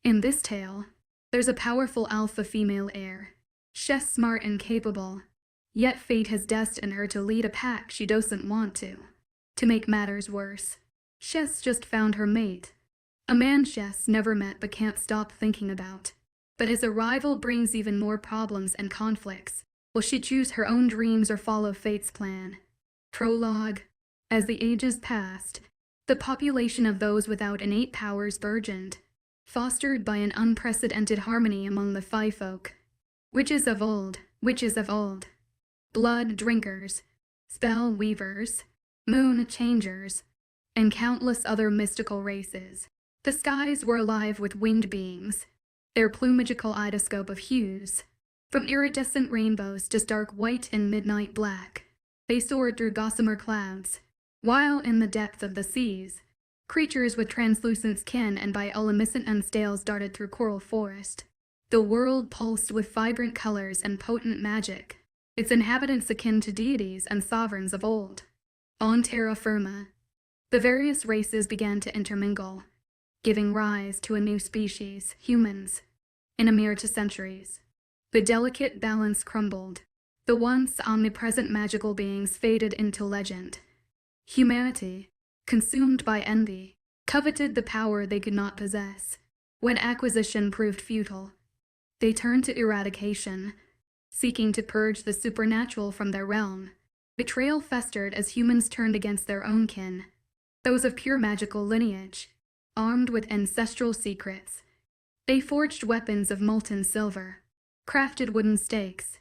In this tale, there's a powerful alpha female heir. She's smart and capable, yet fate has destined her to lead a pack she doesn't want to. To make matters worse, she's just found her mate. A man she's never met but can't stop thinking about. But his arrival brings even more problems and conflicts. Will she choose her own dreams or follow fate's plan? Prologue. As the ages passed, the population of those without innate powers burgeoned, fostered by an unprecedented harmony among the five folk. Witches of old, blood drinkers, spell weavers, moon changers, and countless other mystical races. The skies were alive with winged beings, their plumagical kaleidoscope of hues, from iridescent rainbows to stark white and midnight black. They soared through gossamer clouds, while in the depth of the seas, creatures with translucent skin and bioluminescent scales darted through coral forest. The world pulsed with vibrant colors and potent magic, its inhabitants akin to deities and sovereigns of old. On terra firma, the various races began to intermingle, giving rise to a new species, humans. In a mere 2 centuries, the delicate balance crumbled. The once omnipresent magical beings faded into legend. Humanity, consumed by envy, coveted the power they could not possess. When acquisition proved futile, they turned to eradication, seeking to purge the supernatural from their realm. Betrayal festered as humans turned against their own kin, those of pure magical lineage, armed with ancestral secrets. They forged weapons of molten silver, crafted wooden stakes,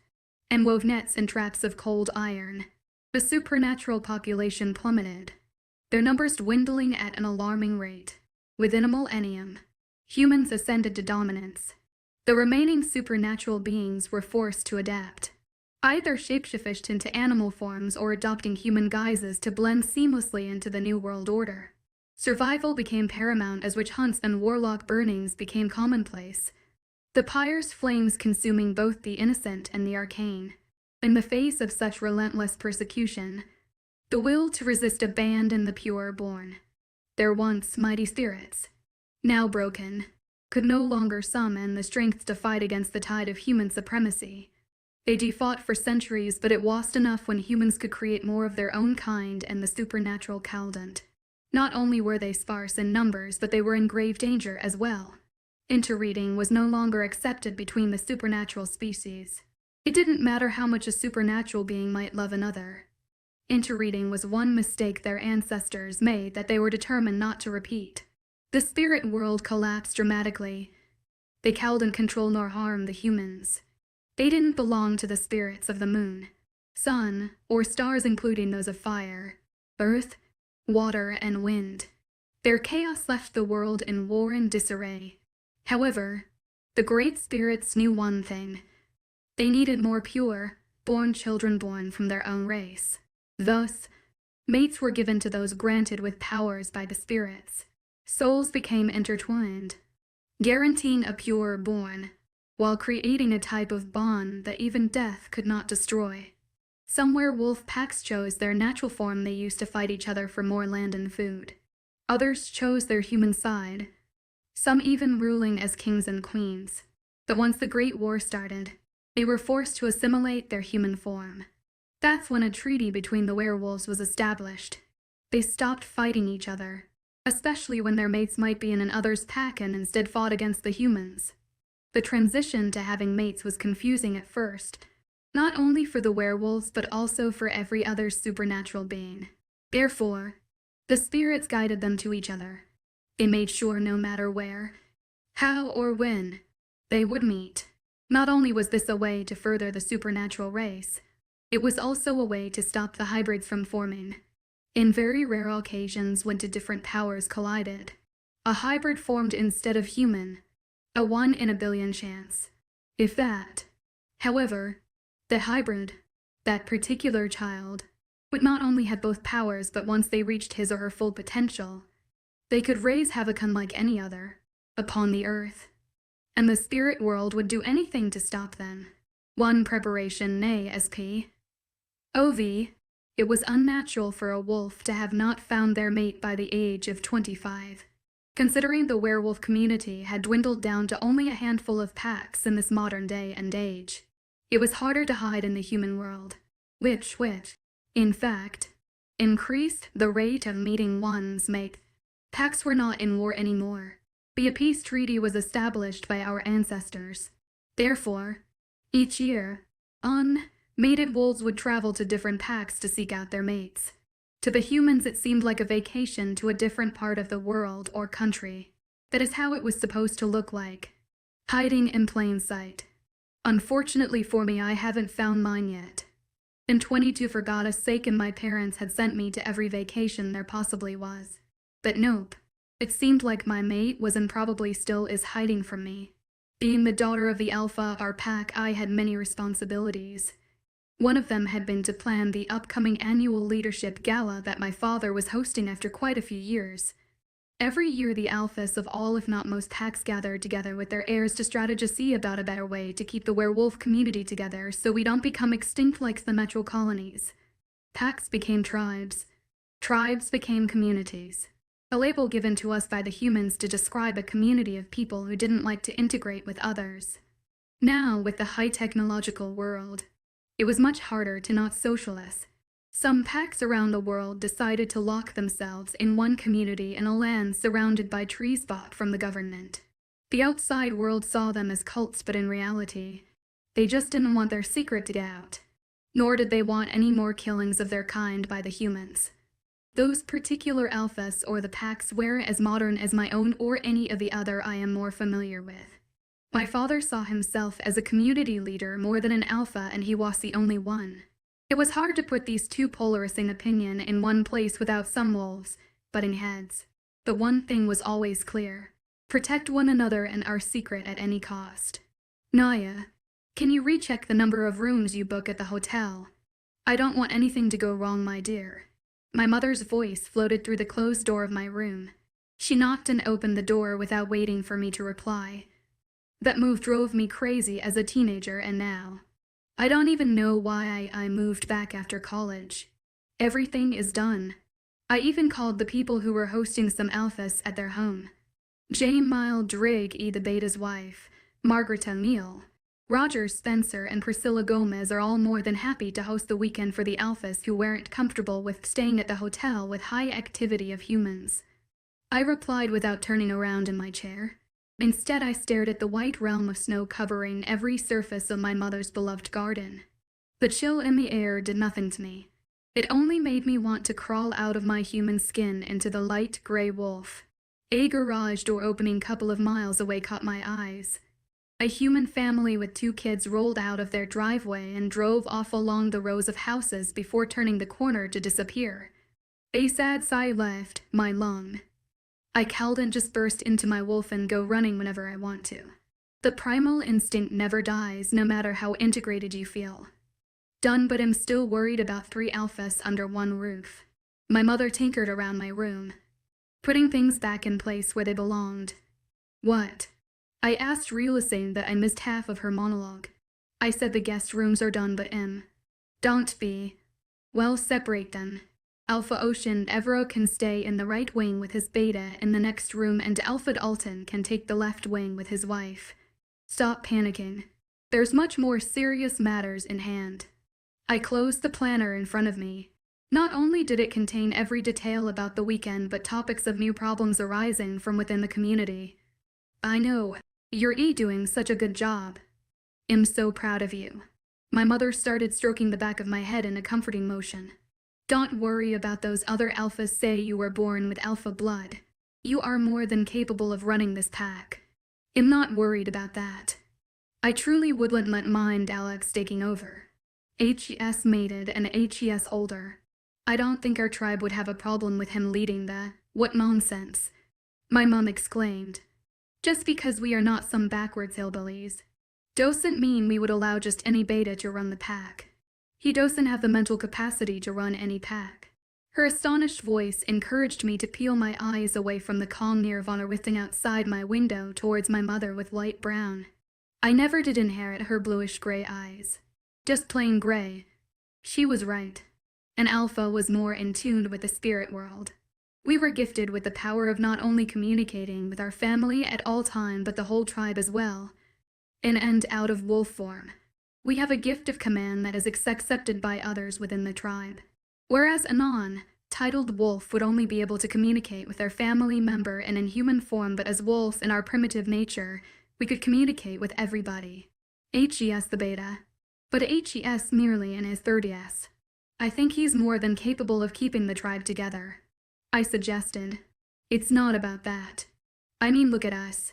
and wove nets and traps of cold iron. The supernatural population plummeted, their numbers dwindling at an alarming rate. Within a millennium, humans ascended to dominance. The remaining supernatural beings were forced to adapt, either shapeshifted into animal forms or adopting human guises to blend seamlessly into the new world order. Survival became paramount as witch hunts and warlock burnings became commonplace, the pyre's flames consuming both the innocent and the arcane. In the face of such relentless persecution, the will to resist abandoned the pure born. Their once mighty spirits, now broken, could no longer summon the strength to fight against the tide of human supremacy. They fought for centuries, but it wasn't enough when humans could create more of their own kind and the supernatural caldent. Not only were they sparse in numbers, but they were in grave danger as well. Interbreeding was no longer accepted between the supernatural species. It didn't matter how much a supernatural being might love another. Interbreeding was one mistake their ancestors made that they were determined not to repeat. The spirit world collapsed dramatically. They couldn't control nor harm the humans. They didn't belong to the spirits of the moon, sun, or stars, including those of fire, earth, water, and wind. Their chaos left the world in war and disarray. However, the great spirits knew one thing. They needed more pure, born children born from their own race. Thus, mates were given to those granted with powers by the spirits. Souls became intertwined, guaranteeing a pure born, while creating a type of bond that even death could not destroy. Some werewolf packs chose their natural form they used to fight each other for more land and food. Others chose their human side, some even ruling as kings and queens. But once the Great War started, they were forced to assimilate their human form. That's when a treaty between the werewolves was established. They stopped fighting each other, especially when their mates might be in an other's pack and instead fought against the humans. The transition to having mates was confusing at first, not only for the werewolves but also for every other supernatural being. Therefore, the spirits guided them to each other. They made sure no matter where, how, or when, they would meet. Not only was this a way to further the supernatural race, it was also a way to stop the hybrids from forming. In very rare occasions when two different powers collided, a hybrid formed instead of human, a 1 in a billion chance, if that. However, the hybrid, that particular child, would not only have both powers, but once they reached his or her full potential, they could raise havoc unlike any other upon the earth, and the spirit world would do anything to stop them. One preparation, nay, SP. OV, it was unnatural for a wolf to have not found their mate by the age of 25. Considering the werewolf community had dwindled down to only a handful of packs in this modern day and age, it was harder to hide in the human world, which, in fact, increased the rate of meeting one's mate. Packs were not in war anymore. A peace treaty was established by our ancestors. Therefore, each year, unmated wolves would travel to different packs to seek out their mates. To the humans, it seemed like a vacation to a different part of the world or country. That is how it was supposed to look like. Hiding in plain sight. Unfortunately for me, I haven't found mine yet. I'm 22 for God's sake, and my parents had sent me to every vacation there possibly was. But nope. It seemed like my mate was and probably still is hiding from me. Being the daughter of the Alpha of our pack, I had many responsibilities. One of them had been to plan the upcoming annual leadership gala that my father was hosting after quite a few years. Every year the alphas of all if not most packs gathered together with their heirs to strategize about a better way to keep the werewolf community together so we don't become extinct like the metro colonies. Packs became tribes. Tribes became communities. A label given to us by the humans to describe a community of people who didn't like to integrate with others. Now, with the high technological world, it was much harder to not socialize. Some packs around the world decided to lock themselves in one community in a land surrounded by trees bought from the government. The outside world saw them as cults, but in reality, they just didn't want their secret to get out. Nor did they want any more killings of their kind by the humans. Those particular alphas or the packs were as modern as my own or any of the other I am more familiar with. My father saw himself as a community leader more than an alpha, and he was the only one. It was hard to put these two polarizing opinions in one place without some wolves, butting heads. But one thing was always clear. Protect one another and our secret at any cost. Naya, can you recheck the number of rooms you book at the hotel? I don't want anything to go wrong, my dear. My mother's voice floated through the closed door of my room. She knocked and opened the door without waiting for me to reply. That move drove me crazy as a teenager, and now, I don't even know why I moved back after college. Everything is done. I even called the people who were hosting some alphas at their home. Jane Mile Drigg, the beta's wife, Margaret O'Neill, Roger Spencer, and Priscilla Gomez are all more than happy to host the weekend for the alphas who weren't comfortable with staying at the hotel with high activity of humans. I replied without turning around in my chair. Instead, I stared at the white realm of snow covering every surface of my mother's beloved garden. The chill in the air did nothing to me. It only made me want to crawl out of my human skin into the light gray wolf. A garage door opening couple of miles away caught my eyes. A human family with 2 kids rolled out of their driveway and drove off along the rows of houses before turning the corner to disappear. A sad sigh left my lung. I cowled and just burst into my wolf and go running whenever I want to. The primal instinct never dies, no matter how integrated you feel. Done, but am still worried about 3 alphas under one roof. My mother tinkered around my room, putting things back in place where they belonged. What? I asked, realizing that I missed half of her monologue. I said the guest rooms are done, but don't be. Well, separate them. Alpha Ocean Evero can stay in the right wing with his beta in the next room, and Alpha Dalton can take the left wing with his wife. Stop panicking. There's much more serious matters in hand. I closed the planner in front of me. Not only did it contain every detail about the weekend, but topics of new problems arising from within the community. I know. You're doing such a good job. I'm so proud of you. My mother started stroking the back of my head in a comforting motion. Don't worry about those other alphas. Say you were born with alpha blood. You are more than capable of running this pack. I'm not worried about that. I truly wouldn't mind Alex taking over. HES mated and HES older. I don't think our tribe would have a problem with him leading the— What nonsense, my mom exclaimed. Just because we are not some backwards hillbillies doesn't mean we would allow just any beta to run the pack. He doesn't have the mental capacity to run any pack. Her astonished voice encouraged me to peel my eyes away from the calm nirvana writhing outside my window towards my mother with light brown. I never did inherit her bluish-gray eyes. Just plain gray. She was right. An alpha was more in tune with the spirit world. We were gifted with the power of not only communicating with our family at all time but the whole tribe as well, in and out of wolf form. We have a gift of command that is accepted by others within the tribe. Whereas Anon, titled Wolf, would only be able to communicate with their family member and in human form, but as wolves in our primitive nature, we could communicate with everybody. HES the beta. But HES merely in his third S. I think he's more than capable of keeping the tribe together. I suggested. It's not about that. I mean, look at us.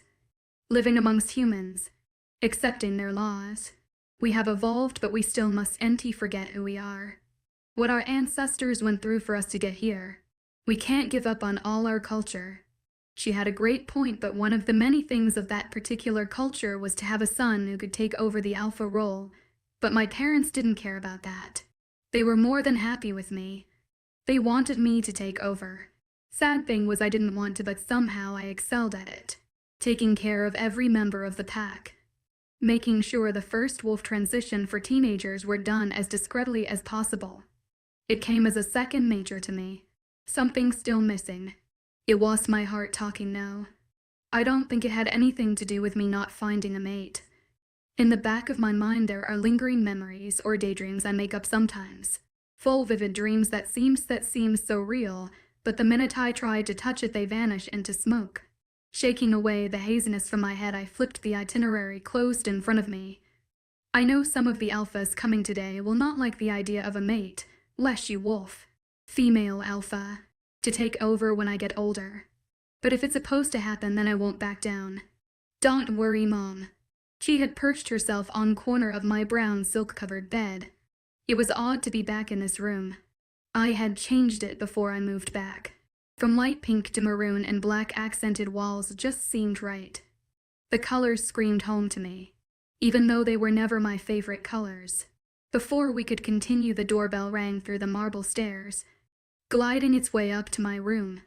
Living amongst humans. Accepting their laws. We have evolved, but we still mustn't forget who we are. What our ancestors went through for us to get here. We can't give up on all our culture. She had a great point, but one of the many things of that particular culture was to have a son who could take over the alpha role. But my parents didn't care about that. They were more than happy with me. They wanted me to take over. Sad thing was I didn't want to, but somehow I excelled at it. Taking care of every member of the pack. Making sure the first wolf transition for teenagers were done as discreetly as possible. It came as a second nature to me. Something still missing. It was my heart talking now. I don't think it had anything to do with me not finding a mate. In the back of my mind there are lingering memories or daydreams I make up sometimes. Full vivid dreams that seem so real, but the minute I try to touch it they vanish into smoke. Shaking away the haziness from my head, I flipped the itinerary closed in front of me. I know some of the alphas coming today will not like the idea of a mate, less you wolf. Female alpha. To take over when I get older. But if it's supposed to happen, then I won't back down. Don't worry, Mom. She had perched herself on corner of my brown silk-covered bed. It was odd to be back in this room. I had changed it before I moved back. From light pink to maroon and black accented walls just seemed right. The colors screamed home to me, even though they were never my favorite colors. Before we could continue, the doorbell rang through the marble stairs, gliding its way up to my room.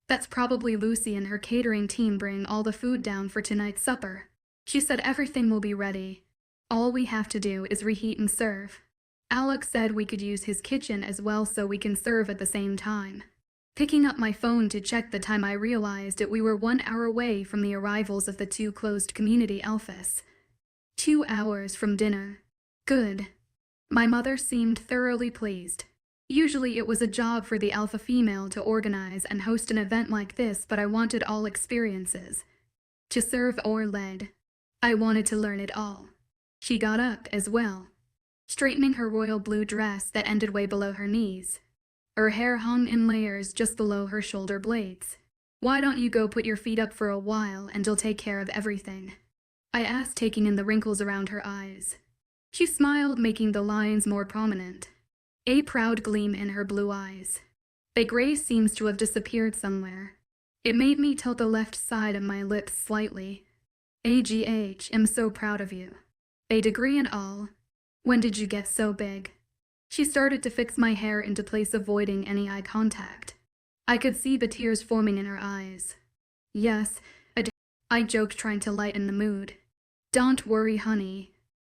That's probably Lucy and her catering team bringing all the food down for tonight's supper. She said everything will be ready. All we have to do is reheat and serve. Alex said we could use his kitchen as well so we can serve at the same time. Picking up my phone to check the time, I realized that we were 1 hour away from the arrivals of the two closed community alphas. 2 hours from dinner. Good. My mother seemed thoroughly pleased. Usually it was a job for the alpha female to organize and host an event like this, but I wanted all experiences. To serve or lead. I wanted to learn it all. She got up as well, straightening her royal blue dress that ended way below her knees. Her hair hung in layers just below her shoulder blades. Why don't you go put your feet up for a while and you'll take care of everything? I asked, taking in the wrinkles around her eyes. She smiled, making the lines more prominent. A proud gleam in her blue eyes. The gray seems to have disappeared somewhere. It made me tilt the left side of my lips slightly. AGH, am so proud of you. A degree and all. When did you get so big? She started to fix my hair into place, avoiding any eye contact. I could see the tears forming in her eyes. Yes, I joked, trying to lighten the mood. Don't worry, honey.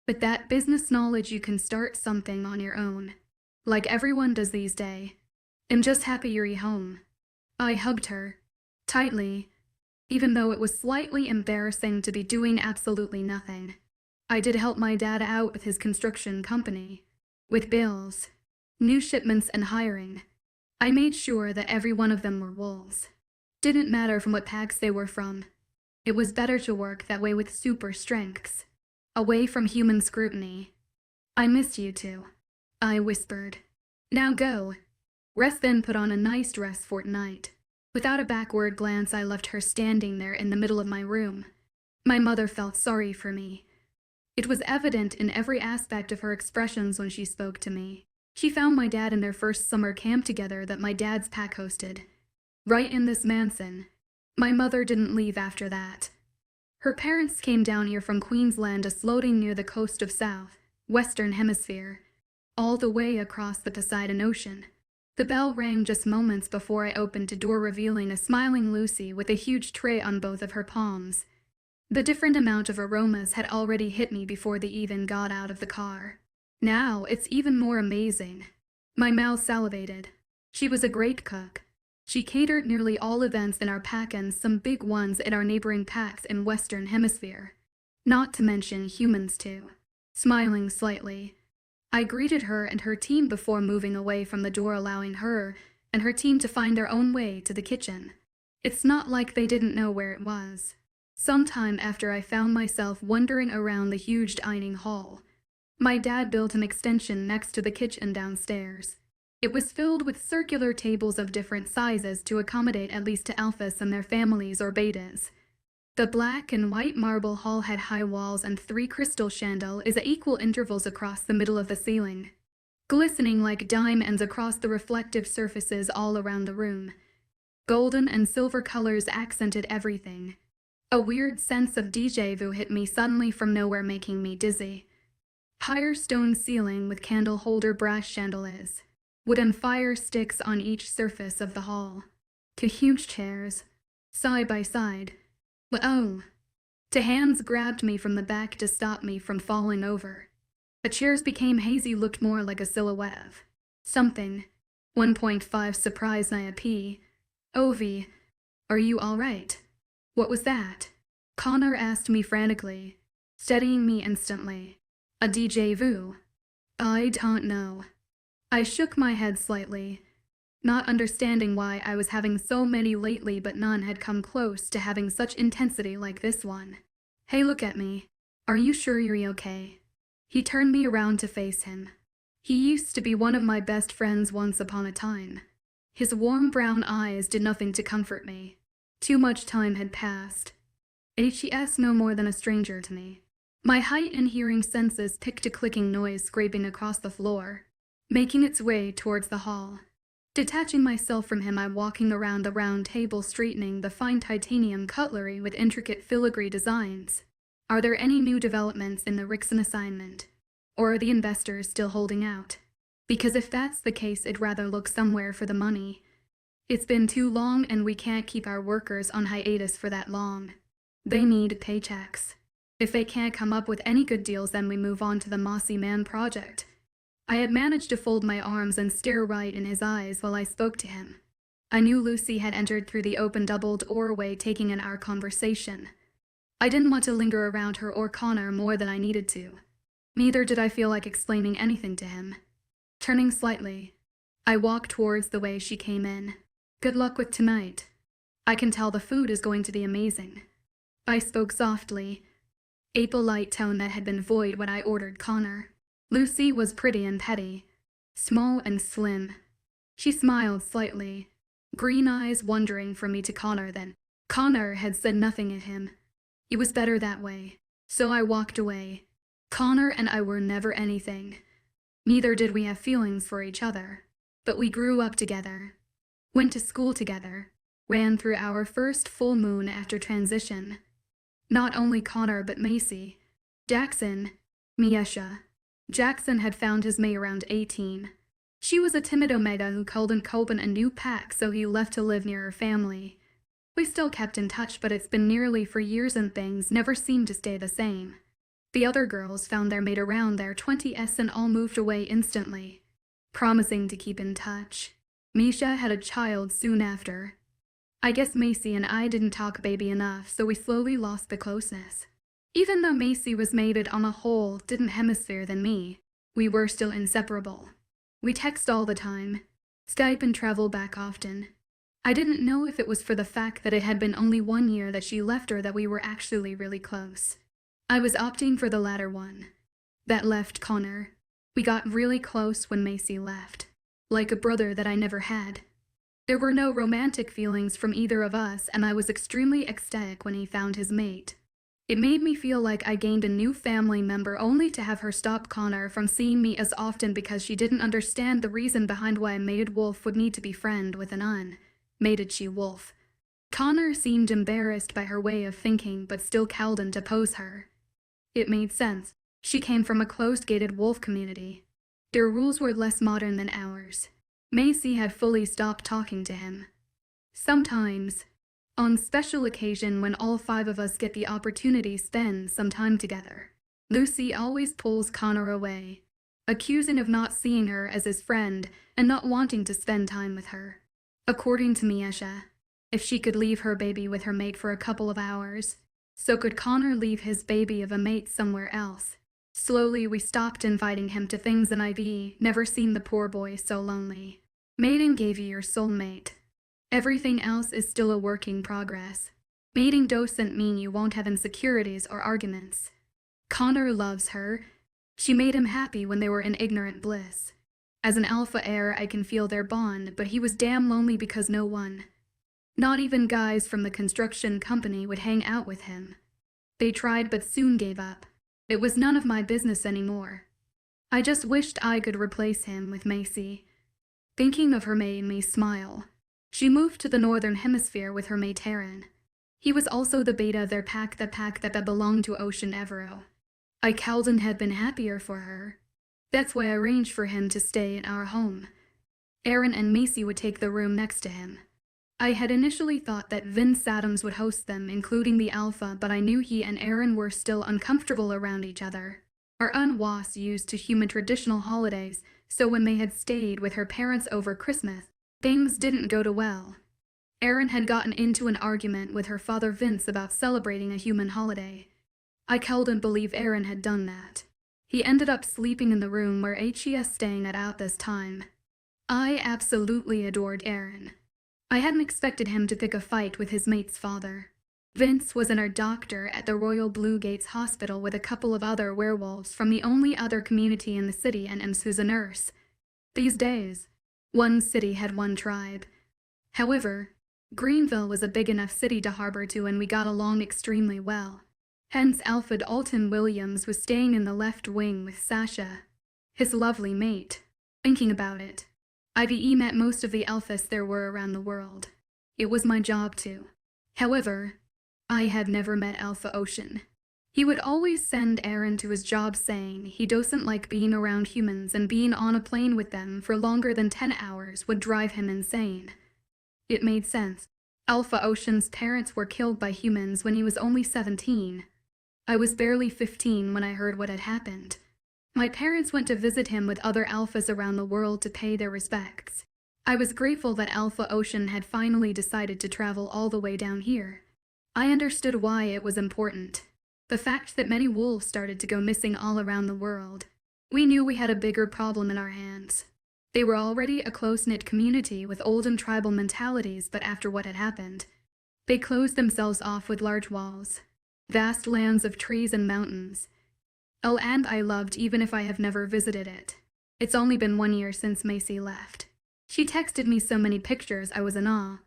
With that business knowledge you can start something on your own. Like everyone does these days. I'm just happy you're home. I hugged her. Tightly. Even though it was slightly embarrassing to be doing absolutely nothing. I did help my dad out with his construction company. With bills, new shipments and hiring. I made sure that every one of them were wolves. Didn't matter from what packs they were from. It was better to work that way with super strengths. Away from human scrutiny. I miss you too. I whispered. Now go. Rest, then put on a nice dress for tonight. Without a backward glance, I left her standing there in the middle of my room. My mother felt sorry for me. It was evident in every aspect of her expressions when she spoke to me. She found my dad in their first summer camp together that my dad's pack hosted. Right in this mansion. My mother didn't leave after that. Her parents came down here from Queensland, a floating near the coast of South, Western Hemisphere, all the way across the Poseidon Ocean. The bell rang just moments before I opened the door, revealing a smiling Lucy with a huge tray on both of her palms. The different amount of aromas had already hit me before they even got out of the car. Now it's even more amazing. My mouth salivated. She was a great cook. She catered nearly all events in our pack and some big ones in our neighboring packs in Western Hemisphere. Not to mention humans too. Smiling slightly, I greeted her and her team before moving away from the door, allowing her and her team to find their own way to the kitchen. It's not like they didn't know where it was. Sometime after, I found myself wandering around the huge dining hall. My dad built an extension next to the kitchen downstairs. It was filled with circular tables of different sizes to accommodate at least to alphas and their families or betas. The black and white marble hall had high walls and 3 crystal chandeliers at equal intervals across the middle of the ceiling, glistening like diamonds across the reflective surfaces all around the room. Golden and silver colors accented everything. A weird sense of déjà vu hit me suddenly from nowhere, making me dizzy. Higher stone ceiling with candle holder brass chandeliers. Wooden fire sticks on each surface of the hall. 2 huge chairs, side by side. Oh! 2 hands grabbed me from the back to stop me from falling over. The chairs became hazy, looked more like a silhouette of something. 1.5 surprised IAP. Ovi, are you alright? What was that? Connor asked me frantically, steadying me instantly. A déjà vu? I don't know. I shook my head slightly, not understanding why I was having so many lately, but none had come close to having such intensity like this one. Hey, look at me. Are you sure you're okay? He turned me around to face him. He used to be one of my best friends once upon a time. His warm brown eyes did nothing to comfort me. Too much time had passed. HES no more than a stranger to me. My height and hearing senses picked a clicking noise scraping across the floor, making its way towards the hall. Detaching myself from him, I'm walking around the round table, straightening the fine titanium cutlery with intricate filigree designs. Are there any new developments in the Rixon assignment? Or are the investors still holding out? Because if that's the case, I'd rather look somewhere for the money. It's been too long and we can't keep our workers on hiatus for that long. They need paychecks. If they can't come up with any good deals, then we move on to the Mossy Man project. I had managed to fold my arms and stare right in his eyes while I spoke to him. I knew Lucy had entered through the open double doorway, taking in our conversation. I didn't want to linger around her or Connor more than I needed to. Neither did I feel like explaining anything to him. Turning slightly, I walked towards the way she came in. Good luck with tonight. I can tell the food is going to be amazing. I spoke softly, a polite tone that had been void when I ordered Connor. Lucy was pretty and petty, small and slim. She smiled slightly, green eyes wandering from me to Connor. Then Connor had said nothing of him. It was better that way, so I walked away. Connor and I were never anything. Neither did we have feelings for each other, but we grew up together, went to school together, ran through our first full moon after transition. Not only Connor but Macy, Jackson, Miesha. Jackson had found his May around 18. She was a timid omega who called in Coben a new pack, so he left to live near her family. We still kept in touch, but it's been nearly 4 years and things never seemed to stay the same. The other girls found their mate around their 20s and all moved away instantly, promising to keep in touch. Misha had a child soon after. I guess Macy and I didn't talk baby enough, so we slowly lost the closeness. Even though Macy was mated on a whole different hemisphere than me, we were still inseparable. We text all the time, Skype and travel back often. I didn't know if it was for the fact that it had been only 1 year that she left or that we were actually really close. I was opting for the latter one. That left Connor. We got really close when Macy left, like a brother that I never had. There were no romantic feelings from either of us, and I was extremely ecstatic when he found his mate. It made me feel like I gained a new family member, only to have her stop Connor from seeing me as often because she didn't understand the reason behind why a mated wolf would need to be friend with an unmated she-wolf. Connor seemed embarrassed by her way of thinking, but still cowed in to pose her. It made sense. She came from a closed-gated wolf community. Their rules were less modern than ours. Macy had fully stopped talking to him. Sometimes, on special occasion when all 5 of us get the opportunity to spend some time together, Lucy always pulls Connor away, accusing of not seeing her as his friend and not wanting to spend time with her. According to Miesha, if she could leave her baby with her mate for a couple of hours, so could Connor leave his baby of a mate somewhere else. Slowly we stopped inviting him to things, and I've never seen the poor boy so lonely. Mating gave you your soulmate. Everything else is still a work in progress. Mating doesn't mean you won't have insecurities or arguments. Connor loves her. She made him happy when they were in ignorant bliss. As an alpha heir, I can feel their bond, but he was damn lonely because no one, not even guys from the construction company, would hang out with him. They tried but soon gave up. It was none of my business anymore. I just wished I could replace him with Macy. Thinking of her made me smile. She moved to the northern hemisphere with her mate Taryn. He was also the beta of their pack that belonged to Ocean Evero. Calden had been happier for her. That's why I arranged for him to stay in our home. Aaron and Macy would take the room next to him. I had initially thought that Vince Adams would host them, including the alpha, but I knew he and Aaron were still uncomfortable around each other. Our aunt was used to human traditional holidays, so when they had stayed with her parents over Christmas, things didn't go too well. Aaron had gotten into an argument with her father Vince about celebrating a human holiday. I couldn't believe Aaron had done that. He ended up sleeping in the room where HES staying at this time. I absolutely adored Aaron. I hadn't expected him to pick a fight with his mate's father. Vince was an doctor at the Royal Blue Gates Hospital with a couple of other werewolves from the only other community in the city, and Ems who's a nurse. These days, one city had one tribe. However, Greenville was a big enough city to harbor two, and we got along extremely well. Hence Alfred Alton Williams was staying in the left wing with Sasha, his lovely mate. Thinking about it, I've met most of the alphas there were around the world. It was my job to. However, I had never met Alpha Ocean. He would always send Aaron to his job saying he doesn't like being around humans, and being on a plane with them for longer than 10 hours would drive him insane. It made sense. Alpha Ocean's parents were killed by humans when he was only 17. I was barely 15 when I heard what had happened. My parents went to visit him with other alphas around the world to pay their respects. I was grateful that Alpha Ocean had finally decided to travel all the way down here. I understood why it was important. The fact that many wolves started to go missing all around the world. We knew we had a bigger problem in our hands. They were already a close-knit community with olden tribal mentalities, but after what had happened, they closed themselves off with large walls. Vast lands of trees and mountains. A land I loved even if I have never visited it. It's only been 1 year since Macy left. She texted me so many pictures I was in awe.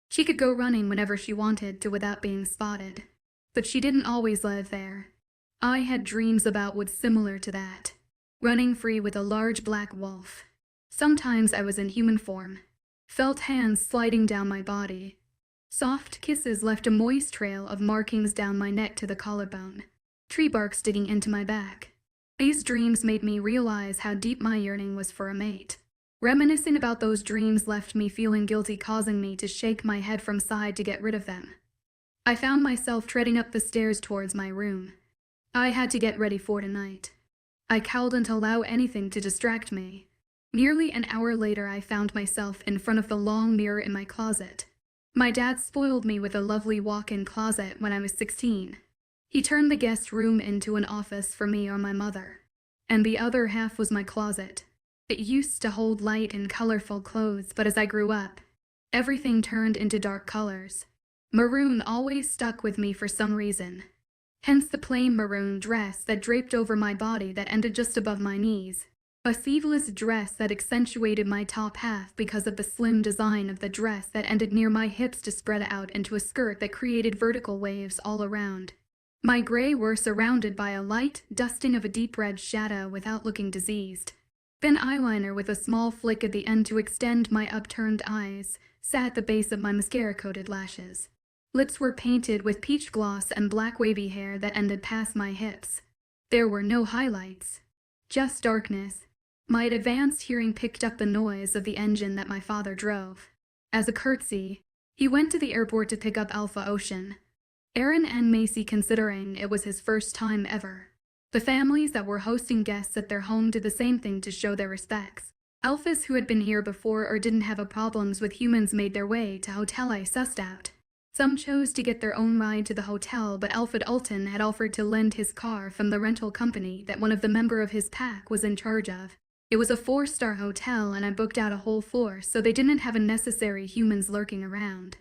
She could go running whenever she wanted to without being spotted. But she didn't always live there. I had dreams about woods similar to that. Running free with a large black wolf. Sometimes I was in human form. Felt hands sliding down my body. Soft kisses left a moist trail of markings down my neck to the collarbone. Tree barks digging into my back. These dreams made me realize how deep my yearning was for a mate. Reminiscing about those dreams left me feeling guilty, causing me to shake my head from side to get rid of them. I found myself treading up the stairs towards my room. I had to get ready for tonight. I couldn't allow anything to distract me. Nearly an hour later, I found myself in front of the long mirror in my closet. My dad spoiled me with a lovely walk-in closet when I was 16. He turned the guest room into an office for me or my mother. And the other half was my closet. It used to hold light and colorful clothes, but as I grew up, everything turned into dark colors. Maroon always stuck with me for some reason. Hence the plain maroon dress that draped over my body that ended just above my knees. A sleeveless dress that accentuated my top half because of the slim design of the dress that ended near my hips to spread out into a skirt that created vertical waves all around. My gray were surrounded by a light dusting of a deep red shadow without looking diseased. Thin eyeliner with a small flick at the end to extend my upturned eyes sat at the base of my mascara-coated lashes. Lips were painted with peach gloss and black wavy hair that ended past my hips. There were no highlights, just darkness. My advanced hearing picked up the noise of the engine that my father drove. As a courtesy, he went to the airport to pick up Alpha Ocean. Aaron and Macy, considering it was his first time ever. The families that were hosting guests at their home did the same thing to show their respects. Alphas who had been here before or didn't have problems with humans made their way to hotel I sussed out. Some chose to get their own ride to the hotel, but Alfred Alton had offered to lend his car from the rental company that one of the member of his pack was in charge of. It was a 4-star hotel and I booked out a whole floor, so they didn't have unnecessary humans lurking around.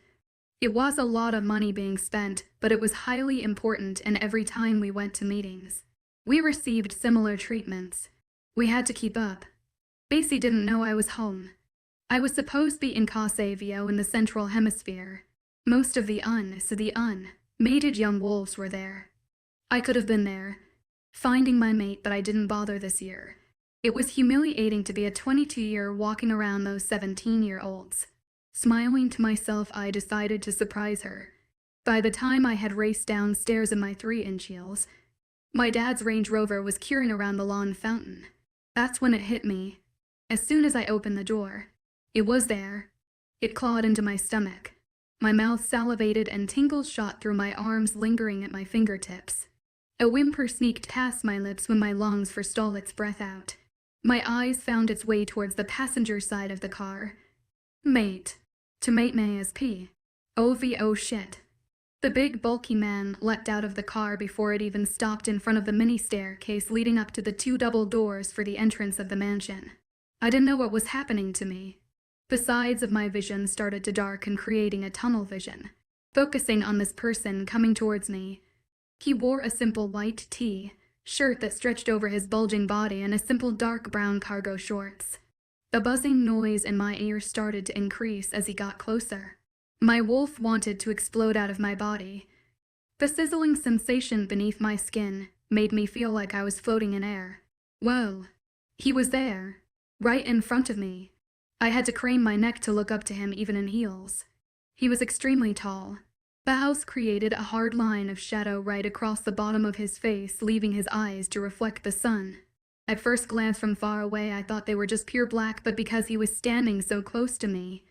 It was a lot of money being spent, but it was highly important, and every time we went to meetings, we received similar treatments. We had to keep up. Basie didn't know I was home. I was supposed to be in Kosovo in the Central Hemisphere. Most of the mated young wolves were there. I could have been there, finding my mate, but I didn't bother this year. It was humiliating to be a 22-year walking around those 17-year-olds. Smiling to myself, I decided to surprise her. By the time I had raced downstairs in my 3-inch heels, my dad's Range Rover was curing around the lawn fountain. That's when it hit me. As soon as I opened the door, it was there. It clawed into my stomach. My mouth salivated and tingles shot through my arms, lingering at my fingertips. A whimper sneaked past my lips when my lungs forestalled its breath out. My eyes found its way towards the passenger side of the car. Mate. To mate me as P. Oh shit. The big bulky man leapt out of the car before it even stopped in front of the mini staircase leading up to the 2 double doors for the entrance of the mansion. I didn't know what was happening to me. The sides of my vision started to darken, creating a tunnel vision, focusing on this person coming towards me. He wore a simple white shirt that stretched over his bulging body and a simple dark brown cargo shorts. The buzzing noise in my ears started to increase as he got closer. My wolf wanted to explode out of my body. The sizzling sensation beneath my skin made me feel like I was floating in air. Whoa. He was there, right in front of me. I had to crane my neck to look up to him even in heels. He was extremely tall. The house created a hard line of shadow right across the bottom of his face, leaving his eyes to reflect the sun. At first glance from far away, I thought they were just pure black, but because he was standing so close to me,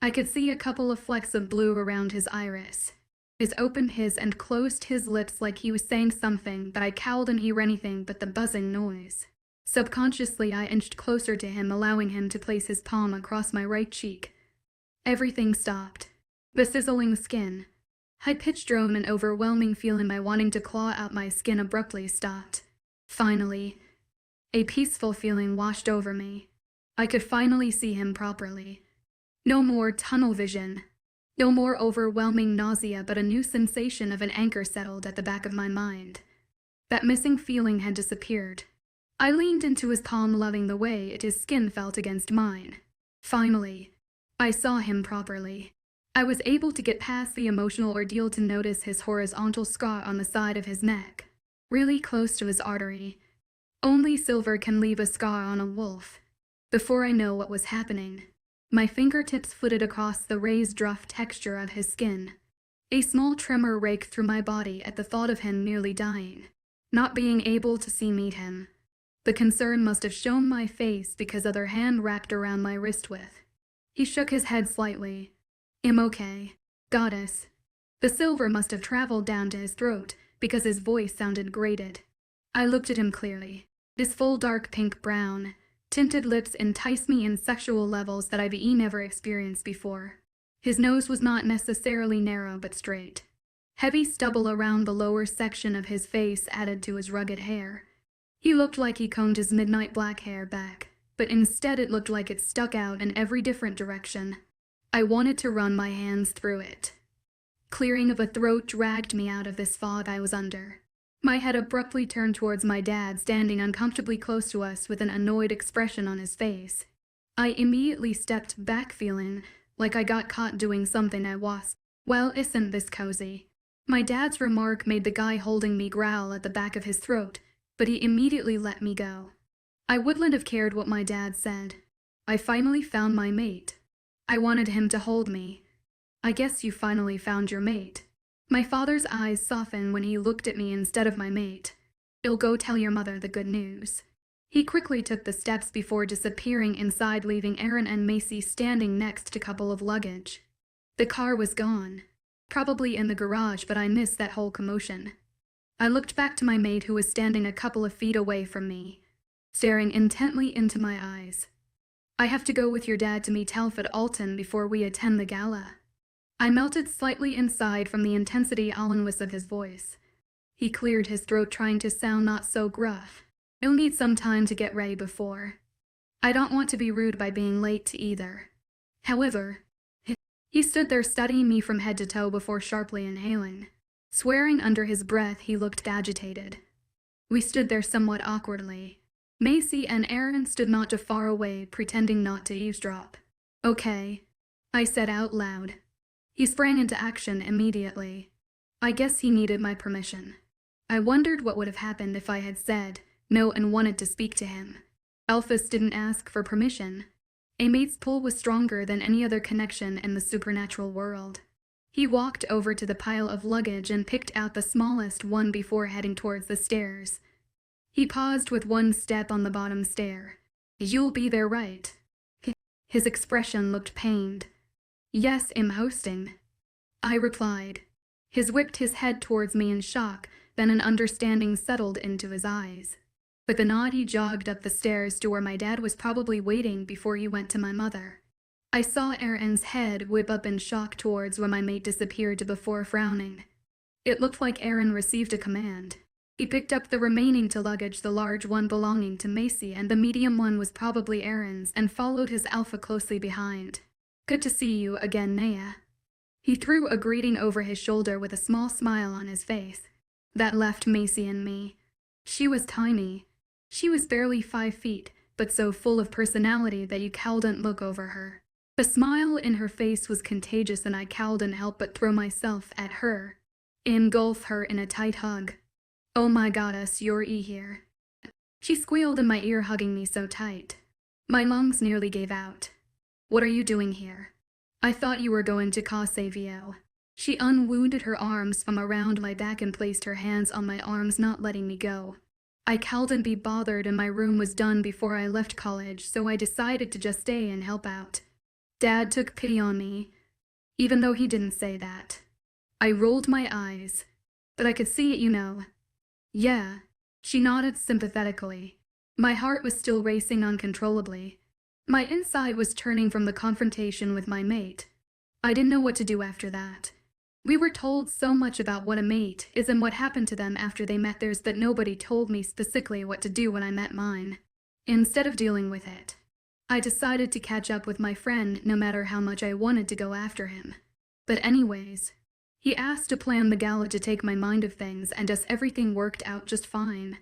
I could see a couple of flecks of blue around his iris. He opened his and closed his lips like he was saying something, but I cowled and hear anything but the buzzing noise. Subconsciously, I inched closer to him, allowing him to place his palm across my right cheek. Everything stopped. The sizzling skin, high-pitched drone, and overwhelming feeling my wanting to claw out my skin abruptly stopped. Finally, a peaceful feeling washed over me. I could finally see him properly. No more tunnel vision. No more overwhelming nausea, but a new sensation of an anchor settled at the back of my mind. That missing feeling had disappeared. I leaned into his palm, loving the way his skin felt against mine. Finally, I saw him properly. I was able to get past the emotional ordeal to notice his horizontal scar on the side of his neck, really close to his artery. Only silver can leave a scar on a wolf. Before I know what was happening, my fingertips flitted across the raised, rough texture of his skin. A small tremor raked through my body at the thought of him nearly dying, not being able to meet him. The concern must have shown my face because other hand wrapped around my wrist with. He shook his head slightly. I'm okay, goddess. The silver must have traveled down to his throat because his voice sounded grated. I looked at him clearly. His full dark pink-brown, tinted lips enticed me in sexual levels that I've never experienced before. His nose was not necessarily narrow but straight. Heavy stubble around the lower section of his face added to his rugged hair. He looked like he combed his midnight black hair back, but instead it looked like it stuck out in every different direction. I wanted to run my hands through it. Clearing of a throat dragged me out of this fog I was under. My head abruptly turned towards my dad, standing uncomfortably close to us with an annoyed expression on his face. I immediately stepped back, feeling like I got caught doing something I was. Well, isn't this cozy? My dad's remark made the guy holding me growl at the back of his throat, but he immediately let me go. I wouldn't have cared what my dad said. I finally found my mate. I wanted him to hold me. I guess you finally found your mate. My father's eyes softened when he looked at me instead of my mate. You'll go tell your mother the good news. He quickly took the steps before disappearing inside, leaving Aaron and Macy standing next to a couple of luggage. The car was gone. Probably in the garage, but I missed that whole commotion. I looked back to my mate, who was standing a couple of feet away from me, staring intently into my eyes. I have to go with your dad to meet Alfred Alton before we attend the gala. I melted slightly inside from the intensity always of his voice. He cleared his throat, trying to sound not so gruff. You'll need some time to get ready before. I don't want to be rude by being late to either. However, he stood there studying me from head to toe before sharply inhaling. Swearing under his breath, he looked agitated. We stood there somewhat awkwardly. Macy and Aaron stood not too far away, pretending not to eavesdrop. Okay, I said out loud. He sprang into action immediately. I guess he needed my permission. I wondered what would have happened if I had said no and wanted to speak to him. Alphys didn't ask for permission. A mate's pull was stronger than any other connection in the supernatural world. He walked over to the pile of luggage and picked out the smallest one before heading towards the stairs. He paused with one step on the bottom stair. You'll be there, right? His expression looked pained. Yes, I'm hosting, I replied. He whipped his head towards me in shock, then an understanding settled into his eyes. With a nod, he jogged up the stairs to where my dad was probably waiting before he went to my mother. I saw Aaron's head whip up in shock towards where my mate disappeared before frowning. It looked like Aaron received a command. He picked up the remaining two luggage, the large one belonging to Macy and the medium one was probably Aaron's, and followed his alpha closely behind. Good to see you again, Naya. He threw a greeting over his shoulder with a small smile on his face. That left Macy and me. She was tiny. She was barely 5 feet, but so full of personality that you couldn't look over her. The smile in her face was contagious and I couldn't help but throw myself at her, engulf her in a tight hug. Oh my goddess, you're here. She squealed in my ear, hugging me so tight. My lungs nearly gave out. What are you doing here? I thought you were going to Casavio. She unwounded her arms from around my back and placed her hands on my arms, not letting me go. I couldn't be bothered and my room was done before I left college, so I decided to just stay and help out. Dad took pity on me, even though he didn't say that. I rolled my eyes, but I could see it, you know. Yeah, she nodded sympathetically. My heart was still racing uncontrollably. My inside was turning from the confrontation with my mate. I didn't know what to do after that. We were told so much about what a mate is and what happened to them after they met theirs that nobody told me specifically what to do when I met mine. Instead of dealing with it, I decided to catch up with my friend no matter how much I wanted to go after him. But anyways, he asked to plan the gala to take my mind of things and just everything worked out just fine.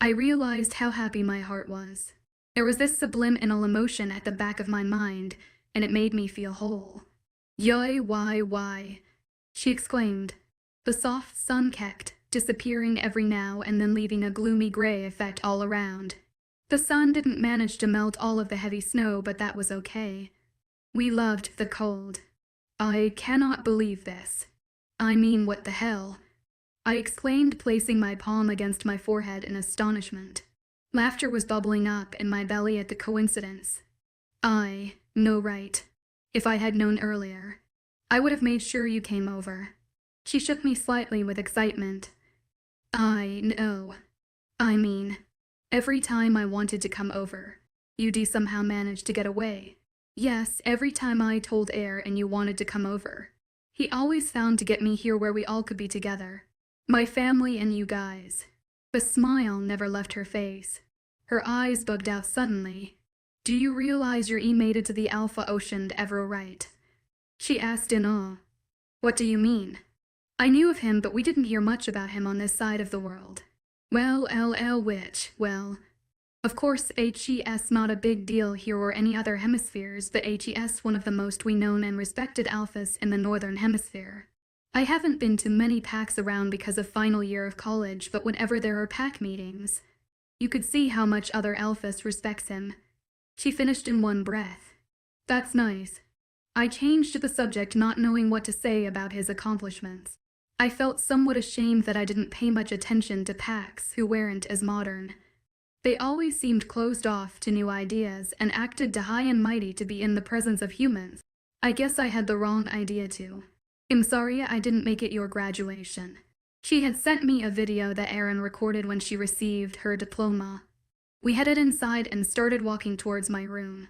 I realized how happy my heart was. There was this subliminal emotion at the back of my mind, and it made me feel whole. Yay, why, she exclaimed. The soft sun kept disappearing every now and then, leaving a gloomy gray effect all around. The sun didn't manage to melt all of the heavy snow, but that was okay. We loved the cold. I cannot believe this. I mean, what the hell? I exclaimed, placing my palm against my forehead in astonishment. Laughter was bubbling up in my belly at the coincidence. I know, right? If I had known earlier, I would have made sure you came over. She shook me slightly with excitement. I know. I mean, every time I wanted to come over, you'd somehow managed to get away. Yes, every time I told Air and you wanted to come over, he always found to get me here where we all could be together. My family and you guys. The smile never left her face. Her eyes bugged out suddenly. Do you realize you're mated to the Alpha Ocean ever, right? She asked in awe. What do you mean? I knew of him, but we didn't hear much about him on this side of the world. Well, well, of course HES not a big deal here or any other hemispheres, but HES one of the most known and respected alphas in the Northern Hemisphere. I haven't been to many PACs around because of final year of college, but whenever there are PAC meetings, you could see how much other alphas respects him. She finished in one breath. That's nice. I changed the subject, not knowing what to say about his accomplishments. I felt somewhat ashamed that I didn't pay much attention to PACs who weren't as modern. They always seemed closed off to new ideas and acted too high and mighty to be in the presence of humans. I guess I had the wrong idea too. I'm sorry I didn't make it your graduation. She had sent me a video that Erin recorded when she received her diploma. We headed inside and started walking towards my room.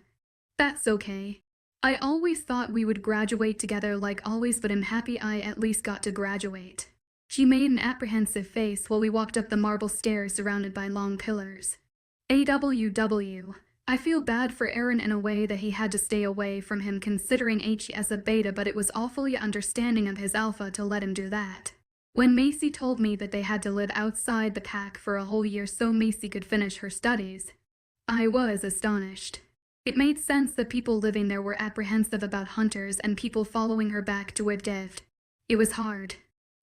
That's okay. I always thought we would graduate together like always, but I'm happy I at least got to graduate. She made an apprehensive face while we walked up the marble stairs surrounded by long pillars. AWW. I feel bad for Aaron in a way that he had to stay away from him considering he as a beta, but it was awfully understanding of his alpha to let him do that. When Macy told me that they had to live outside the pack for a whole year so Macy could finish her studies, I was astonished. It made sense that people living there were apprehensive about hunters and people following her back to webnovel. It was hard.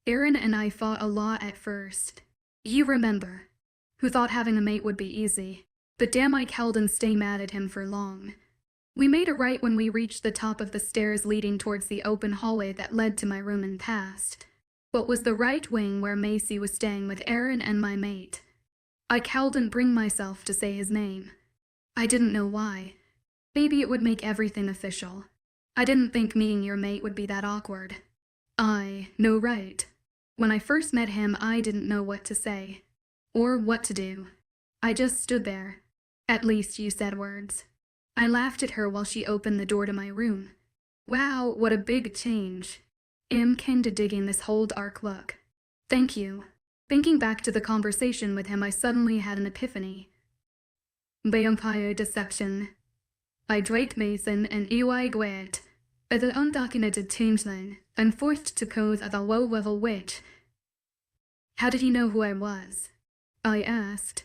Aaron and I fought a lot at first. You remember. Who thought having a mate would be easy. But damn, I didn't stay mad at him for long. We made a right when we reached the top of the stairs leading towards the open hallway that led to my room and past what was the right wing where Macy was staying with Aaron and my mate. I didn't bring myself to say his name. I didn't know why. Maybe it would make everything official. I didn't think meeting your mate would be that awkward. I know, right? When I first met him, I didn't know what to say. Or what to do. I just stood there. At least you said words. I laughed at her while she opened the door to my room. Wow, what a big change. I'm kinda digging this whole dark look. Thank you. Thinking back to the conversation with him, I suddenly had an epiphany. Vampire deception. I Drake Mason and EY Gwet. As an undocumented changeling, I'm forced to code as a low-level witch. How did he know who I was? I asked.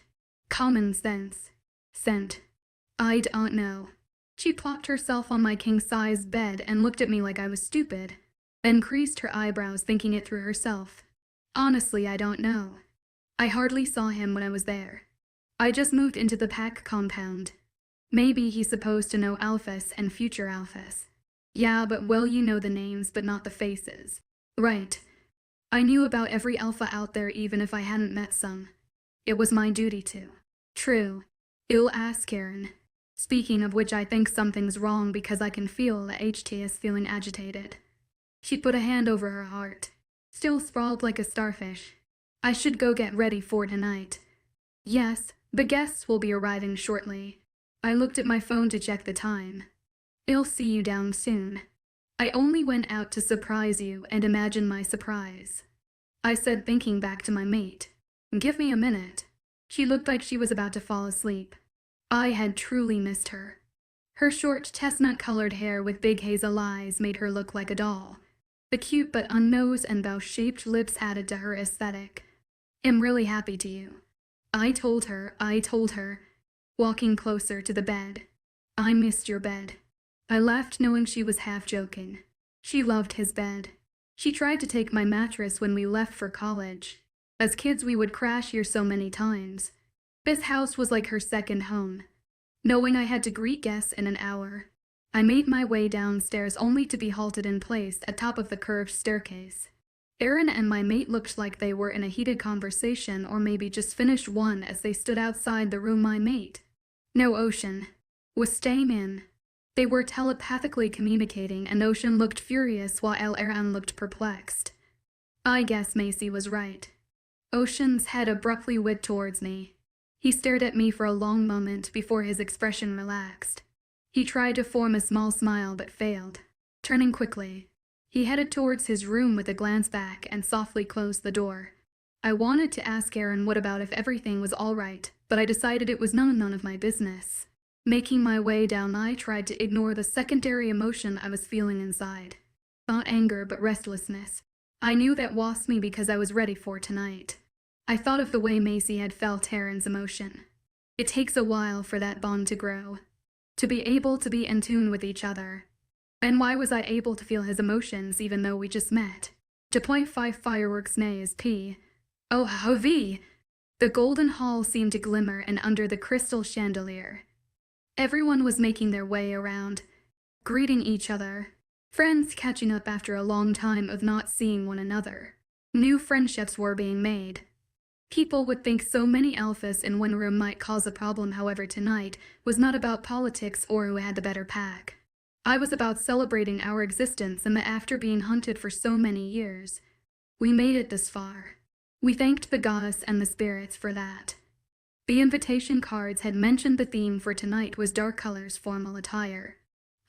Common sense. Scent. I don't know. She plopped herself on my king-size bed and looked at me like I was stupid, then creased her eyebrows thinking it through herself. Honestly, I don't know. I hardly saw him when I was there. I just moved into the pack compound. Maybe he's supposed to know alphas and future alphas. Yeah, but well, you know the names but not the faces. Right. I knew about every alpha out there even if I hadn't met some. It was my duty to. True. I'll ask Karen. Speaking of which, I think something's wrong because I can feel that HT is feeling agitated. She put a hand over her heart. Still sprawled like a starfish. I should go get ready for tonight. Yes, the guests will be arriving shortly. I looked at my phone to check the time. I'll see you down soon. I only went out to surprise you and imagine my surprise. I said, thinking back to my mate. Give me a minute. She looked like she was about to fall asleep. I had truly missed her. Her short chestnut-colored hair with big hazel eyes made her look like a doll. The cute but unnose and bow-shaped lips added to her aesthetic. I'm really happy to you. I told her, walking closer to the bed. I missed your bed. I laughed knowing she was half joking. She loved his bed. She tried to take my mattress when we left for college. As kids we would crash here so many times. This house was like her second home. Knowing I had to greet guests in an hour, I made my way downstairs only to be halted in place at top of the curved staircase. Aaron and my mate looked like they were in a heated conversation or maybe just finished one as they stood outside the room my mate. No, Ocean was staying in. They were telepathically communicating and Ocean looked furious while Aaron looked perplexed. I guess Macy was right. Ocean's head abruptly whipped towards me. He stared at me for a long moment before his expression relaxed. He tried to form a small smile but failed. Turning quickly, he headed towards his room with a glance back and softly closed the door. I wanted to ask Aaron what about if everything was all right, but I decided it was none of my business. Making my way down, I tried to ignore the secondary emotion I was feeling inside. Not anger, but restlessness. I knew that was me because I was ready for tonight. I thought of the way Macy had felt Aaron's emotion. It takes a while for that bond to grow. To be able to be in tune with each other. And why was I able to feel his emotions even though we just met? 2.5 fireworks nay is P. Oh, how V! The golden hall seemed to glimmer and under the crystal chandelier. Everyone was making their way around, greeting each other. Friends catching up after a long time of not seeing one another. New friendships were being made. People would think so many alphas in one room might cause a problem, however tonight was not about politics or who had the better pack. I was about celebrating our existence and that after being hunted for so many years, we made it this far. We thanked the goddess and the spirits for that. The invitation cards had mentioned the theme for tonight was dark colors formal attire.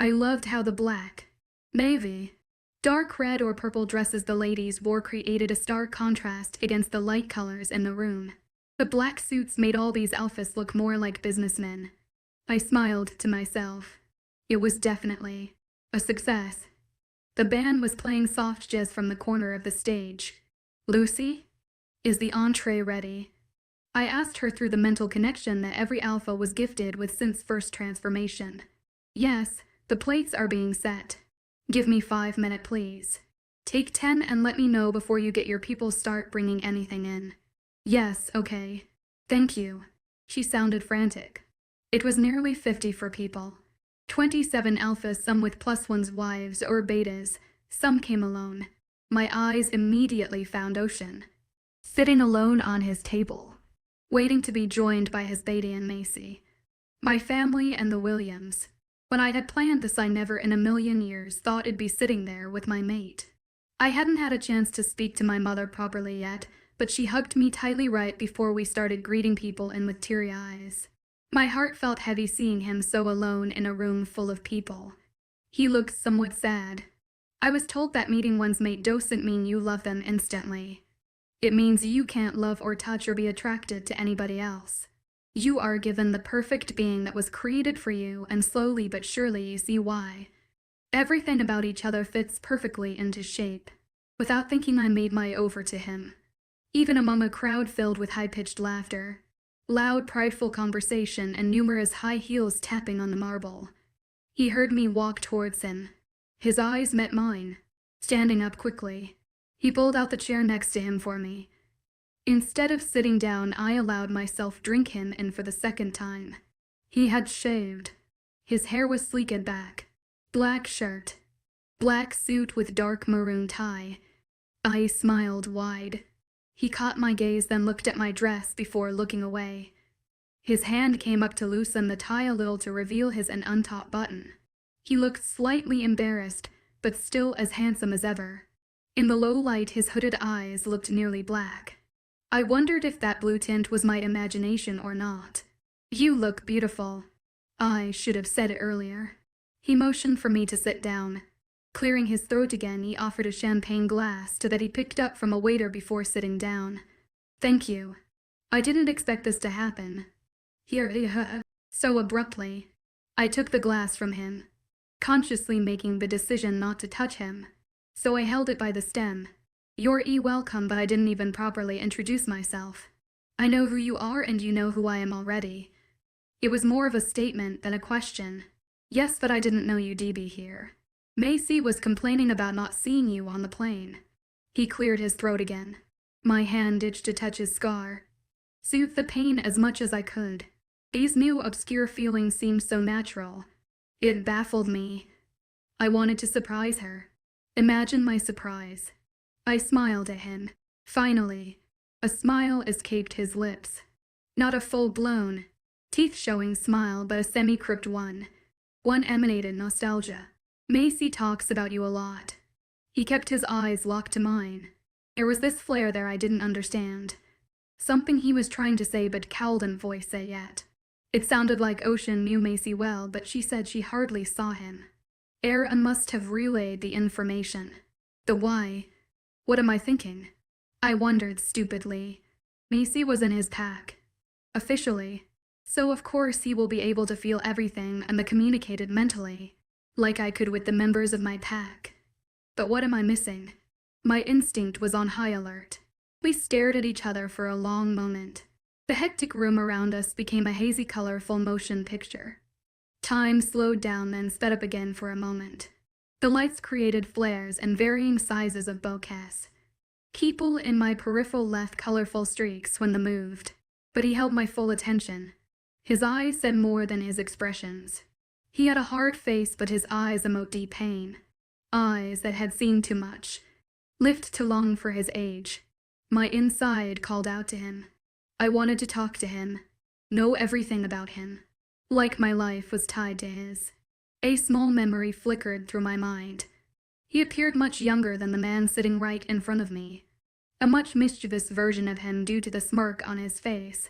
I loved how the black, navy, dark red or purple dresses the ladies wore created a stark contrast against the light colors in the room. The black suits made all these alphas look more like businessmen. I smiled to myself. It was definitely a success. The band was playing soft jazz from the corner of the stage. Lucy? Is the entree ready? I asked her through the mental connection that every alpha was gifted with since first transformation. Yes, the plates are being set. Give me 5 minutes, please. Take 10 and let me know before you get your people start bringing anything in. Yes, okay. Thank you. She sounded frantic. It was nearly 50 for people. 27 alphas, some with +1's wives or betas. Some came alone. My eyes immediately found Ocean, sitting alone on his table, waiting to be joined by his beta and Macy. My family and the Williams. When I had planned this, I never in a million years thought I'd be sitting there with my mate. I hadn't had a chance to speak to my mother properly yet, but she hugged me tightly right before we started greeting people in with teary eyes. My heart felt heavy seeing him so alone in a room full of people. He looked somewhat sad. I was told that meeting one's mate doesn't mean you love them instantly. It means you can't love or touch or be attracted to anybody else. You are given the perfect being that was created for you, and slowly but surely you see why. Everything about each other fits perfectly into shape. Without thinking, I made my over to him. Even among a crowd filled with high-pitched laughter, loud, prideful conversation, and numerous high heels tapping on the marble. He heard me walk towards him. His eyes met mine. Standing up quickly, he pulled out the chair next to him for me. Instead of sitting down, I allowed myself drink him in for the second time. He had shaved. His hair was sleeked back. Black shirt. Black suit with dark maroon tie. I smiled wide. He caught my gaze, then looked at my dress before looking away. His hand came up to loosen the tie a little to reveal his untapped button. He looked slightly embarrassed, but still as handsome as ever. In the low light, his hooded eyes looked nearly black. I wondered if that blue tint was my imagination or not. You look beautiful. I should have said it earlier. He motioned for me to sit down. Clearing his throat again, he offered a champagne glass that he picked up from a waiter before sitting down. Thank you. I didn't expect this to happen. Here, so abruptly. I took the glass from him, consciously making the decision not to touch him. So I held it by the stem. You're welcome, but I didn't even properly introduce myself. I know who you are and you know who I am already. It was more of a statement than a question. Yes, but I didn't know you'd be here. Macy was complaining about not seeing you on the plane. He cleared his throat again. My hand itched to touch his scar. Soothe the pain as much as I could. These new obscure feelings seemed so natural. It baffled me. I wanted to surprise her. Imagine my surprise. I smiled at him. Finally, a smile escaped his lips. Not a full-blown, teeth-showing smile, but a semi-crypt one. One emanated nostalgia. Macy talks about you a lot. He kept his eyes locked to mine. There was this flare there I didn't understand. Something he was trying to say but couldn't voice it yet. It sounded like Ocean knew Macy well, but she said she hardly saw him. Must have relayed the information. The why. What am I thinking? I wondered stupidly. Macy was in his pack. Officially. So of course he will be able to feel everything and communicate it mentally, like I could with the members of my pack. But what am I missing? My instinct was on high alert. We stared at each other for a long moment. The hectic room around us became a hazy, colorful motion picture. Time slowed down, then sped up again for a moment. The lights created flares and varying sizes of bokehs. People in my peripheral left colorful streaks when they moved, but he held my full attention. His eyes said more than his expressions. He had a hard face, but his eyes emote deep pain. Eyes that had seen too much, lived too long for his age. My inside called out to him. I wanted to talk to him, know everything about him, like my life was tied to his. A small memory flickered through my mind. He appeared much younger than the man sitting right in front of me. A much mischievous version of him due to the smirk on his face.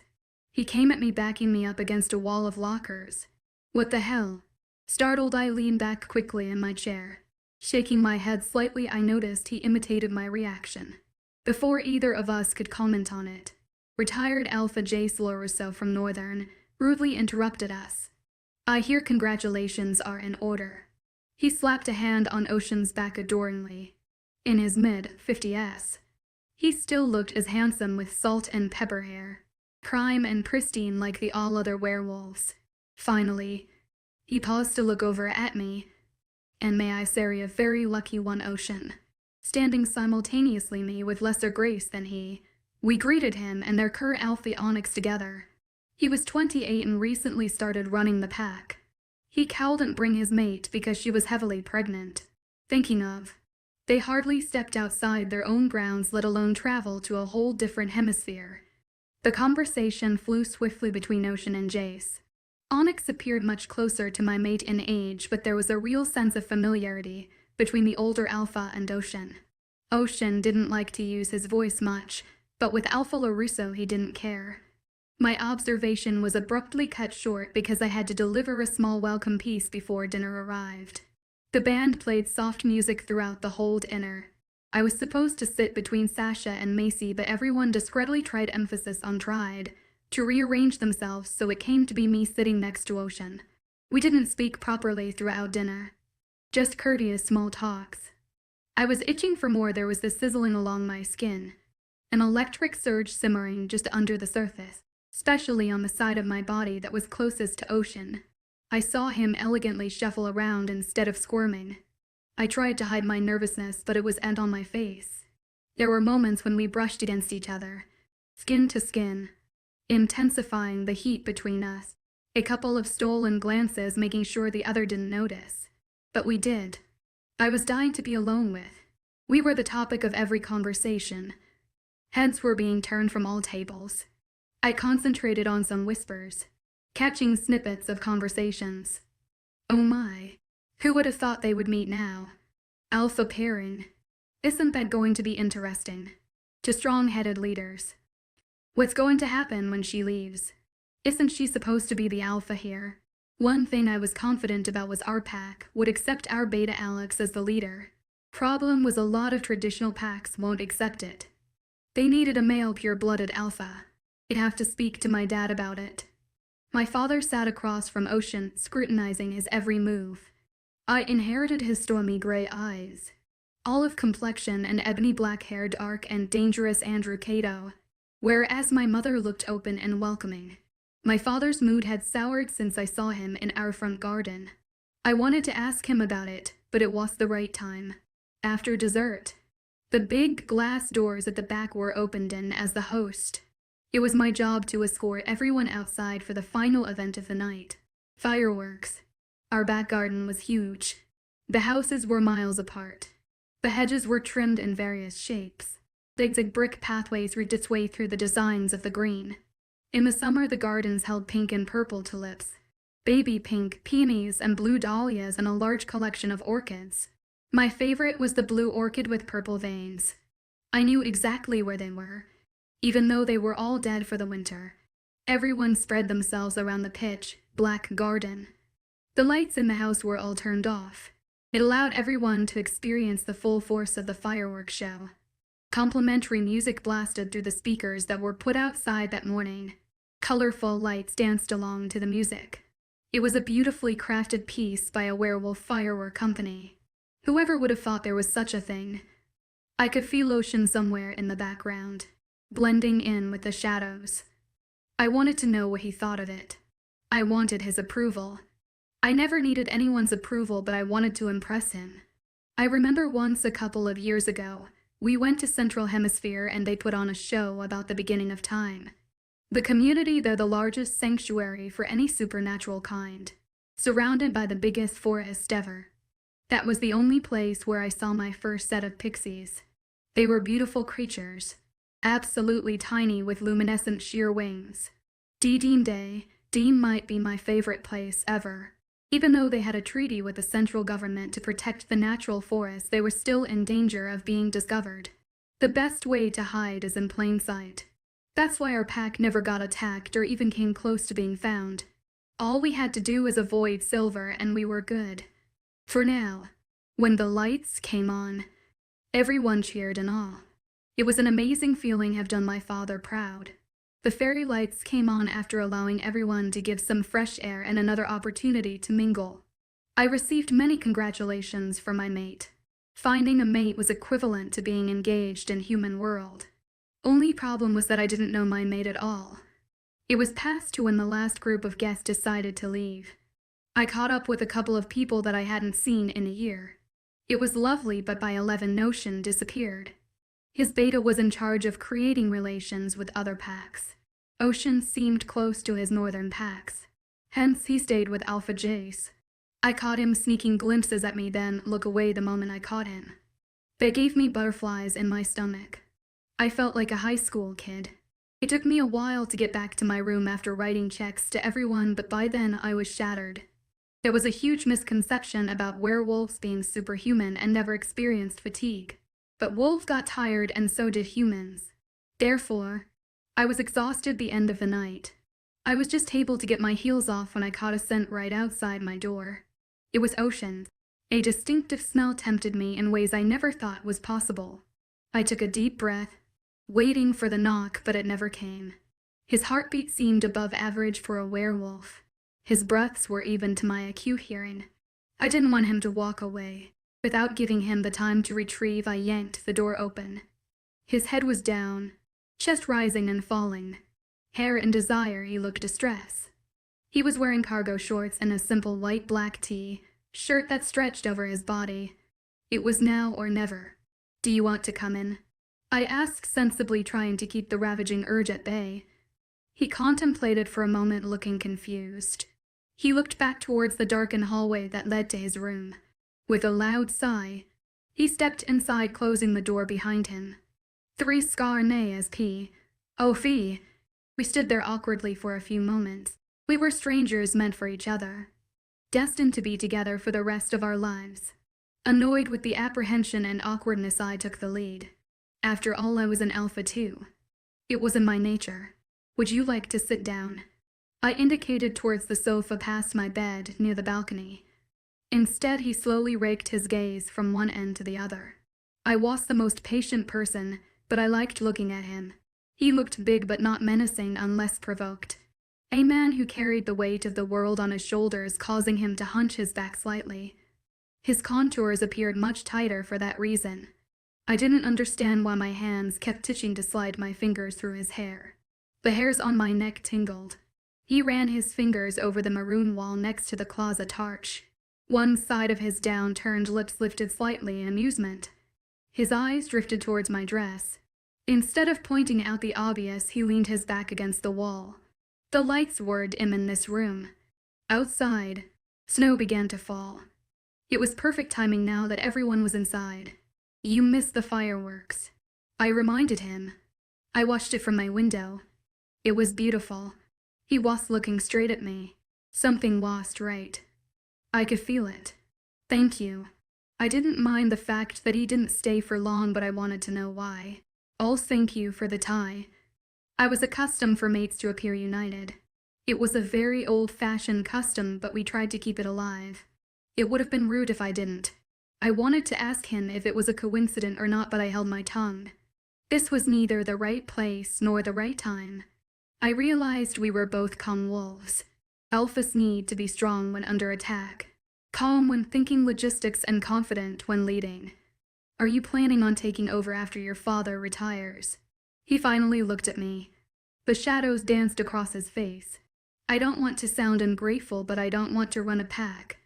He came at me, backing me up against a wall of lockers. What the hell? Startled, I leaned back quickly in my chair. Shaking my head slightly, I noticed he imitated my reaction. Before either of us could comment on it, retired Alpha Jace Loroso from Northern rudely interrupted us. I hear congratulations are in order. He slapped a hand on Ocean's back adoringly. In his mid-50s, he still looked as handsome with salt and pepper hair, prime and pristine like the all other werewolves. Finally, he paused to look over at me. And may I say a very lucky one, Ocean. Standing simultaneously me with lesser grace than he, we greeted him and their cur Alpha Onyx together. He was 28 and recently started running the pack. He couldn't bring his mate because she was heavily pregnant. Thinking of, they hardly stepped outside their own grounds, let alone travel to a whole different hemisphere. The conversation flew swiftly between Ocean and Jace. Onyx appeared much closer to my mate in age, but there was a real sense of familiarity between the older Alpha and Ocean. Ocean didn't like to use his voice much, but with Alpha LaRusso he didn't care. My observation was abruptly cut short because I had to deliver a small welcome piece before dinner arrived. The band played soft music throughout the whole dinner. I was supposed to sit between Sasha and Macy, but everyone discreetly tried to rearrange themselves, so it came to be me sitting next to Ocean. We didn't speak properly throughout dinner, just courteous small talks. I was itching for more. There was this sizzling along my skin, an electric surge simmering just under the surface, especially on the side of my body that was closest to Ocean. I saw him elegantly shuffle around instead of squirming. I tried to hide my nervousness, but it was end on my face. There were moments when we brushed against each other, skin to skin, intensifying the heat between us. A couple of stolen glances, making sure the other didn't notice. But we did. I was dying to be alone with. We were the topic of every conversation. Heads were being turned from all tables. I concentrated on some whispers, catching snippets of conversations. Oh my, who would have thought they would meet now? Alpha pairing. Isn't that going to be interesting? To strong-headed leaders. What's going to happen when she leaves? Isn't she supposed to be the alpha here? One thing I was confident about was our pack would accept our beta Alex as the leader. Problem was a lot of traditional packs won't accept it. They needed a male pure-blooded alpha. I'd have to speak to my dad about it. My father sat across from Ocean, scrutinizing his every move. I inherited his stormy gray eyes, olive complexion and ebony black hair, dark and dangerous Andrew Cato, whereas my mother looked open and welcoming. My father's mood had soured since I saw him in our front garden. I wanted to ask him about it, but it was the right time. After dessert, the big glass doors at the back were opened in as the host. It was my job to escort everyone outside for the final event of the night. Fireworks. Our back garden was huge. The houses were miles apart. The hedges were trimmed in various shapes. Zigzag brick pathways rigged its way through the designs of the green. In the summer, the gardens held pink and purple tulips, baby pink, peonies, and blue dahlias, and a large collection of orchids. My favorite was the blue orchid with purple veins. I knew exactly where they were, even though they were all dead for the winter. Everyone spread themselves around the pitch black garden. The lights in the house were all turned off. It allowed everyone to experience the full force of the fireworks show. Complimentary music blasted through the speakers that were put outside that morning. Colorful lights danced along to the music. It was a beautifully crafted piece by a werewolf firework company. Whoever would have thought there was such a thing? I could feel Ocean somewhere in the background, blending in with the shadows. I wanted to know what he thought of it. I wanted his approval. I never needed anyone's approval, but I wanted to impress him. I remember once a couple of years ago, we went to Central Hemisphere and they put on a show about the beginning of time. The community, they're the largest sanctuary for any supernatural kind, surrounded by the biggest forest ever. That was the only place where I saw my first set of pixies. They were beautiful creatures, absolutely tiny with luminescent sheer wings. Dean might be my favorite place ever. Even though they had a treaty with the central government to protect the natural forest, they were still in danger of being discovered. The best way to hide is in plain sight. That's why our pack never got attacked or even came close to being found. All we had to do was avoid silver and we were good. For now. When the lights came on, everyone cheered and all. It was an amazing feeling have done my father proud. The fairy lights came on after allowing everyone to give some fresh air and another opportunity to mingle. I received many congratulations from my mate. Finding a mate was equivalent to being engaged in human world. Only problem was that I didn't know my mate at all. It was past 2 when the last group of guests decided to leave. I caught up with a couple of people that I hadn't seen in a year. It was lovely, but by 11 Notion disappeared. His beta was in charge of creating relations with other packs. Ocean seemed close to his northern packs. Hence he stayed with Alpha Jace. I caught him sneaking glimpses at me, then look away the moment I caught him. They gave me butterflies in my stomach. I felt like a high school kid. It took me a while to get back to my room after writing checks to everyone, but by then I was shattered. There was a huge misconception about werewolves being superhuman and never experienced fatigue. But wolves got tired and so did humans. Therefore, I was exhausted the end of the night. I was just able to get my heels off when I caught a scent right outside my door. It was Ocean's. A distinctive smell tempted me in ways I never thought was possible. I took a deep breath, waiting for the knock, but it never came. His heartbeat seemed above average for a werewolf. His breaths were even to my acute hearing. I didn't want him to walk away. Without giving him the time to retrieve, I yanked the door open. His head was down, chest rising and falling. Hair in desire, he looked distressed. He was wearing cargo shorts and a simple light black tee, shirt that stretched over his body. It was now or never. "Do you want to come in?" I asked sensibly, trying to keep the ravaging urge at bay. He contemplated for a moment, looking confused. He looked back towards the darkened hallway that led to his room. With a loud sigh, he stepped inside, closing the door behind him. 3 scar nay as P. Oh fee. We stood there awkwardly for a few moments. We were strangers meant for each other, destined to be together for the rest of our lives. Annoyed with the apprehension and awkwardness, I took the lead. After all, I was an alpha too. It was in my nature. "Would you like to sit down?" I indicated towards the sofa past my bed near the balcony. Instead, he slowly raked his gaze from one end to the other. I was the most patient person, but I liked looking at him. He looked big but not menacing unless provoked. A man who carried the weight of the world on his shoulders, causing him to hunch his back slightly. His contours appeared much tighter for that reason. I didn't understand why my hands kept itching to slide my fingers through his hair. The hairs on my neck tingled. He ran his fingers over the maroon wall next to the closet arch. One side of his down-turned lips lifted slightly in amusement. His eyes drifted towards my dress. Instead of pointing out the obvious, he leaned his back against the wall. The lights were dim in this room. Outside, snow began to fall. It was perfect timing now that everyone was inside. "You missed the fireworks," I reminded him. I watched it from my window. It was beautiful. He was looking straight at me. Something wasn't right. I could feel it. "Thank you." I didn't mind the fact that he didn't stay for long, but I wanted to know why. "Oh, thank you for the tie." I was accustomed for mates to appear united. It was a very old-fashioned custom, but we tried to keep it alive. It would have been rude if I didn't. I wanted to ask him if it was a coincidence or not, but I held my tongue. This was neither the right place nor the right time. I realized we were both calm wolves. Alphas need to be strong when under attack, calm when thinking logistics, and confident when leading. "Are you planning on taking over after your father retires?" He finally looked at me. The shadows danced across his face. I don't want to sound ungrateful, but I don't want to run a pack.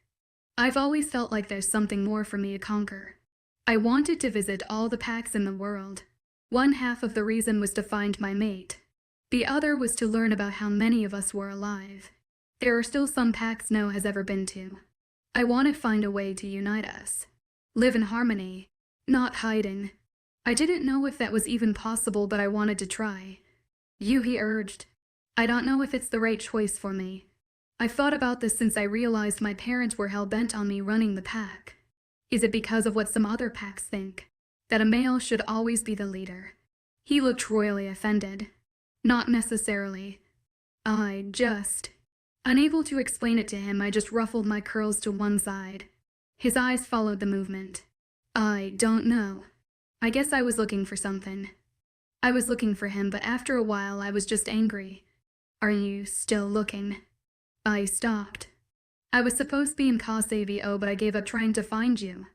I've always felt like there's something more for me to conquer. I wanted to visit all the packs in the world. One half of the reason was to find my mate. The other was to learn about how many of us were alive. There are still some packs no has ever been to. I want to find a way to unite us. Live in harmony, not hiding. I didn't know if that was even possible, but I wanted to try. "You," he urged. "I don't know if it's the right choice for me. I've thought about this since I realized my parents were hell-bent on me running the pack. Is it because of what some other packs think, that a male should always be the leader?" He looked royally offended. "Not necessarily. I Unable to explain it to him, I just ruffled my curls to one side. His eyes followed the movement. I don't know. I guess I was looking for something. I was looking for him, but after a while I was just angry. Are you still looking? I stopped. I was supposed to be in Kasavio, but I gave up trying to find you.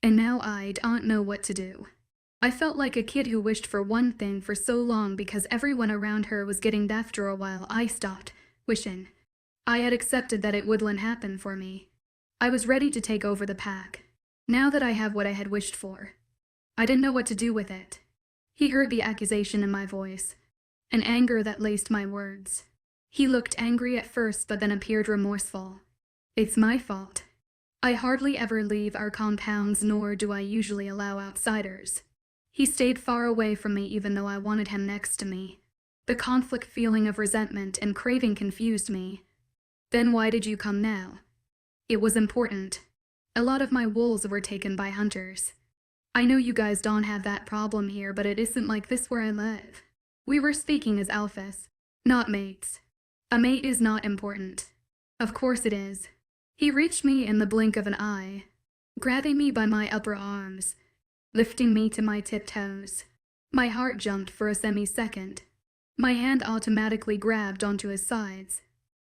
And now I don't know what to do. I felt like a kid who wished for one thing for so long because everyone around her was getting that. After a while I stopped wishing. I had accepted that it wouldn't happen for me. I was ready to take over the pack. Now that I have what I had wished for. I didn't know what to do with it. He heard the accusation in my voice, an anger that laced my words. He looked angry at first, but then appeared remorseful. It's my fault. I hardly ever leave our compounds, nor do I usually allow outsiders. He stayed far away from me even though I wanted him next to me. The conflict feeling of resentment and craving confused me. Then why did you come now? It was important. A lot of my wolves were taken by hunters. I know you guys don't have that problem here, but it isn't like this where I live. We were speaking as alphas, not mates. A mate is not important. Of course it is. He reached me in the blink of an eye, grabbing me by my upper arms, lifting me to my tiptoes. My heart jumped for a semi-second. My hand automatically grabbed onto his sides.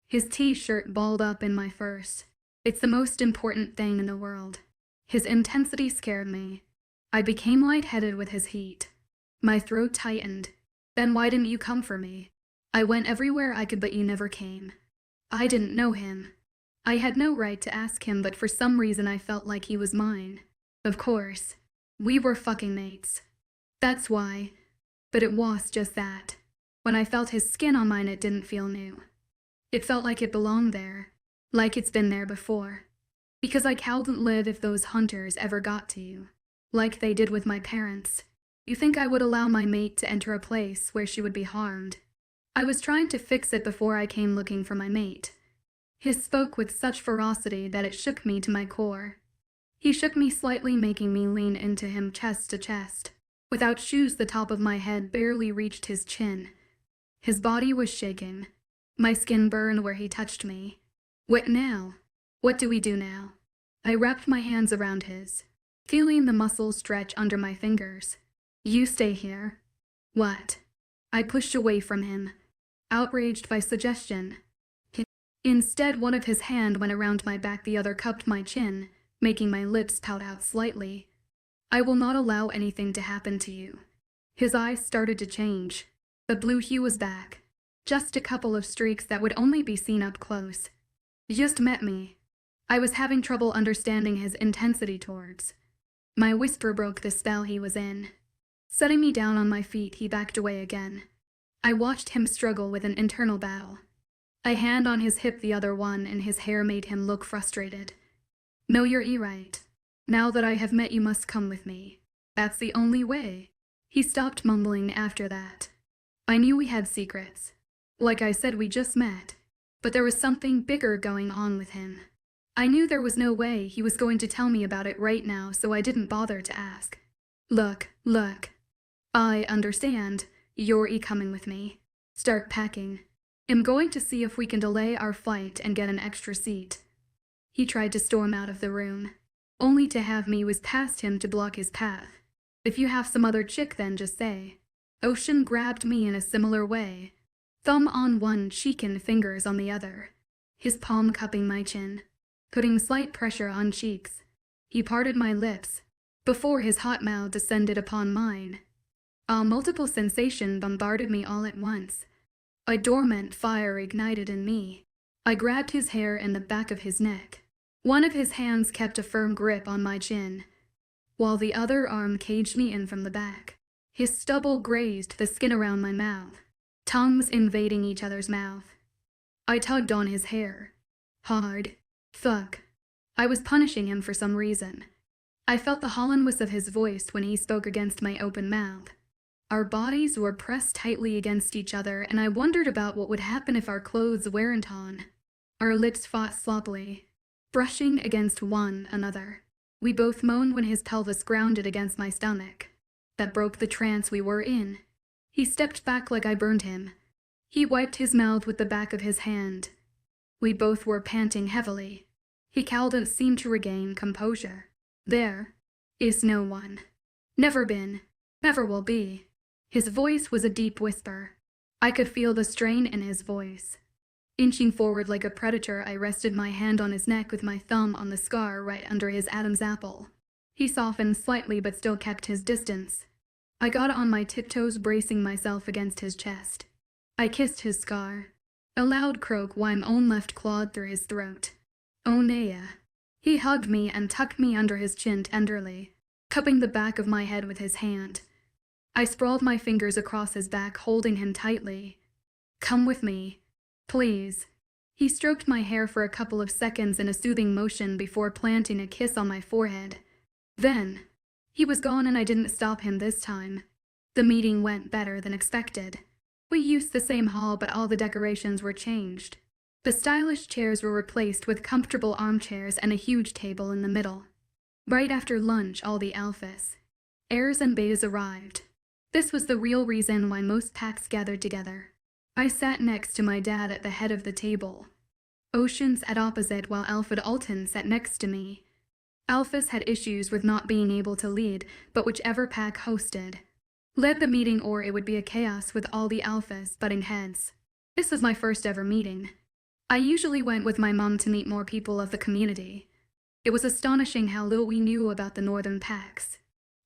His t-shirt balled up in my first. It's the most important thing in the world. His intensity scared me. I became lightheaded with his heat. My throat tightened. Then why didn't you come for me? I went everywhere I could, but you never came. I didn't know him. I had no right to ask him, but for some reason I felt like he was mine. Of course. We were fucking mates. That's why. But it was just that. When I felt his skin on mine, it didn't feel new. It felt like it belonged there. Like it's been there before. Because I couldn't live if those hunters ever got to you. Like they did with my parents. You think I would allow my mate to enter a place where she would be harmed? I was trying to fix it before I came looking for my mate. He spoke with such ferocity that it shook me to my core. He shook me slightly, making me lean into him chest to chest. Without shoes, the top of my head barely reached his chin. His body was shaking. My skin burned where he touched me. What now? What do we do now? I wrapped my hands around his, feeling the muscles stretch under my fingers. You stay here. What? I pushed away from him, outraged by suggestion. Instead, one of his hands went around my back, the other cupped my chin, making my lips pout out slightly. I will not allow anything to happen to you. His eyes started to change. The blue hue was back. Just a couple of streaks that would only be seen up close. Just met me. I was having trouble understanding his intensity towards. My whisper broke the spell he was in. Setting me down on my feet, he backed away again. I watched him struggle with an internal battle. A hand on his hip, the other one, and his hair made him look frustrated. No, you're right. Now that I have met, you must come with me. That's the only way. He stopped mumbling after that. I knew we had secrets. Like I said, we just met. But there was something bigger going on with him. I knew there was no way he was going to tell me about it right now, so I didn't bother to ask. Look. I understand. You're coming with me. Start packing. I'm going to see if we can delay our flight and get an extra seat. He tried to storm out of the room, only to have me whiz past him to block his path. If you have some other chick, then just say. Ocean grabbed me in a similar way. Thumb on one cheek and fingers on the other. His palm cupping my chin, putting slight pressure on cheeks. He parted my lips, before his hot mouth descended upon mine. A multiple sensation bombarded me all at once. A dormant fire ignited in me. I grabbed his hair and the back of his neck. One of his hands kept a firm grip on my chin, while the other arm caged me in from the back. His stubble grazed the skin around my mouth, tongues invading each other's mouth. I tugged on his hair. Hard. Fuck. I was punishing him for some reason. I felt the hollowness of his voice when he spoke against my open mouth. Our bodies were pressed tightly against each other, and I wondered about what would happen if our clothes weren't on. Our lips fought sloppily, brushing against one another. We both moaned when his pelvis grounded against my stomach. That broke the trance we were in. He stepped back like I burned him. He wiped his mouth with the back of his hand. We both were panting heavily. He Calden seemed to regain composure. There is no one. Never been. Never will be. His voice was a deep whisper. I could feel the strain in his voice. Inching forward like a predator, I rested my hand on his neck with my thumb on the scar right under his Adam's apple. He softened slightly but still kept his distance. I got on my tiptoes, bracing myself against his chest. I kissed his scar. A loud croak while my own left clawed through his throat. Oh, Naya. He hugged me and tucked me under his chin tenderly, cupping the back of my head with his hand. I sprawled my fingers across his back, holding him tightly. Come with me, please. He stroked my hair for a couple of seconds in a soothing motion before planting a kiss on my forehead. Then, he was gone and I didn't stop him this time. The meeting went better than expected. We used the same hall, but all the decorations were changed. The stylish chairs were replaced with comfortable armchairs and a huge table in the middle. Right after lunch, all the alphas, heirs and betas arrived. This was the real reason why most packs gathered together. I sat next to my dad at the head of the table. Ocean sat opposite while Alpha Alton sat next to me. Alphas had issues with not being able to lead, but whichever pack hosted led the meeting, or it would be a chaos with all the alphas butting heads. This was my first ever meeting. I usually went with my mom to meet more people of the community. It was astonishing how little we knew about the northern packs.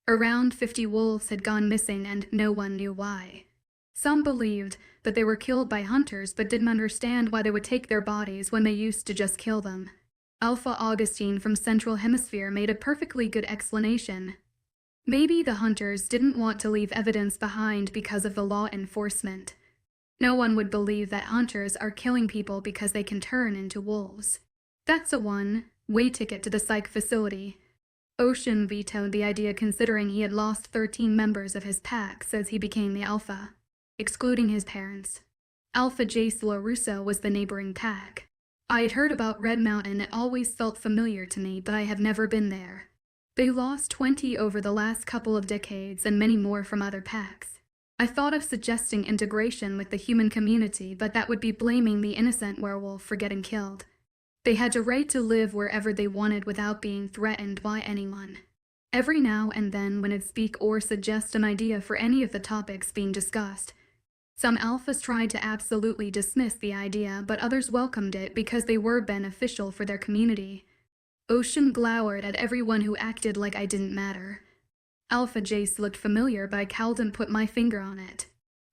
Around 50 wolves had gone missing and no one knew why. Some believed that they were killed by hunters but didn't understand why they would take their bodies when they used to just kill them. Alpha Augustine from Central Hemisphere made a perfectly good explanation. Maybe the hunters didn't want to leave evidence behind because of the law enforcement. No one would believe that hunters are killing people because they can turn into wolves. That's a one-way ticket to the psych facility. Ocean vetoed the idea considering he had lost 13 members of his pack since he became the alpha, excluding his parents. Alpha Jace LaRusso was the neighboring pack. I had heard about Red Mountain, it always felt familiar to me, but I have never been there. They lost 20 over the last couple of decades and many more from other packs. I thought of suggesting integration with the human community, but that would be blaming the innocent werewolf for getting killed. They had a right to live wherever they wanted without being threatened by anyone. Every now and then, when I'd speak or suggest an idea for any of the topics being discussed, some alphas tried to absolutely dismiss the idea, but others welcomed it because they were beneficial for their community. Ocean glowered at everyone who acted like I didn't matter. Alpha Jace looked familiar, but I Calden put my finger on it.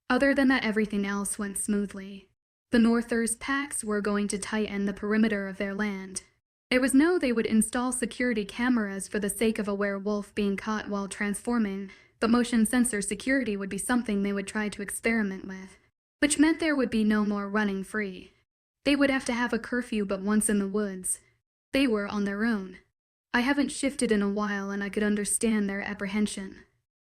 Other than that, everything else went smoothly. The Northers' packs were going to tighten the perimeter of their land. It was known they would install security cameras for the sake of a werewolf being caught while transforming, but motion sensor security would be something they would try to experiment with, which meant there would be no more running free. They would have to have a curfew, but once in the woods, they were on their own. I haven't shifted in a while and I could understand their apprehension.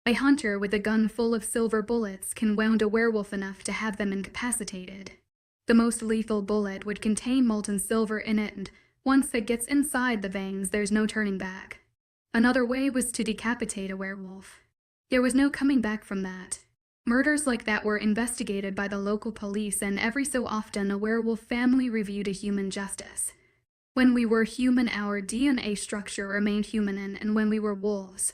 A hunter with a gun full of silver bullets can wound a werewolf enough to have them incapacitated. The most lethal bullet would contain molten silver in it, and once it gets inside the veins, there's no turning back. Another way was to decapitate a werewolf. There was no coming back from that. Murders like that were investigated by the local police, and every so often a werewolf family reviewed a human justice. When we were human, our DNA structure remained human, and when we were wolves,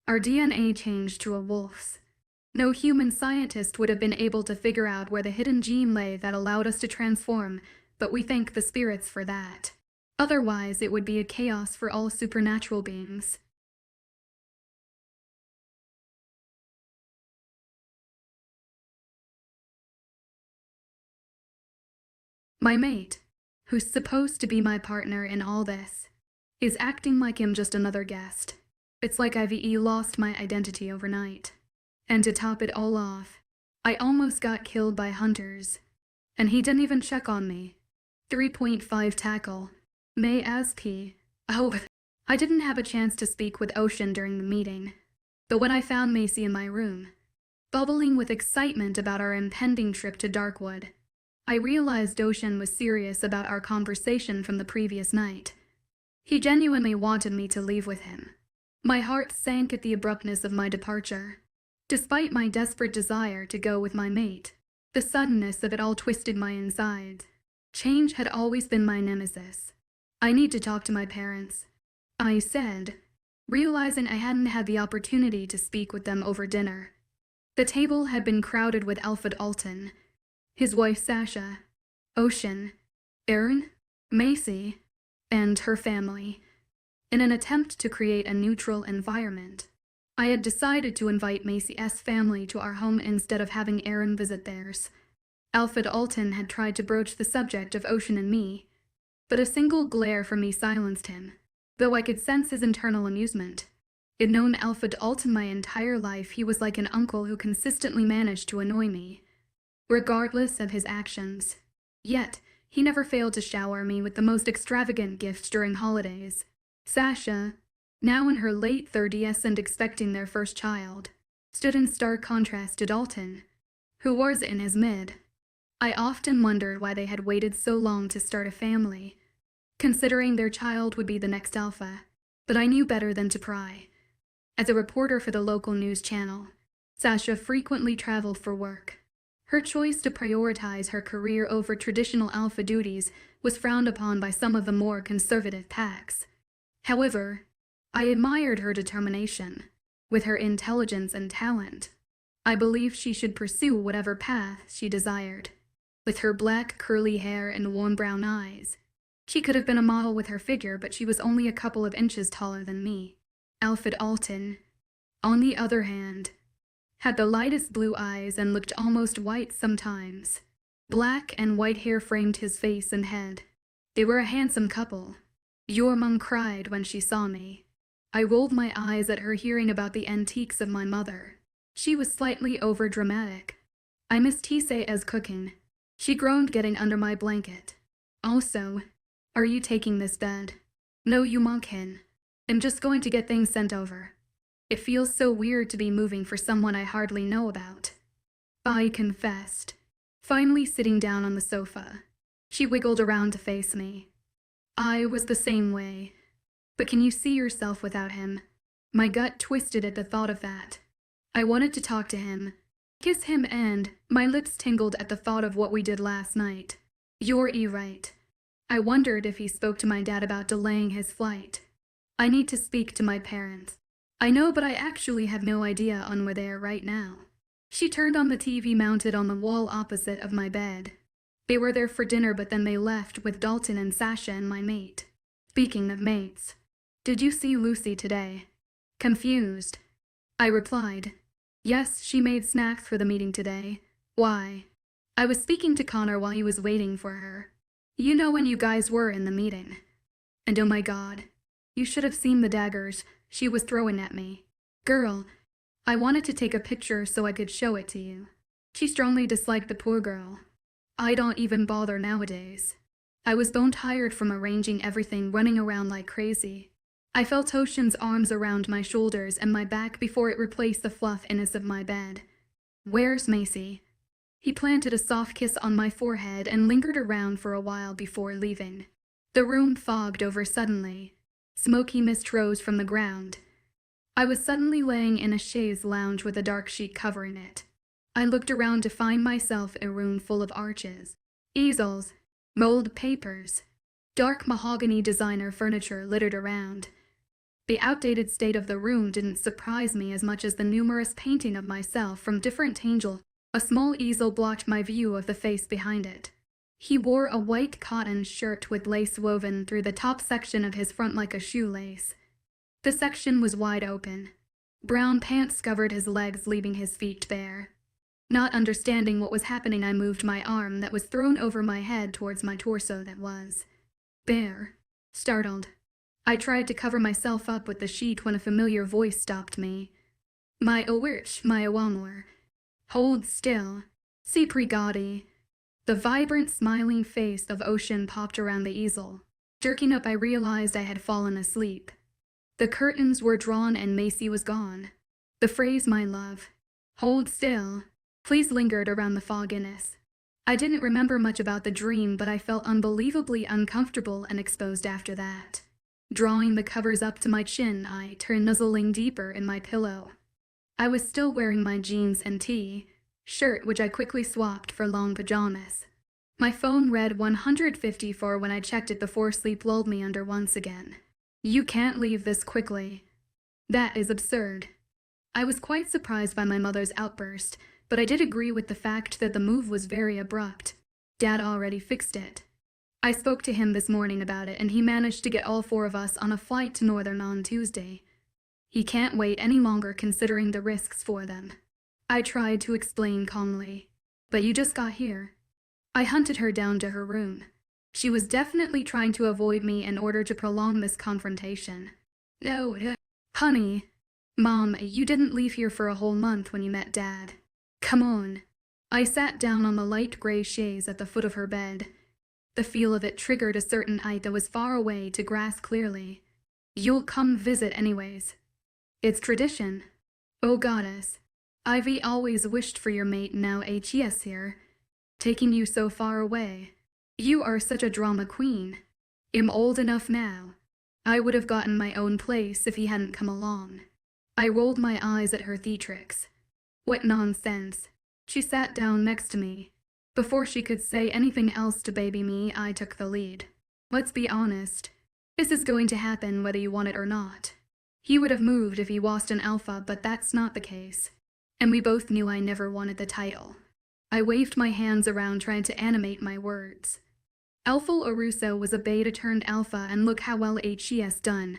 our DNA changed to a wolf's. No human scientist would have been able to figure out where the hidden gene lay that allowed us to transform, but we thank the spirits for that. Otherwise, it would be a chaos for all supernatural beings. My mate, who's supposed to be my partner in all this, is acting like I'm just another guest. It's like I've lost my identity overnight. And to top it all off, I almost got killed by hunters. And he didn't even check on me. 3.5 tackle. May as P. Oh, I didn't have a chance to speak with Ocean during the meeting. But when I found Macy in my room, bubbling with excitement about our impending trip to Darkwood, I realized Ocean was serious about our conversation from the previous night. He genuinely wanted me to leave with him. My heart sank at the abruptness of my departure. Despite my desperate desire to go with my mate, the suddenness of it all twisted my insides. Change had always been my nemesis. I need to talk to my parents, I said, realizing I hadn't had the opportunity to speak with them over dinner. The table had been crowded with Alfred Alton, his wife Sasha, Ocean, Aaron, Macy, and her family. In an attempt to create a neutral environment, I had decided to invite Macy's family to our home instead of having Aaron visit theirs. Alfred Alton had tried to broach the subject of Ocean and me, but a single glare from me silenced him, though I could sense his internal amusement. I'd known Alfred Alton my entire life. He was like an uncle who consistently managed to annoy me, regardless of his actions. Yet, he never failed to shower me with the most extravagant gifts during holidays. Sasha, now in her late 30s and expecting their first child, stood in stark contrast to Dalton, who was in his mid. I often wondered why they had waited so long to start a family, considering their child would be the next alpha, but I knew better than to pry. As a reporter for the local news channel, Sasha frequently traveled for work. Her choice to prioritize her career over traditional alpha duties was frowned upon by some of the more conservative packs. However, I admired her determination. With her intelligence and talent, I believed she should pursue whatever path she desired. With her black curly hair and warm brown eyes, she could have been a model with her figure, but she was only a couple of inches taller than me. Alfred Alton, on the other hand, had the lightest blue eyes and looked almost white sometimes. Black and white hair framed his face and head. They were a handsome couple. Your mum cried when she saw me. I rolled my eyes at her, hearing about the antiques of my mother. She was slightly over-dramatic. I missed Tisei's cooking. She groaned getting under my blanket. Also, are you taking this bed? No, you monkhin. I'm just going to get things sent over. It feels so weird to be moving for someone I hardly know about, I confessed, finally sitting down on the sofa. She wiggled around to face me. I was the same way. But can you see yourself without him? My gut twisted at the thought of that. I wanted to talk to him, kiss him, and my lips tingled at the thought of what we did last night. You're right. I wondered if he spoke to my dad about delaying his flight. I need to speak to my parents. I know, but I actually have no idea on where they are right now. She turned on the TV mounted on the wall opposite of my bed. They were there for dinner, but then they left with Dalton and Sasha and my mate. Speaking of mates, did you see Lucy today? Confused, I replied. Yes, she made snacks for the meeting today. Why? I was speaking to Connor while he was waiting for her. You know, when you guys were in the meeting. And oh my God, you should have seen the daggers she was throwing at me. Girl, I wanted to take a picture so I could show it to you. She strongly disliked the poor girl. I don't even bother nowadays. I was bone tired from arranging everything, running around like crazy. I felt Ocean's arms around my shoulders and my back before it replaced the fluffiness of my bed. Where's Macy? He planted a soft kiss on my forehead and lingered around for a while before leaving. The room fogged over suddenly. Smoky mist rose from the ground. I was suddenly laying in a chaise lounge with a dark sheet covering it. I looked around to find myself in a room full of arches, easels, mold papers, dark mahogany designer furniture littered around. The outdated state of the room didn't surprise me as much as the numerous painting of myself from different angles. A small easel blocked my view of the face behind it. He wore a white cotton shirt with lace woven through the top section of his front like a shoelace. The section was wide open. Brown pants covered his legs, leaving his feet bare. Not understanding what was happening, I moved my arm that was thrown over my head towards my torso that was bare. Startled, I tried to cover myself up with the sheet when a familiar voice stopped me. My owirch, my awanwar. Hold still. Si prigadi. The vibrant, smiling face of Ocean popped around the easel. Jerking up, I realized I had fallen asleep. The curtains were drawn and Macy was gone. The phrase, my love, hold still, please, lingered around the fogginess. I didn't remember much about the dream, but I felt unbelievably uncomfortable and exposed after that. Drawing the covers up to my chin, I turned, nuzzling deeper in my pillow. I was still wearing my jeans and shirt, which I quickly swapped for long pajamas. My phone read 154 when I checked it before sleep lulled me under once again. You can't leave this quickly. That is absurd. I was quite surprised by my mother's outburst, but I did agree with the fact that the move was very abrupt. Dad already fixed it. I spoke to him this morning about it, and he managed to get all 4 of us on a flight to Northern on Tuesday. He can't wait any longer considering the risks for them. I tried to explain calmly. But you just got here. I hunted her down to her room. She was definitely trying to avoid me in order to prolong this confrontation. No, honey. Mom, you didn't leave here for a whole month when you met Dad. Come on. I sat down on the light gray chaise at the foot of her bed. The feel of it triggered a certain height that was far away to grasp clearly. You'll come visit anyways. It's tradition. Oh goddess. Ivy always wished for your mate, now HES here. Taking you so far away. You are such a drama queen. I'm old enough now. I would have gotten my own place if he hadn't come along. I rolled my eyes at her theatrics. What nonsense. She sat down next to me. Before she could say anything else to baby me, I took the lead. Let's be honest. This is going to happen whether you want it or not. He would have moved if he was an alpha, but that's not the case. And we both knew I never wanted the title. I waved my hands around trying to animate my words. Alpha Aruso was a beta turned alpha, and look how well HES done.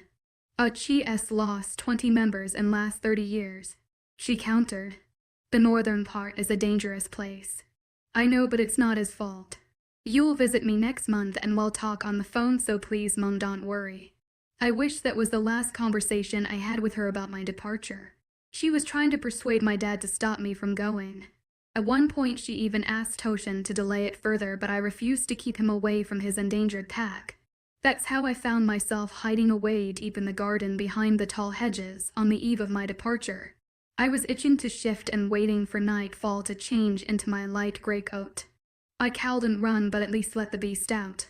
HES lost 20 members in last 30 years. She countered. The northern part is a dangerous place. I know, but it's not his fault. You'll visit me next month and we'll talk on the phone, so please, Mom, don't worry. I wish that was the last conversation I had with her about my departure. She was trying to persuade my dad to stop me from going. At one point she even asked Toshin to delay it further, but I refused to keep him away from his endangered pack. That's how I found myself hiding away deep in the garden behind the tall hedges on the eve of my departure. I was itching to shift and waiting for nightfall to change into my light gray coat. I cowled and run, but at least let the beast out.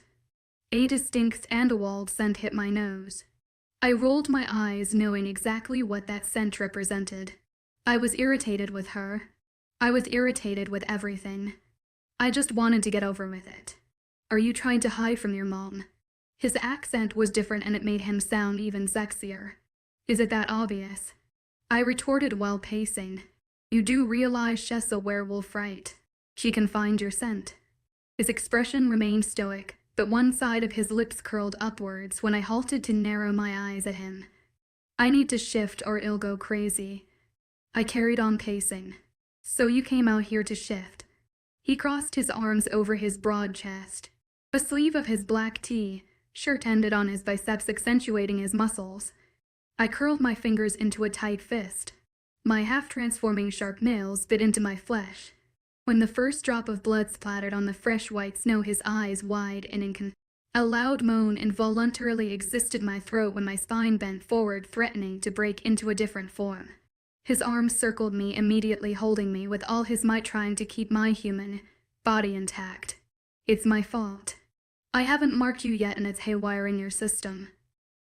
A distinct Andewald scent hit my nose. I rolled my eyes, knowing exactly what that scent represented. I was irritated with her. I was irritated with everything. I just wanted to get over with it. Are you trying to hide from your mom? His accent was different and it made him sound even sexier. Is it that obvious? I retorted while pacing. You do realize she's a werewolf, right? She can find your scent. His expression remained stoic, but one side of his lips curled upwards when I halted to narrow my eyes at him. I need to shift or I'll go crazy. I carried on pacing. So you came out here to shift. He crossed his arms over his broad chest. A sleeve of his black shirt ended on his biceps, accentuating his muscles. I curled my fingers into a tight fist. My half-transforming sharp nails bit into my flesh. When the first drop of blood splattered on the fresh white snow, his eyes wide and a loud moan involuntarily existed in my throat when my spine bent forward, threatening to break into a different form. His arms circled me, immediately holding me with all his might, trying to keep my human body intact. It's my fault. I haven't marked you yet and it's haywire in your system.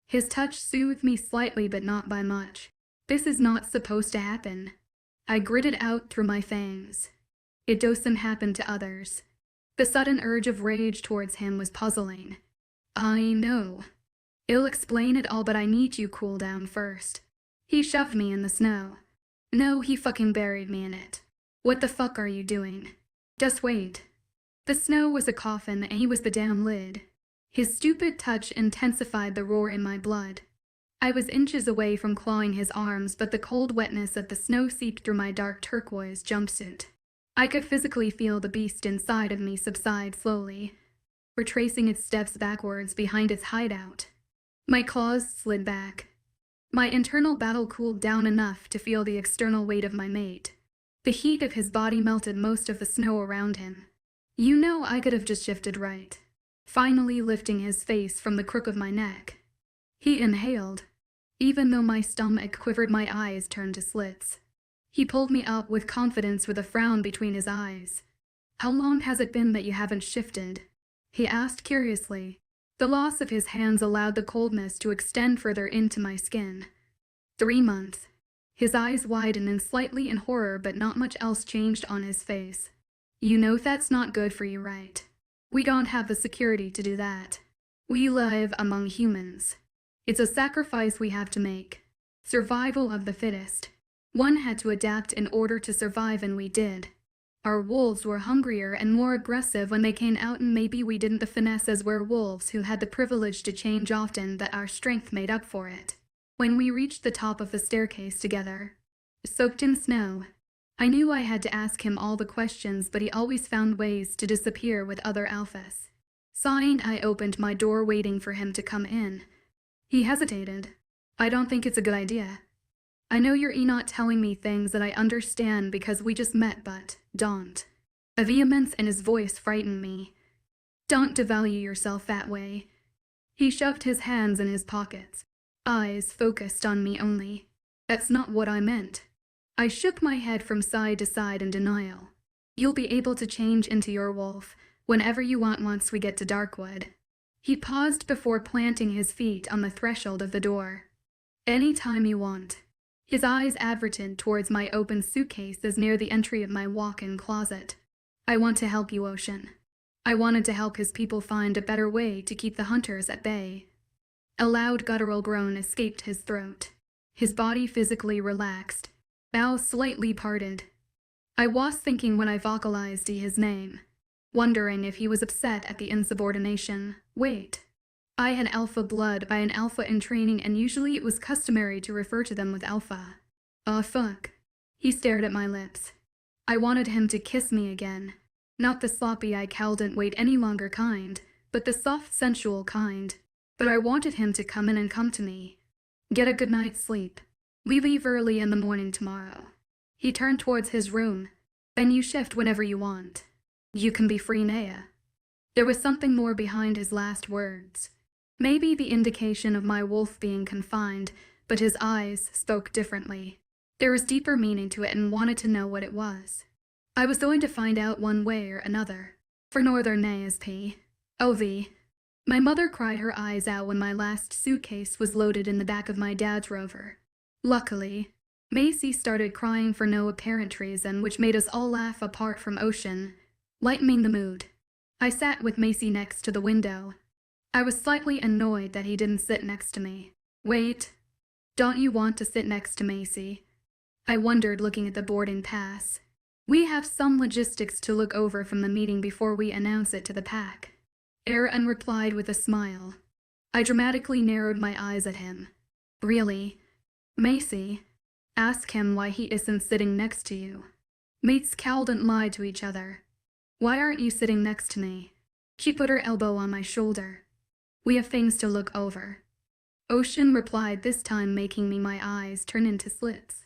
His touch soothed me slightly, but not by much. This is not supposed to happen. I gritted out through my fangs. It doesn't happen to others. The sudden urge of rage towards him was puzzling. I know. I'll explain it all, but I need you cool down first. He shoved me in the snow. No, he fucking buried me in it. What the fuck are you doing? Just wait. The snow was a coffin and he was the damn lid. His stupid touch intensified the roar in my blood. I was inches away from clawing his arms, but the cold wetness of the snow seeped through my dark turquoise jumpsuit. I could physically feel the beast inside of me subside slowly, retracing its steps backwards behind its hideout. My claws slid back. My internal battle cooled down enough to feel the external weight of my mate. The heat of his body melted most of the snow around him. You know, I could have just shifted right, finally lifting his face from the crook of my neck. He inhaled. Even though my stomach quivered, my eyes turned to slits. He pulled me up with confidence, with a frown between his eyes. How long has it been that you haven't shifted? He asked curiously. The loss of his hands allowed the coldness to extend further into my skin. 3 months. His eyes widened and slightly in horror, but not much else changed on his face. You know that's not good for you, right? We don't have the security to do that. We live among humans. It's a sacrifice we have to make. Survival of the fittest. One had to adapt in order to survive, and we did. Our wolves were hungrier and more aggressive when they came out, and maybe we didn't the finesse as werewolves who had the privilege to change often that our strength made up for it. When we reached the top of the staircase together, soaked in snow, I knew I had to ask him all the questions, but he always found ways to disappear with other alphas. Sighing, I opened my door waiting for him to come in. He hesitated. I don't think it's a good idea. I know you're not telling me things that I understand because we just met, but don't. A vehemence in his voice frightened me. Don't devalue yourself that way. He shoved his hands in his pockets, eyes focused on me only. That's not what I meant. I shook my head from side to side in denial. You'll be able to change into your wolf whenever you want once we get to Darkwood. He paused before planting his feet on the threshold of the door. Any time you want. His eyes adverted towards my open suitcases near the entry of my walk-in closet. I want to help you, Ocean. I wanted to help his people find a better way to keep the hunters at bay. A loud guttural groan escaped his throat. His body physically relaxed, mouth slightly parted. I was thinking when I vocalized his name, wondering if he was upset at the insubordination. Wait. I had alpha blood by an alpha in training, and usually it was customary to refer to them with alpha. Fuck. He stared at my lips. I wanted him to kiss me again. Not the sloppy I couldn't wait any longer kind, but the soft sensual kind. But I wanted him to come in and come to me. Get a good night's sleep. We leave early in the morning tomorrow. He turned towards his room. Then you shift whenever you want. You can be free, Naya. There was something more behind his last words. Maybe the indication of my wolf being confined, but his eyes spoke differently. There was deeper meaning to it, and wanted to know what it was. I was going to find out one way or another. For Northern Naya's POV. My mother cried her eyes out when my last suitcase was loaded in the back of my dad's Rover. Luckily, Macy started crying for no apparent reason, which made us all laugh apart from Ocean, lightening the mood. I sat with Macy next to the window. I was slightly annoyed that he didn't sit next to me. Wait, don't you want to sit next to Macy? I wondered, looking at the boarding pass. We have some logistics to look over from the meeting before we announce it to the pack. Aaron replied with a smile. I dramatically narrowed my eyes at him. Really? Macy? Ask him why he isn't sitting next to you. Mates scowled and lied to each other. Why aren't you sitting next to me? She put her elbow on my shoulder. We have things to look over. Ocean replied, this time making my eyes turn into slits.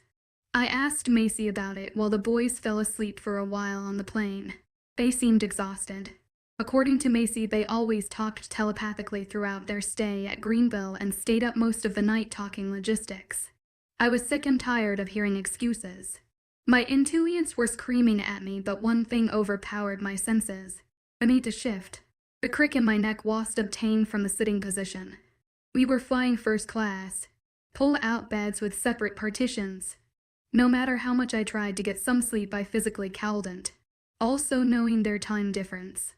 I asked Macy about it while the boys fell asleep for a while on the plane. They seemed exhausted. According to Macy, they always talked telepathically throughout their stay at Greenville and stayed up most of the night talking logistics. I was sick and tired of hearing excuses. My intuitions were screaming at me, but one thing overpowered my senses. I need to shift. The crick in my neck was obtained from the sitting position. We were flying first class. Pull-out beds with separate partitions. No matter how much I tried to get some sleep, I physically couldn't. Also, knowing their time difference,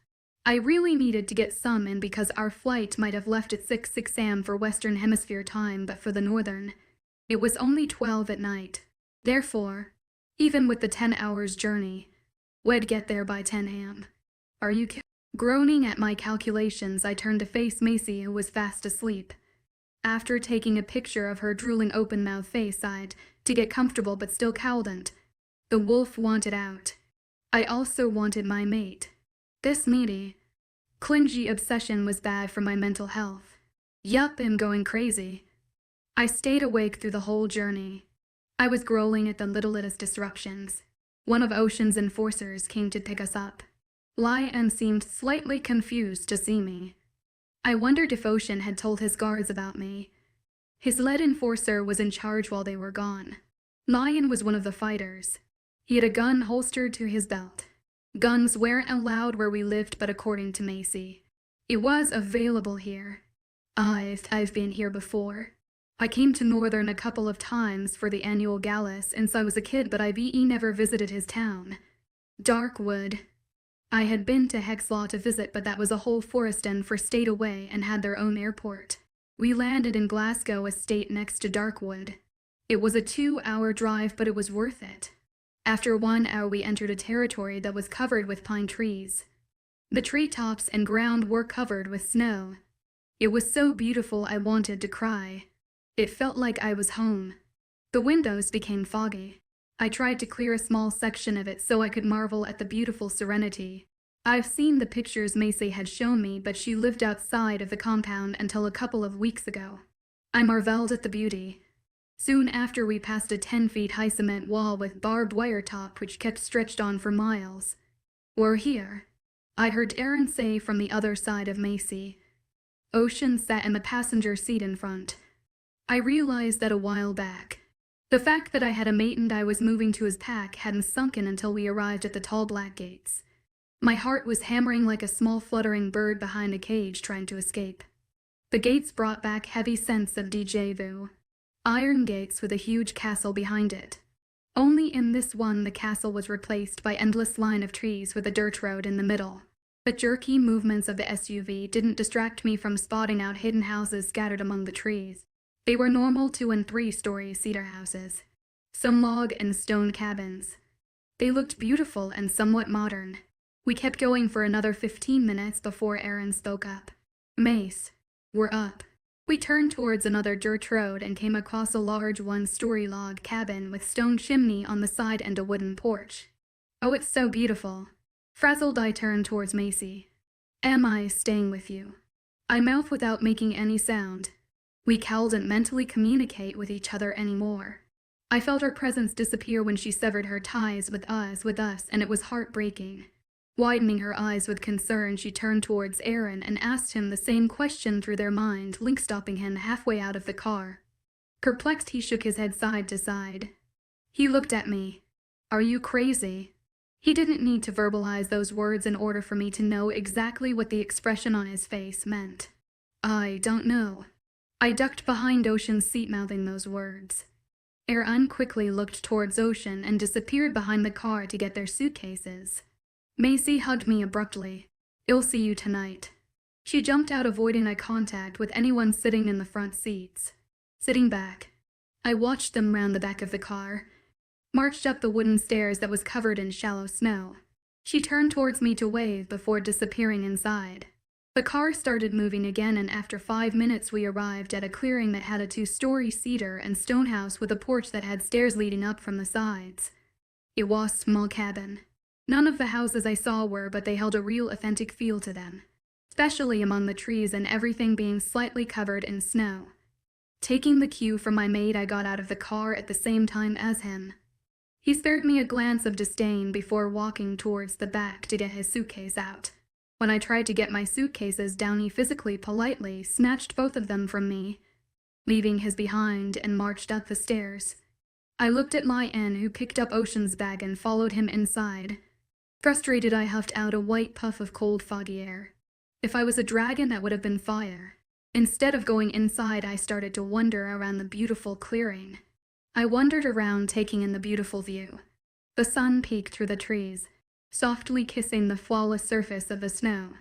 I really needed to get some in because our flight might have left at 6 a.m. for Western Hemisphere time, but for the Northern, it was only 12 at night. Therefore, even with the 10 hours journey, we'd get there by 10 a.m. Are you kidding? Groaning at my calculations, I turned to face Macy, who was fast asleep. After taking a picture of her drooling open-mouthed face, I'd to get comfortable but still couldn't. The wolf wanted out. I also wanted my mate. This needy, clingy obsession was bad for my mental health. Yup, I'm going crazy. I stayed awake through the whole journey. I was growling at the littlest disruptions. One of Ocean's enforcers came to pick us up. Lion seemed slightly confused to see me. I wondered if Ocean had told his guards about me. His lead enforcer was in charge while they were gone. Lion was one of the fighters. He had a gun holstered to his belt. Guns weren't allowed where we lived, but according to Macy, it was available here. I've been here before. I came to Northern a couple of times for the annual gala since I was a kid, but I've never visited his town. Darkwood. I had been to Hexlaw to visit, but that was a whole forest end for stayed away and had their own airport. We landed in Glasgow Estate next to Darkwood. It was a 2-hour drive, but it was worth it. After 1 hour we entered a territory that was covered with pine trees. The treetops and ground were covered with snow. It was so beautiful I wanted to cry. It felt like I was home. The windows became foggy. I tried to clear a small section of it so I could marvel at the beautiful serenity. I've seen the pictures Macy had shown me, but she lived outside of the compound until a couple of weeks ago. I marveled at the beauty. Soon after we passed a 10-feet high cement wall with barbed wire top which kept stretched on for miles. "We're here," I heard Aaron say from the other side of Macy. Ocean sat in the passenger seat in front. I realized that a while back. The fact that I had a mate and I was moving to his pack hadn't sunk in until we arrived at the tall black gates. My heart was hammering like a small fluttering bird behind a cage trying to escape. The gates brought back heavy sense of déjà vu. Iron gates with a huge castle behind it. Only in this one the castle was replaced by endless line of trees with a dirt road in the middle. The jerky movements of the SUV didn't distract me from spotting out hidden houses scattered among the trees. They were normal 2- and 3-story cedar houses. Some log and stone cabins. They looked beautiful and somewhat modern. We kept going for another 15 minutes before Aaron spoke up. "Mace, we're up." We turned towards another dirt road and came across a large 1-story log cabin with stone chimney on the side and a wooden porch. "Oh, it's so beautiful." Frazzled, I turned towards Macy. "Am I staying with you?" I mouthed without making any sound. We couldn't mentally communicate with each other anymore. I felt her presence disappear when she severed her ties with us, and it was heartbreaking. Widening her eyes with concern, she turned towards Aaron and asked him the same question through their mind, Link stopping him halfway out of the car. Perplexed, he shook his head side to side. He looked at me. "Are you crazy?" He didn't need to verbalize those words in order for me to know exactly what the expression on his face meant. "I don't know." I ducked behind Ocean's seat mouthing those words. Aaron quickly looked towards Ocean and disappeared behind the car to get their suitcases. Macy hugged me abruptly. "I'll see you tonight." She jumped out, avoiding eye contact with anyone sitting in the front seats. Sitting back, I watched them round the back of the car, marched up the wooden stairs that was covered in shallow snow. She turned towards me to wave before disappearing inside. The car started moving again, and after 5 minutes we arrived at a clearing that had a 2-story cedar and stone house with a porch that had stairs leading up from the sides. It was a small cabin. None of the houses I saw were, but they held a real authentic feel to them, especially among the trees and everything being slightly covered in snow. Taking the cue from my mate, I got out of the car at the same time as him. He spared me a glance of disdain before walking towards the back to get his suitcase out. When I tried to get my suitcases down, he physically, politely snatched both of them from me, leaving his behind, and marched up the stairs. I looked at Lyon, who picked up Ocean's bag and followed him inside. Frustrated, I huffed out a white puff of cold, foggy air. If I was a dragon, that would have been fire. Instead of going inside, I started to wander around the beautiful clearing. I wandered around, taking in the beautiful view. The sun peeked through the trees, softly kissing the flawless surface of the snow.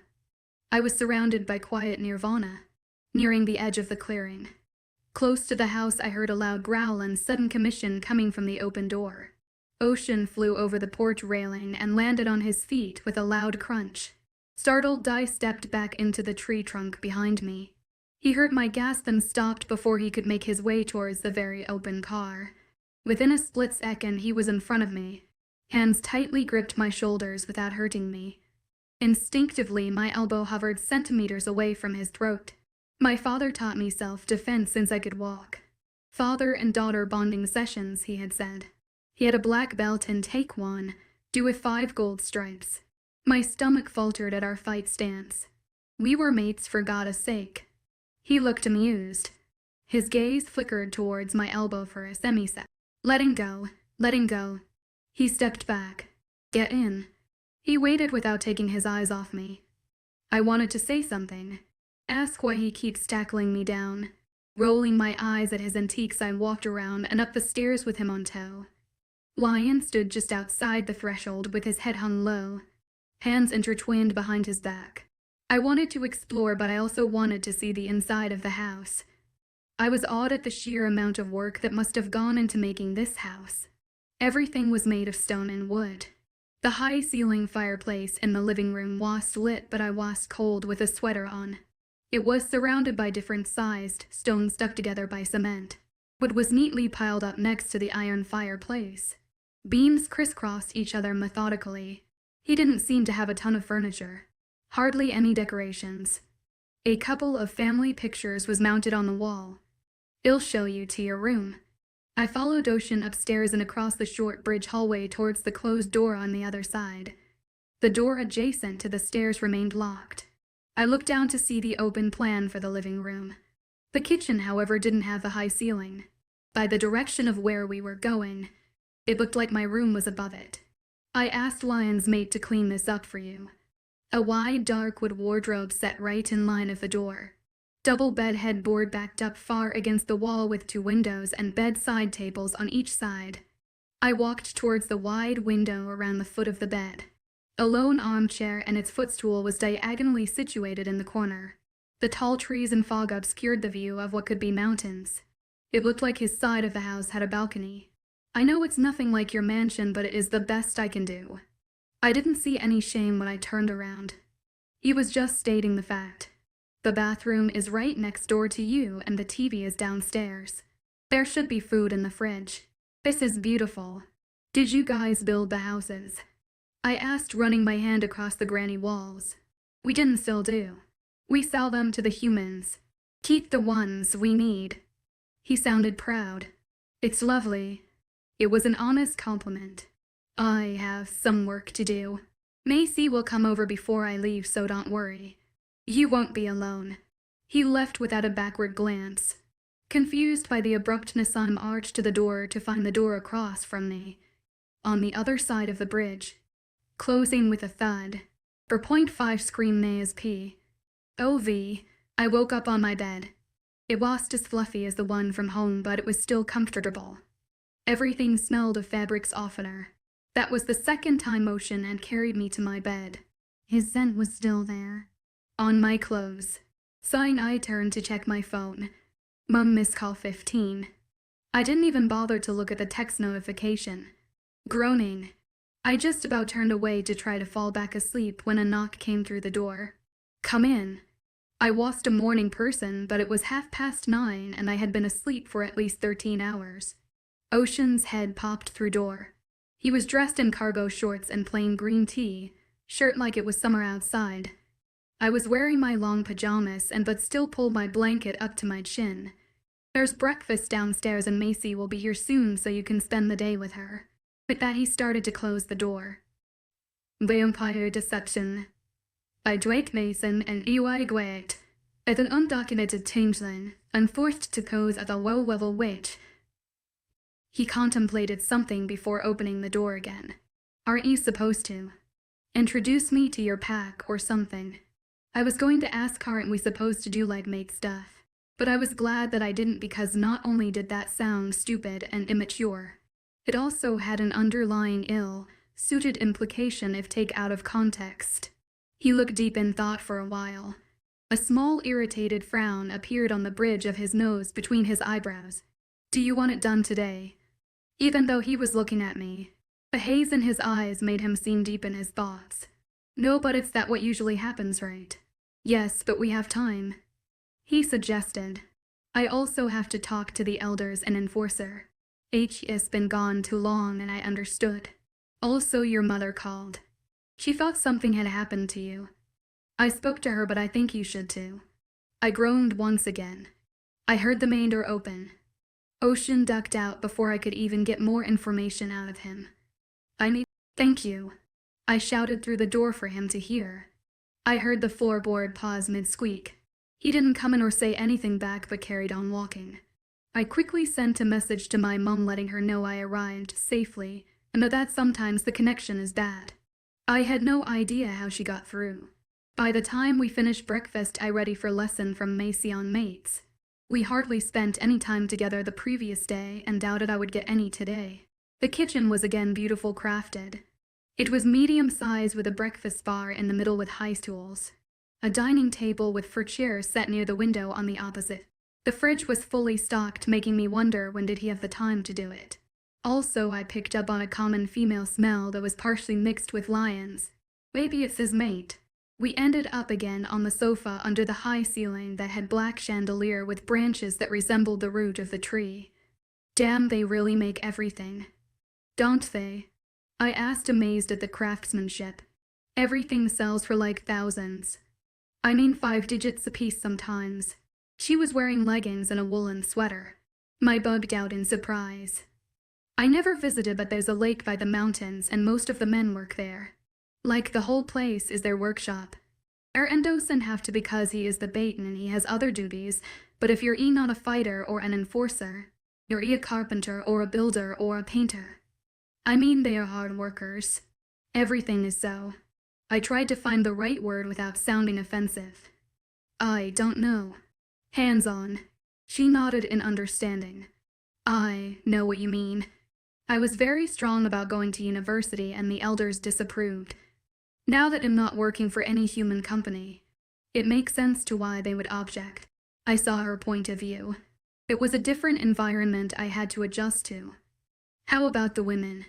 I was surrounded by quiet nirvana. Nearing the edge of the clearing, close to the house, I heard a loud growl and sudden commotion coming from the open door. Ocean flew over the porch railing and landed on his feet with a loud crunch. Startled, I stepped back into the tree trunk behind me. He heard my gasp and stopped before he could make his way towards the very open car. Within a split second, he was in front of me. Hands tightly gripped my shoulders without hurting me. Instinctively, my elbow hovered centimeters away from his throat. My father taught me self-defense since I could walk. Father and daughter bonding sessions, he had said. He had a black belt in Taekwondo, due with 5 gold stripes. My stomach faltered at our fight stance. We were mates, for God's sake. He looked amused. His gaze flickered towards my elbow for a semi-sec. Letting go. He stepped back. Get in. He waited without taking his eyes off me. I wanted to say something. Ask why he keeps tackling me down. Rolling my eyes at his antiques, I walked around and up the stairs with him on tow. Lyon stood just outside the threshold with his head hung low. hands intertwined behind his back. I wanted to explore, but I also wanted to see the inside of the house. I was awed at the sheer amount of work that must have gone into making this house. Everything was made of stone and wood. The high-ceiling fireplace in the living room was lit, but I was cold with a sweater on. It was surrounded by different-sized stones stuck together by cement. Wood was neatly piled up next to the iron fireplace. Beams crisscrossed each other methodically. He didn't seem to have a ton of furniture. Hardly any decorations. A couple of family pictures was mounted on the wall. "I'll show you to your room." I followed Ocean upstairs and across the short bridge hallway towards the closed door on the other side. The door adjacent to the stairs remained locked. I looked down to see the open plan for the living room. The kitchen, however, didn't have a high ceiling. By the direction of where we were going, it looked like my room was above it. "I asked Lion's mate to clean this up for you." A wide dark wood wardrobe sat right in line of the door. Double bed headboard backed up far against the wall with 2 windows and bedside tables on each side. I walked towards the wide window around the foot of the bed. A lone armchair and its footstool was diagonally situated in the corner. The tall trees and fog obscured the view of what could be mountains. It looked like his side of the house had a balcony. "I know it's nothing like your mansion, but it is the best I can do." I didn't see any shame when I turned around. He was just stating the fact. "The bathroom is right next door to you and the TV is downstairs. There should be food in the fridge. This is beautiful. Did you guys build the houses?" I asked, running my hand across the granny walls. "We didn't, still do. We sell them to the humans. Keep the ones we need." He sounded proud. "It's lovely." It was an honest compliment. "I have some work to do. Macy will come over before I leave, so don't worry. You won't be alone." He left without a backward glance. Confused by the abruptness, I marched to the door to find the door across from me, on the other side of the bridge, closing with a thud. For .5 screamed Naya's P. O.V. I woke up on my bed. It wasn't as fluffy as the one from home, but it was still comfortable. Everything smelled of fabric softener. That was the second time Ocean had carried me to my bed. His scent was still there. On my clothes. Sighing, I turned to check my phone. Mum, missed call 15. I didn't even bother to look at the text notification. Groaning, I just about turned away to try to fall back asleep when a knock came through the door. "Come in." I wasn't a morning person, but it was 9:30 and I had been asleep for at least 13 hours. Ocean's head popped through door. He was dressed in cargo shorts and plain green tee, shirt like it was summer outside. I was wearing my long pajamas but still pulled my blanket up to my chin. "There's breakfast downstairs and Macy will be here soon so you can spend the day with her." With that, he started to close the door. Vampire deception. By Drake Mason and E.Y. Gwait. As an undocumented changeling, I'm forced to pose as a low-level witch. He contemplated something before opening the door again. "Aren't you supposed to introduce me to your pack or something?" I was going to ask, aren't we supposed to do like make stuff? But I was glad that I didn't, because not only did that sound stupid and immature, it also had an underlying ill-suited implication if taken out of context. He looked deep in thought for a while. A small irritated frown appeared on the bridge of his nose between his eyebrows. "Do you want it done today?" Even though he was looking at me, the haze in his eyes made him seem deep in his thoughts. "No, but it's that what usually happens, right?" "Yes, but we have time," he suggested. "I also have to talk to the elders and enforcer. H.'s been gone too long and I understood. Also, your mother called. She thought something had happened to you. I spoke to her, but I think you should too." I groaned once again. I heard the main door open. Ocean ducked out before I could even get more information out of him. "Thank you," I shouted through the door for him to hear. I heard the floorboard pause mid-squeak. He didn't come in or say anything back but carried on walking. I quickly sent a message to my mum letting her know I arrived safely and that sometimes the connection is bad. I had no idea how she got through. By the time we finished breakfast, I ready for lesson from Macy on mates. We hardly spent any time together the previous day and doubted I would get any today. The kitchen was again beautiful crafted. It was medium-sized with a breakfast bar in the middle with high stools. A dining table with 4 chairs set near the window on the opposite. The fridge was fully stocked, making me wonder when did he have the time to do it. Also, I picked up on a common female smell that was partially mixed with lions. Maybe it's his mate. We ended up again on the sofa under the high ceiling that had black chandelier with branches that resembled the root of the tree. Damn, they really make everything. Don't they? I asked, amazed at the craftsmanship. Everything sells for like thousands. I mean 5 digits a piece sometimes. She was wearing leggings and a woolen sweater. I bugged out in surprise. I never visited, but there's a lake by the mountains and most of the men work there. Like the whole place is their workshop. Doesn't have to because he is the bait and he has other duties, but if you're not a fighter or an enforcer, you're a carpenter or a builder or a painter. I mean, they are hard workers. Everything is so. I tried to find the right word without sounding offensive. I don't know. Hands-on. She nodded in understanding. I know what you mean. I was very strong about going to university and the elders disapproved. Now that I'm not working for any human company, it makes sense to why they would object. I saw her point of view. It was a different environment I had to adjust to. How about the women?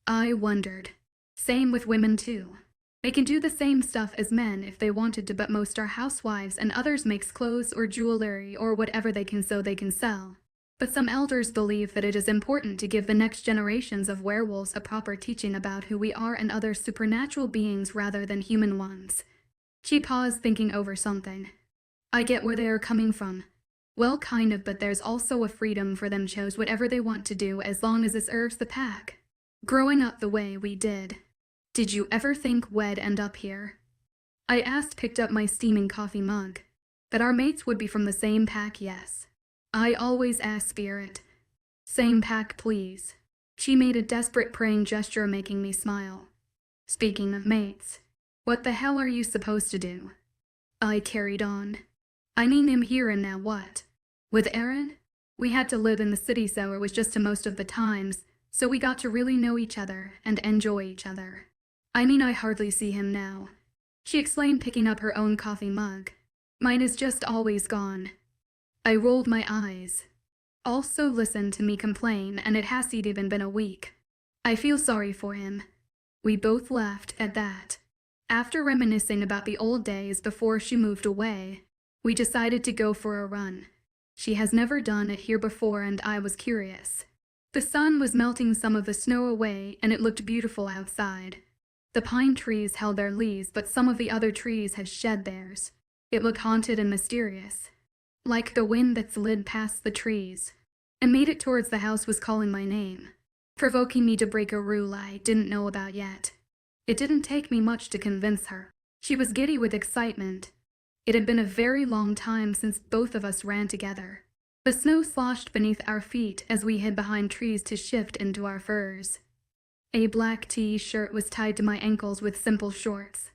I wondered. Same with women too. They can do the same stuff as men if they wanted to, but most are housewives and others makes clothes or jewelry or whatever they can so they can sell. But some elders believe that it is important to give the next generations of werewolves a proper teaching about who we are and other supernatural beings rather than human ones. She paused, thinking over something. I get where they are coming from. Well, kind of, but there's also a freedom for them to choose whatever they want to do as long as it serves the pack. Growing up the way we did. Did you ever think we'd end up here? I asked, picked up my steaming coffee mug. That our mates would be from the same pack, yes. I always ask Spirit. Same pack, please. She made a desperate praying gesture, making me smile. Speaking of mates, what the hell are you supposed to do? I carried on. I mean, I'm here and now what? With Aaron? We had to live in the city, so it was just to most of the times, so we got to really know each other and enjoy each other. I mean, I hardly see him now. She explained, picking up her own coffee mug. Mine is just always gone. I rolled my eyes. Also listened to me complain, and it hasn't even been a week. I feel sorry for him. We both laughed at that. After reminiscing about the old days before she moved away, we decided to go for a run. She has never done it here before and I was curious. The sun was melting some of the snow away and it looked beautiful outside. The pine trees held their leaves, but some of the other trees had shed theirs. It looked haunted and mysterious. Like the wind that slid past the trees and made it towards the house was calling my name, provoking me to break a rule I didn't know about yet. It didn't take me much to convince her. She was giddy with excitement. It had been a very long time since both of us ran together. The snow sloshed beneath our feet as we hid behind trees to shift into our furs. A black t-shirt was tied to my ankles with simple shorts.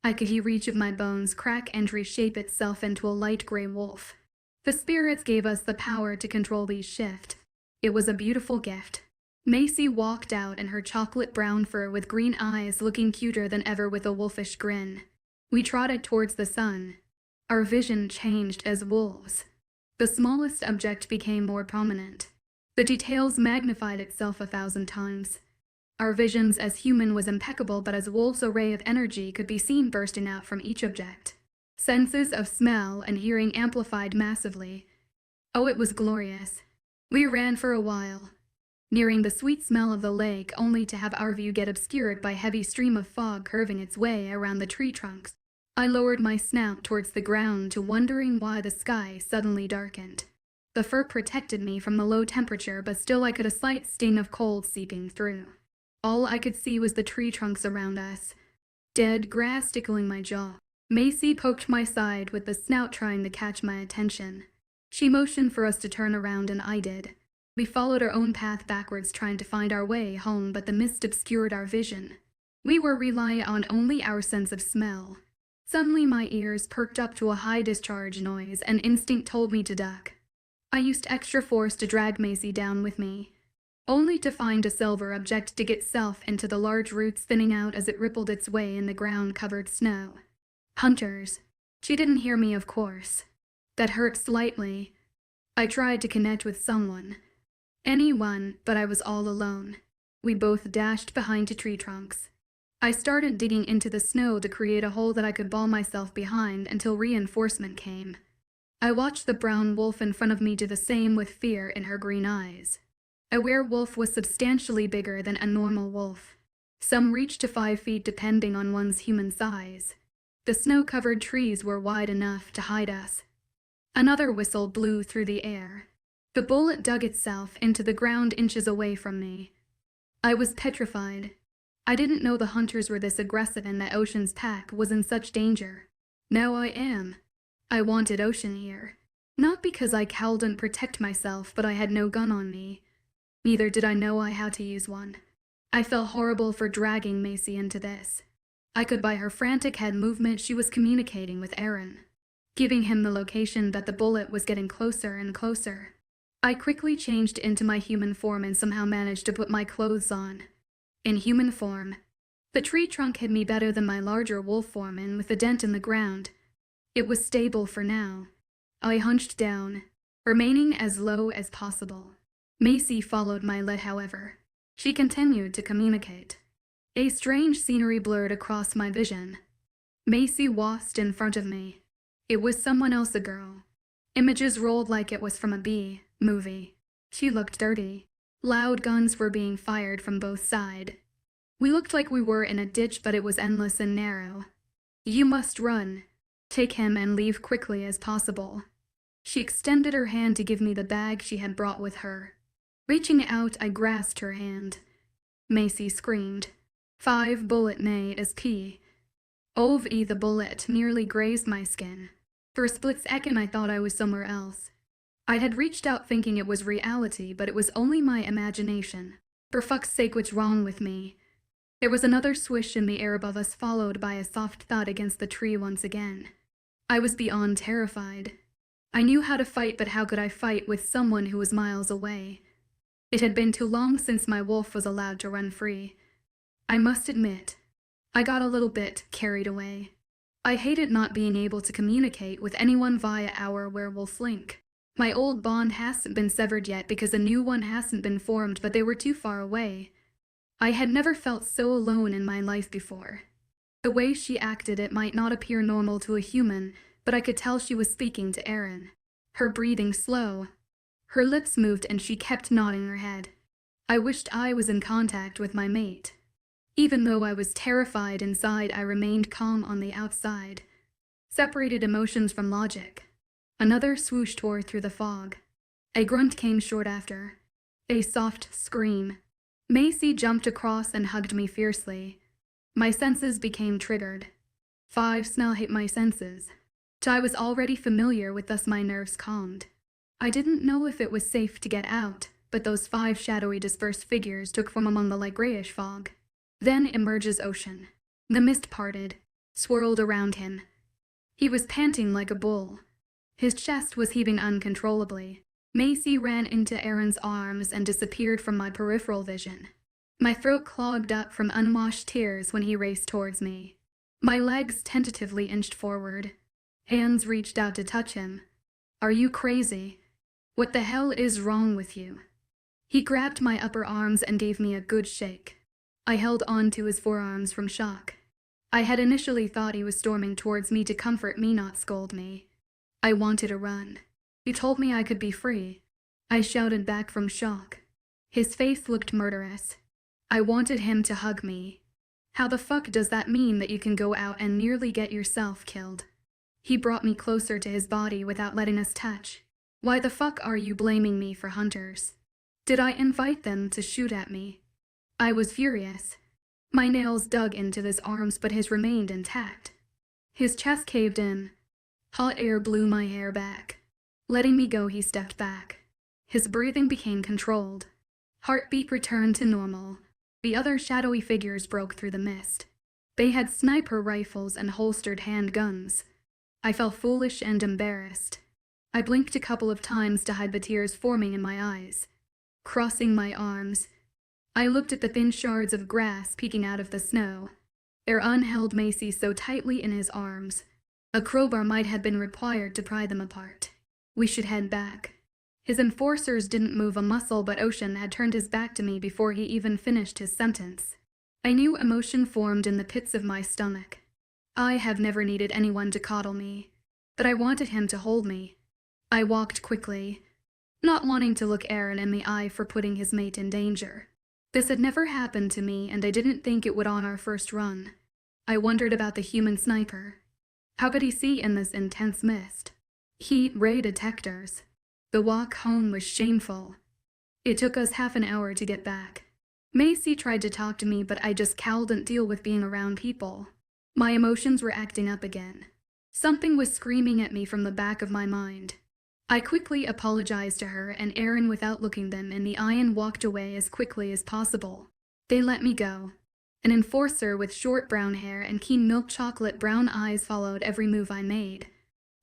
I could hear each of my bones crack and reshape itself into a light gray wolf. The spirits gave us the power to control these shift. It was a beautiful gift. Macy walked out in her chocolate brown fur with green eyes, looking cuter than ever with a wolfish grin. We trotted towards the sun. Our vision changed as wolves. The smallest object became more prominent. The details magnified itself 1,000 times. Our visions as human was impeccable, but as wolves, a ray of energy could be seen bursting out from each object. Senses of smell and hearing amplified massively. Oh, it was glorious. We ran for a while, nearing the sweet smell of the lake, only to have our view get obscured by a heavy stream of fog curving its way around the tree trunks. I lowered my snout towards the ground, to wondering why the sky suddenly darkened. The fur protected me from the low temperature, but still I could a slight sting of cold seeping through. All I could see was the tree trunks around us. Dead grass tickling my jaw. Macy poked my side with the snout, trying to catch my attention. She motioned for us to turn around and I did. We followed our own path backwards, trying to find our way home, but the mist obscured our vision. We were relying on only our sense of smell. Suddenly my ears perked up to a high discharge noise and instinct told me to duck. I used extra force to drag Macy down with me. only to find a silver object dig itself into the large roots thinning out as it rippled its way in the ground-covered snow. Hunters. She didn't hear me, of course. That hurt slightly. I tried to connect with someone. Anyone, but I was all alone. We both dashed behind the tree trunks. I started digging into the snow to create a hole that I could ball myself behind until reinforcement came. I watched the brown wolf in front of me do the same with fear in her green eyes. A werewolf was substantially bigger than a normal wolf. Some reached to 5 feet depending on one's human size. The snow-covered trees were wide enough to hide us. Another whistle blew through the air. The bullet dug itself into the ground inches away from me. I was petrified. I didn't know the hunters were this aggressive and that Ocean's pack was in such danger. Now I am. I wanted Ocean here. Not because I couldn't protect myself, but I had no gun on me. Neither did I know I had to use one. I felt horrible for dragging Macy into this. I could by her frantic head movement she was communicating with Aaron, giving him the location that the bullet was getting closer and closer. I quickly changed into my human form and somehow managed to put my clothes on. In human form, the tree trunk hid me better than my larger wolf form, and with a dent in the ground, it was stable for now. I hunched down, remaining as low as possible. Macy followed my lead, however. She continued to communicate. A strange scenery blurred across my vision. Macy waltzed in front of me. It was someone else, a girl. Images rolled like it was from a B-movie. She looked dirty. Loud guns were being fired from both sides. We looked like we were in a ditch, but it was endless and narrow. You must run. Take him and leave quickly as possible. She extended her hand to give me the bag she had brought with her. Reaching out, I grasped her hand. Macy screamed. 5 bullet made as P. Ove the bullet nearly grazed my skin. For a split second I thought I was somewhere else. I had reached out thinking it was reality, but it was only my imagination. For fuck's sake, what's wrong with me? There was another swish in the air above us, followed by a soft thud against the tree once again. I was beyond terrified. I knew how to fight, but how could I fight with someone who was miles away? It had been too long since my wolf was allowed to run free. I must admit, I got a little bit carried away. I hated not being able to communicate with anyone via our werewolf link. My old bond hasn't been severed yet because a new one hasn't been formed, but they were too far away. I had never felt so alone in my life before. The way she acted, it might not appear normal to a human, but I could tell she was speaking to Aaron. Her breathing slow. Her lips moved and she kept nodding her head. I wished I was in contact with my mate. Even though I was terrified inside, I remained calm on the outside. Separated emotions from logic. Another swoosh tore through the fog. A grunt came short after. A soft scream. Macy jumped across and hugged me fiercely. My senses became triggered. 5 smell hit my senses. I was already familiar with, thus my nerves calmed. I didn't know if it was safe to get out, but those 5 shadowy dispersed figures took form among the light grayish fog. Then emerges Ocean. The mist parted, swirled around him. He was panting like a bull. His chest was heaving uncontrollably. Macy ran into Aaron's arms and disappeared from my peripheral vision. My throat clogged up from unwashed tears when he raced towards me. My legs tentatively inched forward. Hands reached out to touch him. Are you crazy? What the hell is wrong with you? He grabbed my upper arms and gave me a good shake. I held on to his forearms from shock. I had initially thought he was storming towards me to comfort me, not scold me. I wanted to run. He told me I could be free. I shouted back from shock. His face looked murderous. I wanted him to hug me. How the fuck does that mean that you can go out and nearly get yourself killed? He brought me closer to his body without letting us touch. Why the fuck are you blaming me for hunters? Did I invite them to shoot at me? I was furious. My nails dug into his arms, but his remained intact. His chest caved in. Hot air blew my hair back. Letting me go, he stepped back. His breathing became controlled. Heartbeat returned to normal. The other shadowy figures broke through the mist. They had sniper rifles and holstered handguns. I felt foolish and embarrassed. I blinked a couple of times to hide the tears forming in my eyes. crossing my arms. I looked at the thin shards of grass peeking out of the snow. Aaron held Macy so tightly in his arms. A crowbar might have been required to pry them apart. We should head back. His enforcers didn't move a muscle, but Ocean had turned his back to me before he even finished his sentence. I knew emotion formed in the pits of my stomach. I have never needed anyone to coddle me, but I wanted him to hold me. I walked quickly, not wanting to look Aaron in the eye for putting his mate in danger. This had never happened to me, and I didn't think it would on our first run. I wondered about the human sniper. How could he see in this intense mist? Heat ray detectors. The walk home was shameful. It took us half an hour to get back. Macy tried to talk to me, but I just couldn't deal with being around people. My emotions were acting up again. Something was screaming at me from the back of my mind. I quickly apologized to her and Aaron without looking them in the eye and walked away as quickly as possible. They let me go. An enforcer with short brown hair and keen milk chocolate brown eyes followed every move I made.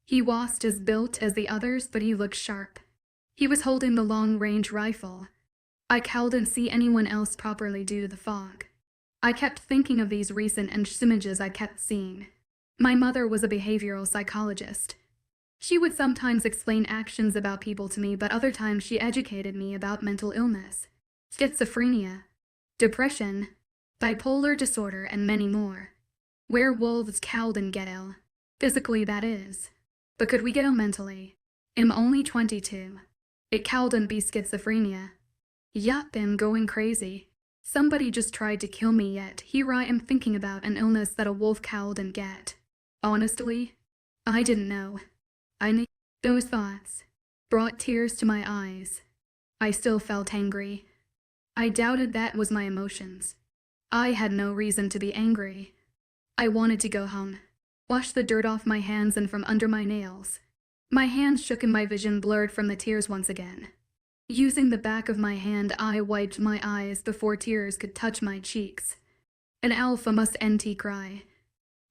He wasn't as built as the others, but he looked sharp. He was holding the long-range rifle. I couldn't see anyone else properly due to the fog. I kept thinking of these recent images I kept seeing. My mother was a behavioral psychologist. She would sometimes explain actions about people to me, but other times she educated me about mental illness, schizophrenia, depression, bipolar disorder, and many more. Werewolves couldn't get ill. Physically, that is. But could we get ill mentally? I'm only 22. It couldn't be schizophrenia. Yup, I'm going crazy. Somebody just tried to kill me, yet here I am thinking about an illness that a wolf couldn't get. Honestly, I didn't know. I knew those thoughts brought tears to my eyes. I still felt angry. I doubted that was my emotions. I had no reason to be angry. I wanted to go home, wash the dirt off my hands and from under my nails. My hands shook and my vision blurred from the tears once again. Using the back of my hand, I wiped my eyes before tears could touch my cheeks. An alpha must NT cry.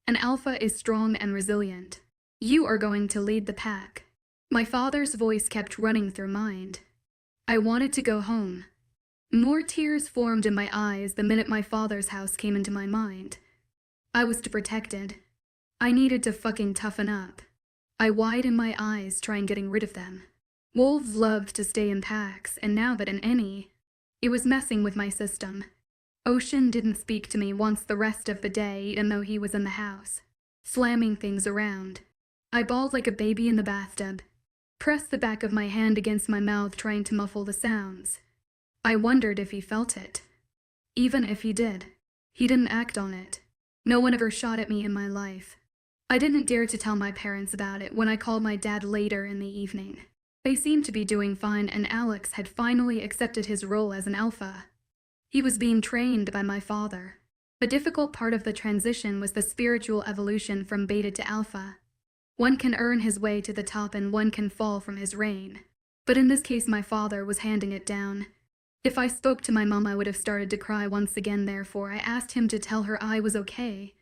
An alpha is strong and resilient. You are going to lead the pack. My father's voice kept running through mind. I wanted to go home. More tears formed in my eyes the minute my father's house came into my mind. I was protected. I needed to fucking toughen up. I widened my eyes, trying getting rid of them. Wolves loved to stay in packs, and now that it was messing with my system. Ocean didn't speak to me once the rest of the day, even though he was in the house, slamming things around. I bawled like a baby in the bathtub, pressed the back of my hand against my mouth trying to muffle the sounds. I wondered if he felt it. Even if he did, he didn't act on it. No one ever shot at me in my life. I didn't dare to tell my parents about it when I called my dad later in the evening. They seemed to be doing fine, and Alex had finally accepted his role as an alpha. He was being trained by my father. The difficult part of the transition was the spiritual evolution from beta to alpha. One can earn his way to the top and one can fall from his reign. But in this case, my father was handing it down. If I spoke to my mom, I would have started to cry once again, therefore I asked him to tell her I was okay.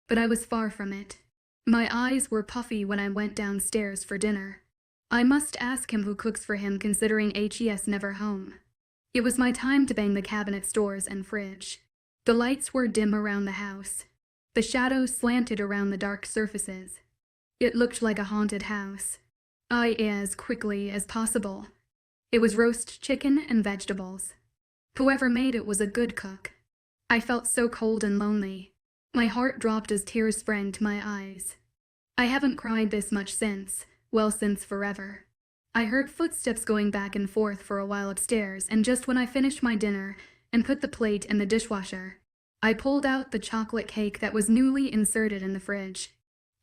But I was far from it. My eyes were puffy when I went downstairs for dinner. I must ask him who cooks for him, considering HES never home. It was my time to bang the cabinets, doors, and fridge. The lights were dim around the house. The shadows slanted around the dark surfaces. It looked like a haunted house. I ate as quickly as possible. It was roast chicken and vegetables. Whoever made it was a good cook. I felt so cold and lonely. My heart dropped as tears sprang to my eyes. I haven't cried this much since forever. I heard footsteps going back and forth for a while upstairs, and just when I finished my dinner and put the plate in the dishwasher, I pulled out the chocolate cake that was newly inserted in the fridge.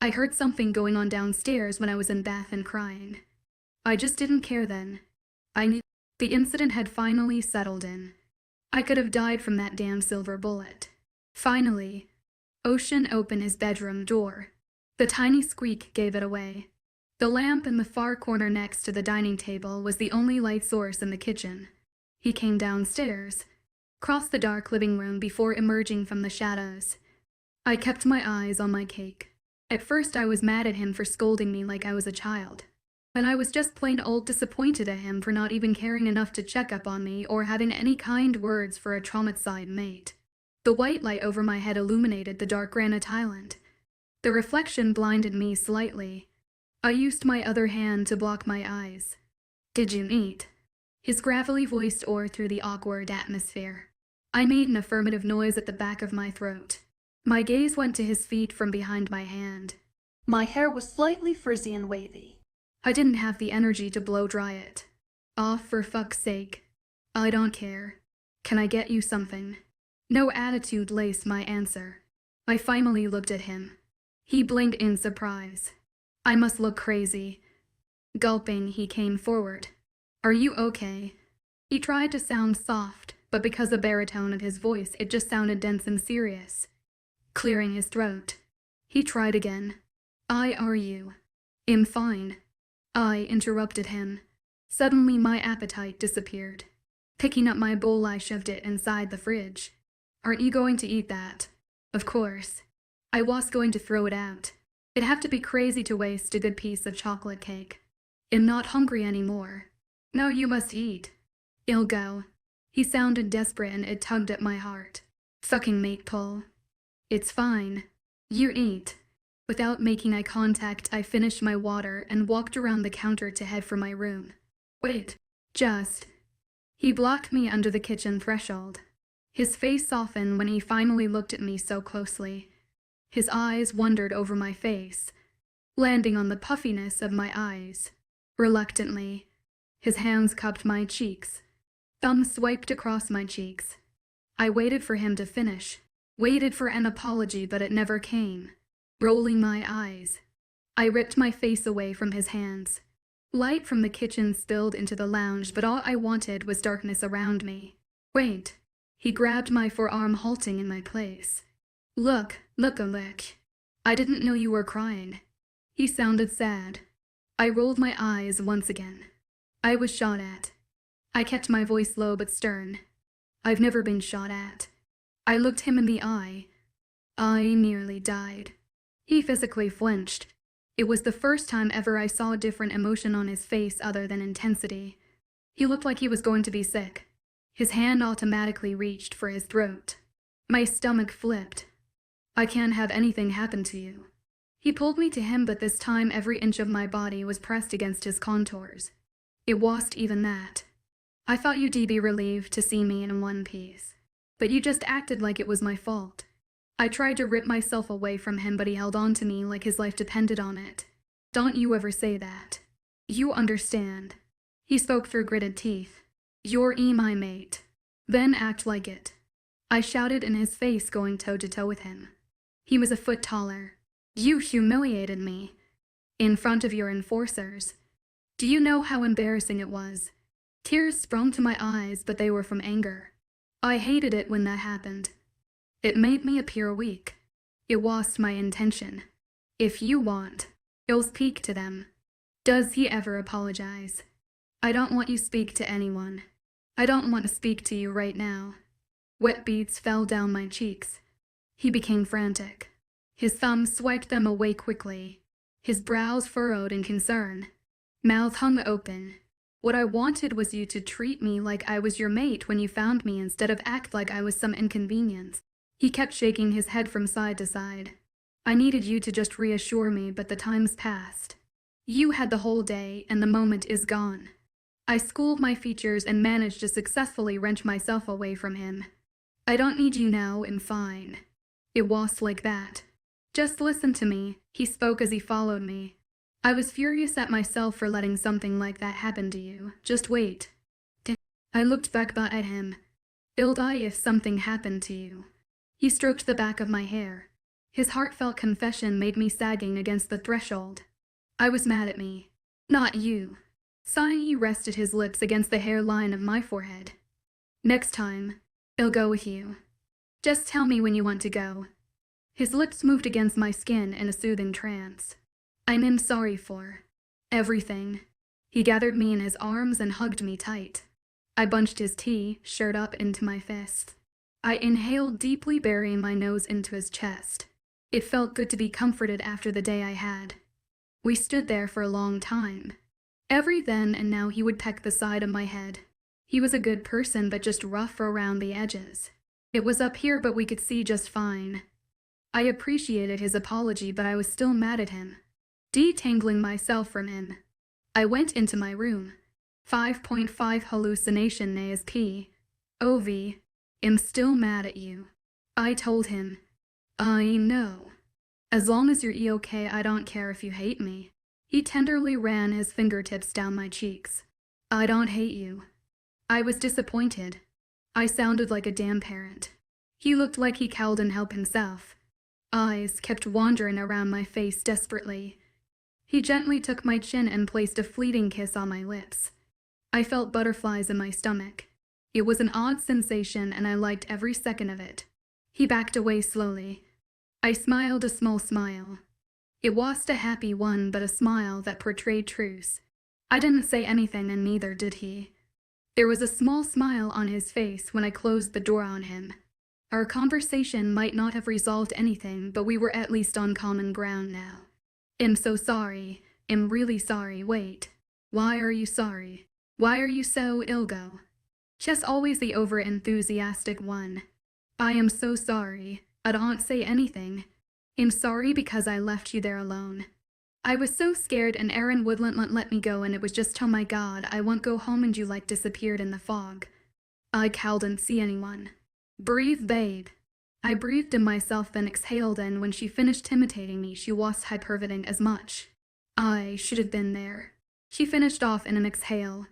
I heard something going on downstairs when I was in bath and crying. I just didn't care then. I knew the incident had finally settled in. I could have died from that damn silver bullet. Finally, Ocean opened his bedroom door. The tiny squeak gave it away. The lamp in the far corner next to the dining table was the only light source in the kitchen. He came downstairs, crossed the dark living room before emerging from the shadows. I kept my eyes on my cake. At first I was mad at him for scolding me like I was a child. but I was just plain old disappointed at him for not even caring enough to check up on me or having any kind words for a traumatized mate. The white light over my head illuminated the dark granite island. The reflection blinded me slightly. I used my other hand to block my eyes. "Did you eat?" His gravelly voice tore through the awkward atmosphere. I made an affirmative noise at the back of my throat. My gaze went to his feet from behind my hand. My hair was slightly frizzy and wavy. I didn't have the energy to blow dry it. "Oh, for fuck's sake. I don't care. Can I get you something?" No attitude laced my answer. I finally looked at him. He blinked in surprise. I must look crazy. Gulping, he came forward. "Are you okay?" He tried to sound soft, but because of the baritone of his voice, it just sounded dense and serious. Clearing his throat, he tried again. Are you?" "I'm fine." I interrupted him. Suddenly my appetite disappeared. Picking up my bowl, I shoved it inside the fridge. "Aren't you going to eat that?" "Of course." I was going to throw it out. It'd have to be crazy to waste a good piece of chocolate cake. "I'm not hungry anymore." "No, you must eat." "I'll go." He sounded desperate and it tugged at my heart. "Fucking mate pull." "It's fine. You eat." Without making eye contact, I finished my water and walked around the counter to head for my room. "Wait. Just." He blocked me under the kitchen threshold. His face softened when he finally looked at me so closely. His eyes wandered over my face, landing on the puffiness of my eyes. Reluctantly, his hands cupped my cheeks. Thumbs swiped across my cheeks. I waited for him to finish. Waited for an apology, but it never came. Rolling my eyes, I ripped my face away from his hands. Light from the kitchen spilled into the lounge, but all I wanted was darkness around me. "Wait." He grabbed my forearm, halting in my place. Look. I didn't know you were crying." He sounded sad. I rolled my eyes once again. "I was shot at." I kept my voice low but stern. "I've never been shot at." I looked him in the eye. "I nearly died." He physically flinched. It was the first time ever I saw a different emotion on his face other than intensity. He looked like he was going to be sick. His hand automatically reached for his throat. My stomach flipped. "I can't have anything happen to you." He pulled me to him, but this time every inch of my body was pressed against his contours. It wasn't even that. "I thought you'd be relieved to see me in one piece. But you just acted like it was my fault." I tried to rip myself away from him, but he held on to me like his life depended on it. "Don't you ever say that. You understand." He spoke through gritted teeth. "You're my mate. Then act like it." I shouted in his face, going toe-to-toe with him. He was a foot taller. "You humiliated me. In front of your enforcers. Do you know how embarrassing it was?" Tears sprung to my eyes, but they were from anger. I hated it when that happened. It made me appear weak. It was my intention. "If you want, you'll speak to them." "Does he ever apologize?" "I don't want you to speak to anyone. I don't want to speak to you right now." Wet beads fell down my cheeks. He became frantic. His thumb swiped them away quickly. His brows furrowed in concern. Mouth hung open. "What I wanted was you to treat me like I was your mate when you found me instead of act like I was some inconvenience." He kept shaking his head from side to side. "I needed you to just reassure me, but the time's passed. You had the whole day, and the moment is gone." I schooled my features and managed to successfully wrench myself away from him. "I don't need you now, I'm fine." It was like that. "Just listen to me," he spoke as he followed me. "I was furious at myself for letting something like that happen to you. Just wait." I looked back at him. "I'll die if something happened to you." He stroked the back of my hair. His heartfelt confession made me sagging against the threshold. I was mad at me. "Not you." Sighing, he rested his lips against the hairline of my forehead. "Next time, I'll go with you. Just tell me when you want to go." His lips moved against my skin in a soothing trance. "I'm sorry for everything." He gathered me in his arms and hugged me tight. I bunched his shirt up into my fist. I inhaled deeply, burying my nose into his chest. It felt good to be comforted after the day I had. We stood there for a long time. Every then and now he would peck the side of my head. He was a good person, but just rough around the edges. It was up here, but we could see just fine. I appreciated his apology, but I was still mad at him. Detangling myself from him, I went into my room. 5.5 hallucination nays p. Ov. Am still mad at you. I told him. I know. As long as you're okay, I don't care if you hate me. He tenderly ran his fingertips down my cheeks. I don't hate you. I was disappointed. I sounded like a damn parent. He looked like he couldn't help himself. Eyes kept wandering around my face desperately. He gently took my chin and placed a fleeting kiss on my lips. I felt butterflies in my stomach. It was an odd sensation, and I liked every second of it. He backed away slowly. I smiled a small smile. It wasn't a happy one, but a smile that portrayed truce. I didn't say anything, and neither did he. There was a small smile on his face when I closed the door on him. Our conversation might not have resolved anything, but we were at least on common ground now. I'm so sorry. I'm really sorry. Wait. Why are you sorry? Why are you so ilgo? Just always the over-enthusiastic one. I am so sorry. I don't say anything. I'm sorry because I left you there alone. I was so scared, and Aaron wouldn't let me go, and it was just, oh my god, I won't go home, and you like disappeared in the fog. I couldn't see anyone. Breathe, babe. I breathed in myself, then exhaled, and when she finished imitating me, she was hyperventilating as much. I should have been there. She finished off in an exhale.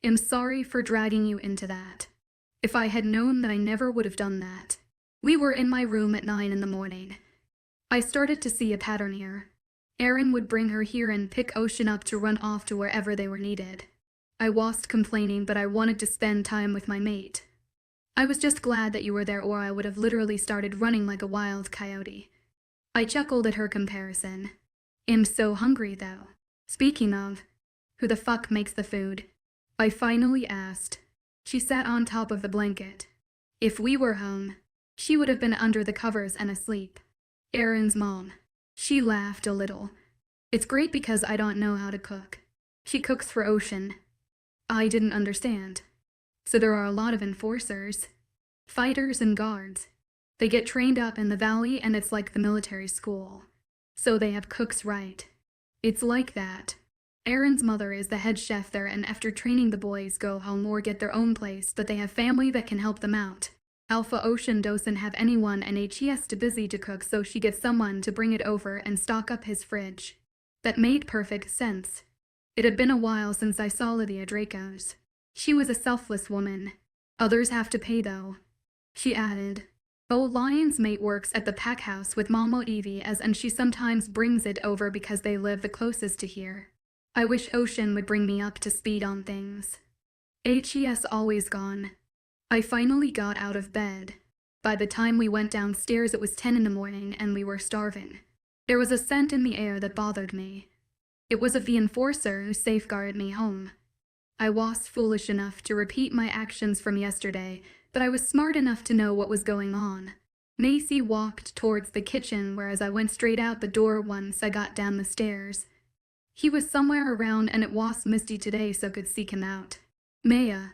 I'm sorry for dragging you into that. If I had known, that I never would have done that. We were in my room at 9 in the morning. I started to see a pattern here. Aaron would bring her here and pick Ocean up to run off to wherever they were needed. I wasn't complaining, but I wanted to spend time with my mate. I was just glad that you were there, or I would have literally started running like a wild coyote. I chuckled at her comparison. I'm so hungry, though. Speaking of, who the fuck makes the food? I finally asked. She sat on top of the blanket. If we were home, she would have been under the covers and asleep. Aaron's mom. She laughed a little. It's great because I don't know how to cook. She cooks for Ocean. I didn't understand. So there are a lot of enforcers, fighters and guards. They get trained up in the valley, and it's like the military school. So they have cooks, right? It's like that. Aaron's mother is the head chef there, and after training the boys go home or get their own place, but they have family that can help them out. Alpha Ocean doesn't have anyone, and he has too busy to cook, so she gets someone to bring it over and stock up his fridge. That made perfect sense. It had been a while since I saw Lydia Draco's. She was a selfless woman. Others have to pay, though. She added, Old Lion's mate works at the pack house with Mama Evie, and she sometimes brings it over because they live the closest to here. I wish Ocean would bring me up to speed on things. HES always gone. I finally got out of bed. By the time we went downstairs, it was 10 in the morning, and we were starving. There was a scent in the air that bothered me. It was of the enforcer who safeguarded me home. I was foolish enough to repeat my actions from yesterday, but I was smart enough to know what was going on. Macy walked towards the kitchen, whereas I went straight out the door once I got down the stairs. He was somewhere around, and it was misty today, so could seek him out. Maya,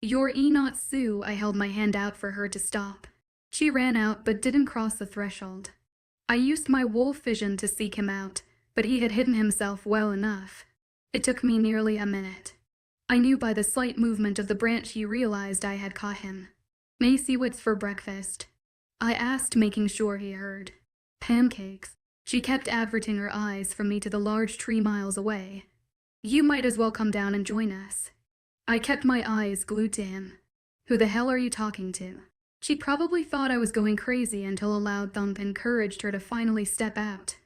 you're not Sue. I held my hand out for her to stop. She ran out, but didn't cross the threshold. I used my wolf vision to seek him out, but he had hidden himself well enough. It took me nearly a minute. I knew by the slight movement of the branch he realized I had caught him. Macy, what's for breakfast? I asked, making sure he heard. Pancakes. She kept averting her eyes from me to the large tree miles away. You might as well come down and join us. I kept my eyes glued to him. Who the hell are you talking to? She probably thought I was going crazy until a loud thump encouraged her to finally step out.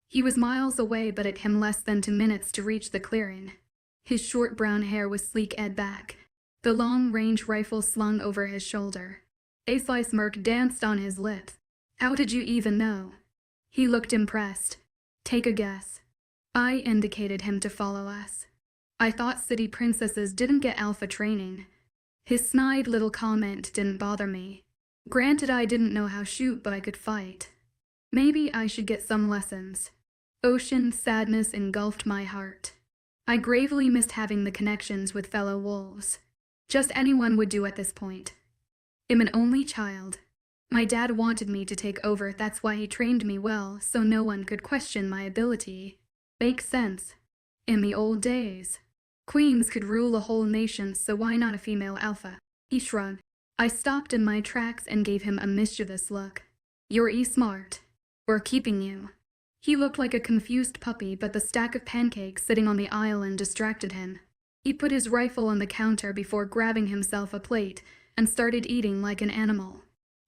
He was miles away, but it took him less than 2 minutes to reach the clearing. His short brown hair was sleek and back, the long-range rifle slung over his shoulder. A sly smirk danced on his lips. How did you even know? He looked impressed. Take a guess. I indicated him to follow us. I thought city princesses didn't get alpha training. His snide little comment didn't bother me. Granted, I didn't know how to shoot, but I could fight. Maybe I should get some lessons. Ocean sadness engulfed my heart. I gravely missed having the connections with fellow wolves. Just anyone would do at this point. I'm an only child. My dad wanted me to take over, that's why he trained me well, so no one could question my ability. Makes sense. In the old days, queens could rule a whole nation, so why not a female alpha? He shrugged. I stopped in my tracks and gave him a mischievous look. You're smart. We're keeping you. He looked like a confused puppy, but the stack of pancakes sitting on the island distracted him. He put his rifle on the counter before grabbing himself a plate and started eating like an animal.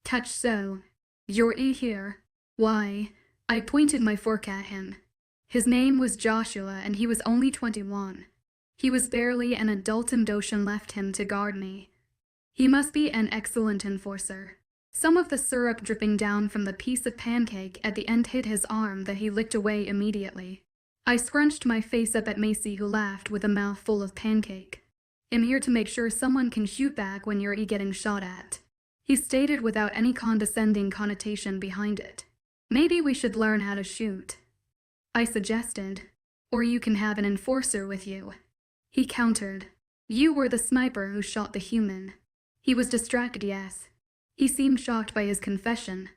Touch so. You're here. Why? I pointed my fork at him. His name was Joshua and he was only 21. He was barely an adult and Ocean left him to guard me. He must be an excellent enforcer. Some of the syrup dripping down from the piece of pancake at the end hit his arm that he licked away immediately. I scrunched my face up at Macy, who laughed with a mouth full of pancake. I'm here to make sure someone can shoot back when you're getting shot at. He stated without any condescending connotation behind it. Maybe we should learn how to shoot. I suggested. Or you can have an enforcer with you. He countered. You were the sniper who shot the human. He was distracted, yes. He seemed shocked by his confession.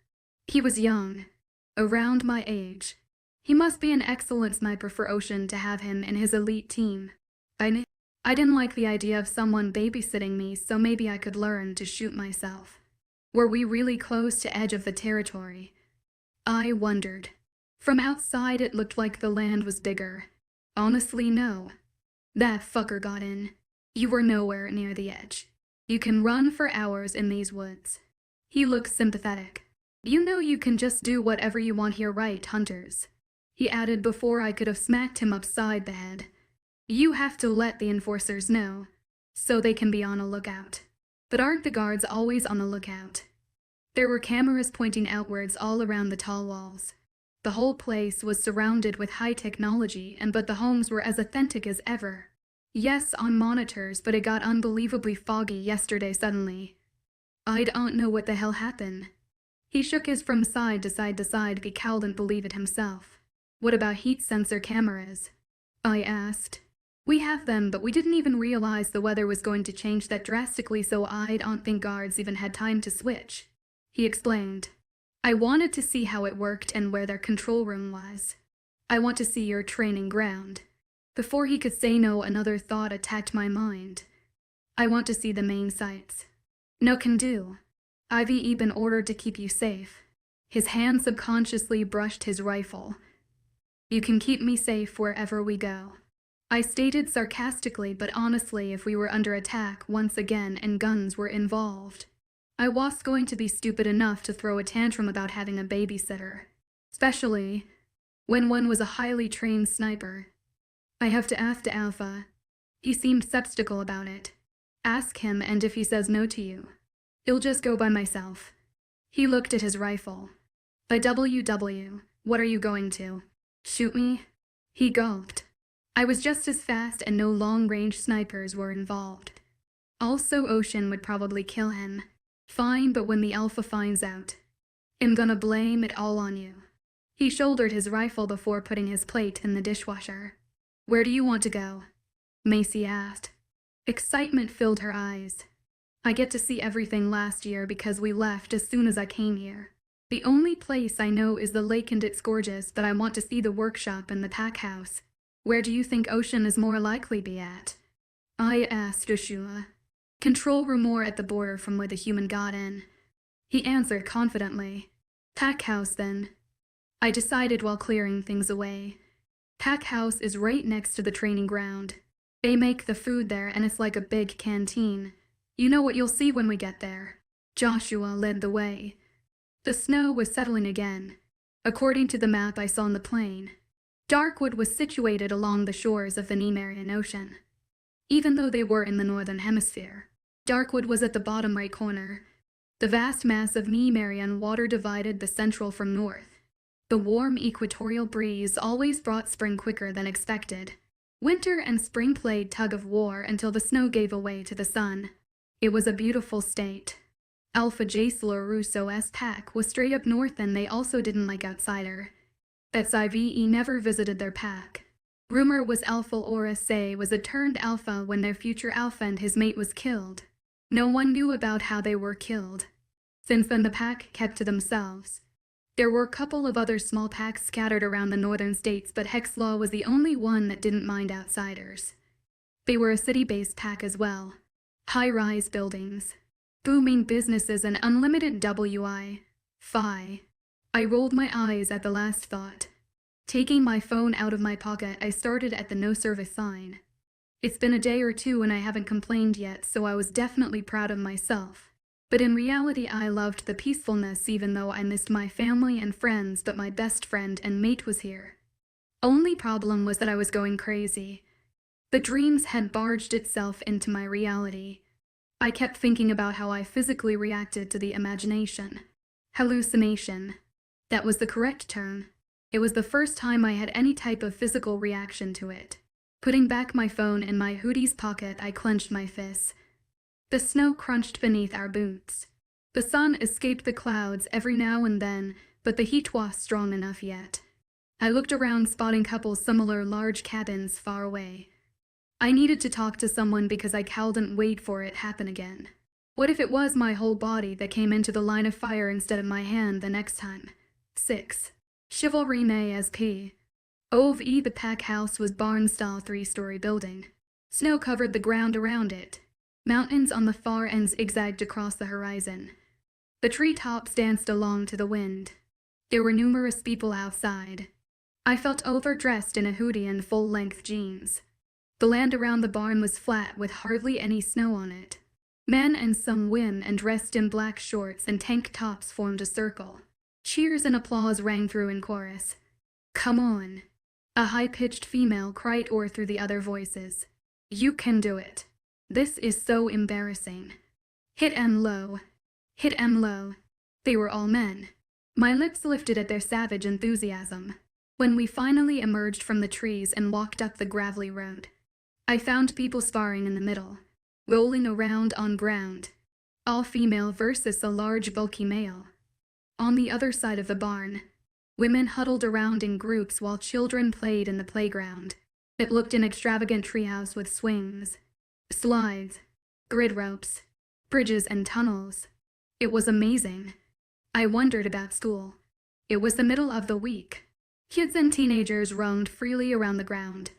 He was young. Around my age. He must be an excellent sniper for Ocean to have him in his elite team. I didn't like the idea of someone babysitting me, so maybe I could learn to shoot myself. Were we really close to edge of the territory? I wondered. From outside it looked like the land was bigger. Honestly, no. That fucker got in. You were nowhere near the edge. You can run for hours in these woods. He looked sympathetic. You know you can just do whatever you want here, right, hunters? He added before I could have smacked him upside the head. You have to let the enforcers know, so they can be on a lookout. But aren't the guards always on the lookout? There were cameras pointing outwards all around the tall walls. The whole place was surrounded with high technology, but the homes were as authentic as ever. Yes, on monitors, but it got unbelievably foggy yesterday suddenly. I don't know what the hell happened. He shook his from side to side to side. He couldn't believe it himself. What about heat sensor cameras? I asked. We have them, but we didn't even realize the weather was going to change that drastically, so I don't think guards even had time to switch. He explained. I wanted to see how it worked and where their control room was. I want to see your training ground. Before he could say no, another thought attacked my mind. I want to see the main sites. No can do. I've been ordered to keep you safe. His hand subconsciously brushed his rifle. You can keep me safe wherever we go. I stated sarcastically, but honestly, if we were under attack once again and guns were involved, I was going to be stupid enough to throw a tantrum about having a babysitter. Especially when one was a highly trained sniper. I have to ask the Alpha. He seemed skeptical about it. Ask him, and if he says no to you, I'll just go by myself. He looked at his rifle. By WW, what are you going to? Shoot me? He gulped. I was just as fast and no long-range snipers were involved. Also, Ocean would probably kill him. Fine, but when the Alpha finds out, I'm gonna blame it all on you. He shouldered his rifle before putting his plate in the dishwasher. Where do you want to go? Macy asked. Excitement filled her eyes. I get to see everything last year because we left as soon as I came here. The only place I know is the lake and it's gorgeous, but I want to see the workshop and the pack house. Where do you think Ocean is more likely be at? I asked Joshua. Control room more at the border from where the human got in. He answered confidently. Pack house then. I decided while clearing things away. Pack house is right next to the training ground. They make the food there and it's like a big canteen. You know what you'll see when we get there. Joshua led the way. The snow was settling again. According to the map I saw on the plain, Darkwood was situated along the shores of the Nemerian Ocean. Even though they were in the northern hemisphere, Darkwood was at the bottom right corner. The vast mass of Nemerian water divided the central from north. The warm equatorial breeze always brought spring quicker than expected. Winter and spring played tug of war until the snow gave way to the sun. It was a beautiful state. Alpha Jacelor Russo's pack was straight up north and they also didn't like outsider. That's IVE never visited their pack. Rumor was Alpha Aura Say was a turned alpha when their future alpha and his mate was killed. No one knew about how they were killed. Since then the pack kept to themselves. There were a couple of other small packs scattered around the northern states, but Hexlaw was the only one that didn't mind outsiders. They were a city-based pack as well. High-rise buildings, booming businesses, and unlimited Wi-Fi. I rolled my eyes at the last thought. Taking my phone out of my pocket, I started at the no service sign. It's been a day or two and I haven't complained yet, so I was definitely proud of myself. But in reality, I loved the peacefulness even though I missed my family and friends, but my best friend and mate was here. Only problem was that I was going crazy. The dreams had barged itself into my reality. I kept thinking about how I physically reacted to the imagination. Hallucination. That was the correct term. It was the first time I had any type of physical reaction to it. Putting back my phone in my hoodie's pocket, I clenched my fists. The snow crunched beneath our boots. The sun escaped the clouds every now and then, but the heat was strong enough yet. I looked around, spotting couples similar large cabins far away. I needed to talk to someone because I couldn't wait for it happen again. What if it was my whole body that came into the line of fire instead of my hand the next time? 6. Chivalry May as P. OVE. The pack house was barn-style 3-story building. Snow covered the ground around it. Mountains on the far ends zigzagged across the horizon. The treetops danced along to the wind. There were numerous people outside. I felt overdressed in a hoodie and full-length jeans. The land around the barn was flat with hardly any snow on it. Men and some women dressed in black shorts and tank tops formed a circle. Cheers and applause rang through in chorus. "Come on," a high-pitched female cried through the other voices. "You can do it. This is so embarrassing. Hit 'em low. Hit 'em low." They were all men. My lips lifted at their savage enthusiasm. When we finally emerged from the trees and walked up the gravelly road, I found people sparring in the middle, rolling around on ground. All female versus a large bulky male. On the other side of the barn, women huddled around in groups while children played in the playground. It looked an extravagant treehouse with swings, slides, grid ropes, bridges, and tunnels. It was amazing. I wondered about school. It was the middle of the week. Kids and teenagers roamed freely around the ground.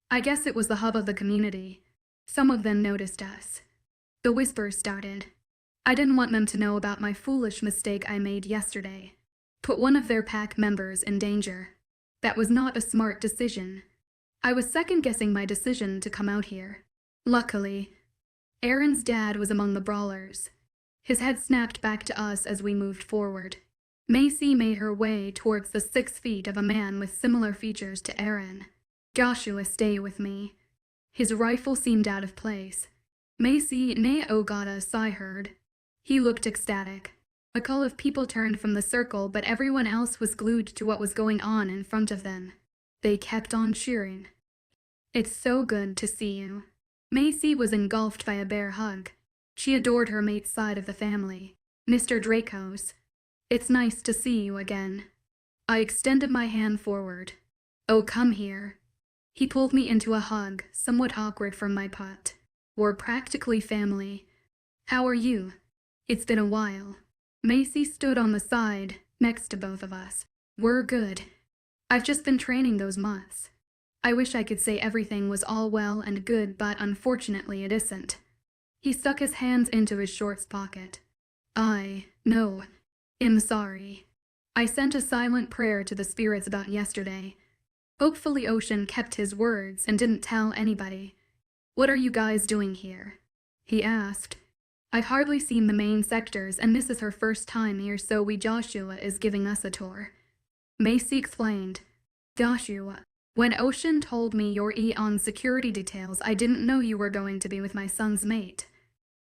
I guess it was the hub of the community. Some of them noticed us. The whispers started. I didn't want them to know about my foolish mistake I made yesterday. Put one of their pack members in danger. That was not a smart decision. I was second-guessing my decision to come out here. Luckily, Aaron's dad was among the brawlers. His head snapped back to us as we moved forward. Macy made her way towards the 6 feet of a man with similar features to Aaron. "Joshua, stay with me." His rifle seemed out of place. "Macy, ne ogata," I heard. He looked ecstatic. A call of people turned from the circle, but everyone else was glued to what was going on in front of them. They kept on cheering. "It's so good to see you." Macy was engulfed by a bear hug. She adored her mate's side of the family, Mr. Draco's. "It's nice to see you again." I extended my hand forward. "Oh, come here." He pulled me into a hug, somewhat awkward from my part. "We're practically family. How are you?" "It's been a while." Macy stood on the side, next to both of us. "We're good. I've just been training those moths." I wish I could say everything was all well and good, but unfortunately it isn't. He stuck his hands into his shorts pocket. "No, I'm sorry. I sent a silent prayer to the spirits about yesterday. Hopefully Ocean kept his words and didn't tell anybody." "What are you guys doing here?" he asked. "I've hardly seen the main sectors, and this is her first time here, so Joshua is giving us a tour." Macy explained. "Joshua, when Ocean told me your on security details, I didn't know you were going to be with my son's mate."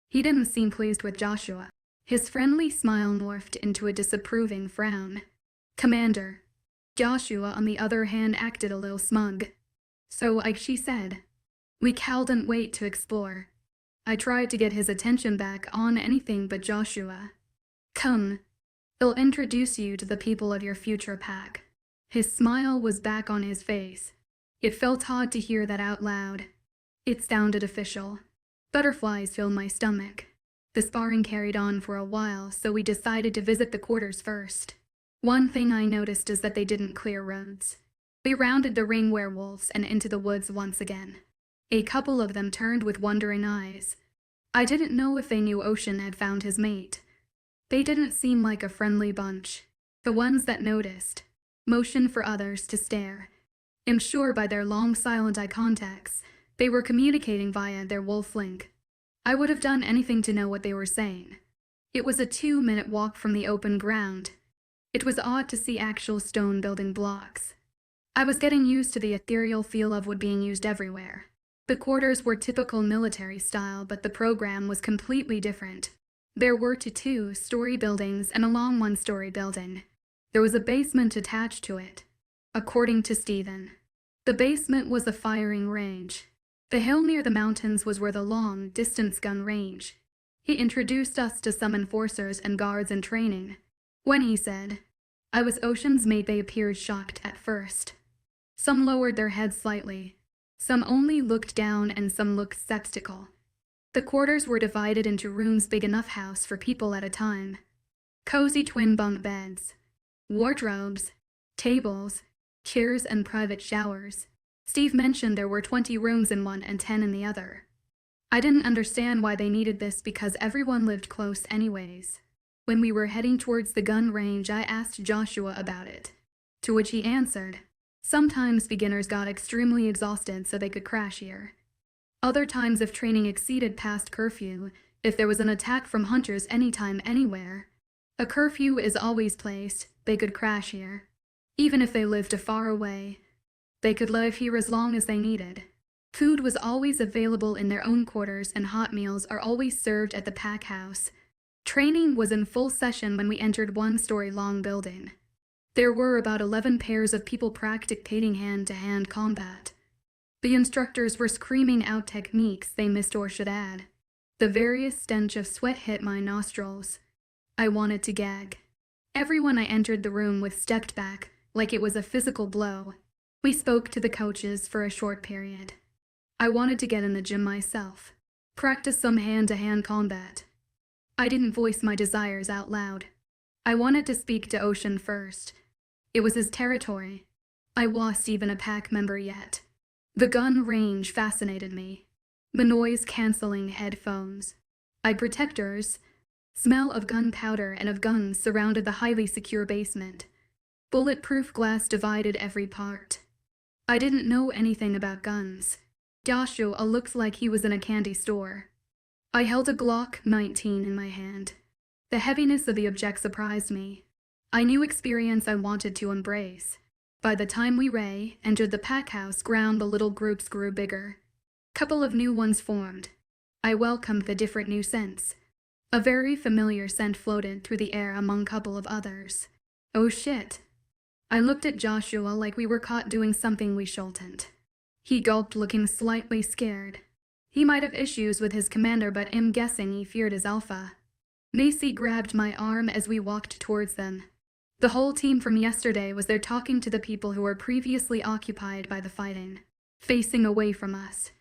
He didn't seem pleased with Joshua. His friendly smile morphed into a disapproving frown. "Commander." Joshua, on the other hand, acted a little smug. "So, like she said, we couldn't wait to explore." I tried to get his attention back on anything but Joshua. "Come, I'll introduce you to the people of your future pack." His smile was back on his face. It felt odd to hear that out loud. It sounded official. Butterflies filled my stomach. The sparring carried on for a while, so we decided to visit the quarters first. One thing I noticed is that they didn't clear roads. We rounded the ring werewolves and into the woods once again. A couple of them turned with wondering eyes. I didn't know if they knew Ocean had found his mate. They didn't seem like a friendly bunch. The ones that noticed motioned for others to stare. I'm sure by their long silent eye contacts, they were communicating via their wolf link. I would have done anything to know what they were saying. It was a 2-minute walk from the open ground. It was odd to see actual stone building blocks. I was getting used to the ethereal feel of wood being used everywhere. The quarters were typical military style, but the program was completely different. There were 2 two-story buildings and a long 1-story building. There was a basement attached to it. According to Stephen, the basement was a firing range. The hill near the mountains was where the long-distance gun range. He introduced us to some enforcers and guards in training. When he said, "I was Ocean's mate," they appeared shocked at first. Some lowered their heads slightly. Some only looked down and some looked skeptical. The quarters were divided into rooms big enough house for people at a time. Cozy twin bunk beds, wardrobes, tables, chairs, and private showers. Steve mentioned there were 20 rooms in one and 10 in the other. I didn't understand why they needed this because everyone lived close anyways. When we were heading towards the gun range, I asked Joshua about it, to which he answered, sometimes beginners got extremely exhausted so they could crash here. Other times, if training exceeded past curfew, if there was an attack from hunters anytime, anywhere, a curfew is always placed, they could crash here. Even if they lived far away, they could live here as long as they needed. Food was always available in their own quarters and hot meals are always served at the pack house. Training was in full session when we entered 1-story long building. There were about 11 pairs of people practicing hand-to-hand combat. The instructors were screaming out techniques they missed or should add. The various stench of sweat hit my nostrils. I wanted to gag. Everyone I entered the room with stepped back, like it was a physical blow. We spoke to the coaches for a short period. I wanted to get in the gym myself, practice some hand-to-hand combat. I didn't voice my desires out loud. I wanted to speak to Ocean first. It was his territory. I wasn't even a pack member yet. The gun range fascinated me. The noise-canceling headphones, eye protectors, smell of gunpowder and of guns surrounded the highly secure basement. Bulletproof glass divided every part. I didn't know anything about guns. Joshua looked like he was in a candy store. I held a Glock 19 in my hand. The heaviness of the object surprised me. I knew experience I wanted to embrace. By the time we entered the pack house ground, the little groups grew bigger. Couple of new ones formed. I welcomed the different new scents. A very familiar scent floated through the air among a couple of others. Oh shit. I looked at Joshua like we were caught doing something we shouldn't. He gulped, looking slightly scared. He might have issues with his commander, but I'm guessing he feared his alpha. Macy grabbed my arm as we walked towards them. The whole team from yesterday was there talking to the people who were previously occupied by the fighting, facing away from us.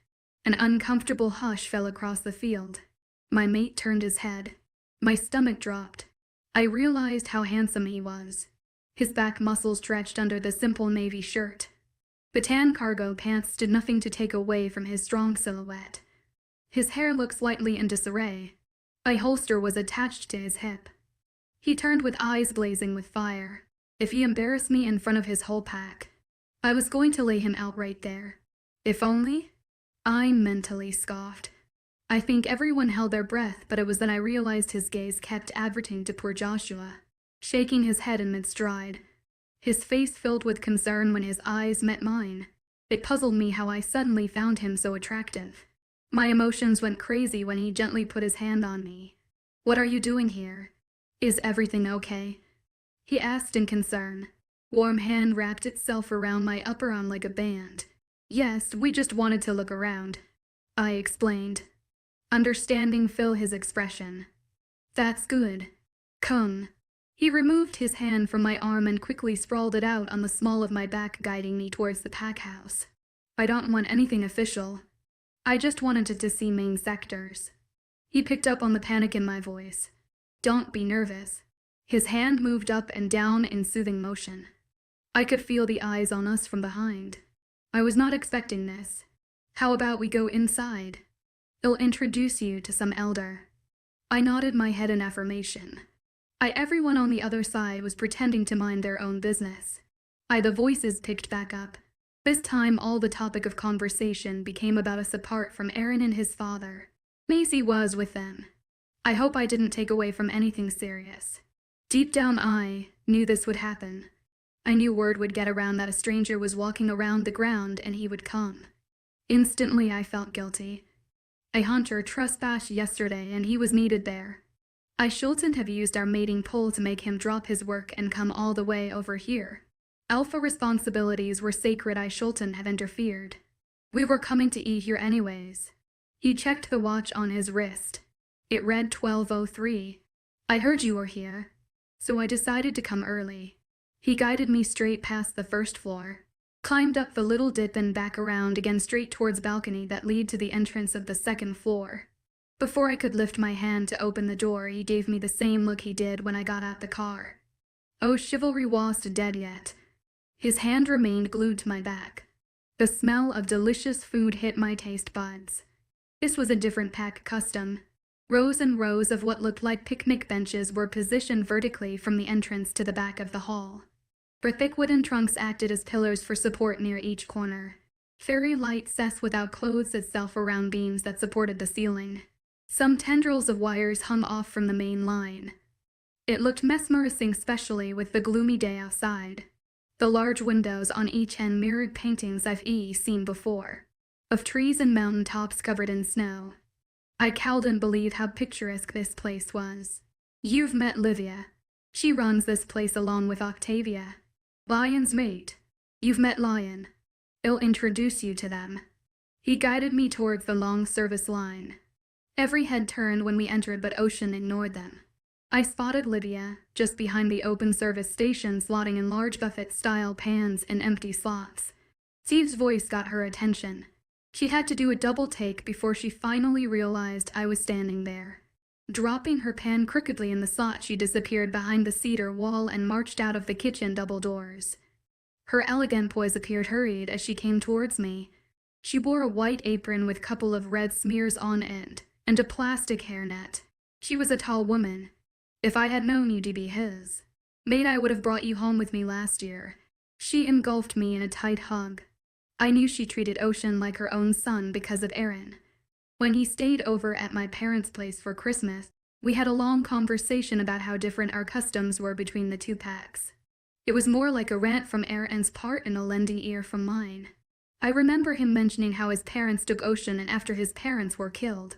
An uncomfortable hush fell across the field. My mate turned his head. My stomach dropped. I realized how handsome he was. His back muscles stretched under the simple navy shirt. The tan cargo pants did nothing to take away from his strong silhouette. His hair looked slightly in disarray. A holster was attached to his hip. He turned with eyes blazing with fire. If he embarrassed me in front of his whole pack, I was going to lay him out right there. If only? I mentally scoffed. I think everyone held their breath, but it was then I realized his gaze kept adverting to poor Joshua, shaking his head in mid-stride. His face filled with concern when his eyes met mine. It puzzled me how I suddenly found him so attractive. My emotions went crazy when he gently put his hand on me. "What are you doing here? Is everything okay?" he asked in concern. Warm hand wrapped itself around my upper arm like a band. "Yes, we just wanted to look around," I explained. Understanding filled his expression. "That's good. Come." He removed his hand from my arm and quickly sprawled it out on the small of my back, guiding me towards the pack house. I don't want anything official. I just wanted to see main sectors. He picked up on the panic in my voice. Don't be nervous. His hand moved up and down in soothing motion. I could feel the eyes on us from behind. I was not expecting this. How about we go inside? I'll introduce you to some elder. I nodded my head in affirmation. Everyone on the other side was pretending to mind their own business. The voices picked back up. This time all the topic of conversation became about us apart from Aaron and his father. Macy was with them. I hope I didn't take away from anything serious. Deep down I knew this would happen. I knew word would get around that a stranger was walking around the ground and he would come. Instantly I felt guilty. A hunter trespassed yesterday and he was needed there. I shouldn't have used our mating pole to make him drop his work and come all the way over here. Alpha responsibilities were sacred. I shouldn't have interfered. We were coming to eat here anyways. He checked the watch on his wrist. It read 12:03. I heard you were here, so I decided to come early. He guided me straight past the first floor, climbed up the little dip and back around again straight towards balcony that lead to the entrance of the second floor. Before I could lift my hand to open the door, he gave me the same look he did when I got out the car. Oh, chivalry wasn't dead yet. His hand remained glued to my back. The smell of delicious food hit my taste buds. This was a different pack custom. Rows and rows of what looked like picnic benches were positioned vertically from the entrance to the back of the hall. The thick wooden trunks acted as pillars for support near each corner. Fairy light sets without clothes itself around beams that supported the ceiling. Some tendrils of wires hung off from the main line. It looked mesmerizing, especially with the gloomy day outside. The large windows on each end mirrored paintings I've seen before, of trees and mountain tops covered in snow. I couldn't believe how picturesque this place was. You've met Livia. She runs this place along with Octavia, Lion's mate. You've met Lion. I'll introduce you to them. He guided me towards the long service line. Every head turned when we entered, but Ocean ignored them. I spotted Livia, just behind the open service station, slotting in large buffet-style pans in empty slots. Steve's voice got her attention. She had to do a double take before she finally realized I was standing there. Dropping her pan crookedly in the slot, she disappeared behind the cedar wall and marched out of the kitchen double doors. Her elegant poise appeared hurried as she came towards me. She wore a white apron with a couple of red smears on it, and a plastic hairnet. She was a tall woman. If I had known you'd be his mate, I would have brought you home with me last year. She engulfed me in a tight hug. I knew she treated Ocean like her own son because of Aaron. When he stayed over at my parents' place for Christmas, we had a long conversation about how different our customs were between the two packs. It was more like a rant from Aaron's part and a lending ear from mine. I remember him mentioning how his parents took Ocean and after his parents were killed,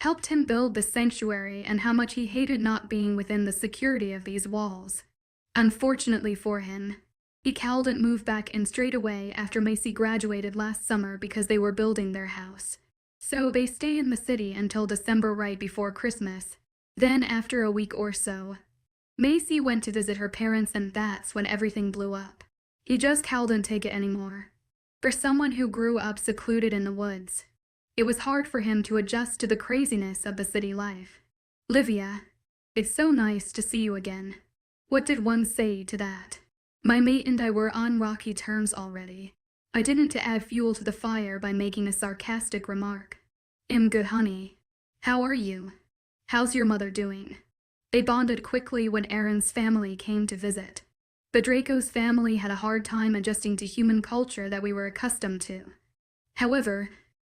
helped him build the sanctuary, and how much he hated not being within the security of these walls. Unfortunately for him, he couldn't move back in straight away after Macy graduated last summer because they were building their house. So they stay in the city until December right before Christmas. Then after a week or so, Macy went to visit her parents, and that's when everything blew up. He just couldn't take it anymore. For someone who grew up secluded in the woods, it was hard for him to adjust to the craziness of the city life. Livia, it's so nice to see you again. What did one say to that? My mate and I were on rocky terms already. I didn't add fuel to the fire by making a sarcastic remark. Good, honey. How are you? How's your mother doing? They bonded quickly when Aaron's family came to visit. But Draco's family had a hard time adjusting to human culture that we were accustomed to. However,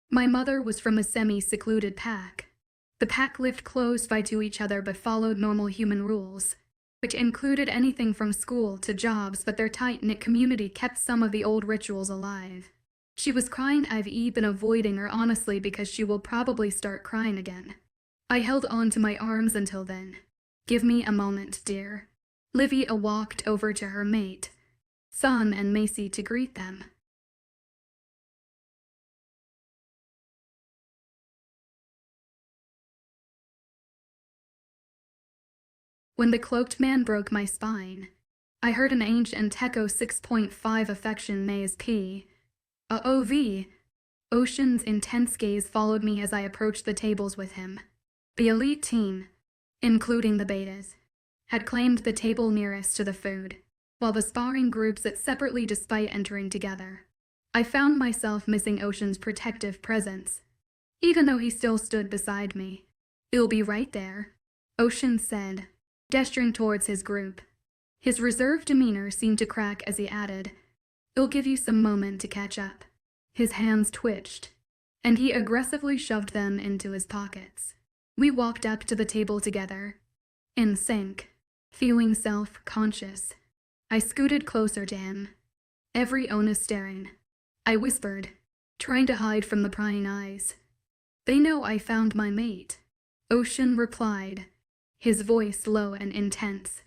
my mother was from a semi-secluded pack. The pack lived close by to each other but followed normal human rules, which included anything from school to jobs, but their tight-knit community kept some of the old rituals alive. She was crying. I've been avoiding her honestly because she will probably start crying again. I held on to my arms until then. Give me a moment, dear. Livia walked over to her mate, Son and Macy, to greet them. When the cloaked man broke my spine, I heard an ancient Techo 6.5 affection maze P. OV. Ocean's intense gaze followed me as I approached the tables with him. The elite team, including the betas, had claimed the table nearest to the food, while the sparring groups sat separately despite entering together. I found myself missing Ocean's protective presence, even though he still stood beside me. "It'll be right there," Ocean said, gesturing towards his group. His reserved demeanor seemed to crack as he added, "It'll give you some moment to catch up." His hands twitched, and he aggressively shoved them into his pockets. We walked up to the table together, in sync, feeling self-conscious. I scooted closer to him, every onus staring. I whispered, trying to hide from the prying eyes, "They know I found my mate." Ocean replied, his voice low and intense.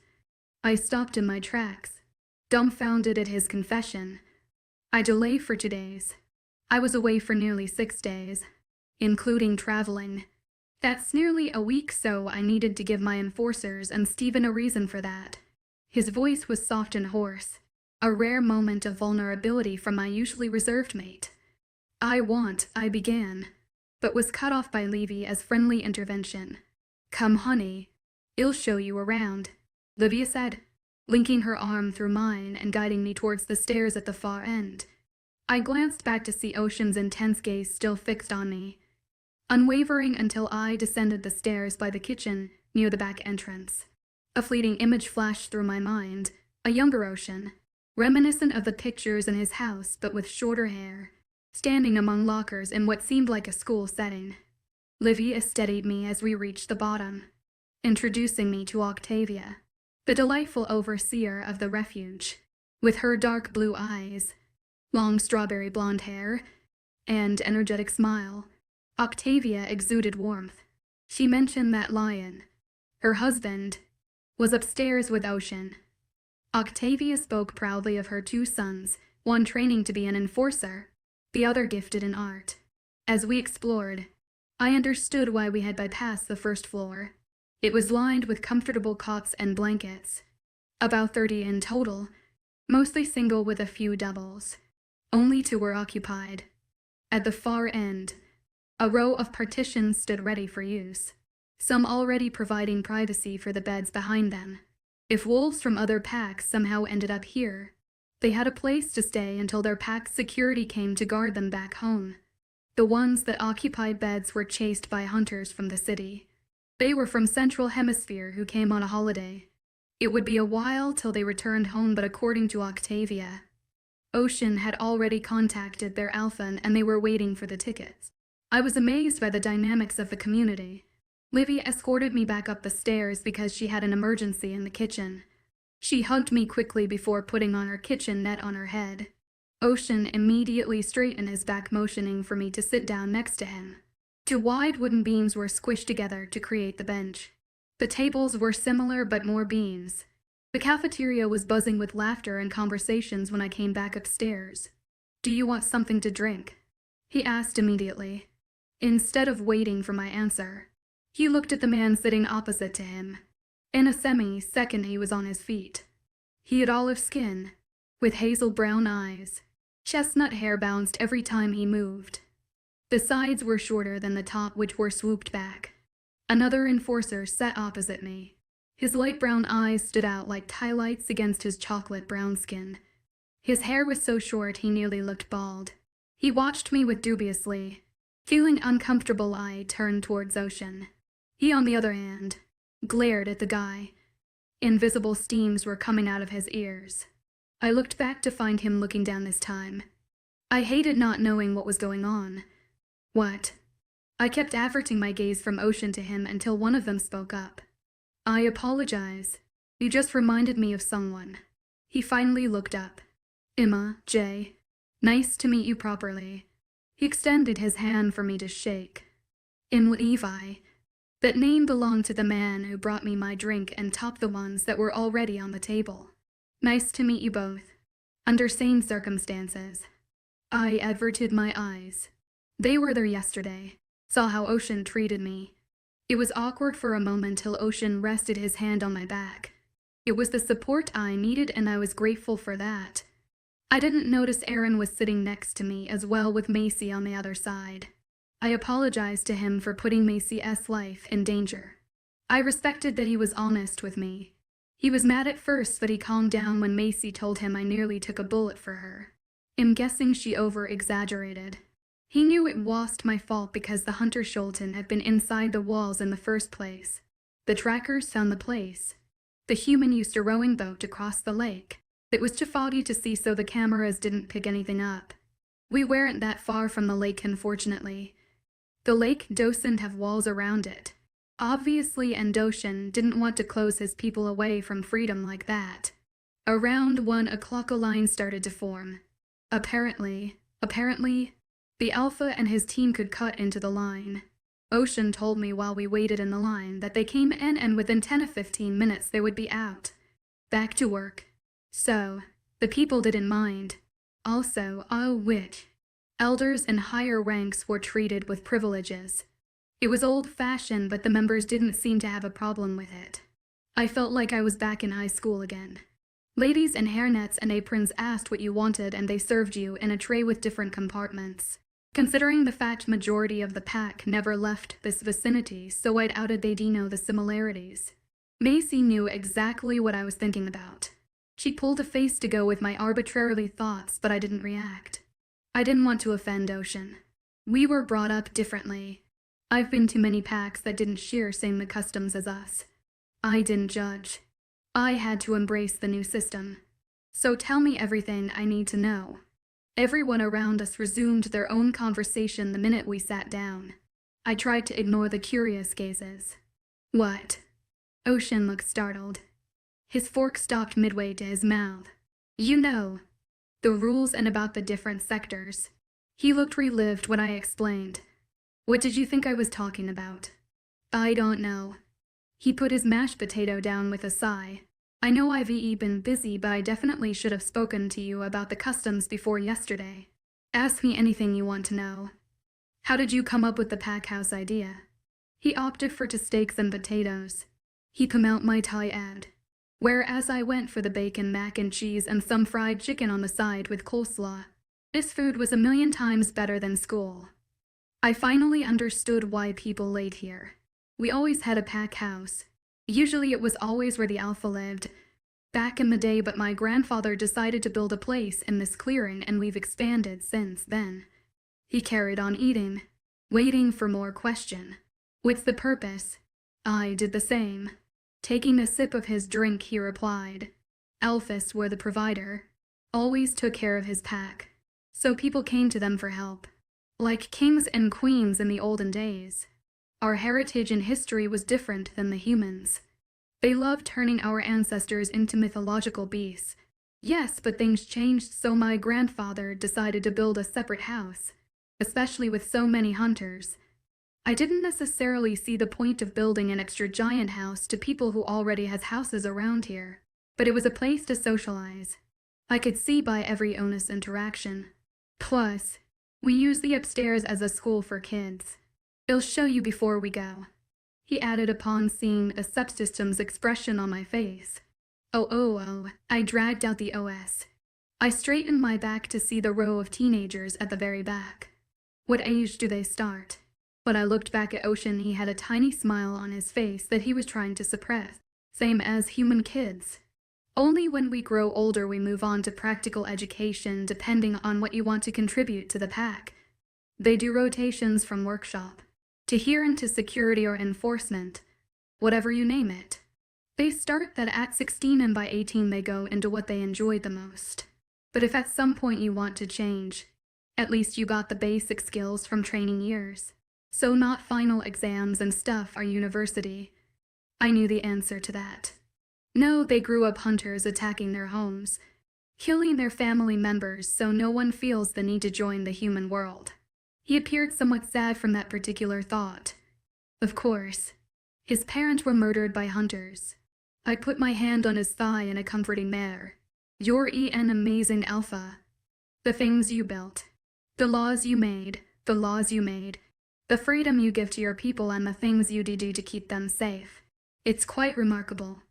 I stopped in my tracks, dumbfounded at his confession. "I delay for 2 days. I was away for nearly 6 days, including traveling. That's nearly a week, so I needed to give my enforcers and Steven a reason for that." His voice was soft and hoarse, a rare moment of vulnerability from my usually reserved mate. I began, but was cut off by Levy as friendly intervention. "Come, honey. I'll show you around," Livia said, linking her arm through mine and guiding me towards the stairs at the far end. I glanced back to see Ocean's intense gaze still fixed on me, unwavering until I descended the stairs by the kitchen near the back entrance. A fleeting image flashed through my mind, a younger Ocean, reminiscent of the pictures in his house but with shorter hair, standing among lockers in what seemed like a school setting. Livia steadied me as we reached the bottom, introducing me to Octavia, the delightful overseer of the refuge. With her dark blue eyes, long strawberry blonde hair, and energetic smile, Octavia exuded warmth. She mentioned that Lion, her husband, was upstairs with Ocean. Octavia spoke proudly of her 2 sons, one training to be an enforcer, the other gifted in art. As we explored, I understood why we had bypassed the first floor. It was lined with comfortable cots and blankets, about 30 in total, mostly single with a few doubles. Only 2 were occupied. At the far end, a row of partitions stood ready for use, some already providing privacy for the beds behind them. If wolves from other packs somehow ended up here, they had a place to stay until their pack's security came to guard them back home. The ones that occupied beds were chased by hunters from the city. They were from Central Hemisphere who came on a holiday. It would be a while till they returned home, but according to Octavia, Ocean had already contacted their alpha and they were waiting for the tickets. I was amazed by the dynamics of the community. Livia escorted me back up the stairs because she had an emergency in the kitchen. She hugged me quickly before putting on her kitchen net on her head. Ocean immediately straightened his back, motioning for me to sit down next to him. 2 wide wooden beams were squished together to create the bench. The tables were similar but more beams. The cafeteria was buzzing with laughter and conversations when I came back upstairs. "Do you want something to drink?" he asked immediately. Instead of waiting for my answer, he looked at the man sitting opposite to him. In a semi-second he was on his feet. He had olive skin, with hazel brown eyes. Chestnut hair bounced every time he moved. The sides were shorter than the top, which were swooped back. Another enforcer sat opposite me. His light brown eyes stood out like highlights against his chocolate brown skin. His hair was so short he nearly looked bald. He watched me with dubiously. Feeling uncomfortable, I turned towards Ocean. He, on the other hand, glared at the guy. Invisible steams were coming out of his ears. I looked back to find him looking down this time. I hated not knowing what was going on. "What?" I kept averting my gaze from Ocean to him until one of them spoke up. "I apologize. You just reminded me of someone." He finally looked up. "Emma, Jay. Nice to meet you properly." He extended his hand for me to shake. "Emma Levi. That name belonged to the man who brought me my drink and topped the ones that were already on the table. Nice to meet you both. Under sane circumstances." I averted my eyes. They were there yesterday. Saw how Ocean treated me. It was awkward for a moment till Ocean rested his hand on my back. It was the support I needed and I was grateful for that. I didn't notice Aaron was sitting next to me as well, with Macy on the other side. I apologized to him for putting Macy's life in danger. I respected that he was honest with me. He was mad at first, but he calmed down when Macy told him I nearly took a bullet for her. I'm guessing she over-exaggerated. He knew it wasn't my fault because the Hunter Schulten had been inside the walls in the first place. The trackers found the place. The human used a rowing boat to cross the lake. It was too foggy to see, so the cameras didn't pick anything up. We weren't that far from the lake, unfortunately. The lake doesn't have walls around it. Obviously, Endoshin didn't want to close his people away from freedom like that. Around 1 o'clock a line started to form. Apparently, the Alpha and his team could cut into the line. Ocean told me while we waited in the line that they came in and within 10 to 15 minutes they would be out. Back to work. So, the people didn't mind. Also, elders in higher ranks were treated with privileges. It was old-fashioned, but the members didn't seem to have a problem with it. I felt like I was back in high school again. Ladies in hairnets and aprons asked what you wanted and they served you in a tray with different compartments. Considering the fact majority of the pack never left this vicinity, so I doubted they'd know the similarities. Macy knew exactly what I was thinking about. She pulled a face to go with my arbitrary thoughts, but I didn't react. I didn't want to offend Ocean. We were brought up differently. I've been to many packs that didn't share same customs as us. I didn't judge. I had to embrace the new system. So tell me everything I need to know. Everyone around us resumed their own conversation the minute we sat down. I tried to ignore the curious gazes. What? Ocean looked startled. His fork stopped midway to his mouth. You know, the rules and about the different sectors. He looked relieved when I explained. What did you think I was talking about? I don't know. He put his mashed potato down with a sigh. I know I've been busy, but I definitely should have spoken to you about the customs before yesterday. Ask me anything you want to know. How did you come up with the pack house idea? He opted for steaks and potatoes. He come out my Thai ad. Whereas I went for the bacon, mac and cheese, and some fried chicken on the side with coleslaw. This food was 1,000,000 times better than school. I finally understood why people laid here. We always had a pack house. Usually it was always where the Alpha lived. Back in the day, but my grandfather decided to build a place in this clearing and we've expanded since then. He carried on eating, waiting for more question. What's the purpose? I did the same. Taking a sip of his drink, he replied. Alphas were the provider. Always took care of his pack. So people came to them for help. Like kings and queens in the olden days. Our heritage and history was different than the humans. They loved turning our ancestors into mythological beasts. Yes, but things changed, so my grandfather decided to build a separate house, especially with so many hunters. I didn't necessarily see the point of building an extra giant house to people who already has houses around here, but it was a place to socialize. I could see by every honest interaction. Plus, we use the upstairs as a school for kids. I'll show you before we go, he added upon seeing a subsystem's expression on my face. Oh, I dragged out the OS. I straightened my back to see the row of teenagers at the very back. What age do they start? When I looked back at Ocean, he had a tiny smile on his face that he was trying to suppress, same as human kids. Only when we grow older we move on to practical education depending on what you want to contribute to the pack. They do rotations from workshop to here into security or enforcement, whatever you name it. They start that at 16 and by 18 they go into what they enjoy the most. But if at some point you want to change, at least you got the basic skills from training years. So not final exams and stuff are university. I knew the answer to that. No, they grew up hunters attacking their homes, killing their family members so no one feels the need to join the human world. He appeared somewhat sad from that particular thought. Of course, his parents were murdered by hunters. I put my hand on his thigh in a comforting manner. You're an amazing Alpha. The things you built, the laws you made, the freedom you give to your people and the things you do to keep them safe. It's quite remarkable.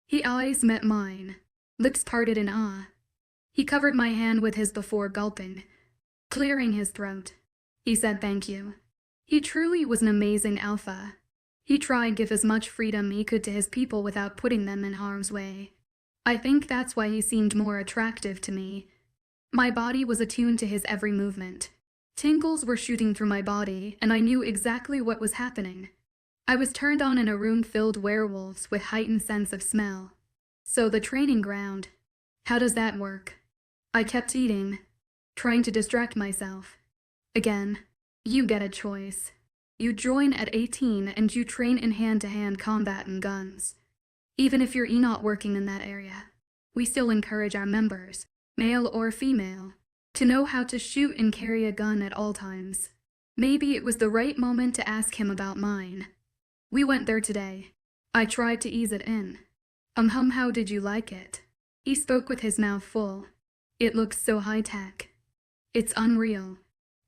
His eyes met mine, lips parted in awe. He covered my hand with his before gulping, clearing his throat. He said thank you. He truly was an amazing alpha. He tried to give as much freedom he could to his people without putting them in harm's way. I think that's why he seemed more attractive to me. My body was attuned to his every movement. Tingles were shooting through my body, and I knew exactly what was happening. I was turned on in a room filled with werewolves with heightened sense of smell. So the training ground. How does that work? I kept eating, trying to distract myself. Again, you get a choice. You join at 18 and you train in hand-to-hand combat and guns. Even if you're not working in that area, we still encourage our members, male or female, to know how to shoot and carry a gun at all times. Maybe it was the right moment to ask him about mine. We went there today. I tried to ease it in. How did you like it? He spoke with his mouth full. It looks so high-tech. It's unreal.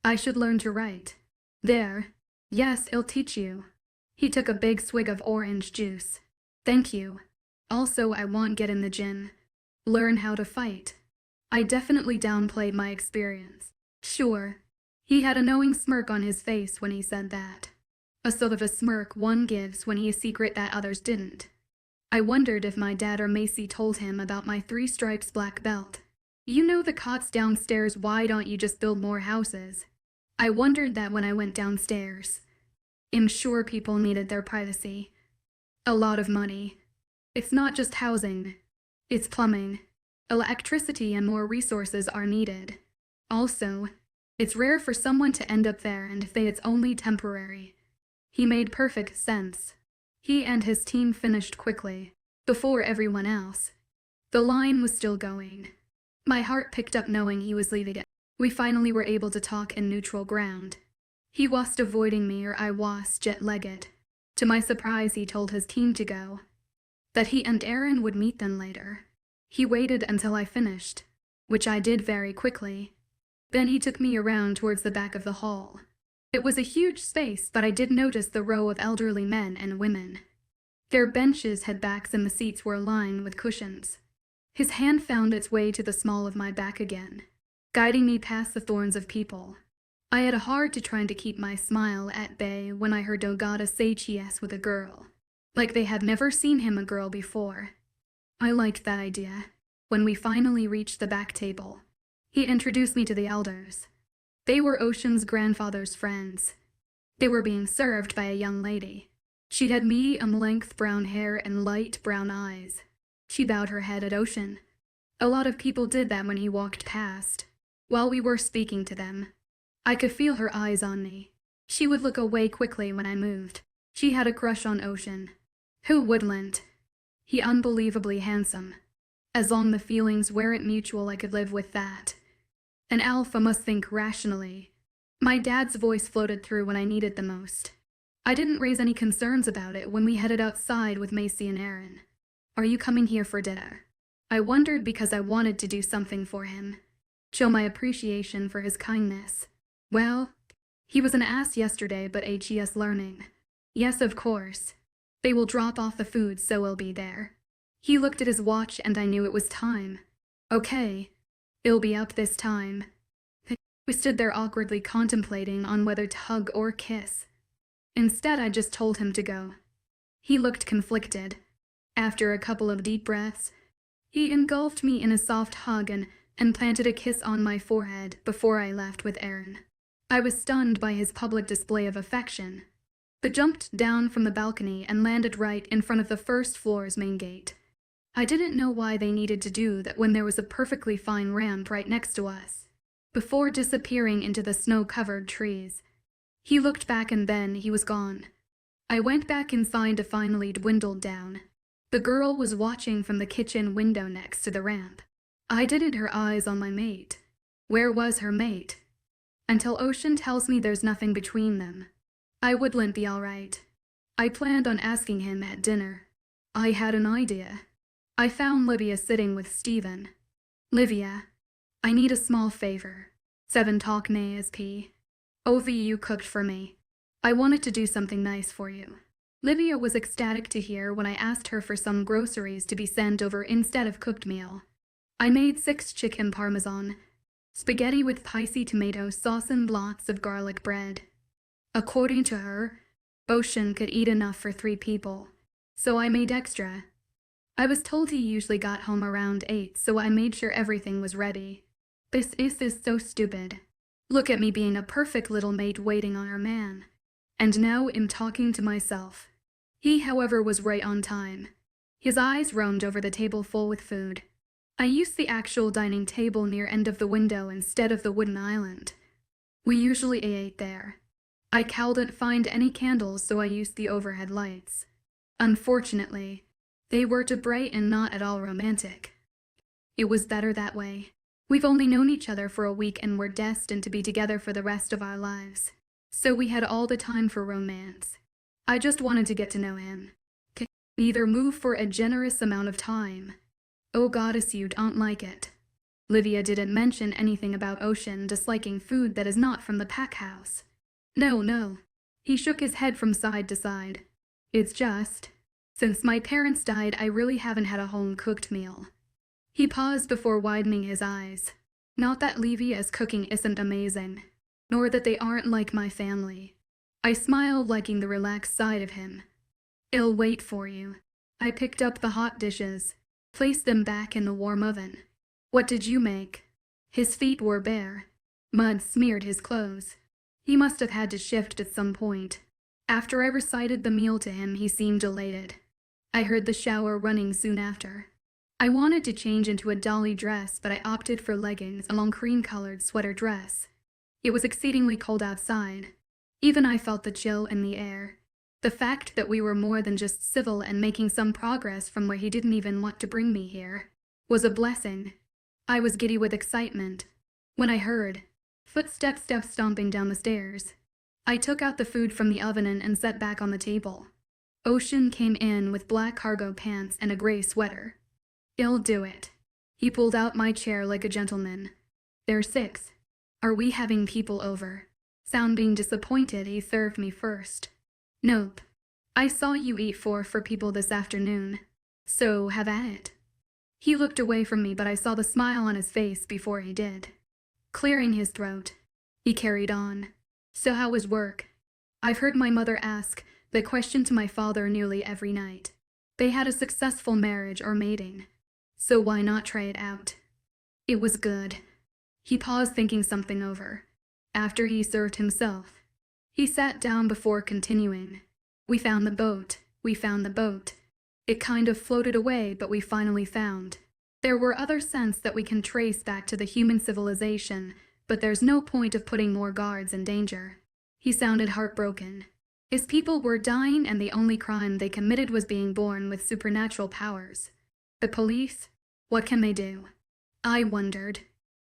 I should learn to write. There. Yes, it'll teach you. He took a big swig of orange juice. Thank you. Also, I want get in the gym. Learn how to fight. I definitely downplayed my experience. Sure. He had a knowing smirk on his face when he said that. A sort of a smirk one gives when he is secret that others didn't. I wondered if my dad or Macy told him about my 3 stripes black belt. You know the cots downstairs, why don't you just build more houses? I wondered that when I went downstairs. I'm sure people needed their privacy. A lot of money. It's not just housing. It's plumbing. Electricity and more resources are needed. Also, it's rare for someone to end up there and say it's only temporary. He made perfect sense. He and his team finished quickly, before everyone else. The line was still going. My heart picked up knowing he was leaving it. We finally were able to talk in neutral ground. He was avoiding me or I was jet-legged. To my surprise, he told his team to go. That he and Aaron would meet them later. He waited until I finished, which I did very quickly. Then he took me around towards the back of the hall. It was a huge space, but I did notice the row of elderly men and women. Their benches had backs and the seats were lined with cushions. His hand found its way to the small of my back again, guiding me past the thorns of people. I had a hard to trying to keep my smile at bay when I heard Dogata say yes with a girl, like they had never seen him a girl before. I liked that idea. When we finally reached the back table, he introduced me to the elders. They were Ocean's grandfather's friends. They were being served by a young lady. She had medium-length brown hair and light brown eyes. She bowed her head at Ocean. A lot of people did that when he walked past. While we were speaking to them, I could feel her eyes on me. She would look away quickly when I moved. She had a crush on Ocean. Who wouldn't? He unbelievably handsome. As long the feelings weren't mutual, I could live with that. An alpha must think rationally. My dad's voice floated through when I needed the most. I didn't raise any concerns about it when we headed outside with Macy and Aaron. Are you coming here for dinner? I wondered because I wanted to do something for him. Show my appreciation for his kindness. Well, he was an ass yesterday, but HES learning. Yes, of course. They will drop off the food, so we'll be there. He looked at his watch and I knew it was time. Okay. It'll be up this time. We stood there awkwardly contemplating on whether to hug or kiss. Instead, I just told him to go. He looked conflicted. After a couple of deep breaths, he engulfed me in a soft hug and planted a kiss on my forehead before I left with Aaron. I was stunned by his public display of affection, but jumped down from the balcony and landed right in front of the first floor's main gate. I didn't know why they needed to do that when there was a perfectly fine ramp right next to us. Before disappearing into the snow-covered trees, he looked back and then he was gone. I went back inside to finally dwindle down. The girl was watching from the kitchen window next to the ramp. I didn't her eyes on my mate. Where was her mate? Until Ocean tells me there's nothing between them. I wouldn't be alright. I planned on asking him at dinner. I had an idea. I found Livia sitting with Steven. Livia, I need a small favor. 7 talk ASP. You cooked for me. I wanted to do something nice for you. Livia was ecstatic to hear when I asked her for some groceries to be sent over instead of cooked meal. I made 6 chicken parmesan, spaghetti with spicy tomato sauce and lots of garlic bread. According to her, Ocean could eat enough for 3 people, so I made extra. I was told he usually got home around 8, so I made sure everything was ready. This is so stupid. Look at me being a perfect little maid waiting on our man. And now I'm talking to myself. He, however, was right on time. His eyes roamed over the table full with food. I used the actual dining table near end of the window instead of the wooden island. We usually ate there. I couldn't find any candles, so I used the overhead lights. Unfortunately, they were too bright and not at all romantic. It was better that way. We've only known each other for a week and we're destined to be together for the rest of our lives. So we had all the time for romance. I just wanted to get to know him. Either move for a generous amount of time. Oh goddess, you don't like it. Livia didn't mention anything about Ocean disliking food that is not from the pack house. No. He shook his head from side to side. It's just, since my parents died, I really haven't had a home-cooked meal. He paused before widening his eyes. Not that Livia's cooking isn't amazing, nor that they aren't like my family. I smiled, liking the relaxed side of him. I'll wait for you. I picked up the hot dishes, placed them back in the warm oven. What did you make? His feet were bare. Mud smeared his clothes. He must have had to shift at some point. After I recited the meal to him, he seemed elated. I heard the shower running soon after. I wanted to change into a dolly dress, but I opted for leggings and a long cream-colored sweater dress. It was exceedingly cold outside. Even I felt the chill in the air. The fact that we were more than just civil and making some progress from where he didn't even want to bring me here was a blessing. I was giddy with excitement when I heard footsteps stomping down the stairs. I took out the food from the oven and set back on the table. Ocean came in with black cargo pants and a gray sweater. I'll do it. He pulled out my chair like a gentleman. There's 6. Are we having people over? Sounding disappointed, he served me first. Nope. I saw you eat 4 for people this afternoon, so have at it. He looked away from me, but I saw the smile on his face before he did. Clearing his throat, he carried on. So how was work? I've heard my mother ask the question to my father nearly every night. They had a successful marriage or mating, so why not try it out? It was good. He paused, thinking something over. After he served himself, he sat down before continuing. We found the boat. It kind of floated away, but we finally found. There were other scents that we can trace back to the human civilization, but there's no point of putting more guards in danger. He sounded heartbroken. His people were dying, and the only crime they committed was being born with supernatural powers. The police? What can they do? I wondered.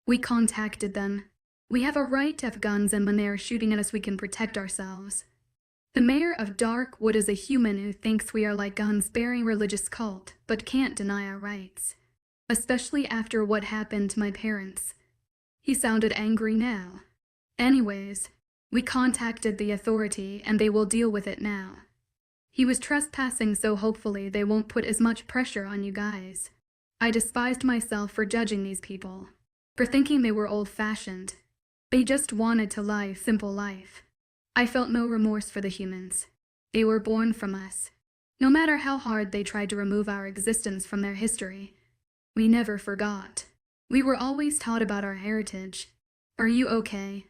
We contacted them. We have a right to have guns, and when they are shooting at us, we can protect ourselves. The mayor of Darkwood is a human who thinks we are like gun-sparing religious cult, but can't deny our rights. Especially after what happened to my parents. He sounded angry now. Anyways, we contacted the authority, and they will deal with it now. He was trespassing, so hopefully they won't put as much pressure on you guys. I despised myself for judging these people, for thinking they were old-fashioned. They just wanted to live a simple life. I felt no remorse for the humans. They were born from us. No matter how hard they tried to remove our existence from their history, we never forgot. We were always taught about our heritage. Are you okay?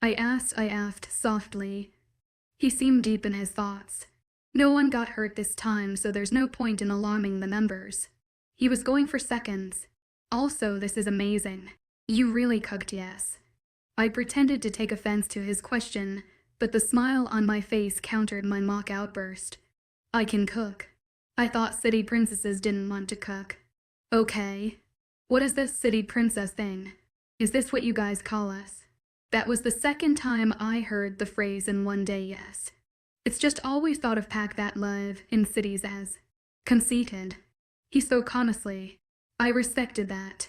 I asked softly. He seemed deep in his thoughts. No one got hurt this time, so there's no point in alarming the members. He was going for seconds. Also, this is amazing. You really cooked, yes. I pretended to take offense to his question, but the smile on my face countered my mock outburst. I can cook. I thought city princesses didn't want to cook. Okay. What is this city princess thing? Is this what you guys call us? That was the second time I heard the phrase in one day, yes. It's just always thought of pack that live in cities as conceited. He spoke honestly. I respected that.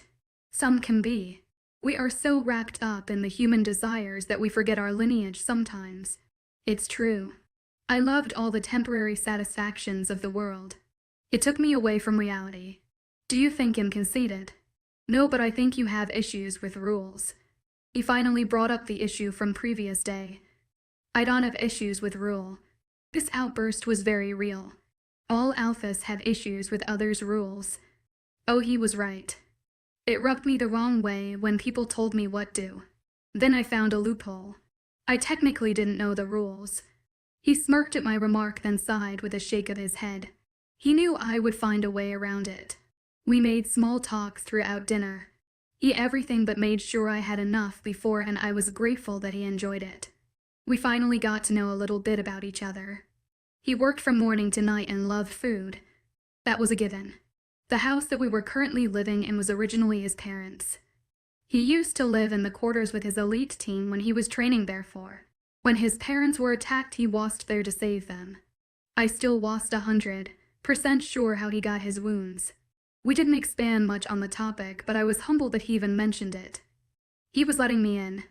Some can be. We are so wrapped up in the human desires that we forget our lineage sometimes. It's true. I loved all the temporary satisfactions of the world. It took me away from reality. Do you think I'm conceited? No, but I think you have issues with rules. He finally brought up the issue from previous day. I don't have issues with rule. This outburst was very real. All alphas have issues with others' rules. Oh, he was right. It rubbed me the wrong way when people told me what to. Then I found a loophole. I technically didn't know the rules. He smirked at my remark, then sighed with a shake of his head. He knew I would find a way around it. We made small talks throughout dinner. He everything but made sure I had enough before, and I was grateful that he enjoyed it. We finally got to know a little bit about each other. He worked from morning to night and loved food. That was a given. The house that we were currently living in was originally his parents'. He used to live in the quarters with his elite team when he was training there for. When his parents were attacked, he washed there to save them. I still wasn't 100% sure how he got his wounds. We didn't expand much on the topic, but I was humbled that he even mentioned it. He was letting me in.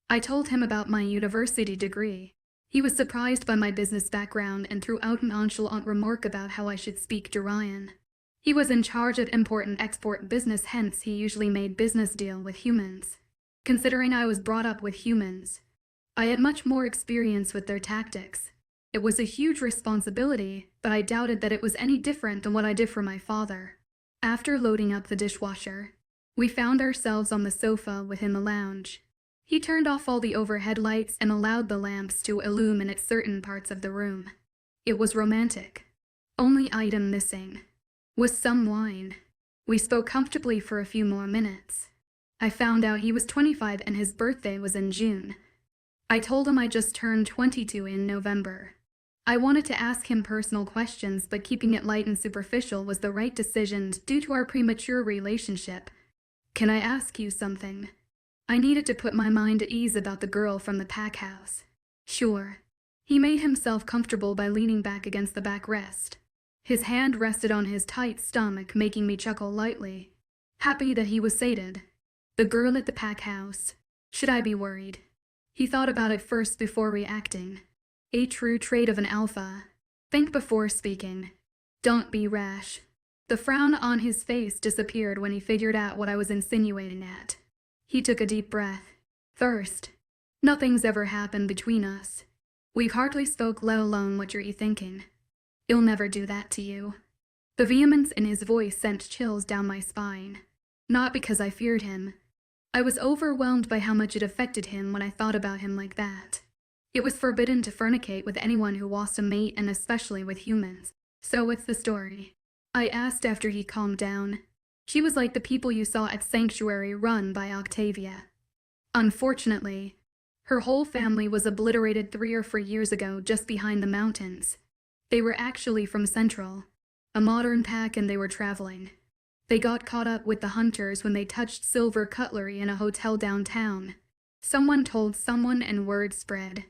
I told him about my university degree. He was surprised by my business background and threw out a nonchalant remark about how I should speak Dorian. He was in charge of import-export business, hence he usually made business deal with humans. Considering I was brought up with humans, I had much more experience with their tactics. It was a huge responsibility, but I doubted that it was any different than what I did for my father. After loading up the dishwasher, we found ourselves on the sofa within the lounge. He turned off all the overhead lights and allowed the lamps to illuminate certain parts of the room. It was romantic. Only item missing was some wine. We spoke comfortably for a few more minutes. I found out he was 25 and his birthday was in June. I told him I just turned 22 in November. I wanted to ask him personal questions, but keeping it light and superficial was the right decision due to our premature relationship. Can I ask you something? I needed to put my mind at ease about the girl from the pack house. Sure. He made himself comfortable by leaning back against the backrest. His hand rested on his tight stomach, making me chuckle lightly. Happy that he was sated. The girl at the pack house. Should I be worried? He thought about it first before reacting. A true trait of an alpha. Think before speaking. Don't be rash. The frown on his face disappeared when he figured out what I was insinuating at. He took a deep breath. First, nothing's ever happened between us. We hardly spoke, let alone what you're thinking. He'll never do that to you. The vehemence in his voice sent chills down my spine. Not because I feared him. I was overwhelmed by how much it affected him when I thought about him like that. It was forbidden to fornicate with anyone who was a mate, and especially with humans. So what's the story? I asked after he calmed down. She was like the people you saw at Sanctuary run by Octavia. Unfortunately, her whole family was obliterated 3 or 4 years ago just behind the mountains. They were actually from Central, a modern pack, and they were traveling. They got caught up with the hunters when they touched silver cutlery in a hotel downtown. Someone told someone and word spread.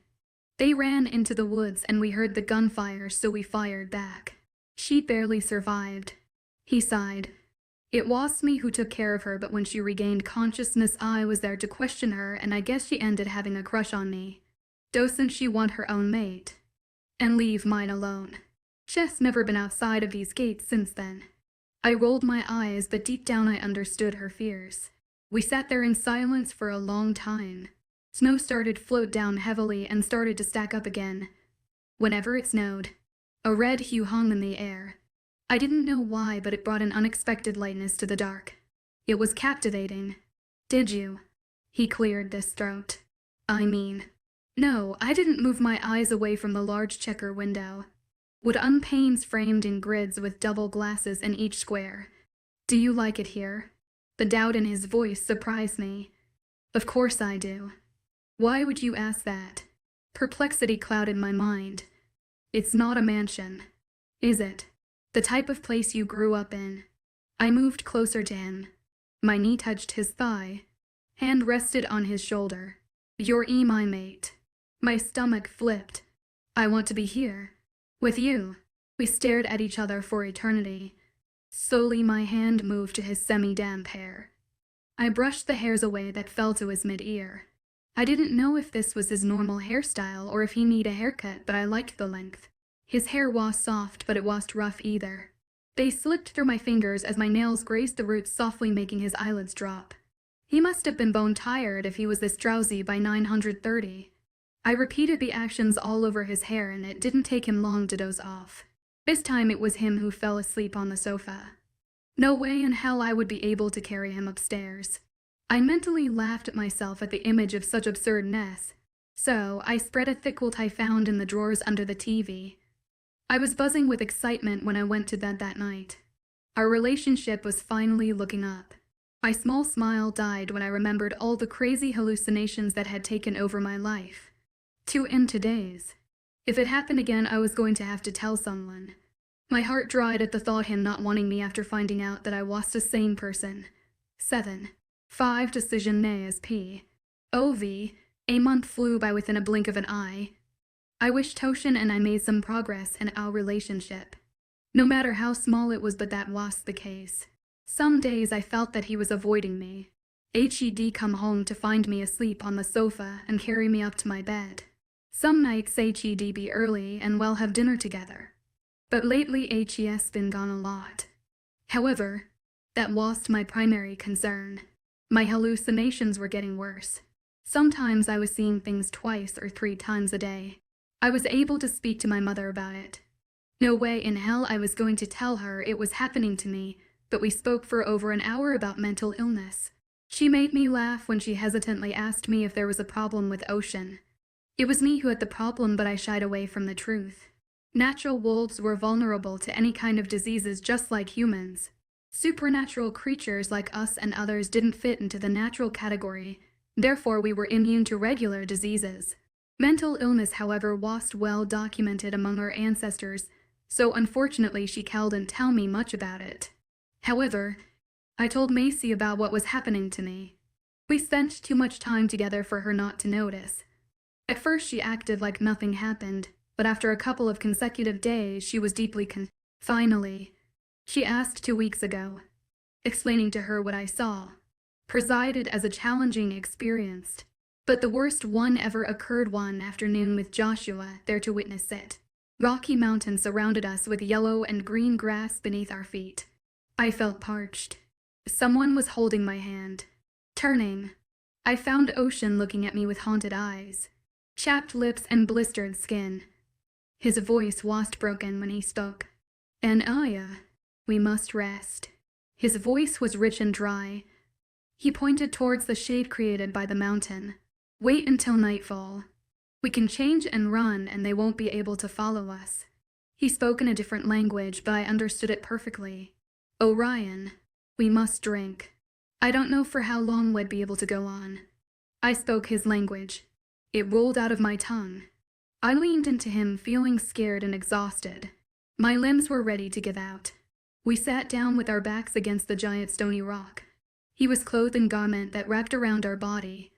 They ran into the woods and we heard the gunfire, so we fired back. She barely survived. He sighed. It was me who took care of her, but when she regained consciousness, I was there to question her, and I guess she ended having a crush on me. Doesn't she want her own mate? And leave mine alone. She's never been outside of these gates since then. I rolled my eyes, but deep down I understood her fears. We sat there in silence for a long time. Snow started to float down heavily and started to stack up again. Whenever it snowed, a red hue hung in the air. I didn't know why, but it brought an unexpected lightness to the dark. It was captivating. Did you? He cleared his throat. I mean, no, I didn't move my eyes away from the large checker window. Wooden panes framed in grids with double glasses in each square. Do you like it here? The doubt in his voice surprised me. Of course I do. Why would you ask that? Perplexity clouded my mind. It's not a mansion, is it? The type of place you grew up in. I moved closer to him. My knee touched his thigh. Hand rested on his shoulder. You're my mate. My stomach flipped. I want to be here. With you. We stared at each other for eternity. Slowly my hand moved to his semi-damp hair. I brushed the hairs away that fell to his mid-ear. I didn't know if this was his normal hairstyle or if he needed a haircut, but I liked the length. His hair was soft, but it wasn't rough either. They slipped through my fingers as my nails grazed the roots, softly making his eyelids drop. He must have been bone tired if he was this drowsy by 930. I repeated the actions all over his hair, and it didn't take him long to doze off. This time it was him who fell asleep on the sofa. No way in hell I would be able to carry him upstairs. I mentally laughed at myself at the image of such absurdness. So I spread a thick quilt I found in the drawers under the TV. I was buzzing with excitement when I went to bed that night. Our relationship was finally looking up. My small smile died when I remembered all the crazy hallucinations that had taken over my life. 2 into days. If it happened again, I was going to have to tell someone. My heart dried at the thought of him not wanting me after finding out that I was a sane person. 7. 5 decision nay as P. OV. A month flew by within a blink of an eye. I wished Toshin and I made some progress in our relationship. No matter how small it was, but that was the case. Some days I felt that he was avoiding me. He'd come home to find me asleep on the sofa and carry me up to my bed. Some nights he'd be early and we'll have dinner together. But lately he's been gone a lot. However, that was my primary concern. My hallucinations were getting worse. Sometimes I was seeing things 2 or 3 times a day. I was able to speak to my mother about it. No way in hell I was going to tell her it was happening to me, but we spoke for over an hour about mental illness. She made me laugh when she hesitantly asked me if there was a problem with Ocean. It was me who had the problem, but I shied away from the truth. Natural wolves were vulnerable to any kind of diseases just like humans. Supernatural creatures like us and others didn't fit into the natural category, therefore we were immune to regular diseases. Mental illness, however, was well documented among our ancestors, so unfortunately she didn't tell me much about it. However, I told Macy about what was happening to me. We spent too much time together for her not to notice. At first she acted like nothing happened, but after a couple of consecutive days she was deeply Finally, she asked 2 weeks ago. Explaining to her what I saw presided as a challenging experience, but the worst one ever occurred one afternoon with Joshua there to witness it. Rocky mountains surrounded us with yellow and green grass beneath our feet. I felt parched. Someone was holding my hand. Turning, I found Ocean looking at me with haunted eyes, chapped lips and blistered skin. His voice was broken when he spoke. Anaya, we must rest. His voice was rich and dry. He pointed towards the shade created by the mountain. Wait until nightfall. We can change and run and they won't be able to follow us. He spoke in a different language, but I understood it perfectly. Orion, we must drink. I don't know for how long we'd be able to go on. I spoke his language. It rolled out of my tongue. I leaned into him, feeling scared and exhausted. My limbs were ready to give out. We sat down with our backs against the giant stony rock. He was clothed in garment that wrapped around our body.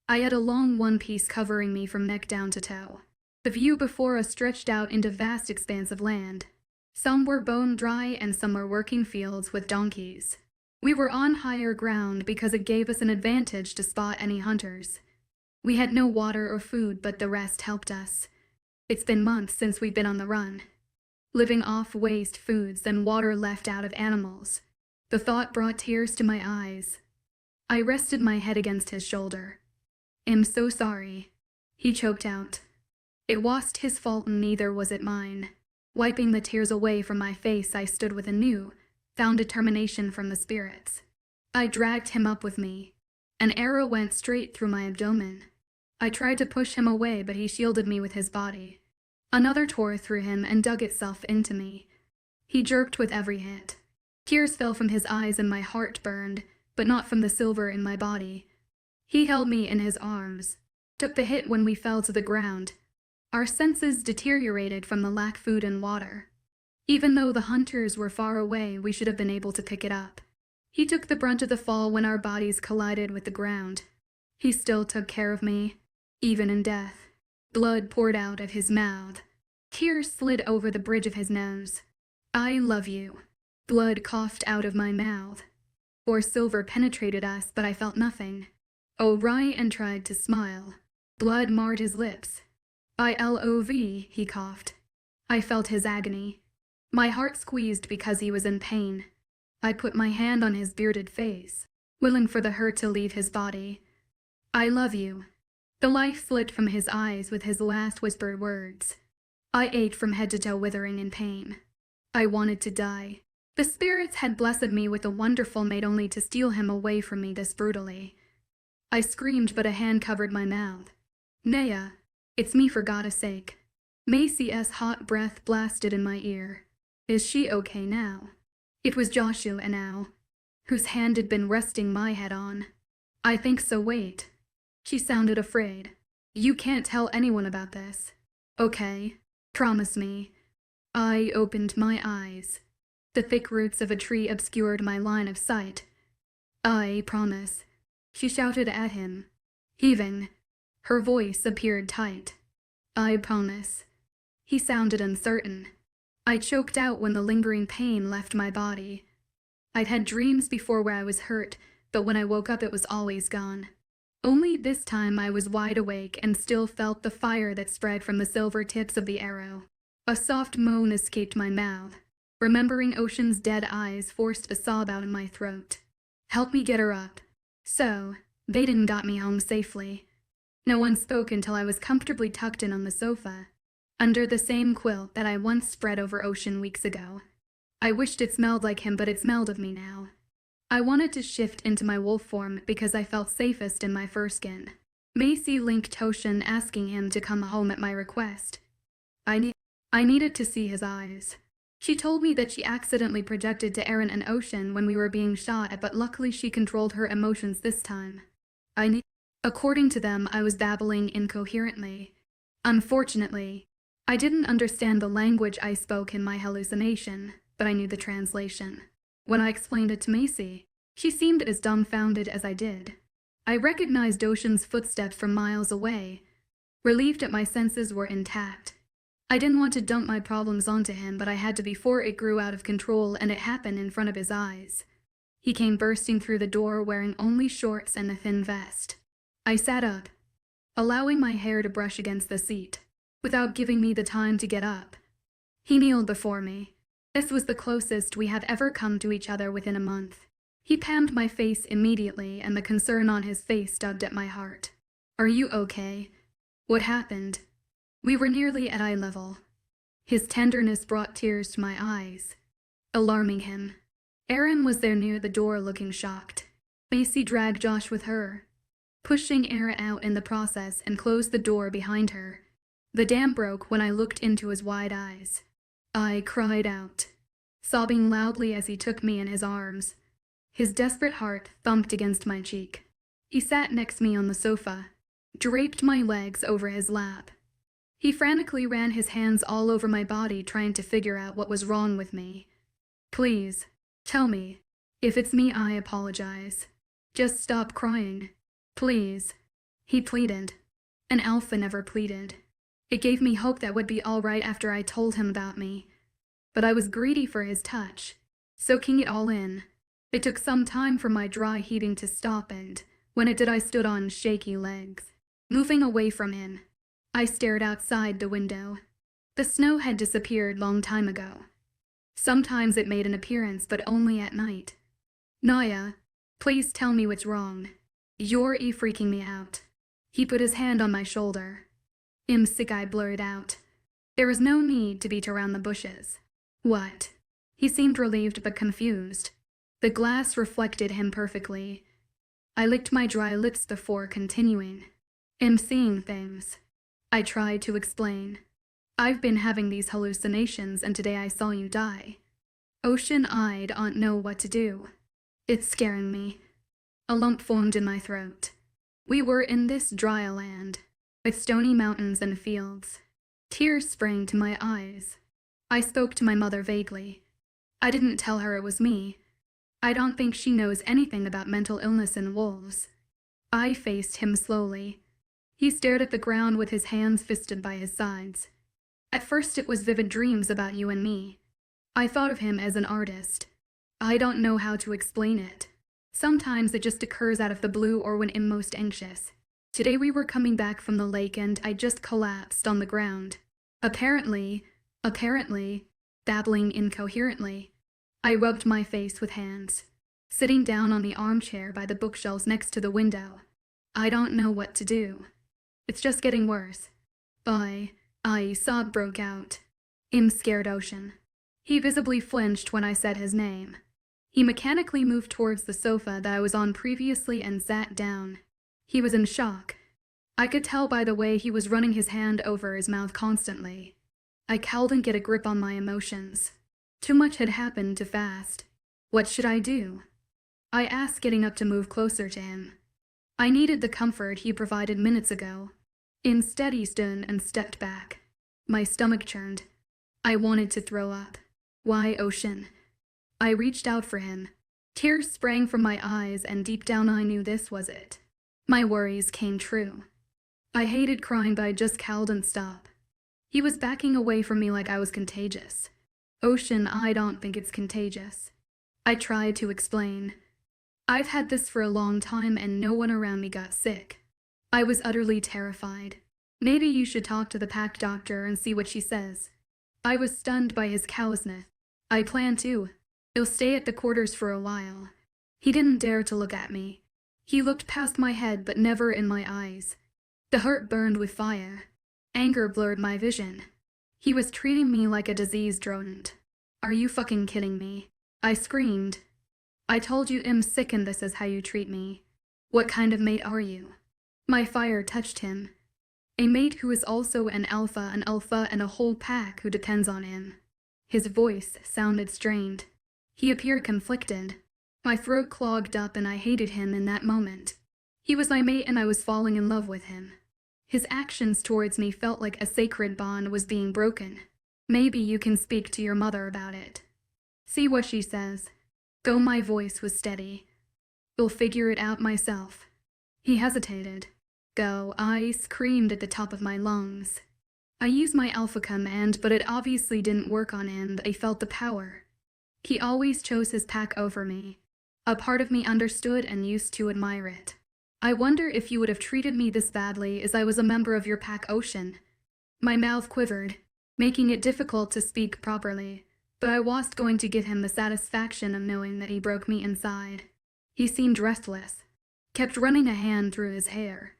I had a long one-piece covering me from neck down to toe. The view before us stretched out into vast expanse of land. Some were bone dry and some were working fields with donkeys. We were on higher ground because it gave us an advantage to spot any hunters. We had no water or food, but the rest helped us. It's been months since we've been on the run, living off waste foods and water left out of animals. The thought brought tears to my eyes. I rested my head against his shoulder. I'm so sorry, he choked out. It wasn't his fault and neither was it mine. Wiping the tears away from my face, I stood with a new, found determination from the spirits. I dragged him up with me. An arrow went straight through my abdomen. I tried to push him away, but he shielded me with his body. Another tore through him and dug itself into me. He jerked with every hit. Tears fell from his eyes and my heart burned, but not from the silver in my body. He held me in his arms, took the hit when we fell to the ground. Our senses deteriorated from the lack of food and water. Even though the hunters were far away, we should have been able to pick it up. He took the brunt of the fall when our bodies collided with the ground. He still took care of me, even in death. Blood poured out of his mouth. Tears slid over the bridge of his nose. I love you. Blood coughed out of my mouth. Or silver penetrated us, but I felt nothing. Orion tried to smile. Blood marred his lips. I love, he coughed. I felt his agony. My heart squeezed because he was in pain. I put my hand on his bearded face, willing for the hurt to leave his body. I love you. The light slid from his eyes with his last whispered words. I ached from head to toe, withering in pain. I wanted to die. The spirits had blessed me with a wonderful mate only to steal him away from me this brutally. I screamed, but a hand covered my mouth. Naya, it's me, for God's sake. Macy's hot breath blasted in my ear. Is she okay now? It was Joshua now, whose hand had been resting my head on. I think so. Wait. She sounded afraid. You can't tell anyone about this. Okay. Promise me. I opened my eyes. The thick roots of a tree obscured my line of sight. I promise. She shouted at him, heaving. Her voice appeared tight. I promise. He sounded uncertain. I choked out when the lingering pain left my body. I'd had dreams before where I was hurt, but when I woke up it was always gone. Only this time I was wide awake and still felt the fire that spread from the silver tips of the arrow. A soft moan escaped my mouth. Remembering Ocean's dead eyes forced a sob out in my throat. Help me get her up. So, they didn't got me home safely. No one spoke until I was comfortably tucked in on the sofa, under the same quilt that I once spread over Ocean weeks ago. I wished it smelled like him, but it smelled of me now. I wanted to shift into my wolf form because I felt safest in my fur skin. Macy linked Ocean, asking him to come home at my request. I needed to see his eyes. She told me that she accidentally projected to Aaron and Ocean when we were being shot at, but luckily she controlled her emotions this time. According to them, I was babbling incoherently. Unfortunately, I didn't understand the language I spoke in my hallucination, but I knew the translation. When I explained it to Macy, she seemed as dumbfounded as I did. I recognized Ocean's footsteps from miles away, relieved that my senses were intact. I didn't want to dump my problems onto him, but I had to before it grew out of control, and it happened in front of his eyes. He came bursting through the door wearing only shorts and a thin vest. I sat up, allowing my hair to brush against the seat, without giving me the time to get up. He kneeled before me. This was the closest we had ever come to each other within a month. He palmed my face immediately, and the concern on his face tugged at my heart. Are you okay? What happened? We were nearly at eye level. His tenderness brought tears to my eyes, alarming him. Aaron was there near the door, looking shocked. Macy dragged Josh with her, pushing Aaron out in the process, and closed the door behind her. The dam broke when I looked into his wide eyes. I cried out, sobbing loudly as he took me in his arms. His desperate heart thumped against my cheek. He sat next to me on the sofa, draped my legs over his lap. He frantically ran his hands all over my body, trying to figure out what was wrong with me. Please, tell me. If it's me, I apologize. Just stop crying. Please. He pleaded. An alpha never pleaded. It gave me hope that would be all right after I told him about me. But I was greedy for his touch, soaking it all in. It took some time for my dry heaving to stop, and when it did, I stood on shaky legs, moving away from him. I stared outside the window. The snow had disappeared long time ago. Sometimes it made an appearance, but only at night. Naya, please tell me what's wrong. You're freaking me out. He put his hand on my shoulder. I'm sick, I blurted out. There was no need to beat around the bushes. What? He seemed relieved but confused. The glass reflected him perfectly. I licked my dry lips before continuing. I'm seeing things. I tried to explain. I've been having these hallucinations, and today I saw you die. Ocean-eyed, don't know what to do. It's scaring me. A lump formed in my throat. We were in this dry land, with stony mountains and fields. Tears sprang to my eyes. I spoke to my mother vaguely. I didn't tell her it was me. I don't think she knows anything about mental illness in wolves. I faced him slowly. He stared at the ground with his hands fisted by his sides. At first it was vivid dreams about you and me. I thought of him as an artist. I don't know how to explain it. Sometimes it just occurs out of the blue or when I'm most anxious. Today we were coming back from the lake and I just collapsed on the ground. Apparently, babbling incoherently. I rubbed my face with hands, sitting down on the armchair by the bookshelves next to the window. I don't know what to do. It's just getting worse. I sob broke out. I'm scared, Ocean. He visibly flinched when I said his name. He mechanically moved towards the sofa that I was on previously and sat down. He was in shock. I could tell by the way he was running his hand over his mouth constantly. I couldn't get a grip on my emotions. Too much had happened too fast. What should I do? I asked, getting up to move closer to him. I needed the comfort he provided minutes ago. Instead, he stood and stepped back. My stomach churned. I wanted to throw up. Why, Ocean? I reached out for him. Tears sprang from my eyes, and deep down I knew this was it. My worries came true. I hated crying, but I just couldn't stop. He was backing away from me like I was contagious. Ocean, I don't think it's contagious. I tried to explain. I've had this for a long time and no one around me got sick. I was utterly terrified. Maybe you should talk to the pack doctor and see what she says. I was stunned by his callousness. I plan to. He'll stay at the quarters for a while. He didn't dare to look at me. He looked past my head but never in my eyes. The hurt burned with fire. Anger blurred my vision. He was treating me like a diseased rodent. Are you fucking kidding me? I screamed. I told you I'm sick and this is how you treat me. What kind of mate are you? My fire touched him. A mate who is also an alpha and a whole pack who depends on him. His voice sounded strained. He appeared conflicted. My throat clogged up and I hated him in that moment. He was my mate and I was falling in love with him. His actions towards me felt like a sacred bond was being broken. Maybe you can speak to your mother about it. See what she says. Though my voice was steady. I'll figure it out myself. He hesitated. Go, I screamed at the top of my lungs. I used my alpha command, but it obviously didn't work on him, but I felt the power. He always chose his pack over me. A part of me understood and used to admire it. I wonder if you would have treated me this badly as I was a member of your pack, Ocean. My mouth quivered, making it difficult to speak properly, but I wasn't going to give him the satisfaction of knowing that he broke me inside. He seemed restless, kept running a hand through his hair.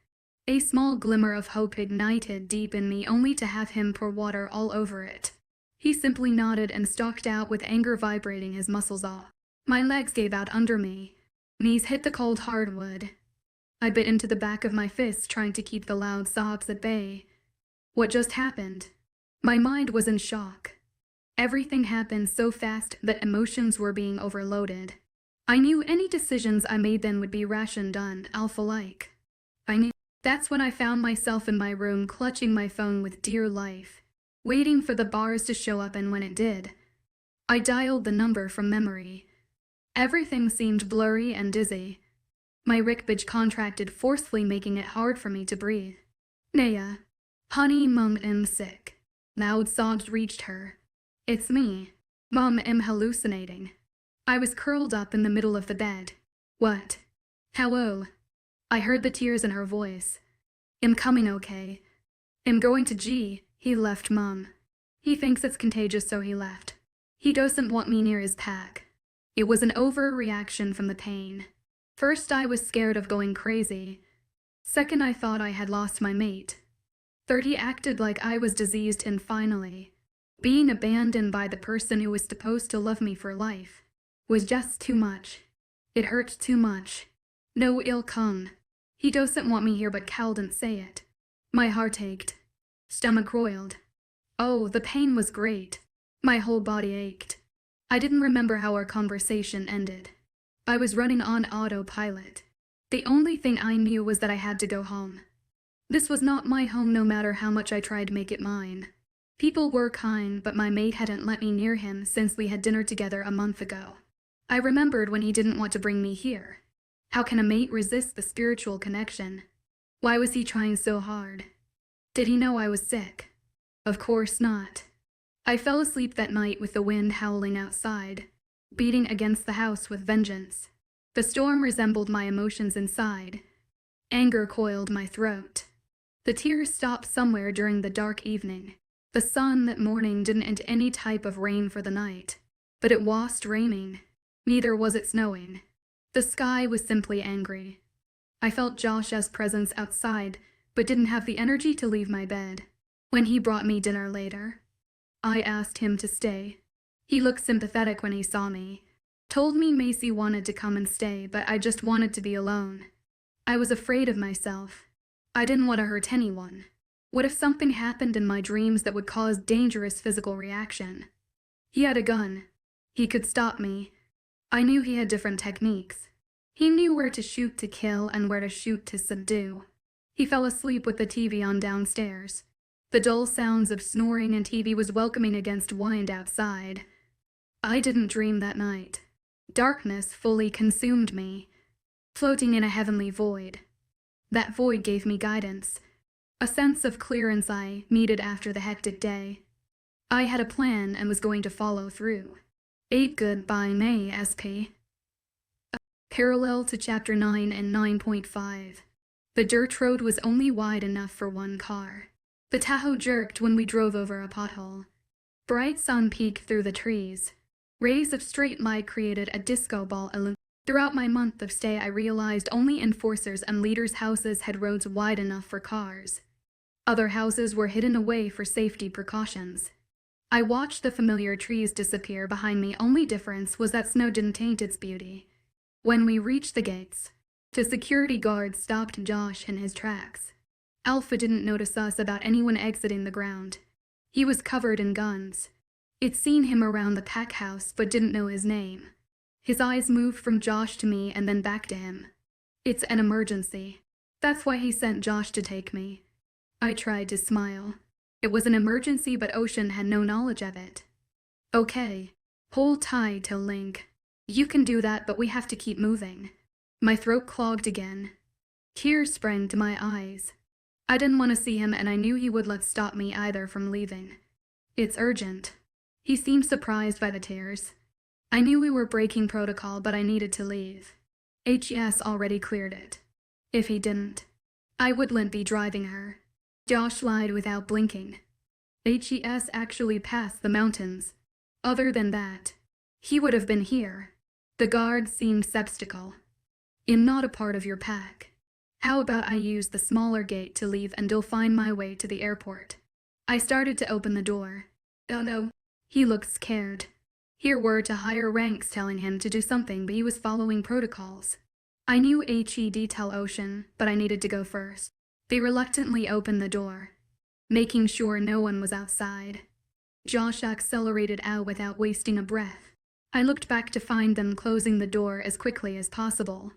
A small glimmer of hope ignited deep in me, only to have him pour water all over it. He simply nodded and stalked out with anger vibrating his muscles off. My legs gave out under me. Knees hit the cold hardwood. I bit into the back of my fist, trying to keep the loud sobs at bay. What just happened? My mind was in shock. Everything happened so fast that emotions were being overloaded. I knew any decisions I made then would be rash and done, alpha-like. I knew. That's when I found myself in my room, clutching my phone with dear life, waiting for the bars to show up, and when it did, I dialed the number from memory. Everything seemed blurry and dizzy. My ribcage contracted forcefully, making it hard for me to breathe. Naya. Honey, Mom, I'm sick. Loud sobs reached her. It's me. Mom, I'm hallucinating. I was curled up in the middle of the bed. What? Hello? I heard the tears in her voice. I'm coming, okay? I'm going to G. He left, Mom. He thinks it's contagious, so he left. He doesn't want me near his pack. It was an overreaction from the pain. First, I was scared of going crazy. Second, I thought I had lost my mate. Third, he acted like I was diseased, and finally, being abandoned by the person who was supposed to love me for life was just too much. It hurt too much. No ill come. He doesn't want me here, but Cal didn't say it. My heart ached. Stomach roiled. Oh, the pain was great. My whole body ached. I didn't remember how our conversation ended. I was running on autopilot. The only thing I knew was that I had to go home. This was not my home, no matter how much I tried to make it mine. People were kind, but my mate hadn't let me near him since we had dinner together a month ago. I remembered when he didn't want to bring me here. How can a mate resist the spiritual connection? Why was he trying so hard? Did he know I was sick? Of course not. I fell asleep that night with the wind howling outside, beating against the house with vengeance. The storm resembled my emotions inside. Anger coiled my throat. The tears stopped somewhere during the dark evening. The sun that morning didn't end any type of rain for the night, but it wasn't raining. Neither was it snowing. The sky was simply angry. I felt Josh's presence outside, but didn't have the energy to leave my bed. When he brought me dinner later, I asked him to stay. He looked sympathetic when he saw me. Told me Macy wanted to come and stay, but I just wanted to be alone. I was afraid of myself. I didn't want to hurt anyone. What if something happened in my dreams that would cause dangerous physical reaction? He had a gun. He could stop me. I knew he had different techniques. He knew where to shoot to kill and where to shoot to subdue. He fell asleep with the TV on downstairs. The dull sounds of snoring and TV was welcoming against wind outside. I didn't dream that night. Darkness fully consumed me, floating in a heavenly void. That void gave me guidance, a sense of clearance I needed after the hectic day. I had a plan and was going to follow through. 8 good by May SP. Parallel to Chapter 9 and 9.5. The dirt road was only wide enough for one car. The Tahoe jerked when we drove over a pothole. Bright sun peeked through the trees. Rays of straight light created a disco ball illusion. Throughout my month of stay, I realized only enforcers and leaders' houses had roads wide enough for cars. Other houses were hidden away for safety precautions. I watched the familiar trees disappear behind me. Only difference was that snow didn't taint its beauty. When we reached the gates, the security guard stopped Josh in his tracks. Alpha didn't notice us about anyone exiting the ground. He was covered in guns. I'd seen him around the pack house but didn't know his name. His eyes moved from Josh to me and then back to him. It's an emergency. That's why he sent Josh to take me. I tried to smile. It was an emergency, but Ocean had no knowledge of it. Okay. Hold tight till Link. You can do that, but we have to keep moving. My throat clogged again. Tears sprang to my eyes. I didn't want to see him, and I knew he would let stop me either from leaving. It's urgent. He seemed surprised by the tears. I knew we were breaking protocol, but I needed to leave. HES already cleared it. If he didn't, I wouldn't be driving her. Josh lied without blinking. HES actually passed the mountains. Other than that, he would have been here. The guard seemed skeptical. I'm not a part of your pack. How about I use the smaller gate to leave and I'll find my way to the airport? I started to open the door. Oh no. He looked scared. Here were to higher ranks telling him to do something, but he was following protocols. I knew HED tell Ocean, but I needed to go first. They reluctantly opened the door, making sure no one was outside. Josh accelerated out without wasting a breath. I looked back to find them closing the door as quickly as possible.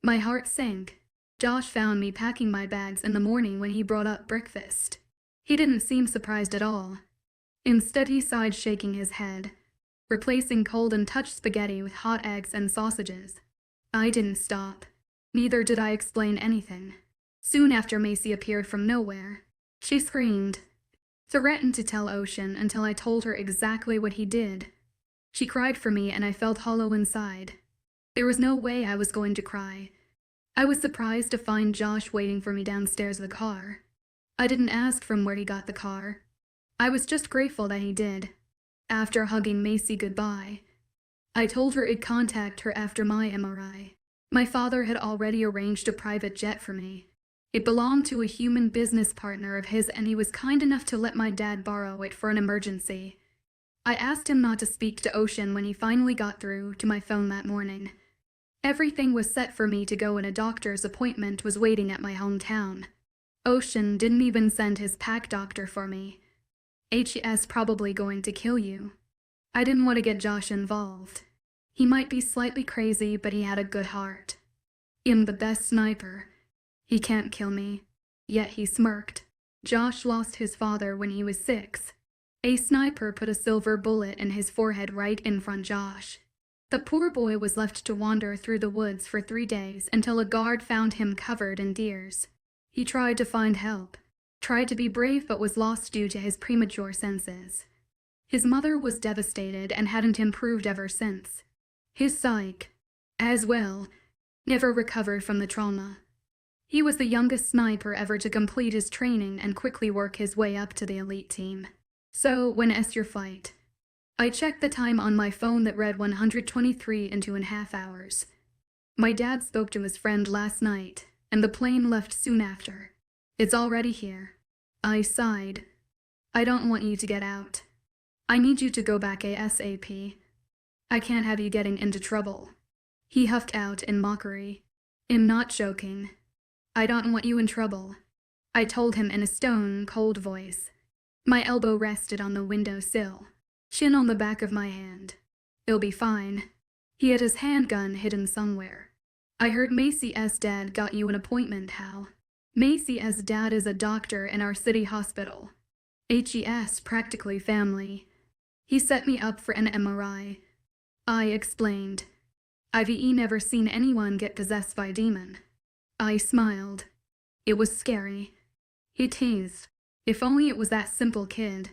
My heart sank. Josh found me packing my bags in the morning when he brought up breakfast. He didn't seem surprised at all. Instead, he sighed, shaking his head, replacing cold and touched spaghetti with hot eggs and sausages. I didn't stop. Neither did I explain anything. Soon after, Macy appeared from nowhere. She screamed, threatened to tell Ocean until I told her exactly what he did. She cried for me and I felt hollow inside. There was no way I was going to cry. I was surprised to find Josh waiting for me downstairs of the car. I didn't ask from where he got the car. I was just grateful that he did. After hugging Macy goodbye, I told her I'd contact her after my MRI. My father had already arranged a private jet for me. It belonged to a human business partner of his, and he was kind enough to let my dad borrow it for an emergency. I asked him not to speak to Ocean when he finally got through to my phone that morning. Everything was set for me to go, and a doctor's appointment was waiting at my hometown. Ocean didn't even send his pack doctor for me. HES probably going to kill you. I didn't want to get Josh involved. He might be slightly crazy, but he had a good heart. I'm the best sniper. He can't kill me. Yet he smirked. Josh lost his father when he was 6. A sniper put a silver bullet in his forehead right in front of Josh. The poor boy was left to wander through the woods for 3 days until a guard found him covered in deers. He tried to find help, tried to be brave, but was lost due to his premature senses. His mother was devastated and hadn't improved ever since. His psyche, as well, never recovered from the trauma. He was the youngest sniper ever to complete his training and quickly work his way up to the elite team. So, when's your flight? I checked the time on my phone that read 123 and 2.5 hours. My dad spoke to his friend last night, and the plane left soon after. It's already here. I sighed. I don't want you to get out. I need you to go back ASAP. I can't have you getting into trouble. He huffed out in mockery. I'm not joking. I don't want you in trouble, I told him in a stone-cold voice. My elbow rested on the windowsill, chin on the back of my hand. It'll be fine. He had his handgun hidden somewhere. I heard Macy's dad got you an appointment, Hal. Macy's dad is a doctor in our city hospital. HES practically family. He set me up for an MRI. I explained. I've never seen anyone get possessed by a demon. I smiled. It was scary. He teased. If only it was that simple kid.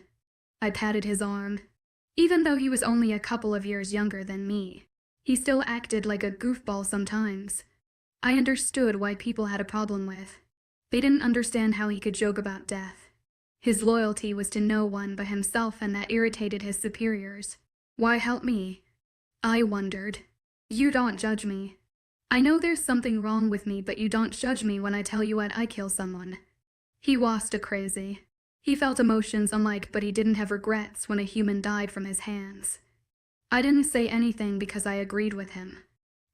I patted his arm. Even though he was only a couple of years younger than me, he still acted like a goofball sometimes. I understood why people had a problem with. They didn't understand how he could joke about death. His loyalty was to no one but himself, and that irritated his superiors. Why help me? I wondered. You don't judge me. I know there's something wrong with me, but you don't judge me when I tell you I kill someone. He was crazy. He felt emotions unlike, but he didn't have regrets when a human died from his hands. I didn't say anything because I agreed with him.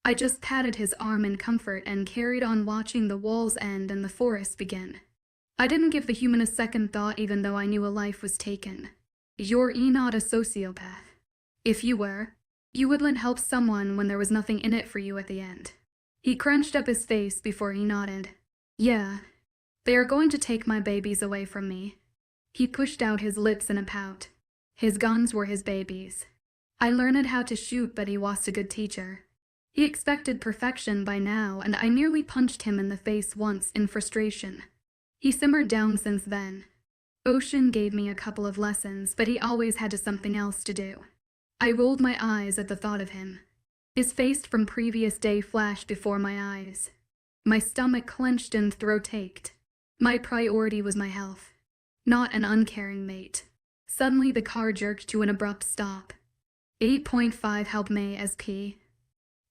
I just patted his arm in comfort and carried on watching the walls end and the forest begin. I didn't give the human a second thought, even though I knew a life was taken. You're not a sociopath. If you were, you wouldn't help someone when there was nothing in it for you at the end. He crunched up his face before he nodded. Yeah. They are going to take my babies away from me. He pushed out his lips in a pout. His guns were his babies. I learned how to shoot, but he was a good teacher. He expected perfection by now, and I nearly punched him in the face once in frustration. He simmered down since then. Ocean gave me a couple of lessons, but he always had something else to do. I rolled my eyes at the thought of him. His face from previous day flashed before my eyes. My stomach clenched and throat ached. My priority was my health, not an uncaring mate. Suddenly the car jerked to an abrupt stop. 8.5 help me as P.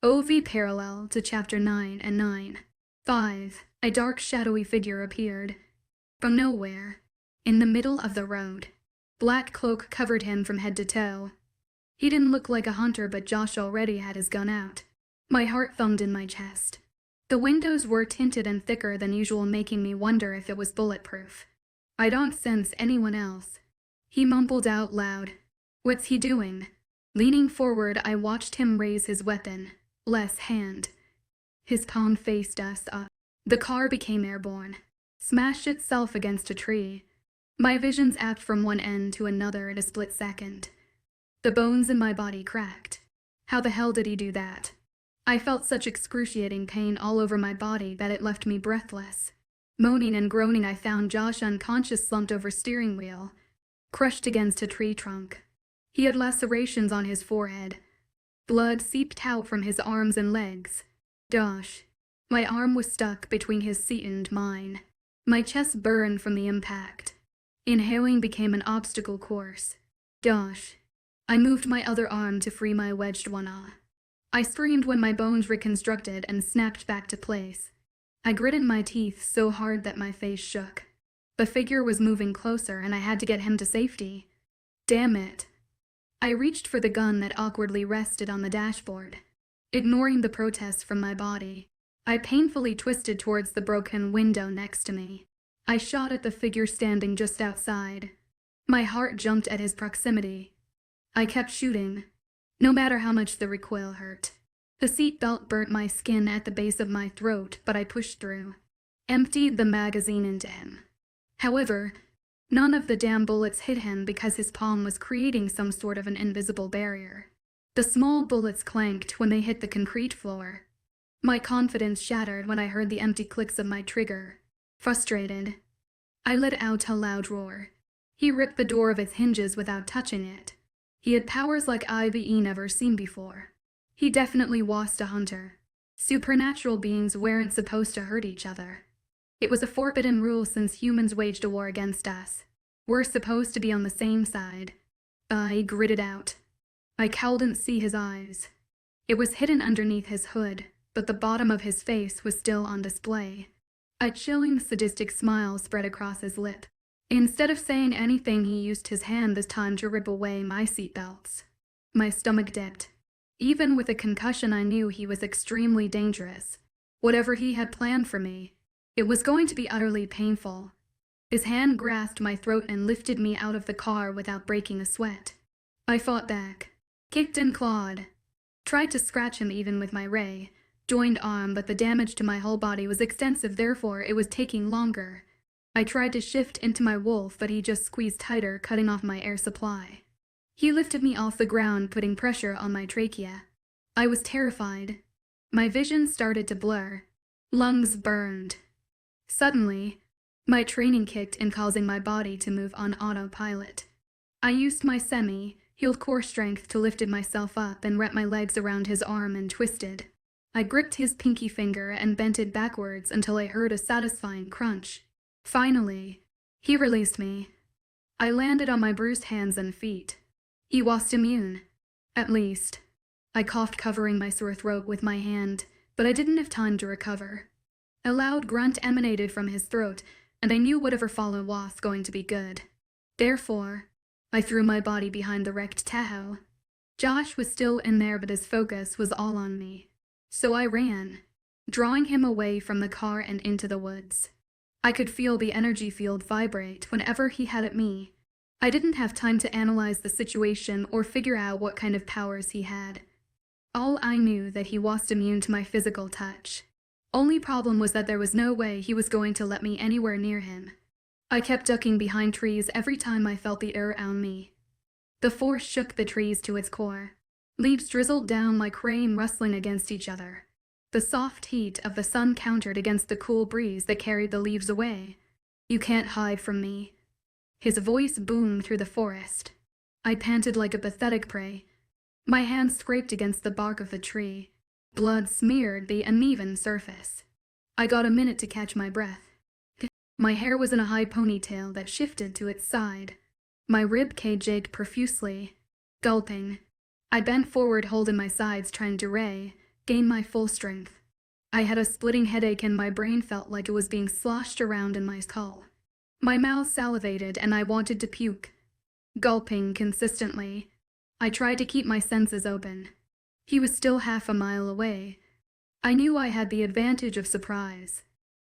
OV parallel to chapter 9 and 9. 5. A dark shadowy figure appeared. From nowhere, in the middle of the road. Black cloak covered him from head to toe. He didn't look like a hunter, but Josh already had his gun out. My heart thumped in my chest. The windows were tinted and thicker than usual, making me wonder if it was bulletproof. I don't sense anyone else. He mumbled out loud. What's he doing? Leaning forward, I watched him raise his weapon, left hand. His palm faced us up. The car became airborne, smashed itself against a tree. My visions zapped from one end to another in a split second. The bones in my body cracked. How the hell did he do that? I felt such excruciating pain all over my body that it left me breathless. Moaning and groaning, I found Josh unconscious, slumped over steering wheel, crushed against a tree trunk. He had lacerations on his forehead. Blood seeped out from his arms and legs. Josh. My arm was stuck between his seat and mine. My chest burned from the impact. Inhaling became an obstacle course. Josh. I moved my other arm to free my wedged one eye. I screamed when my bones reconstructed and snapped back to place. I gritted my teeth so hard that my face shook. The figure was moving closer, and I had to get him to safety. Damn it. I reached for the gun that awkwardly rested on the dashboard. Ignoring the protests from my body, I painfully twisted towards the broken window next to me. I shot at the figure standing just outside. My heart jumped at his proximity. I kept shooting, no matter how much the recoil hurt. The seatbelt burnt my skin at the base of my throat, but I pushed through, emptied the magazine into him. However, none of the damn bullets hit him because his palm was creating some sort of an invisible barrier. The small bullets clanked when they hit the concrete floor. My confidence shattered when I heard the empty clicks of my trigger. Frustrated, I let out a loud roar. He ripped the door of its hinges without touching it. He had powers like I've never seen before. He definitely was a hunter. Supernatural beings weren't supposed to hurt each other. It was a forbidden rule since humans waged a war against us. We're supposed to be on the same side. I gritted out. I couldn't see his eyes. It was hidden underneath his hood, but the bottom of his face was still on display. A chilling, sadistic smile spread across his lip. Instead of saying anything, he used his hand this time to rip away my seatbelts. My stomach dipped. Even with a concussion, I knew he was extremely dangerous. Whatever he had planned for me, it was going to be utterly painful. His hand grasped my throat and lifted me out of the car without breaking a sweat. I fought back, kicked and clawed, tried to scratch him even with my ray, joined arm, but the damage to my whole body was extensive, therefore it was taking longer. I tried to shift into my wolf, but he just squeezed tighter, cutting off my air supply. He lifted me off the ground, putting pressure on my trachea. I was terrified. My vision started to blur. Lungs burned. Suddenly, my training kicked in, causing my body to move on autopilot. I used my semi-healed core strength to lift myself up and wrap my legs around his arm and twisted. I gripped his pinky finger and bent it backwards until I heard a satisfying crunch. Finally, he released me. I landed on my bruised hands and feet. He was immune. At least. I coughed, covering my sore throat with my hand, but I didn't have time to recover. A loud grunt emanated from his throat, and I knew whatever followed was going to be good. Therefore, I threw my body behind the wrecked Tahoe. Josh was still in there, but his focus was all on me. So I ran, drawing him away from the car and into the woods. I could feel the energy field vibrate whenever he had at me. I didn't have time to analyze the situation or figure out what kind of powers he had. All I knew that he was immune to my physical touch. Only problem was that there was no way he was going to let me anywhere near him. I kept ducking behind trees every time I felt the air around me. The force shook the trees to its core. Leaves drizzled down like rain, rustling against each other. The soft heat of the sun countered against the cool breeze that carried the leaves away. You can't hide from me. His voice boomed through the forest. I panted like a pathetic prey. My hands scraped against the bark of the tree. Blood smeared the uneven surface. I got a minute to catch my breath. My hair was in a high ponytail that shifted to its side. My rib cage ached profusely. Gulping, I bent forward, holding my sides, trying to regain my full strength. I had a splitting headache and my brain felt like it was being sloshed around in my skull. My mouth salivated and I wanted to puke. Gulping consistently, I tried to keep my senses open. He was still half a mile away. I knew I had the advantage of surprise.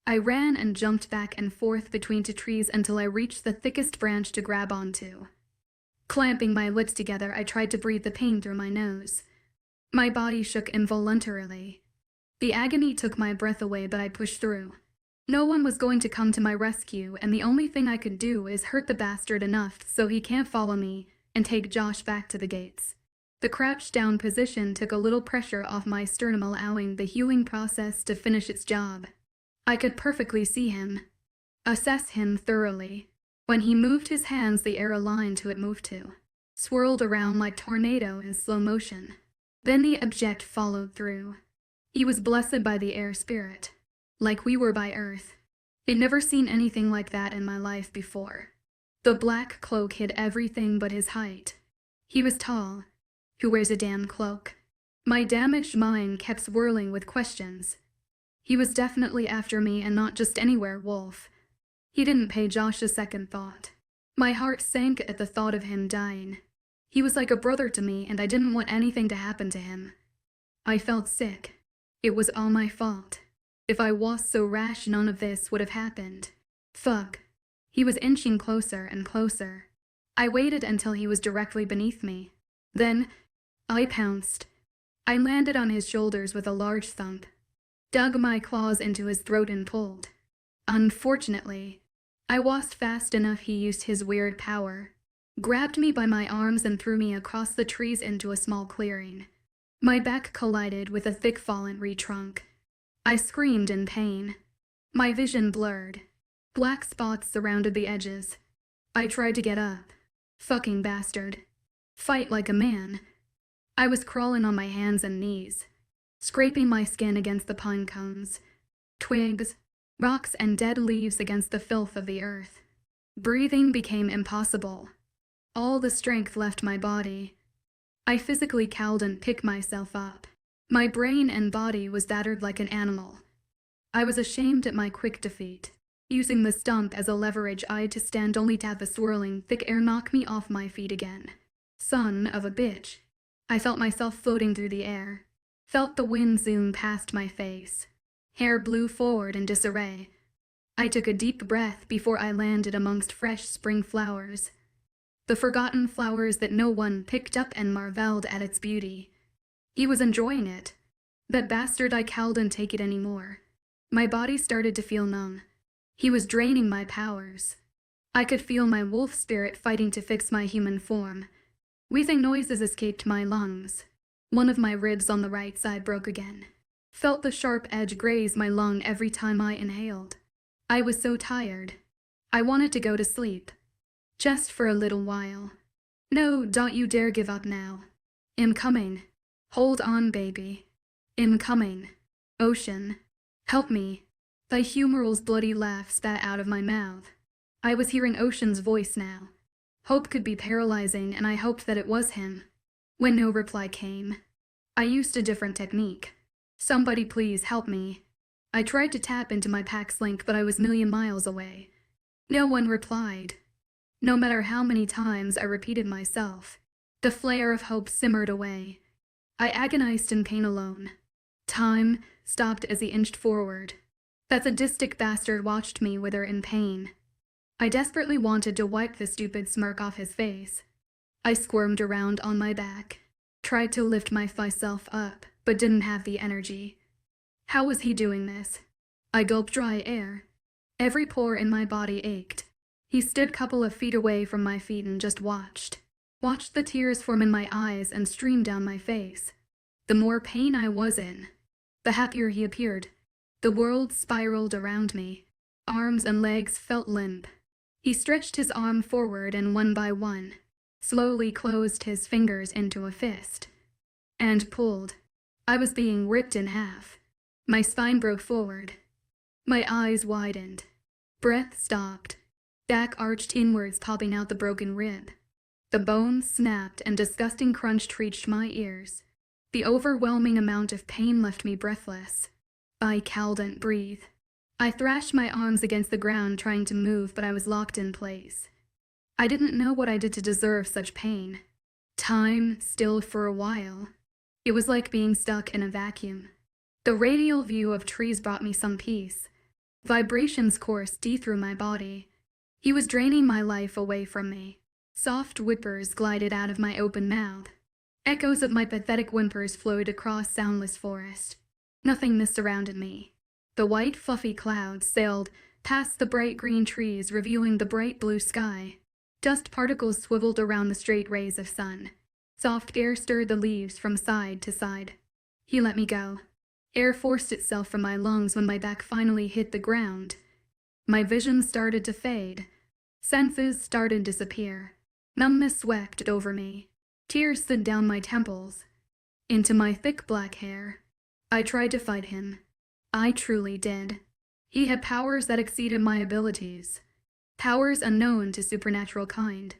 I ran and jumped back and forth between two trees until I reached the thickest branch to grab onto. Clamping my lips together, I tried to breathe the pain through my nose. My body shook involuntarily. The agony took my breath away, but I pushed through. No one was going to come to my rescue, and the only thing I could do is hurt the bastard enough so he can't follow me and take Josh back to the gates. The crouched down position took a little pressure off my sternum, allowing the healing process to finish its job. I could perfectly see him, assess him thoroughly. When he moved his hands, the air aligned to it moved to, swirled around like tornado in slow motion. Then the object followed through. He was blessed by the air spirit, like we were by earth. I'd never seen anything like that in my life before. The black cloak hid everything but his height. He was tall. Who wears a damn cloak? My damaged mind kept swirling with questions. He was definitely after me, and not just any werewolf. He didn't pay Josh a second thought. My heart sank at the thought of him dying. He was like a brother to me, and I didn't want anything to happen to him. I felt sick. It was all my fault. If I was so rash, none of this would have happened. Fuck. He was inching closer and closer. I waited until he was directly beneath me. Then, I pounced. I landed on his shoulders with a large thump, dug my claws into his throat and pulled. Unfortunately, I was fast enough. He used his weird power, grabbed me by my arms and threw me across the trees into a small clearing. My back collided with a thick fallen trunk. I screamed in pain. My vision blurred. Black spots surrounded the edges. I tried to get up. Fucking bastard. Fight like a man. I was crawling on my hands and knees, scraping my skin against the pine cones, twigs, rocks, and dead leaves against the filth of the earth. Breathing became impossible. All the strength left my body. I physically cowled and picked myself up. My brain and body was battered like an animal. I was ashamed at my quick defeat. Using the stump as a leverage, I had to stand only to have the swirling, thick air knock me off my feet again. Son of a bitch. I felt myself floating through the air. Felt the wind zoom past my face. Hair blew forward in disarray. I took a deep breath before I landed amongst fresh spring flowers. The forgotten flowers that no one picked up and marveled at its beauty. He was enjoying it. That bastard, I cowled and take it anymore. My body started to feel numb. He was draining my powers. I could feel my wolf spirit fighting to fix my human form. Wheezing noises escaped my lungs. One of my ribs on the right side broke again. Felt the sharp edge graze my lung every time I inhaled. I was so tired. I wanted to go to sleep. Just for a little while. No, don't you dare give up now. I'm coming. Hold on, baby. I'm coming. Ocean. Help me. Thy humeral's bloody laugh spat out of my mouth. I was hearing Ocean's voice now. Hope could be paralyzing, and I hoped that it was him. When no reply came, I used a different technique. Somebody please help me. I tried to tap into my pack's link, but I was a million miles away. No one replied. No matter how many times I repeated myself, the flare of hope simmered away. I agonized in pain alone. Time stopped as he inched forward. That sadistic bastard watched me wither in pain. I desperately wanted to wipe the stupid smirk off his face. I squirmed around on my back, tried to lift myself up, but didn't have the energy. How was he doing this? I gulped dry air. Every pore in my body ached. He stood a couple of feet away from my feet and just watched. Watched the tears form in my eyes and stream down my face. The more pain I was in, the happier he appeared. The world spiraled around me. Arms and legs felt limp. He stretched his arm forward and one by one, slowly closed his fingers into a fist. And pulled. I was being ripped in half. My spine broke forward. My eyes widened. Breath stopped. Back arched inwards, popping out the broken rib. The bones snapped and disgusting crunch reached my ears. The overwhelming amount of pain left me breathless. I cowled and breathed. I thrashed my arms against the ground trying to move, but I was locked in place. I didn't know what I did to deserve such pain. Time stilled for a while. It was like being stuck in a vacuum. The radial view of trees brought me some peace. Vibrations coursed deep through my body. He was draining my life away from me. Soft whimpers glided out of my open mouth. Echoes of my pathetic whimpers flowed across soundless forest. Nothing surrounded me. The white, fluffy clouds sailed past the bright green trees, revealing the bright blue sky. Dust particles swiveled around the straight rays of sun. Soft air stirred the leaves from side to side. He let me go. Air forced itself from my lungs when my back finally hit the ground. My vision started to fade. Senses started to disappear. Numbness swept over me. Tears slid down my temples, into my thick black hair. I tried to fight him. I truly did. He had powers that exceeded my abilities. Powers unknown to supernatural kind.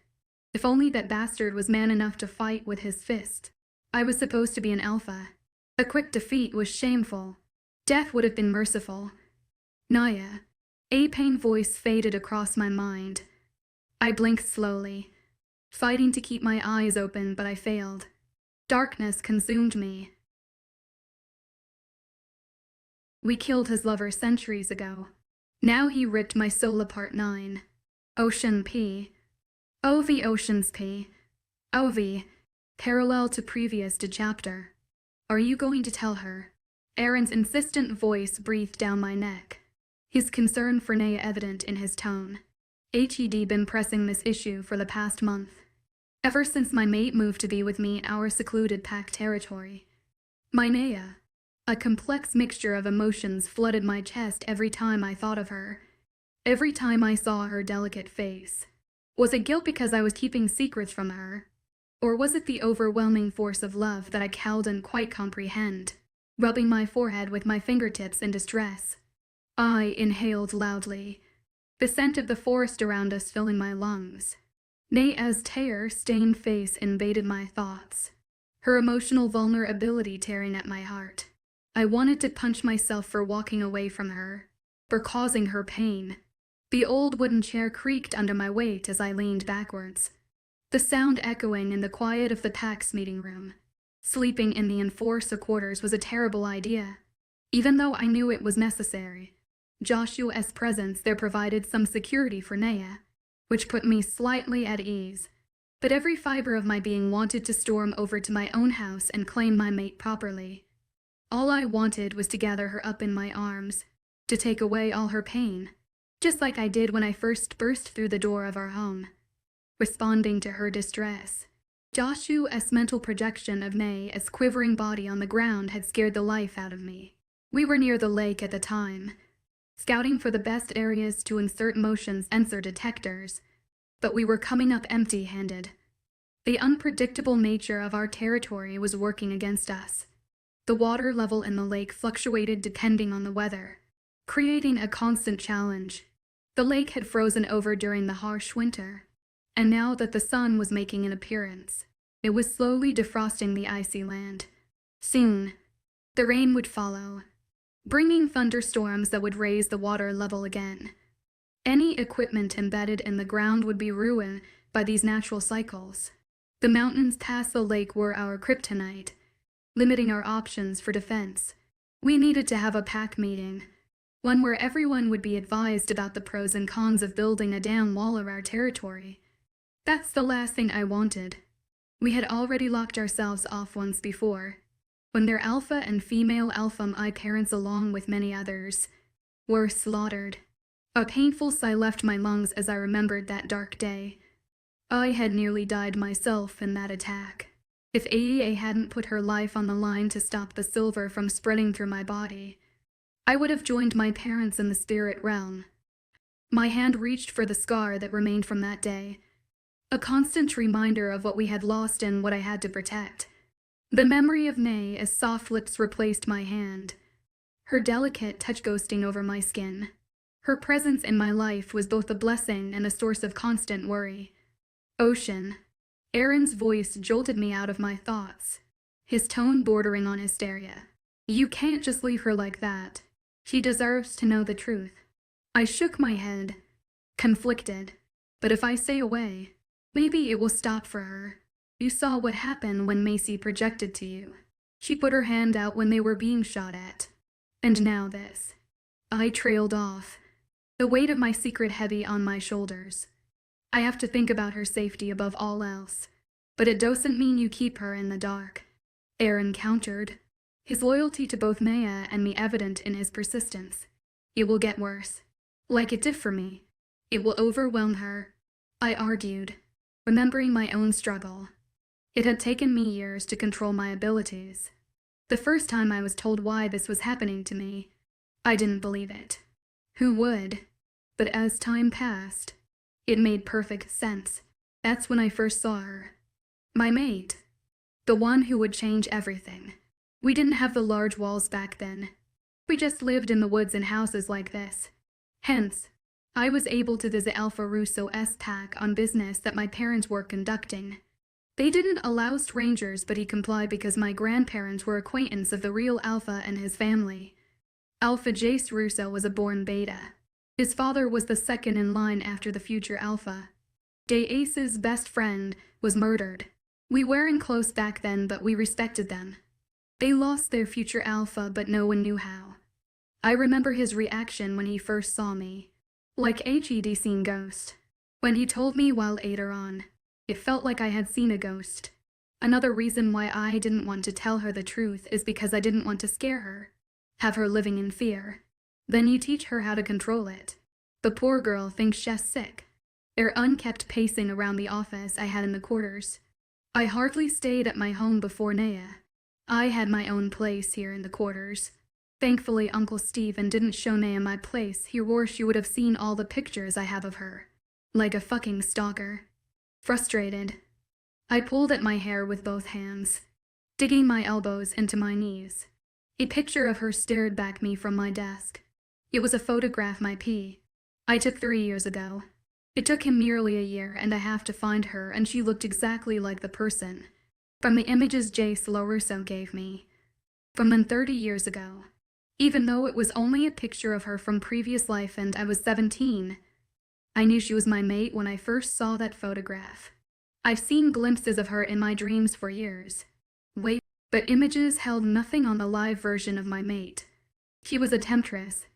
If only that bastard was man enough to fight with his fist. I was supposed to be an alpha. A quick defeat was shameful. Death would have been merciful. Naya. A pain voice faded across my mind. I blinked slowly, fighting to keep my eyes open, but I failed. Darkness consumed me. We killed his lover centuries ago. Now he ripped my soul apart. 9. Ocean P. OV Oceans P. OV. Parallel to previous chapter. Are you going to tell her? Aaron's insistent voice breathed down my neck. His concern for Naya evident in his tone. HED been pressing this issue for the past month. Ever since my mate moved to be with me in our secluded pack territory. My Naya. A complex mixture of emotions flooded my chest every time I thought of her. Every time I saw her delicate face. Was it guilt because I was keeping secrets from her? Or was it the overwhelming force of love that I couldn't quite comprehend? Rubbing my forehead with my fingertips in distress, I inhaled loudly. the scent of the forest around us filling my lungs. Naya's tear-stained face invaded my thoughts, her emotional vulnerability tearing at my heart. I wanted to punch myself for walking away from her, for causing her pain. The old wooden chair creaked under my weight as I leaned backwards, the sound echoing in the quiet of the PAX meeting room. Sleeping in the enforcer quarters was a terrible idea, even though I knew it was necessary. Joshua's presence there provided some security for Naya, which put me slightly at ease. But every fiber of my being wanted to storm over to my own house and claim my mate properly. All I wanted was to gather her up in my arms, to take away all her pain, just like I did when I first burst through the door of our home, responding to her distress. Joshua's mental projection of Naya's quivering body on the ground had scared the life out of me. We were near the lake at the time, scouting for the best areas to insert motion sensor detectors, but we were coming up empty-handed. The unpredictable nature of our territory was working against us. The water level in the lake fluctuated depending on the weather, creating a constant challenge. The lake had frozen over during the harsh winter, and now that the sun was making an appearance, it was slowly defrosting the icy land. Soon, the rain would follow, bringing thunderstorms that would raise the water level again. Any equipment embedded in the ground would be ruined by these natural cycles. The mountains past the lake were our kryptonite, limiting our options for defense. We needed to have a PAC meeting, one where everyone would be advised about the pros and cons of building a dam wall of our territory. That's the last thing I wanted. We had already locked ourselves off once before, when their alpha and female alpha male parents, along with many others, were slaughtered. A painful sigh left my lungs as I remembered that dark day. I had nearly died myself in that attack. If AEA hadn't put her life on the line to stop the silver from spreading through my body, I would have joined my parents in the spirit realm. My hand reached for the scar that remained from that day, a constant reminder of what we had lost and what I had to protect. The memory of Nay as soft lips replaced my hand, her delicate touch ghosting over my skin. Her presence in my life was both a blessing and a source of constant worry. Ocean. Aaron's voice jolted me out of my thoughts, his tone bordering on hysteria. You can't just leave her like that. She deserves to know the truth. I shook my head, conflicted. But if I stay away, maybe it will stop for her. You saw what happened when Macy projected to you. She put her hand out when they were being shot at. And now this. I trailed off, the weight of my secret heavy on my shoulders. I have to think about her safety above all else. But it doesn't mean you keep her in the dark. Aaron countered, his loyalty to both Maya and me evident in his persistence. It will get worse. Like it did for me. It will overwhelm her, I argued, remembering my own struggle. It had taken me years to control my abilities. The first time I was told why this was happening to me, I didn't believe it. Who would? But as time passed, it made perfect sense. That's when I first saw her. My mate. The one who would change everything. We didn't have the large walls back then. We just lived in the woods in houses like this. Hence, I was able to visit Alpha Russo's PAC on business that my parents were conducting. They didn't allow strangers, but he complied because my grandparents were acquaintance of the real Alpha and his family. Alpha Jace Russo was a born beta. His father was the second in line after the future Alpha. Jace's best friend was murdered. We weren't close back then, but we respected them. They lost their future Alpha, but no one knew how. I remember his reaction when he first saw me. Like HED seen ghost. When he told me while later on, it felt like I had seen a ghost. Another reason why I didn't want to tell her the truth is because I didn't want to scare her, have her living in fear. Then you teach her how to control it. The poor girl thinks she's sick. Their unkept pacing around the office I had in the quarters. I hardly stayed at my home before Naya. I had my own place here in the quarters. Thankfully, Uncle Steven didn't show Naya my place, or she would have seen all the pictures I have of her. Like a fucking stalker. Frustrated, I pulled at my hair with both hands, digging my elbows into my knees. A picture of her stared back me from my desk. It was a photograph my P. I took 3 years ago. It took him nearly a year and a half to find her, and she looked exactly like the person from the images Jace LaRusso gave me from when 30 years ago. Even though it was only a picture of her from previous life and I was 17, I knew she was my mate when I first saw that photograph. I've seen glimpses of her in my dreams for years. Wait, but images held nothing on the live version of my mate. She was a temptress,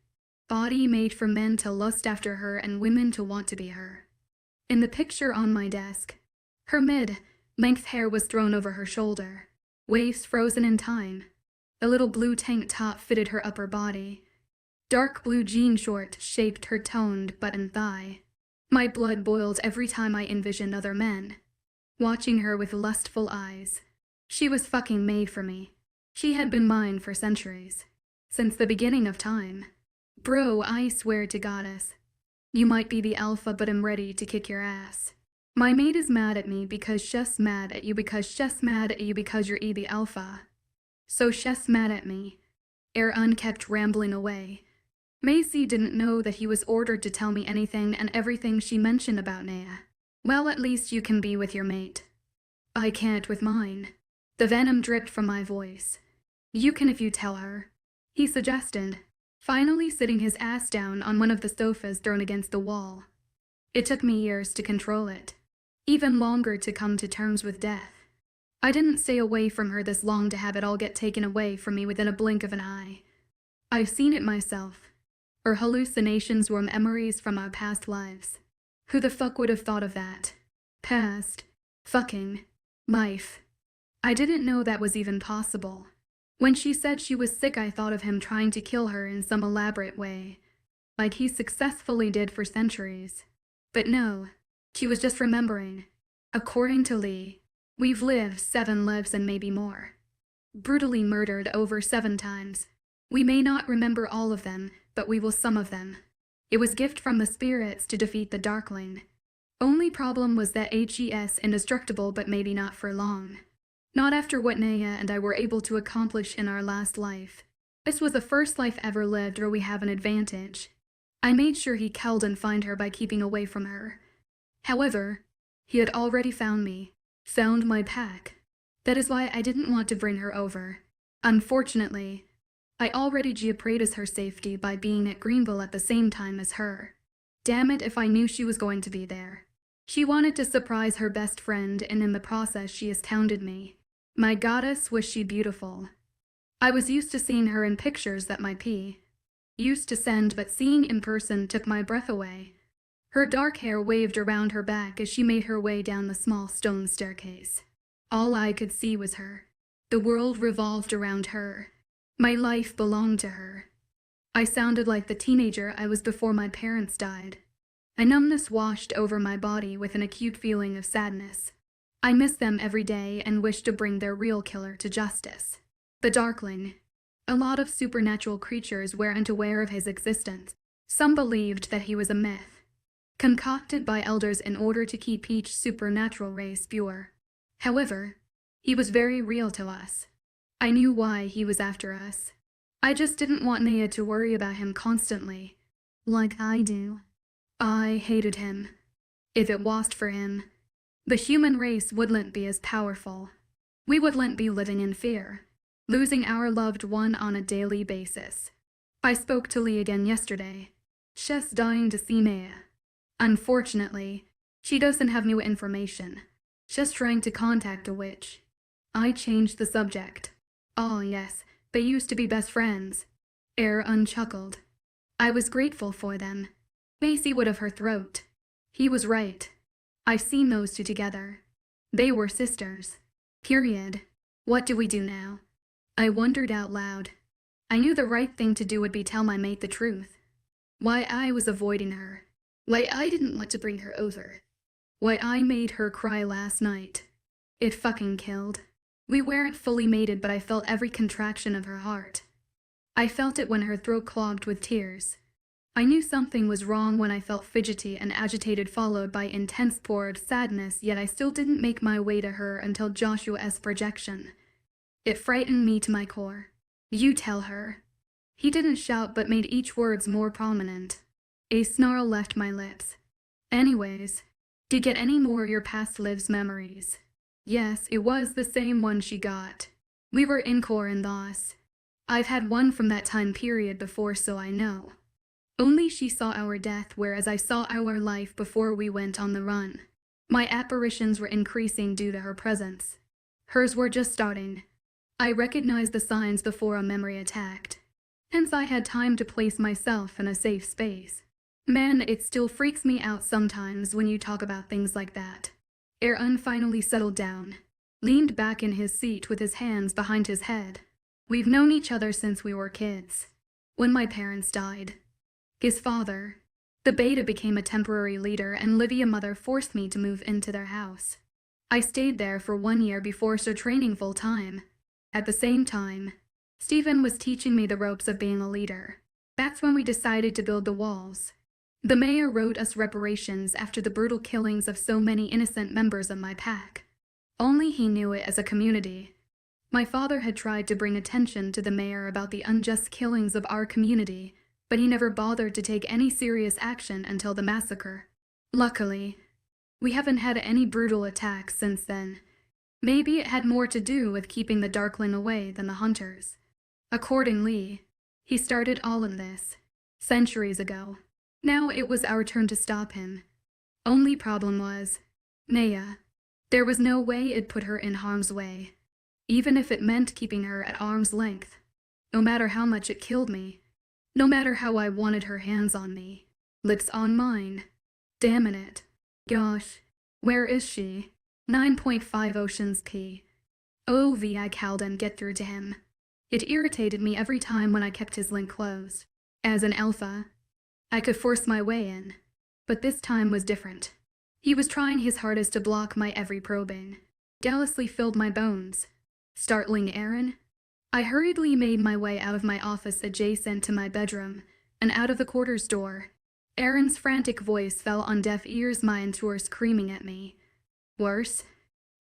body made for men to lust after her and women to want to be her. In the picture on my desk, her mid-length hair was thrown over her shoulder, waves frozen in time. A little blue tank top fitted her upper body. Dark blue jean shorts shaped her toned butt and thigh. My blood boiled every time I envisioned other men watching her with lustful eyes. She was fucking made for me. She had been mine for centuries. Since the beginning of time. Bro, I swear to goddess. You might be the alpha, but I'm ready to kick your ass. My mate is mad at me because she's mad at you because she's mad at you because you're the alpha. So she's mad at me. Un kept rambling away. Macy didn't know that he was ordered to tell me anything and everything she mentioned about Naya. Well, at least you can be with your mate. I can't with mine. The venom dripped from my voice. You can if you tell her, he suggested, finally sitting his ass down on one of the sofas thrown against the wall. It took me years to control it, even longer to come to terms with death. I didn't stay away from her this long to have it all get taken away from me within a blink of an eye. I've seen it myself. Her hallucinations were memories from our past lives. Who the fuck would have thought of that? Past. Fucking. Life. I didn't know that was even possible. When she said she was sick, I thought of him trying to kill her in some elaborate way, like he successfully did for centuries. But no, she was just remembering. According to Lee, we've lived 7 lives and maybe more. Brutally murdered over 7 times. We may not remember all of them, but we will some of them. It was gift from the spirits to defeat the Darkling. Only problem was that HES indestructible, but maybe not for long. Not after what Naya and I were able to accomplish in our last life. This was the first life ever lived where we have an advantage. I made sure he killed and find her by keeping away from her. However, he had already found me, found my pack. That is why I didn't want to bring her over. Unfortunately, I already jeopardized her safety by being at Greenville at the same time as her. Damn it if I knew she was going to be there. She wanted to surprise her best friend, and in the process she astounded me. My goddess, was she beautiful. I was used to seeing her in pictures that my P used to send, but seeing in person took my breath away. Her dark hair waved around her back as she made her way down the small stone staircase. All I could see was her. The world revolved around her. My life belonged to her. I sounded like the teenager I was before my parents died. A numbness washed over my body with an acute feeling of sadness. I miss them every day and wish to bring their real killer to justice. The Darkling. A lot of supernatural creatures weren't aware of his existence. Some believed that he was a myth, concocted by elders in order to keep each supernatural race pure. However, he was very real to us. I knew why he was after us. I just didn't want Naya to worry about him constantly, like I do. I hated him. If it wasn't for him, the human race wouldn't be as powerful. We wouldn't be living in fear, losing our loved one on a daily basis. I spoke to Lee again yesterday. She's dying to see Naya. Unfortunately, she doesn't have new information. She's trying to contact a witch. I changed the subject. Oh yes, they used to be best friends. Unchuckled. I was grateful for them. Macy would have her throat. He was right. I've seen those two together. They were sisters. Period. What do we do now? I wondered out loud. I knew the right thing to do would be tell my mate the truth. Why I was avoiding her. Why I didn't want to bring her over. Why I made her cry last night. It fucking killed. We weren't fully mated, but I felt every contraction of her heart. I felt it when her throat clogged with tears. I knew something was wrong when I felt fidgety and agitated, followed by intense poured sadness, yet I still didn't make my way to her until Joshua's projection. It frightened me to my core. You tell her. He didn't shout, but made each words more prominent. A snarl left my lips. Anyways, did you get any more of your past lives memories? Yes, it was the same one she got. We were in thos. I've had one from that time period before, so I know. Only she saw our death, whereas I saw our life before we went on the run. My apparitions were increasing due to her presence. Hers were just starting. I recognized the signs before a memory attacked. Hence I had time to place myself in a safe space. Man, it still freaks me out sometimes when you talk about things like that. Aaron finally settled down, leaned back in his seat with his hands behind his head. We've known each other since we were kids. When my parents died, his father, the beta, became a temporary leader, and Livia mother forced me to move into their house. I stayed there for 1 year before training full time. At the same time, Stephen was teaching me the ropes of being a leader. That's when we decided to build the walls. The mayor wrote us reparations after the brutal killings of so many innocent members of my pack. Only he knew it as a community. My father had tried to bring attention to the mayor about the unjust killings of our community, but he never bothered to take any serious action until the massacre. Luckily, we haven't had any brutal attacks since then. Maybe it had more to do with keeping the Darkling away than the hunters. Accordingly, he started all of this centuries ago. Now it was our turn to stop him. Only problem was, Naya. There was no way it'd put her in harm's way, even if it meant keeping her at arm's length. No matter how much it killed me, no matter how I wanted her hands on me, lips on mine. Damn it. Gosh, where is she? 9.5 Oceans P. I couldn't get through to him. It irritated me every time when I kept his link closed. As an alpha, I could force my way in, but this time was different. He was trying his hardest to block my every probing. Jealously filled my bones. Startling Aaron? I hurriedly made my way out of my office adjacent to my bedroom and out of the quarters door. Aaron's frantic voice fell on deaf ears, mine were screaming at me. Worse,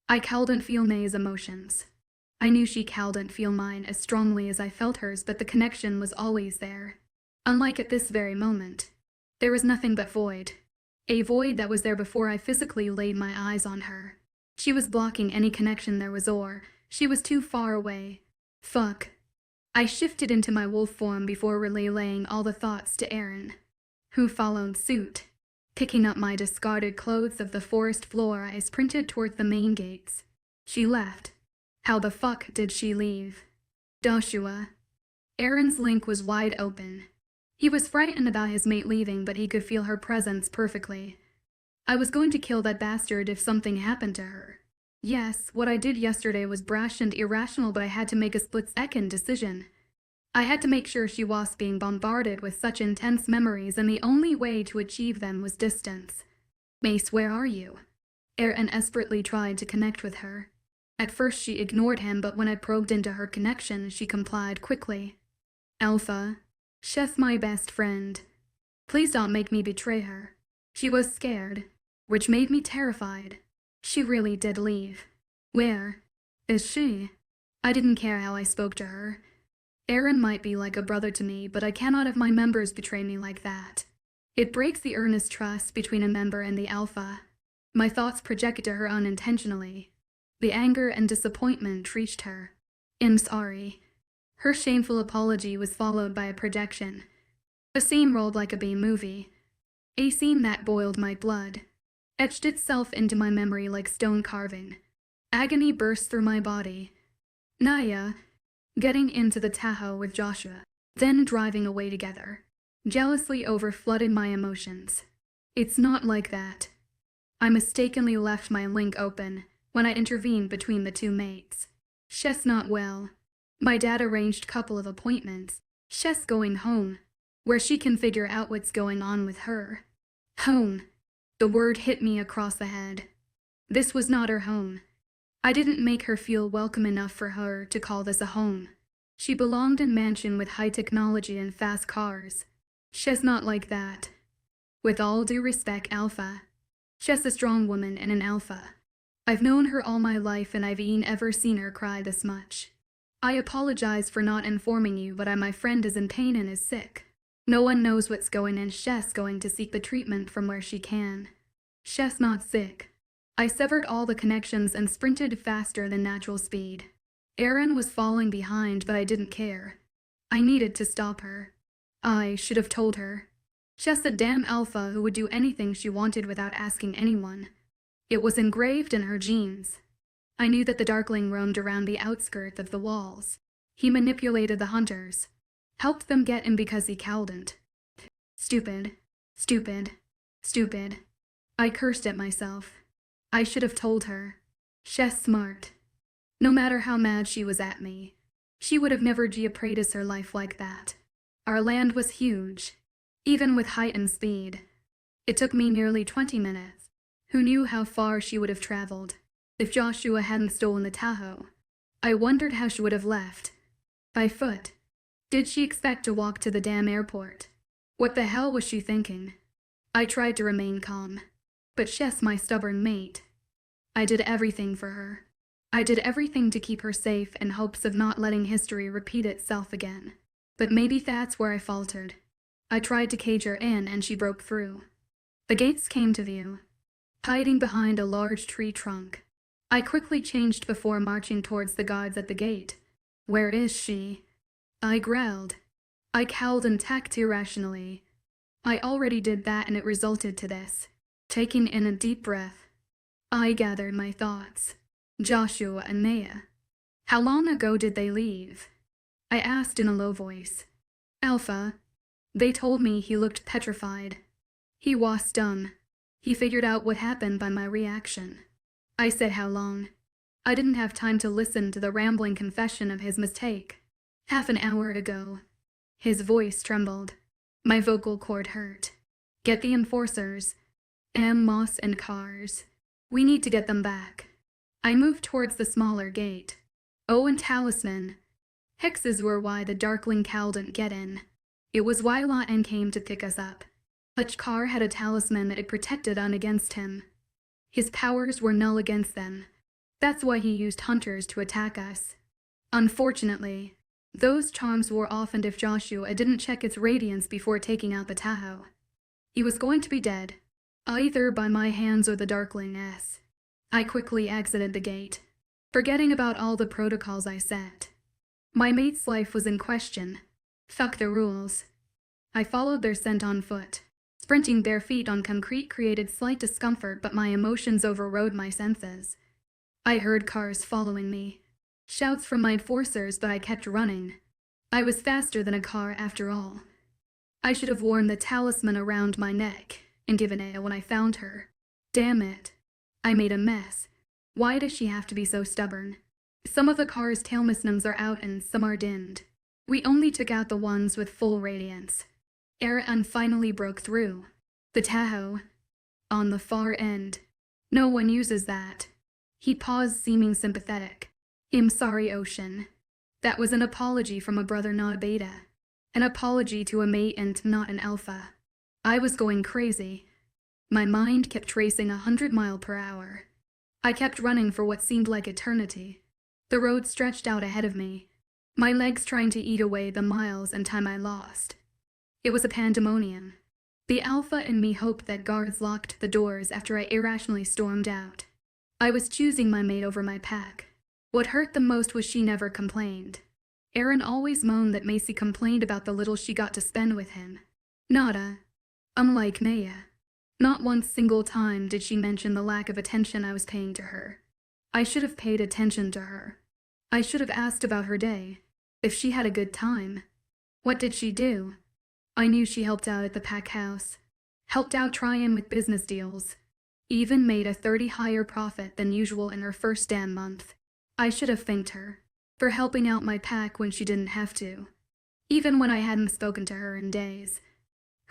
I couldn't feel Naya's emotions. I knew she couldn't feel mine as strongly as I felt hers, but the connection was always there. Unlike at this very moment, there was nothing but void. A void that was there before I physically laid my eyes on her. She was blocking any connection there was, or she was too far away. Fuck. I shifted into my wolf form before relaying all the thoughts to Aaron, who followed suit. Picking up my discarded clothes of the forest floor, I sprinted toward the main gates. She left. How the fuck did she leave? Joshua. Aaron's link was wide open. He was frightened about his mate leaving, but he could feel her presence perfectly. I was going to kill that bastard if something happened to her. Yes, what I did yesterday was brash and irrational, but I had to make a split-second decision. I had to make sure she was being bombarded with such intense memories, and the only way to achieve them was distance. Mace, where are you? Aaron desperately tried to connect with her. At first she ignored him, but when I probed into her connection, she complied quickly. Alpha. Chef, my best friend. Please don't make me betray her. She was scared, which made me terrified. She really did leave. Where is she? I didn't care how I spoke to her. Aaron might be like a brother to me, but I cannot have my members betray me like that. It breaks the earnest trust between a member and the alpha. My thoughts projected to her unintentionally. The anger and disappointment reached her. I'm sorry. Her shameful apology was followed by a projection. A scene rolled like a B-movie. A scene that boiled my blood. Etched itself into my memory like stone carving. Agony burst through my body. Naya, getting into the Tahoe with Joshua, then driving away together. Jealously overflooded my emotions. It's not like that. I mistakenly left my link open when I intervened between the two mates. She's not well. My dad arranged a couple of appointments. She's going home, where she can figure out what's going on with her. Home. The word hit me across the head. This was not her home. I didn't make her feel welcome enough for her to call this a home. She belonged in a mansion with high technology and fast cars. She's not like that. With all due respect, Alpha. She's a strong woman and an alpha. I've known her all my life, and I've ever seen her cry this much. I apologize for not informing you, but my friend is in pain and is sick. No one knows what's going in. She's going to seek the treatment from where she can. She's not sick. I severed all the connections and sprinted faster than natural speed. Erin was falling behind, but I didn't care. I needed to stop her. I should have told her. She's a damn alpha who would do anything she wanted without asking anyone. It was engraved in her genes. I knew that the Darkling roamed around the outskirts of the walls. He manipulated the hunters, helped them get in because he couldn't. Stupid, stupid, stupid. I cursed at myself. I should have told her. She's smart. No matter how mad she was at me, she would have never jeopardized her life like that. Our land was huge, even with height and speed. It took me nearly 20 minutes. Who knew how far she would have traveled if Joshua hadn't stolen the Tahoe? I wondered how she would have left. By foot. Did she expect to walk to the damn airport? What the hell was she thinking? I tried to remain calm, but she's my stubborn mate. I did everything for her. I did everything to keep her safe in hopes of not letting history repeat itself again. But maybe that's where I faltered. I tried to cage her in and she broke through. The gates came to view, hiding behind a large tree trunk. I quickly changed before marching towards the guards at the gate. Where is she? I growled. I cowled and tacked irrationally. I already did that and it resulted to this. Taking in a deep breath, I gathered my thoughts. Joshua and Maya. How long ago did they leave? I asked in a low voice. Alpha. They told me he looked petrified. He was dumb. He figured out what happened by my reaction. I said how long. I didn't have time to listen to the rambling confession of his mistake. Half an hour ago. His voice trembled. My vocal cord hurt. Get the enforcers. Moss and cars. We need to get them back. I moved towards the smaller gate. And talisman. Hexes were why the Darkling Cowl didn't get in. It was why Lawton came to pick us up. Hutchcar had a talisman that had protected us against him. His powers were null against them. That's why he used hunters to attack us. Unfortunately, those charms wore off, and if Joshua didn't check its radiance before taking out the Tahoe, he was going to be dead, either by my hands or the Darkling's. I quickly exited the gate, forgetting about all the protocols I set. My mate's life was in question. Fuck the rules. I followed their scent on foot. Sprinting bare feet on concrete created slight discomfort, but my emotions overrode my senses. I heard cars following me. Shouts from my enforcers, but I kept running. I was faster than a car after all. I should have worn the talisman around my neck and given it when I found her. Damn it. I made a mess. Why does she have to be so stubborn? Some of the car's tailmisnums are out and some are dimmed. We only took out the ones with full radiance. Erin finally broke through. The Tahoe. On the far end. No one uses that. He paused, seeming sympathetic. I'm sorry, Ocean. That was an apology from a brother, not a beta. An apology to a mate and not an alpha. I was going crazy. My mind kept racing 100 miles per hour. I kept running for what seemed like eternity. The road stretched out ahead of me, my legs trying to eat away the miles and time I lost. It was a pandemonium. The alpha in me hoped that guards locked the doors after I irrationally stormed out. I was choosing my mate over my pack. What hurt the most was she never complained. Erin always moaned that Macy complained about the little she got to spend with him. Nada. Unlike Maya. Not one single time did she mention the lack of attention I was paying to her. I should have paid attention to her. I should have asked about her day. If she had a good time. What did she do? I knew she helped out at the pack house. Helped out Tryon with business deals. Even made a 30% higher profit than usual in her first damn month. I should have thanked her for helping out my pack when she didn't have to. Even when I hadn't spoken to her in days.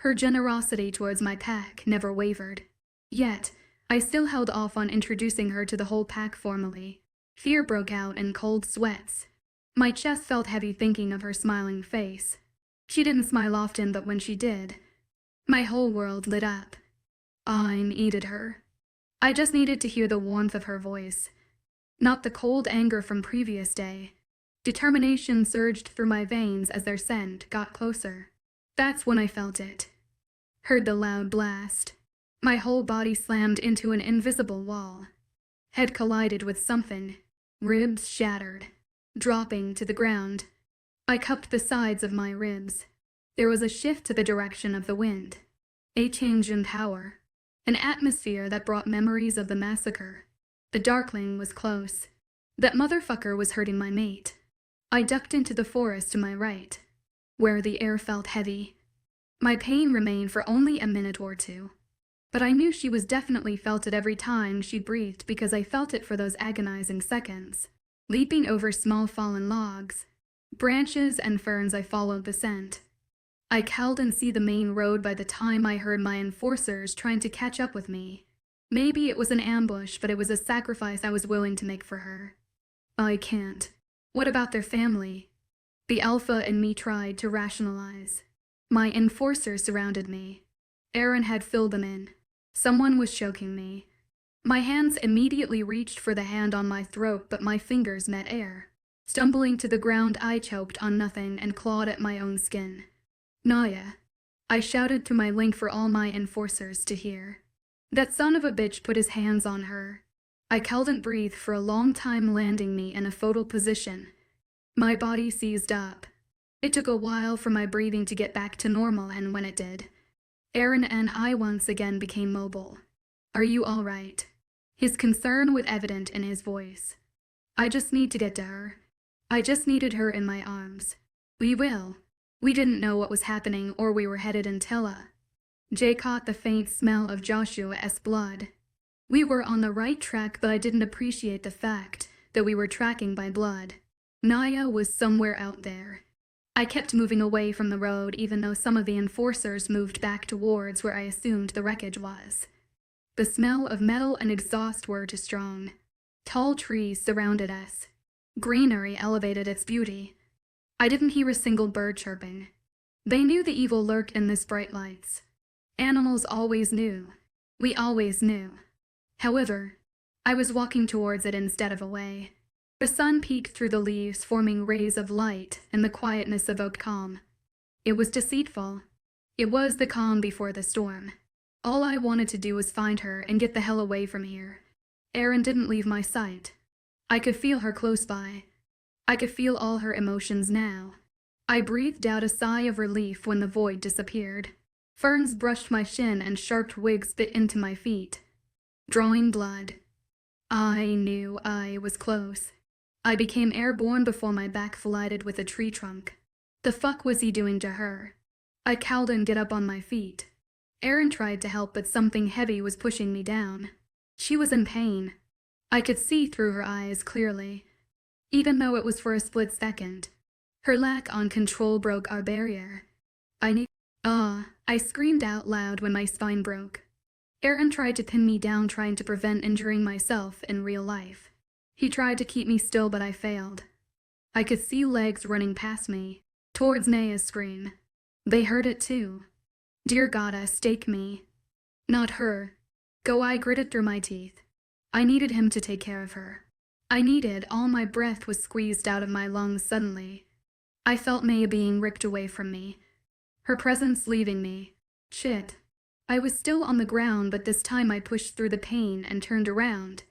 Her generosity towards my pack never wavered. Yet, I still held off on introducing her to the whole pack formally. Fear broke out in cold sweats. My chest felt heavy thinking of her smiling face. She didn't smile often, but when she did, my whole world lit up. I needed her. I just needed to hear the warmth of her voice. Not the cold anger from previous day. Determination surged through my veins as their scent got closer. That's when I felt it. Heard the loud blast. My whole body slammed into an invisible wall. Head collided with something. Ribs shattered, dropping to the ground. I cupped the sides of my ribs. There was a shift to the direction of the wind. A change in power. An atmosphere that brought memories of the massacre. The Darkling was close. That motherfucker was hurting my mate. I ducked into the forest to my right, where the air felt heavy. My pain remained for only a minute or two, but I knew she was definitely felt it every time she breathed because I felt it for those agonizing seconds. Leaping over small fallen logs, branches and ferns, I followed the scent. I cowled and see the main road by the time I heard my enforcers trying to catch up with me. Maybe it was an ambush, but it was a sacrifice I was willing to make for her. I can't. What about their family? The alpha in me tried to rationalize. My enforcers surrounded me. Aaron had filled them in. Someone was choking me. My hands immediately reached for the hand on my throat, but my fingers met air. Stumbling to the ground, I choked on nothing and clawed at my own skin. Naya, I shouted to my link for all my enforcers to hear. That son of a bitch put his hands on her. I couldn't breathe for a long time, landing me in a fetal position. My body seized up. It took a while for my breathing to get back to normal, and when it did, Aaron and I once again became mobile. Are you all right? His concern was evident in his voice. I just need to get to her. I just needed her in my arms. We will. We didn't know what was happening or we were headed in Tilla. Jay caught the faint smell of Joshua's blood. We were on the right track, but I didn't appreciate the fact that we were tracking by blood. Naya was somewhere out there. I kept moving away from the road, even though some of the enforcers moved back towards where I assumed the wreckage was. The smell of metal and exhaust were too strong. Tall trees surrounded us. Greenery elevated its beauty. I didn't hear a single bird chirping. They knew the evil lurked in this bright lights. Animals always knew. We always knew. However, I was walking towards it instead of away. The sun peeked through the leaves, forming rays of light, and the quietness evoked calm. It was deceitful. It was the calm before the storm. All I wanted to do was find her and get the hell away from here. Erin didn't leave my sight. I could feel her close by. I could feel all her emotions now. I breathed out a sigh of relief when the void disappeared. Ferns brushed my shin and sharp twigs bit into my feet. Drawing blood. I knew I was close. I became airborne before my back collided with a tree trunk. The fuck was he doing to her? I cowled and get up on my feet. Erin tried to help, but something heavy was pushing me down. She was in pain. I could see through her eyes clearly, even though it was for a split second. Her lack of control broke our barrier. I screamed out loud when my spine broke. Aaron tried to pin me down, trying to prevent injuring myself in real life. He tried to keep me still, but I failed. I could see legs running past me, towards Naya's scream. They heard it too. Dear Goddess, take me. Not her. Go, I gritted through my teeth. I needed him to take care of her. All my breath was squeezed out of my lungs suddenly. I felt Maya being ripped away from me. Her presence leaving me. Shit. I was still on the ground, but this time I pushed through the pain and turned around.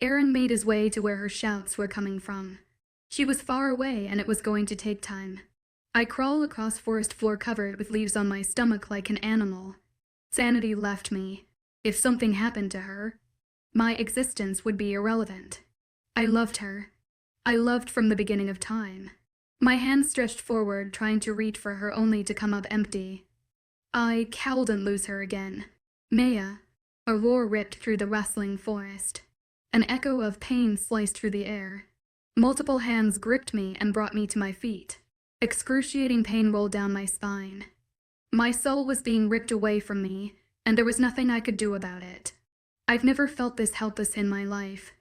Aaron made his way to where her shouts were coming from. She was far away, and it was going to take time. I crawled across forest floor covered with leaves on my stomach like an animal. Sanity left me. If something happened to her, my existence would be irrelevant. I loved her. I loved from the beginning of time. My hand stretched forward, trying to reach for her, only to come up empty. I cowled and lose her again. Maya. A roar ripped through the rustling forest. An echo of pain sliced through the air. Multiple hands gripped me and brought me to my feet. Excruciating pain rolled down my spine. My soul was being ripped away from me, and there was nothing I could do about it. I've never felt this helpless in my life.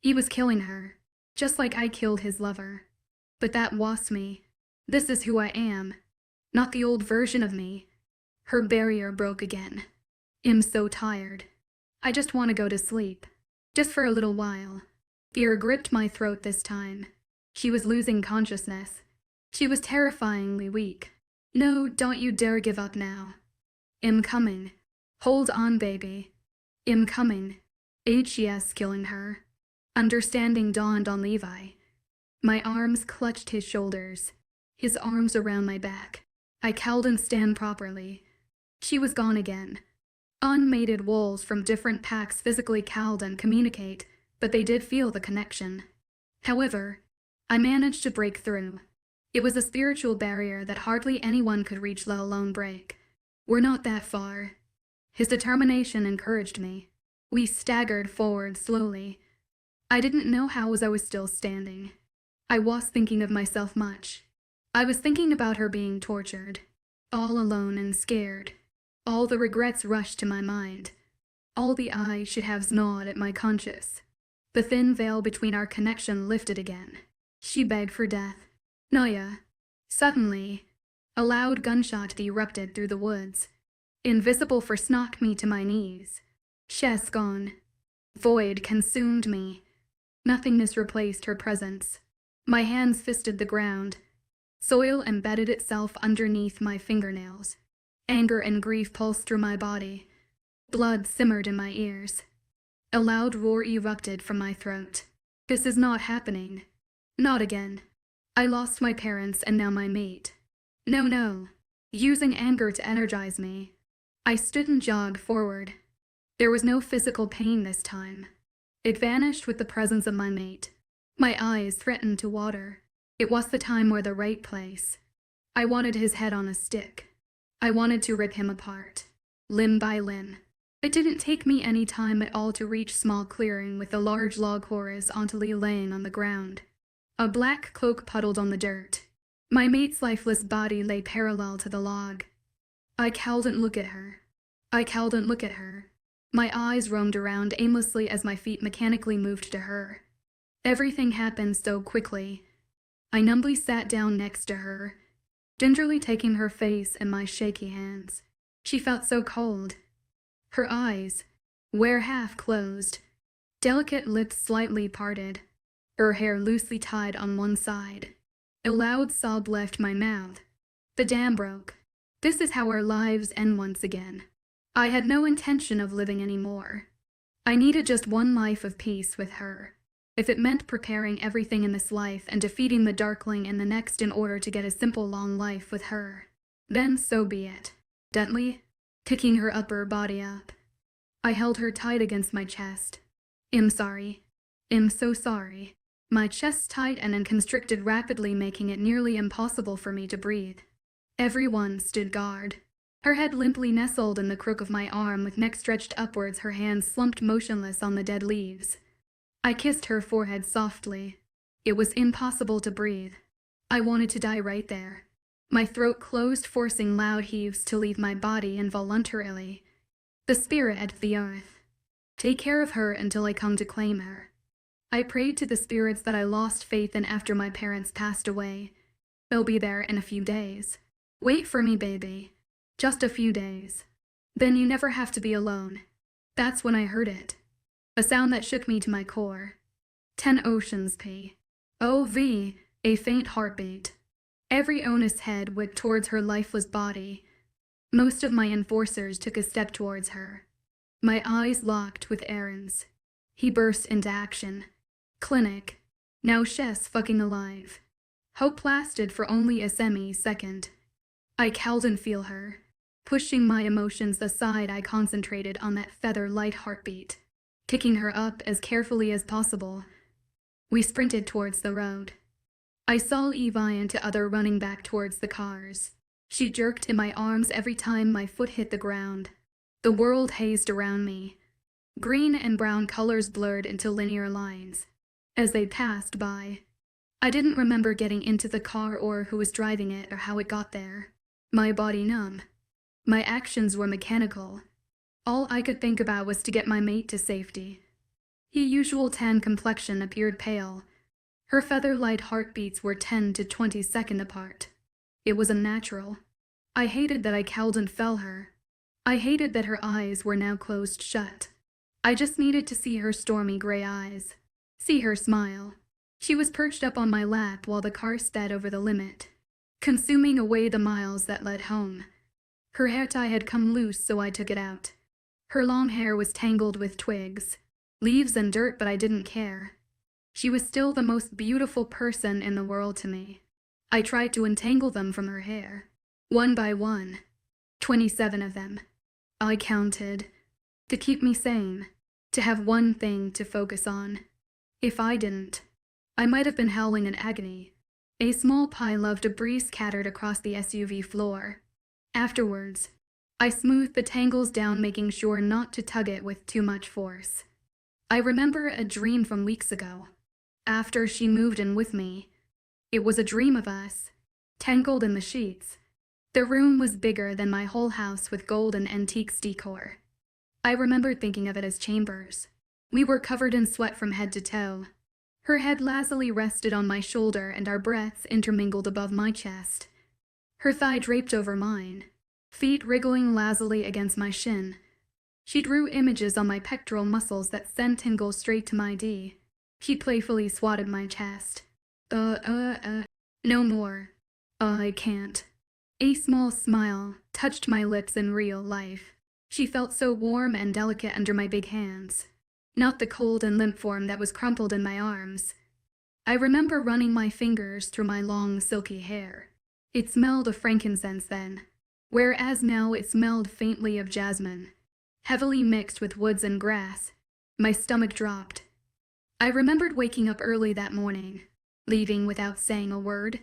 He was killing her, just like I killed his lover. But that was me. This is who I am, not the old version of me. Her barrier broke again. I'm so tired. I just want to go to sleep. Just for a little while. Fear gripped my throat this time. She was losing consciousness. She was terrifyingly weak. No, don't you dare give up now. I'm coming. Hold on, baby. I'm coming. HES killing her. Understanding dawned on Levi. My arms clutched his shoulders, his arms around my back. I cowled and stand properly. She was gone again. Unmated wolves from different packs physically cowled and communicate, but they did feel the connection. However, I managed to break through. It was a spiritual barrier that hardly anyone could reach, let alone break. We're not that far. His determination encouraged me. We staggered forward slowly. I didn't know how I was still standing. I was thinking of myself much. I was thinking about her being tortured, all alone and scared. All the regrets rushed to my mind. All the I should haves gnawed at my conscience. The thin veil between our connection lifted again. She begged for death. Naya. Suddenly, a loud gunshot erupted through the woods. Invisible force knocked me to my knees. Chest gone. Void consumed me. Nothingness replaced her presence. My hands fisted the ground. Soil embedded itself underneath my fingernails. Anger and grief pulsed through my body. Blood simmered in my ears. A loud roar erupted from my throat. This is not happening. Not again. I lost my parents and now my mate. No. Using anger to energize me. I stood and jogged forward. There was no physical pain this time. It vanished with the presence of my mate. My eyes threatened to water. It was the time or the right place. I wanted his head on a stick. I wanted to rip him apart, limb by limb. It didn't take me any time at all to reach small clearing with a large log horizontally laying on the ground. A black cloak puddled on the dirt. My mate's lifeless body lay parallel to the log. I cowled and looked at her. My eyes roamed around aimlessly as my feet mechanically moved to her. Everything happened so quickly. I numbly sat down next to her, gingerly taking her face in my shaky hands. She felt so cold. Her eyes were half closed, delicate lips slightly parted, her hair loosely tied on one side. A loud sob left my mouth. The dam broke. This is how our lives end once again. I had no intention of living anymore. I needed just one life of peace with her. If it meant preparing everything in this life and defeating the Darkling in the next in order to get a simple long life with her, then so be it. Gently, kicking her upper body up, I held her tight against my chest. I'm sorry. I'm so sorry. My chest tight and constricted, rapidly making it nearly impossible for me to breathe. Everyone stood guard. Her head limply nestled in the crook of my arm, with neck stretched upwards, her hands slumped motionless on the dead leaves. I kissed her forehead softly. It was impossible to breathe. I wanted to die right there. My throat closed, forcing loud heaves to leave my body involuntarily. The spirit at the earth. Take care of her until I come to claim her. I prayed to the spirits that I lost faith in after my parents passed away. They'll be there in a few days. Wait for me, baby. Just a few days. Then you never have to be alone. That's when I heard it. A sound that shook me to my core. 10 oceans P. O.V. A faint heartbeat. Every onus head went towards her lifeless body. Most of my enforcers took a step towards her. My eyes locked with Aaron's. He burst into action. Clinic. Now Chess fucking alive. Hope lasted for only a semi-second. I cowled and feel her. Pushing my emotions aside, I concentrated on that feather-light heartbeat, kicking her up as carefully as possible. We sprinted towards the road. I saw Levi and the other running back towards the cars. She jerked in my arms every time my foot hit the ground. The world hazed around me. Green and brown colors blurred into linear lines. As they passed by, I didn't remember getting into the car or who was driving it or how it got there. My body numb. My actions were mechanical. All I could think about was to get my mate to safety. Her usual tan complexion appeared pale. Her feather-light heartbeats were 10 to 20 seconds apart. It was unnatural. I hated that I cowled and fell her. I hated that her eyes were now closed shut. I just needed to see her stormy gray eyes. See her smile. She was perched up on my lap while the car sped over the limit. consuming away the miles that led home. Her hair tie had come loose, so I took it out. Her long hair was tangled with twigs, leaves and dirt, but I didn't care. She was still the most beautiful person in the world to me. I tried to untangle them from her hair, one by one, 27 of them. I counted, to keep me sane, to have one thing to focus on. If I didn't, I might have been howling in agony. A small pile of debris scattered across the SUV floor. Afterwards, I smoothed the tangles down, making sure not to tug it with too much force. I remember a dream from weeks ago. After she moved in with me, it was a dream of us, tangled in the sheets. The room was bigger than my whole house, with gold and antiques decor. I remembered thinking of it as chambers. We were covered in sweat from head to toe. Her head lazily rested on my shoulder, and our breaths intermingled above my chest. Her thigh draped over mine, feet wriggling lazily against my shin. She drew images on my pectoral muscles that sent tingles straight to my D. She playfully swatted my chest. No more. I can't. A small smile touched my lips in real life. She felt so warm and delicate under my big hands, not the cold and limp form that was crumpled in my arms. I remember running my fingers through my long, silky hair. It smelled of frankincense then, whereas now it smelled faintly of jasmine, heavily mixed with woods and grass. My stomach dropped. I remembered waking up early that morning, leaving without saying a word,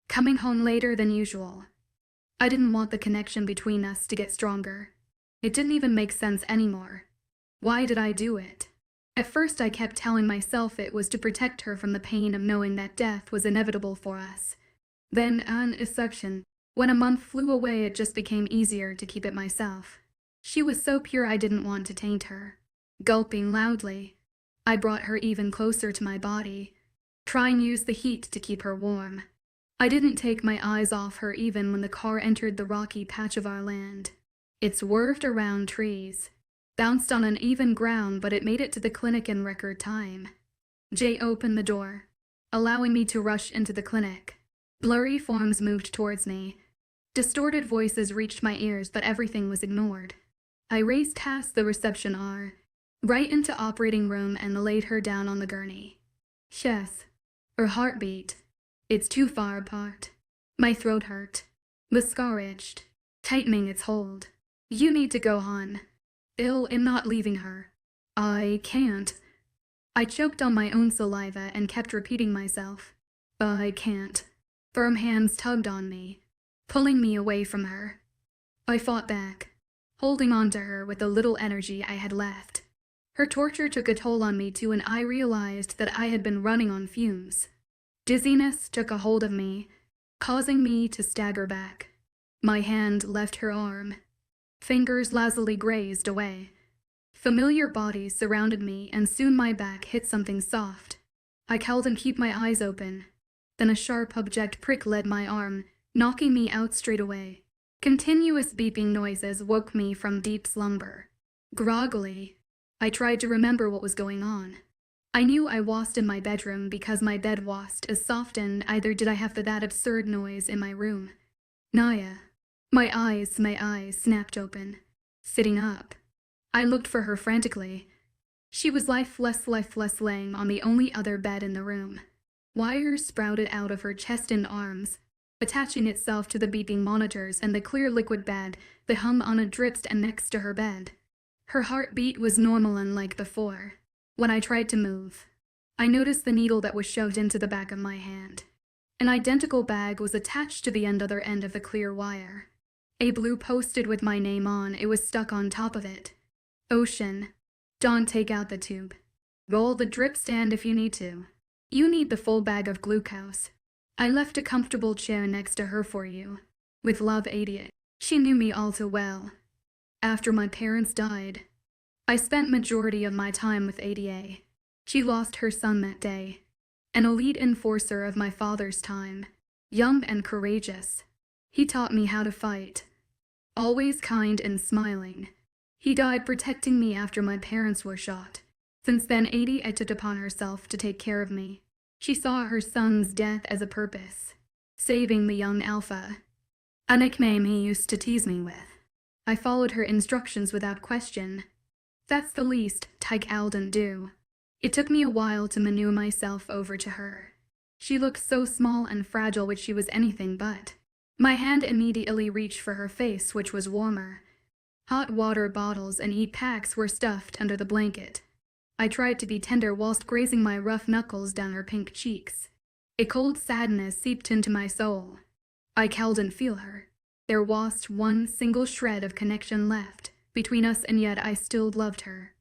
coming home later than usual. I didn't want the connection between us to get stronger. It didn't even make sense anymore. Why did I do it? At first I kept telling myself it was to protect her from the pain of knowing that death was inevitable for us. Then, on exception, when a month flew away, it just became easier to keep it myself. She was so pure I didn't want to taint her. Gulping loudly, I brought her even closer to my body, trying to use the heat to keep her warm. I didn't take my eyes off her even when the car entered the rocky patch of our land. It swerved around trees, bounced on uneven ground, but it made it to the clinic in record time. Jay opened the door, allowing me to rush into the clinic. Blurry forms moved towards me. Distorted voices reached my ears, but everything was ignored. I raced past the reception R, right into operating room, and laid her down on the gurney. Yes, her heartbeat. It's too far apart. My throat hurt. The scar itched, tightening its hold. You need to go on. Bill, I'm not leaving her. I can't. I choked on my own saliva and kept repeating myself. I can't. Firm hands tugged on me, pulling me away from her. I fought back, holding on to her with the little energy I had left. Her torture took a toll on me too, and I realized that I had been running on fumes. Dizziness took a hold of me, causing me to stagger back. My hand left her arm. Fingers lazily grazed away. Familiar bodies surrounded me, and soon my back hit something soft. I held and kept my eyes open. Then a sharp object prick led my arm, knocking me out straight away. Continuous beeping noises woke me from deep slumber. Groggily, I tried to remember what was going on. I knew I was in my bedroom because my bed was as soft, and either did I have that absurd noise in my room. Naya. My eyes snapped open. Sitting up, I looked for her frantically. She was lifeless laying on the only other bed in the room. Wires sprouted out of her chest and arms, attaching itself to the beeping monitors and the clear liquid bed that hung on a drip stand next to her bed. Her heartbeat was normal, unlike before. When I tried to move, I noticed the needle that was shoved into the back of my hand. An identical bag was attached to the other end of the clear wire. A blue post-it with my name on it was stuck on top of it. Ocean. Don't take out the tube. Roll the drip stand if you need to. You need the full bag of glucose. I left a comfortable chair next to her for you. With love, ADA. She knew me all too well. After my parents died, I spent majority of my time with ADA. She lost her son that day, an elite enforcer of my father's time, young and courageous. He taught me how to fight, always kind and smiling. He died protecting me after my parents were shot. Since then, ADA took it upon herself to take care of me. She saw her son's death as a purpose. saving the young alpha, a nickname he used to tease me with. I followed her instructions without question. That's the least Tyke Alden do. It took me a while to maneuver myself over to her. She looked so small and fragile, which she was anything but. My hand immediately reached for her face, which was warmer. Hot water bottles and heat packs were stuffed under the blanket. I tried to be tender whilst grazing my rough knuckles down her pink cheeks. A cold sadness seeped into my soul. I couldn't feel her. There wasn't one single shred of connection left between us, and yet I still loved her.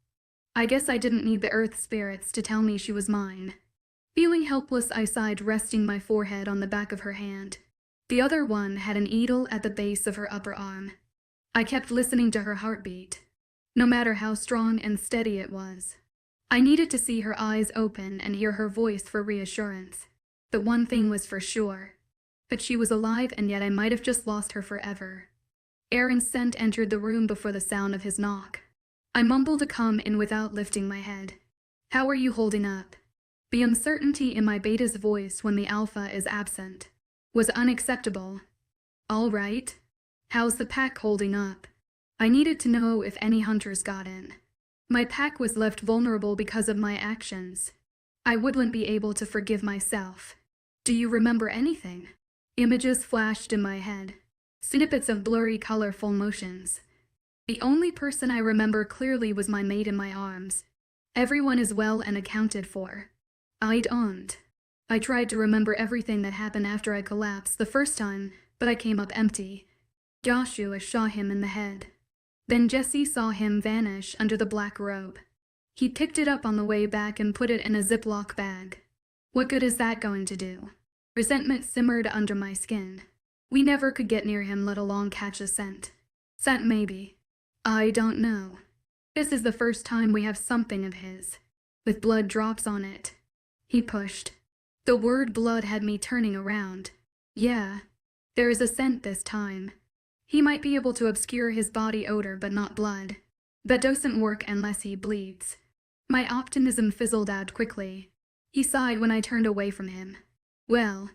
I guess I didn't need the earth spirits to tell me she was mine. Feeling helpless, I sighed, resting my forehead on the back of her hand. The other one had an needle at the base of her upper arm. I kept listening to her heartbeat, no matter how strong and steady it was. I needed to see her eyes open and hear her voice for reassurance. But one thing was for sure, that she was alive, and yet I might have just lost her forever. Aaron's scent entered the room before the sound of his knock. I mumbled to come in without lifting my head. "How are you holding up?" The uncertainty in my beta's voice when the alpha is absent was unacceptable. "All right. How's the pack holding up?" I needed to know if any hunters got in. My pack was left vulnerable because of my actions. I wouldn't be able to forgive myself. "Do you remember anything?" Images flashed in my head. Snippets of blurry, colorful motions. The only person I remember clearly was my mate in my arms. Everyone is well and accounted for. I don't. I tried to remember everything that happened after I collapsed the first time, but I came up empty. Joshua shot him in the head. Then Jesse saw him vanish under the black robe. He picked it up on the way back and put it in a Ziploc bag. What good is that going to do? Resentment simmered under my skin. We never could get near him, let alone catch a scent. Scent maybe. I don't know. This is the first time we have something of his, with blood drops on it. He pushed. The word blood had me turning around. Yeah, there is a scent this time. He might be able to obscure his body odor, but not blood. That doesn't work unless he bleeds. My optimism fizzled out quickly. He sighed when I turned away from him. Well,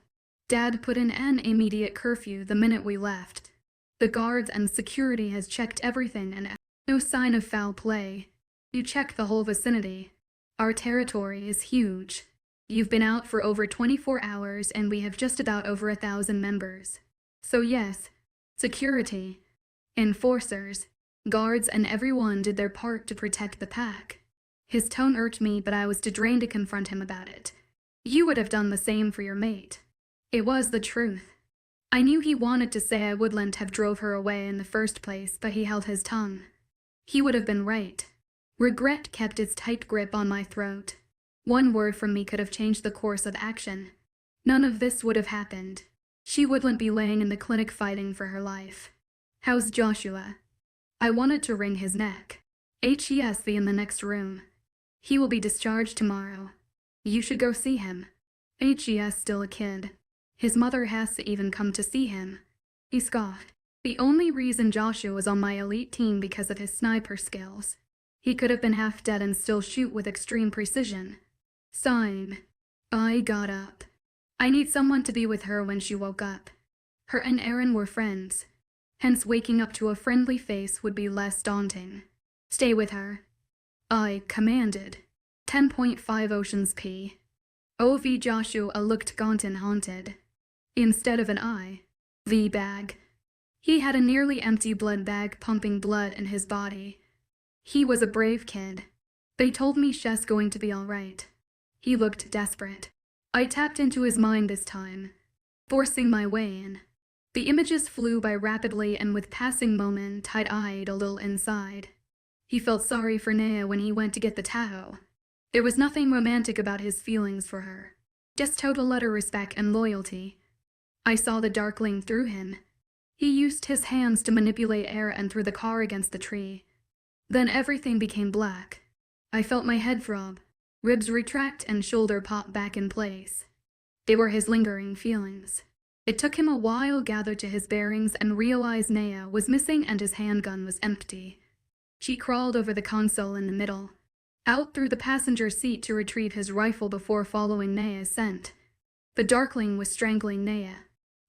Dad put in an immediate curfew the minute we left. The guards and security has checked everything and no sign of foul play. You check the whole vicinity. Our territory is huge. You've been out for over 24 hours and we have just about over 1,000 members. So yes, security, enforcers, guards, and everyone did their part to protect the pack. His tone irked me, but I was too drained to confront him about it. You would have done the same for your mate. It was the truth. I knew he wanted to say I wouldn't have drove her away in the first place, but he held his tongue. He would have been right. Regret kept its tight grip on my throat. One word from me could have changed the course of action. None of this would have happened. She wouldn't be laying in the clinic fighting for her life. How's Joshua? I wanted to wring his neck. HES in the next room. He will be discharged tomorrow. You should go see him. HES still a kid. His mother has to even come to see him. He scoffed. The only reason Joshua was on my elite team because of his sniper skills. He could have been half dead and still shoot with extreme precision. Sign. I got up. I need someone to be with her when she woke up. Her and Aaron were friends. Hence waking up to a friendly face would be less daunting. Stay with her. I commanded. 10.5 Oceans P. OV Joshua looked gaunt and haunted. Instead of an eye, the bag. He had a nearly empty blood bag pumping blood in his body. He was a brave kid. They told me she's going to be all right. He looked desperate. I tapped into his mind this time, forcing my way in. The images flew by rapidly, and with passing moment, tight-eyed a little inside. He felt sorry for Nea when he went to get the Tahoe. There was nothing romantic about his feelings for her, just total utter respect and loyalty. I saw the darkling through him. He used his hands to manipulate air and threw the car against the tree. Then everything became black. I felt my head throb, ribs retract and shoulder pop back in place. They were his lingering feelings. It took him a while to gather to his bearings and realize Nea was missing and his handgun was empty. She crawled over the console in the middle, out through the passenger seat to retrieve his rifle before following Nea's scent. The darkling was strangling Nea.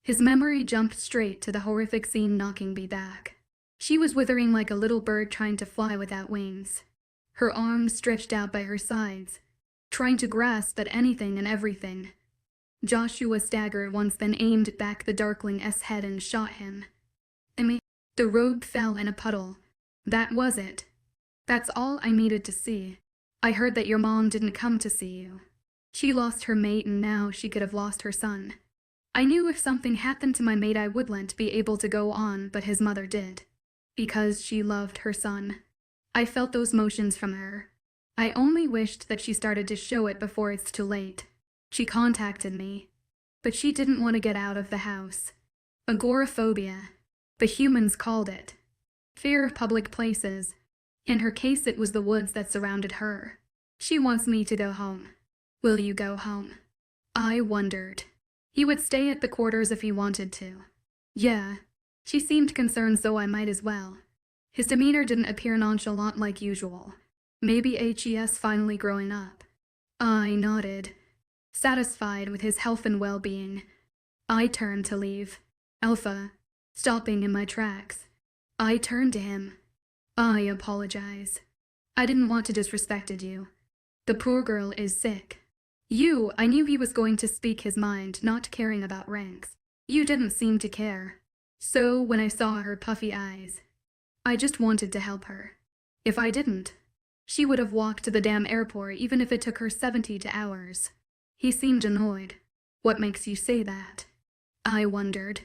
His memory jumped straight to the horrific scene knocking me back. She was withering like a little bird trying to fly without wings. Her arms stretched out by her sides, trying to grasp at anything and everything. Joshua staggered once, then aimed back the Darkling's head and shot him. The robe fell in a puddle. That was it. That's all I needed to see. I heard that your mom didn't come to see you. She lost her mate and now she could have lost her son. I knew if something happened to my mate I wouldn't be able to go on, but his mother did. Because she loved her son. I felt those motions from her. I only wished that she started to show it before it's too late. She contacted me. But she didn't want to get out of the house. Agoraphobia. The humans called it. Fear of public places. In her case it was the woods that surrounded her. She wants me to go home. Will you go home? I wondered. He would stay at the quarters if he wanted to. Yeah. She seemed concerned, so I might as well. His demeanor didn't appear nonchalant like usual. Maybe he's finally growing up. I nodded, satisfied with his health and well-being. I turned to leave. Alpha, stopping in my tracks. I turned to him. I apologize. I didn't want to disrespect you. The poor girl is sick. I knew he was going to speak his mind, not caring about ranks. You didn't seem to care. So when I saw her puffy eyes, I just wanted to help her. If I didn't, she would have walked to the damn airport even if it took her 70 hours. He seemed annoyed. What makes you say that? I wondered.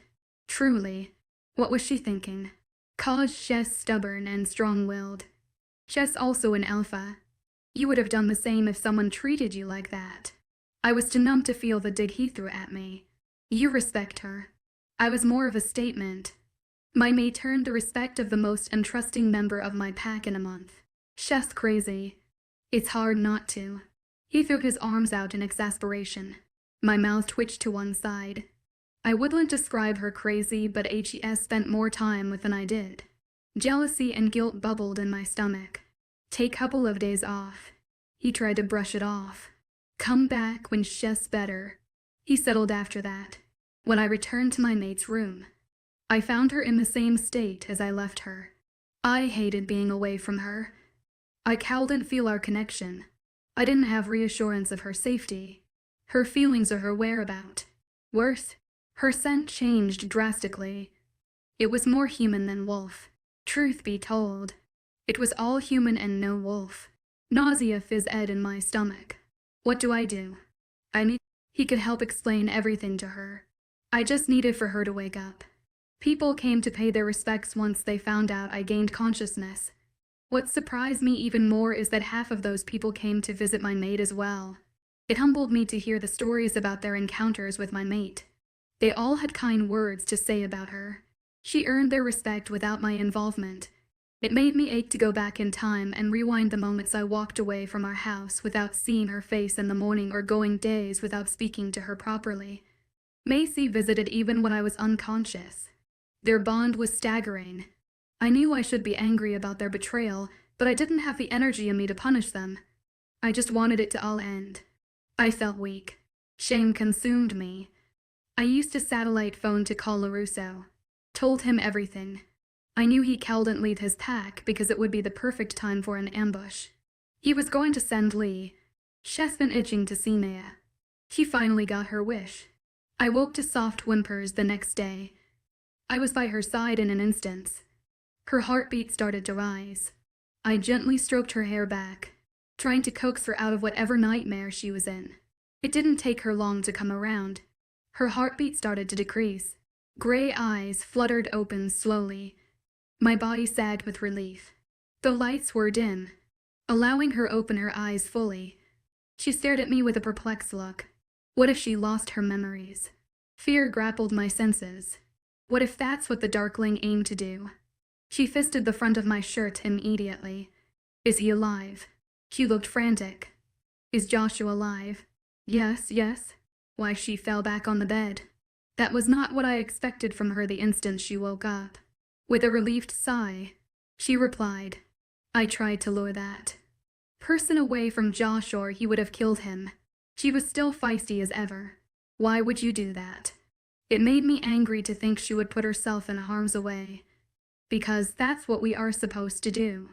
Truly, what was she thinking? Cause she's stubborn and strong-willed. She's also an alpha. You would have done the same if someone treated you like that. I was too numb to feel the dig he threw at me. You respect her. I was more of a statement. My mate earned the respect of the most untrusting member of my pack in a month. She's crazy. It's hard not to. He threw his arms out in exasperation. My mouth twitched to one side. I wouldn't describe her crazy, but HES spent more time with than I did. Jealousy and guilt bubbled in my stomach. Take a couple of days off. He tried to brush it off. Come back when she's better. He settled after that. When I returned to my mate's room, I found her in the same state as I left her. I hated being away from her. I couldn't feel our connection. I didn't have reassurance of her safety, her feelings or her whereabout. Worse, her scent changed drastically. It was more human than wolf. Truth be told, it was all human and no wolf. Nausea fizzed in my stomach. What do? He could help explain everything to her. I just needed for her to wake up. People came to pay their respects once they found out I gained consciousness. What surprised me even more is that half of those people came to visit my mate as well. It humbled me to hear the stories about their encounters with my mate. They all had kind words to say about her. She earned their respect without my involvement. It made me ache to go back in time and rewind the moments I walked away from our house without seeing her face in the morning or going days without speaking to her properly. Macy visited even when I was unconscious. Their bond was staggering. I knew I should be angry about their betrayal, but I didn't have the energy in me to punish them. I just wanted it to all end. I felt weak. Shame consumed me. I used a satellite phone to call LaRusso. Told him everything. I knew he couldn't leave his pack because it would be the perfect time for an ambush. He was going to send Lee. She's been itching to see Naya. She finally got her wish. I woke to soft whimpers the next day. I was by her side in an instant. Her heartbeat started to rise. I gently stroked her hair back, trying to coax her out of whatever nightmare she was in. It didn't take her long to come around. Her heartbeat started to decrease. Gray eyes fluttered open slowly. My body sagged with relief. The lights were dim, allowing her open her eyes fully. She stared at me with a perplexed look. What if she lost her memories? Fear grappled my senses. What if that's what the Darkling aimed to do? She fisted the front of my shirt immediately. Is he alive? She looked frantic. Is Joshua alive? Yes, yes. Why, she fell back on the bed. That was not what I expected from her the instant she woke up. With a relieved sigh, she replied, I tried to lure that person away from Josh or he would have killed him. She was still feisty as ever. Why would you do that? It made me angry to think she would put herself in harm's way. Because that's what we are supposed to do.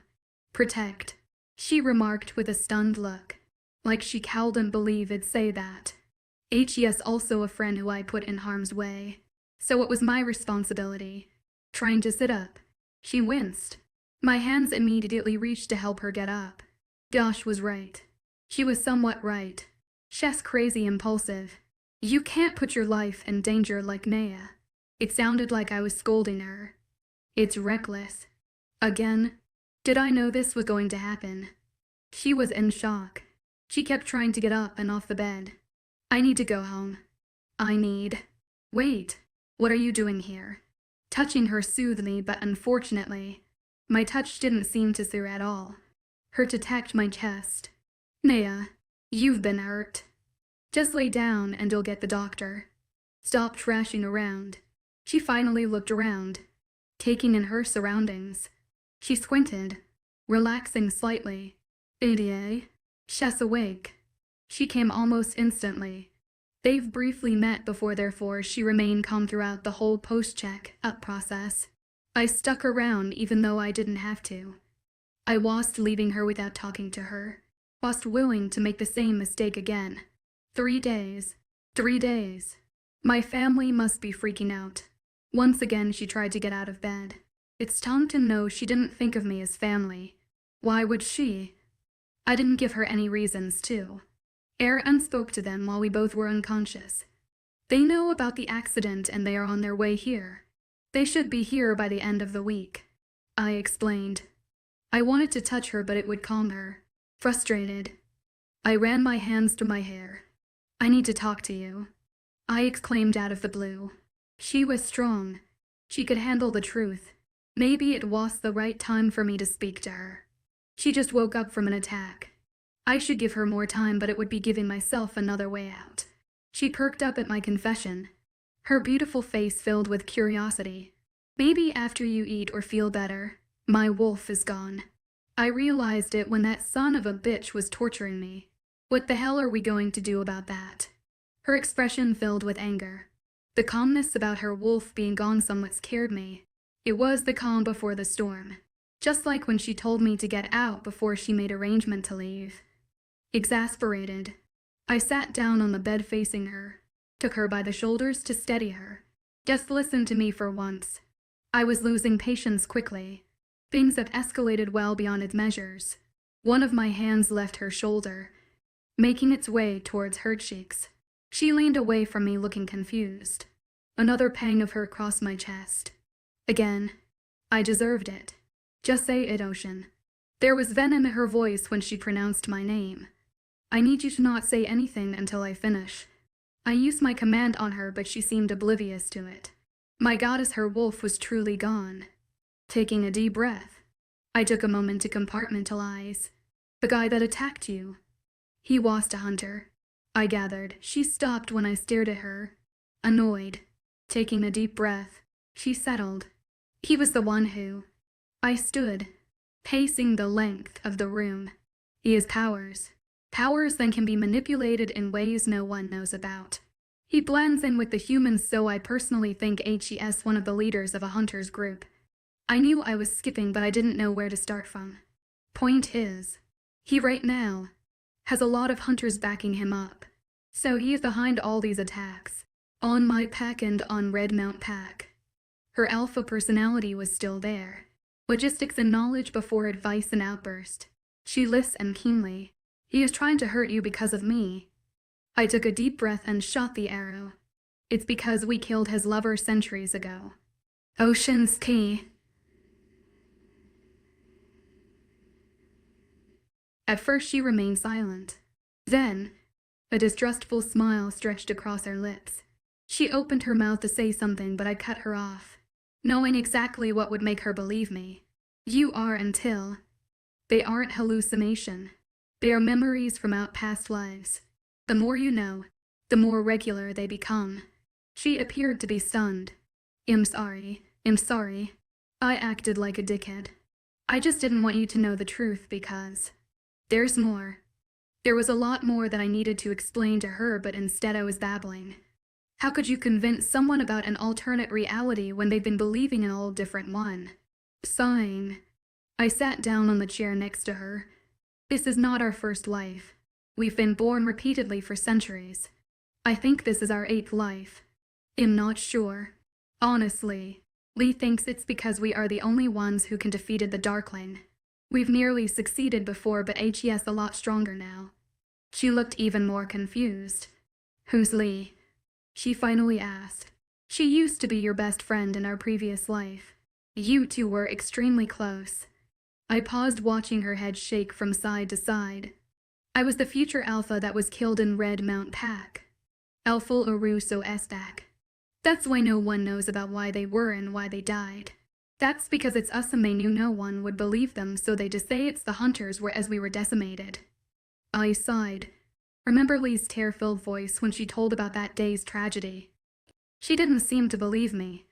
Protect, she remarked with a stunned look. Like she couldn't believe it'd say that. Yes, also a friend who I put in harm's way. So it was my responsibility. Trying to sit up. She winced. My hands immediately reached to help her get up. Josh was right. She was somewhat right. She's crazy impulsive. You can't put your life in danger like Naya. It sounded like I was scolding her. It's reckless. Again? Did I know this was going to happen? She was in shock. She kept trying to get up and off the bed. I need to go home. Wait, what are you doing here? Touching her soothed me, but unfortunately, my touch didn't seem to soothe at all. Her to tapped my chest. Naya, you've been hurt. Just lay down and you'll get the doctor. Stop trashing around. She finally looked around, taking in her surroundings. She squinted, relaxing slightly. She's awake. She came almost instantly. They've briefly met before, therefore she remained calm throughout the whole post-check-up process. I stuck around even though I didn't have to. I wasn't leaving her without talking to her. Wasn't willing to make the same mistake again. 3 days. 3 days. My family must be freaking out. Once again she tried to get out of bed. It's time to know she didn't think of me as family. Why would she? I didn't give her any reasons to. Aaron spoke to them while we both were unconscious. They know about the accident and they are on their way here. They should be here by the end of the week. I explained. I wanted to touch her, but it would calm her. Frustrated, I ran my hands through my hair. I need to talk to you, I exclaimed out of the blue. She was strong. She could handle the truth. Maybe it was the right time for me to speak to her. She just woke up from an attack. I should give her more time, but it would be giving myself another way out. She perked up at my confession. Her beautiful face filled with curiosity. Maybe after you eat or feel better, my wolf is gone. I realized it when that son of a bitch was torturing me. What the hell are we going to do about that? Her expression filled with anger. The calmness about her wolf being gone somewhat scared me. It was the calm before the storm. Just like when she told me to get out before she made arrangement to leave. Exasperated, I sat down on the bed facing her, took her by the shoulders to steady her. Just listen to me for once. I was losing patience quickly. Things had escalated well beyond its measures. One of my hands left her shoulder, making its way towards her cheeks. She leaned away from me looking confused. Another pang of her crossed my chest. Again, I deserved it. Just say it, Ocean. There was venom in her voice when she pronounced my name. I need you to not say anything until I finish. I used my command on her, but she seemed oblivious to it. My goddess, her wolf was truly gone. Taking a deep breath, I took a moment to compartmentalize. The guy that attacked you. He was a hunter, I gathered. She stopped when I stared at her. Annoyed. Taking a deep breath, she settled. He was the one who... I stood, pacing the length of the room. He has powers. Powers that can be manipulated in ways no one knows about. He blends in with the humans, so I personally think he's one of the leaders of a hunter's group. I knew I was skipping, but I didn't know where to start from. Point is, he right now has a lot of hunters backing him up. So he is behind all these attacks. On my pack and on Red Mount Pack. Her alpha personality was still there. Logistics and knowledge before advice and outburst. She listened keenly. He is trying to hurt you because of me. I took a deep breath and shot the arrow. It's because we killed his lover centuries ago. Ocean's key. At first she remained silent. Then, a distrustful smile stretched across her lips. She opened her mouth to say something, but I cut her off, knowing exactly what would make her believe me. You are until. They aren't hallucination. They are memories from out past lives. The more you know, the more regular they become. She appeared to be stunned. I'm sorry. I acted like a dickhead. I just didn't want you to know the truth because... There's more. There was a lot more that I needed to explain to her, but instead I was babbling. How could you convince someone about an alternate reality when they've been believing in a whole different one? Sighing, I sat down on the chair next to her. This is not our first life. We've been born repeatedly for centuries. I think this is our 8th life. I'm not sure. Honestly, Lee thinks it's because we are the only ones who can defeat the Darkling. We've nearly succeeded before, but HE's a lot stronger now. She looked even more confused. Who's Lee? She finally asked. She used to be your best friend in our previous life. You two were extremely close. I paused, watching her head shake from side to side. I was the future Alpha that was killed in Red Mount Pack. Alful Aruso Estak. That's why no one knows about why they were and why they died. That's because it's us and they knew no one would believe them, so they just say it's the hunters as we were decimated. I sighed. Remember Lee's tear-filled voice when she told about that day's tragedy? She didn't seem to believe me.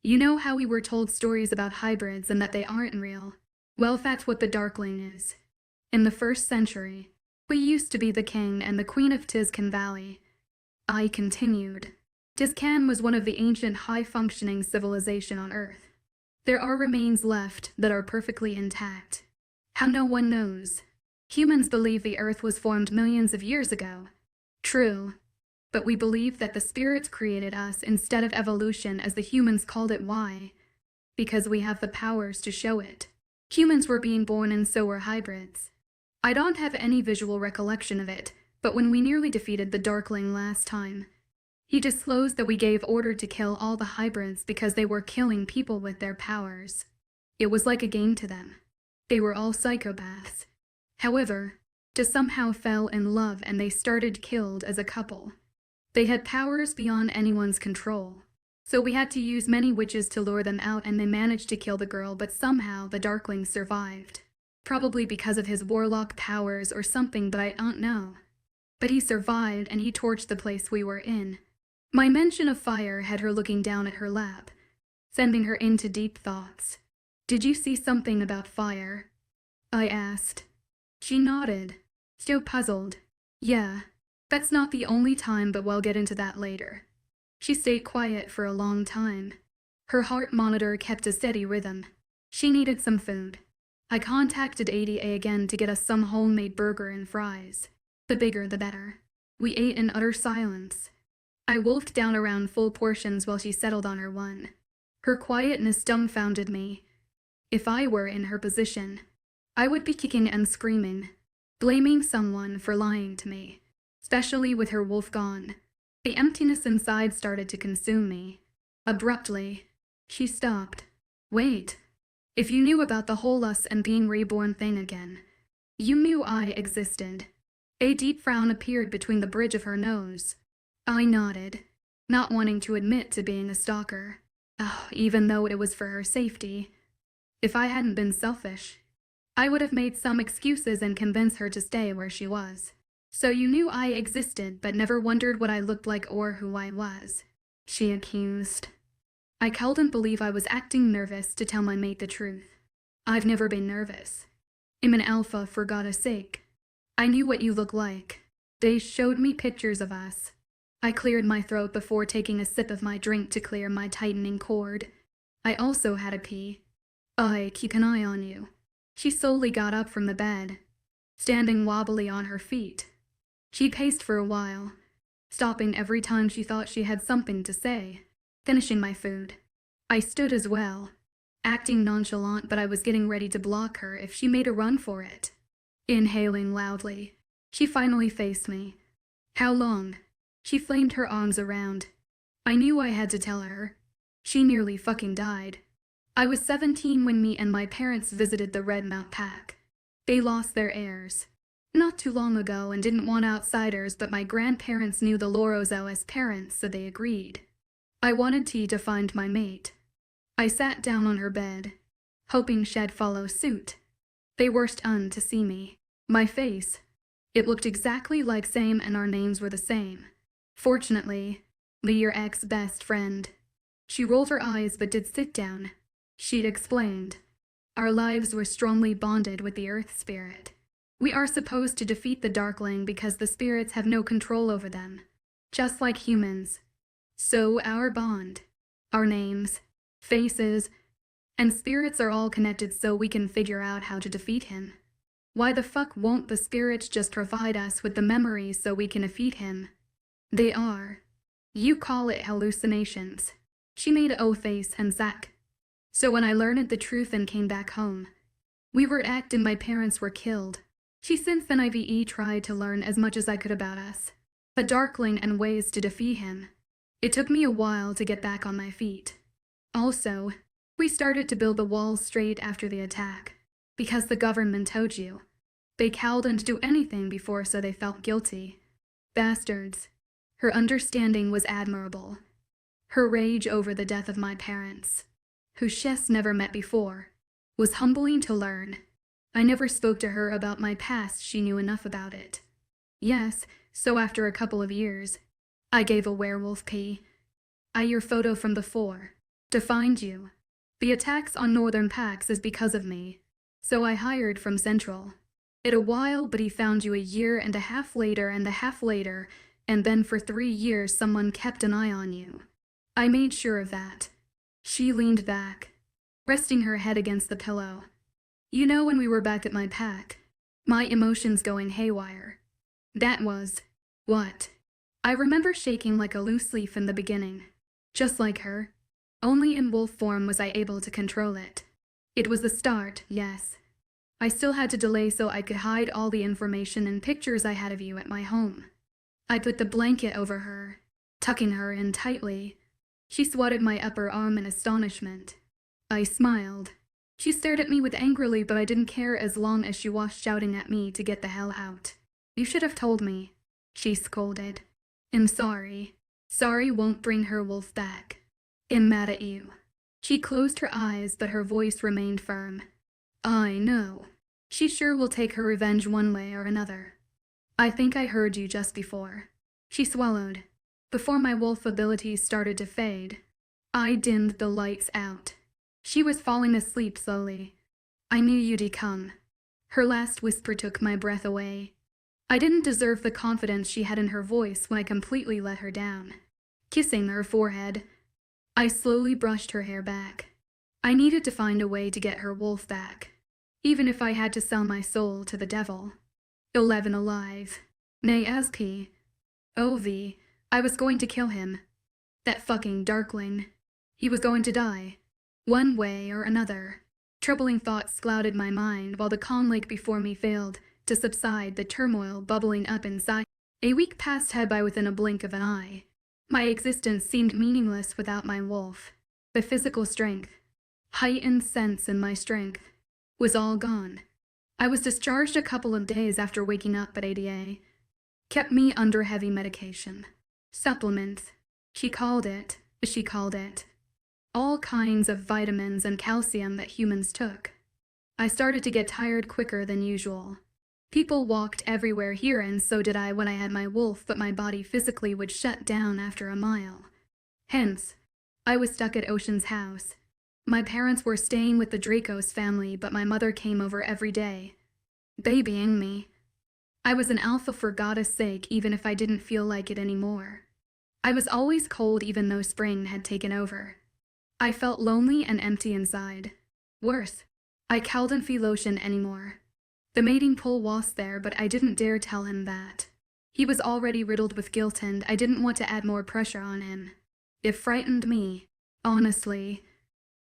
You know how we were told stories about hybrids and that they aren't real? Well, that's what the Darkling is. In the 1st century, we used to be the king and the queen of Tizcan Valley. I continued. Tizcan was one of the ancient high-functioning civilization on Earth. There are remains left that are perfectly intact. How no one knows. Humans believe the Earth was formed millions of years ago. True. But we believe that the spirits created us instead of evolution, as the humans called it. Why? Because we have the powers to show it. Humans were being born and so were hybrids. I don't have any visual recollection of it, but when we nearly defeated the Darkling last time, he disclosed that we gave order to kill all the hybrids because they were killing people with their powers. It was like a game to them. They were all psychopaths. However, just somehow fell in love and they started killed as a couple. They had powers beyond anyone's control. So we had to use many witches to lure them out, and they managed to kill the girl, but somehow the Darkling survived. Probably because of his warlock powers or something, but I don't know. But he survived and he torched the place we were in. My mention of fire had her looking down at her lap, sending her into deep thoughts. Did you see something about fire? I asked. She nodded, still puzzled. Yeah, that's not the only time, but we'll get into that later. She stayed quiet for a long time. Her heart monitor kept a steady rhythm. She needed some food. I contacted ADA again to get us some homemade burger and fries. The bigger the better. We ate in utter silence. I wolfed down around full portions while she settled on her one. Her quietness dumbfounded me. If I were in her position, I would be kicking and screaming, blaming someone for lying to me, especially with her wolf gone. The emptiness inside started to consume me. Abruptly, she stopped. Wait. If you knew about the whole us and being reborn thing again, you knew I existed. A deep frown appeared between the bridge of her nose. I nodded, not wanting to admit to being a stalker. Even though it was for her safety. If I hadn't been selfish, I would have made some excuses and convinced her to stay where she was. So you knew I existed, but never wondered what I looked like or who I was, she accused. I couldn't believe I was acting nervous to tell my mate the truth. I've never been nervous. I'm an alpha, for God's sake. I knew what you look like. They showed me pictures of us. I cleared my throat before taking a sip of my drink to clear my tightening cord. I also had a pee. I keep an eye on you. She slowly got up from the bed, standing wobbly on her feet. She paced for a while, stopping every time she thought she had something to say, finishing my food. I stood as well, acting nonchalant, but I was getting ready to block her if she made a run for it. Inhaling loudly, she finally faced me. How long? She flamed her arms around. I knew I had to tell her. She nearly fucking died. I was 17 when me and my parents visited the Red Mount Pack. They lost their heirs not too long ago and didn't want outsiders, but my grandparents knew the Lorozo as parents, so they agreed. I wanted T to find my mate. I sat down on her bed, hoping she'd follow suit. They were stunned to see me. My face. It looked exactly like same and our names were the same. Fortunately, your ex-best friend. She rolled her eyes but did sit down. She'd explained. Our lives were strongly bonded with the Earth Spirit. We are supposed to defeat the Darkling because the spirits have no control over them, just like humans. So our bond, our names, faces, and spirits are all connected so we can figure out how to defeat him. Why the fuck won't the spirits just provide us with the memories so we can defeat him? They are. You call it hallucinations. She made O face and Zach. So when I learned the truth and came back home, we were act and my parents were killed. She since then IVE tried to learn as much as I could about us, the Darkling and ways to defeat him. It took me a while to get back on my feet. Also, we started to build the walls straight after the attack, because the government told you. They couldn't do anything before so they felt guilty. Bastards. Her understanding was admirable. Her rage over the death of my parents, who she's never met before, was humbling to learn. I never spoke to her about my past, she knew enough about it. Yes, so after a couple of years, I gave a werewolf pee. Your photo from before, to find you. The attacks on Northern Pax is because of me, so I hired from Central. It a while, but he found you a year and a half later, and then for 3 years someone kept an eye on you. I made sure of that. She leaned back, resting her head against the pillow. You know, when we were back at my pack, my emotions going haywire. That was, what? I remember shaking like a loose leaf in the beginning, just like her. Only in wolf form was I able to control it. It was the start, yes. I still had to delay so I could hide all the information and pictures I had of you at my home. I put the blanket over her, tucking her in tightly. She swatted my upper arm in astonishment. I smiled. She stared at me with angrily, but I didn't care as long as she was shouting at me to get the hell out. You should have told me, she scolded. I'm sorry. Sorry won't bring her wolf back. I'm mad at you. She closed her eyes, but her voice remained firm. I know. She sure will take her revenge one way or another. I think I heard you just before. She swallowed. Before my wolf abilities started to fade, I dimmed the lights out. She was falling asleep slowly. I knew you'd come. Her last whisper took my breath away. I didn't deserve the confidence she had in her voice when I completely let her down. Kissing her forehead, I slowly brushed her hair back. I needed to find a way to get her wolf back, even if I had to sell my soul to the devil. 11 alive. Nay, as P. O.V. I was going to kill him. That fucking Darkling. He was going to die. One way or another. Troubling thoughts clouded my mind while the calm lake before me failed to subside, the turmoil bubbling up inside. A week passed by within a blink of an eye. My existence seemed meaningless without my wolf. The physical strength, heightened sense in my strength, was all gone. I was discharged a couple of days after waking up at ADA. Kept me under heavy medication. Supplements. She called it. All kinds of vitamins and calcium that humans took. I started to get tired quicker than usual. People walked everywhere here, and so did I when I had my wolf, but my body physically would shut down after a mile. Hence, I was stuck at Ocean's house. My parents were staying with the Draco's family, but my mother came over every day, babying me. I was an alpha for God's sake, even if I didn't feel like it anymore. I was always cold even though spring had taken over. I felt lonely and empty inside. Worse, I couldn't feel Ocean anymore. The mating pool was there, but I didn't dare tell him that. He was already riddled with guilt and I didn't want to add more pressure on him. It frightened me, honestly.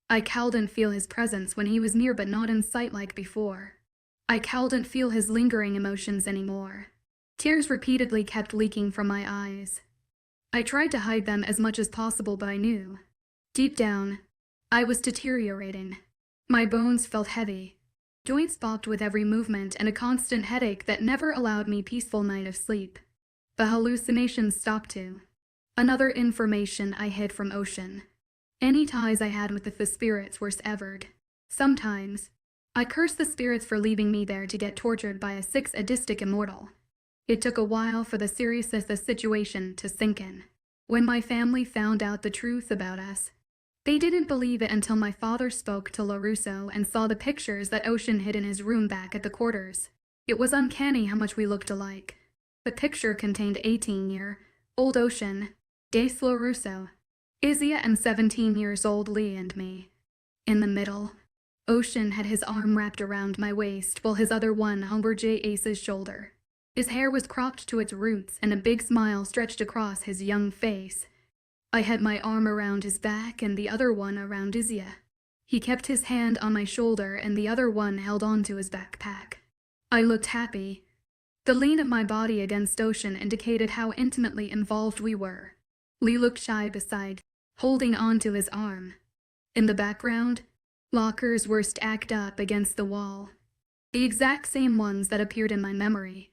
I couldn't feel his presence when he was near but not in sight like before. I couldn't feel his lingering emotions anymore. Tears repeatedly kept leaking from my eyes. I tried to hide them as much as possible, but I knew. Deep down, I was deteriorating. My bones felt heavy. Joints popped with every movement and a constant headache that never allowed me peaceful night of sleep. The hallucinations stopped too. Another information I hid from Ocean. Any ties I had with the spirits were severed. Sometimes, I cursed the spirits for leaving me there to get tortured by a sadistic immortal. It took a while for the seriousness of the situation to sink in. When my family found out the truth about us, they didn't believe it until my father spoke to LaRusso and saw the pictures that Ocean hid in his room back at the quarters. It was uncanny how much we looked alike. The picture contained 18-year-old Ocean, Daislo Russo. Izia and 17 years old Lee and me. In the middle, Ocean had his arm wrapped around my waist while his other one hung over J. Ace's shoulder. His hair was cropped to its roots and a big smile stretched across his young face. I had my arm around his back and the other one around Izia. He kept his hand on my shoulder and the other one held onto his backpack. I looked happy. The lean of my body against Ocean indicated how intimately involved we were. Lee looked shy beside, holding onto his arm. In the background, lockers were stacked up against the wall. The exact same ones that appeared in my memory.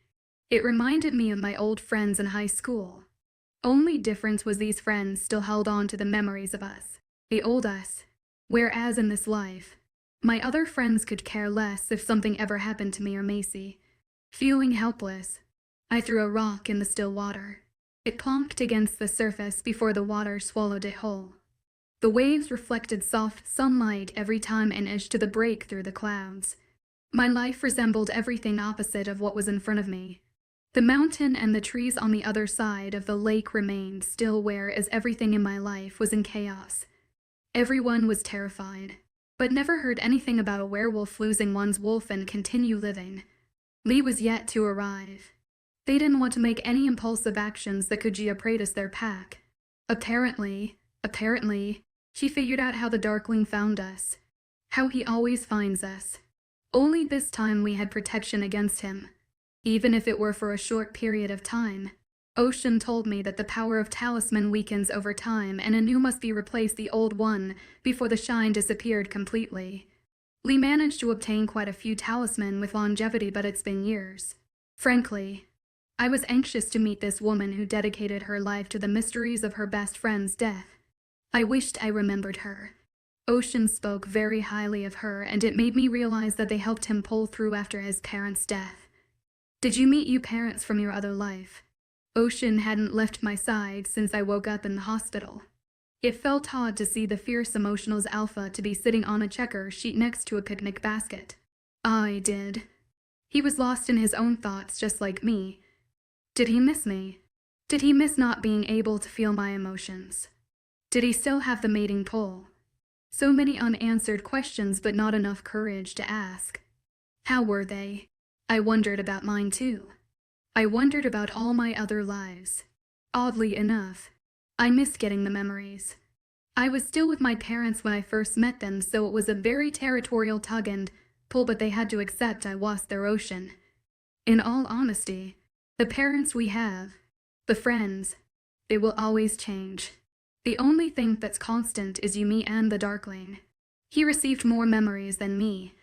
It reminded me of my old friends in high school. Only difference was these friends still held on to the memories of us, the old us. Whereas in this life, my other friends could care less if something ever happened to me or Macy. Feeling helpless, I threw a rock in the still water. It plonked against the surface before the water swallowed it whole. The waves reflected soft sunlight every time an edge to the break through the clouds. My life resembled everything opposite of what was in front of me. The mountain and the trees on the other side of the lake remained still, whereas everything in my life was in chaos. Everyone was terrified, but never heard anything about a werewolf losing one's wolf and continue living. Lee was yet to arrive. They didn't want to make any impulsive actions that could jeopardize their pack. Apparently, she figured out how the Darkling found us. How he always finds us. Only this time we had protection against him. Even if it were for a short period of time. Ocean told me that the power of talisman weakens over time and a new must be replaced the old one before the shine disappeared completely. Lee managed to obtain quite a few talisman with longevity, but it's been years. Frankly, I was anxious to meet this woman who dedicated her life to the mysteries of her best friend's death. I wished I remembered her. Ocean spoke very highly of her, and it made me realize that they helped him pull through after his parents' death. Did you meet your parents from your other life? Ocean hadn't left my side since I woke up in the hospital. It felt odd to see the fierce emotionals alpha to be sitting on a checker sheet next to a picnic basket. I did. He was lost in his own thoughts just like me. Did he miss me? Did he miss not being able to feel my emotions? Did he still have the mating pull? So many unanswered questions, but not enough courage to ask. How were they? I wondered about mine too. I wondered about all my other lives. Oddly enough, I missed getting the memories. I was still with my parents when I first met them, so it was a very territorial tug and pull, but they had to accept I was their Ocean. In all honesty, the parents we have, the friends, they will always change. The only thing that's constant is you, me, and the Darkling. He received more memories than me.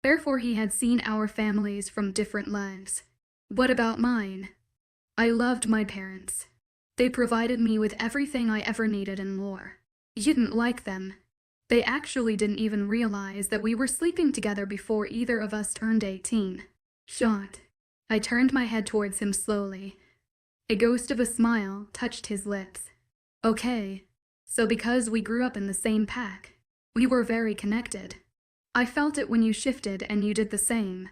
Therefore he had seen our families from different lives. What about mine? I loved my parents. They provided me with everything I ever needed and more. You didn't like them. They actually didn't even realize that we were sleeping together before either of us turned 18. Shot. I turned my head towards him slowly. A ghost of a smile touched his lips. Okay, so because we grew up in the same pack, we were very connected. I felt it when you shifted and you did the same.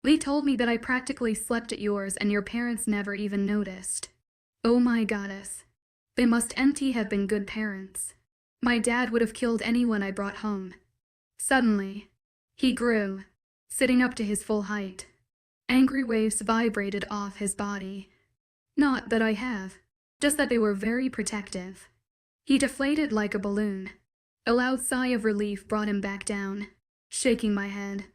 Lee told me that I practically slept at yours and your parents never even noticed. Oh my goddess. They must have been good parents. My dad would have killed anyone I brought home. Suddenly, he grew, sitting up to his full height. Angry waves vibrated off his body. Not that I have, just that they were very protective. He deflated like a balloon. A loud sigh of relief brought him back down. Shaking my head,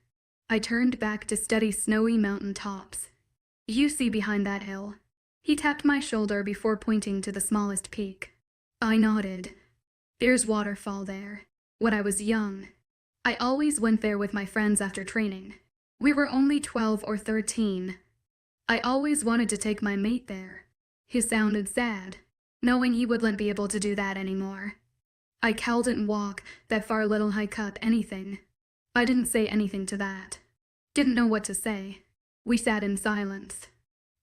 I turned back to study snowy mountain tops. You see behind that hill. He tapped my shoulder before pointing to the smallest peak. I nodded. There's waterfall there. When I was young, I always went there with my friends after training. We were only 12 or 13. I always wanted to take my mate there. He sounded sad, knowing he wouldn't be able to do that anymore. I couldn't walk that far, little hike up anything. I didn't say anything to that. Didn't know what to say. We sat in silence.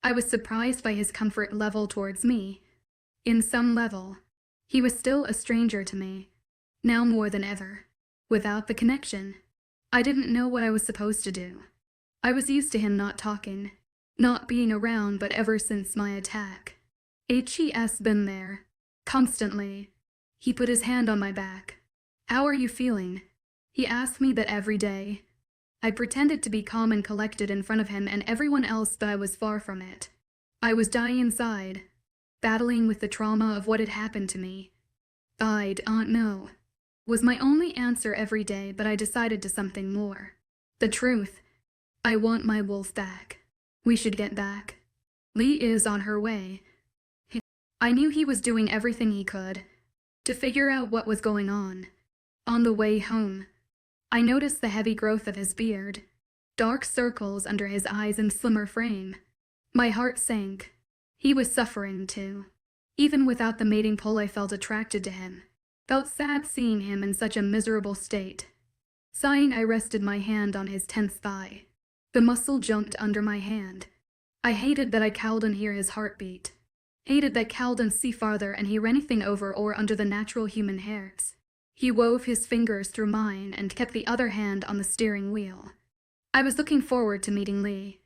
I was surprised by his comfort level towards me. In some level, he was still a stranger to me. Now more than ever. Without the connection, I didn't know what I was supposed to do. I was used to him not talking, not being around, but ever since my attack, HE's been there. Constantly. He put his hand on my back. How are you feeling? He asked me that every day. I pretended to be calm and collected in front of him and everyone else, but I was far from it. I was dying inside, battling with the trauma of what had happened to me. I don't know, was my only answer every day, but I decided to something more. The truth. I want my wolf back. We should get back. Lee is on her way. I knew he was doing everything he could to figure out what was going on. On the way home, I noticed the heavy growth of his beard, dark circles under his eyes and slimmer frame. My heart sank. He was suffering too. Even without the mating pull, I felt attracted to him. Felt sad seeing him in such a miserable state. Sighing, I rested my hand on his tense thigh. The muscle jumped under my hand. I hated that I couldn't hear his heartbeat. Hated that couldn't see farther and hear anything over or under the natural human hairs. He wove his fingers through mine and kept the other hand on the steering wheel. I was looking forward to meeting Lee.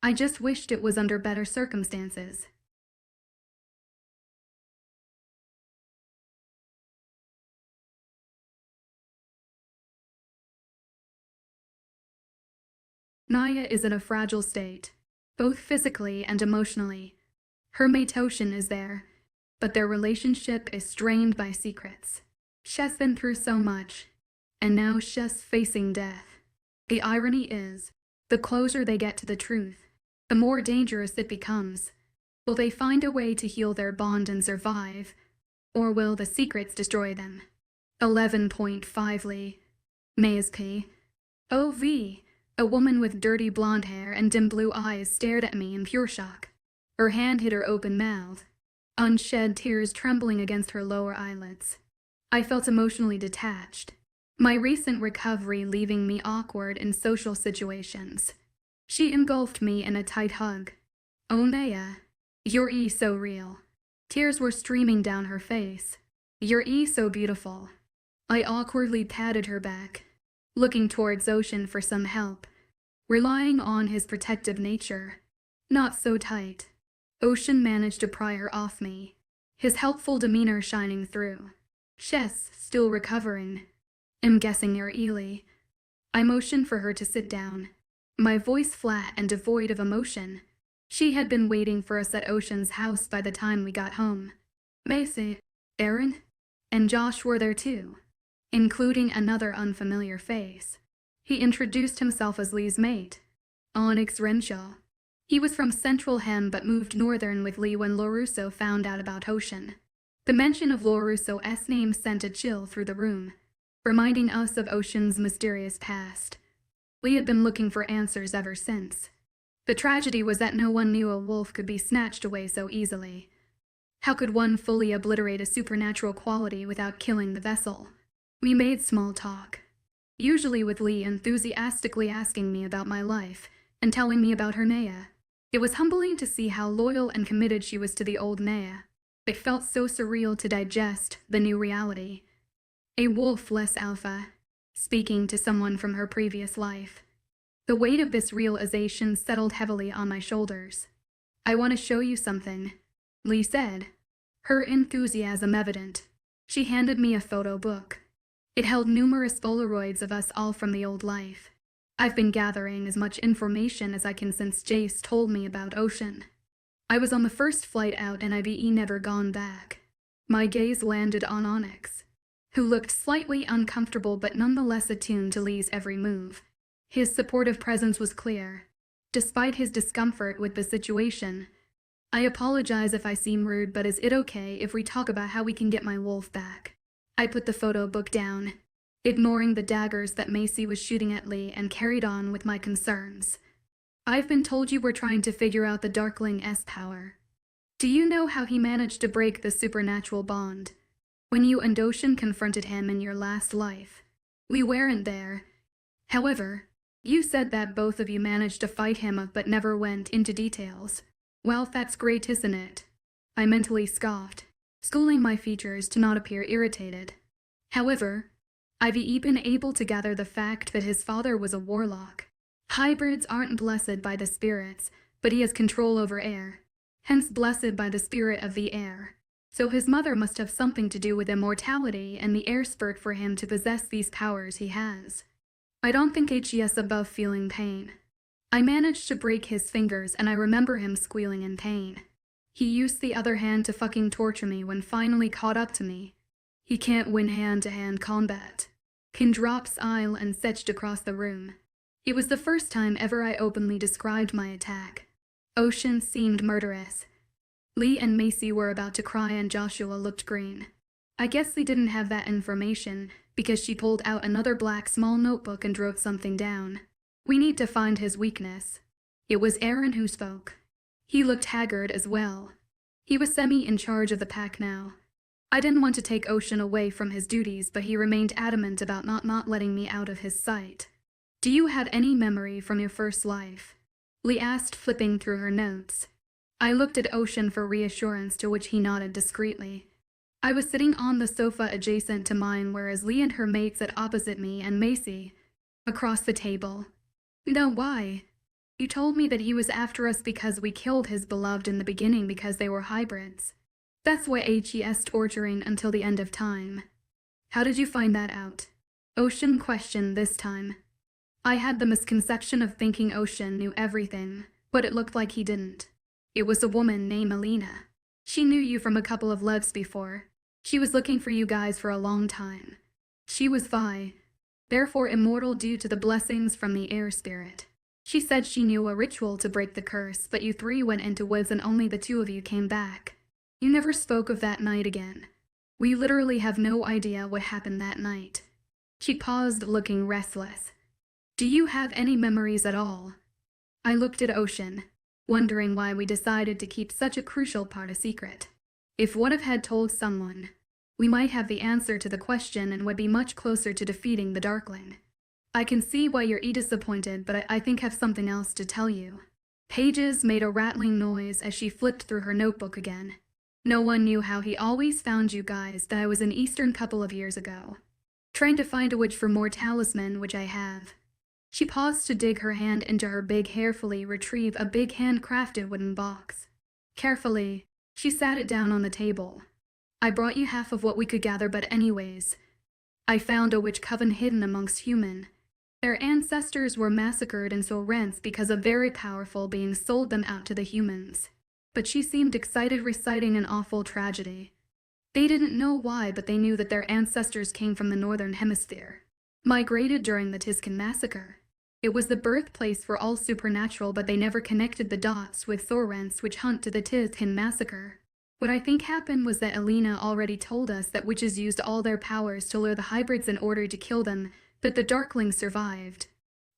I just wished it was under better circumstances. Naya is in a fragile state, both physically and emotionally. Her mate Ocean is there, but their relationship is strained by secrets. She's been through so much, and now she's facing death. The irony is, the closer they get to the truth, the more dangerous it becomes. Will they find a way to heal their bond and survive, or will the secrets destroy them? 11.5 Lee. Maya's O.V. A woman with dirty blonde hair and dim blue eyes stared at me in pure shock. Her hand hit her open mouth, unshed tears trembling against her lower eyelids. I felt emotionally detached, my recent recovery leaving me awkward in social situations. She engulfed me in a tight hug. Oh, Naya, you're so real. Tears were streaming down her face. You're so beautiful. I awkwardly patted her back, looking towards Ocean for some help, relying on his protective nature. Not so tight. Ocean managed to pry her off me, his helpful demeanor shining through. She's still recovering. I'm guessing you're Ely. I motioned for her to sit down, my voice flat and devoid of emotion. She had been waiting for us at Ocean's house by the time we got home. Macy, Aaron, and Josh were there too, including another unfamiliar face. He introduced himself as Lee's mate, Onyx Renshaw. He was from Central Hem but moved northern with Lee when LaRusso found out about Ocean. The mention of LaRusso's name sent a chill through the room, reminding us of Ocean's mysterious past. Lee had been looking for answers ever since. The tragedy was that no one knew a wolf could be snatched away so easily. How could one fully obliterate a supernatural quality without killing the vessel? We made small talk, usually with Lee enthusiastically asking me about my life and telling me about her Naya. It was humbling to see how loyal and committed she was to the old Naya. It felt so surreal to digest the new reality. A wolf less alpha, speaking to someone from her previous life. The weight of this realization settled heavily on my shoulders. I want to show you something, Lee said, her enthusiasm evident. She handed me a photo book. It held numerous Polaroids of us all from the old life. I've been gathering as much information as I can since Jace told me about Ocean. I was on the first flight out and I've never gone back. My gaze landed on Onyx, who looked slightly uncomfortable but nonetheless attuned to Lee's every move. His supportive presence was clear, despite his discomfort with the situation. I apologize if I seem rude, but is it okay if we talk about how we can get my wolf back? I put the photo book down, ignoring the daggers that Macy was shooting at Lee, and carried on with my concerns. I've been told you were trying to figure out the Darkling's power. Do you know how he managed to break the supernatural bond? When you and Ocean confronted him in your last life, we weren't there. However, you said that both of you managed to fight him but never went into details. Well, that's great, isn't it? I mentally scoffed, schooling my features to not appear irritated. However, I've been able to gather the fact that his father was a warlock. Hybrids aren't blessed by the spirits, but he has control over air, hence blessed by the spirit of the air. So his mother must have something to do with immortality and the air spurt for him to possess these powers he has. I don't think he's above feeling pain. I managed to break his fingers and I remember him squealing in pain. He used the other hand to fucking torture me when finally caught up to me. He can't win hand-to-hand combat. Kin drops aisle and setched across the room. It was the first time ever I openly described my attack. Ocean seemed murderous. Lee and Macy were about to cry and Joshua looked green. I guess Lee didn't have that information because she pulled out another black small notebook and wrote something down. We need to find his weakness. It was Aaron who spoke. He looked haggard as well. He was in charge of the pack now. I didn't want to take Ocean away from his duties, but he remained adamant about not letting me out of his sight. Do you have any memory from your first life? Lee asked, flipping through her notes. I looked at Ocean for reassurance, to which he nodded discreetly. I was sitting on the sofa adjacent to mine, whereas Lee and her mate sat opposite me and Macy across the table. No, why? You told me that he was after us because we killed his beloved in the beginning because they were hybrids. That's why HES torturing until the end of time. How did you find that out? Ocean questioned this time. I had the misconception of thinking Ocean knew everything, but it looked like he didn't. It was a woman named Alina. She knew you from a couple of lives before. She was looking for you guys for a long time. She was Vi, therefore immortal due to the blessings from the air spirit. She said she knew a ritual to break the curse, but you three went into woods and only the two of you came back. You never spoke of that night again. We literally have no idea what happened that night. She paused, looking restless. Do you have any memories at all? I looked at Ocean, wondering why we decided to keep such a crucial part a secret. If one of had told someone, we might have the answer to the question and would be much closer to defeating the Darkling. I can see why you're disappointed, but I think I have something else to tell you. Pages made a rattling noise as she flipped through her notebook again. No one knew how he always found you guys. That I was in Eastern couple of years ago, trying to find a witch for more talisman, which I have. She paused to dig her hand into her big carefully retrieve a big handcrafted wooden box. Carefully, she sat it down on the table. I brought you half of what we could gather, but anyways, I found a witch coven hidden amongst human. Their ancestors were massacred and so rents because a very powerful being sold them out to the humans. But she seemed excited, reciting an awful tragedy. They didn't know why, but they knew that their ancestors came from the northern hemisphere, migrated during the Tiscan massacre. It was the birthplace for all supernatural, but they never connected the dots with Thorrent's witch hunt to the Tiscan massacre. What I think happened was that Alina already told us that witches used all their powers to lure the hybrids in order to kill them, but the Darkling survived.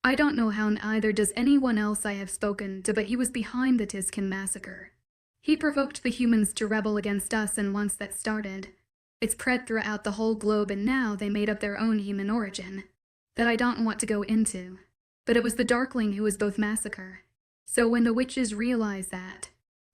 I don't know how, neither does anyone else I have spoken to, but he was behind the Tiscan massacre. He provoked the humans to rebel against us, and once that started, it spread throughout the whole globe, and now they made up their own human origin that I don't want to go into. But it was the Darkling who was both massacre. So when the witches realized that,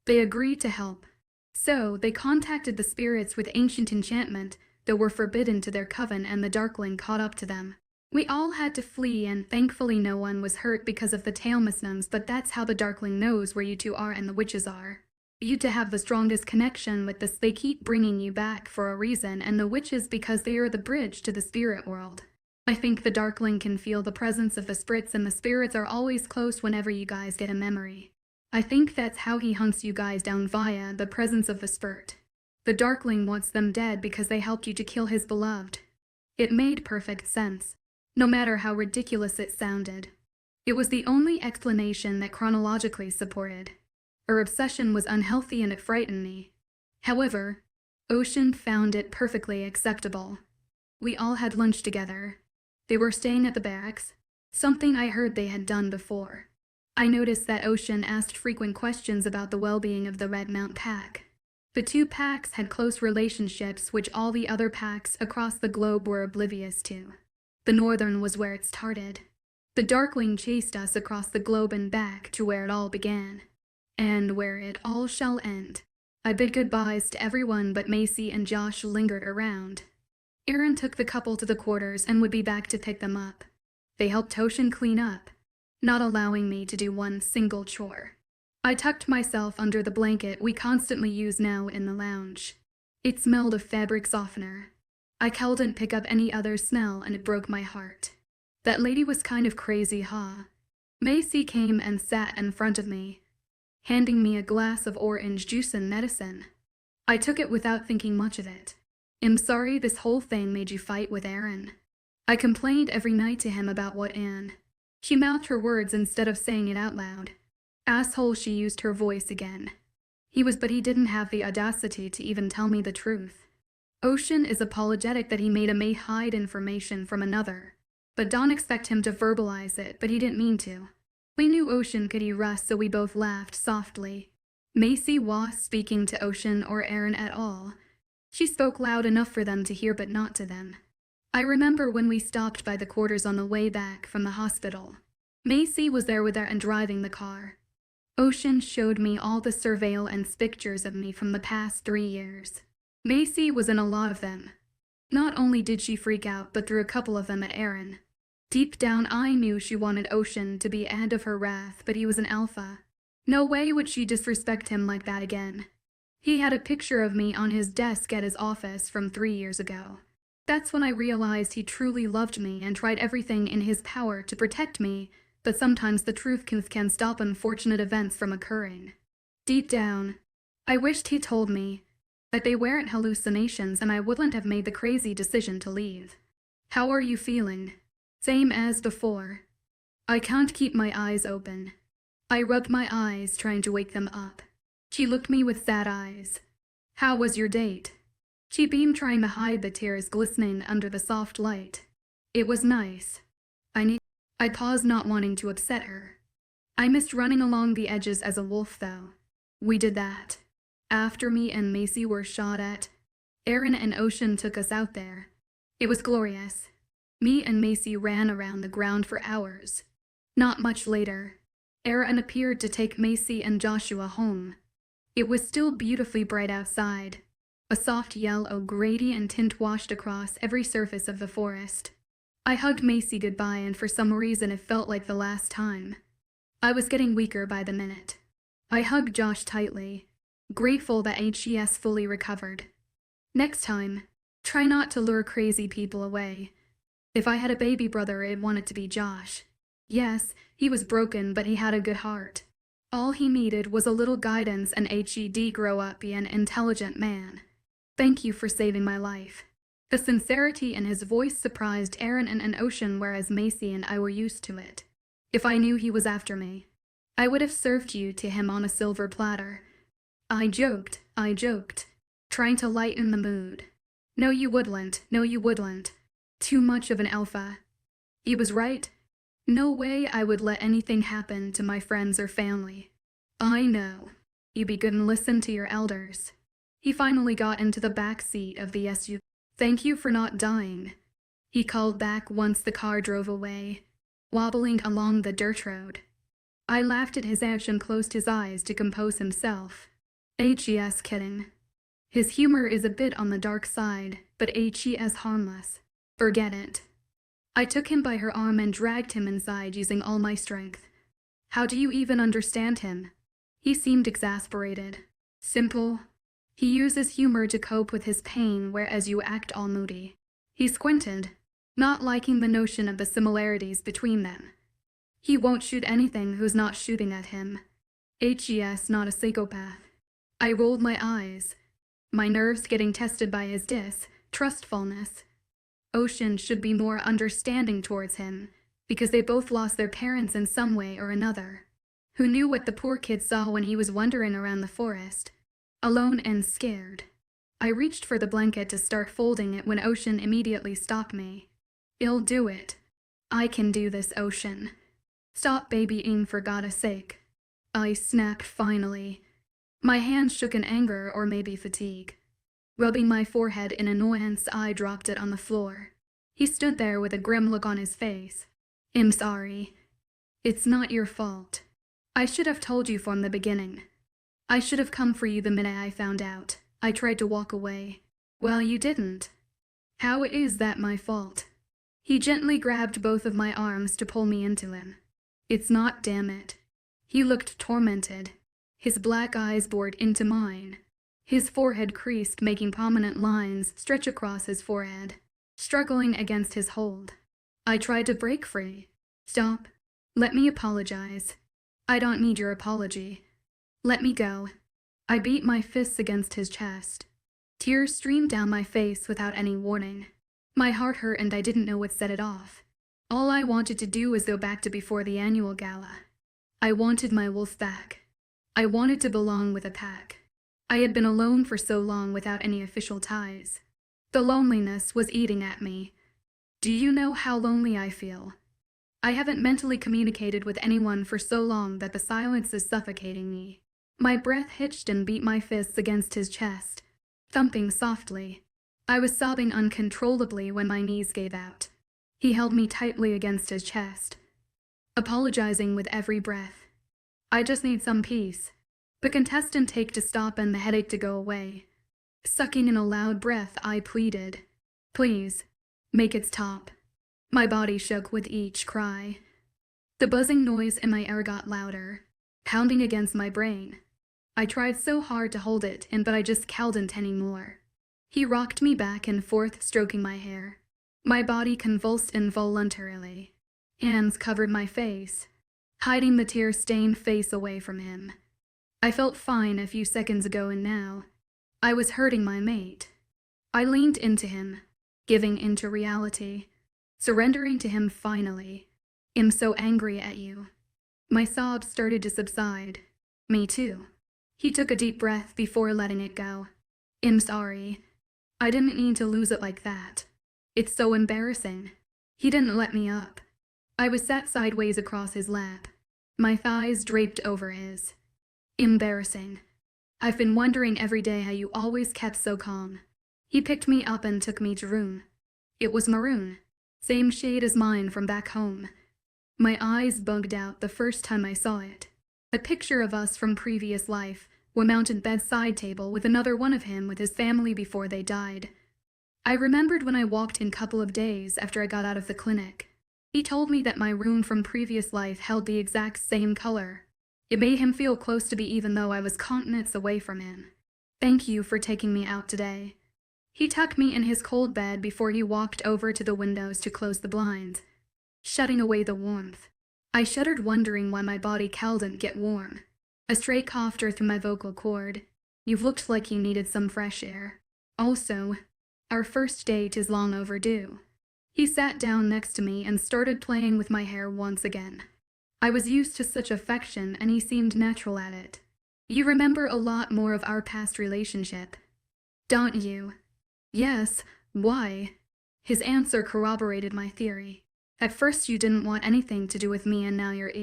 they agreed to help. So they contacted the spirits with ancient enchantment that were forbidden to their coven, and the Darkling caught up to them. We all had to flee, and thankfully no one was hurt because of the talismans, but that's how the Darkling knows where you two are and the witches are. You to have the strongest connection with this. They keep bringing you back for a reason, and the witches because they are the bridge to the spirit world. I think the Darkling can feel the presence of the spirits, and the spirits are always close whenever you guys get a memory. I think that's how he hunts you guys down, via the presence of the spirit. The Darkling wants them dead because they helped you to kill his beloved. It made perfect sense, no matter how ridiculous it sounded. It was the only explanation that chronologically supported. Her obsession was unhealthy and it frightened me. However, Ocean found it perfectly acceptable. We all had lunch together. They were staying at the barracks, something I heard they had done before. I noticed that Ocean asked frequent questions about the well-being of the Red Mount pack. The two packs had close relationships which all the other packs across the globe were oblivious to. The Northern was where it started. The Darkling chased us across the globe and back to where it all began, and where it all shall end. I bid goodbyes to everyone, but Macy and Josh lingered around. Aaron took the couple to the quarters and would be back to pick them up. They helped Ocean clean up, not allowing me to do one single chore. I tucked myself under the blanket we constantly use now in the lounge. It smelled of fabric softener. I couldn't pick up any other smell and it broke my heart. That lady was kind of crazy, huh? Macy came and sat in front of me, handing me a glass of orange juice and medicine. I took it without thinking much of it. I'm sorry this whole thing made you fight with Aaron. I complained every night to him about what Anne. She mouthed her words instead of saying it out loud. Asshole, she used her voice again. But he didn't have the audacity to even tell me the truth. Ocean is apologetic that he made a May hide information from another. But don't expect him to verbalize it, but he didn't mean to. We knew Ocean could hear us, so we both laughed softly. Macy was speaking to Ocean or Aaron at all. She spoke loud enough for them to hear but not to them. I remember when we stopped by the quarters on the way back from the hospital. Macy was there with her and driving the car. Ocean showed me all the surveillance pictures of me from the past 3 years. Macy was in a lot of them. Not only did she freak out, but threw a couple of them at Aaron. Deep down I knew she wanted Ocean to be end of her wrath, but he was an alpha. No way would she disrespect him like that again. He had a picture of me on his desk at his office from 3 years ago. That's when I realized he truly loved me and tried everything in his power to protect me, but sometimes the truth can stop unfortunate events from occurring. Deep down, I wished he told me that they weren't hallucinations and I wouldn't have made the crazy decision to leave. How are you feeling? Same as before. I can't keep my eyes open. I rubbed my eyes, trying to wake them up. She looked me with sad eyes. How was your date? She beamed, trying to hide the tears glistening under the soft light. It was nice. I paused, not wanting to upset her. I missed running along the edges as a wolf, though. We did that. After me and Macy were shot at, Aaron and Ocean took us out there. It was glorious. Me and Macy ran around the ground for hours. Not much later, Aaron appeared to take Macy and Joshua home. It was still beautifully bright outside. A soft yellow gradient tint washed across every surface of the forest. I hugged Macy goodbye, and for some reason it felt like the last time. I was getting weaker by the minute. I hugged Josh tightly, grateful that HES fully recovered. Next time, try not to lure crazy people away. If I had a baby brother, I'd want it to be Josh. Yes, he was broken, but he had a good heart. All he needed was a little guidance and HED grow up be an intelligent man. Thank you for saving my life. The sincerity in his voice surprised Aaron and Ocean, whereas Macy and I were used to it. If I knew he was after me, I would have served you to him on a silver platter. I joked, trying to lighten the mood. No, you wouldn't. Too much of an alpha. He was right. No way I would let anything happen to my friends or family. I know. You be good and listen to your elders. He finally got into the back seat of the SUV. Thank you for not dying, he called back once the car drove away, wobbling along the dirt road. I laughed at his edge and closed his eyes to compose himself. HES kidding. His humor is a bit on the dark side, but HES harmless. Forget it. I took him by her arm and dragged him inside using all my strength. How do you even understand him? He seemed exasperated. Simple. He uses humor to cope with his pain, whereas you act all moody. He squinted, not liking the notion of the similarities between them. He won't shoot anything who's not shooting at him. HES not a psychopath. I rolled my eyes, my nerves getting tested by his distrustfulness. Ocean should be more understanding towards him, because they both lost their parents in some way or another. Who knew what the poor kid saw when he was wandering around the forest? Alone and scared. I reached for the blanket to start folding it when Ocean immediately stopped me. I'll do it. I can do this, Ocean. Stop babying, for God's sake. I snapped finally. My hands shook in anger or maybe fatigue. Rubbing my forehead in annoyance, I dropped it on the floor. He stood there with a grim look on his face. I'm sorry. It's not your fault. I should have told you from the beginning. I should have come for you the minute I found out. I tried to walk away. Well, you didn't. How is that my fault? He gently grabbed both of my arms to pull me into him. It's not, damn it. He looked tormented. His black eyes bored into mine. His forehead creased, making prominent lines stretch across his forehead, struggling against his hold. I tried to break free. Stop. Let me apologize. I don't need your apology. Let me go. I beat my fists against his chest. Tears streamed down my face without any warning. My heart hurt and I didn't know what set it off. All I wanted to do was go back to before the annual gala. I wanted my wolf back. I wanted to belong with a pack. I had been alone for so long without any official ties. The loneliness was eating at me. Do you know how lonely I feel? I haven't mentally communicated with anyone for so long that the silence is suffocating me. My breath hitched and beat my fists against his chest, thumping softly. I was sobbing uncontrollably when my knees gave out. He held me tightly against his chest, apologizing with every breath. I just need some peace. The contestant take to stop and the headache to go away. Sucking in a loud breath, I pleaded, "Please, make it stop." My body shook with each cry. The buzzing noise in my ear got louder, pounding against my brain. I tried so hard to hold it in, but I just couldn't anymore. He rocked me back and forth, stroking my hair. My body convulsed involuntarily. Hands covered my face, hiding the tear-stained face away from him. I felt fine a few seconds ago, and now I was hurting my mate. I leaned into him, giving into reality, surrendering to him finally. "I'm so angry at you." My sobs started to subside. "Me too." He took a deep breath before letting it go. "I'm sorry. I didn't mean to lose it like that. It's so embarrassing." He didn't let me up. I was sat sideways across his lap, my thighs draped over his. "Embarrassing. I've been wondering every day how you always kept so calm." He picked me up and took me to room. It was maroon, same shade as mine from back home. My eyes bugged out the first time I saw it. A picture of us from previous life, a mounted bedside table with another one of him with his family before they died. I remembered when I walked in a couple of days after I got out of the clinic. He told me that my room from previous life held the exact same color. It made him feel close to me even though I was continents away from him. "Thank you for taking me out today." He tucked me in his cold bed before he walked over to the windows to close the blinds, shutting away the warmth. I shuddered, wondering why my body couldn't get warm. A stray coughed through my vocal cord. "You've looked like you needed some fresh air. Also, our first date is long overdue." He sat down next to me and started playing with my hair once again. I was used to such affection, and he seemed natural at it. "You remember a lot more of our past relationship, don't you?" "Yes, why?" His answer corroborated my theory. "At first you didn't want anything to do with me, and now you're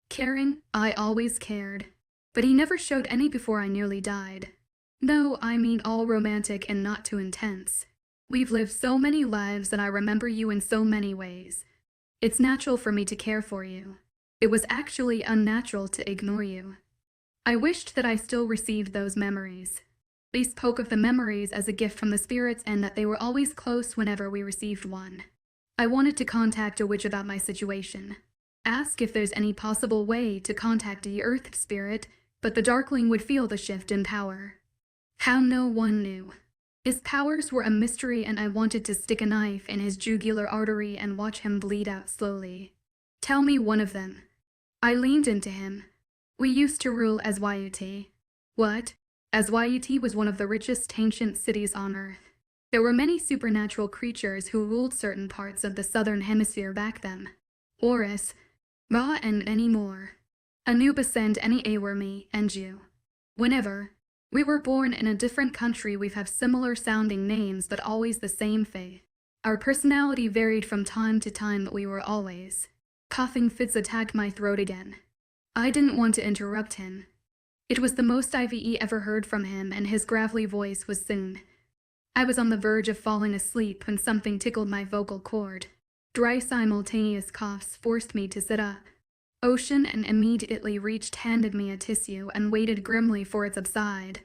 caring." I always cared, but he never showed any before I nearly died. No, I mean all romantic and not too intense. We've lived so many lives that I remember you in so many ways. It's natural for me to care for you. It was actually unnatural to ignore you. I wished that I still received those memories. They spoke of the memories as a gift from the spirits and that they were always close whenever we received one. I wanted to contact a witch about my situation. Ask if there's any possible way to contact the earth spirit, but the darkling would feel the shift in power. How no one knew. His powers were a mystery, and I wanted to stick a knife in his jugular artery and watch him bleed out slowly. "Tell me one of them." I leaned into him. "We used to rule as Wyut." "What?" As Wyut was one of the richest ancient cities on Earth. There were many supernatural creatures who ruled certain parts of the southern hemisphere back then. Horus, Ra, and any more. Anubis and any Awerme and you. Whenever we were born in a different country, we have similar sounding names but always the same faith. Our personality varied from time to time, but we were always. Coughing fits attacked my throat again. I didn't want to interrupt him. It was the most I've ever heard from him, and his gravelly voice was soon. I was on the verge of falling asleep when something tickled my vocal cord. Dry simultaneous coughs forced me to sit up. Ocean and immediately handed me a tissue and waited grimly for it to subside.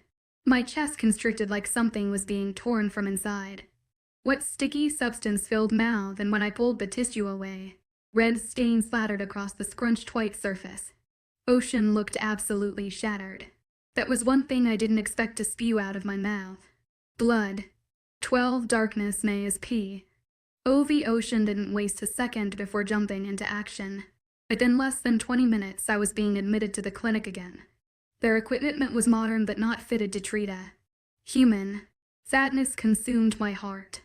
My chest constricted like something was being torn from inside. What sticky substance filled mouth, and when I pulled the tissue away, red stains splattered across the scrunched white surface. Ocean looked absolutely shattered. That was one thing I didn't expect to spew out of my mouth. Blood. 12 darkness may as P. O.V. Ocean didn't waste a second before jumping into action. Within less than 20 minutes, I was being admitted to the clinic again. Their equipment was modern but not fitted to treat a human. Sadness consumed my heart.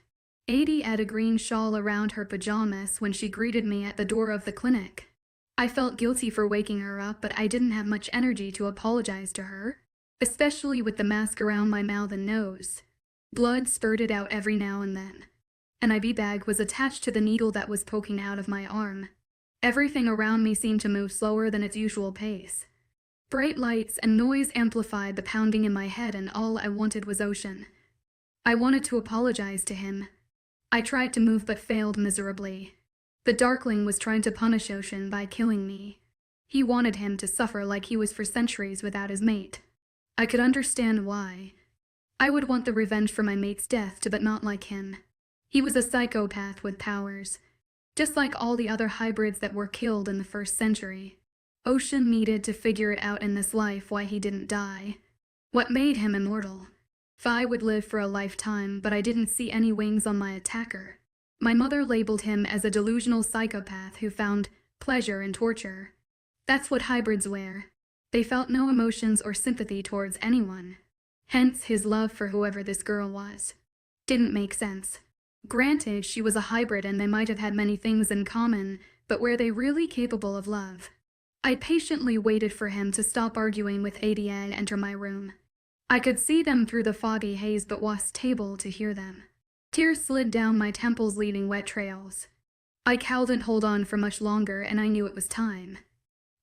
Adie had a green shawl around her pajamas when she greeted me at the door of the clinic. I felt guilty for waking her up, but I didn't have much energy to apologize to her, especially with the mask around my mouth and nose. Blood spurted out every now and then. An IV bag was attached to the needle that was poking out of my arm. Everything around me seemed to move slower than its usual pace. Bright lights and noise amplified the pounding in my head, and all I wanted was Ocean. I wanted to apologize to him. I tried to move but failed miserably. The Darkling was trying to punish Ocean by killing me. He wanted him to suffer like he was for centuries without his mate. I could understand why. I would want the revenge for my mate's death too, but not like him. He was a psychopath with powers, just like all the other hybrids that were killed in the 1st century. Ocean needed to figure it out in this life why he didn't die. What made him immortal? Fi would live for a lifetime, but I didn't see any wings on my attacker. My mother labeled him as a delusional psychopath who found pleasure in torture. That's what hybrids were. They felt no emotions or sympathy towards anyone. Hence his love for whoever this girl was. Didn't make sense. Granted, she was a hybrid and they might have had many things in common, but were they really capable of love? I patiently waited for him to stop arguing with Adie and enter my room. I could see them through the foggy haze but wasn't able to hear them. Tears slid down my temples, leaving wet trails. I couldn't hold on for much longer, and I knew it was time.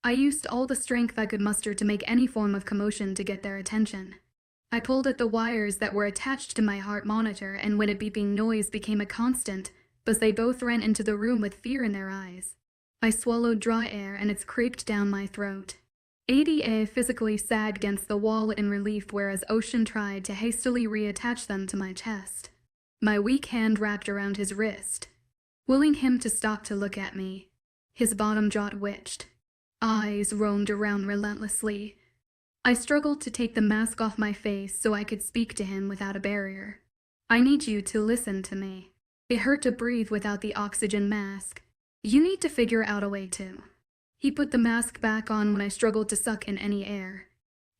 I used all the strength I could muster to make any form of commotion to get their attention. I pulled at the wires that were attached to my heart monitor, and when a beeping noise became a constant, but they both ran into the room with fear in their eyes. I swallowed dry air, and it creeped down my throat. Ada physically sat against the wall in relief, whereas Ocean tried to hastily reattach them to my chest. My weak hand wrapped around his wrist, willing him to stop to look at me. His bottom jaw twitched. Eyes roamed around relentlessly. I struggled to take the mask off my face so I could speak to him without a barrier. I need you to listen to me. It hurt to breathe without the oxygen mask. You need to figure out a way to. He put the mask back on when I struggled to suck in any air.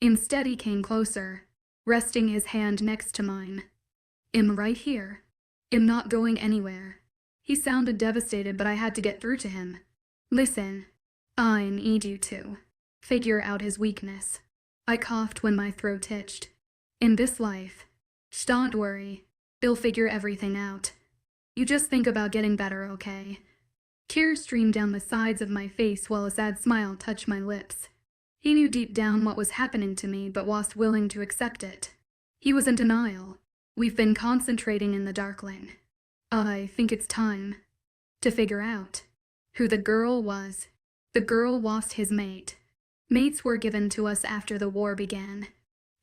Instead, he came closer, resting his hand next to mine. I'm right here. I'm not going anywhere. He sounded devastated, but I had to get through to him. Listen, I need you to figure out his weakness. I coughed when my throat itched. In this life, don't worry, they'll figure everything out. You just think about getting better, okay? Tears streamed down the sides of my face while a sad smile touched my lips. He knew deep down what was happening to me, but wasn't willing to accept it. He was in denial. We've been concentrating in the Darkling. I think it's time to figure out who the girl was. The girl was his mate. Mates were given to us after the war began.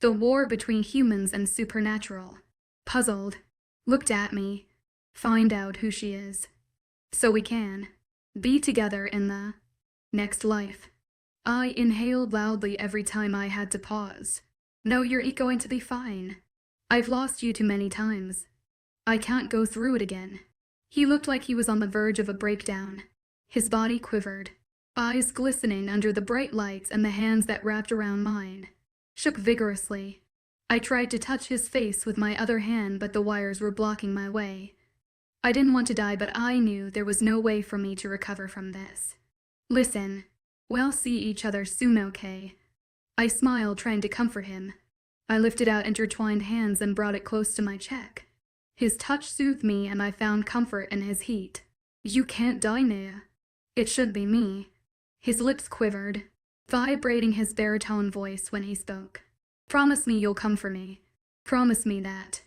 The war between humans and supernatural. Puzzled, looked at me. Find out who she is, so we can be together in the next life. I inhaled loudly every time I had to pause. No, you're going to be fine. I've lost you too many times. I can't go through it again. He looked like he was on the verge of a breakdown. His body quivered, eyes glistening under the bright lights, and the hands that wrapped around mine shook vigorously. I tried to touch his face with my other hand, but the wires were blocking my way. I didn't want to die, but I knew there was no way for me to recover from this. Listen, we'll see each other soon, okay? I smiled, trying to comfort him. I lifted out intertwined hands and brought it close to my cheek. His touch soothed me, and I found comfort in his heat. You can't die, Nea. It should be me. His lips quivered, vibrating his baritone voice when he spoke. Promise me you'll come for me. Promise me that.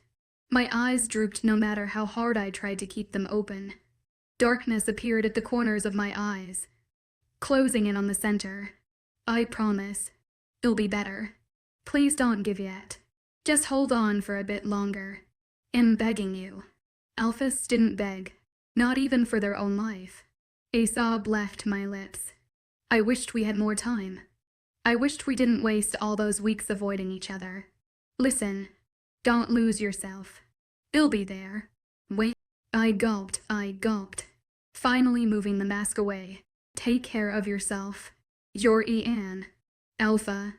My eyes drooped no matter how hard I tried to keep them open. Darkness appeared at the corners of my eyes, closing in on the center. I promise. It'll be better. Please don't give yet. Just hold on for a bit longer. I'm begging you. Alphas didn't beg, not even for their own life. A sob left my lips. I wished we had more time. I wished we didn't waste all those weeks avoiding each other. Listen, don't lose yourself. They'll be there. Wait. I gulped. Finally moving the mask away. Take care of yourself. Your Ian. Alpha.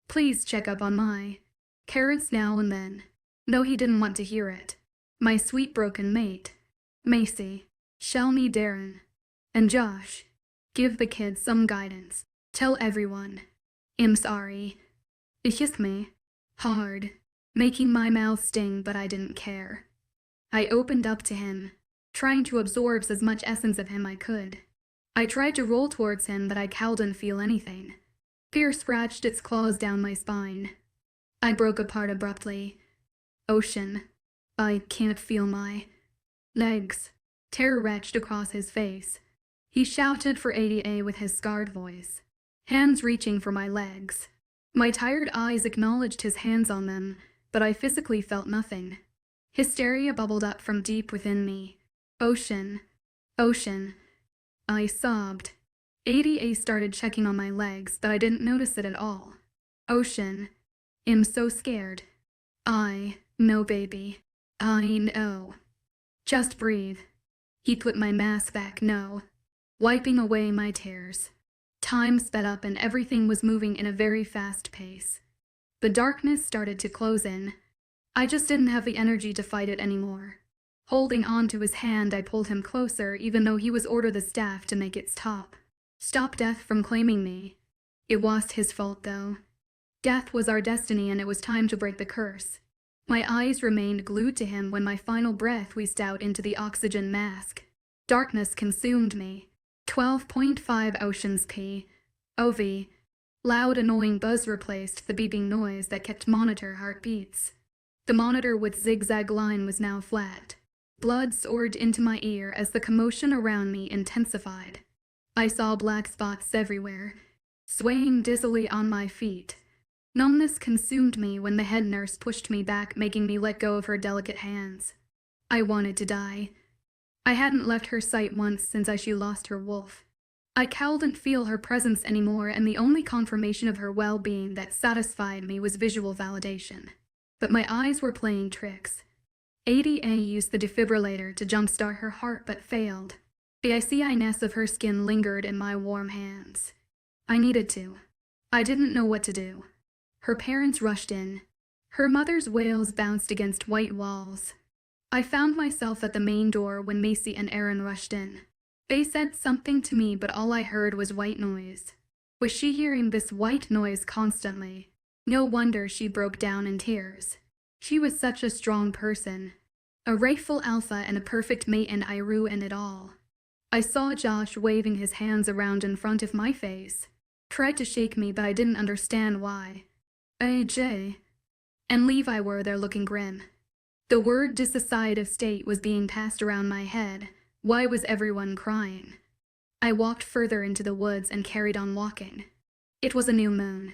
Please check up on my carrots now and then. Though he didn't want to hear it. My sweet broken mate. Macy. Shelmy Darren. And Josh. Give the kids some guidance. Tell everyone. I'm sorry. It hit me hard, making my mouth sting, but I didn't care. I opened up to him, trying to absorb as much essence of him I could. I tried to roll towards him, but I couldn't feel anything. Fear scratched its claws down my spine. I broke apart abruptly. Ocean. I can't feel my legs. Terror retched across his face. He shouted for ADA with his scarred voice, hands reaching for my legs. My tired eyes acknowledged his hands on them, but I physically felt nothing. Hysteria bubbled up from deep within me. Ocean. Ocean. I sobbed. ADA started checking on my legs, but I didn't notice it at all. Ocean. I'm so scared. No, baby. I know. Just breathe. He put my mask back, wiping away my tears. Time sped up and everything was moving in a very fast pace. The darkness started to close in. I just didn't have the energy to fight it anymore. Holding on to his hand, I pulled him closer, even though he was ordered the staff to make it stop. Stop death from claiming me. It was his fault, though. Death was our destiny, and it was time to break the curse. My eyes remained glued to him when my final breath wheezed out into the oxygen mask. Darkness consumed me. 12.5 Oceans P. OV. Loud, annoying buzz replaced the beeping noise that kept monitor heartbeats. The monitor with zigzag line was now flat. Blood soared into my ear as the commotion around me intensified. I saw black spots everywhere, swaying dizzily on my feet. Numbness consumed me when the head nurse pushed me back, making me let go of her delicate hands. I wanted to die. I hadn't left her sight once since she lost her wolf. I couldn't feel her presence anymore, and the only confirmation of her well-being that satisfied me was visual validation. But my eyes were playing tricks. ADA used the defibrillator to jumpstart her heart but failed. The iciness of her skin lingered in my warm hands. I needed to. I didn't know what to do. Her parents rushed in. Her mother's wails bounced against white walls. I found myself at the main door when Macy and Aaron rushed in. They said something to me, but all I heard was white noise. Was she hearing this white noise constantly? No wonder she broke down in tears. She was such a strong person. A rightful alpha and a perfect mate, and I ruined it all. I saw Josh waving his hands around in front of my face. Tried to shake me, but I didn't understand why. AJ and Levi were there looking grim. The word dissociative state was being passed around my head. Why was everyone crying? I walked further into the woods and carried on walking. It was a new moon,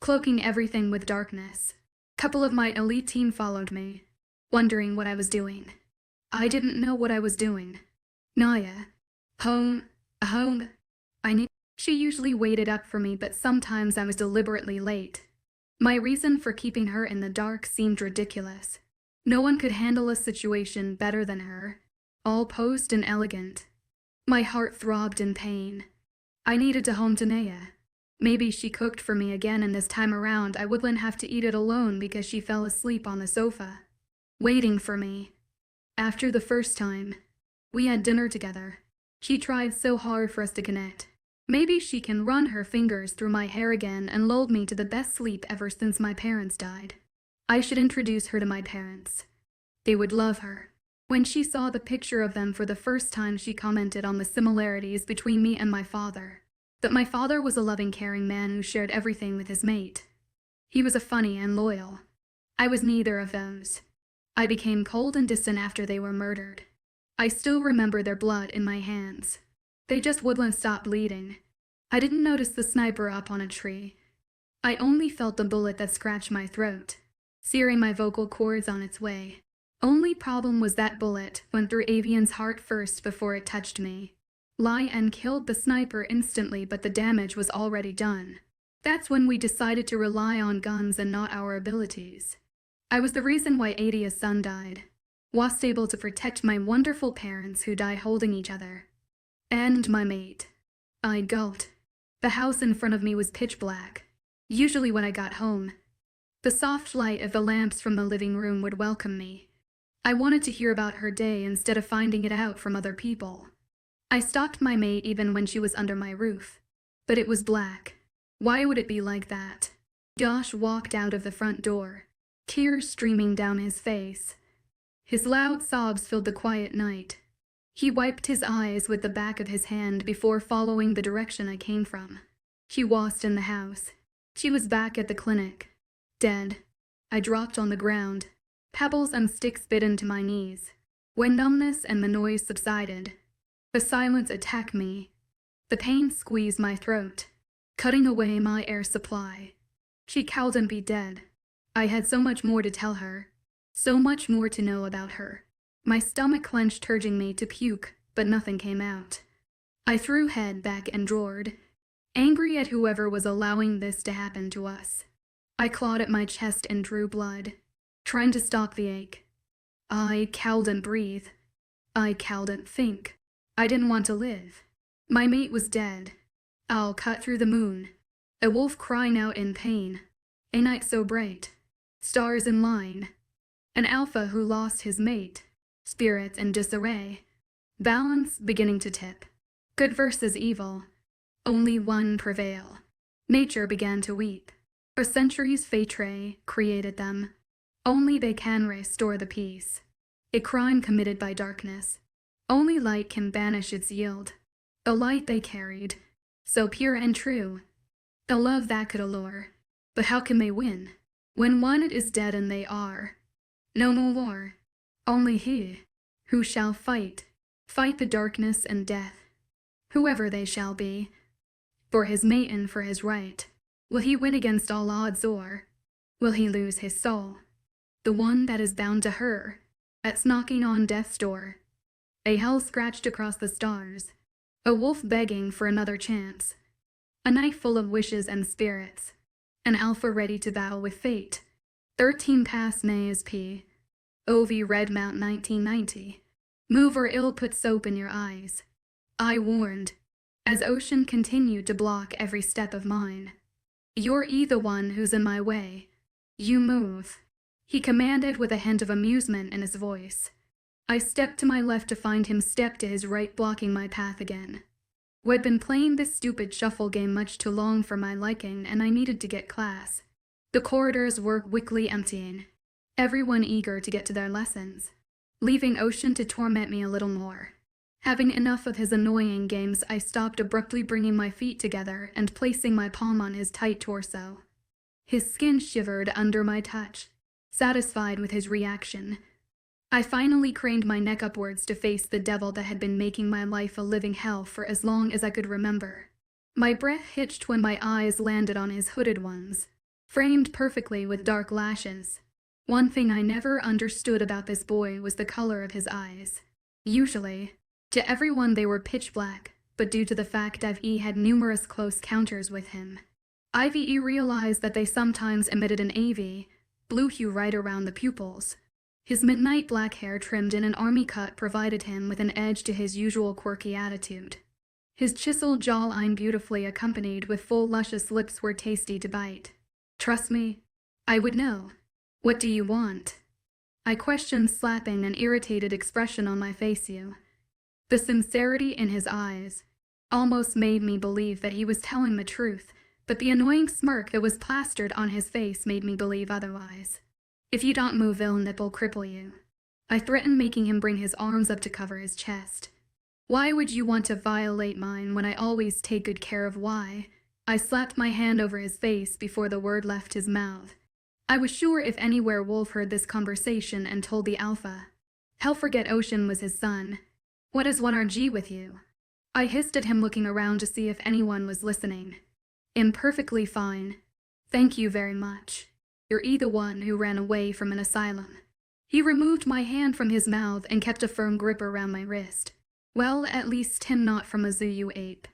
cloaking everything with darkness. A couple of my elite team followed me, wondering what I was doing. I didn't know what I was doing. Naya. Home. I knew. She usually waited up for me, but sometimes I was deliberately late. My reason for keeping her in the dark seemed ridiculous. No one could handle a situation better than her. All posed and elegant. My heart throbbed in pain. I needed to home to Naya. Maybe she cooked for me again, and this time around I wouldn't have to eat it alone because she fell asleep on the sofa, waiting for me. After the first time, we had dinner together. She tried so hard for us to connect. Maybe she can run her fingers through my hair again and lulled me to the best sleep ever since my parents died. I should introduce her to my parents. They would love her. When she saw the picture of them for the first time, she commented on the similarities between me and my father. That my father was a loving, caring man who shared everything with his mate. He was a funny and loyal. I was neither of those. I became cold and distant after they were murdered. I still remember their blood in my hands. They just wouldn't stop bleeding. I didn't notice the sniper up on a tree. I only felt the bullet that scratched my throat, searing my vocal cords on its way. Only problem was that bullet went through Avian's heart first before it touched me. Lion killed the sniper instantly, but the damage was already done. That's when we decided to rely on guns and not our abilities. I was the reason why Adia's son died, was able to protect my wonderful parents who died holding each other. And my mate. I gulped. The house in front of me was pitch black, usually when I got home. The soft light of the lamps from the living room would welcome me. I wanted to hear about her day instead of finding it out from other people. I stalked my mate even when she was under my roof. But it was black. Why would it be like that? Josh walked out of the front door, tears streaming down his face. His loud sobs filled the quiet night. He wiped his eyes with the back of his hand before following the direction I came from. She was in the house. She was back at the clinic. Dead. I dropped on the ground. Pebbles and sticks bit into my knees. When numbness and the noise subsided, the silence attacked me. The pain squeezed my throat, cutting away my air supply. She couldn't be dead. I had so much more to tell her, so much more to know about her. My stomach clenched, urging me to puke, but nothing came out. I threw head back and roared, angry at whoever was allowing this to happen to us. I clawed at my chest and drew blood, trying to stop the ache. I couldn't breathe. I couldn't think. I didn't want to live. My mate was dead. I'll cut through the moon. A wolf crying out in pain. A night so bright. Stars in line. An alpha who lost his mate. Spirits in disarray. Balance beginning to tip. Good versus evil. Only one prevail. Nature began to weep. For centuries Fatre created them. Only they can restore the peace. A crime committed by darkness. Only light can banish its yield. The light they carried, so pure and true. The love that could allure. But how can they win, when one is dead and they are? No more. Only he, who shall fight the darkness and death, whoever they shall be. For his mate and for his right, will he win against all odds, or will he lose his soul? The one that is bound to her, that's knocking on death's door. A hell scratched across the stars, a wolf begging for another chance. A night full of wishes and spirits, an alpha ready to battle with fate. 13 past May's P. OV Redmount 1990. Move or ill put soap in your eyes. I warned, as ocean continued to block every step of mine. You're the one who's in my way. You move, he commanded with a hint of amusement in his voice. I stepped to my left to find him step to his right, blocking my path again. We'd been playing this stupid shuffle game much too long for my liking, and I needed to get class. The corridors were quickly emptying, everyone eager to get to their lessons, leaving Ocean to torment me a little more. Having enough of his annoying games, I stopped abruptly, bringing my feet together and placing my palm on his tight torso. His skin shivered under my touch, satisfied with his reaction. I finally craned my neck upwards to face the devil that had been making my life a living hell for as long as I could remember. My breath hitched when my eyes landed on his hooded ones, framed perfectly with dark lashes. One thing I never understood about this boy was the color of his eyes. Usually, to everyone they were pitch black, but due to the fact that he had numerous close counters with him, Ive realized that they sometimes emitted an AV, blue hue right around the pupils. His midnight black hair trimmed in an army cut provided him with an edge to his usual quirky attitude. His chiseled jawline, beautifully accompanied with full luscious lips, were tasty to bite. Trust me, I would know. What do you want? I questioned, slapping an irritated expression on my face. The sincerity in his eyes almost made me believe that he was telling the truth, but the annoying smirk that was plastered on his face made me believe otherwise. If you don't move, it'll cripple you. I threatened, making him bring his arms up to cover his chest. Why would you want to violate mine when I always take good care of why? I slapped my hand over his face before the word left his mouth. I was sure if any werewolf heard this conversation and told the alpha, hell forget Ocean was his son. What is 1RG with you? I hissed at him, looking around to see if anyone was listening. Imperfectly fine. Thank you very much. You're the one who ran away from an asylum. He removed my hand from his mouth and kept a firm grip around my wrist. Well, at least him not from a zoo, you ape.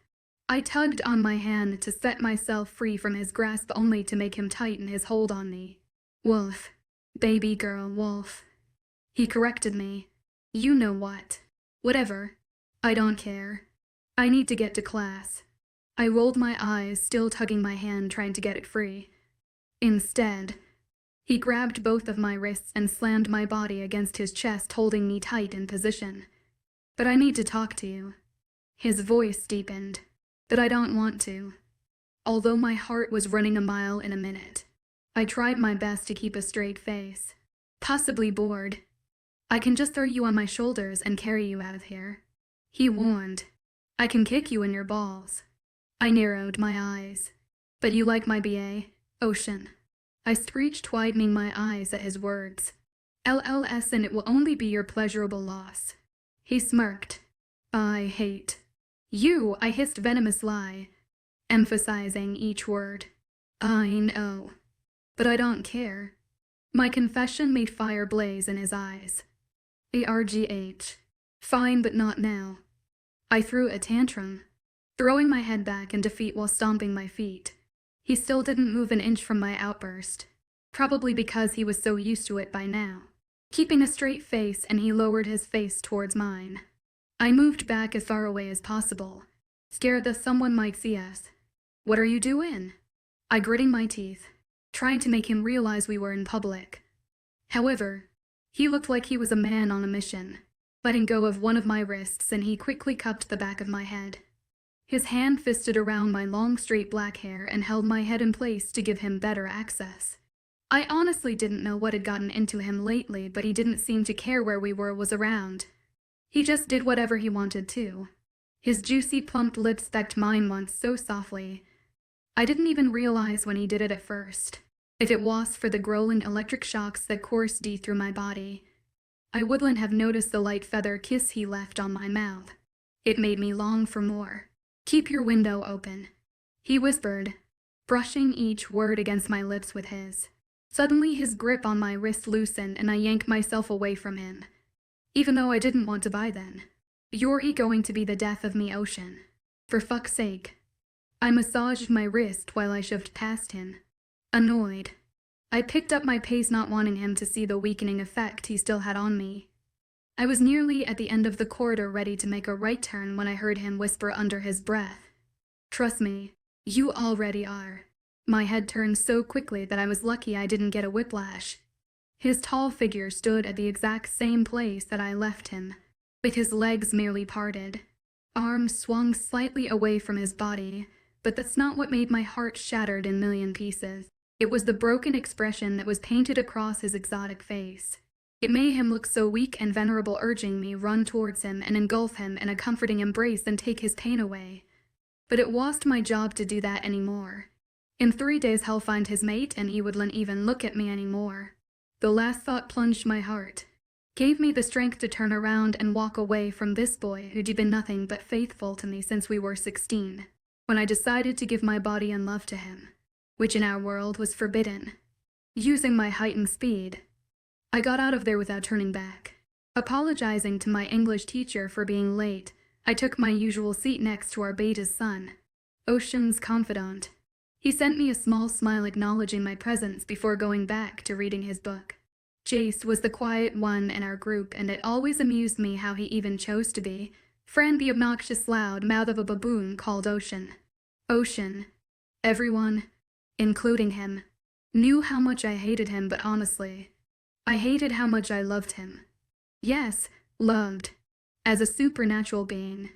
I tugged on my hand to set myself free from his grasp only to make him tighten his hold on me. Wolf. Baby girl, Wolf. He corrected me. You know what. Whatever. I don't care. I need to get to class. I rolled my eyes, still tugging my hand, trying to get it free. Instead, he grabbed both of my wrists and slammed my body against his chest, holding me tight in position. But I need to talk to you. His voice deepened. But I don't want to. Although my heart was running a mile in a minute, I tried my best to keep a straight face. Possibly bored. I can just throw you on my shoulders and carry you out of here. He warned. I can kick you in your balls. I narrowed my eyes. But you like my BA, Ocean. I screeched, widening my eyes at his words. LLS, and it will only be your pleasurable loss. He smirked. I hate. You, I hissed, venomous lie, emphasizing each word. I know. But I don't care. My confession made fire blaze in his eyes. ARGH. Fine, but not now. I threw a tantrum, throwing my head back in defeat while stomping my feet. He still didn't move an inch from my outburst, probably because he was so used to it by now. Keeping a straight face, and he lowered his face towards mine. I moved back as far away as possible, scared that someone might see us. What are you doing? I gritted my teeth, trying to make him realize we were in public. However, he looked like he was a man on a mission, letting go of one of my wrists, and he quickly cupped the back of my head. His hand fisted around my long straight black hair and held my head in place to give him better access. I honestly didn't know what had gotten into him lately, but he didn't seem to care where we was around. He just did whatever he wanted to. His juicy, plump lips pecked mine once so softly. I didn't even realize when he did it at first, if it was for the growling electric shocks that coursed deep through my body. I wouldn't have noticed the light feather kiss he left on my mouth. It made me long for more. Keep your window open, he whispered, brushing each word against my lips with his. Suddenly his grip on my wrist loosened and I yanked myself away from him. Even though I didn't want to buy then. You're going to be the death of me, Ocean. For fuck's sake. I massaged my wrist while I shoved past him. Annoyed. I picked up my pace, not wanting him to see the weakening effect he still had on me. I was nearly at the end of the corridor, ready to make a right turn, when I heard him whisper under his breath. Trust me, you already are. My head turned so quickly that I was lucky I didn't get a whiplash. His tall figure stood at the exact same place that I left him, with his legs merely parted. Arms swung slightly away from his body, but that's not what made my heart shattered in a million pieces. It was the broken expression that was painted across his exotic face. It made him look so weak and vulnerable, urging me run towards him and engulf him in a comforting embrace and take his pain away. But it wasn't my job to do that anymore. In 3 days he'll find his mate, and he wouldn't even look at me anymore. The last thought plunged my heart, gave me the strength to turn around and walk away from this boy who'd been nothing but faithful to me since we were 16, when I decided to give my body and love to him, which in our world was forbidden. Using my heightened speed, I got out of there without turning back. Apologizing to my English teacher for being late, I took my usual seat next to our beta's son, Ocean's confidant. He sent me a small smile acknowledging my presence before going back to reading his book. Jace was the quiet one in our group, and it always amused me how he even chose to be friend the obnoxious loud mouth of a baboon called Ocean. Ocean. Everyone, including him, knew how much I hated him, but honestly, I hated how much I loved him. Yes, loved. As a supernatural being.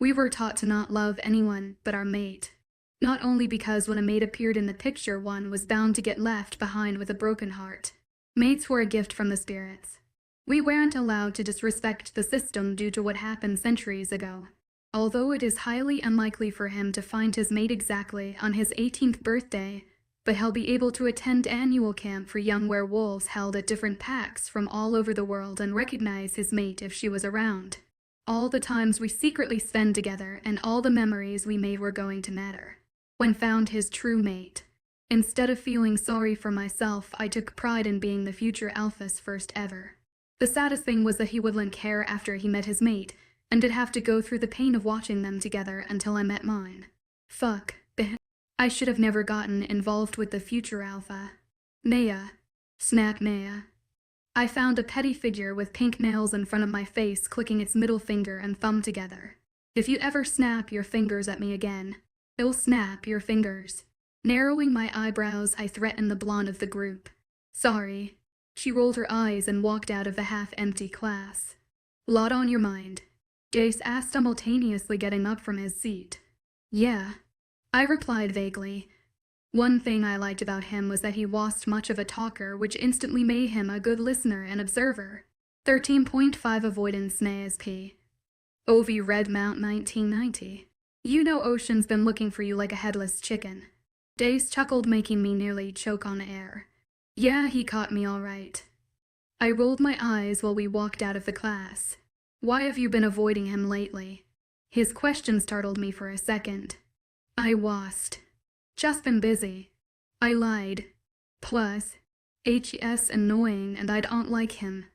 We were taught to not love anyone but our mate. Not only because when a mate appeared in the picture, one was bound to get left behind with a broken heart. Mates were a gift from the spirits. We weren't allowed to disrespect the system due to what happened centuries ago. Although it is highly unlikely for him to find his mate exactly on his 18th birthday, but he'll be able to attend annual camp for young werewolves held at different packs from all over the world and recognize his mate if she was around. All the times we secretly spent together and all the memories we made were going to matter when found his true mate. Instead of feeling sorry for myself, I took pride in being the future alpha's first ever. The saddest thing was that he wouldn't care after he met his mate, and did have to go through the pain of watching them together until I met mine. Fuck. I should have never gotten involved with the future alpha. Naya. Snap Naya. I found a petty figure with pink nails in front of my face clicking its middle finger and thumb together. If you ever snap your fingers at me again, it'll snap your fingers. Narrowing my eyebrows, I threatened the blonde of the group. Sorry. She rolled her eyes and walked out of the half-empty class. Lot on your mind? Jace asked, simultaneously getting up from his seat. Yeah. I replied vaguely. One thing I liked about him was that he wasn't much of a talker, which instantly made him a good listener and observer. 13.5 avoidance NASP. OV Redmount 1990. You know Ocean's been looking for you like a headless chicken. Dace chuckled, making me nearly choke on air. Yeah, he caught me all right. I rolled my eyes while we walked out of the class. Why have you been avoiding him lately? His question startled me for a second. I wasn't. Just been busy. I lied. Plus, HES annoying and I don't like him.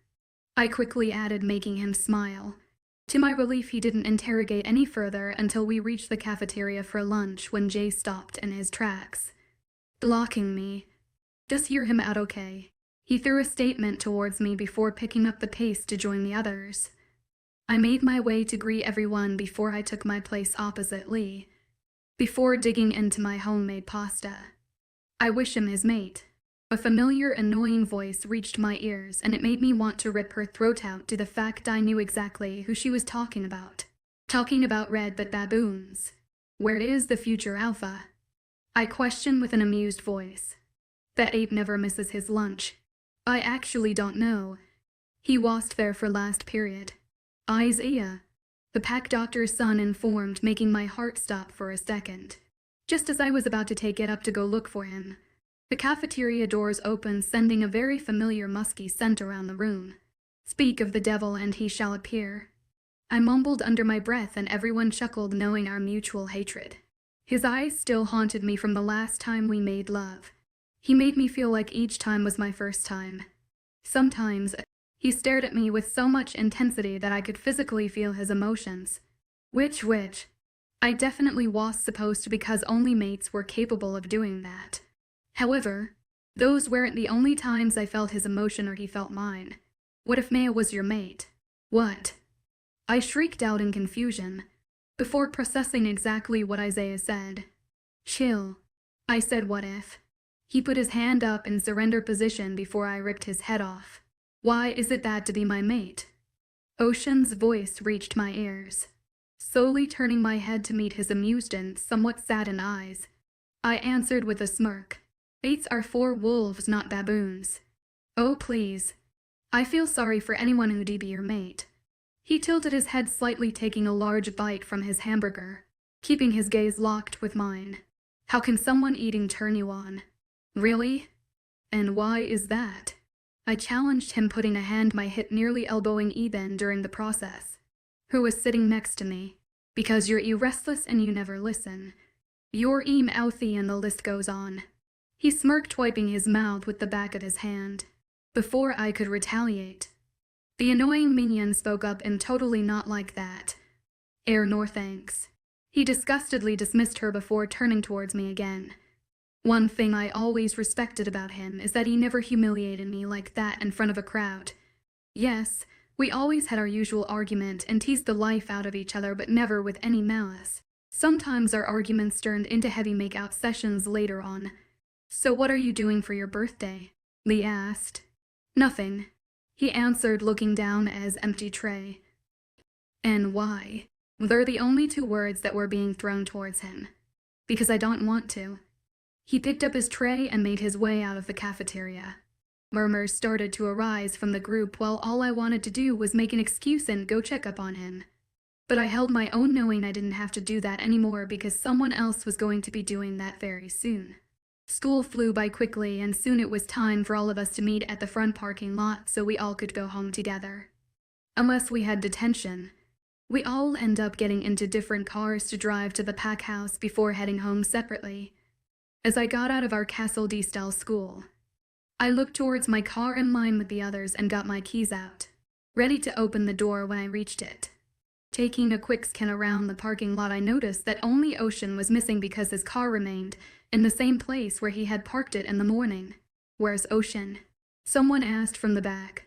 I quickly added, making him smile. To my relief, he didn't interrogate any further until we reached the cafeteria for lunch, when Jay stopped in his tracks. Blocking me. Just hear him out, okay? He threw a statement towards me before picking up the pace to join the others. I made my way to greet everyone before I took my place opposite Lee. Before digging into my homemade pasta. I wish him his mate. A familiar, annoying voice reached my ears, and it made me want to rip her throat out to the fact I knew exactly who she was talking about. Talking about red but baboons. Where is the future alpha? I questioned with an amused voice. That ape never misses his lunch. I actually don't know. He wasn't there for last period. Isaiah. The pack doctor's son informed, making my heart stop for a second. Just as I was about to get up to go look for him, the cafeteria doors opened, sending a very familiar musky scent around the room. Speak of the devil and he shall appear. I mumbled under my breath, and everyone chuckled, knowing our mutual hatred. His eyes still haunted me from the last time we made love. He made me feel like each time was my first time. Sometimes, he stared at me with so much intensity that I could physically feel his emotions. Which, I definitely was supposed to, because only mates were capable of doing that. However, those weren't the only times I felt his emotion or he felt mine. What if Maya was your mate? What? I shrieked out in confusion, before processing exactly what Isaiah said. Chill. I said, what if? He put his hand up in surrender position before I ripped his head off. Why is it bad to be my mate? Ocean's voice reached my ears. Slowly turning my head to meet his amused and somewhat saddened eyes, I answered with a smirk. Mates are for wolves, not baboons. Oh, please. I feel sorry for anyone who'd be your mate. He tilted his head slightly, taking a large bite from his hamburger, keeping his gaze locked with mine. How can someone eating turn you on? Really? And why is that? I challenged him, putting a hand my hip, nearly elbowing Eben during the process, who was sitting next to me. Because you're restless and you never listen. You're mouthy, and the list goes on. He smirked, wiping his mouth with the back of his hand. Before I could retaliate, the annoying minion spoke up, and totally not like that. No thanks. He disgustedly dismissed her before turning towards me again. One thing I always respected about him is that he never humiliated me like that in front of a crowd. Yes, we always had our usual argument and teased the life out of each other, but never with any malice. Sometimes our arguments turned into heavy make-out sessions later on. So what are you doing for your birthday? Lee asked. Nothing, he answered, looking down at his empty tray. And why? They're the only two words that were being thrown towards him. Because I don't want to. He picked up his tray and made his way out of the cafeteria. Murmurs started to arise from the group, while all I wanted to do was make an excuse and go check up on him. But I held my own, knowing I didn't have to do that anymore because someone else was going to be doing that very soon. School flew by quickly, and soon it was time for all of us to meet at the front parking lot so we all could go home together. Unless we had detention, we all end up getting into different cars to drive to the pack house before heading home separately. As I got out of our Castle D-style school, I looked towards my car in line with the others and got my keys out, ready to open the door when I reached it. Taking a quick scan around the parking lot, I noticed that only Ocean was missing because his car remained in the same place where he had parked it in the morning. "Where's Ocean?" someone asked from the back.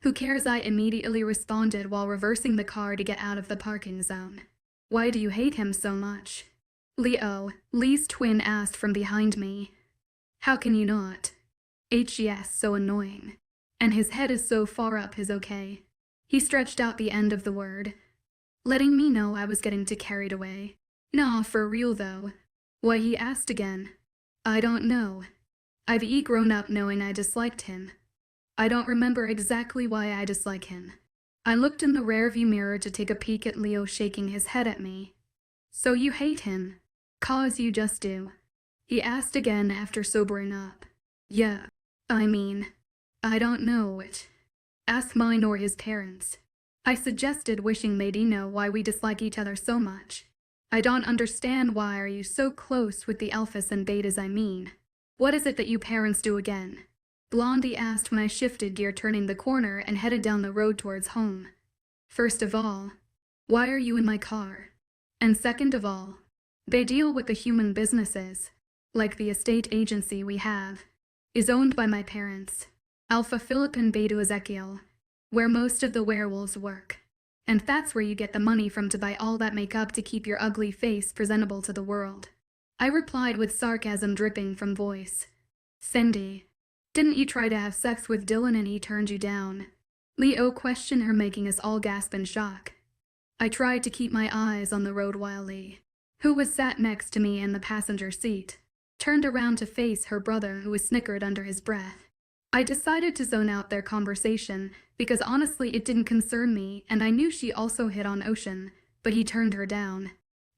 "Who cares?" I immediately responded while reversing the car to get out of the parking zone. "Why do you hate him so much?" Lee's twin asked from behind me. "How can you not?" Yes, so annoying. And his head is so far up his okay. He stretched out the end of the word, letting me know I was getting too carried away. "Nah, for real though." "Why?" he asked again. "I don't know. I've grown up knowing I disliked him. I don't remember exactly why I dislike him." I looked in the rearview mirror to take a peek at Leo shaking his head at me. "So you hate him? 'Cause you just do?" he asked again after sobering up. "Yeah. I mean, I don't know it. Ask mine or his parents." I suggested, wishing they'd know why we dislike each other so much. "I don't understand. Why are you so close with the alphas and betas? I mean, what is it that you parents do again?" Blondie asked when I shifted gear, turning the corner and headed down the road towards home. "First of all, why are you in my car? And second of all, they deal with the human businesses, like the estate agency we have, is owned by my parents, Alpha Philip and Beta Ezekiel, where most of the werewolves work. And that's where you get the money from to buy all that makeup to keep your ugly face presentable to the world." I replied with sarcasm dripping from voice. "Cindy, didn't you try to have sex with Dylan and he turned you down?" Leo questioned her, making us all gasp in shock. I tried to keep my eyes on the road while Lee, who was sat next to me in the passenger seat, turned around to face her brother, who was snickered under his breath. I decided to zone out their conversation because honestly it didn't concern me, and I knew she also hit on Ocean, but he turned her down.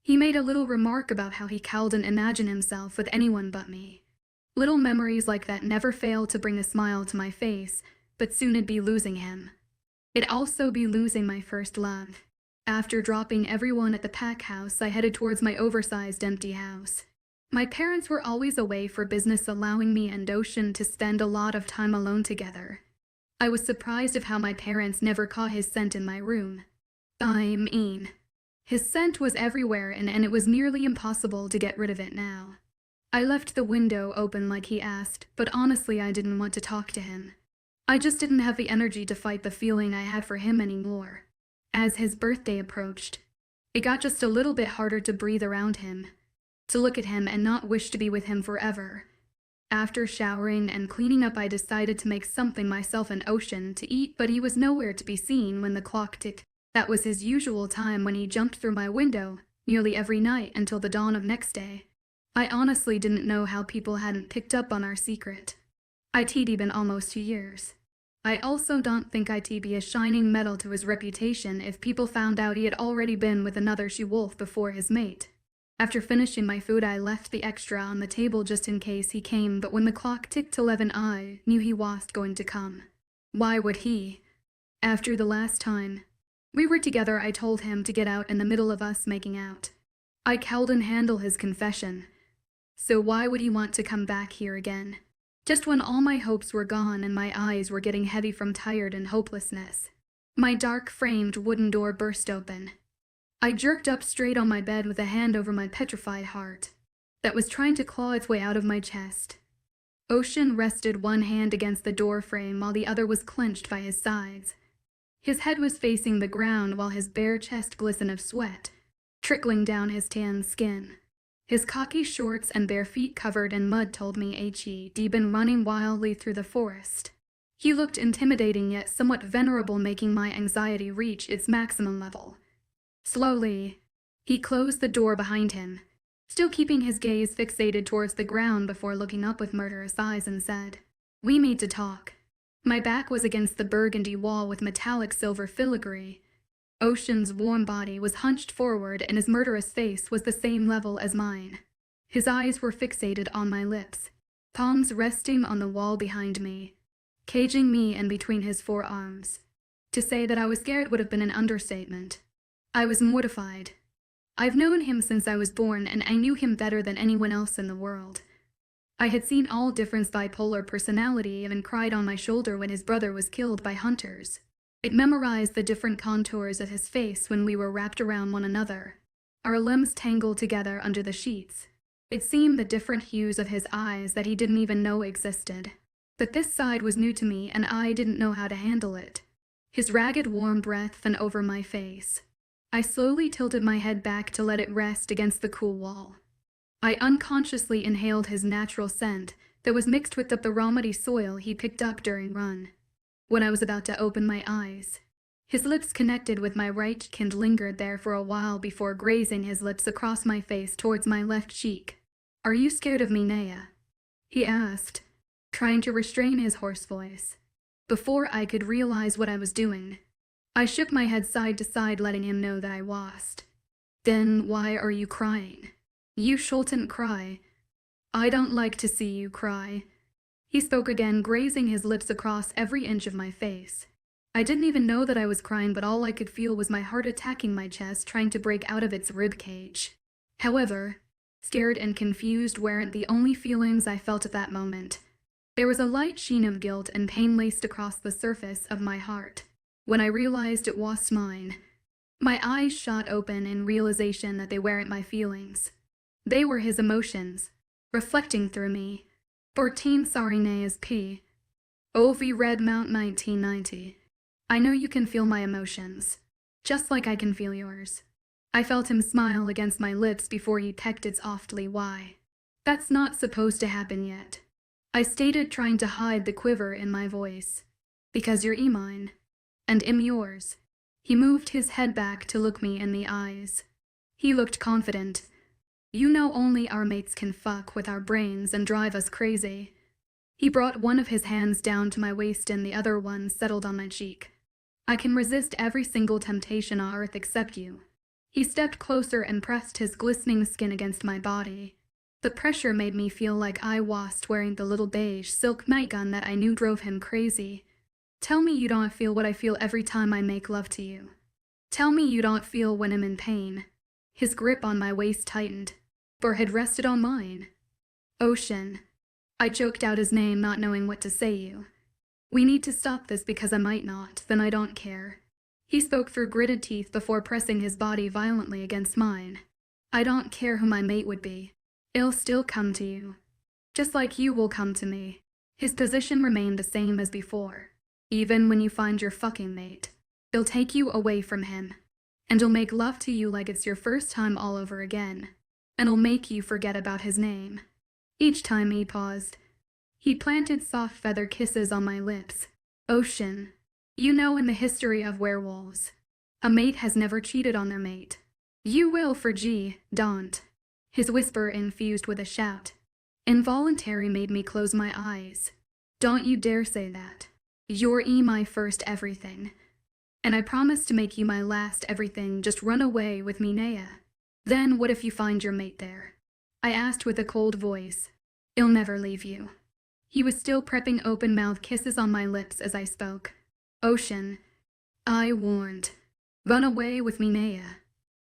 He made a little remark about how he couldn't imagine himself with anyone but me. Little memories like that never failed to bring a smile to my face, but soon it'd be losing him. It'd also be losing my first love. After dropping everyone at the pack house, I headed towards my oversized empty house. My parents were always away for business, allowing me and Ocean to spend a lot of time alone together. I was surprised of how my parents never caught his scent in my room. I mean, his scent was everywhere, and it was nearly impossible to get rid of it now. I left the window open like he asked, but honestly I didn't want to talk to him. I just didn't have the energy to fight the feeling I had for him anymore. As his birthday approached, it got just a little bit harder to breathe around him, to look at him and not wish to be with him forever. After showering and cleaning up, I decided to make something myself and Ocean to eat, but he was nowhere to be seen when the clock ticked. That was his usual time when he jumped through my window nearly every night until the dawn of next day. I honestly didn't know how people hadn't picked up on our secret. It'd been almost 2 years. I also don't think it'd be a shining medal to his reputation if people found out he had already been with another she-wolf before his mate. After finishing my food, I left the extra on the table just in case he came, but when the clock ticked 11, I knew he wasn't going to come. Why would he? After the last time we were together, I told him to get out in the middle of us making out. I couldn't handle his confession. So why would he want to come back here again? Just when all my hopes were gone and my eyes were getting heavy from tired and hopelessness, my dark-framed wooden door burst open. I jerked up straight on my bed with a hand over my petrified heart that was trying to claw its way out of my chest. Ocean rested one hand against the door frame while the other was clenched by his sides. His head was facing the ground while his bare chest glistened of sweat, trickling down his tan skin. His khaki shorts and bare feet covered in mud told me he'd been running wildly through the forest. He looked intimidating yet somewhat venerable, making my anxiety reach its maximum level. Slowly, he closed the door behind him, still keeping his gaze fixated towards the ground before looking up with murderous eyes and said, "We need to talk." My back was against the burgundy wall with metallic silver filigree. Ocean's warm body was hunched forward and his murderous face was the same level as mine. His eyes were fixated on my lips, palms resting on the wall behind me, caging me in between his forearms. To say that I was scared would have been an understatement. I was mortified. I've known him since I was born, and I knew him better than anyone else in the world. I had seen all different bipolar personality and cried on my shoulder when his brother was killed by hunters. It memorized the different contours of his face when we were wrapped around one another, our limbs tangled together under the sheets. It seemed the different hues of his eyes that he didn't even know existed. That this side was new to me and I didn't know how to handle it. His ragged warm breath fell over my face. I slowly tilted my head back to let it rest against the cool wall. I unconsciously inhaled his natural scent that was mixed with the aromity soil he picked up during run. When I was about to open my eyes, his lips connected with my right cheek and lingered there for a while before grazing his lips across my face towards my left cheek. "Are you scared of me, Naya?" he asked, trying to restrain his hoarse voice. Before I could realize what I was doing, I shook my head side to side, letting him know that I wasn't. "Then why are you crying? You shouldn't cry. I don't like to see you cry." He spoke again, grazing his lips across every inch of my face. I didn't even know that I was crying, but all I could feel was my heart attacking my chest, trying to break out of its ribcage. However, scared and confused weren't the only feelings I felt at that moment. There was a light sheen of guilt and pain laced across the surface of my heart. When I realized it was mine, my eyes shot open in realization that they weren't my feelings. They were his emotions, reflecting through me. 14 Sorry Naya's P. O.V. Redmount 1990. I know you can feel my emotions, just like I can feel yours. I felt him smile against my lips before he pecked it softly. "Why? That's not supposed to happen yet," I stated, trying to hide the quiver in my voice. "Because you're mine, and I'm yours." He moved his head back to look me in the eyes. He looked confident. "You know only our mates can fuck with our brains and drive us crazy." He brought one of his hands down to my waist and the other one settled on my cheek. "I can resist every single temptation on earth except you." He stepped closer and pressed his glistening skin against my body. The pressure made me feel like I was wearing the little beige silk nightgown that I knew drove him crazy. "Tell me you don't feel what I feel every time I make love to you. Tell me you don't feel when I'm in pain." His grip on my waist tightened. Forehead rested on mine. "Ocean." I choked out his name, not knowing what to say. "You. We need to stop this because I might not, then I don't care." He spoke through gritted teeth before pressing his body violently against mine. "I don't care who my mate would be. It'll still come to you. Just like you will come to me." His position remained the same as before. "Even when you find your fucking mate, it'll take you away from him. And he'll make love to you like it's your first time all over again. And it'll make you forget about his name." Each time he paused, he planted soft feather kisses on my lips. "Ocean, you know in the history of werewolves, a mate has never cheated on their mate. You will for G, don't." His whisper infused with a shout. Involuntary made me close my eyes. "Don't you dare say that. You're my first everything. And I promise to make you my last everything. Just run away with me, Naya." "Then what if you find your mate there?" I asked with a cold voice. "I'll never leave you." He was still prepping open-mouthed kisses on my lips as I spoke. "Ocean, I warned. Run away with me, Naya."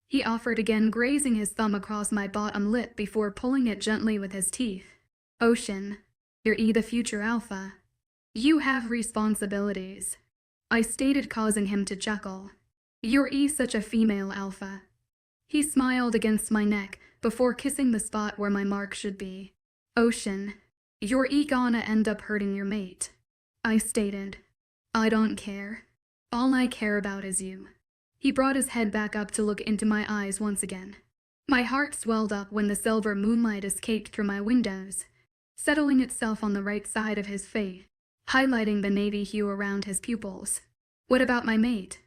He offered again, grazing his thumb across my bottom lip before pulling it gently with his teeth. "Ocean, you're the future alpha. You have responsibilities," I stated, causing him to chuckle. "You're such a female alpha." He smiled against my neck before kissing the spot where my mark should be. "Ocean, you're gonna end up hurting your mate," I stated. "I don't care. All I care about is you." He brought his head back up to look into my eyes once again. My heart swelled up when the silver moonlight escaped through my windows, settling itself on the right side of his face, highlighting the navy hue around his pupils. "What about my mate?"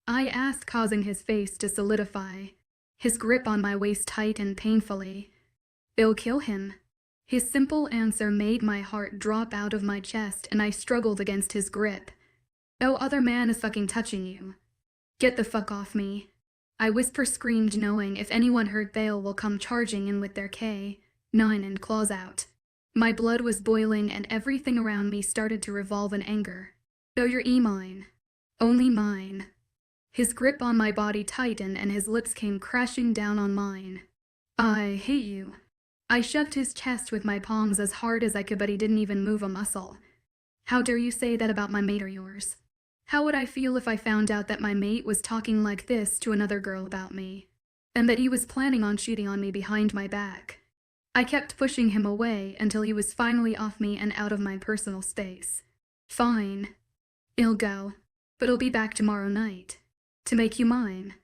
I asked, causing his face to solidify. His grip on my waist tightened painfully. "They'll kill him." His simple answer made my heart drop out of my chest and I struggled against his grip. "No other man is fucking touching you. Get the fuck off me." I screamed, knowing if anyone heard Thale will come charging in with their K9 and claws out. My blood was boiling and everything around me started to revolve in anger. "So you're mine. Only mine." His grip on my body tightened and his lips came crashing down on mine. "I hate you." I shoved his chest with my palms as hard as I could, but he didn't even move a muscle. "How dare you say that about my mate or yours? How would I feel if I found out that my mate was talking like this to another girl about me, and that he was planning on cheating on me behind my back? I kept pushing him away until he was finally off me and out of my personal space. Fine. I'll go, but I'll be back tomorrow night to make you mine.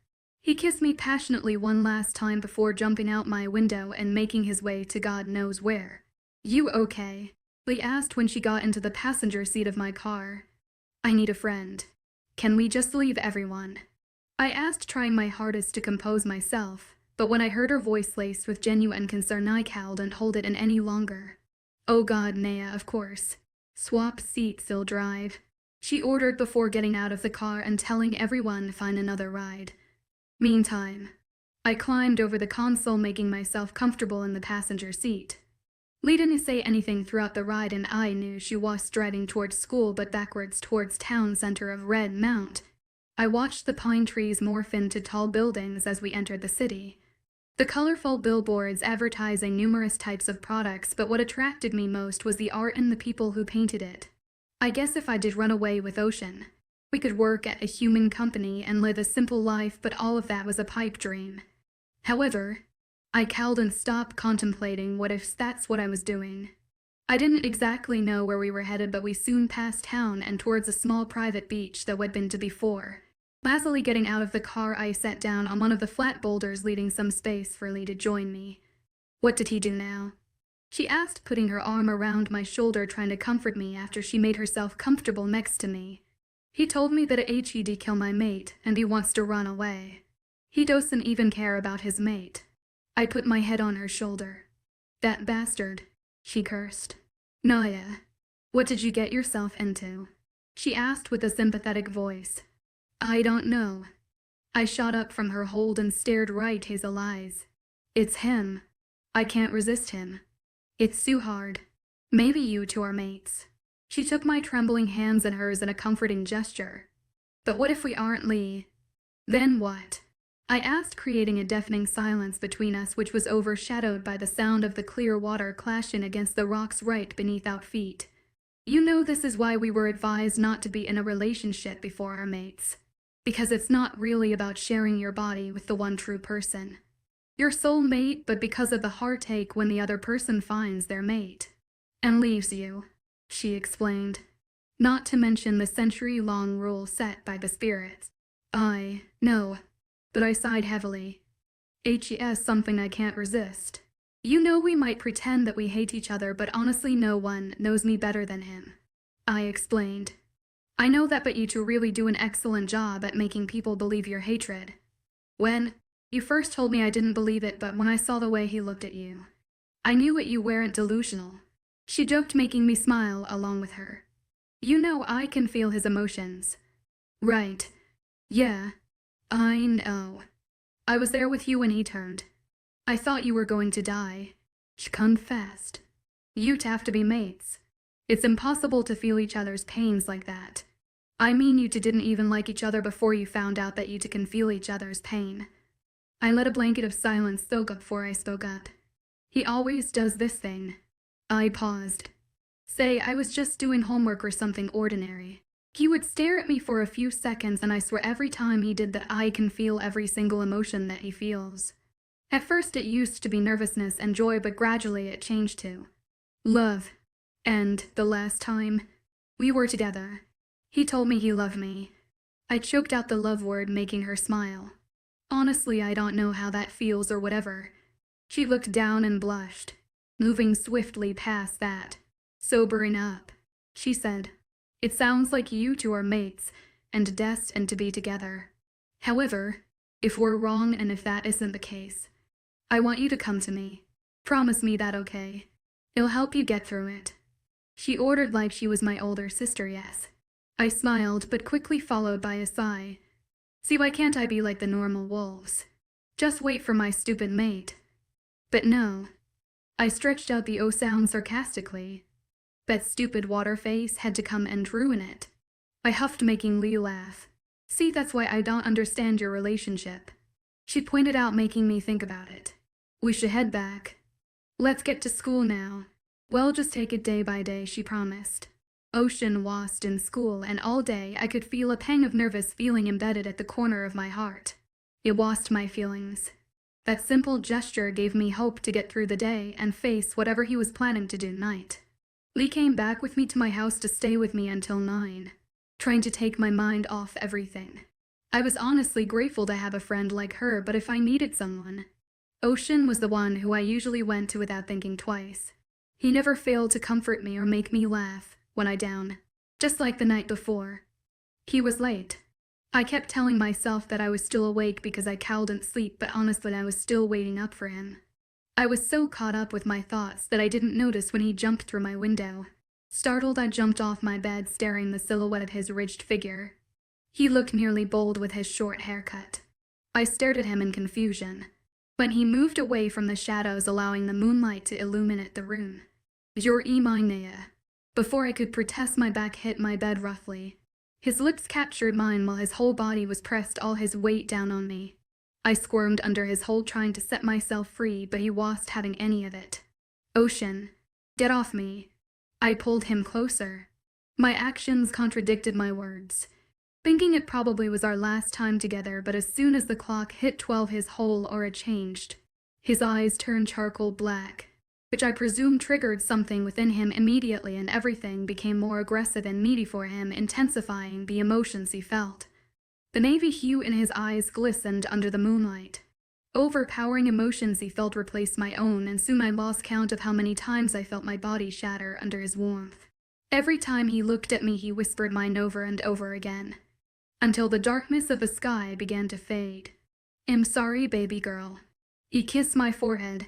He kissed me passionately one last time before jumping out my window and making his way to God knows where. You okay? Lee asked when she got into the passenger seat of my car. I need a friend. Can we just leave everyone? I asked, trying my hardest to compose myself, but when I heard her voice laced with genuine concern, I cowed and hold it in any longer. Oh God, Naya, of course. Swap seats, I'll drive, she ordered before getting out of the car and telling everyone to find another ride. Meantime, I climbed over the console, making myself comfortable in the passenger seat. Lee didn't say anything throughout the ride, and I knew she was driving towards school, but backwards towards town center of Red Mount. I watched the pine trees morph into tall buildings as we entered the city. The colorful billboards advertising numerous types of products, but what attracted me most was the art and the people who painted it. I guess if I did run away with Ocean, we could work at a human company and live a simple life, but all of that was a pipe dream. However, I cowed and stopped contemplating what if that's what I was doing. I didn't exactly know where we were headed, but we soon passed town and towards a small private beach that we'd been to before. Lazily getting out of the car, I sat down on one of the flat boulders, leaving some space for Lee to join me. What did he do now? She asked, putting her arm around my shoulder, trying to comfort me after she made herself comfortable next to me. He told me that he'd kill my mate, and he wants to run away. He doesn't even care about his mate. I put my head on her shoulder. That bastard, she cursed. Naya, what did you get yourself into? She asked with a sympathetic voice. I don't know. I shot up from her hold and stared right hazel eyes. It's him. I can't resist him. It's too hard. Maybe you two are mates. She took my trembling hands in hers in a comforting gesture. But what if we aren't, Lee? Then what? I asked, creating a deafening silence between us, which was overshadowed by the sound of the clear water clashing against the rocks right beneath our feet. You know, this is why we were advised not to be in a relationship before our mates. Because it's not really about sharing your body with the one true person. Your soul mate, but because of the heartache when the other person finds their mate. And leaves you, she explained. Not to mention the century-long rule set by the spirits. I know. But I sighed heavily. HES, something I can't resist. You know, we might pretend that we hate each other, but honestly no one knows me better than him. I explained. I know that, but you two really do an excellent job at making people believe your hatred. When you first told me, I didn't believe it, but when I saw the way he looked at you, I knew that you weren't delusional. She joked, making me smile along with her. You know, I can feel his emotions. Right. Yeah. I know. I was there with you when he turned. I thought you were going to die. She confessed. You'd have to be mates. It's impossible to feel each other's pains like that. I mean, you two didn't even like each other before you found out that you two can feel each other's pain. I let a blanket of silence soak up before I spoke up. He always does this thing. I paused. Say, I was just doing homework or something ordinary. He would stare at me for a few seconds, and I swear every time he did that, I can feel every single emotion that he feels. At first it used to be nervousness and joy, but gradually it changed to love. And the last time we were together, he told me he loved me. I choked out the love word, making her smile. Honestly, I don't know how that feels or whatever. She looked down and blushed, moving swiftly past that. Sobering up, she said. It sounds like you two are mates and destined to be together. However, if we're wrong and if that isn't the case, I want you to come to me. Promise me that, okay? It'll help you get through it. She ordered like she was my older sister, yes. I smiled, but quickly followed by a sigh. See, why can't I be like the normal wolves? Just wait for my stupid mate. But no. I stretched out the O sound sarcastically. That stupid water face had to come and ruin it. I huffed, making Lee laugh. See, that's why I don't understand your relationship. She pointed out, making me think about it. We should head back. Let's get to school now. Well, just take it day by day, she promised. Ocean washed in school, and all day I could feel a pang of nervous feeling embedded at the corner of my heart. It washed my feelings. That simple gesture gave me hope to get through the day and face whatever he was planning to do tonight. Lee came back with me to my house to stay with me until 9, trying to take my mind off everything. I was honestly grateful to have a friend like her, but if I needed someone, Ocean was the one who I usually went to without thinking twice. He never failed to comfort me or make me laugh when I down, just like the night before. He was late. I kept telling myself that I was still awake because I couldn't sleep, but honestly I was still waiting up for him. I was so caught up with my thoughts that I didn't notice when he jumped through my window. Startled, I jumped off my bed, staring the silhouette of his ridged figure. He looked nearly bold with his short haircut. I stared at him in confusion. When he moved away from the shadows, allowing the moonlight to illuminate the room. "You're mine." Before I could protest, my back hit my bed roughly. His lips captured mine while his whole body was pressed all his weight down on me. I squirmed under his hold, trying to set myself free, but he wasn't having any of it. "Ocean, get off me." I pulled him closer. My actions contradicted my words. Thinking it probably was our last time together, but as soon as the clock hit 12 his whole aura changed. His eyes turned charcoal black, which I presume triggered something within him immediately, and everything became more aggressive and needy for him, intensifying the emotions he felt. The navy hue in his eyes glistened under the moonlight. Overpowering emotions he felt replaced my own, and soon I lost count of how many times I felt my body shatter under his warmth. Every time he looked at me, he whispered mine over and over again, until the darkness of the sky began to fade. "I'm sorry, baby girl." He kissed my forehead.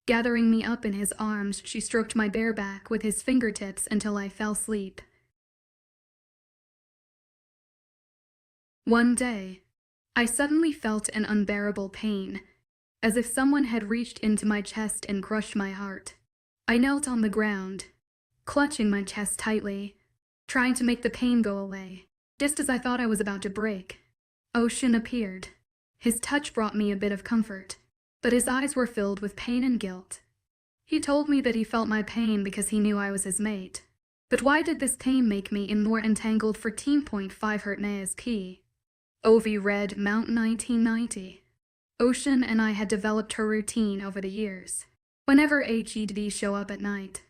Gathering me up in his arms, she stroked my bare back with his fingertips until I fell asleep. One day, I suddenly felt an unbearable pain, as if someone had reached into my chest and crushed my heart. I knelt on the ground, clutching my chest tightly, trying to make the pain go away. Just as I thought I was about to break, Ocean appeared. His touch brought me a bit of comfort, but his eyes were filled with pain and guilt. He told me that he felt my pain because he knew I was his mate. But why did this pain make me in more entangled 14.5 hurt ASP? OV read Mount 1990. Ocean and I had developed her routine over the years. Whenever HED show up at night,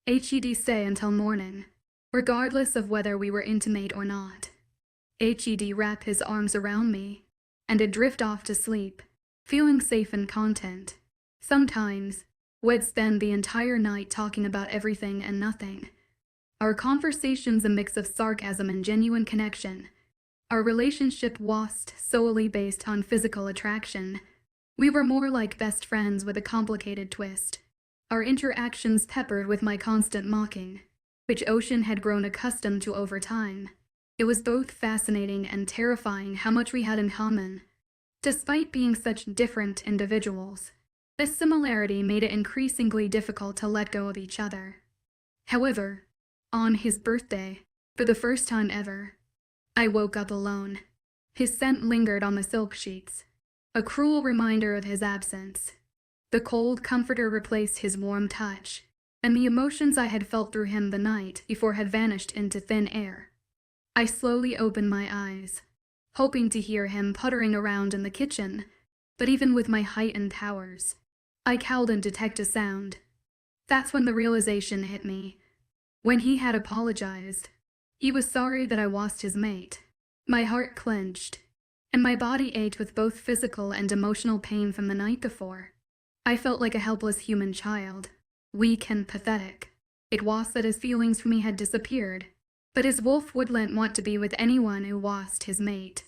HED stay until morning, regardless of whether we were intimate or not. HED wrap his arms around me, and I'd drift off to sleep, feeling safe and content. Sometimes, we'd spend the entire night talking about everything and nothing. Our conversations a mix of sarcasm and genuine connection. Our relationship wasn't solely based on physical attraction. We were more like best friends with a complicated twist. Our interactions peppered with my constant mocking, which Ocean had grown accustomed to over time. It was both fascinating and terrifying how much we had in common. Despite being such different individuals, this similarity made it increasingly difficult to let go of each other. However, on his birthday, for the first time ever, I woke up alone. His scent lingered on the silk sheets, a cruel reminder of his absence. The cold comforter replaced his warm touch, and the emotions I had felt through him the night before had vanished into thin air. I slowly opened my eyes, hoping to hear him puttering around in the kitchen, but even with my heightened powers, I couldn't detect a sound. That's when the realization hit me. When he had apologized, he was sorry that I lost his mate. My heart clenched, and my body ached with both physical and emotional pain from the night before. I felt like a helpless human child, weak and pathetic. It was that his feelings for me had disappeared, but his wolf wouldn't want to be with anyone who lost his mate.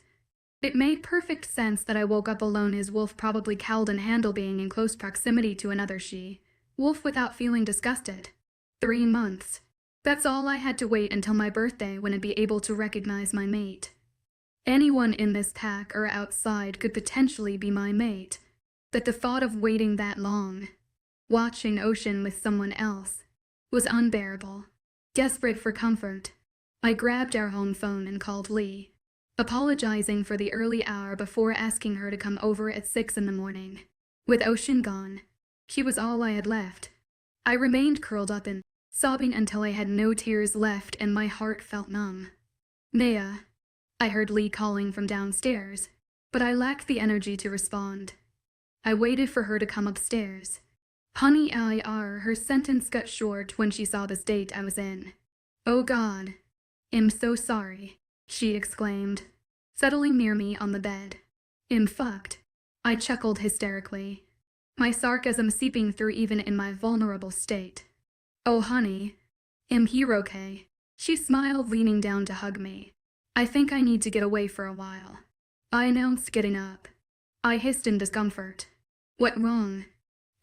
It made perfect sense that I woke up alone. His wolf probably couldn't handle being in close proximity to another she-wolf without feeling disgusted. 3 months. That's all I had to wait until my birthday when I'd be able to recognize my mate. Anyone in this pack or outside could potentially be my mate, but the thought of waiting that long, watching Ocean with someone else, was unbearable. Desperate for comfort, I grabbed our home phone and called Lee, apologizing for the early hour before asking her to come over at 6 in the morning. With Ocean gone, she was all I had left. I remained curled up in sobbing until I had no tears left and my heart felt numb. "Nea," I heard Lee calling from downstairs, but I lacked the energy to respond. I waited for her to come upstairs. "Honey, her sentence got short when she saw the state I was in. "Oh God, I'm so sorry," she exclaimed, settling near me on the bed. "I'm fucked," I chuckled hysterically, my sarcasm seeping through even in my vulnerable state. "Oh honey, I'm here okay." She smiled, leaning down to hug me. "I think I need to get away for a while," I announced, getting up. I hissed in discomfort. "What wrong?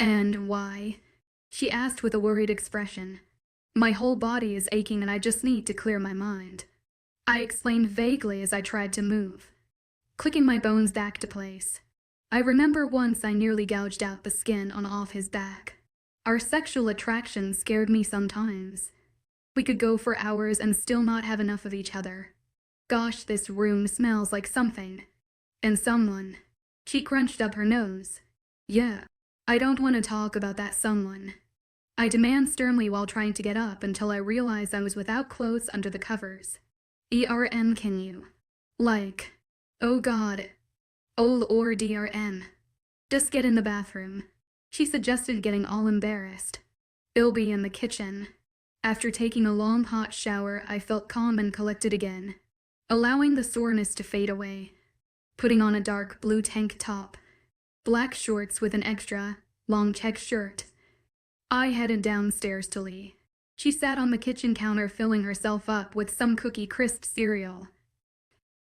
And why?" she asked with a worried expression. "My whole body is aching and I just need to clear my mind," I explained vaguely as I tried to move, clicking my bones back to place. I remember once I nearly gouged out the skin on off his back. Our sexual attraction scared me sometimes. We could go for hours and still not have enough of each other. "Gosh, this room smells like something. And someone." She crunched up her nose. "Yeah, I don't want to talk about that someone," I demand sternly while trying to get up until I realized I was without clothes under the covers. Can you? Like, oh God. Oh or DRM. Just get in the bathroom," she suggested, getting all embarrassed. "It'll be in the kitchen." After taking a long hot shower, I felt calm and collected again, allowing the soreness to fade away. Putting on a dark blue tank top, black shorts with an extra long check shirt, I headed downstairs to Lee. She sat on the kitchen counter filling herself up with some Cookie Crisp cereal.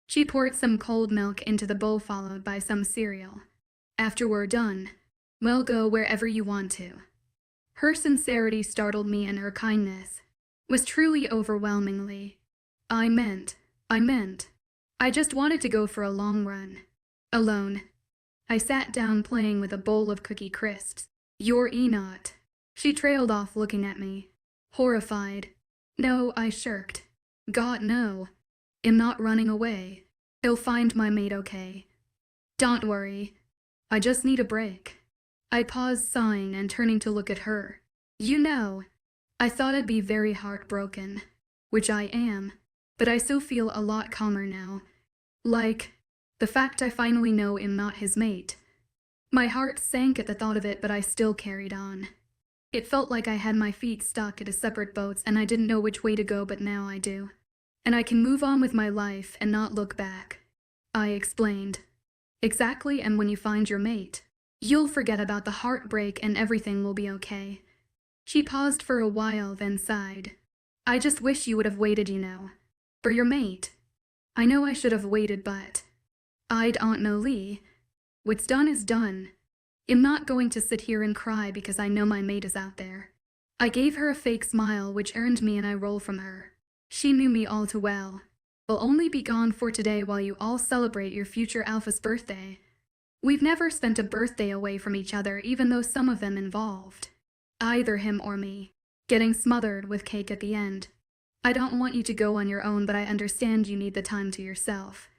She poured some cold milk into the bowl followed by some cereal. "After we're done, we'll go wherever you want to." Her sincerity startled me and her kindness was truly overwhelmingly. I meant, I just wanted to go for a long run. Alone. I sat down playing with a bowl of Cookie Crisps. "You're not." She trailed off looking at me, horrified. "No," I shirked. "God, no. I'm not running away. He'll find my mate okay. Don't worry. I just need a break." I paused, sighing and turning to look at her. "You know, I thought I'd be very heartbroken, which I am, but I still feel a lot calmer now. Like, the fact I finally know I'm not his mate." My heart sank at the thought of it, but I still carried on. It felt like I had my feet stuck at a separate boats and I didn't know which way to go, but now I do. And I can move on with my life and not look back, I explained. "Exactly, and when you find your mate, you'll forget about the heartbreak and everything will be okay." She paused for a while, then sighed. "I just wish you would have waited, for your mate. I know I should have waited, but I don't know, Lee. What's done is done. I'm not going to sit here and cry because I know my mate is out there." I gave her a fake smile which earned me an eye roll from her. She knew me all too well. "We'll only be gone for today while you all celebrate your future alpha's birthday. We've never spent a birthday away from each other, even though some of them involved either him or me getting smothered with cake at the end. I don't want you to go on your own, but I understand you need the time to yourself.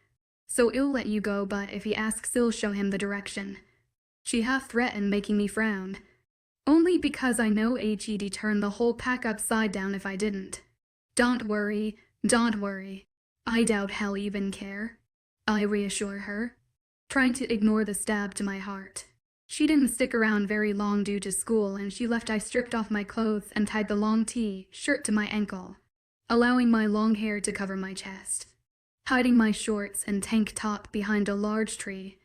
So I'll let you go, but if he asks, I'll show him the direction." She half threatened, making me frown. Only because I know he'd turn the whole pack upside down if I didn't. Don't worry. I doubt he'll even care," I reassure her, trying to ignore the stab to my heart. She didn't stick around very long due to school, and she left. I stripped off my clothes and tied the long shirt to my ankle, allowing my long hair to cover my chest. Hiding my shorts and tank top behind a large tree,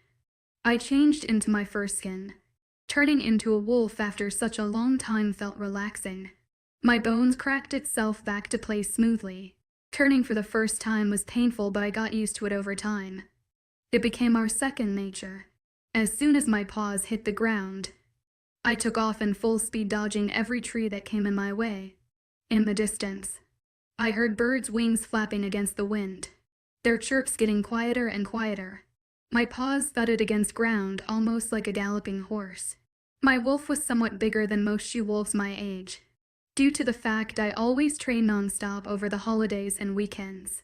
I changed into my fur skin. Turning into a wolf after such a long time felt relaxing. My bones cracked itself back to place smoothly. Turning for the first time was painful, but I got used to it over time. It became our second nature. As soon as my paws hit the ground, I took off in full speed, dodging every tree that came in my way. In the distance, I heard birds' wings flapping against the wind, their chirps getting quieter and quieter. My paws thudded against ground almost like a galloping horse. My wolf was somewhat bigger than most she-wolves my age, due to the fact I always trained non-stop over the holidays and weekends.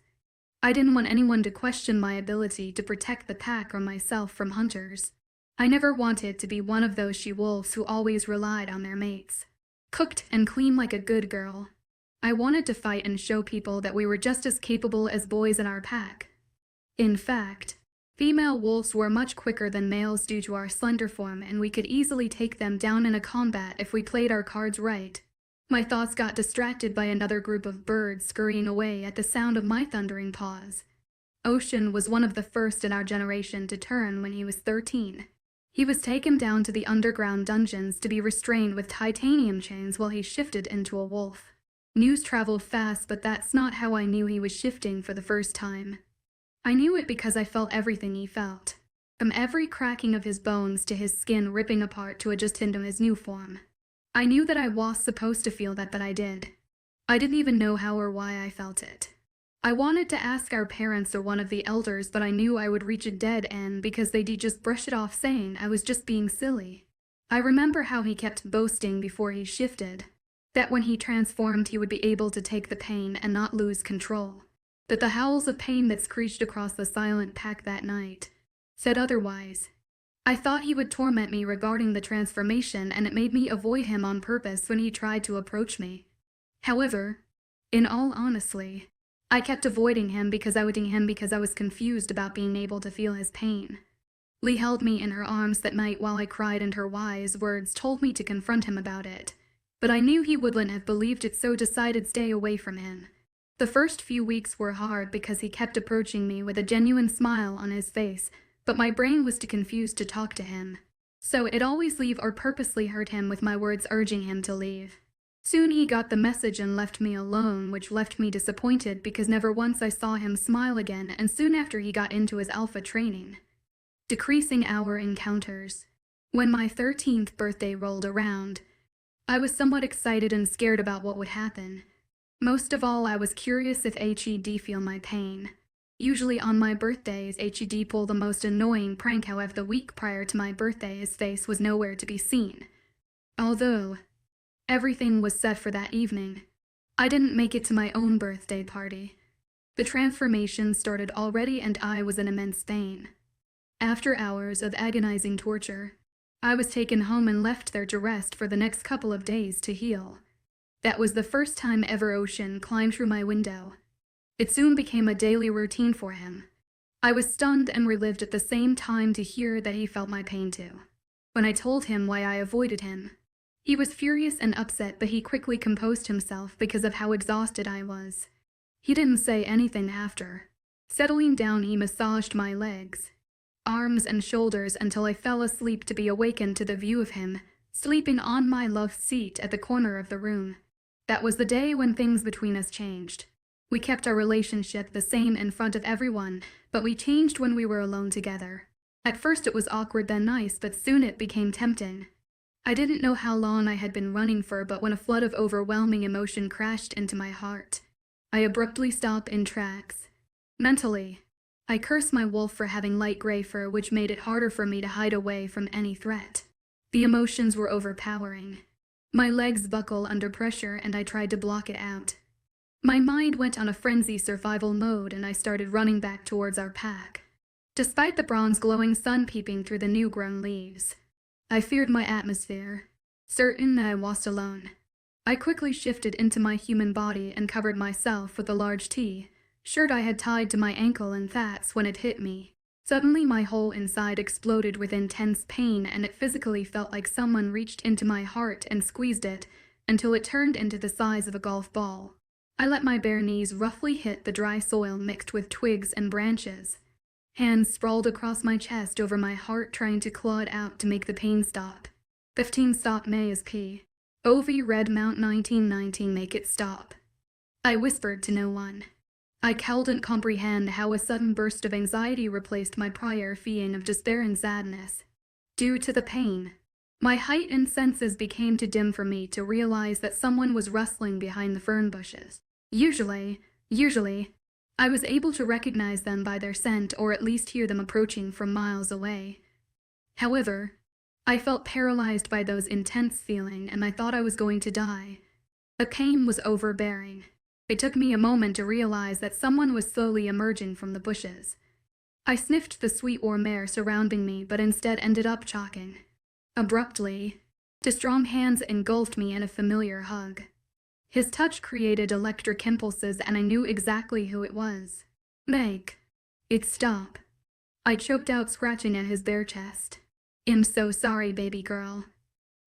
I didn't want anyone to question my ability to protect the pack or myself from hunters. I never wanted to be one of those she-wolves who always relied on their mates. cooked and clean like a good girl. I wanted to fight and show people that we were just as capable as boys in our pack. In fact, female wolves were much quicker than males due to our slender form, and we could easily take them down in a combat if we played our cards right. My thoughts got distracted by another group of birds scurrying away at the sound of my thundering paws. Ocean was one of the first in our generation to turn when he was 13. He was taken down to the underground dungeons to be restrained with titanium chains while he shifted into a wolf. News traveled fast, but that's not how I knew he was shifting for the first time. I knew it because I felt everything he felt, from every cracking of his bones to his skin ripping apart to adjust into his new form. I knew that I was supposed to feel that, but I did. I didn't even know how or why I felt it. I wanted to ask our parents or one of the elders, but I knew I would reach a dead end because they'd just brush it off, saying I was just being silly. I remember how he kept boasting before he shifted, that when he transformed he would be able to take the pain and not lose control. That the howls of pain that screeched across the silent pack that night said otherwise. I thought he would torment me regarding the transformation, and it made me avoid him on purpose when he tried to approach me. However, in all honesty, I kept avoiding him because I was confused about being able to feel his pain. Lee held me in her arms that night while I cried, and her wise words told me to confront him about it. But I knew he wouldn't have believed it, so decided to stay away from him. The first few weeks were hard because he kept approaching me with a genuine smile on his face, but my brain was too confused to talk to him. So I'd always leave or purposely hurt him with my words urging him to leave. Soon he got the message and left me alone, which left me disappointed because never once I saw him smile again, and soon after he got into his alpha training. Decreasing our encounters. When my 13th birthday rolled around, I was somewhat excited and scared about what would happen. Most of all, I was curious if HED feel my pain. Usually on my birthdays, HED pulled the most annoying prank. However, the week prior to my birthday, his face was nowhere to be seen. Although everything was set for that evening, I didn't make it to my own birthday party. The transformation started already and I was in immense pain. After hours of agonizing torture, I was taken home and left there to rest for the next couple of days to heal. That was the first time ever Ocean climbed through my window. It soon became a daily routine for him. I was stunned and relieved at the same time to hear that he felt my pain too. When I told him why I avoided him, he was furious and upset, but he quickly composed himself because of how exhausted I was. He didn't say anything after. Settling down, he massaged my legs, arms and shoulders until I fell asleep, to be awakened to the view of him sleeping on my love seat at the corner of the room. That was the day when things between us changed. We kept our relationship the same in front of everyone, but we changed when we were alone together. At first it was awkward, then nice, but soon it became tempting. I didn't know how long I had been running for, but when a flood of overwhelming emotion crashed into my heart, I abruptly stopped in tracks. Mentally, I cursed my wolf for having light gray fur, which made it harder for me to hide away from any threat. The emotions were overpowering. My legs buckled under pressure and I tried to block it out. My mind went on a frenzy survival mode and I started running back towards our pack. Despite the bronze glowing sun peeping through the new-grown leaves, I feared my atmosphere, certain that I was alone. I quickly shifted into my human body and covered myself with a large T-shirt I had tied to my ankle, and that's when it hit me. Suddenly my whole inside exploded with intense pain, and it physically felt like someone reached into my heart and squeezed it until it turned into the size of a golf ball. I let my bare knees roughly hit the dry soil mixed with twigs and branches. Hands sprawled across my chest over my heart, trying to claw it out to make the pain stop. 15 stop May's P. OV Red Mount 1919 make it stop. I whispered to no one. I couldn't comprehend how a sudden burst of anxiety replaced my prior feeling of despair and sadness. Due to the pain, my heightened senses became too dim for me to realize that someone was rustling behind the fern bushes. Usually, I was able to recognize them by their scent, or at least hear them approaching from miles away. However, I felt paralyzed by those intense feelings and I thought I was going to die. The pain was overbearing. It took me a moment to realize that someone was slowly emerging from the bushes. I sniffed the sweet warm air surrounding me, but instead ended up choking. Abruptly, His strong hands engulfed me in a familiar hug. His touch created electric impulses, and I knew exactly who it was. Meg. It's stop. I choked out, scratching at his bare chest. I'm so sorry, baby girl.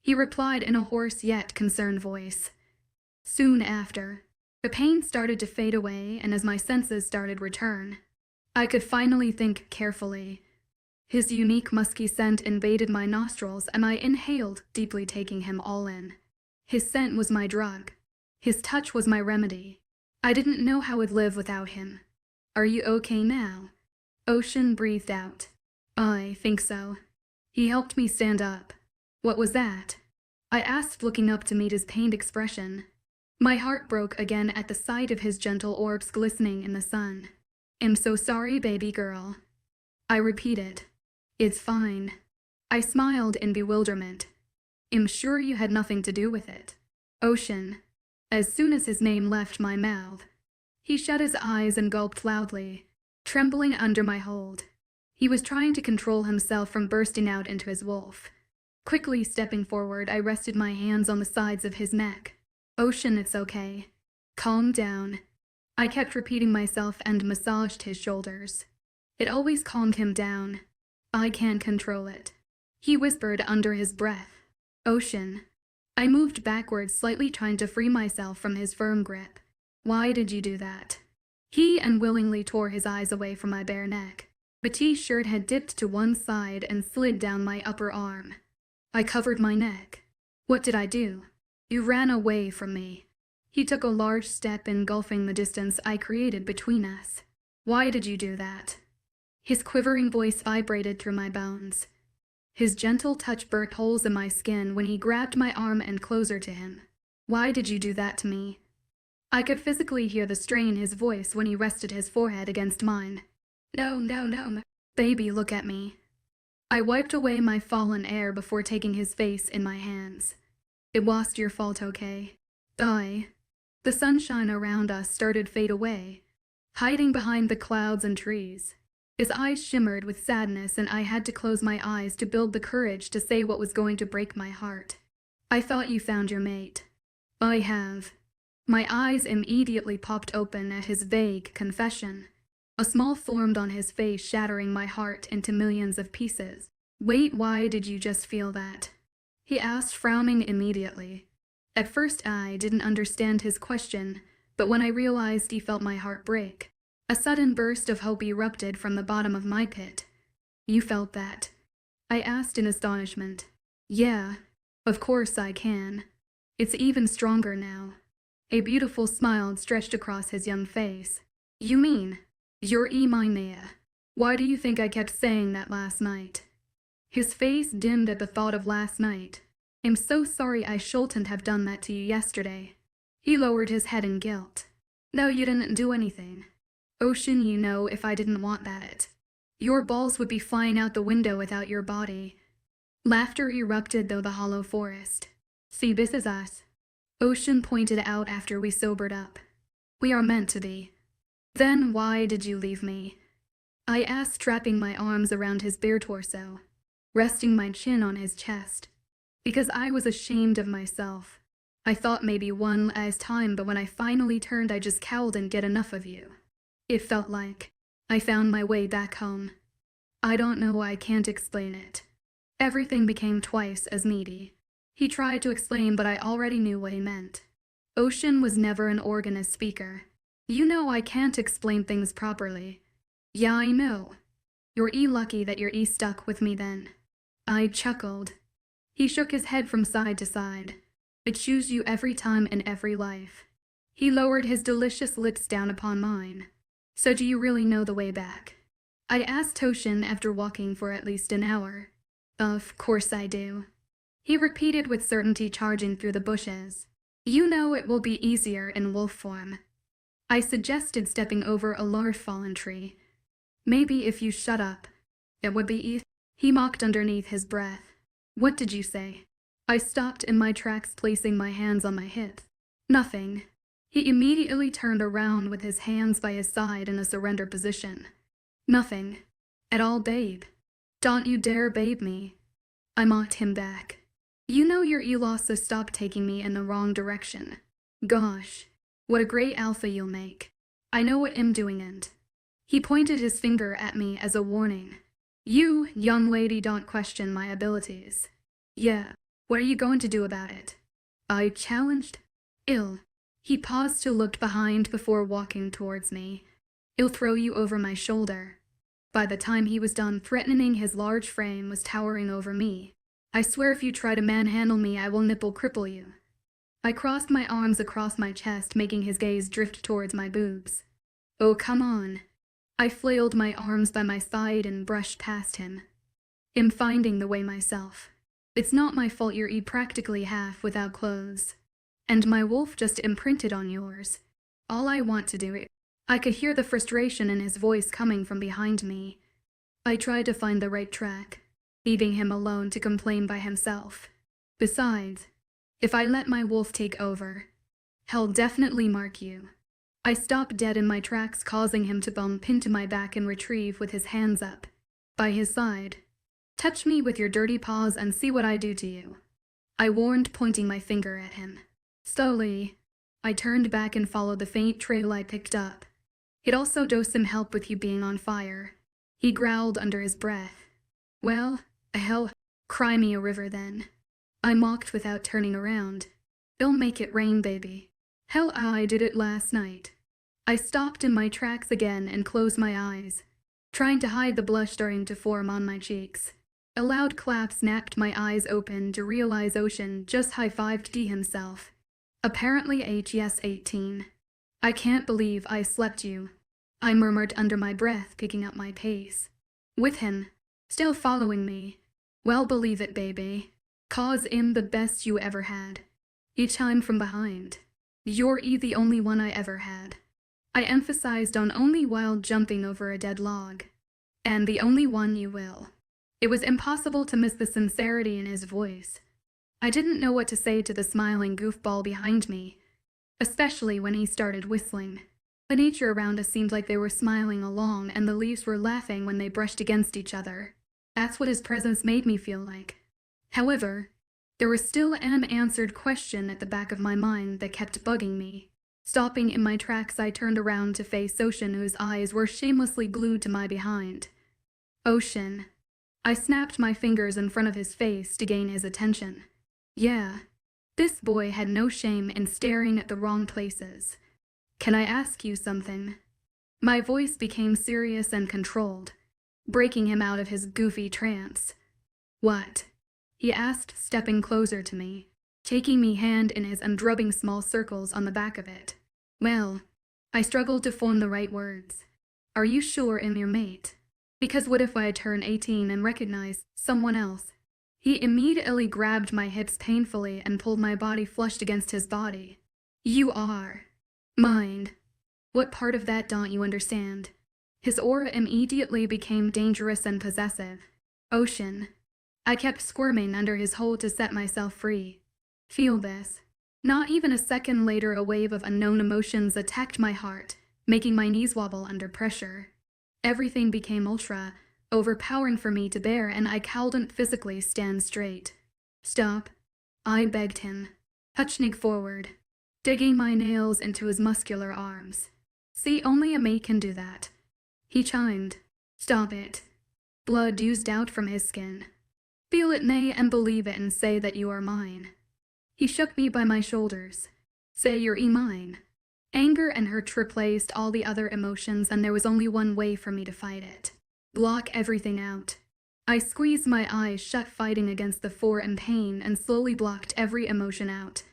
He replied in a hoarse yet concerned voice. Soon after, the pain started to fade away, and as my senses started return, I could finally think carefully. His unique musky scent invaded my nostrils, and I inhaled deeply, taking him all in. His scent was my drug. His touch was my remedy. I didn't know how I'd live without him. Are you okay now? Ocean breathed out. I think so. He helped me stand up. What was that? I asked, looking up to meet his pained expression. My heart broke again at the sight of his gentle orbs glistening in the sun. I'm so sorry, baby girl. I repeated. It's fine. I smiled in bewilderment. I'm sure you had nothing to do with it. Ocean. As soon as his name left my mouth, he shut his eyes and gulped loudly, trembling under my hold. He was trying to control himself from bursting out into his wolf. Quickly stepping forward, I rested my hands on the sides of his neck. Ocean, it's okay. Calm down. I kept repeating myself and massaged his shoulders. It always calmed him down. I can't control it. He whispered under his breath. Ocean. I moved backwards, slightly trying to free myself from his firm grip. Why did you do that? He unwillingly tore his eyes away from my bare neck. The t-shirt had dipped to one side and slid down my upper arm. I covered my neck. What did I do? You ran away from me. He took a large step, engulfing the distance I created between us. Why did you do that? His quivering voice vibrated through my bones. His gentle touch burnt holes in my skin when he grabbed my arm and closer to him. Why did you do that to me? I could physically hear the strain in his voice when he rested his forehead against mine. No. Baby, look at me. I wiped away my fallen air before taking his face in my hands. It was your fault, okay? The sunshine around us started to fade away, hiding behind the clouds and trees. His eyes shimmered with sadness, and I had to close my eyes to build the courage to say what was going to break my heart. I thought you found your mate. I have. My eyes immediately popped open at his vague confession. A smile formed on his face, shattering my heart into millions of pieces. Wait, why did you just feel that? He asked, frowning immediately. At first I didn't understand his question, but when I realized he felt my heart break, a sudden burst of hope erupted from the bottom of my pit. You felt that? I asked in astonishment. Yeah, of course I can. It's even stronger now. A beautiful smile stretched across his young face. You mean, you're mine? Why do you think I kept saying that last night? His face dimmed at the thought of last night. I'm so sorry, I shouldn't have done that to you yesterday. He lowered his head in guilt. No, you didn't do anything. Ocean, you know, if I didn't want that, your balls would be flying out the window without your body. Laughter erupted through the hollow forest. See, this is us. Ocean pointed out after we sobered up. We are meant to be. Then why did you leave me? I asked, strapping my arms around his bare torso, resting my chin on his chest. Because I was ashamed of myself. I thought maybe one last time, but when I finally turned, I just cowled and get enough of you. It felt like I found my way back home. I don't know, I can't explain it. Everything became twice as needy. He tried to explain, but I already knew what he meant. Ocean was never an organist speaker. You know I can't explain things properly. Yeah, I know. You're lucky that you're stuck with me then. I chuckled. He shook his head from side to side. I choose you every time in every life. He lowered his delicious lips down upon mine. So do you really know the way back? I asked Ocean after walking for at least an hour. Of course I do. He repeated with certainty, charging through the bushes. You know it will be easier in wolf form. I suggested, stepping over a large fallen tree. Maybe if you shut up, it would be easy. He mocked underneath his breath. What did you say? I stopped in my tracks, placing my hands on my hips. Nothing. He immediately turned around with his hands by his side in a surrender position. Nothing. At all, babe. Don't you dare babe me. I mocked him back. You know your elos, so stop taking me in the wrong direction. Gosh, what a great alpha you'll make. I know what I'm doing and. He pointed his finger at me as a warning. You, young lady, don't question my abilities. Yeah, what are you going to do about it? I challenged. Ill. He paused to look behind before walking towards me. I'll throw you over my shoulder. By the time he was done threatening, his large frame was towering over me. I swear if you try to manhandle me, I will nipple cripple you. I crossed my arms across my chest, making his gaze drift towards my boobs. Oh, come on. I flailed my arms by my side and brushed past him. I'm finding the way myself. It's not my fault you're practically half without clothes. And my wolf just imprinted on yours. All I want to do it. I could hear the frustration in his voice coming from behind me. I tried to find the right track, leaving him alone to complain by himself. Besides, if I let my wolf take over, he'll definitely mark you. I stopped dead in my tracks, causing him to bump into my back and retrieve with his hands up. By his side. Touch me with your dirty paws and see what I do to you. I warned, pointing my finger at him. Slowly, I turned back and followed the faint trail I picked up. It also dosed some help with you being on fire. He growled under his breath. Well, hell, cry me a river then. I mocked without turning around. They'll make it rain, baby. Hell, I did it last night. I stopped in my tracks again and closed my eyes, trying to hide the blush starting to form on my cheeks. A loud clap snapped my eyes open to realize Ocean just high-fived D himself. Apparently HS 18. I can't believe I slept you. I murmured under my breath, picking up my pace. With him, still following me. Well, believe it, baby. Cause I'm the best you ever had. Each time from behind. You're the only one I ever had. I emphasized on only while jumping over a dead log. And the only one you will. It was impossible to miss the sincerity in his voice. I didn't know what to say to the smiling goofball behind me, especially when he started whistling. The nature around us seemed like they were smiling along, and the leaves were laughing when they brushed against each other. That's what his presence made me feel like. However, there was still an unanswered question at the back of my mind that kept bugging me. Stopping in my tracks, I turned around to face Ocean, whose eyes were shamelessly glued to my behind. Ocean. I snapped my fingers in front of his face to gain his attention. Yeah, this boy had no shame in staring at the wrong places. Can I ask you something? My voice became serious and controlled, breaking him out of his goofy trance. What? He asked, stepping closer to me, taking me hand in his and rubbing small circles on the back of it. Well, I struggled to form the right words. Are you sure I'm your mate? Because what if I turn 18 and recognize someone else? He immediately grabbed my hips painfully and pulled my body flushed against his body. You are. Mind. What part of that don't you understand? His aura immediately became dangerous and possessive. Ocean. I kept squirming under his hold to set myself free. Feel this. Not even a second later, a wave of unknown emotions attacked my heart, making my knees wobble under pressure. Everything became overpowering for me to bear, and I couldn't physically stand straight. Stop. I begged him, touching forward, digging my nails into his muscular arms. See, only a mate can do that. He chimed. Stop it. Blood oozed out from his skin. Feel it, nay, and believe it, and say that you are mine. He shook me by my shoulders. Say you're mine. Anger and hurt replaced all the other emotions, and there was only one way for me to fight it. Block everything out. I squeezed my eyes shut, fighting against the fear and pain, and slowly blocked every emotion out.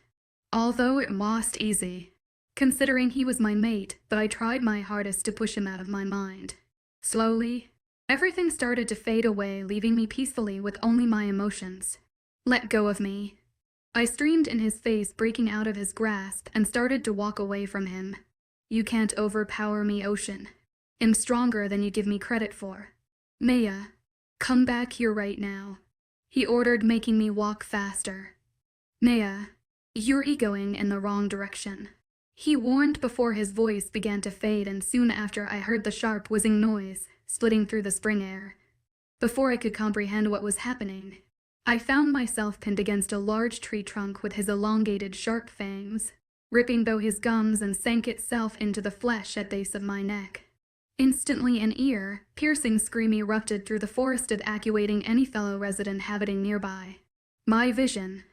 Although it wasn't easy, considering he was my mate, but I tried my hardest to push him out of my mind. Slowly, everything started to fade away, leaving me peacefully with only my emotions. Let go of me. I screamed in his face, breaking out of his grasp, and started to walk away from him. You can't overpower me, Ocean. I'm stronger than you give me credit for. Maya, come back here right now. He ordered, making me walk faster. Maya, you're going in the wrong direction. He warned before his voice began to fade, and soon after I heard the sharp whizzing noise splitting through the spring air. Before I could comprehend what was happening, I found myself pinned against a large tree trunk with his elongated sharp fangs, ripping though his gums and sank itself into the flesh at base of my neck. Instantly an ear-piercing scream erupted through the forest, evacuating any fellow resident habiting nearby. My vision,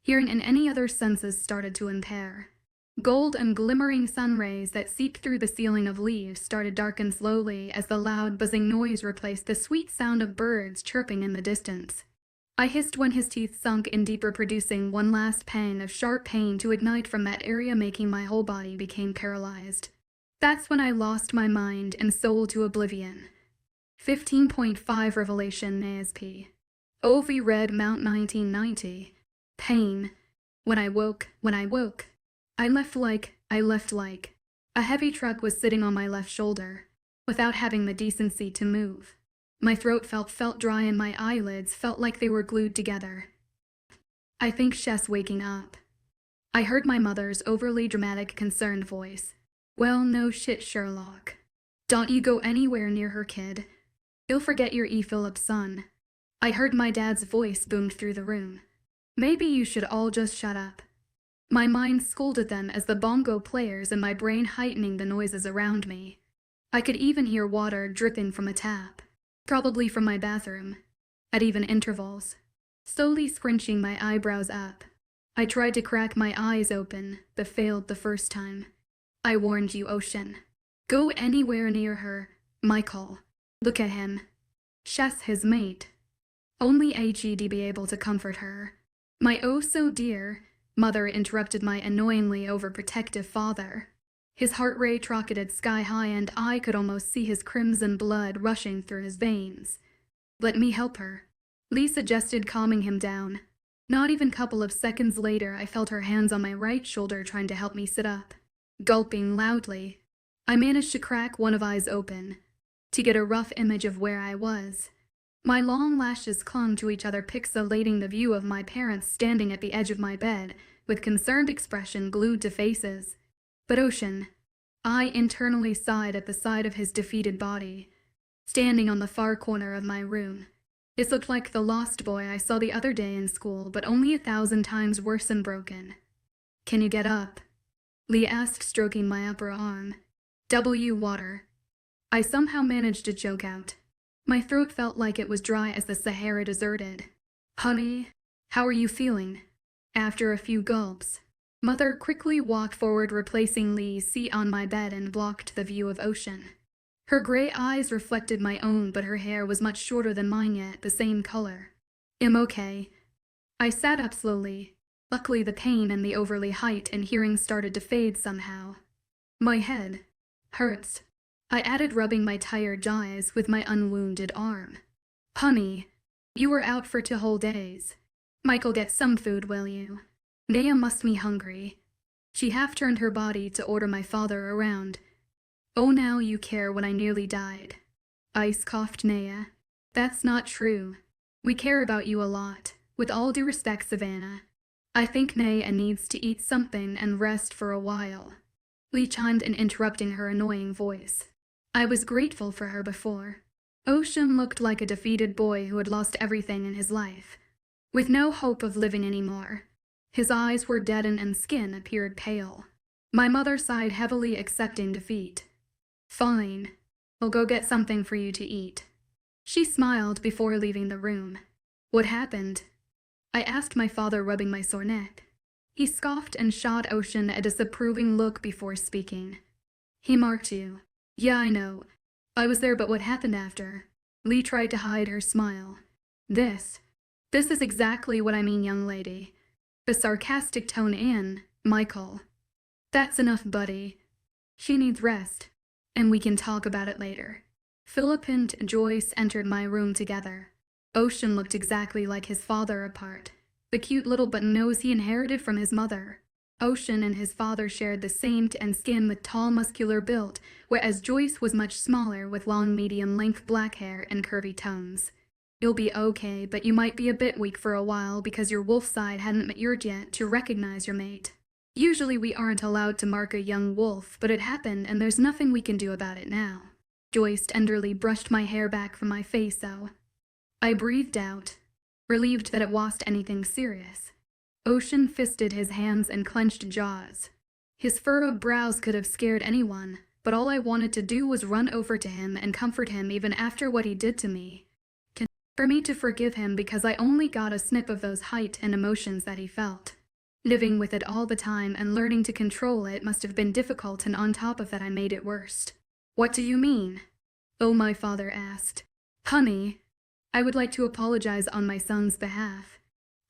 hearing and any other senses started to impair. Gold and glimmering sun rays that seeped through the ceiling of leaves started to darken slowly as the loud buzzing noise replaced the sweet sound of birds chirping in the distance. I hissed when his teeth sunk in deeper, producing one last pang of sharp pain to ignite from that area, making my whole body become paralyzed. That's when I lost my mind and soul to oblivion. 15.5 Revelation NASP. OV Red Mount 1990. Pain. When I woke. I left like. A heavy truck was sitting on my left shoulder, without having the decency to move. My throat felt dry and my eyelids felt like they were glued together. I think Shess waking up. I heard my mother's overly dramatic, concerned voice. Well, no shit, Sherlock. Don't you go anywhere near her, kid. You'll forget your E. Phillips son. I heard my dad's voice boomed through the room. Maybe you should all just shut up. My mind scolded them as the bongo players and my brain heightening the noises around me. I could even hear water dripping from a tap, probably from my bathroom, at even intervals. Slowly scrunching my eyebrows up, I tried to crack my eyes open, but failed the first time. I warned you, Ocean. Go anywhere near her, Michael. Look at him. Shess his mate. Only HED be able to comfort her. My oh so dear mother interrupted my annoyingly overprotective father. His heart rate rocketed sky high and I could almost see his crimson blood rushing through his veins. Let me help her, Lee suggested, calming him down. Not even a couple of seconds later, I felt her hands on my right shoulder trying to help me sit up. Gulping loudly, I managed to crack one of eyes open, to get a rough image of where I was. My long lashes clung to each other, pixelating the view of my parents standing at the edge of my bed, with concerned expression glued to faces. But Ocean, I internally sighed at the sight of his defeated body, standing on the far corner of my room. This looked like the lost boy I saw the other day in school, but only 1,000 times worse and broken. Can you get up? Lee asked, stroking my upper arm. Water. I somehow managed to choke out. My throat felt like it was dry as the Sahara deserted. Honey, how are you feeling? After a few gulps, Mother quickly walked forward, replacing Lee's seat on my bed, and blocked the view of Ocean. Her gray eyes reflected my own, but her hair was much shorter than mine, yet the same color. I'm okay. I sat up slowly. Luckily, the pain and the overly height and hearing started to fade somehow. My head hurts, I added, rubbing my tired eyes with my unwounded arm. Honey, you were out for 2 whole days. Michael, get some food, will you? Naya must be hungry. She half turned her body to order my father around. Oh, now you care when I nearly died. Ice coughed Naya. That's not true. We care about you a lot. With all due respect, Savannah, I think Naya needs to eat something and rest for a while. Lee chimed in, interrupting her annoying voice. I was grateful for her before. Ocean looked like a defeated boy who had lost everything in his life, with no hope of living anymore. His eyes were deadened and skin appeared pale. My mother sighed heavily, accepting defeat. Fine, I'll go get something for you to eat. She smiled before leaving the room. What happened? I asked my father, rubbing my sore neck. He scoffed and shot Ocean a disapproving look before speaking. He marked you. Yeah, I know. I was there, but what happened after? Lee tried to hide her smile. This is exactly what I mean, young lady. The sarcastic tone in, Michael. That's enough, buddy. She needs rest, and we can talk about it later. Philip and Joyce entered my room together. Ocean looked exactly like his father apart, the cute little button nose he inherited from his mother. Ocean and his father shared the same and skin with tall, muscular build, whereas Joyce was much smaller with long, medium-length black hair and curvy tones. You'll be okay, but you might be a bit weak for a while because your wolf side hadn't matured yet to recognize your mate. Usually we aren't allowed to mark a young wolf, but it happened and there's nothing we can do about it now. Joyce tenderly brushed my hair back from my face, so I breathed out. relieved that it wasn't anything serious. Ocean fisted his hands and clenched jaws. His furrowed brows could have scared anyone, but all I wanted to do was run over to him and comfort him even after what he did to me. For me to forgive him because I only got a snip of those height and emotions that he felt. Living with it all the time and learning to control it must have been difficult, and on top of that I made it worse. What do you mean? Oh, my father asked. Honey, I would like to apologize on my son's behalf.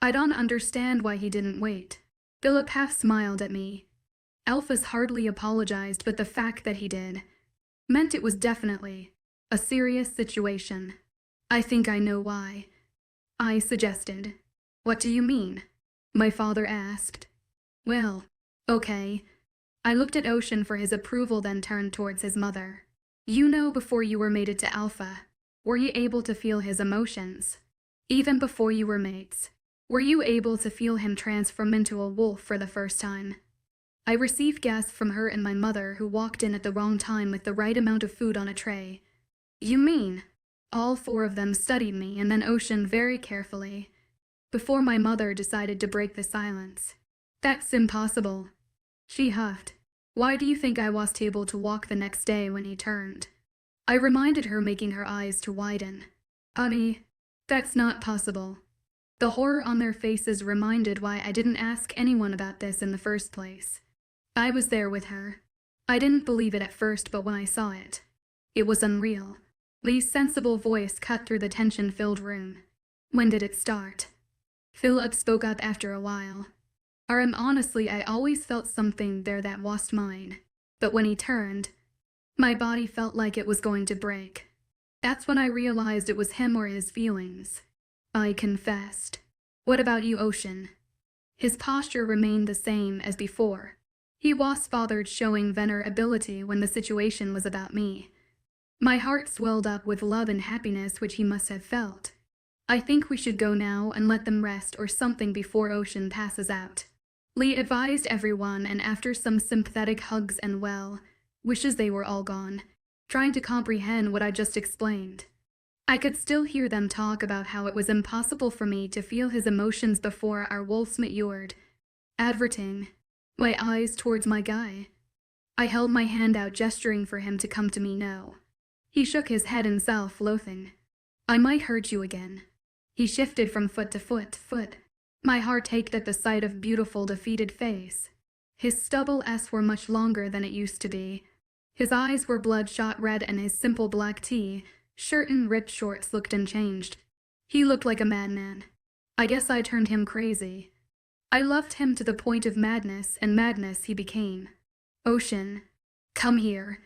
I don't understand why he didn't wait. Philip half smiled at me. Alphys hardly apologized, but the fact that he did meant it was definitely a serious situation. I think I know why, I suggested. What do you mean? My father asked. Well, okay. I looked at Ocean for his approval, then turned towards his mother. You know, before you were mated to Alpha, were you able to feel his emotions? Even before you were mates, were you able to feel him transform into a wolf for the first time? I received gasps from her and my mother, who walked in at the wrong time with the right amount of food on a tray. You mean? All four of them studied me and then Ocean very carefully, before my mother decided to break the silence. That's impossible, she huffed. Why do you think I was able to walk the next day when he turned? I reminded her, making her eyes to widen. Honey, that's not possible. The horror on their faces reminded why I didn't ask anyone about this in the first place. I was there with her. I didn't believe it at first, but when I saw it, it was unreal. Lee's sensible voice cut through the tension-filled room. When did it start? Philip spoke up after a while. Honestly, I always felt something there that wasn't mine. But when he turned, my body felt like it was going to break. That's when I realized it was him or his feelings. I confessed. What about you, Ocean? His posture remained the same as before. He was bothered, showing vulnerability when the situation was about me. My heart swelled up with love and happiness, which he must have felt. I think we should go now and let them rest or something before Ocean passes out, Lee advised everyone, and after some sympathetic hugs and wishes they were all gone, trying to comprehend what I just explained. I could still hear them talk about how it was impossible for me to feel his emotions before our wolves matured, adverting my eyes towards my guy. I held my hand out, gesturing for him to come to me. No. He shook his head in self-loathing. I might hurt you again. He shifted from foot to foot. My heart ached at the sight of beautiful, defeated face. His stubble were much longer than it used to be. His eyes were bloodshot red, and his simple black shirt and ripped shorts looked unchanged. He looked like a madman. I guess I turned him crazy. I loved him to the point of madness, and madness he became. Ocean, come here,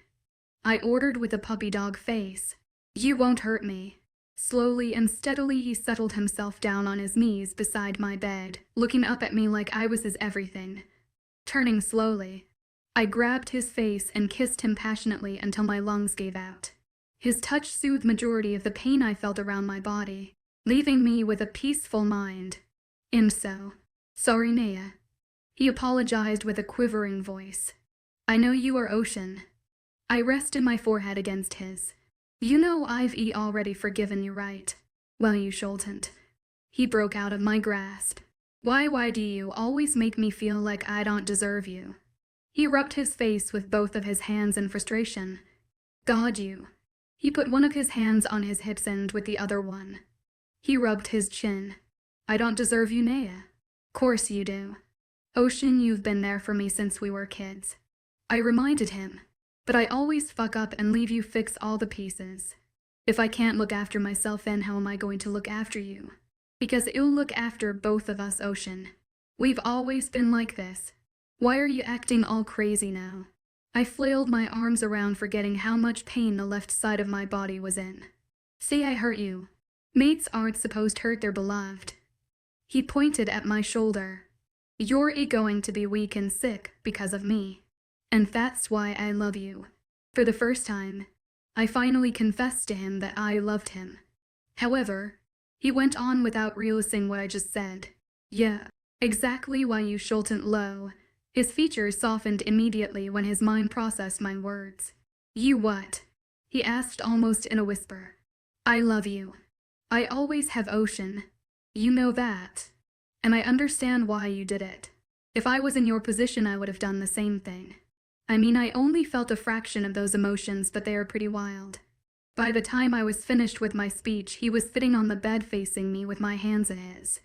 I ordered with a puppy dog face. You won't hurt me. Slowly and steadily he settled himself down on his knees beside my bed, looking up at me like I was his everything. Turning slowly, I grabbed his face and kissed him passionately until my lungs gave out. His touch soothed majority of the pain I felt around my body, leaving me with a peaceful mind. Sorry, Naya. He apologized with a quivering voice. I know you are Ocean. I rested my forehead against his. You know I've already forgiven you, right? Well, you shouldn't. He broke out of my grasp. Why do you always make me feel like I don't deserve you? He rubbed his face with both of his hands in frustration. God, you. He put one of his hands on his hips and with the other one. He rubbed his chin. I don't deserve you, Naya. Course you do. Ocean, you've been there for me since we were kids. I reminded him. But I always fuck up and leave you fix all the pieces. If I can't look after myself, then how am I going to look after you? Because it'll look after both of us, Ocean. We've always been like this. Why are you acting all crazy now? I flailed my arms around, forgetting how much pain the left side of my body was in. See, I hurt you. Mates aren't supposed to hurt their beloved. He pointed at my shoulder. You're going to be weak and sick because of me. And that's why I love you. For the first time, I finally confessed to him that I loved him. However, he went on without realizing what I just said. Yeah, exactly why you shouldn't low. His features softened immediately when his mind processed my words. You what? He asked almost in a whisper. I love you. I always have, Ocean. You know that. And I understand why you did it. If I was in your position, I would have done the same thing. I mean, I only felt a fraction of those emotions, but they are pretty wild. By the time I was finished with my speech, he was sitting on the bed facing me with my hands in his.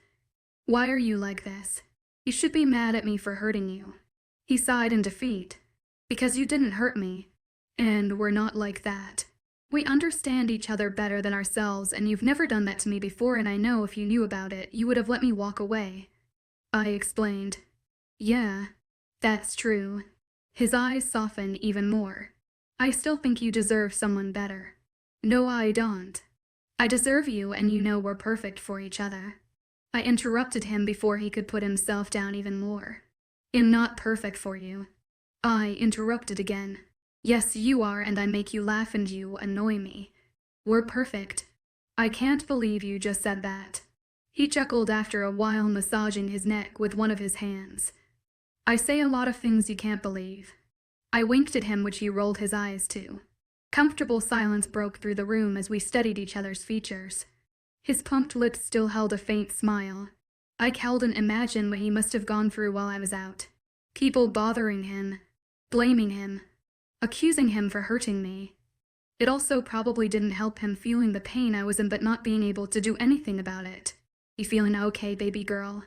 Why are you like this? You should be mad at me for hurting you. He sighed in defeat. Because you didn't hurt me. And we're not like that. We understand each other better than ourselves, and you've never done that to me before, and I know if you knew about it, you would have let me walk away. I explained. Yeah, that's true. His eyes softened even more. I still think you deserve someone better. No, I don't. I deserve you, and you know we're perfect for each other. I interrupted him before he could put himself down even more. I'm not perfect for you. I interrupted again. Yes, you are, and I make you laugh and you annoy me. We're perfect. I can't believe you just said that. He chuckled after a while, massaging his neck with one of his hands. I say a lot of things you can't believe. I winked at him, which he rolled his eyes to. Comfortable silence broke through the room as we studied each other's features. His pumped lips still held a faint smile. I couldn't imagine what he must have gone through while I was out. People bothering him, blaming him, accusing him for hurting me. It also probably didn't help him feeling the pain I was in but not being able to do anything about it. You feeling okay, baby girl?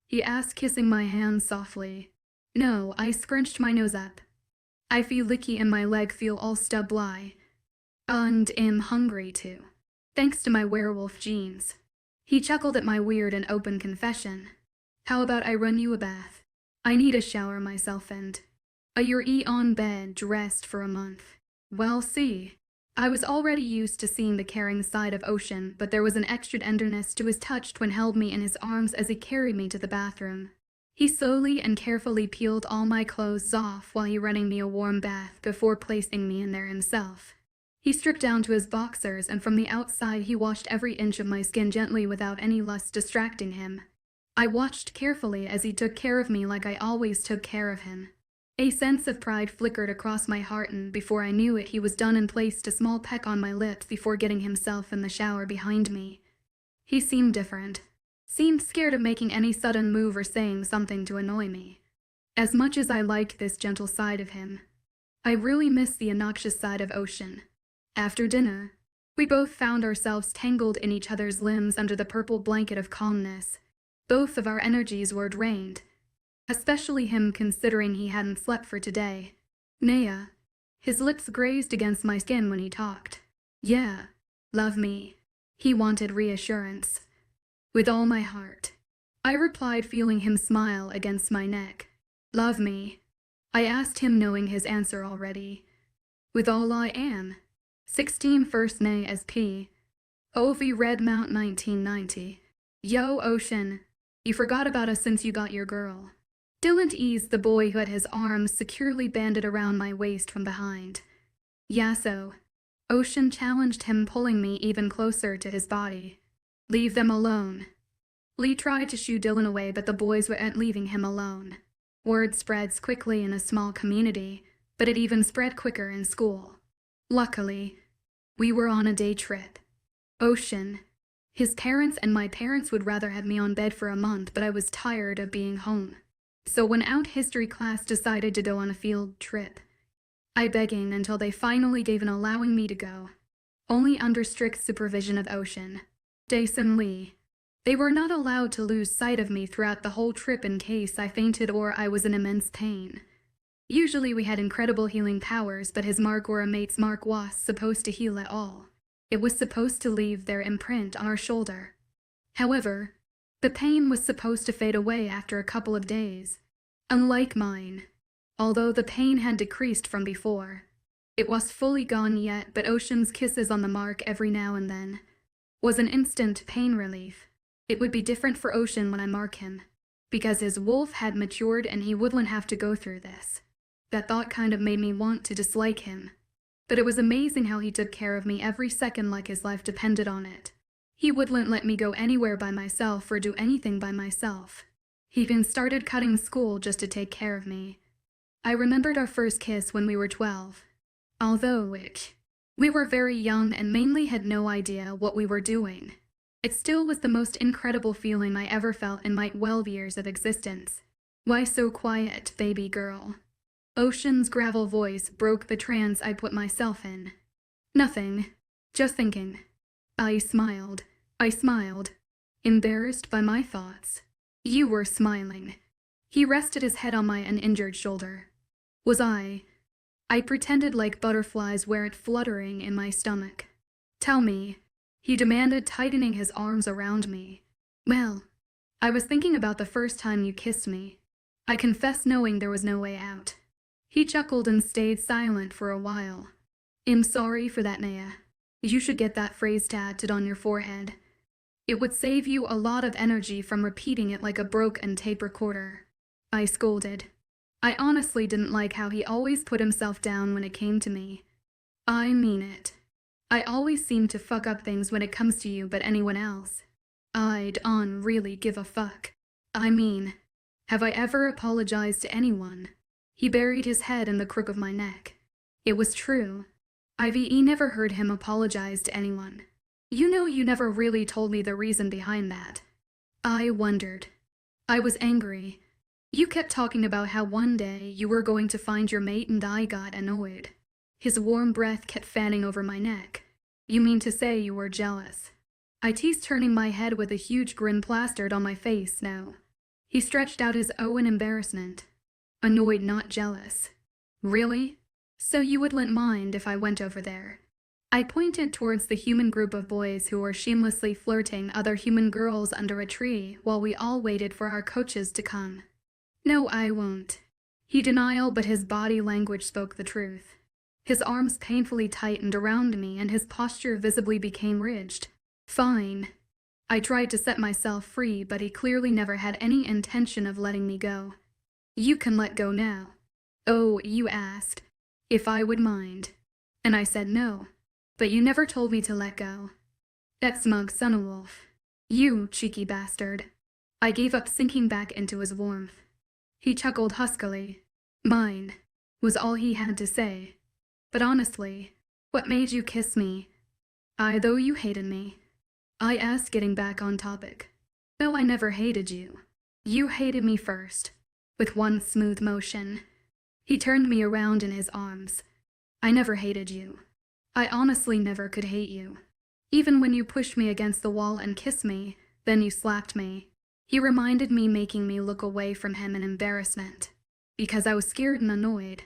He asked, kissing my hand softly. No, I scrunched my nose up. I feel licky and my leg feel all stubbly. And am hungry too. Thanks to my werewolf genes. He chuckled at my weird and open confession. How about I run you a bath? I need a shower myself and... You're on bed, dressed for a month. Well, see. I was already used to seeing the caring side of Ocean, but there was an extra tenderness to his touch when held me in his arms as he carried me to the bathroom. He slowly and carefully peeled all my clothes off while he running me a warm bath before placing me in there himself. He stripped down to his boxers, and from the outside he washed every inch of my skin gently without any lust distracting him. I watched carefully as he took care of me like I always took care of him. A sense of pride flickered across my heart, and before I knew it, he was done and placed a small peck on my lips before getting himself in the shower behind me. He seemed different. Seemed scared of making any sudden move or saying something to annoy me. As much as I liked this gentle side of him, I really missed the obnoxious side of Ocean. After dinner, we both found ourselves tangled in each other's limbs under the purple blanket of calmness. Both of our energies were drained. Especially him, considering he hadn't slept for today. Naya. His lips grazed against my skin when he talked. Yeah, love me. He wanted reassurance. With all my heart. I replied, feeling him smile against my neck. Love me. I asked him, knowing his answer already. With all I am. 16 first Nay as P. OV Redmount 1990. Yo, Ocean. You forgot about us since you got your girl. Dylan eased the boy who had his arms securely banded around my waist from behind. Yasso. Ocean challenged him, pulling me even closer to his body. Leave them alone. Lee tried to shoo Dylan away, but the boys weren't leaving him alone. Word spreads quickly in a small community, but it even spread quicker in school. Luckily, we were on a day trip. Ocean. His parents and my parents would rather have me on bed for a month, but I was tired of being home. So when out history class decided to go on a field trip, I begging until they finally gave in, allowing me to go. Only under strict supervision of Ocean, Dace and Lee. They were not allowed to lose sight of me throughout the whole trip in case I fainted or I was in immense pain. Usually we had incredible healing powers, but his mark or a mate's mark was supposed to heal at all. It was supposed to leave their imprint on our shoulder. However, the pain was supposed to fade away after a couple of days. Unlike mine, although the pain had decreased from before, it was fully gone yet, but Ocean's kisses on the mark every now and then was an instant pain relief. It would be different for Ocean when I mark him, because his wolf had matured and he wouldn't have to go through this. That thought kind of made me want to dislike him. But it was amazing how he took care of me every second like his life depended on it. He wouldn't let me go anywhere by myself or do anything by myself. He even started cutting school just to take care of me. I remembered our first kiss when we were 12. Although we were very young and mainly had no idea what we were doing. It still was the most incredible feeling I ever felt in my 12 years of existence. Why so quiet, baby girl? Ocean's gravel voice broke the trance I put myself in. Nothing. Just thinking. I smiled, embarrassed by my thoughts. You were smiling. He rested his head on my uninjured shoulder. Was I? I pretended like butterflies weren't fluttering in my stomach. Tell me, he demanded, tightening his arms around me. Well, I was thinking about the first time you kissed me. I confessed, knowing there was no way out. He chuckled and stayed silent for a while. I'm sorry for that, Naya. You should get that phrase tattooed on your forehead. It would save you a lot of energy from repeating it like a broken tape recorder. I scolded. I honestly didn't like how he always put himself down when it came to me. I mean it. I always seem to fuck up things when it comes to you, but anyone else, I don't really give a fuck. I mean, have I ever apologized to anyone? He buried his head in the crook of my neck. It was true. I've never heard him apologize to anyone. You know, you never really told me the reason behind that. I wondered. I was angry. You kept talking about how one day you were going to find your mate, and I got annoyed. His warm breath kept fanning over my neck. You mean to say you were jealous? I teased, turning my head with a huge grin plastered on my face. No. He stretched out his O in embarrassment. Annoyed, not jealous. Really? So you wouldn't mind if I went over there? I pointed towards the human group of boys who were shamelessly flirting other human girls under a tree while we all waited for our coaches to come. No, I won't. He denied, but his body language spoke the truth. His arms painfully tightened around me and his posture visibly became rigid. Fine. I tried to set myself free, but he clearly never had any intention of letting me go. You can let go now. Oh, you asked if I would mind, and I said no, but you never told me to let go. That smug son of a wolf. You cheeky bastard. I gave up, sinking back into his warmth. He chuckled huskily. Mine was all he had to say. But honestly, what made you kiss me? Though you hated me. I asked, getting back on topic. No, I never hated you. You hated me first. With one smooth motion, he turned me around in his arms. I never hated you. I honestly never could hate you. Even when you pushed me against the wall and kissed me, then you slapped me. He reminded me, making me look away from him in embarrassment. Because I was scared and annoyed.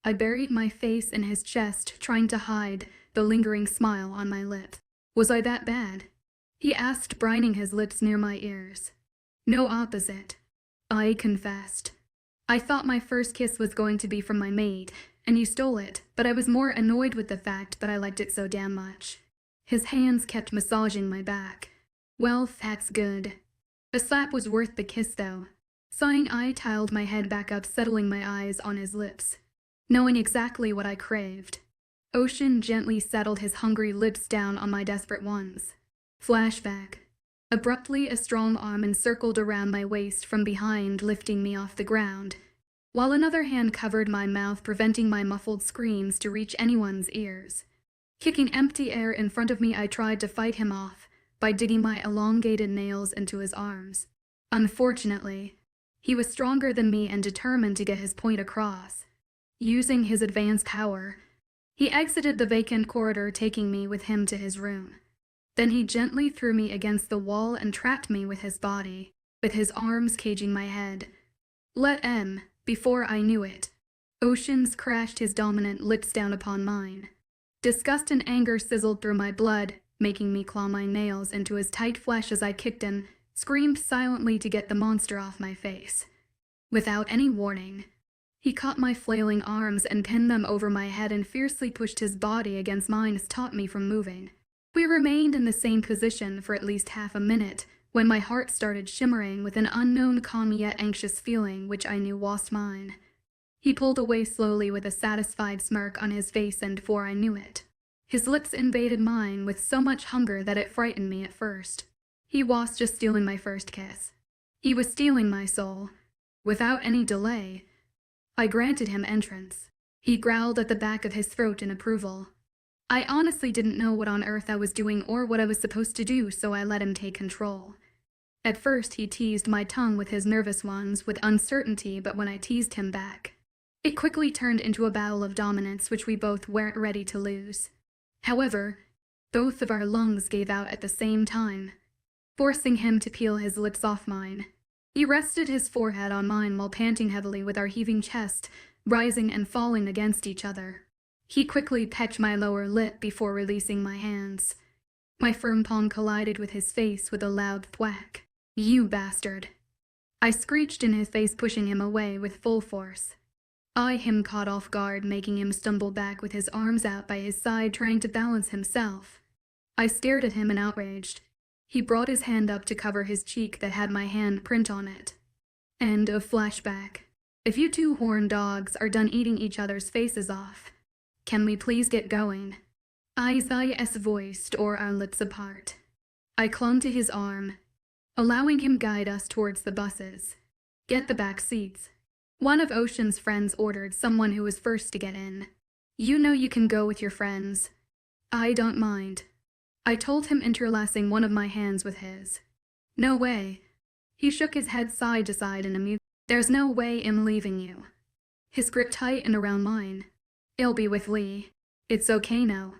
I buried my face in his chest, trying to hide the lingering smile on my lips. Was I that bad? He asked, brining his lips near my ears. No, opposite. I confessed. I thought my first kiss was going to be from my mate, and you stole it, but I was more annoyed with the fact that I liked it so damn much. His hands kept massaging my back. Well, that's good. The slap was worth the kiss, though. Sighing, I tiled my head back up, settling my eyes on his lips, knowing exactly what I craved. Ocean gently settled his hungry lips down on my desperate ones. Flashback. Abruptly, a strong arm encircled around my waist from behind, lifting me off the ground, while another hand covered my mouth, preventing my muffled screams to reach anyone's ears. Kicking empty air in front of me, I tried to fight him off by digging my elongated nails into his arms. Unfortunately, he was stronger than me and determined to get his point across. Using his advanced power, he exited the vacant corridor, taking me with him to his room. Then he gently threw me against the wall and trapped me with his body, with his arms caging my head. Before I knew it, Oceans crashed his dominant lips down upon mine. Disgust and anger sizzled through my blood, making me claw my nails into his tight flesh as I kicked and screamed silently to get the monster off my face. Without any warning, he caught my flailing arms and pinned them over my head and fiercely pushed his body against mine, stopping me from moving. We remained in the same position for at least half a minute when my heart started shimmering with an unknown calm yet anxious feeling which I knew was mine. He pulled away slowly with a satisfied smirk on his face, and before I knew it, his lips invaded mine with so much hunger that it frightened me at first. He was just stealing my first kiss. He was stealing my soul. Without any delay, I granted him entrance. He growled at the back of his throat in approval. I honestly didn't know what on earth I was doing or what I was supposed to do, so I let him take control. At first, he teased my tongue with his nervous ones with uncertainty, but when I teased him back, it quickly turned into a battle of dominance which we both weren't ready to lose. However, both of our lungs gave out at the same time, forcing him to peel his lips off mine. He rested his forehead on mine while panting heavily with our heaving chest, rising and falling against each other. He quickly pecked my lower lip before releasing my hands. My firm palm collided with his face with a loud thwack. "You bastard!" I screeched in his face, pushing him away with full force. Him caught off guard, making him stumble back with his arms out by his side, trying to balance himself. I stared at him in outrage. He brought his hand up to cover his cheek that had my hand print on it. End of flashback. If you two horned dogs are done eating each other's faces off, can we please get going? Isaiah's voiced or our lips apart. I clung to his arm, allowing him guide us towards the buses. "Get the back seats." One of Ocean's friends ordered someone who was first to get in. "You know you can go with your friends." "I don't mind," I told him, interlacing one of my hands with his. "No way." He shook his head side to side in amusement. "There's no way I'm leaving you." His grip tightened around mine. "I'll be with Lee. It's okay now.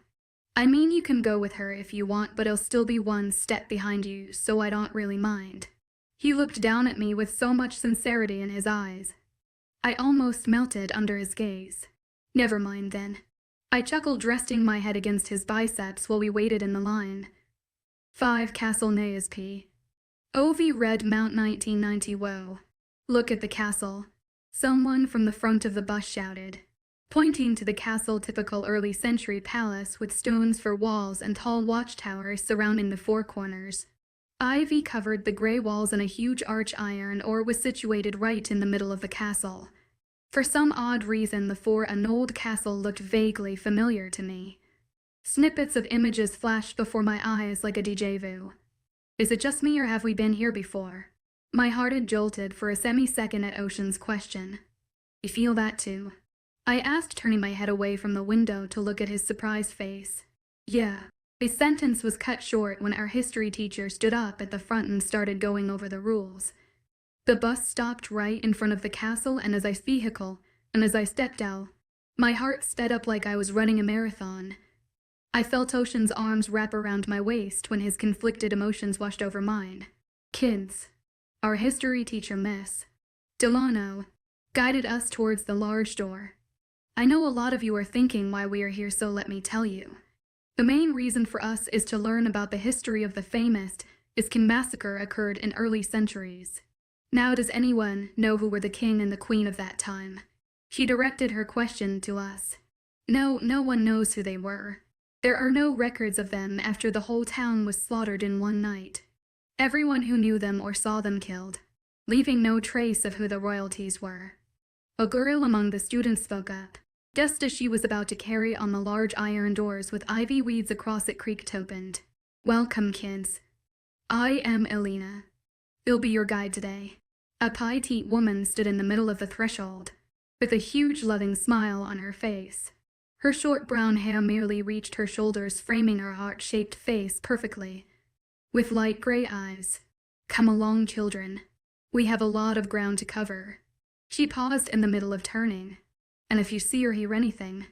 I mean, you can go with her if you want, but I'll still be one step behind you, so I don't really mind." He looked down at me with so much sincerity in his eyes. I almost melted under his gaze. "Never mind then." I chuckled, resting my head against his biceps while we waited in the line. 5 Castle P. OV Red Mount 1990 Woe. "Look at the castle," someone from the front of the bus shouted, pointing to the castle, typical early century palace with stones for walls and tall watchtowers surrounding the four corners. Ivy covered the grey walls and a huge arch iron or was situated right in the middle of the castle. For some odd reason, the fort, an old castle, looked vaguely familiar to me. Snippets of images flashed before my eyes like a déjà vu. Is it just me, or have we been here before? My heart had jolted for a semi-second at Ocean's question. "You feel that too?" I asked, turning my head away from the window to look at his surprised face. "Yeah." His sentence was cut short when our history teacher stood up at the front and started going over the rules. The bus stopped right in front of the castle, and as I stepped out, my heart sped up like I was running a marathon. I felt Ocean's arms wrap around my waist when his conflicted emotions washed over mine. "Kids," our history teacher, Miss Delano, guided us towards the large door. "I know a lot of you are thinking why we are here, so let me tell you. The main reason for us is to learn about the history of the famous Iskin massacre occurred in early centuries. Now, does anyone know who were the king and the queen of that time?" She directed her question to us. No one knows who they were. There are no records of them after the whole town was slaughtered in one night. Everyone who knew them or saw them killed, leaving no trace of who the royalties were. A girl among the students spoke up, just as she was about to carry on the large iron doors with ivy weeds across it creaked opened. "Welcome, kids. I am Elena. I'll be your guide today." A petite woman stood in the middle of the threshold, with a huge loving smile on her face. Her short brown hair merely reached her shoulders, framing her heart-shaped face perfectly. With light gray eyes. "Come along, children. We have a lot of ground to cover." She paused in the middle of turning. "And if you see or hear anything,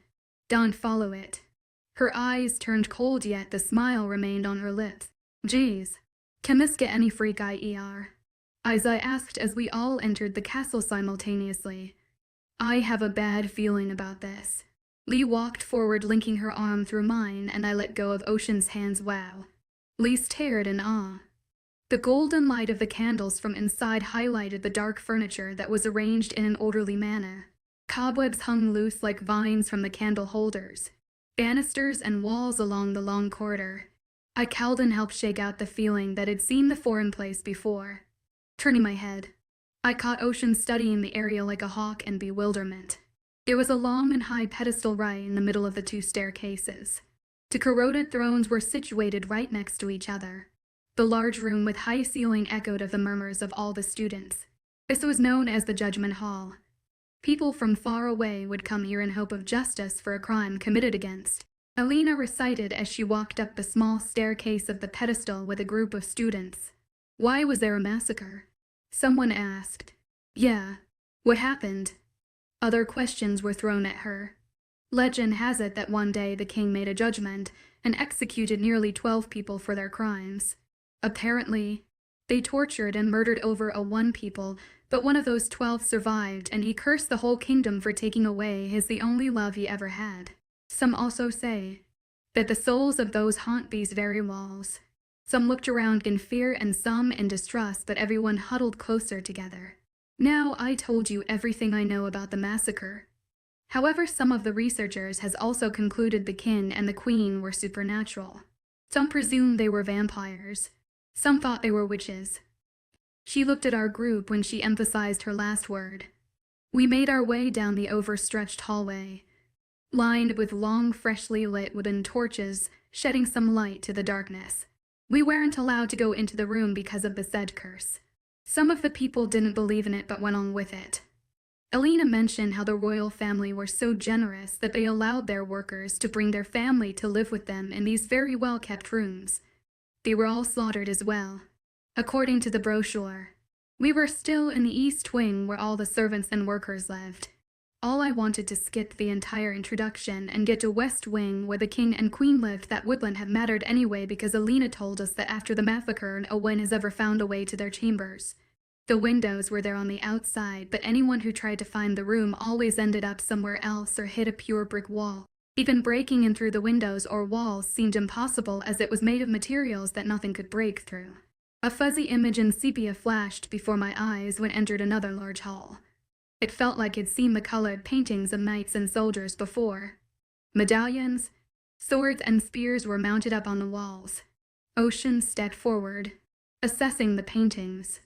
don't follow it." Her eyes turned cold, yet the smile remained on her lips. "Geez, can this get any freak IER?" Isaiah asked as we all entered the castle simultaneously. "I have a bad feeling about this." Lee walked forward, linking her arm through mine, and I let go of Ocean's hands. "Wow." Lee stared in awe. The golden light of the candles from inside highlighted the dark furniture that was arranged in an orderly manner. Cobwebs hung loose like vines from the candle holders, banisters and walls along the long corridor. I cowled and helped shake out the feeling that had seen the foreign place before. Turning my head, I caught Ocean studying the area like a hawk in bewilderment. There was a long and high pedestal right in the middle of the 2 staircases. The corroded thrones were situated right next to each other. The large room with high ceiling echoed of the murmurs of all the students. This was known as the Judgment Hall. People from far away would come here in hope of justice for a crime committed against Alina recited as she walked up the small staircase of the pedestal with a group of students. Why was there a massacre? Someone asked. Yeah. What happened? Other questions were thrown at her. Legend has it that one day the king made a judgment and executed nearly 12 people for their crimes. Apparently, they tortured and murdered over 1 people, but one of those 12 survived, and he cursed the whole kingdom for taking away the only love he ever had. Some also say that the souls of those haunt these very walls. Some looked around in fear and some in distrust, but everyone huddled closer together. Now I told you everything I know about the massacre. However, some of the researchers has also concluded the king and the queen were supernatural. Some presumed they were vampires. Some thought they were witches. She looked at our group when she emphasized her last word. We made our way down the overstretched hallway, lined with long, freshly lit wooden torches, shedding some light to the darkness. We weren't allowed to go into the room because of the said curse. Some of the people didn't believe in it but went on with it. Alina mentioned how the royal family were so generous that they allowed their workers to bring their family to live with them in these very well-kept rooms. They were all slaughtered as well. According to the brochure, we were still in the East Wing where all the servants and workers lived. All I wanted to skip the entire introduction and get to West Wing where the king and queen lived. That wouldn't have mattered anyway because Alina told us that after the massacre no one has ever found a way to their chambers. The windows were there on the outside, but anyone who tried to find the room always ended up somewhere else or hit a pure brick wall. Even breaking in through the windows or walls seemed impossible as it was made of materials that nothing could break through. A fuzzy image in sepia flashed before my eyes when entered another large hall. It felt like I'd seen the colored paintings of knights and soldiers before. Medallions, swords, and spears were mounted up on the walls. Ocean stepped forward, assessing the paintings.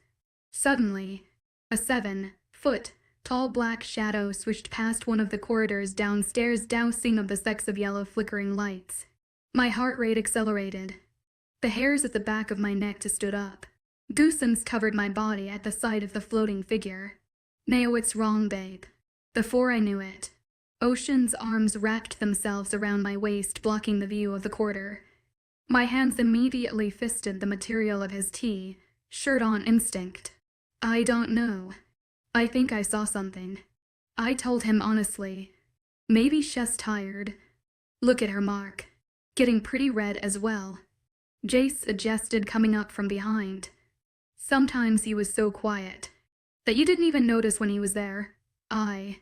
Suddenly, a 7-foot-tall black shadow swished past one of the corridors downstairs, dousing of the specks of yellow flickering lights. My heart rate accelerated. The hairs at the back of my neck stood up. Goosebumps covered my body at the sight of the floating figure. No, it's wrong, babe. Before I knew it, Ocean's arms wrapped themselves around my waist, blocking the view of the corridor. My hands immediately fisted the material of his shirt on instinct. I don't know. I think I saw something. I told him honestly. Maybe she's tired. Look at her, Mark. Getting pretty red as well. Jace suggested, coming up from behind. Sometimes he was so quiet that you didn't even notice when he was there. I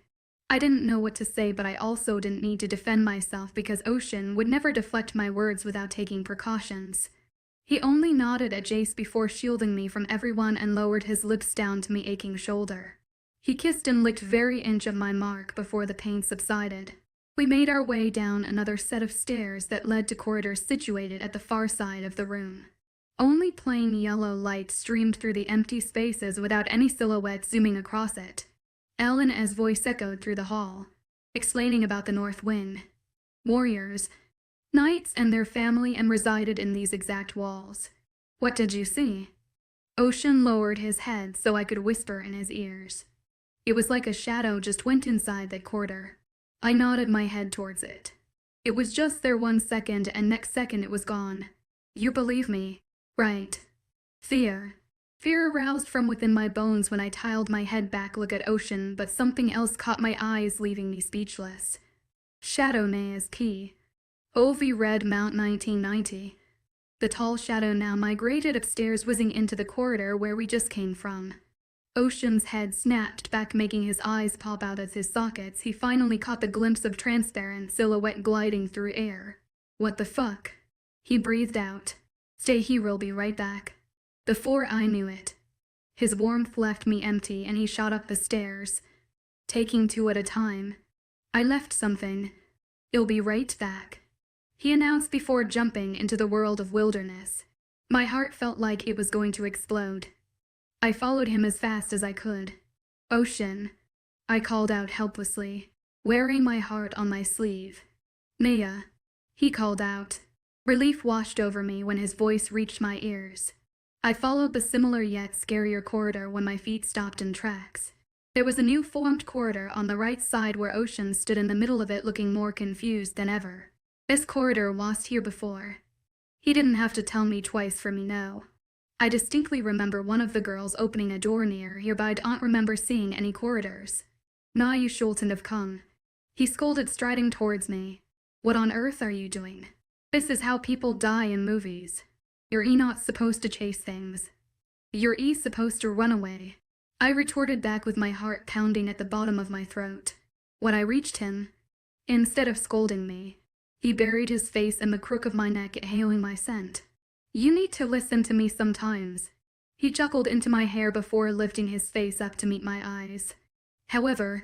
didn't know what to say, but I also didn't need to defend myself because Ocean would never deflect my words without taking precautions. He only nodded at Jace before shielding me from everyone and lowered his lips down to my aching shoulder. He kissed and licked every inch of my mark before the pain subsided. We made our way down another set of stairs that led to corridors situated at the far side of the room. Only plain yellow light streamed through the empty spaces without any silhouette zooming across it. Elena's voice echoed through the hall, explaining about the North Wing. Warriors, knights and their family, and resided in these exact walls. What did you see? Ocean lowered his head so I could whisper in his ears. It was like a shadow just went inside that corridor. I nodded my head towards it. It was just there 1 second, and next second it was gone. You believe me, right? Fear. Fear aroused from within my bones when I tiled my head back look at Ocean, but something else caught my eyes, leaving me speechless. Shadow Naya's key. OV Red Mount 1990. The tall shadow now migrated upstairs, whizzing into the corridor where we just came from. Ocean's head snapped back, making his eyes pop out of his sockets. He finally caught the glimpse of transparent silhouette gliding through air. What the fuck? He breathed out. Stay here, we'll be right back. Before I knew it, his warmth left me empty and he shot up the stairs, taking 2 at a time. I left something. You'll be right back, he announced before jumping into the world of wilderness. My heart felt like it was going to explode. I followed him as fast as I could. Ocean, I called out helplessly, wearing my heart on my sleeve. Naya, he called out. Relief washed over me when his voice reached my ears. I followed the similar yet scarier corridor when my feet stopped in tracks. There was a new formed corridor on the right side where Ocean stood in the middle of it, looking more confused than ever. This corridor was here before. He didn't have to tell me twice for me know. I distinctly remember one of the girls opening a door near here, but I don't remember seeing any corridors. Nah, you shouldn't have come. He scolded, striding towards me. What on earth are you doing? This is how people die in movies. You're not supposed to chase things. You're supposed to run away. I retorted back with my heart pounding at the bottom of my throat. When I reached him, instead of scolding me, he buried his face in the crook of my neck, inhaling my scent. You need to listen to me sometimes. He chuckled into my hair before lifting his face up to meet my eyes. However,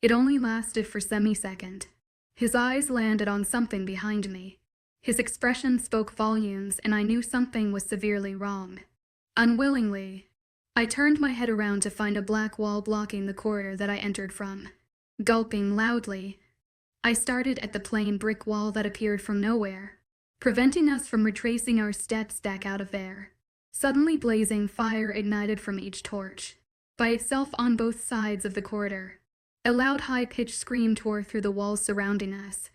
it only lasted for a semi-second. His eyes landed on something behind me. His expression spoke volumes, and I knew something was severely wrong. Unwillingly, I turned my head around to find a black wall blocking the corridor that I entered from. Gulping loudly, I started at the plain brick wall that appeared from nowhere, preventing us from retracing our steps back out of there. Suddenly blazing fire ignited from each torch, by itself on both sides of the corridor. A loud high-pitched scream tore through the walls surrounding us.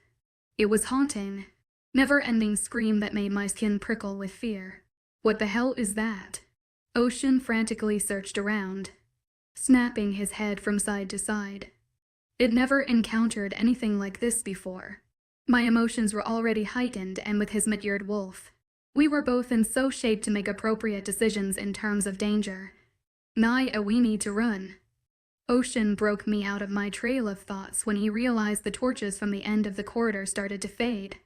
It was haunting, never-ending scream that made my skin prickle with fear. What the hell is that? Ocean frantically searched around, snapping his head from side to side. It never encountered anything like this before. My emotions were already heightened, and with his matured wolf, we were both in so shape to make appropriate decisions in terms of danger. We need to run. Ocean broke me out of my trail of thoughts when he realized the torches from the end of the corridor started to fade.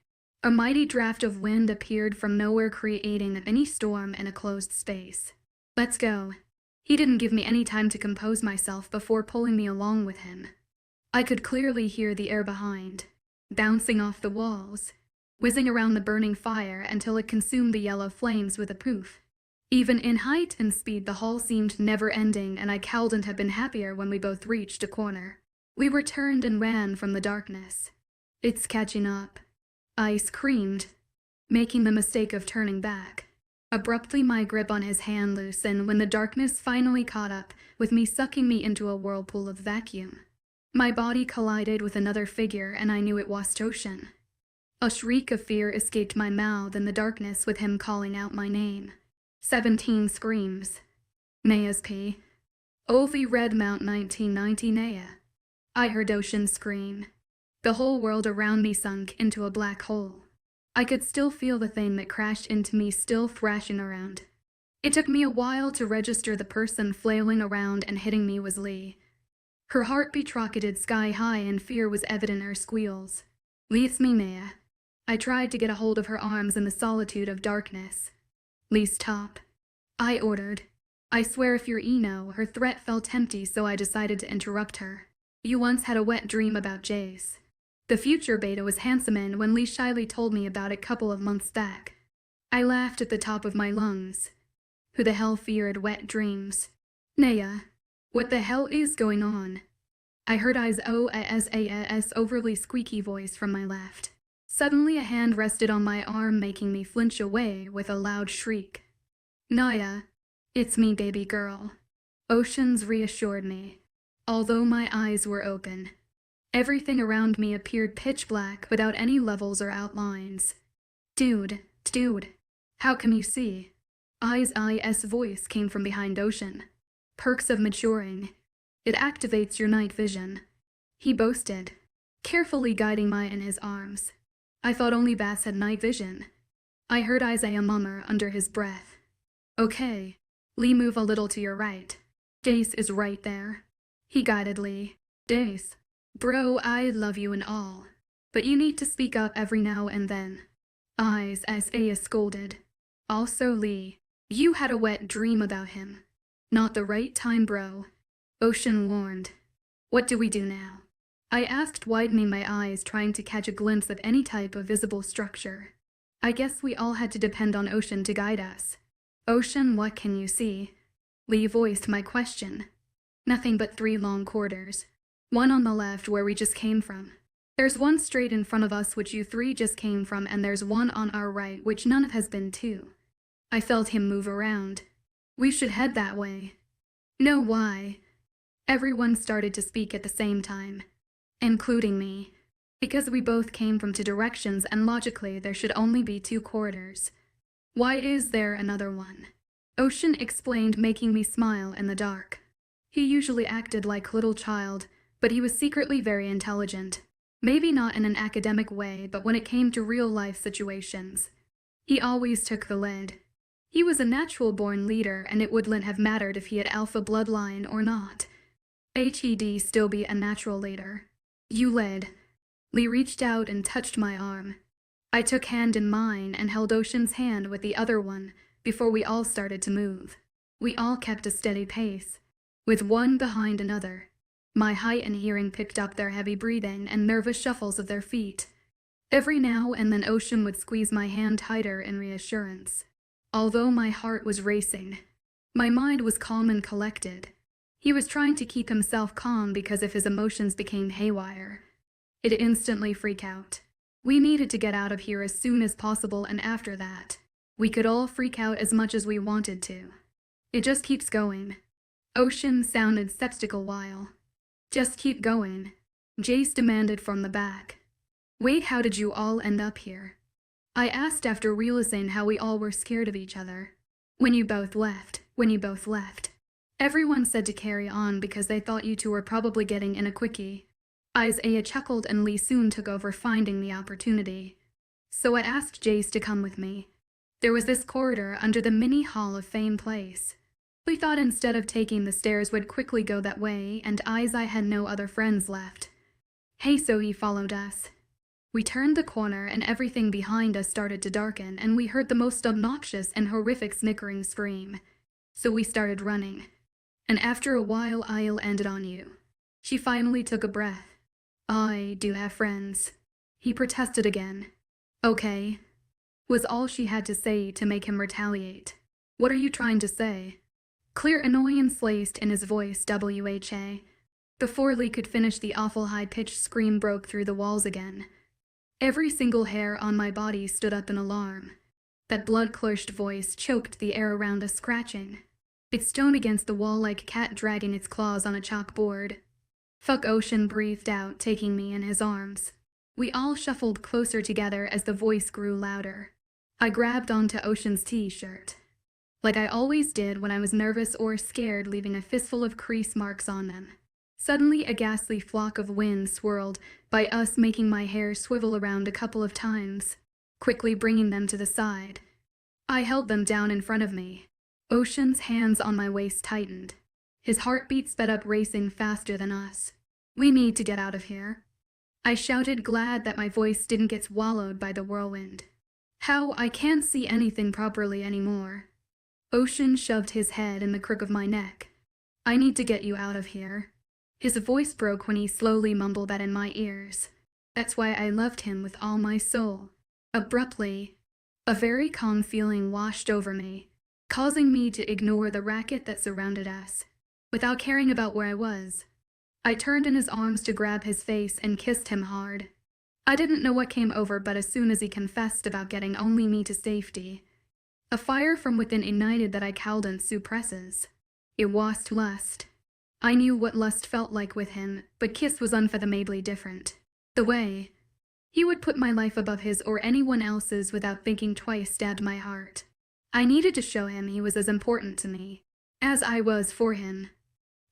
A mighty draft of wind appeared from nowhere, creating a mini storm in a closed space. Let's go. He didn't give me any time to compose myself before pulling me along with him. I could clearly hear the air behind, bouncing off the walls, whizzing around the burning fire until it consumed the yellow flames with a poof. Even in height and speed, the hall seemed never-ending, and I couldn't have been happier when we both reached a corner. We turned and ran from the darkness. It's catching up, I screamed, making the mistake of turning back. Abruptly, my grip on his hand loosened when the darkness finally caught up with me, sucking me into a whirlpool of vacuum. My body collided with another figure, and I knew it was Ocean. A shriek of fear escaped my mouth in the darkness with him calling out my name. 17 screams. Naya's P. Ovi Redmount 1990 Naya. I heard Ocean scream. The whole world around me sunk into a black hole. I could still feel the thing that crashed into me still thrashing around. It took me a while to register the person flailing around and hitting me was Lee. Her heartbeat rocketed sky high, and fear was evident in her squeals. Leave me, Naya. I tried to get a hold of her arms in the solitude of darkness. Lee, stop. I ordered. I swear if you're Eno, her threat felt empty, so I decided to interrupt her. You once had a wet dream about Jace. The future beta was handsome in when Lee shyly told me about it a couple of months back. I laughed at the top of my lungs. Who the hell feared wet dreams? Naya, what the hell is going on? I heard I's overly squeaky voice from my left. Suddenly a hand rested on my arm, making me flinch away with a loud shriek. Naya, it's me, baby girl. Oceans reassured me, although my eyes were open. Everything around me appeared pitch black without any levels or outlines. Dude, how can you see? I's voice came from behind Ocean. Perks of maturing. It activates your night vision. He boasted, carefully guiding Maya in his arms. I thought only bats had night vision. I heard Isaiah murmur under his breath. Okay, Lee, move a little to your right. Jace is right there. He guided Lee. Jace, bro, I love you and all, but you need to speak up every now and then. Isaiah scolded. Also, Lee, you had a wet dream about him. Not the right time, bro. Ocean warned. What do we do now? I asked, widening my eyes, trying to catch a glimpse of any type of visible structure. I guess we all had to depend on Ocean to guide us. Ocean, what can you see? Lee voiced my question. Nothing but 3 long corridors. One on the left where we just came from. There's one straight in front of us which you 3 just came from, and there's one on our right which none of has been to. I felt him move around. We should head that way. No, why? Everyone started to speak at the same time, including me. Because we both came from two directions and logically there should only be two corridors. Why is there another one? Ocean explained, making me smile in the dark. He usually acted like a little child, but he was secretly very intelligent. Maybe not in an academic way, but when it came to real-life situations, he always took the lead. He was a natural-born leader, and it wouldn't have mattered if he had alpha bloodline or not. He'd still be a natural leader. You led. Lee reached out and touched my arm. I took hand in mine and held Ocean's hand with the other one before we all started to move. We all kept a steady pace, with one behind another. My height and hearing picked up their heavy breathing and nervous shuffles of their feet. Every now and then Ocean would squeeze my hand tighter in reassurance. Although my heart was racing, my mind was calm and collected. He was trying to keep himself calm because if his emotions became haywire, it'd instantly freak out. We needed to get out of here as soon as possible, and after that, we could all freak out as much as we wanted to. It just keeps going. Ocean sounded skeptical while. Just keep going, Jace demanded from the back. Wait, how did you all end up here? I asked after realizing how we all were scared of each other. When you both left. Everyone said to carry on because they thought you two were probably getting in a quickie. Isaiah chuckled and Lee soon took over, finding the opportunity. So I asked Jace to come with me. There was this corridor under the mini Hall of Fame place. We thought instead of taking the stairs we'd quickly go that way, and Isaiah had no other friends left. Hey, so he followed us. We turned the corner and everything behind us started to darken, and we heard the most obnoxious and horrific snickering scream. So we started running. And after a while I'll ended on you. She finally took a breath. I do have friends. He protested again. Okay, was all she had to say to make him retaliate. What are you trying to say? Clear annoyance laced in his voice. WHA. Before Lee could finish, the awful high-pitched scream broke through the walls again. Every single hair on my body stood up in alarm. That blood-closed voice choked the air around us, scratching. It stoned against the wall like a cat dragging its claws on a chalkboard. Fuck, Ocean breathed out, taking me in his arms. We all shuffled closer together as the voice grew louder. I grabbed onto Ocean's t-shirt, like I always did when I was nervous or scared, leaving a fistful of crease marks on them. Suddenly a ghastly flock of wind swirled by us, making my hair swivel around a couple of times, quickly bringing them to the side. I held them down in front of me. Ocean's hands on my waist tightened. His heartbeat sped up, racing faster than us. We need to get out of here, I shouted, glad that my voice didn't get swallowed by the whirlwind. How? I can't see anything properly anymore. Ocean shoved his head in the crook of my neck. I need to get you out of here. His voice broke when he slowly mumbled that in my ears. That's why I loved him with all my soul. Abruptly, a very calm feeling washed over me, causing me to ignore the racket that surrounded us. Without caring about where I was, I turned in his arms to grab his face and kissed him hard. I didn't know what came over, but as soon as he confessed about getting only me to safety, a fire from within ignited that I couldn't suppresses. It was lust. I knew what lust felt like with him, but Kiss was unfathomably different. The way he would put my life above his or anyone else's without thinking twice stabbed my heart. I needed to show him he was as important to me as I was for him.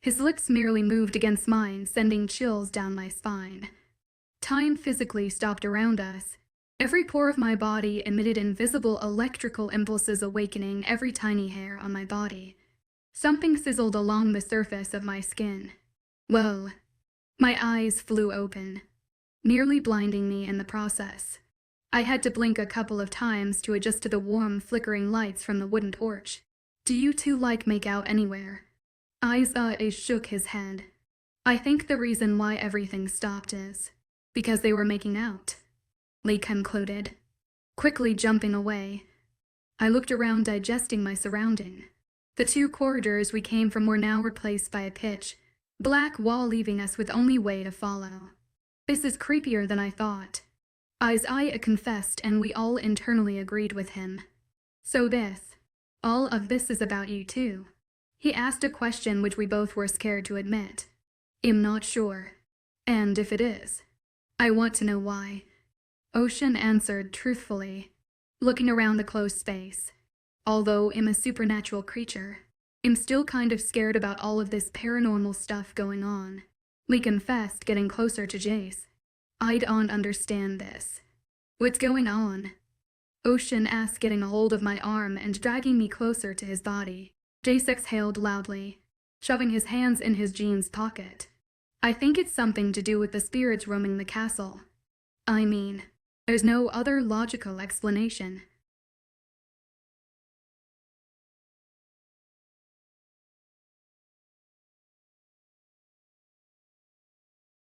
His lips merely moved against mine, sending chills down my spine. Time physically stopped around us. Every pore of my body emitted invisible electrical impulses, awakening every tiny hair on my body. Something sizzled along the surface of my skin. Whoa. My eyes flew open, nearly blinding me in the process. I had to blink a couple of times to adjust to the warm, flickering lights from the wooden porch. Do you two like make out anywhere? Isaiah shook his head. I think the reason why everything stopped is because they were making out, Lee concluded, quickly jumping away. I looked around, digesting my surrounding. The two corridors we came from were now replaced by a pitch black wall, leaving us with only way to follow. This is creepier than I thought, Isaiah confessed, and we all internally agreed with him. So all of this is about you too? He asked a question which we both were scared to admit. I'm not sure. And if it is, I want to know why. Ocean answered truthfully, looking around the closed space. Although I'm a supernatural creature, I'm still kind of scared about all of this paranormal stuff going on. Lee confessed, getting closer to Jace. I don't understand this. What's going on? Ocean asked, getting a hold of my arm and dragging me closer to his body. Jace exhaled loudly, shoving his hands in his jeans pocket. I think it's something to do with the spirits roaming the castle. I mean, there's no other logical explanation.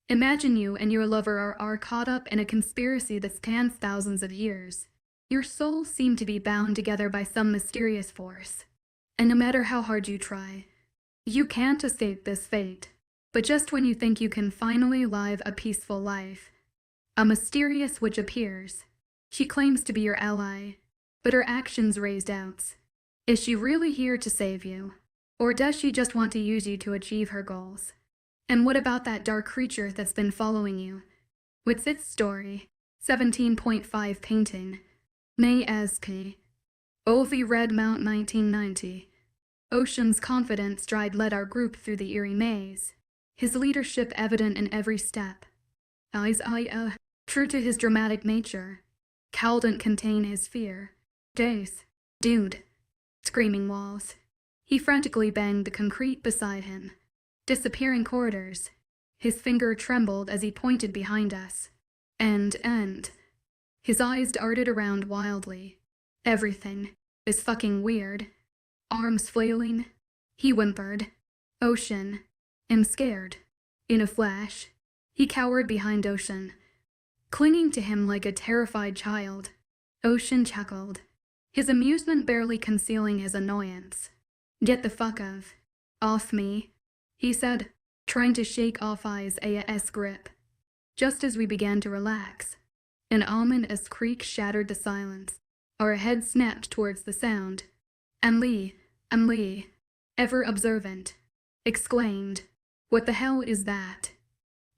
Imagine you and your lover are caught up in a conspiracy that spans thousands of years. Your souls seem to be bound together by some mysterious force. And no matter how hard you try, you can't escape this fate. But just when you think you can finally live a peaceful life, a mysterious witch appears. She claims to be your ally, but her actions raise doubts. Is she really here to save you? Or does she just want to use you to achieve her goals? And what about that dark creature that's been following you? What's its story? 17.5 painting. May SP. Ovi Red Mount 1990. Ocean's confident stride led our group through the eerie maze, his leadership evident in every step. True to his dramatic nature, Cal didn't contain his fear. Jace, dude. Screaming walls. He frantically banged the concrete beside him. Disappearing corridors. His finger trembled as he pointed behind us. And. His eyes darted around wildly. Everything is fucking weird. Arms flailing. He whimpered. Ocean. I'm scared. In a flash, he cowered behind Ocean, clinging to him like a terrified child. Ocean chuckled, his amusement barely concealing his annoyance. Get the fuck off me, he said, trying to shake off Aya's grip. Just as we began to relax, an ominous creak shattered the silence. Our heads snapped towards the sound. And Lee, ever observant, exclaimed, "What the hell is that?"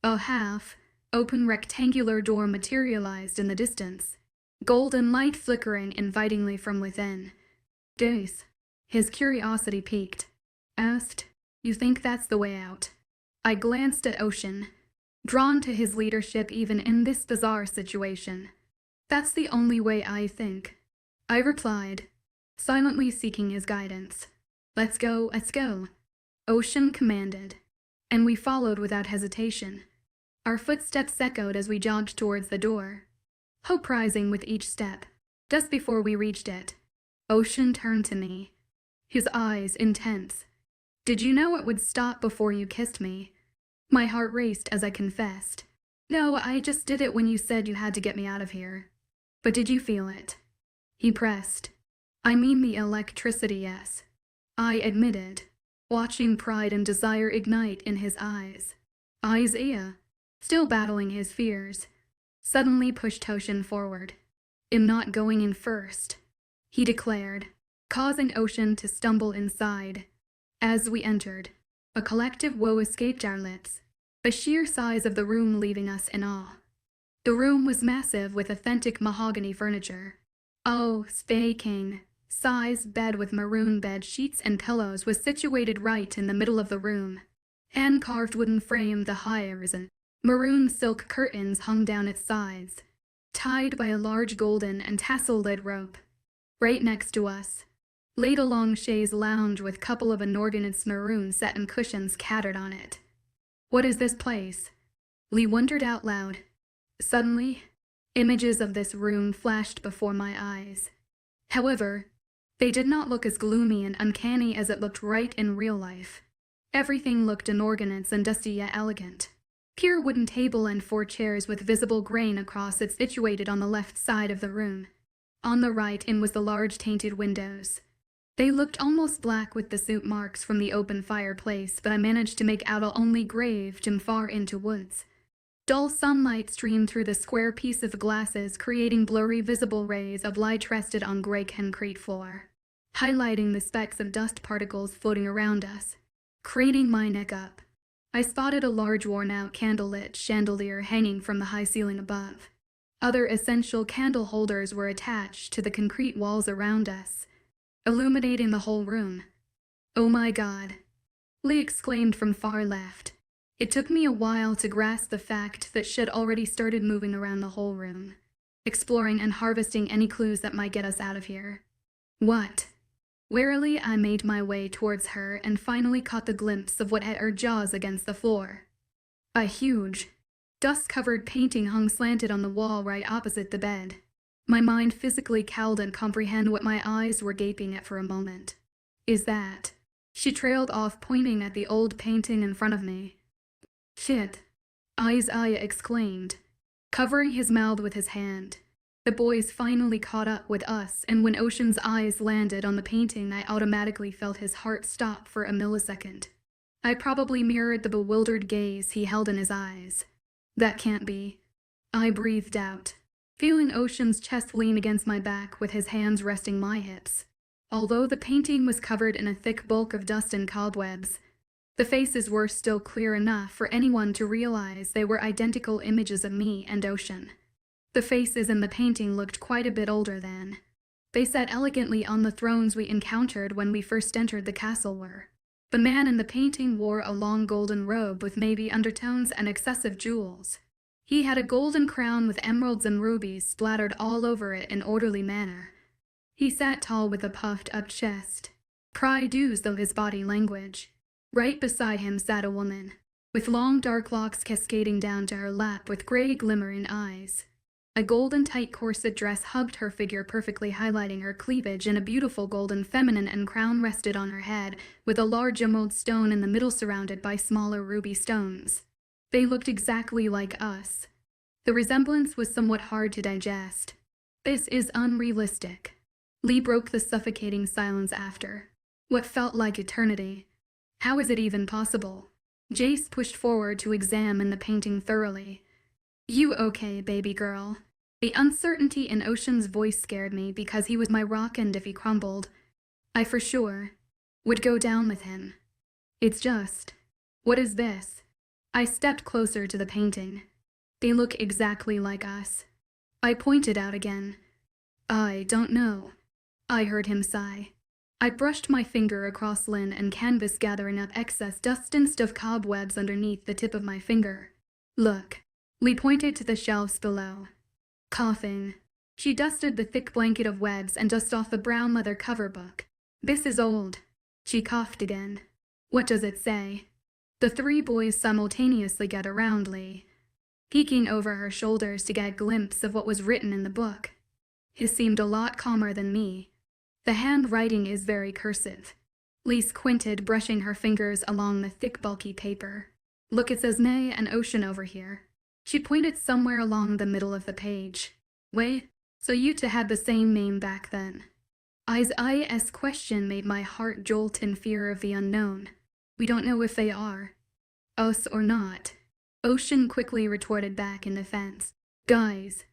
A half-open rectangular door materialized in the distance, golden light flickering invitingly from within. Jace, his curiosity piqued, asked, "You think that's the way out?" I glanced at Ocean, drawn to his leadership even in this bizarre situation. "That's the only way I think," I replied, silently seeking his guidance. Let's go. Ocean commanded, and we followed without hesitation. Our footsteps echoed as we jogged towards the door, hope rising with each step. Just before we reached it, Ocean turned to me, his eyes intense. "Did you know it would stop before you kissed me?" My heart raced as I confessed. "No, I just did it when you said you had to get me out of here." "But did you feel it?" He pressed. "I mean the electricity, yes," I admitted, watching pride and desire ignite in his eyes. Isaiah, still battling his fears, suddenly pushed Ocean forward. "I'm not going in first," he declared, causing Ocean to stumble inside. As we entered, a collective woe escaped our lips, the sheer size of the room leaving us in awe. The room was massive with authentic mahogany furniture. King size bed with maroon bed sheets and pillows was situated right in the middle of the room. Hand-carved wooden frame the hires and maroon silk curtains hung down its sides, tied by a large golden and tassel-led rope. Right next to us, laid a long chaise lounge with couple of anorganous maroon satin cushions scattered on it. "What is this place?" Lee wondered out loud. Suddenly, images of this room flashed before my eyes. However, they did not look as gloomy and uncanny as it looked right in real life. Everything looked inorganous and dusty yet elegant. Pure wooden table and 4 chairs with visible grain across it situated on the left side of the room. On the right in was the large tainted windows. They looked almost black with the soot marks from the open fireplace, but I managed to make out only graved and far into woods. Dull sunlight streamed through the square piece of glasses, creating blurry visible rays of light rested on gray concrete floor, highlighting the specks of dust particles floating around us. Craning my neck up, I spotted a large worn-out candlelit chandelier hanging from the high ceiling above. Other essential candle holders were attached to the concrete walls around us, illuminating the whole room. "Oh my God," Lee exclaimed from far left. It took me a while to grasp the fact that she'd already started moving around the whole room, exploring and harvesting any clues that might get us out of here. "What?" Warily, I made my way towards her and finally caught the glimpse of what had her jaws against the floor. A huge, dust-covered painting hung slanted on the wall right opposite the bed. My mind physically couldn't comprehend what my eyes were gaping at for a moment. "Is that?" She trailed off, pointing at the old painting in front of me. "Shit," Isaiah exclaimed, covering his mouth with his hand. The boys finally caught up with us, and when Ocean's eyes landed on the painting, I automatically felt his heart stop for a millisecond. I probably mirrored the bewildered gaze he held in his eyes. "That can't be," I breathed out, feeling Ocean's chest lean against my back with his hands resting my hips. Although the painting was covered in a thick bulk of dust and cobwebs, the faces were still clear enough for anyone to realize they were identical images of me and Ocean. The faces in the painting looked quite a bit older than they sat elegantly on the thrones we encountered when we first entered the castle were. The man in the painting wore a long golden robe with navy undertones and excessive jewels. He had a golden crown with emeralds and rubies splattered all over it in orderly manner. He sat tall with a puffed-up chest, pride oozed of his body language. Right beside him sat a woman, with long dark locks cascading down to her lap with gray glimmering eyes. A golden tight corset dress hugged her figure, perfectly highlighting her cleavage, and a beautiful golden feminine and crown rested on her head, with a large emerald stone in the middle surrounded by smaller ruby stones. They looked exactly like us. The resemblance was somewhat hard to digest. "This is unrealistic." Lee broke the suffocating silence after what felt like eternity. "How is it even possible?" Jace pushed forward to examine the painting thoroughly. "You okay, baby girl?" The uncertainty in Ocean's voice scared me because he was my rock, and if he crumbled, I for sure would go down with him. "It's just, what is this?" I stepped closer to the painting. "They look exactly like us." I pointed out again. "I don't know." I heard him sigh. I brushed my finger across linen and canvas, gathering up excess dust and stuff cobwebs underneath the tip of my finger. "Look." Lee pointed to the shelves below. Coughing, she dusted the thick blanket of webs and dust off the brown leather cover book. "This is old." She coughed again. "What does it say?" The three boys simultaneously got around Lee, peeking over her shoulders to get a glimpse of what was written in the book. He seemed a lot calmer than me. "The handwriting is very cursive." Lee squinted, brushing her fingers along the thick, bulky paper. "Look, it says May and Ocean over here." She pointed somewhere along the middle of the page. "Wait, so you two had the same name back then?" Isaiah's question made my heart jolt in fear of the unknown. "We don't know if they are. Us or not," Ocean quickly retorted back in defense. "Guys."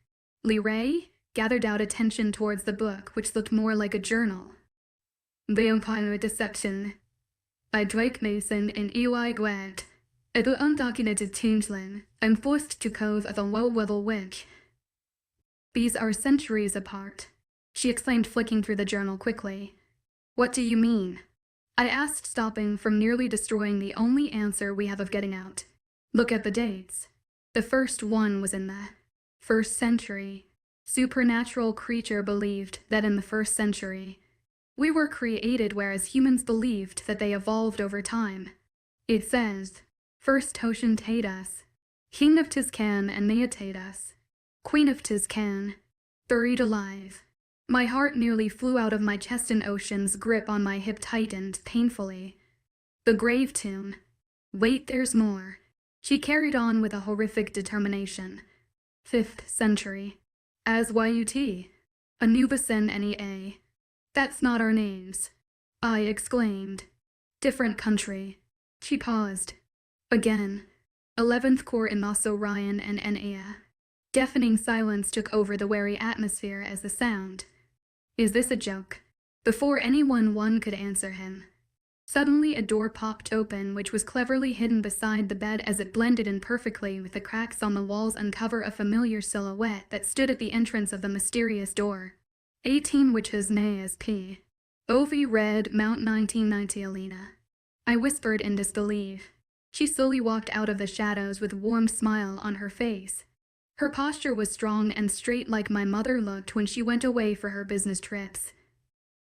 Lee Ray gathered out attention towards the book, which looked more like a journal. "Vampire Deception" by Drake Mason and Eli Gwent. "A the undocumented changeling, I'm forced to cove as a low-level witch." "These are centuries apart," she exclaimed, flicking through the journal quickly. "What do you mean?" I asked, stopping from nearly destroying the only answer we have of getting out. "Look at the dates. The first one was in the 1st century. Supernatural creature believed that in the 1st century, we were created, whereas humans believed that they evolved over time. It says, first Ocean tade us, King of Tizcan and Maya tade us, Queen of Tizcan, buried alive." My heart nearly flew out of my chest, and Ocean's grip on my hip tightened painfully. "The grave tomb. Wait, there's more." She carried on with a horrific determination. 5th century. As YUT. Anubis and NEA. "That's not our names," I exclaimed. "Different country." She paused. Again. 11th Corps in Orion and NEA. Deafening silence took over the wary atmosphere as the sound. "Is this a joke?" Before anyone could answer him, Suddenly a door popped open, which was cleverly hidden beside the bed as it blended in perfectly with the cracks on the walls, uncover a familiar silhouette that stood at the entrance of the mysterious door. 18 Witches May as P. O.V. read Mount 1990 Alina. I whispered in disbelief. She slowly walked out of the shadows with a warm smile on her face. Her posture was strong and straight like my mother looked when she went away for her business trips.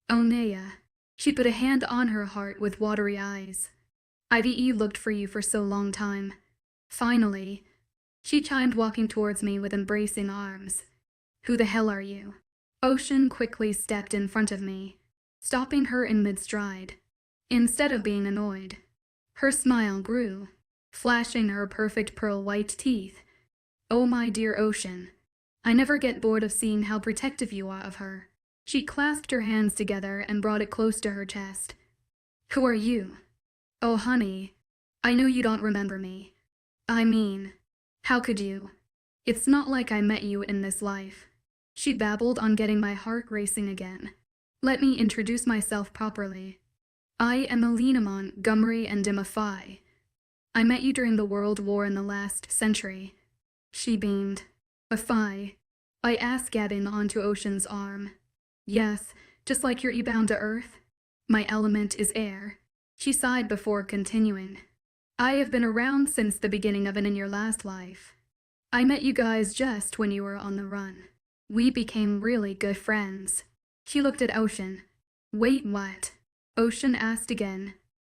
Oh, Naya. She put a hand on her heart with watery eyes. I've looked for you for so long time. Finally. She chimed, walking towards me with embracing arms. Who the hell are you? Ocean quickly stepped in front of me, stopping her in mid-stride. Instead of being annoyed, her smile grew, flashing her perfect pearl-white teeth. Oh, my dear Ocean. I never get bored of seeing how protective you are of her. She clasped her hands together and brought it close to her chest. Who are you? Oh, honey. I know you don't remember me. I mean, how could you? It's not like I met you in this life. She babbled on, getting my heart racing again. Let me introduce myself properly. I am Alina Montgomery and Dimify. I met you during the World War in the last century. She beamed. Afai. I asked, getting onto Ocean's arm. Yes, just like you're bound to Earth. My element is air. She sighed before continuing. I have been around since the beginning of it in your last life. I met you guys just when you were on the run. We became really good friends. She looked at Ocean. Wait, what? Ocean asked again,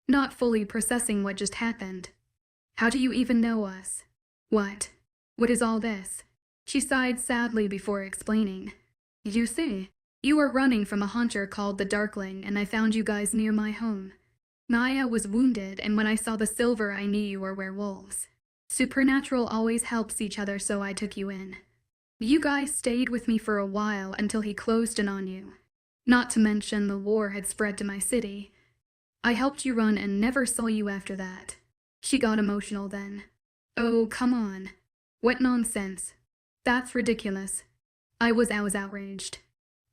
not fully processing what just happened. How do you even know us? What? What is all this? She sighed sadly before explaining. You see, you were running from a hunter called the Darkling, and I found you guys near my home. Naya was wounded, and when I saw the silver, I knew you were werewolves. Supernatural always helps each other, so I took you in. You guys stayed with me for a while until he closed in on you. Not to mention the war had spread to my city. I helped you run and never saw you after that. She got emotional then. Oh, come on. What nonsense. That's ridiculous. I was outraged.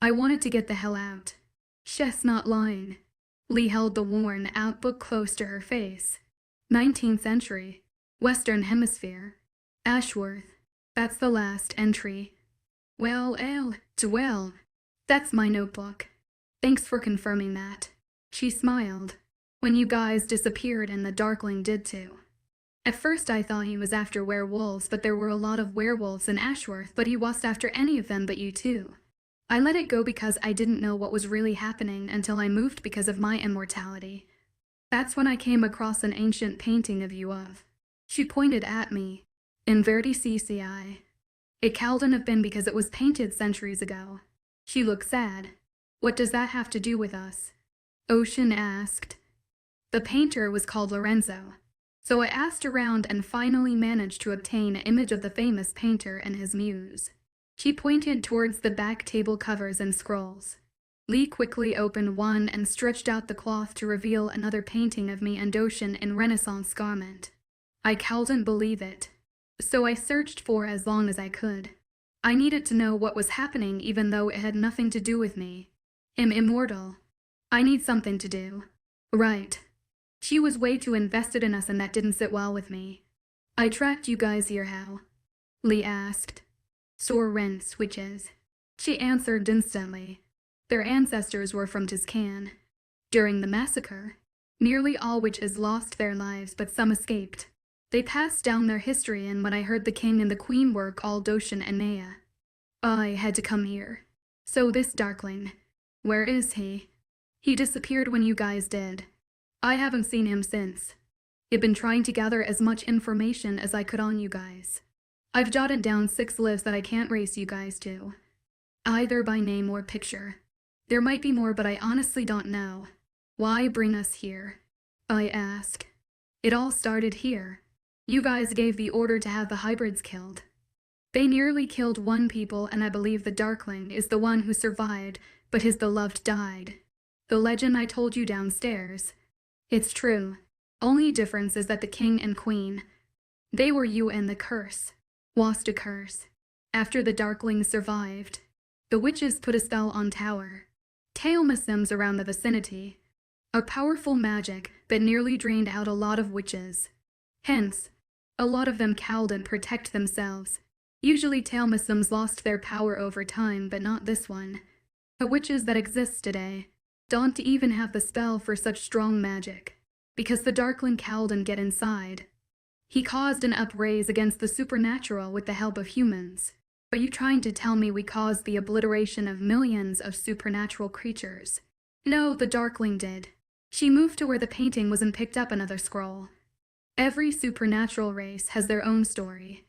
I wanted to get the hell out. She's not lying. Lee held the worn-out book close to her face. 19th century. Western Hemisphere. Ashworth. That's the last entry. Well, that's my notebook. Thanks for confirming that. She smiled. When you guys disappeared and the Darkling did too. At first I thought he was after werewolves, but there were a lot of werewolves in Ashworth, but he wasn't after any of them but you two. I let it go because I didn't know what was really happening until I moved because of my immortality. That's when I came across an ancient painting of you of. She pointed at me. In Verdi CCI. It couldn't have been because it was painted centuries ago. She looked sad. What does that have to do with us? Ocean asked. The painter was called Lorenzo. So I asked around and finally managed to obtain an image of the famous painter and his muse. She pointed towards the back table covers and scrolls. Lee quickly opened one and stretched out the cloth to reveal another painting of me and Ocean in Renaissance garment. I couldn't believe it. So I searched for as long as I could. I needed to know what was happening even though it had nothing to do with me. I'm immortal. I need something to do. Right. She was way too invested in us and that didn't sit well with me. I tracked you guys here how? Lee asked. Rents witches. She answered instantly. Their ancestors were from Tiscan. During the massacre, nearly all witches lost their lives but some escaped. They passed down their history, and when I heard the king and the queen were called Ocean and Naya, I had to come here. So this Darkling, where is he? He disappeared when you guys did. I haven't seen him since. I've been trying to gather as much information as I could on you guys. I've jotted down 6 lists that I can't race you guys to. Either by name or picture. There might be more, but I honestly don't know. Why bring us here? I asked. It all started here. You guys gave the order to have the hybrids killed. They nearly killed one people, and I believe the Darkling is the one who survived, but his beloved died. The legend I told you downstairs. It's true. Only difference is that the king and queen, they were you and the curse. Was a curse. After the Darkling survived, the witches put a spell on Tower. Tailmasims around the vicinity. A powerful magic that nearly drained out a lot of witches. Hence, a lot of them cowled and protect themselves. Usually Talmuslims lost their power over time, but not this one. The witches that exist today don't even have the spell for such strong magic, because the Darkling cowled and get inside. He caused an upraise against the supernatural with the help of humans. Are you trying to tell me we caused the obliteration of millions of supernatural creatures? No, the Darkling did. She moved to where the painting was and picked up another scroll. Every supernatural race has their own story.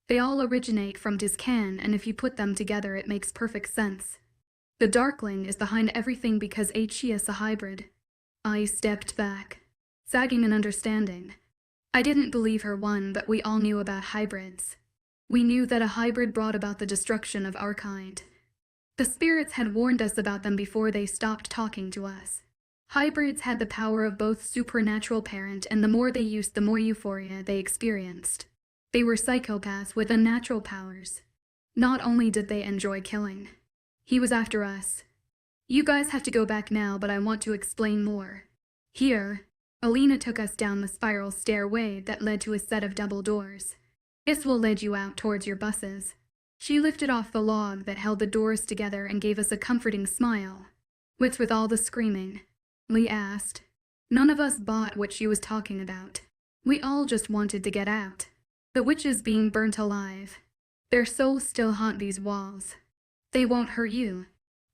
They all originate from Discan, and if you put them together it makes perfect sense. The Darkling is behind everything because she is a hybrid. I stepped back, sagging in understanding. I didn't believe her one, but we all knew about hybrids. We knew that a hybrid brought about the destruction of our kind. The spirits had warned us about them before they stopped talking to us. Hybrids had the power of both supernatural parent, and the more they used, the more euphoria they experienced. They were psychopaths with unnatural powers. Not only did they enjoy killing. He was after us. You guys have to go back now, but I want to explain more. Here, Alina took us down the spiral stairway that led to a set of double doors. This will lead you out towards your buses. She lifted off the log that held the doors together and gave us a comforting smile. What's with all the screaming? Lee asked. None of us bought what she was talking about. We all just wanted to get out. The witches being burnt alive. Their souls still haunt these walls. They won't hurt you.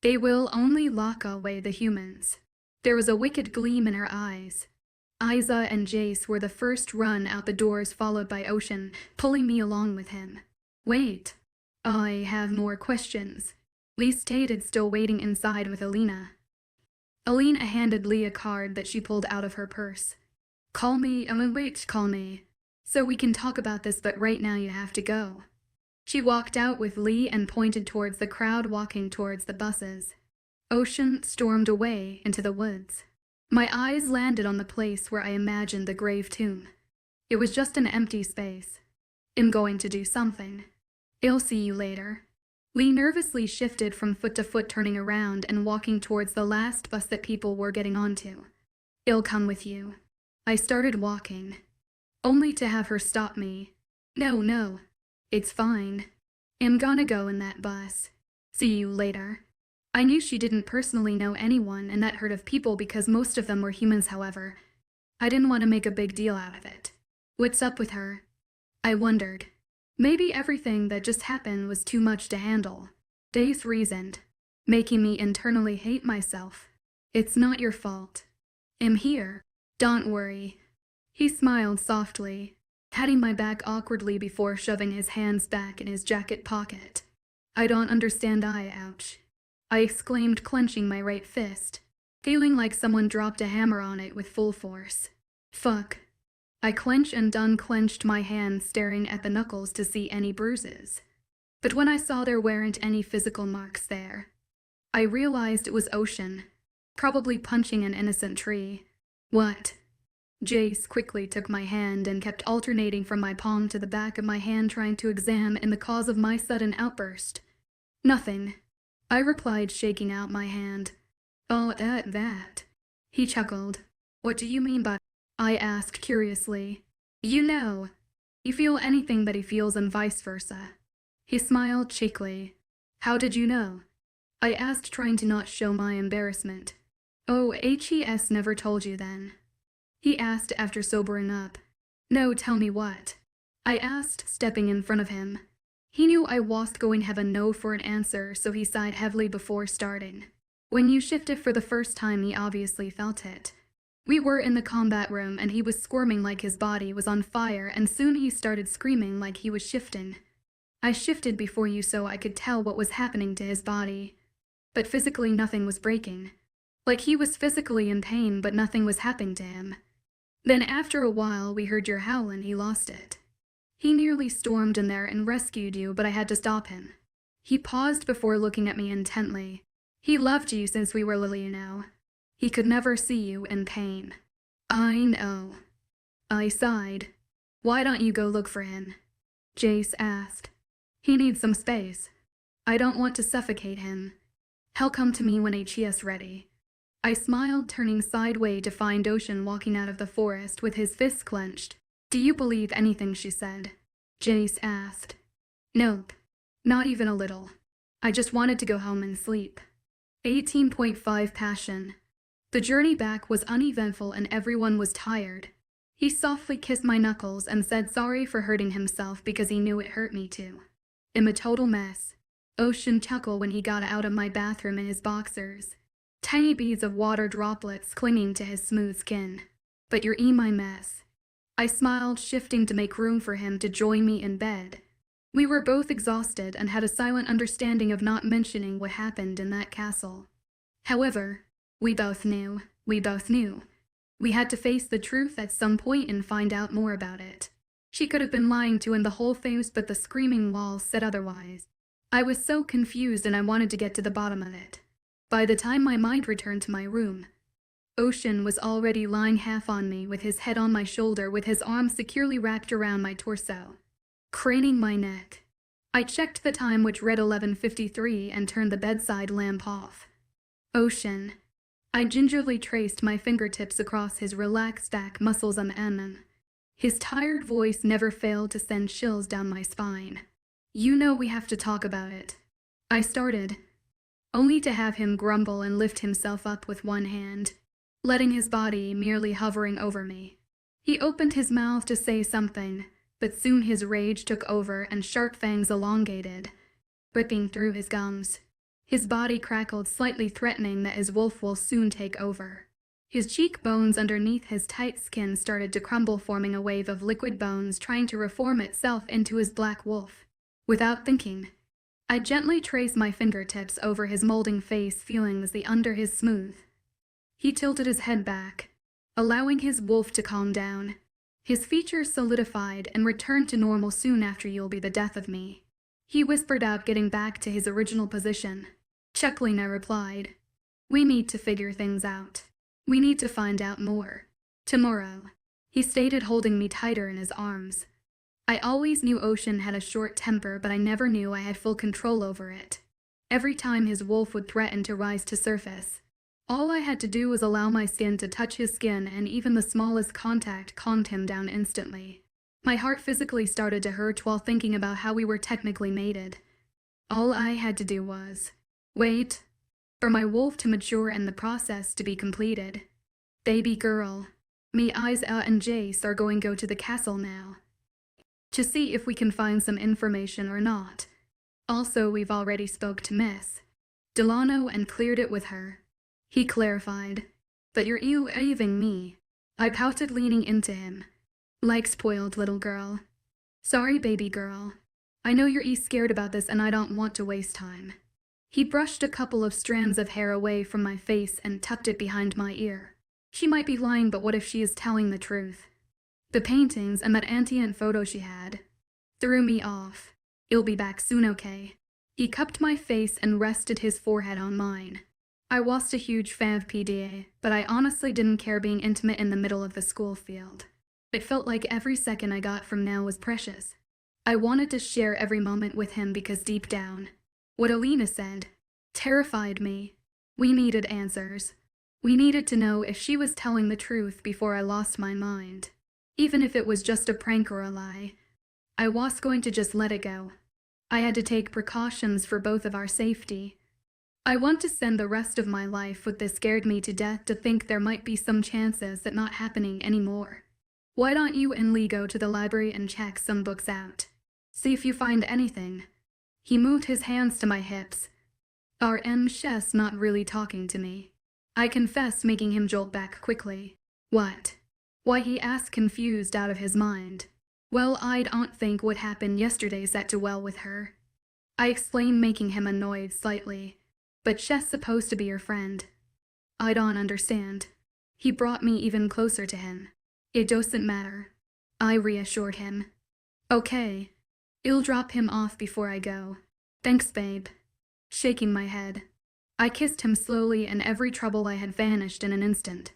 They will only lock away the humans. There was a wicked gleam in her eyes. Isa and Jace were the first run out the doors, followed by Ocean, pulling me along with him. Wait. I have more questions. Lee stated, still waiting inside with Alina. Alina handed Lee a card that she pulled out of her purse. Call me, call me. So we can talk about this, but right now you have to go. She walked out with Lee and pointed towards the crowd walking towards the buses. Ocean stormed away into the woods. My eyes landed on the place where I imagined the grave tomb. It was just an empty space. I'm going to do something. I'll see you later. Lee nervously shifted from foot to foot, turning around and walking towards the last bus that people were getting onto. I'll come with you. I started walking, only to have her stop me. No, it's fine. I'm gonna go in that bus. See you later. I knew she didn't personally know anyone in that herd of people because most of them were humans, however. I didn't want to make a big deal out of it. What's up with her? I wondered. Maybe everything that just happened was too much to handle. Days reasoned, making me internally hate myself. It's not your fault. I'm here. Don't worry. He smiled softly, patting my back awkwardly before shoving his hands back in his jacket pocket. I don't understand. Ouch. I exclaimed, clenching my right fist, feeling like someone dropped a hammer on it with full force. Fuck. I clenched and unclenched my hand, staring at the knuckles to see any bruises. But when I saw there weren't any physical marks there, I realized it was Ocean, probably punching an innocent tree. What? Jace quickly took my hand and kept alternating from my palm to the back of my hand, trying to examine the cause of my sudden outburst. Nothing, I replied, shaking out my hand. Oh, that. He chuckled. What do you mean by... I asked curiously. You know, you feel anything that he feels and vice versa. He smiled cheekily. How did you know? I asked, trying to not show my embarrassment. Oh, HES never told you then? He asked after sobering up. No, tell me what? I asked, stepping in front of him. He knew I wasn't going to have a no for an answer, so he sighed heavily before starting. When you shifted for the first time, he obviously felt it. We were in the combat room and he was squirming like his body was on fire, and soon he started screaming like he was shifting. I shifted before you so I could tell what was happening to his body. But physically nothing was breaking. Like he was physically in pain, but nothing was happening to him. Then after a while we heard your howl and he lost it. He nearly stormed in there and rescued you, but I had to stop him. He paused before looking at me intently. He loved you since we were little, you know. He could never see you in pain. I know. I sighed. Why don't you go look for him? Jace asked. He needs some space. I don't want to suffocate him. He'll come to me when HE's ready. I smiled, turning sideways to find Ocean walking out of the forest with his fists clenched. "Do you believe anything she said?" Jace asked. "Nope. Not even a little. I just wanted to go home and sleep." 18.5 Passion. The journey back was uneventful and everyone was tired. He softly kissed my knuckles and said sorry for hurting himself because he knew it hurt me too. I'm a total mess. Ocean chuckled when he got out of my bathroom in his boxers. Tiny beads of water droplets clinging to his smooth skin. "But you're my mess." I smiled, shifting to make room for him to join me in bed. We were both exhausted and had a silent understanding of not mentioning what happened in that castle. However, we both knew. We had to face the truth at some point and find out more about it. She could have been lying to him the whole face, but the screaming walls said otherwise. I was so confused and I wanted to get to the bottom of it. By the time my mind returned to my room, Ocean was already lying half on me with his head on my shoulder with his arms securely wrapped around my torso, craning my neck. I checked the time, which read 11:53, and turned the bedside lamp off. "Ocean." I gingerly traced my fingertips across his relaxed back muscles and his tired voice never failed to send chills down my spine. "You know we have to talk about it." I started, only to have him grumble and lift himself up with one hand, letting his body merely hovering over me. He opened his mouth to say something, but soon his rage took over and sharp fangs elongated, ripping through his gums. His body crackled slightly, threatening that his wolf will soon take over. His cheekbones underneath his tight skin started to crumble, forming a wave of liquid bones trying to reform itself into his black wolf. Without thinking, I gently traced my fingertips over his molding face, feeling the under his smooth. He tilted his head back, allowing his wolf to calm down. His features solidified and returned to normal soon after. "You'll be the death of me," he whispered out, getting back to his original position. Chuckling, I replied, "We need to figure things out. We need to find out more. Tomorrow," he stated, holding me tighter in his arms. I always knew Ocean had a short temper, but I never knew I had full control over it. Every time his wolf would threaten to rise to surface, all I had to do was allow my skin to touch his skin, and even the smallest contact calmed him down instantly. My heart physically started to hurt while thinking about how we were technically mated. All I had to do was wait for my wolf to mature and the process to be completed. "Baby girl, me Isa and Jace are going to go to the castle now to see if we can find some information or not. Also, we've already spoke to Miss Delano and cleared it with her," he clarified. "But you're leaving me." I pouted, leaning into him, like spoiled little girl. "Sorry, baby girl. I know you're scared about this and I don't want to waste time." He brushed a couple of strands of hair away from my face and tucked it behind my ear. She might be lying, but what if she is telling the truth? The paintings and that ancient photo she had threw me off. "You'll be back soon, okay?" He cupped my face and rested his forehead on mine. I was a huge fan of PDA, but I honestly didn't care being intimate in the middle of the school field. It felt like every second I got from now was precious. I wanted to share every moment with him because deep down, what Alina said terrified me. We needed answers. We needed to know if she was telling the truth before I lost my mind. Even if it was just a prank or a lie, I was going to just let it go. I had to take precautions for both of our safety. I want to spend the rest of my life with this. Scared me to death to think there might be some chances that not happening anymore. "Why don't you and Lee go to the library and check some books out? See if you find anything." He moved his hands to my hips. Chess not really talking to me, I confess, making him jolt back quickly. "What?" Why, he asked, confused out of his mind. "Well, I don't think what happened yesterday sat too well with her," I explained, making him annoyed slightly. "But she's supposed to be your friend." "I don't understand." He brought me even closer to him. "It doesn't matter," I reassured him. "Okay. I'll drop him off before I go." "Thanks, babe." Shaking my head, I kissed him slowly, and every trouble I had vanished in an instant.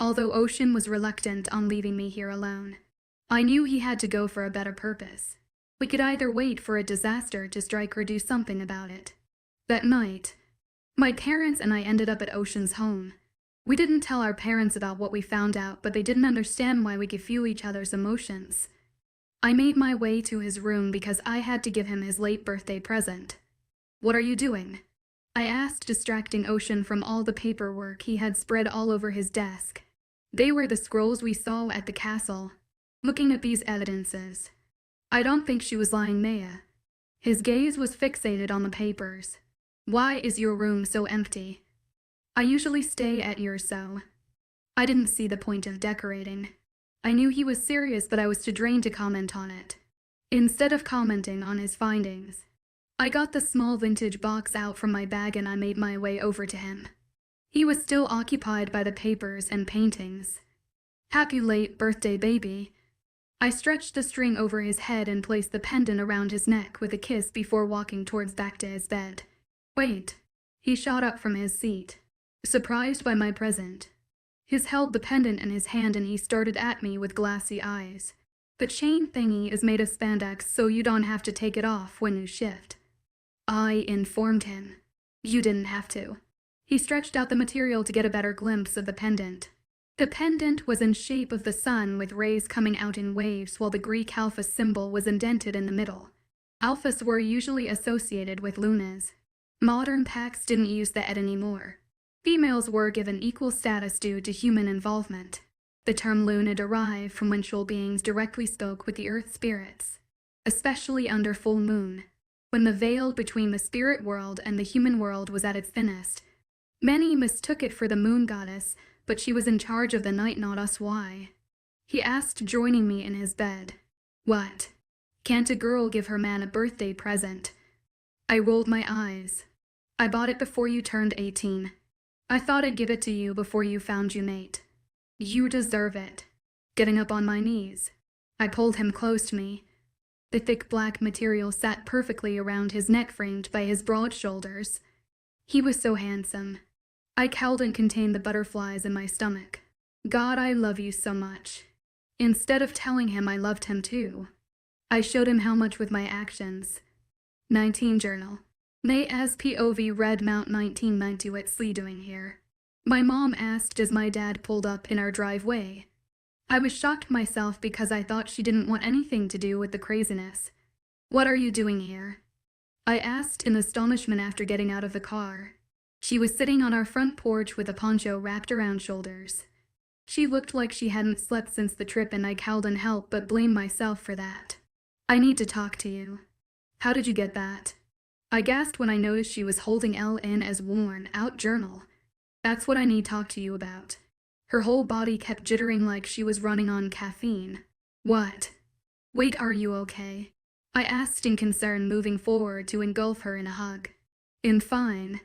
Although Ocean was reluctant on leaving me here alone, I knew he had to go for a better purpose. We could either wait for a disaster to strike or do something about it. That night, my parents and I ended up at Ocean's home. We didn't tell our parents about what we found out, but they didn't understand why we could feel each other's emotions. I made my way to his room because I had to give him his late birthday present. "What are you doing?" I asked, distracting Ocean from all the paperwork he had spread all over his desk. They were the scrolls we saw at the castle. Looking at these evidences. I don't think she was lying, Maya. His gaze was fixated on the papers. "Why is your room so empty?" "I usually stay at yours, so." I didn't see the point of decorating. I knew he was serious, but I was too drained to comment on it. Instead of commenting on his findings, I got the small vintage box out from my bag and I made my way over to him. He was still occupied by the papers and paintings. "Happy late birthday, baby." I stretched the string over his head and placed the pendant around his neck with a kiss before walking back to his bed. "Wait." He shot up from his seat, surprised by my present. He held the pendant in his hand and he started at me with glassy eyes. "The chain thingy is made of spandex, so you don't have to take it off when you shift." I informed him. "You didn't have to." He stretched out the material to get a better glimpse of the pendant. The pendant was in shape of the sun with rays coming out in waves, while the Greek alpha symbol was indented in the middle. Alphas were usually associated with lunas. Modern pacts didn't use the ed anymore. Females were given equal status due to human involvement. The term luna derived from when soul beings directly spoke with the earth spirits, especially under full moon, when the veil between the spirit world and the human world was at its thinnest. Many mistook it for the moon goddess, but she was in charge of the night, not us. Why? He asked, joining me in his bed. "What? Can't a girl give her man a birthday present?" I rolled my eyes. "I bought it before you turned 18. I thought I'd give it to you before you found your mate. You deserve it." Getting up on my knees, I pulled him close to me. The thick black material sat perfectly around his neck, framed by his broad shoulders. He was so handsome. I cowled and contained the butterflies in my stomach. "God, I love you so much." Instead of telling him I loved him too, I showed him how much with my actions. 19 Journal. May as POV Red Mount 1990. What's Lee doing here? My mom asked as my dad pulled up in our driveway. I was shocked myself because I thought she didn't want anything to do with the craziness. "What are you doing here?" I asked in astonishment after getting out of the car. She was sitting on our front porch with a poncho wrapped around shoulders. She looked like she hadn't slept since the trip, and I cowled and helped but blamed myself for that. "I need to talk to you." "How did you get that?" I gasped when I noticed she was holding in as worn-out journal. "That's what I need to talk to you about." Her whole body kept jittering like she was running on caffeine. "What?" "Wait, are you okay?" I asked in concern, moving forward to engulf her in a hug. I'm fine.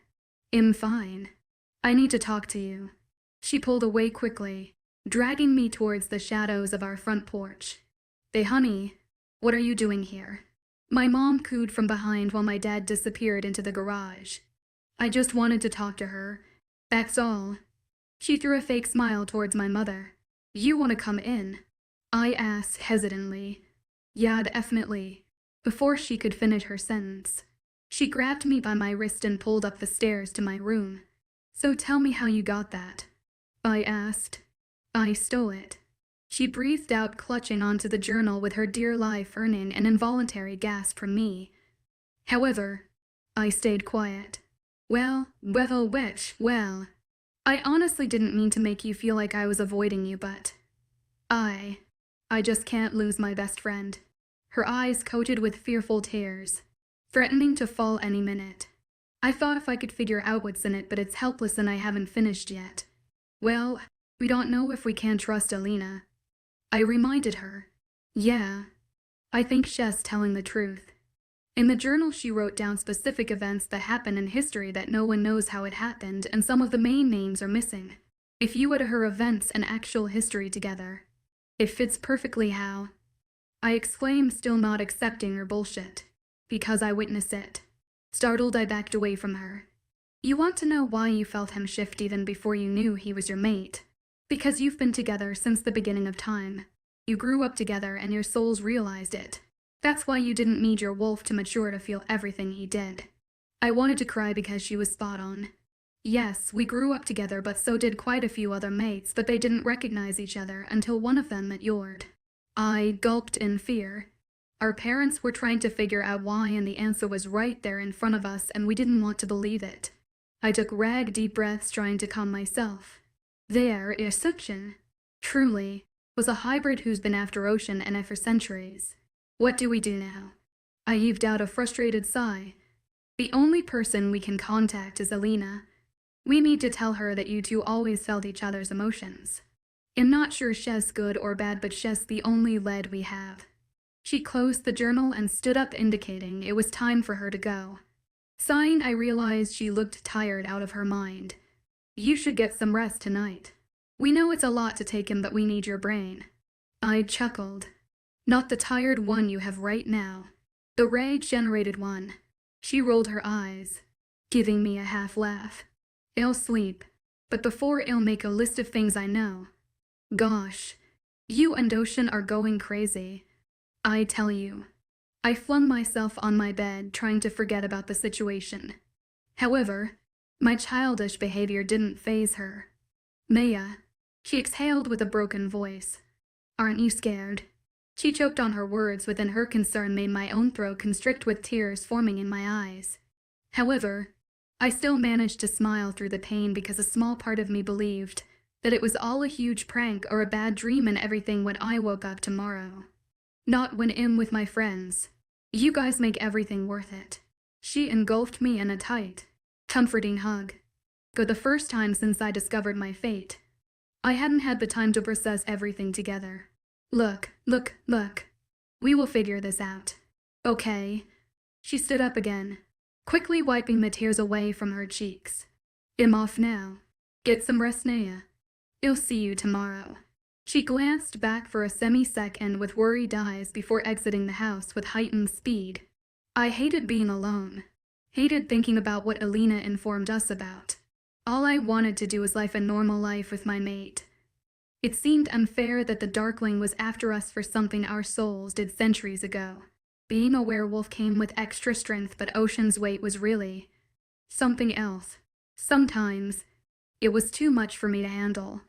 I need to talk to you." She pulled away quickly, dragging me towards the shadows of our front porch. "Hey, honey, what are you doing here?" My mom cooed from behind while my dad disappeared into the garage. "I just wanted to talk to her. That's all." She threw a fake smile towards my mother. "You want to come in?" I asked hesitantly. "Yeah, definitely." Before she could finish her sentence, she grabbed me by my wrist and pulled up the stairs to my room. "So tell me how you got that," I asked. "I stole it." She breathed out, clutching onto the journal with her dear life, earning an involuntary gasp from me. However, I stayed quiet. Well, I honestly didn't mean to make you feel like I was avoiding you, but I just can't lose my best friend." Her eyes coated with fearful tears, threatening to fall any minute. I thought if I could figure out what's in it, but it's helpless and I haven't finished yet. "Well, we don't know if we can trust Alina," I reminded her. "Yeah, I think she's telling the truth." In the journal she wrote down specific events that happened in history that no one knows how it happened, and some of the main names are missing. If you add her events and actual history together, it fits perfectly. How? I exclaimed, still not accepting her bullshit. "Because I witnessed it." Startled, I backed away from her. "You want to know why you felt him shift even before you knew he was your mate? Because you've been together since the beginning of time. You grew up together and your souls realized it. That's why you didn't need your wolf to mature to feel everything he did." I wanted to cry because she was spot on. Yes, we grew up together, but so did quite a few other mates, but they didn't recognize each other until one of them met Yord. I gulped in fear. Our parents were trying to figure out why, and the answer was right there in front of us, and we didn't want to believe it. I took deep breaths trying to calm myself. Their Isukchin, truly, was a hybrid who's been after Ocean and for centuries. What do we do now? I heaved out a frustrated sigh. The only person we can contact is Alina. We need to tell her that you two always felt each other's emotions. I'm not sure she's good or bad, but she's the only lead we have. She closed the journal and stood up, indicating it was time for her to go. Sighing, I realized she looked tired out of her mind. You should get some rest tonight. We know it's a lot to take in, but we need your brain. I chuckled. Not the tired one you have right now. The rage-generated one. She rolled her eyes, giving me a half laugh. I'll sleep, but before I'll make a list of things I know. Gosh, you and Ocean are going crazy. I tell you. I flung myself on my bed, trying to forget about the situation. However, my childish behavior didn't faze her. Maya, she exhaled with a broken voice. Aren't you scared? She choked on her words within her concern made my own throat constrict with tears forming in my eyes. However, I still managed to smile through the pain because a small part of me believed that it was all a huge prank or a bad dream and everything when I woke up tomorrow. Not when I'm with my friends. You guys make everything worth it. She engulfed me in a tight, comforting hug. For the first time since I discovered my fate, I hadn't had the time to process everything together. Look. We will figure this out. Okay. She stood up again, quickly wiping the tears away from her cheeks. I'm off now. Get some rest, Naya. I'll see you tomorrow. She glanced back for a semi-second with worried eyes before exiting the house with heightened speed. I hated being alone. Hated thinking about what Alina informed us about. All I wanted to do was live a normal life with my mate. It seemed unfair that the Darkling was after us for something our souls did centuries ago. Being a werewolf came with extra strength, but Ocean's weight was really something else. Sometimes, it was too much for me to handle.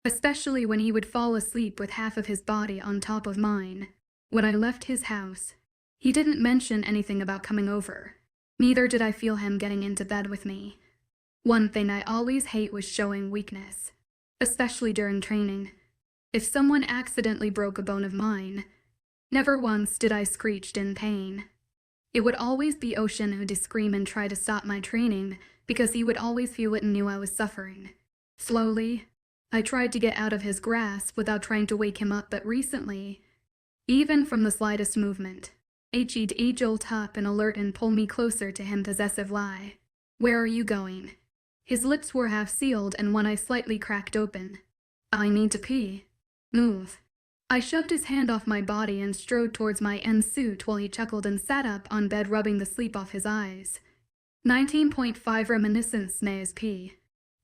Especially when he would fall asleep with half of his body on top of mine. When I left his house, he didn't mention anything about coming over. Neither did I feel him getting into bed with me. One thing I always hate was showing weakness, especially during training. If someone accidentally broke a bone of mine, never once did I screech in pain. It would always be Ocean who'd scream and try to stop my training because he would always feel it and knew I was suffering. Slowly, I tried to get out of his grasp without trying to wake him up, but recently, even from the slightest movement, he'd jolt up and alert and pull me closer to him, possessive lie. Where are you going? His lips were half sealed and one eye slightly cracked open. I need to pee. Move. I shoved his hand off my body and strode towards my suit while he chuckled and sat up on bed, rubbing the sleep off his eyes. 19.5 Reminiscence Snays P.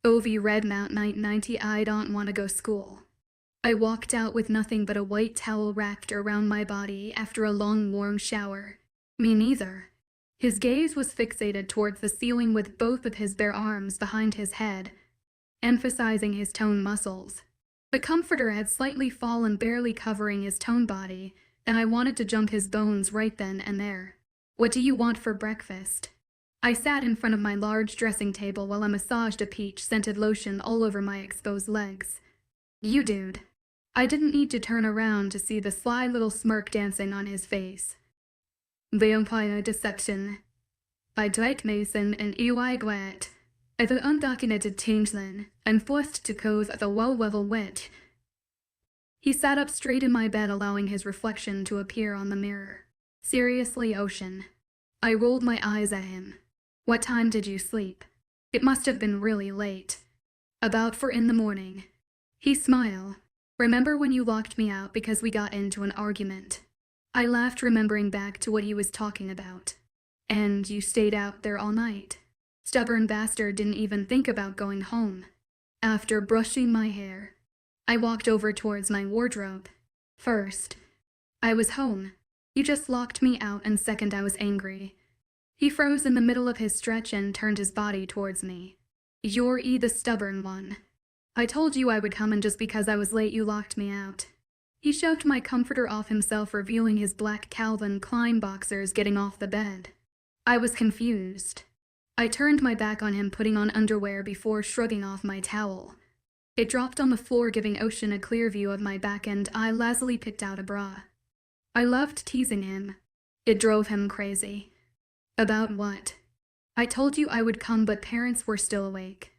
OV Red Mount Night 90. I don't want to go school. I walked out with nothing but a white towel wrapped around my body after a long warm shower. Me neither. His gaze was fixated towards the ceiling with both of his bare arms behind his head, emphasizing his toned muscles. The comforter had slightly fallen, barely covering his toned body, and I wanted to jump his bones right then and there. What do you want for breakfast? I sat in front of my large dressing table while I massaged a peach-scented lotion all over my exposed legs. You dude. I didn't need to turn around to see the sly little smirk dancing on his face. Vampire deception. By Dwight Mason and E.Y. Gwett. As an undocumented changeling, I'm forced to cause the low-level witch. He sat up straight in my bed, allowing his reflection to appear on the mirror. Seriously, Ocean. I rolled my eyes at him. What time did you sleep? It must have been really late. About 4 in the morning. He smiled. Remember when you locked me out because we got into an argument? I laughed, remembering back to what he was talking about. And you stayed out there all night. Stubborn bastard didn't even think about going home. After brushing my hair, I walked over towards my wardrobe. First, I was home. You just locked me out, and second, I was angry. He froze in the middle of his stretch and turned his body towards me. You're the stubborn one. I told you I would come, and just because I was late you locked me out. He shoved my comforter off himself, revealing his black Calvin Klein boxers getting off the bed. I was confused. I turned my back on him, putting on underwear before shrugging off my towel. It dropped on the floor, giving Ocean a clear view of my back, and I lazily picked out a bra. I loved teasing him. It drove him crazy. About what? I told you I would come, but parents were still awake.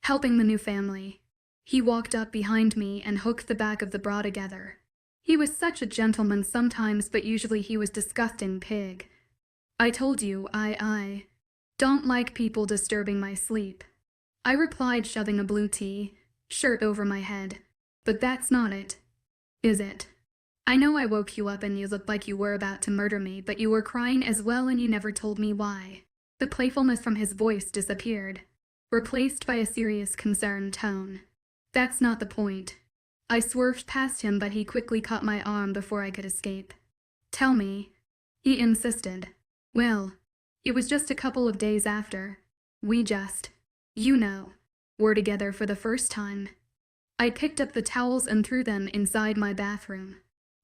Helping the new family. He walked up behind me and hooked the back of the bra together. He was such a gentleman sometimes, but usually he was disgusting pig. I told you, I don't like people disturbing my sleep. I replied, shoving a blue shirt over my head. But that's not it. Is it? I know I woke you up and you looked like you were about to murder me, but you were crying as well and you never told me why. The playfulness from his voice disappeared, replaced by a serious, concerned tone. That's not the point. I swerved past him, but he quickly caught my arm before I could escape. Tell me, he insisted. Well, it was just a couple of days after. We just, were together for the first time. I picked up the towels and threw them inside my bathroom.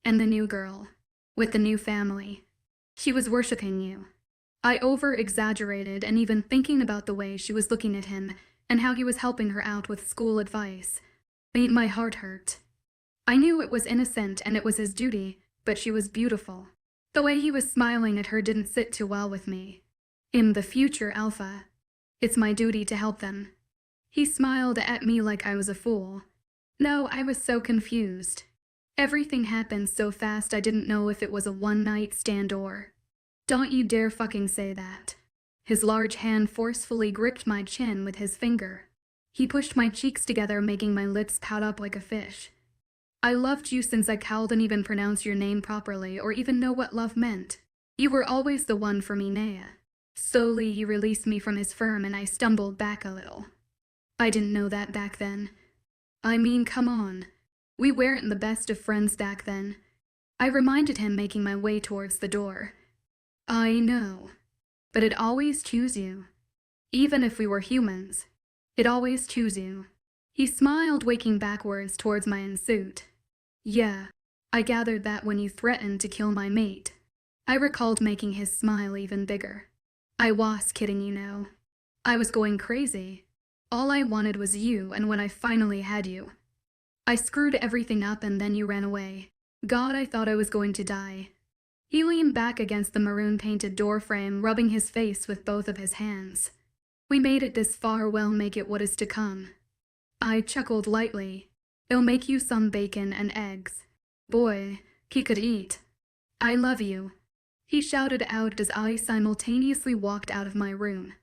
And the new girl, with the new family, she was worshipping you. I over-exaggerated, and even thinking about the way she was looking at him and how he was helping her out with school advice made my heart hurt. I knew it was innocent and it was his duty, but she was beautiful. The way he was smiling at her didn't sit too well with me. In the future, Alpha, it's my duty to help them. He smiled at me like I was a fool. No, I was so confused. Everything happened so fast I didn't know if it was a one-night stand or... Don't you dare fucking say that. His large hand forcefully gripped my chin with his finger. He pushed my cheeks together, making my lips pout up like a fish. I loved you since I couldn't even pronounce your name properly or even know what love meant. You were always the one for me, Nea. Slowly he released me from his firm and I stumbled back a little. I didn't know that back then. I mean, come on. We weren't the best of friends back then. I reminded him, making my way towards the door. I know, but it always chose you. Even if we were humans, it always chose you. He smiled, waking backwards towards my ensuit. Yeah, I gathered that when you threatened to kill my mate. I recalled, making his smile even bigger. I was kidding, I was going crazy. All I wanted was you, and when I finally had you, I screwed everything up and then you ran away. God, I thought I was going to die. He leaned back against the maroon-painted door frame, rubbing his face with both of his hands. We made it this far, well, make it what is to come. I chuckled lightly. It'll make you some bacon and eggs. Boy, he could eat. I love you, he shouted out as I simultaneously walked out of my room.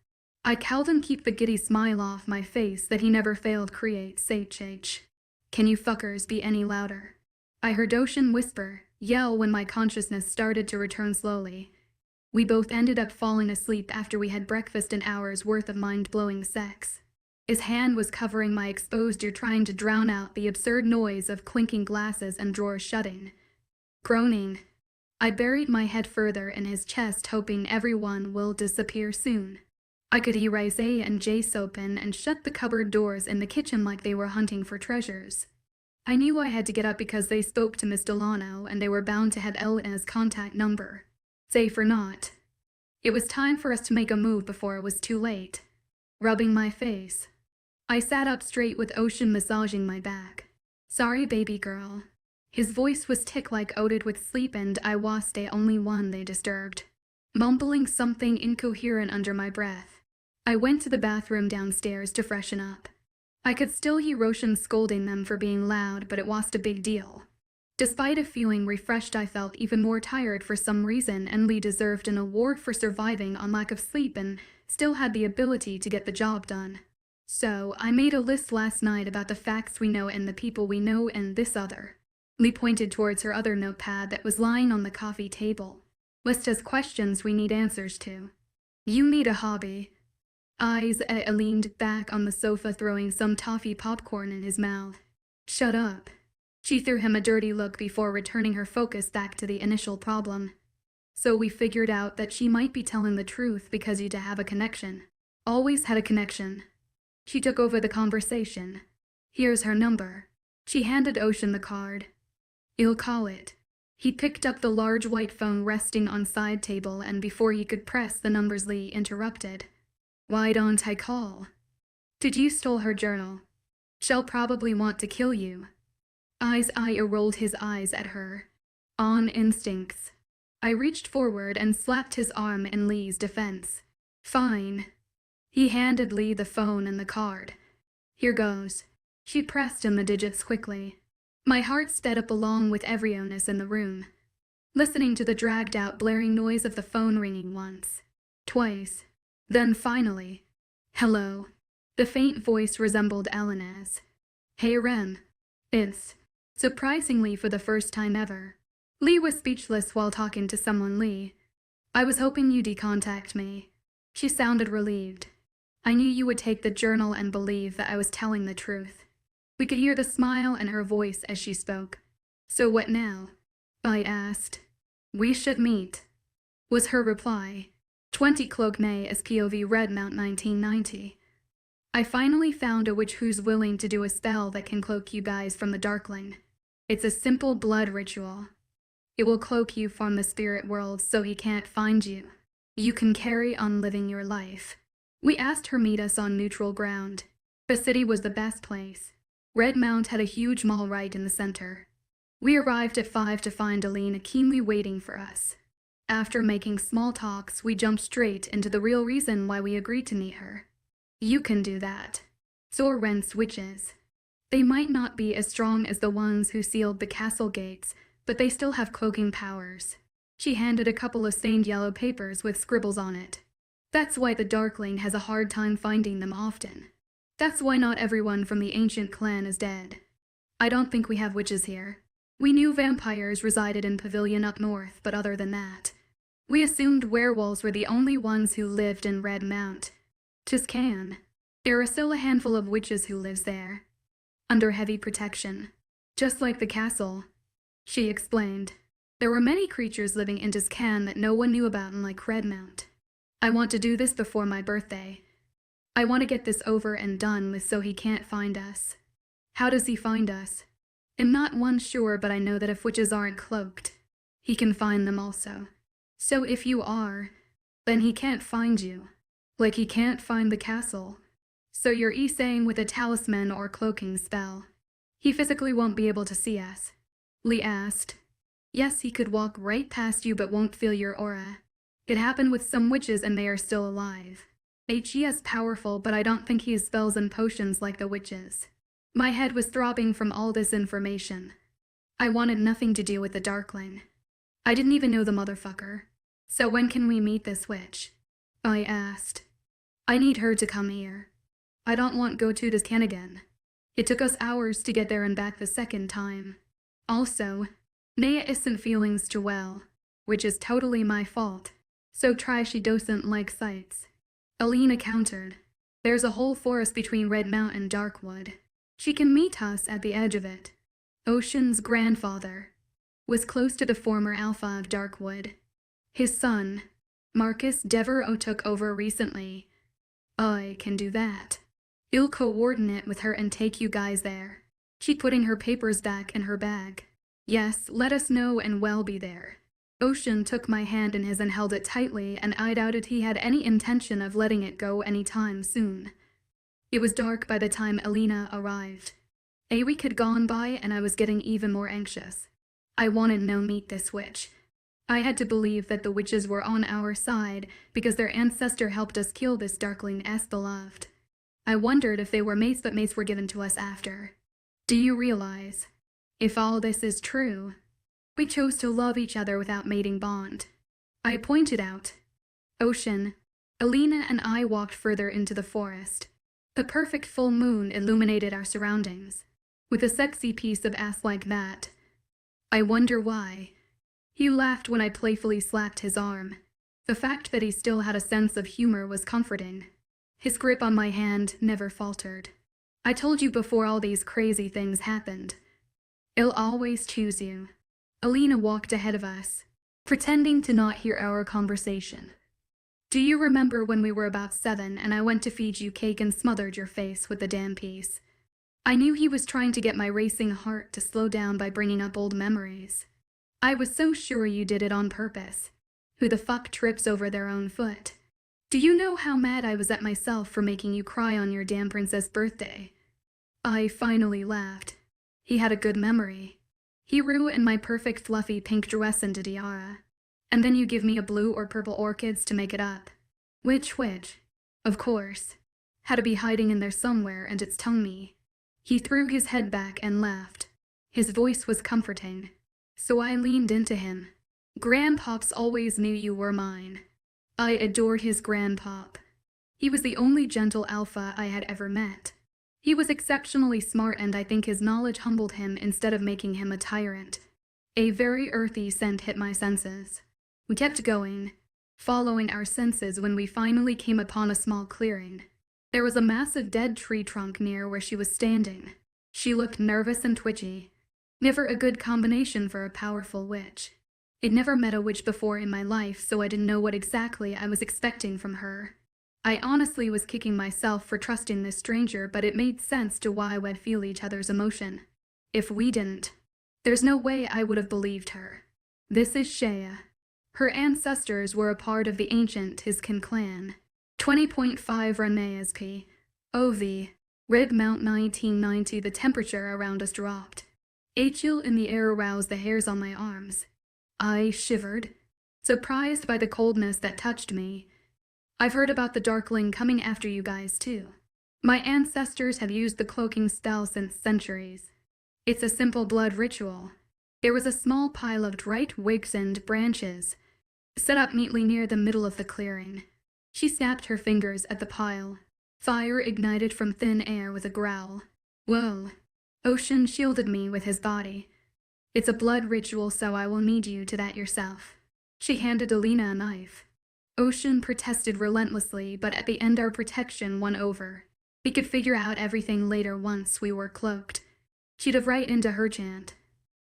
I couldn't keep the giddy smile off my face that he never failed create. H. Can you fuckers be any louder? I heard Ocean yell when my consciousness started to return slowly. We both ended up falling asleep after we had breakfast, an hour's worth of mind-blowing sex. His hand was covering my exposed ear, trying to drown out the absurd noise of clinking glasses and drawers shutting. Groaning, I buried my head further in his chest, hoping everyone will disappear soon. I could erase A and Jace open and shut the cupboard doors in the kitchen like they were hunting for treasures. I knew I had to get up because they spoke to Miss Delano and they were bound to have Elena's contact number. Safe or not, it was time for us to make a move before it was too late. Rubbing my face, I sat up straight with Ocean massaging my back. Sorry, baby girl. His voice was tick-like oated with sleep, and I was the only one they disturbed. Mumbling something incoherent under my breath, I went to the bathroom downstairs to freshen up. I could still hear Roshan scolding them for being loud, but it wasn't a big deal. Despite of feeling refreshed, I felt even more tired for some reason, and Lee deserved an award for surviving on lack of sleep and still had the ability to get the job done. So, I made a list last night about the facts we know and the people we know, and this other. Lee pointed towards her other notepad that was lying on the coffee table. List as questions we need answers to. You need a hobby. Eyes leaned back on the sofa, throwing some toffee popcorn in his mouth. Shut up. She threw him a dirty look before returning her focus back to the initial problem. So we figured out that she might be telling the truth because you to have a connection. Always had a connection. She took over the conversation. Here's her number. She handed Ocean the card. You'll call it. He picked up the large white phone resting on side table, and before he could press the numbers, Lee interrupted. Why don't I call? Did you stole her journal? She'll probably want to kill you. I rolled his eyes at her. On instincts. I reached forward and slapped his arm in Lee's defense. Fine. He handed Lee the phone and the card. Here goes. She pressed in the digits quickly. My heart sped up along with every onus in the room, listening to the dragged-out blaring noise of the phone ringing once, twice, then finally. Hello. The faint voice resembled Elena's. Hey Rem. It's. Surprisingly, for the first time ever. Lee was speechless while talking to someone. Lee. I was hoping you'd contact me. She sounded relieved. I knew you would take the journal and believe that I was telling the truth. We could hear the smile in her voice as she spoke. So what now? I asked. We should meet, was her reply. 20 Cloak May as POV Redmount 1990. I finally found a witch who's willing to do a spell that can cloak you guys from the Darkling. It's a simple blood ritual. It will cloak you from the spirit world so he can't find you. You can carry on living your life. We asked her meet us on neutral ground. The city was the best place. Redmount had a huge mall right in the center. We arrived at 5 to find Alina keenly waiting for us. After making small talks, we jumped straight into the real reason why we agreed to meet her. You can do that. Sorrent's witches. They might not be as strong as the ones who sealed the castle gates, but they still have cloaking powers. She handed a couple of stained yellow papers with scribbles on it. That's why the Darkling has a hard time finding them often. That's why not everyone from the ancient clan is dead. I don't think we have witches here. We knew vampires resided in Pavilion up north, but other than that, we assumed werewolves were the only ones who lived in Redmount. Just can. There are still a handful of witches who lives there, under heavy protection, just like the castle. She explained. There were many creatures living in Tiscan that no one knew about in like Redmount. I want to do this before my birthday. I want to get this over and done with so he can't find us. How does he find us? I'm not one sure, but I know that if witches aren't cloaked, he can find them also. So if you are, then he can't find you. Like he can't find the castle. So you're saying with a talisman or cloaking spell, he physically won't be able to see us? Lee asked. Yes, he could walk right past you but won't feel your aura. It happened with some witches and they are still alive. He is powerful, but I don't think he has spells and potions like the witches. My head was throbbing from all this information. I wanted nothing to do with the Darkling. I didn't even know the motherfucker. So when can we meet this witch? I asked. I need her to come here. I don't want go to Tiscan again. It took us hours to get there and back the second time. Also, Naya isn't feeling too well, which is totally my fault. So try she doesn't like sights. Alina countered. There's a whole forest between Redmount and Darkwood. She can meet us at the edge of it. Ocean's grandfather was close to the former Alpha of Darkwood. His son, Marcus Devereaux, took over recently. I can do that. I'll coordinate with her and take you guys there. She's putting her papers back in her bag. Yes, let us know and we'll be there. Ocean took my hand in his and held it tightly, and I doubted he had any intention of letting it go any time soon. It was dark by the time Alina arrived. A week had gone by and I was getting even more anxious. I wanted no meet this witch. I had to believe that the witches were on our side because their ancestor helped us kill this Darkling as beloved. I wondered if they were mates, but mates were given to us after. Do you realize, if all this is true, we chose to love each other without mating bond? I pointed out. Ocean, Alina and I walked further into the forest. The perfect full moon illuminated our surroundings, with a sexy piece of ass like that. I wonder why. He laughed when I playfully slapped his arm. The fact that he still had a sense of humor was comforting. His grip on my hand never faltered. I told you before all these crazy things happened. I'll always choose you. Alina walked ahead of us, pretending to not hear our conversation. Do you remember when we were about 7 and I went to feed you cake and smothered your face with the damn piece? I knew he was trying to get my racing heart to slow down by bringing up old memories. I was so sure you did it on purpose. Who the fuck trips over their own foot? Do you know how mad I was at myself for making you cry on your damn princess birthday? I finally laughed. He had a good memory. He ruined my perfect fluffy pink dress and a tiara. And then you give me a blue or purple orchids to make it up. Which? Of course. Had to be hiding in there somewhere, and it's tongue me. He threw his head back and laughed. His voice was comforting. So I leaned into him. Grandpops always knew you were mine. I adored his grandpop. He was the only gentle alpha I had ever met. He was exceptionally smart, and I think his knowledge humbled him instead of making him a tyrant. A very earthy scent hit my senses. We kept going, following our senses when we finally came upon a small clearing. There was a massive dead tree trunk near where she was standing. She looked nervous and twitchy. Never a good combination for a powerful witch. I'd never met a witch before in my life, so I didn't know what exactly I was expecting from her. I honestly was kicking myself for trusting this stranger, but it made sense to why we'd feel each other's emotion. If we didn't, there's no way I would have believed her. This is Shea. Her ancestors were a part of the ancient Tiskin clan. 20.5 Ranmayasp. OV. Red Mount 1990. The temperature around us dropped. A chill in the air aroused the hairs on my arms. I shivered, surprised by the coldness that touched me. I've heard about the Darkling coming after you guys too. My ancestors have used the cloaking spell since centuries. It's a simple blood ritual. There was a small pile of dried twigs and branches, set up neatly near the middle of the clearing. She snapped her fingers at the pile. Fire ignited from thin air with a growl. Whoa. Ocean shielded me with his body. It's a blood ritual, so I will need you to that yourself. She handed Alina a knife. Ocean protested relentlessly, but at the end our protection won over. We could figure out everything later once we were cloaked. She'd have right into her chant.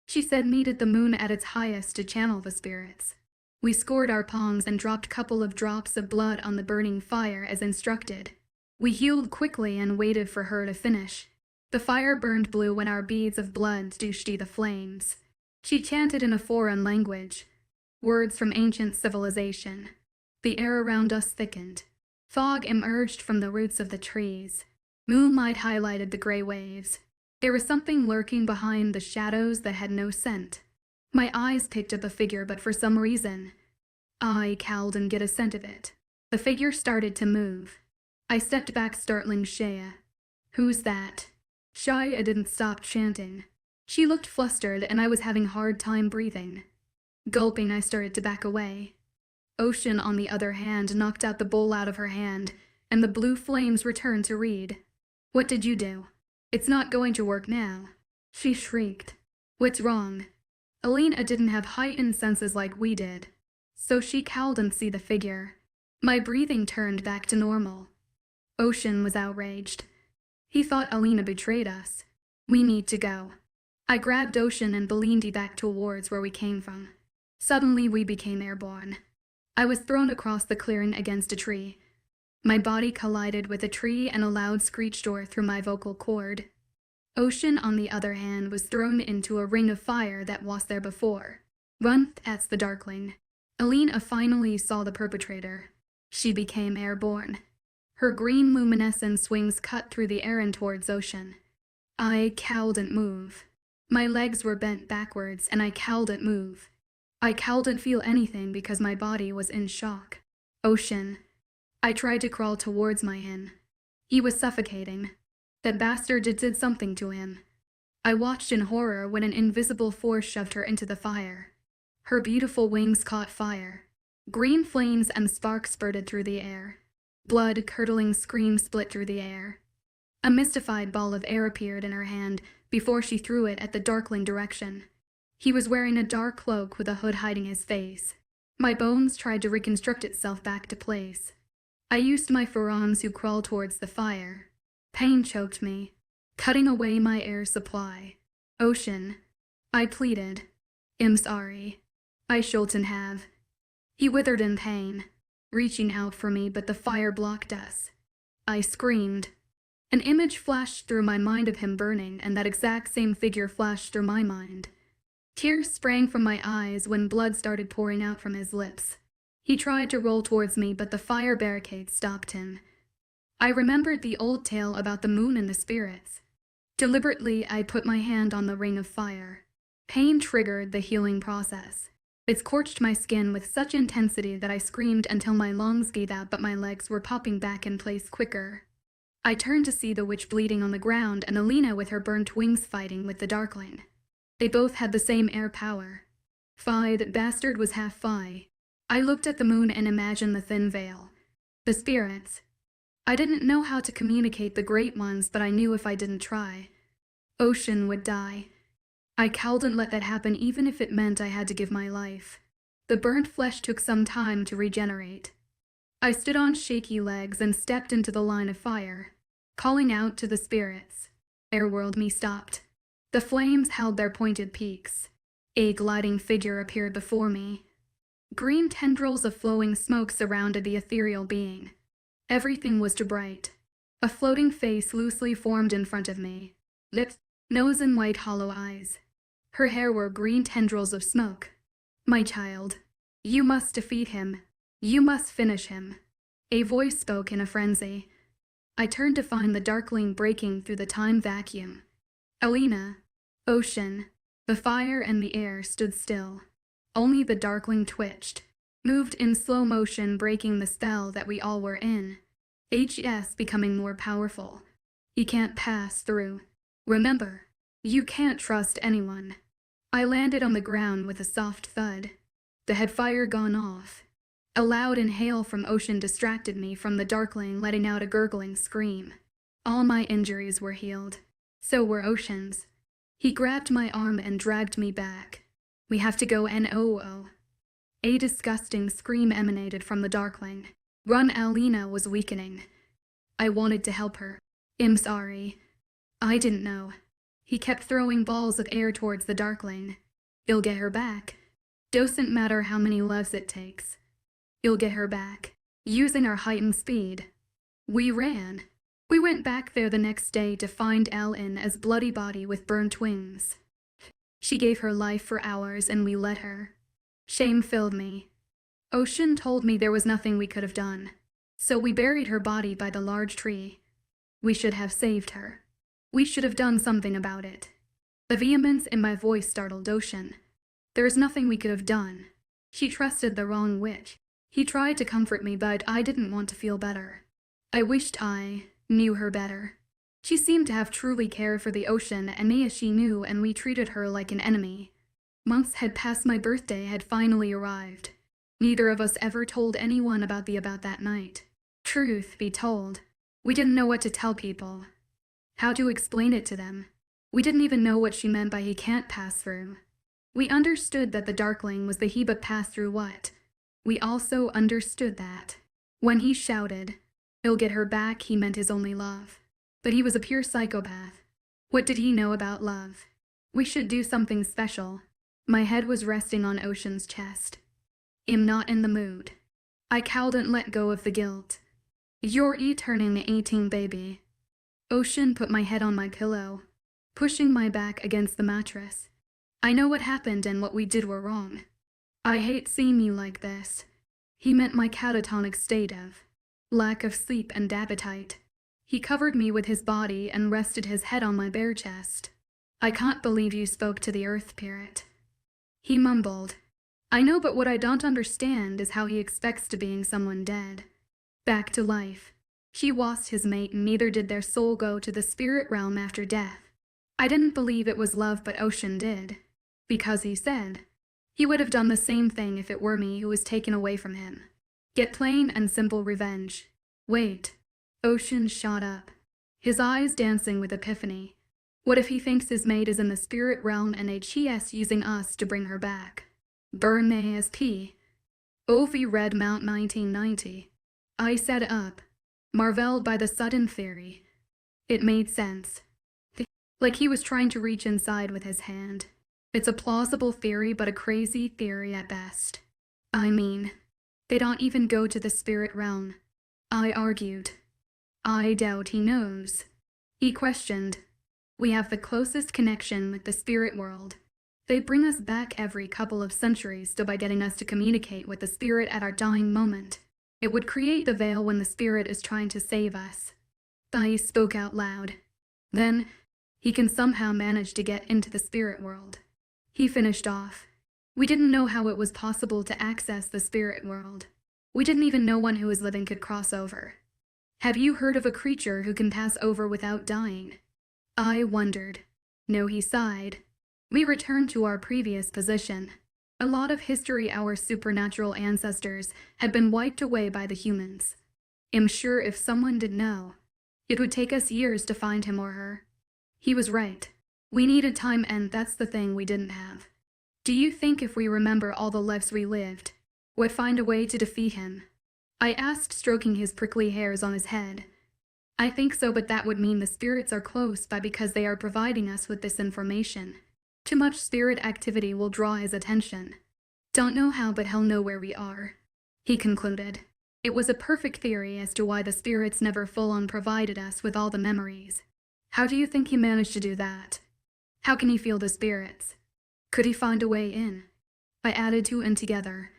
She said needed the moon at its highest to channel the spirits. We scored our palms and dropped a couple of drops of blood on the burning fire as instructed. We healed quickly and waited for her to finish. The fire burned blue when our beads of blood douched the flames. She chanted in a foreign language, words from ancient civilization. The air around us thickened. Fog emerged from the roots of the trees. Moonlight highlighted the gray waves. There was something lurking behind the shadows that had no scent. My eyes picked up a figure, but for some reason, I cowled and get a scent of it. The figure started to move. I stepped back, startling Shea. Who's that? Shea didn't stop chanting. She looked flustered, and I was having a hard time breathing. Gulping, I started to back away. Ocean, on the other hand, knocked out the bowl out of her hand, and the blue flames returned to Reed. What did you do? It's not going to work now. She shrieked. What's wrong? Alina didn't have heightened senses like we did, so she cowled and see the figure. My breathing turned back to normal. Ocean was outraged. He thought Alina betrayed us. We need to go. I grabbed Ocean and Belindy back towards where we came from. Suddenly we became airborne. I was thrown across the clearing against a tree. My body collided with a tree and a loud screech tore through my vocal cord. Ocean, on the other hand, was thrown into a ring of fire that was there before. Run, that's the Darkling. Alina finally saw the perpetrator. She became airborne. Her green luminescence wings cut through the air and towards Ocean. I cowled and move. My legs were bent backwards, and I cowled and move. I cowled and feel anything because my body was in shock. Ocean. I tried to crawl towards my hen. He was suffocating. That bastard did something to him. I watched in horror when an invisible force shoved her into the fire. Her beautiful wings caught fire. Green flames and sparks spurted through the air. Blood-curdling screams split through the air. A mystified ball of air appeared in her hand before she threw it at the Darkling direction. He was wearing a dark cloak with a hood hiding his face. My bones tried to reconstruct itself back to place. I used my forearms to crawl towards the fire. Pain choked me, cutting away my air supply. Ocean. I pleaded. I'm sorry. I shouldn't have. He withered in pain. reaching out for me, but the fire blocked us. I screamed. An image flashed through my mind of him burning, and that exact same figure flashed through my mind. Tears sprang from my eyes when blood started pouring out from his lips. He tried to roll towards me, but the fire barricade stopped him. I remembered the old tale about the moon and the spirits. Deliberately, I put my hand on the ring of fire. Pain triggered the healing process. It scorched my skin with such intensity that I screamed until my lungs gave out, but my legs were popping back in place quicker. I turned to see the witch bleeding on the ground and Alina with her burnt wings fighting with the darkling. They both had the same air power. That bastard was half Fi. I looked at the moon and imagined the thin veil. The spirits. I didn't know how to communicate the great ones, but I knew if I didn't try, Ocean would die. I couldn't let that happen, even if it meant I had to give my life. The burnt flesh took some time to regenerate. I stood on shaky legs and stepped into the line of fire, calling out to the spirits. Airworld me stopped. The flames held their pointed peaks. A gliding figure appeared before me. Green tendrils of flowing smoke surrounded the ethereal being. Everything was too bright. A floating face loosely formed in front of me. Lips, nose, and white hollow eyes. Her hair were green tendrils of smoke. My child, you must defeat him. You must finish him. A voice spoke in a frenzy. I turned to find the darkling breaking through the time vacuum. Alina, Ocean, the fire and the air stood still. Only the darkling twitched, moved in slow motion, breaking the spell that we all were in. HS becoming more powerful. He can't pass through. Remember, you can't trust anyone. I landed on the ground with a soft thud. The head fire gone off. A loud inhale from Ocean distracted me from the darkling, letting out a gurgling scream. All my injuries were healed. So were Ocean's. He grabbed my arm and dragged me back. We have to go NOO. A disgusting scream emanated from the darkling. Run, Alina was weakening. I wanted to help her. I'm sorry. I didn't know. He kept throwing balls of air towards the darkling. You'll get her back. Doesn't matter how many lives it takes. You'll get her back. Using our heightened speed. We ran. We went back there the next day to find El'in bloody body with burnt wings. She gave her life for hours and we let her. Shame filled me. Ocean told me there was nothing we could have done. So we buried her body by the large tree. We should have saved her. We should have done something about it. The vehemence in my voice startled Ocean. There is nothing we could have done. She trusted the wrong witch. He tried to comfort me, but I didn't want to feel better. I wished I knew her better. She seemed to have truly cared for the Ocean and me as she knew, and we treated her like an enemy. Months had passed. My birthday had finally arrived. Neither of us ever told anyone about that night. Truth be told, we didn't know what to tell people. How to explain it to them. We didn't even know what she meant by he can't pass through. We understood that the darkling was the he, but pass through what? We also understood that when he shouted, he'll get her back, he meant his only love. But he was a pure psychopath. What did he know about love? We should do something special. My head was resting on Ocean's chest. I'm not in the mood. I couldn't let go of the guilt. You're turning the 18 baby. Ocean put my head on my pillow, pushing my back against the mattress. I know what happened and what we did were wrong. I hate seeing me like this. He meant my catatonic state of lack of sleep and appetite. He covered me with his body and rested his head on my bare chest. I can't believe you spoke to the Earth Spirit. He mumbled. I know, but what I don't understand is how he expects to being someone dead back to life. She lost his mate, and neither did their soul go to the spirit realm after death. I didn't believe it was love, but Ocean did. Because he said he would have done the same thing if it were me who was taken away from him. Get plain and simple revenge. Wait. Ocean shot up, his eyes dancing with epiphany. What if he thinks his mate is in the spirit realm and HES using us to bring her back? Burn the ASP. Ovi read Mount 1990. I sat up, marveled by the sudden theory. It made sense. Like he was trying to reach inside with his hand. It's a plausible theory, but a crazy theory at best. I mean, They don't even go to the spirit realm. I argued. I doubt he knows. He questioned. We have the closest connection with the spirit world. They bring us back every couple of centuries still by getting us to communicate with the spirit at our dying moment. It would create the veil when the spirit is trying to save us. I spoke out loud. Then, he can somehow manage to get into the spirit world. He finished off. We didn't know how it was possible to access the spirit world. We didn't even know one who is living could cross over. Have you heard of a creature who can pass over without dying? I wondered. No, he sighed. We returned to our previous position. A lot of history, our supernatural ancestors had been wiped away by the humans. I'm sure if someone did know, it would take us years to find him or her. He was right. We needed time, and that's the thing we didn't have. Do you think if we remember all the lives we lived, we'd find a way to defeat him? I asked, stroking his prickly hairs on his head. I think so, but that would mean the spirits are close by because they are providing us with this information. Too much spirit activity will draw his attention. Don't know how, but he'll know where we are. He concluded. It was a perfect theory as to why the spirits never full-on provided us with all the memories. How do you think he managed to do that? How can he feel the spirits? Could he find a way in? I added two and together.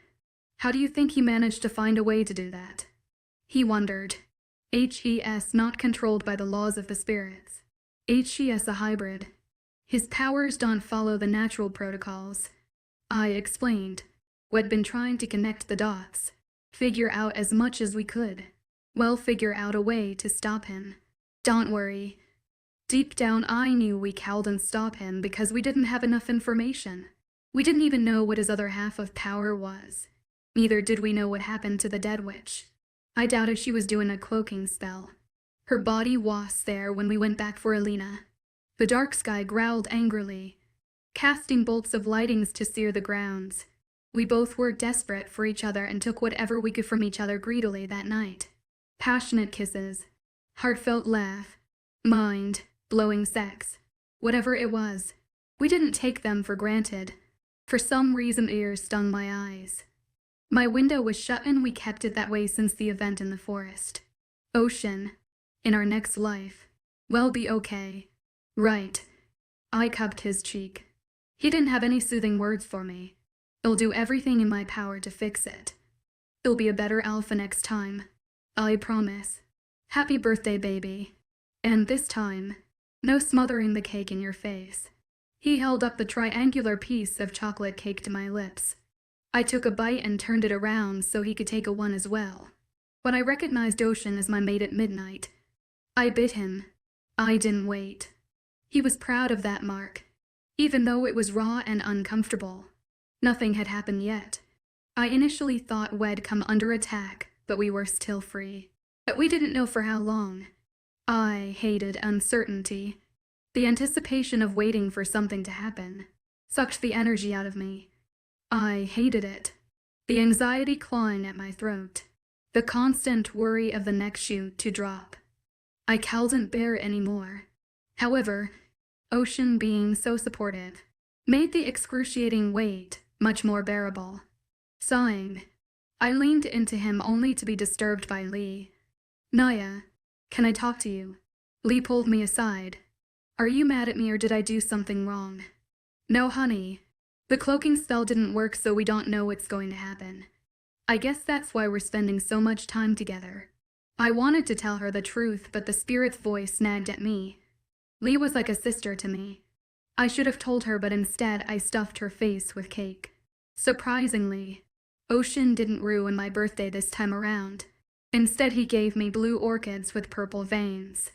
How do you think he managed to find a way to do that? He wondered. HES not controlled by the laws of the spirits. HES a hybrid. His powers don't follow the natural protocols. I explained. We'd been trying to connect the dots. Figure out as much as we could. Well, figure out a way to stop him. Don't worry. Deep down I knew we couldn't stop him because we didn't have enough information. We didn't even know what his other half of power was. Neither did we know what happened to the dead witch. I doubted she was doing a cloaking spell. Her body was there when we went back for Alina. The dark sky growled angrily, casting bolts of lightnings to sear the grounds. We both were desperate for each other and took whatever we could from each other greedily that night. Passionate kisses, heartfelt laugh, mind-blowing sex, whatever it was. We didn't take them for granted. For some reason, ears stung my eyes. My window was shut and we kept it that way since the event in the forest. Ocean, in our next life, we'll be okay. Right. I cupped his cheek. He didn't have any soothing words for me. I'll do everything in my power to fix it. You'll be a better alpha next time. I promise. Happy birthday, baby. And this time, no smothering the cake in your face. He held up the triangular piece of chocolate cake to my lips. I took a bite and turned it around so he could take a one as well. When I recognized Ocean as my mate at midnight, I bit him. I didn't wait. He was proud of that mark, even though it was raw and uncomfortable. Nothing had happened yet. I initially thought we'd come under attack, but we were still free. But we didn't know for how long. I hated uncertainty. The anticipation of waiting for something to happen sucked the energy out of me. I hated it. The anxiety clawing at my throat. The constant worry of the next shoe to drop. I couldn't bear it anymore. However, Ocean being so supportive made the excruciating wait much more bearable. Sighing, I leaned into him only to be disturbed by Lee. Naya, can I talk to you? Lee pulled me aside. Are you mad at me or did I do something wrong? No, honey. The cloaking spell didn't work, so we don't know what's going to happen. I guess that's why we're spending so much time together. I wanted to tell her the truth, but the spirit's voice nagged at me. Lee was like a sister to me. I should have told her, but instead I stuffed her face with cake. Surprisingly, Ocean didn't ruin my birthday this time around. Instead, he gave me blue orchids with purple veins.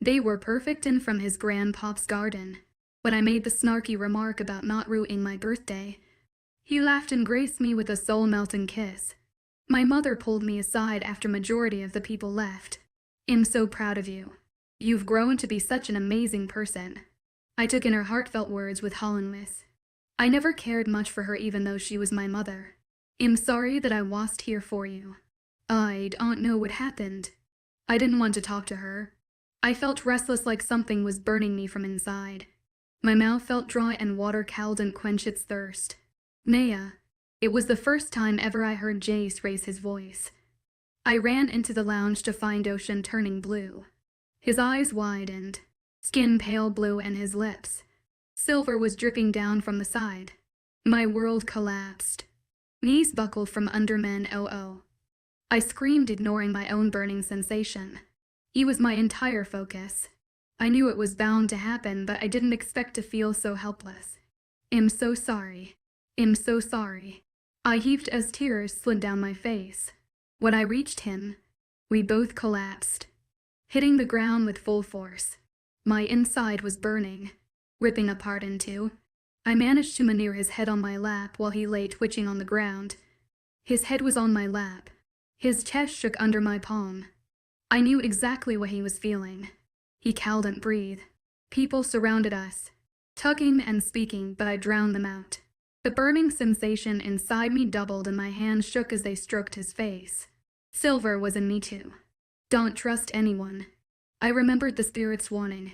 They were perfect and from his grandpop's garden. When I made the snarky remark about not ruining my birthday, he laughed and graced me with a soul-melting kiss. My mother pulled me aside after majority of the people left. I'm so proud of you. You've grown to be such an amazing person. I took in her heartfelt words with hollowness. I never cared much for her even though she was my mother. I'm sorry that I wasn't here for you. I don't know what happened. I didn't want to talk to her. I felt restless, like something was burning me from inside. My mouth felt dry and water couldn't quench its thirst. Naya, It was the first time ever I heard Jace raise his voice. I ran into the lounge to find Ocean turning blue. His eyes widened, skin pale blue, and his lips. Silver was dripping down from the side. My world collapsed. Knees buckled from under me. I screamed, ignoring my own burning sensation. He was my entire focus. I knew it was bound to happen, but I didn't expect to feel so helpless. I'm so sorry. I'm so sorry. I heaved as tears slid down my face. When I reached him, we both collapsed, hitting the ground with full force. My inside was burning, ripping apart in two. I managed to maneuver his head on my lap while he lay twitching on the ground. His head was on my lap. His chest shook under my palm. I knew exactly what he was feeling. He couldn't breathe. People surrounded us, tugging and speaking, but I drowned them out. The burning sensation inside me doubled and my hands shook as they stroked his face. Silver was in me too. Don't trust anyone. I remembered the spirit's warning.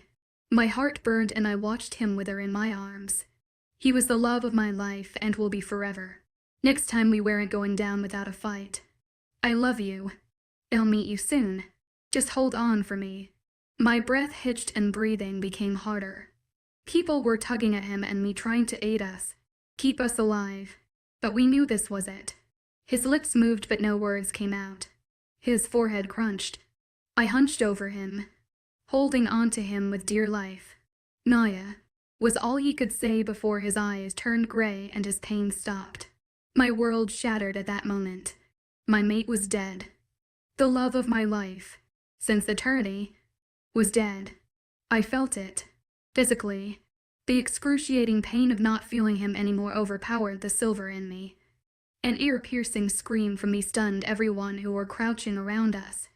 My heart burned and I watched him wither in my arms. He was the love of my life and will be forever. Next time we weren't going down without a fight. I love you. I'll meet you soon. Just hold on for me. My breath hitched and breathing became harder. People were tugging at him and me, trying to aid us, keep us alive. But we knew this was it. His lips moved but no words came out. His forehead crunched. I hunched over him, holding on to him with dear life. Naya was all he could say before his eyes turned gray and his pain stopped. My world shattered at that moment. My mate was dead. The love of my life, since eternity, was dead. I felt it, physically. The excruciating pain of not feeling him anymore overpowered the silver in me. An ear-piercing scream from me stunned everyone who were crouching around us.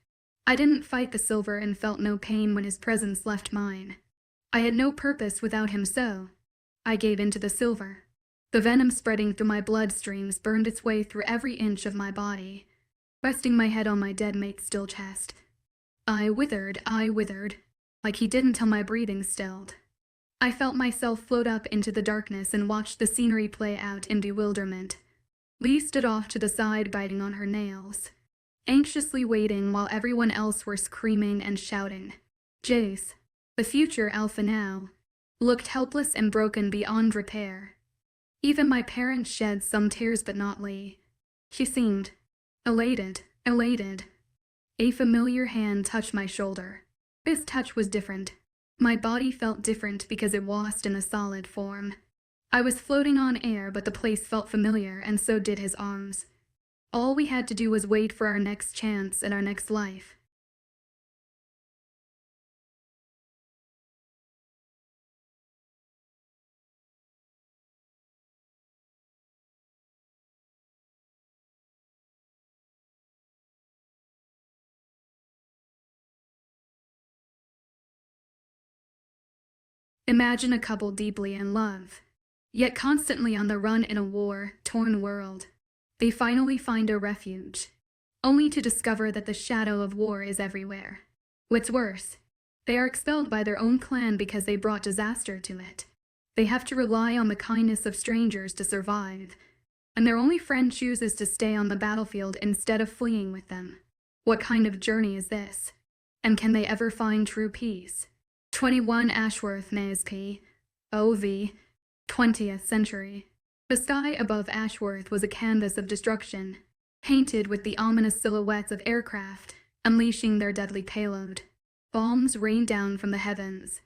I didn't fight the silver and felt no pain when his presence left mine. I had no purpose without him, so I gave in to the silver. The venom spreading through my bloodstreams burned its way through every inch of my body, resting my head on my dead mate's still chest. I withered, like he didn't till my breathing stilled. I felt myself float up into the darkness and watched the scenery play out in bewilderment. Lee stood off to the side, biting on her nails, anxiously waiting while everyone else were screaming and shouting. Jace, the future alpha now, looked helpless and broken beyond repair. Even my parents shed some tears, but not Lee. She seemed elated. A familiar hand touched my shoulder. This touch was different. My body felt different because it wasn't in a solid form. I was floating on air, but the place felt familiar, and so did his arms. All we had to do was wait for our next chance and our next life. Imagine a couple deeply in love, yet constantly on the run in a war-torn world. They finally find a refuge, only to discover that the shadow of war is everywhere. What's worse, they are expelled by their own clan because they brought disaster to it. They have to rely on the kindness of strangers to survive, and their only friend chooses to stay on the battlefield instead of fleeing with them. What kind of journey is this? And can they ever find true peace? 21 Ashworth NASP, OV, 20th century. The sky above Ashworth was a canvas of destruction, painted with the ominous silhouettes of aircraft, unleashing their deadly payload. Bombs rained down from the heavens,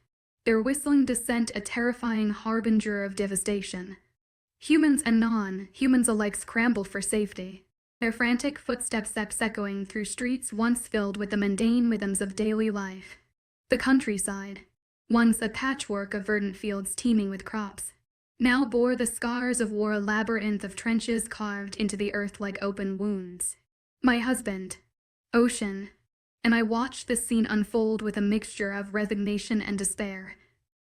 their whistling descent a terrifying harbinger of devastation. Humans and non-humans alike scrambled for safety, their frantic footsteps echoing through streets once filled with the mundane rhythms of daily life. The countryside, once a patchwork of verdant fields teeming with crops, now bore the scars of war, a labyrinth of trenches carved into the earth like open wounds. My husband, Ocean, and I watched this scene unfold with a mixture of resignation and despair.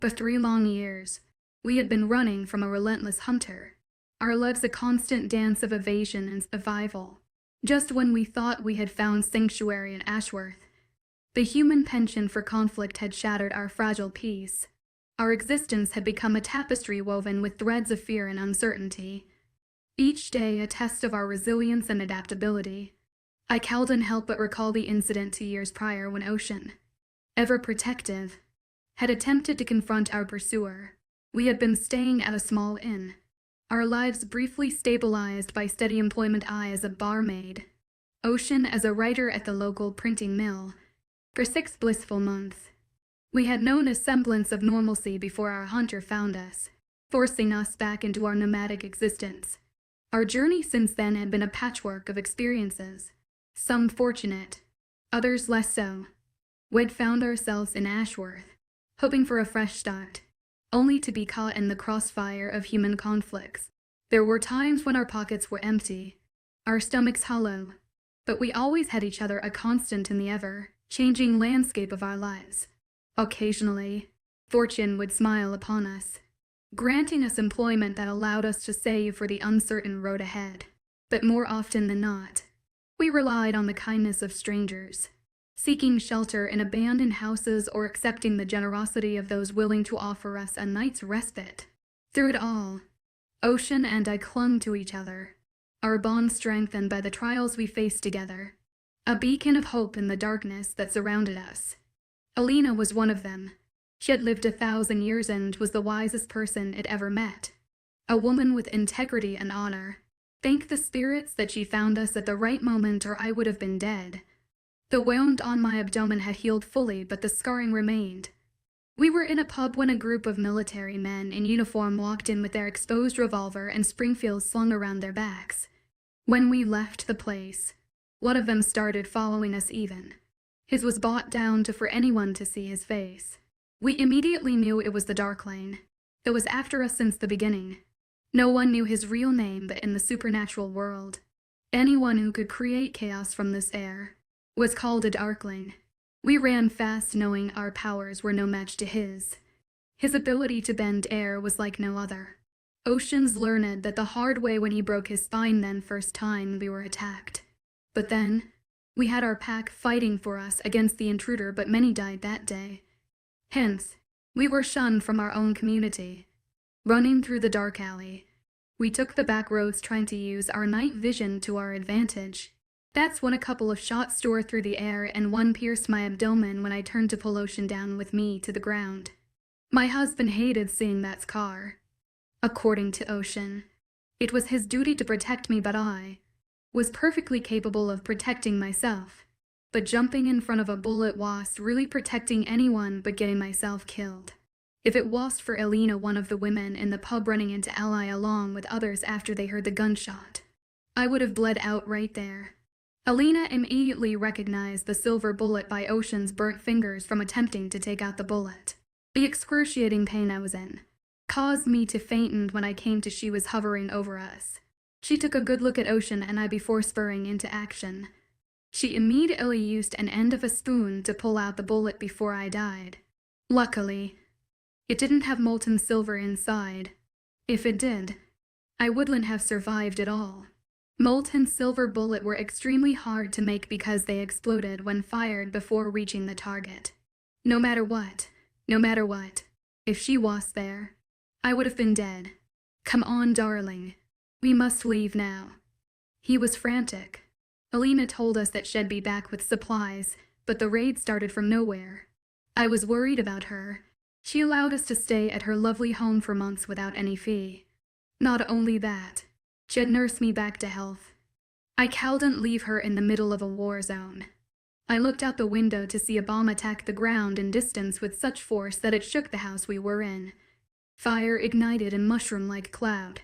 For 3 long years, we had been running from a relentless hunter, our lives a constant dance of evasion and survival. Just when we thought we had found sanctuary in Ashworth, the human penchant for conflict had shattered our fragile peace. Our existence had become a tapestry woven with threads of fear and uncertainty. each day a test of our resilience and adaptability. I couldn't help but recall the incident 2 years prior when Ocean, ever protective, had attempted to confront our pursuer. We had been staying at a small inn, our lives briefly stabilized by steady employment, I as a barmaid, Ocean as a writer at the local printing mill. For 6 blissful months, we had known a semblance of normalcy before our hunter found us, forcing us back into our nomadic existence. Our journey since then had been a patchwork of experiences, some fortunate, others less so. We'd found ourselves in Ashworth, hoping for a fresh start, only to be caught in the crossfire of human conflicts. There were times when our pockets were empty, our stomachs hollow, but we always had each other, a constant in the ever-changing landscape of our lives. Occasionally, fortune would smile upon us, granting us employment that allowed us to save for the uncertain road ahead. But more often than not, we relied on the kindness of strangers, seeking shelter in abandoned houses or accepting the generosity of those willing to offer us a night's respite. Through it all, Ocean and I clung to each other, our bond strengthened by the trials we faced together, a beacon of hope in the darkness that surrounded us. Alina was one of them. She had lived 1,000 years and was the wisest person it ever met. A woman with integrity and honor. Thank the spirits that she found us at the right moment, or I would have been dead. The wound on my abdomen had healed fully, but the scarring remained. We were in a pub when a group of military men in uniform walked in with their exposed revolver and Springfields slung around their backs. When we left the place, one of them started following us even. His was brought down for anyone to see his face. We immediately knew it was the Dark Lane, that was after us since the beginning. No one knew his real name, but in the supernatural world, anyone who could create chaos from this air was called a Darkling. We ran fast, knowing our powers were no match to his. His ability to bend air was like no other. Oceans learned that the hard way when he broke his spine then first time we were attacked. But then, we had our pack fighting for us against the intruder, but many died that day. Hence, we were shunned from our own community. Running through the dark alley, we took the back roads, trying to use our night vision to our advantage. That's when a couple of shots tore through the air and one pierced my abdomen when I turned to pull Ocean down with me to the ground. My husband hated seeing that scar. According to Ocean, it was his duty to protect me, but I was perfectly capable of protecting myself. But jumping in front of a bullet was really protecting anyone but getting myself killed. If it was for Alina, one of the women in the pub, running into Ally along with others after they heard the gunshot, I would have bled out right there. Alina immediately recognized the silver bullet by Ocean's burnt fingers from attempting to take out the bullet. The excruciating pain I was in caused me to faint, and when I came to, she was hovering over us. She took a good look at Ocean and I before spurring into action. She immediately used an end of a spoon to pull out the bullet before I died. Luckily, it didn't have molten silver inside. If it did, I wouldn't have survived at all. Molten silver bullets were extremely hard to make because they exploded when fired before reaching the target. No matter what, if she was there, I would have been dead. Come on, darling. We must leave now. He was frantic. Alina told us that she'd be back with supplies, but the raid started from nowhere. I was worried about her. She allowed us to stay at her lovely home for months without any fee. Not only that, she had nursed me back to health. I couldn't leave her in the middle of a war zone. I looked out the window to see a bomb attack the ground in distance with such force that it shook the house we were in. Fire ignited in mushroom-like cloud.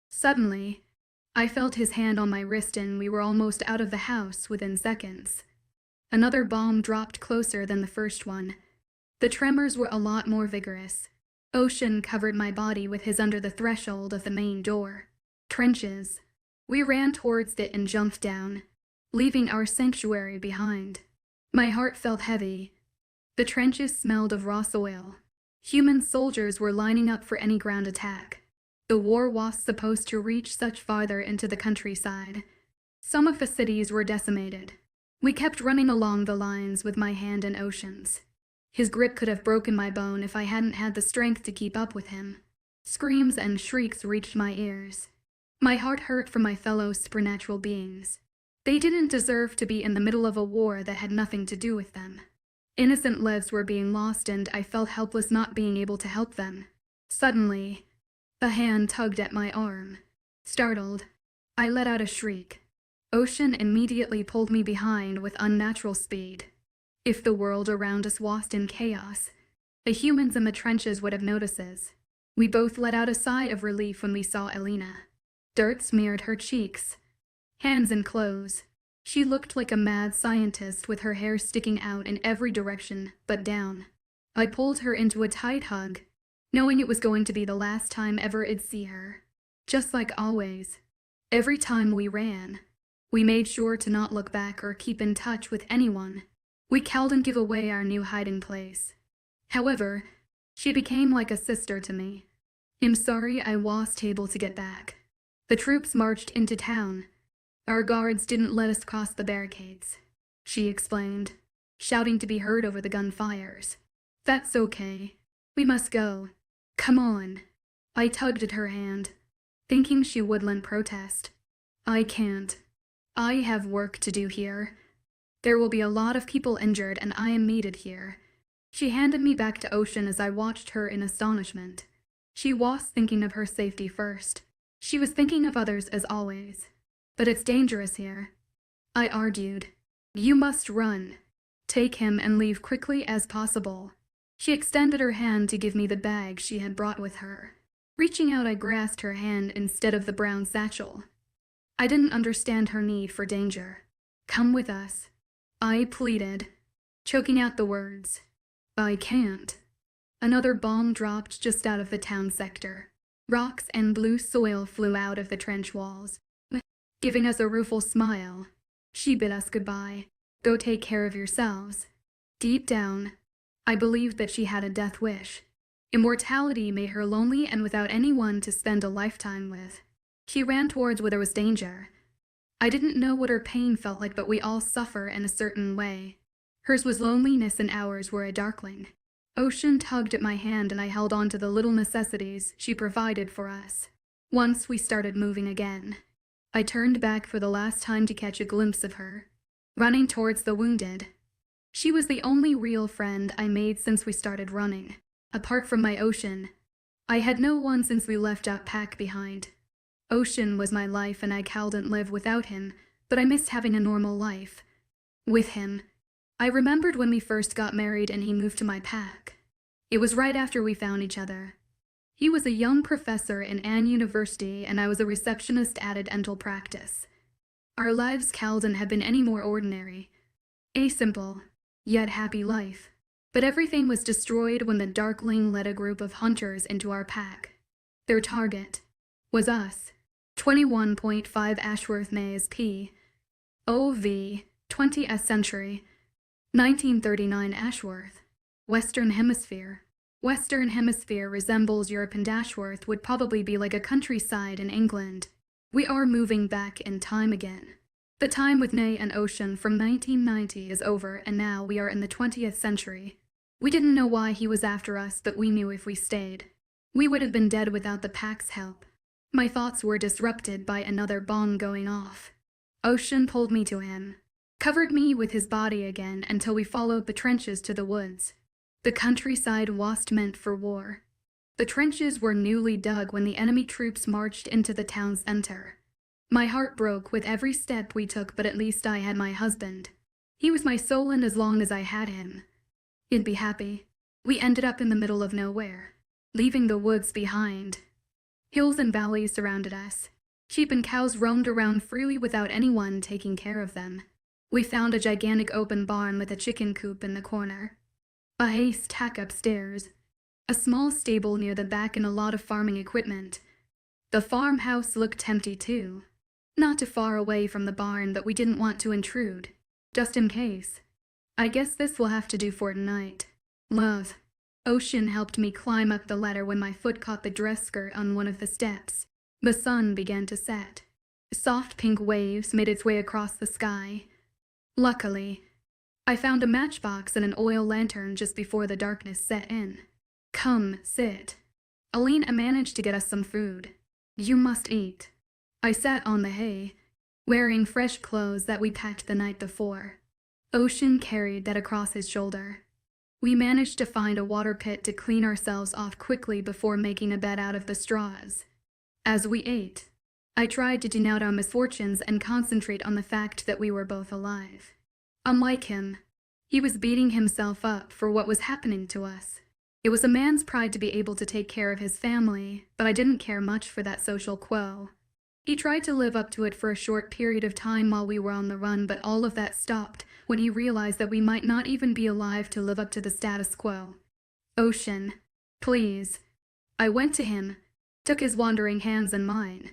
Suddenly, I felt his hand on my wrist and we were almost out of the house within seconds. Another bomb dropped closer than the first one. The tremors were a lot more vigorous. Ocean covered my body with his under the threshold of the main door. Trenches. We ran towards it and jumped down, leaving our sanctuary behind. My heart felt heavy. The trenches smelled of raw soil. Human soldiers were lining up for any ground attack. The war was supposed to reach such farther into the countryside. Some of the cities were decimated. We kept running along the lines with my hand in Ocean's. His grip could have broken my bone if I hadn't had the strength to keep up with him. Screams and shrieks reached my ears. My heart hurt for my fellow supernatural beings. They didn't deserve to be in the middle of a war that had nothing to do with them. Innocent lives were being lost, and I felt helpless not being able to help them. Suddenly, a hand tugged at my arm. Startled, I let out a shriek. Ocean immediately pulled me behind with unnatural speed. If the world around us was in chaos, the humans in the trenches would have noticed this. We both let out a sigh of relief when we saw Elena. Dirt smeared her cheeks, hands and clothes. She looked like a mad scientist with her hair sticking out in every direction but down. I pulled her into a tight hug, knowing it was going to be the last time ever I'd see her. Just like always, every time we ran, we made sure to not look back or keep in touch with anyone. We couldn't give away our new hiding place. However, she became like a sister to me. I'm sorry I wasn't able to get back. The troops marched into town. Our guards didn't let us cross the barricades, she explained, shouting to be heard over the gunfires. That's okay. We must go. Come on. I tugged at her hand, thinking she wouldn't protest. I can't. I have work to do here. There will be a lot of people injured, and I am needed here. She handed me back to Ocean as I watched her in astonishment. She was thinking of her safety first. She was thinking of others as always. But it's dangerous here, I argued. You must run. Take him and leave quickly as possible. She extended her hand to give me the bag she had brought with her. Reaching out, I grasped her hand instead of the brown satchel. I didn't understand her need for danger. Come with us, I pleaded, choking out the words. I can't. Another bomb dropped just out of the town sector. Rocks and blue soil flew out of the trench walls, giving us a rueful smile. She bid us goodbye. Go take care of yourselves. Deep down, I believed that she had a death wish. Immortality made her lonely and without anyone to spend a lifetime with. She ran towards where there was danger. I didn't know what her pain felt like, but we all suffer in a certain way. Hers was loneliness and ours were a darkling. Ocean tugged at my hand and I held on to the little necessities she provided for us. Once we started moving again, I turned back for the last time to catch a glimpse of her, running towards the wounded. She was the only real friend I made since we started running. Apart from my Ocean, I had no one since we left our pack behind. Ocean was my life and I couldn't live without him, but I missed having a normal life. With him, I remembered when we first got married and he moved to my pack. It was right after we found each other. He was a young professor in Ann University and I was a receptionist at dental practice. Our lives couldn't have been any more ordinary. A simple, yet happy life. But everything was destroyed when the Darkling led a group of hunters into our pack. Their target was us. 21.5 Ashworth Mays P. OV, 20th century. 1939 Ashworth. Western Hemisphere. Western Hemisphere resembles Europe and Ashworth would probably be like a countryside in England. We are moving back in time again. The time with Nay and Ocean from 1990 is over and now we are in the 20th century. We didn't know why he was after us, but we knew if we stayed, we would have been dead without the pack's help. My thoughts were disrupted by another bomb going off. Ocean pulled me to him, covered me with his body again until we followed the trenches to the woods. The countryside wasn't meant for war. The trenches were newly dug when the enemy troops marched into the town's center. My heart broke with every step we took, but at least I had my husband. He was my soul, and as long as I had him, I'd be happy. We ended up in the middle of nowhere, leaving the woods behind. Hills and valleys surrounded us. Sheep and cows roamed around freely without anyone taking care of them. We found a gigantic open barn with a chicken coop in the corner, a hay stack upstairs, a small stable near the back, and a lot of farming equipment. The farmhouse looked empty too. Not too far away from the barn, but we didn't want to intrude, just in case. I guess this will have to do for tonight. Love. Ocean helped me climb up the ladder when my foot caught the dress skirt on one of the steps. The sun began to set. Soft pink waves made its way across the sky. Luckily, I found a matchbox and an oil lantern just before the darkness set in. Come, sit. Alina managed to get us some food. You must eat. I sat on the hay, wearing fresh clothes that we packed the night before. Ocean carried that across his shoulder. We managed to find a water pit to clean ourselves off quickly before making a bed out of the straws. As we ate, I tried to denote our misfortunes and concentrate on the fact that we were both alive. Unlike him, he was beating himself up for what was happening to us. It was a man's pride to be able to take care of his family, but I didn't care much for that social quo. He tried to live up to it for a short period of time while we were on the run, but all of that stopped when he realized that we might not even be alive to live up to the status quo. Ocean, please. I went to him, took his wandering hands in mine.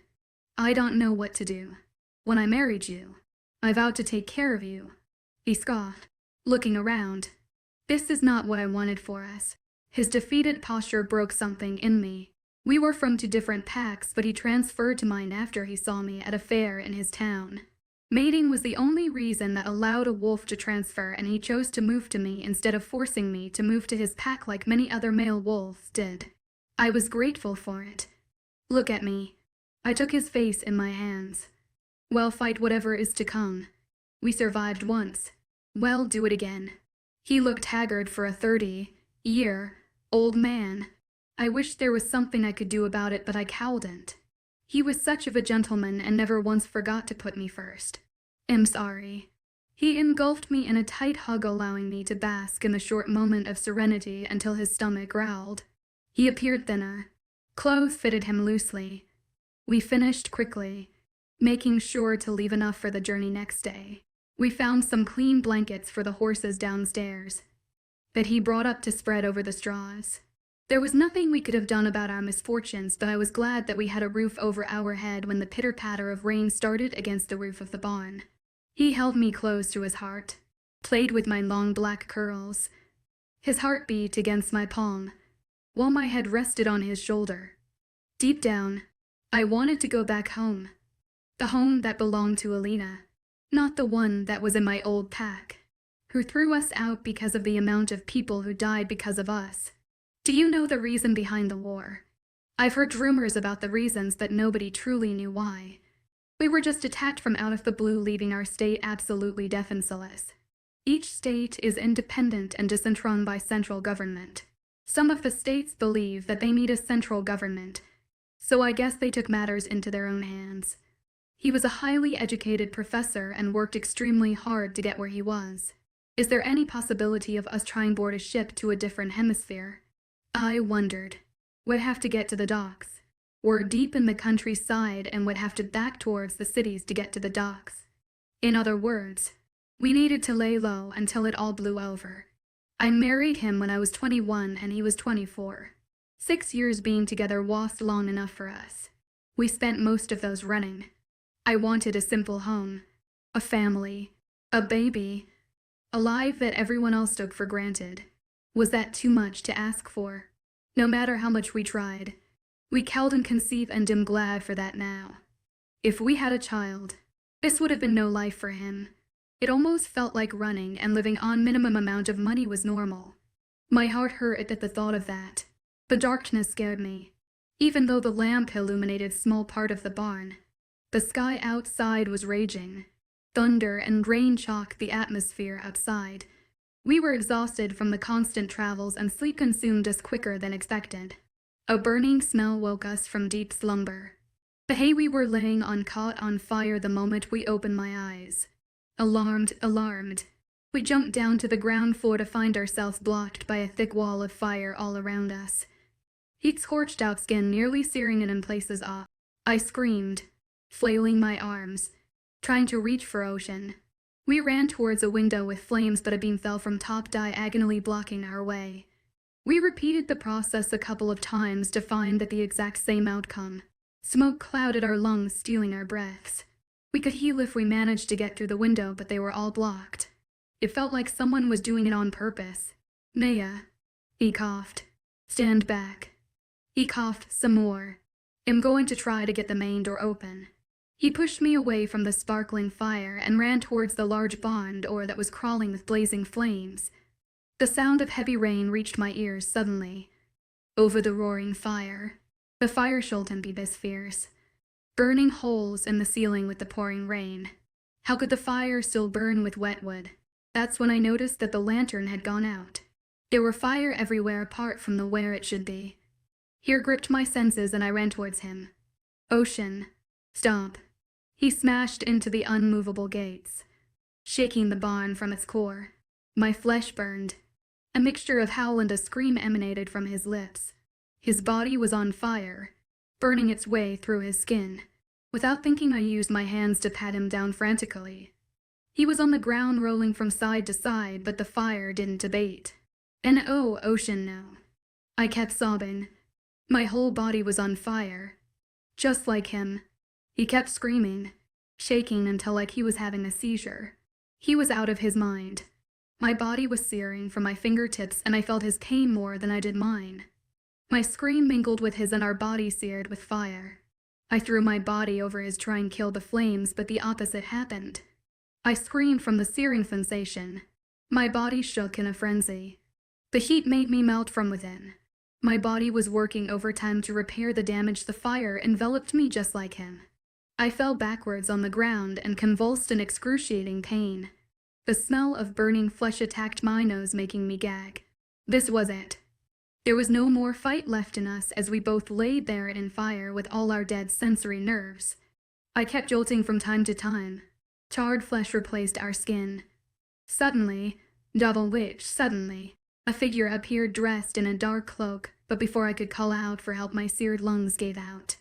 I don't know what to do. When I married you, I vowed to take care of you. He scoffed, looking around. This is not what I wanted for us. His defeated posture broke something in me. We were from two different packs, but he transferred to mine after he saw me at a fair in his town. Mating was the only reason that allowed a wolf to transfer, and he chose to move to me instead of forcing me to move to his pack like many other male wolves did. I was grateful for it. Look at me. I took his face in my hands. Well, fight whatever is to come. We survived once. Well, do it again. He looked haggard for a 30-year-old man. I wished there was something I could do about it, but I couldn't. He was such of a gentleman and never once forgot to put me first. I'm sorry. He engulfed me in a tight hug, allowing me to bask in the short moment of serenity until his stomach growled. He appeared thinner. Clothes fitted him loosely. We finished quickly, making sure to leave enough for the journey next day. We found some clean blankets for the horses downstairs that he brought up to spread over the straws. There was nothing we could have done about our misfortunes, but I was glad that we had a roof over our head when the pitter-patter of rain started against the roof of the barn. He held me close to his heart, played with my long black curls. His heart beat against my palm, while my head rested on his shoulder. Deep down, I wanted to go back home. The home that belonged to Alina, not the one that was in my old pack, who threw us out because of the amount of people who died because of us. Do you know the reason behind the war? I've heard rumors about the reasons, but nobody truly knew why. We were just attacked from out of the blue, leaving our state absolutely defenseless. Each state is independent and disenthroned by central government. Some of the states believe that they need a central government, so I guess they took matters into their own hands. He was a highly educated professor and worked extremely hard to get where he was. Is there any possibility of us trying board a ship to a different hemisphere? I wondered. We'd have to get to the docks. We're deep in the countryside and would have to back towards the cities to get to the docks. In other words, we needed to lay low until it all blew over. I married him when I was 21 and he was 24. 6 years being together was long enough for us. We spent most of those running. I wanted a simple home, a family, a baby, a life that everyone else took for granted. Was that too much to ask for? No matter how much we tried, we couldn't conceive, and am glad for that now. If we had a child, this would have been no life for him. It almost felt like running and living on minimum amount of money was normal. My heart hurt at the thought of that. The darkness scared me, even though the lamp illuminated a small part of the barn. The sky outside was raging. Thunder and rain shocked the atmosphere outside. We were exhausted from the constant travels, and sleep consumed us quicker than expected. A burning smell woke us from deep slumber. The hay we were laying on caught on fire the moment we opened my eyes. Alarmed. We jumped down to the ground floor to find ourselves blocked by a thick wall of fire all around us. Heat scorched out skin, nearly searing it in places off. I screamed, flailing my arms, trying to reach for Ocean. We ran towards a window with flames, but a beam fell from top, diagonally blocking our way. We repeated the process a couple of times to find that the exact same outcome. Smoke clouded our lungs, stealing our breaths. We could heal if we managed to get through the window, but they were all blocked. It felt like someone was doing it on purpose. Naya. He coughed. Stand back. He coughed some more. I'm going to try to get the main door open. He pushed me away from the sparkling fire and ran towards the large barn door that was crawling with blazing flames. The sound of heavy rain reached my ears suddenly. Over the roaring fire. The fire shouldn't be this fierce. burning holes in the ceiling with the pouring rain. How could the fire still burn with wet wood? That's when I noticed that the lantern had gone out. There were fire everywhere apart from the where it should be. Fear gripped my senses and I ran towards him. Ocean, stop. He smashed into the unmovable gates, shaking the barn from its core. My flesh burned. A mixture of howl and a scream emanated from his lips. His body was on fire, burning its way through his skin. Without thinking, I used my hands to pat him down frantically. He was on the ground rolling from side to side, but the fire didn't abate. And oh, Ocean, no. I kept sobbing. My whole body was on fire. Just like him. He kept screaming, shaking until like he was having a seizure. He was out of his mind. My body was searing from my fingertips and I felt his pain more than I did mine. My scream mingled with his and our bodies seared with fire. I threw my body over his trying to kill the flames, but the opposite happened. I screamed from the searing sensation. My body shook in a frenzy. The heat made me melt from within. My body was working overtime to repair the damage the fire enveloped me just like him. I fell backwards on the ground and convulsed in excruciating pain. The smell of burning flesh attacked my nose, making me gag. This was it. There was no more fight left in us as we both laid there in fire with all our dead sensory nerves. I kept jolting from time to time. Charred flesh replaced our skin. Suddenly, a figure appeared dressed in a dark cloak, but before I could call out for help, my seared lungs gave out.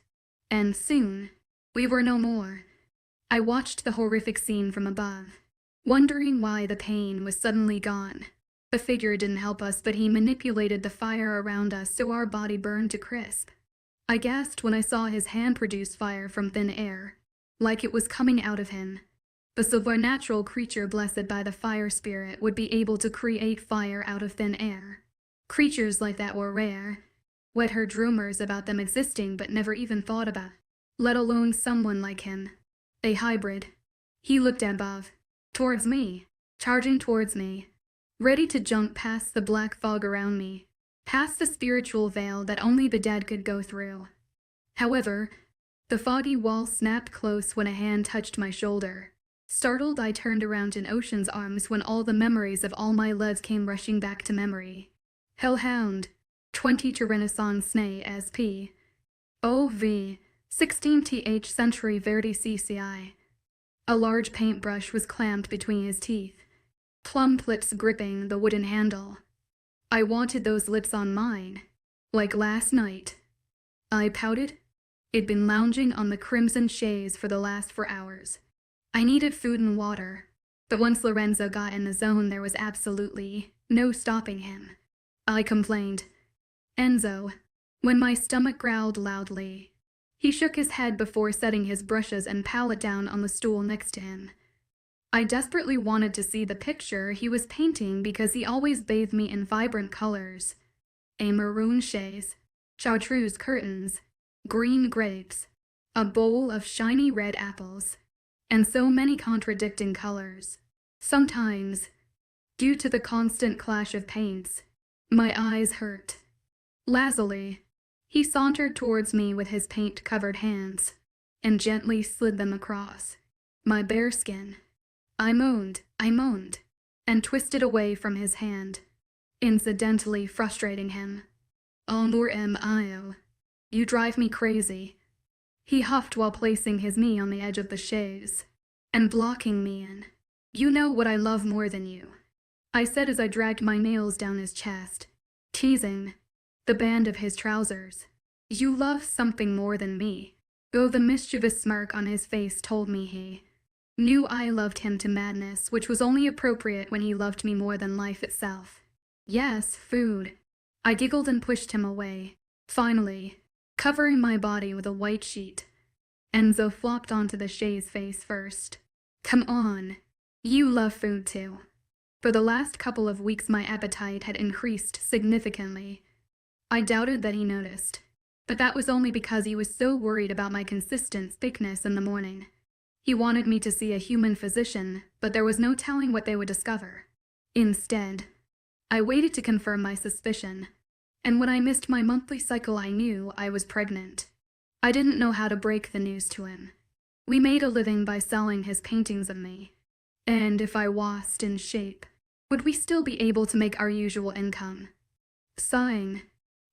And soon, we were no more. I watched the horrific scene from above, wondering why the pain was suddenly gone. The figure didn't help us, but he manipulated the fire around us so our body burned to crisp. I gasped when I saw his hand produce fire from thin air, like it was coming out of him. The supernatural creature blessed by the fire spirit would be able to create fire out of thin air. Creatures like that were rare. We'd heard rumors about them existing but never even thought about, let alone someone like him. A hybrid. He looked above, towards me, charging towards me, ready to jump past the black fog around me, past the spiritual veil that only the dead could go through. However, the foggy wall snapped close when a hand touched my shoulder. Startled, I turned around in Ocean's arms when all the memories of all my lives came rushing back to memory. Hellhound, 20 to Renaissance Snay SP, OV, 16th Century Verdi CCI. A large paintbrush was clamped between his teeth, plump lips gripping the wooden handle. I wanted those lips on mine, like last night. I pouted. It'd been lounging on the crimson chaise for the last 4 hours. I needed food and water, but once Lorenzo got in the zone, there was absolutely no stopping him. I complained. Enzo, when my stomach growled loudly. He shook his head before setting his brushes and palette down on the stool next to him. I desperately wanted to see the picture he was painting because he always bathed me in vibrant colors. A maroon chaise, chartreuse curtains, green grapes, a bowl of shiny red apples, and so many contradicting colors. Sometimes, due to the constant clash of paints, my eyes hurt. Lazily, he sauntered towards me with his paint-covered hands, and gently slid them across my bare skin. I moaned, and twisted away from his hand, incidentally frustrating him. Amor mio, you drive me crazy. He huffed while placing his knee on the edge of the chaise and blocking me in. You know what I love more than you, I said as I dragged my nails down his chest, teasing the band of his trousers. You love something more than me. Though the mischievous smirk on his face told me he knew I loved him to madness, which was only appropriate when he loved me more than life itself. Yes, food. I giggled and pushed him away, finally covering my body with a white sheet. Enzo flopped onto the chaise face first. Come on, you love food too. For the last couple of weeks my appetite had increased significantly. I doubted that he noticed, but that was only because he was so worried about my consistent thickness in the morning. He wanted me to see a human physician, but there was no telling what they would discover. Instead, I waited to confirm my suspicion, and when I missed my monthly cycle I knew I was pregnant. I didn't know how to break the news to him. We made a living by selling his paintings of me. And if I washed in shape, would we still be able to make our usual income? Sighing,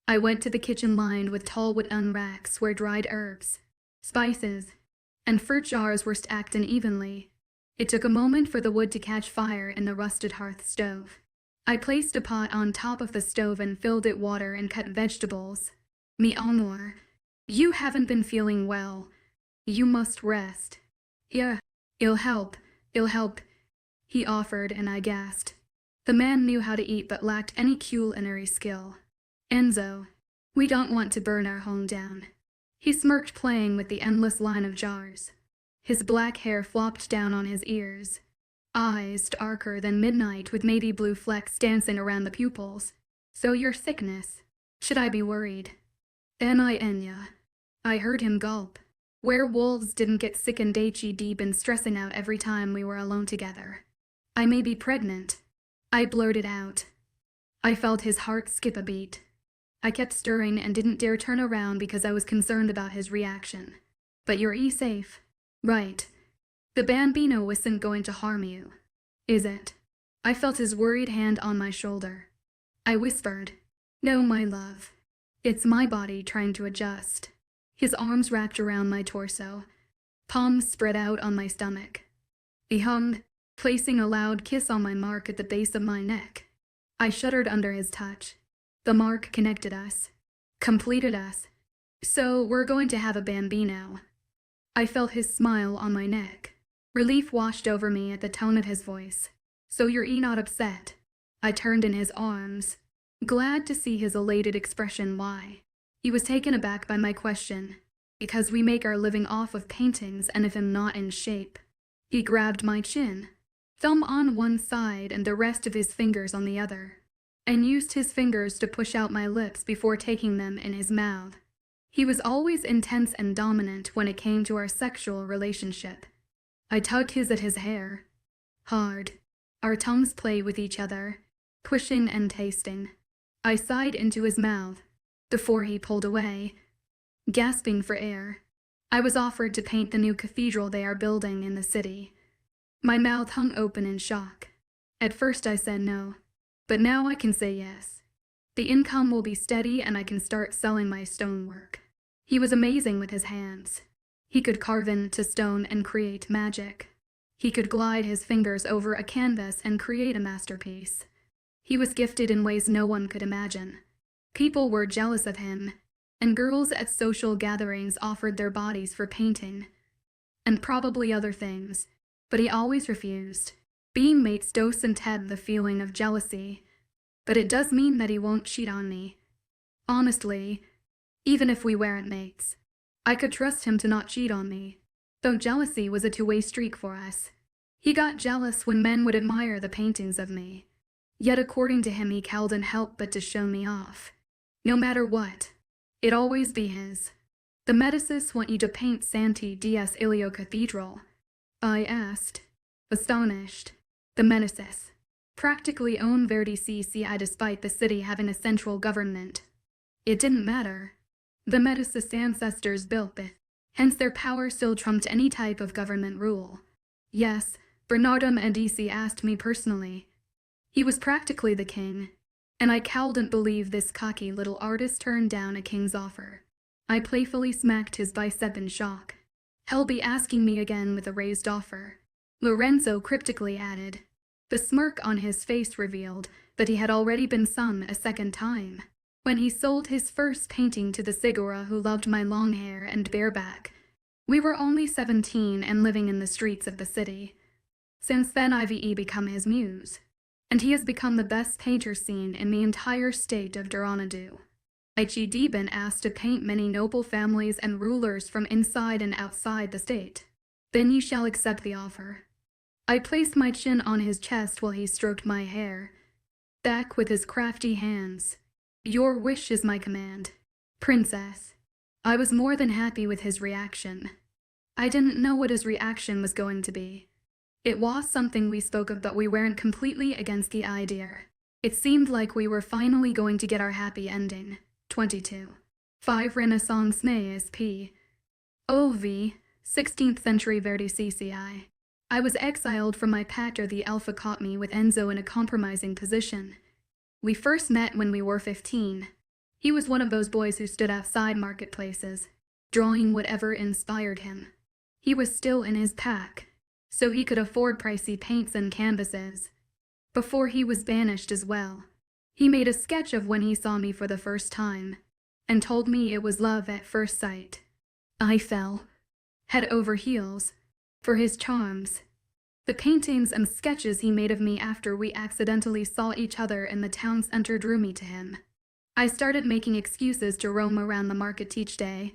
I went to the kitchen lined with tall wooden racks where dried herbs, spices, and fruit jars were stacked unevenly. It took a moment for the wood to catch fire in the rusted hearth stove. I placed a pot on top of the stove and filled it water and cut vegetables. Mi amor, you haven't been feeling well. You must rest. Yeah, it'll help, he offered, and I gasped. The man knew how to eat but lacked any culinary skill. Enzo, we don't want to burn our home down. He smirked, playing with the endless line of jars. His black hair flopped down on his ears, eyes darker than midnight with navy blue flecks dancing around the pupils. So your sickness, should I be worried? Enya. I heard him gulp. Werewolves didn't get sick and itchy deep and stressing out every time we were alone together. I may be pregnant, I blurted out. I felt his heart skip a beat. I kept stirring and didn't dare turn around because I was concerned about his reaction. But you're safe, right? The bambino isn't going to harm you, is it? I felt his worried hand on my shoulder. I whispered, no, my love. It's my body trying to adjust. His arms wrapped around my torso, palms spread out on my stomach. He hummed, placing a loud kiss on my mark at the base of my neck. I shuddered under his touch. The mark connected us, completed us. So we're going to have a bambino. I felt his smile on my neck. Relief washed over me at the tone of his voice. So you're not upset? I turned in his arms, glad to see his elated expression. Why? He was taken aback by my question. Because we make our living off of paintings, and if I'm not in shape. He grabbed my chin, thumb on one side and the rest of his fingers on the other, and used his fingers to push out my lips before taking them in his mouth. He was always intense and dominant when it came to our sexual relationship. I tugged his at his hair, hard. Our tongues played with each other, pushing and tasting. I sighed into his mouth before he pulled away, gasping for air. I was offered to paint the new cathedral they are building in the city. My mouth hung open in shock. At first I said no, but now I can say yes. The income will be steady and I can start selling my stonework. He was amazing with his hands. He could carve into stone and create magic. He could glide his fingers over a canvas and create a masterpiece. He was gifted in ways no one could imagine. People were jealous of him, and girls at social gatherings offered their bodies for painting, and probably other things, but he always refused. Being mates doesn't have the feeling of jealousy, but it does mean that he won't cheat on me. Honestly, even if we weren't mates, I could trust him to not cheat on me, though jealousy was a two-way streak for us. He got jealous when men would admire the paintings of me, yet according to him he couldn't help but to show me off. No matter what, it'd always be his. The Medicis want you to paint Santi Dias Ilio Cathedral, I asked, astonished. The Medicis practically own Verdi CCI despite the city having a central government. It didn't matter. The Medicis ancestors built it, hence their power still trumped any type of government rule. Yes, Bernardo Medici asked me personally. He was practically the king, and I couldn't believe this cocky little artist turned down a king's offer. I playfully smacked his bicep in shock. He'll be asking me again with a raised offer, Lorenzo cryptically added. The smirk on his face revealed that he had already been sung a second time, when he sold his first painting to the Sigora who loved my long hair and bareback. We were only 17 and living in the streets of the city. Since then I've become his muse, and he has become the best painter seen in the entire state of Duranadu. I've been asked to paint many noble families and rulers from inside and outside the state. Then you shall accept the offer. I placed my chin on his chest while he stroked my hair, back with his crafty hands. Your wish is my command, princess. I was more than happy with his reaction. I didn't know what his reaction was going to be. It was something we spoke of, but we weren't completely against the idea. It seemed like we were finally going to get our happy ending. 22. 5 Renaissance Maes P. OV, 16th century Verdi CCI. I was exiled from my pater. The Alpha caught me with Enzo in a compromising position. We first met when we were 15. He was one of those boys who stood outside marketplaces, drawing whatever inspired him. He was still in his pack, so he could afford pricey paints and canvases. Before he was banished as well, he made a sketch of when he saw me for the first time, and told me it was love at first sight. I fell, head over heels, for his charms. The paintings and sketches he made of me after we accidentally saw each other in the town center drew me to him. I started making excuses to roam around the market each day,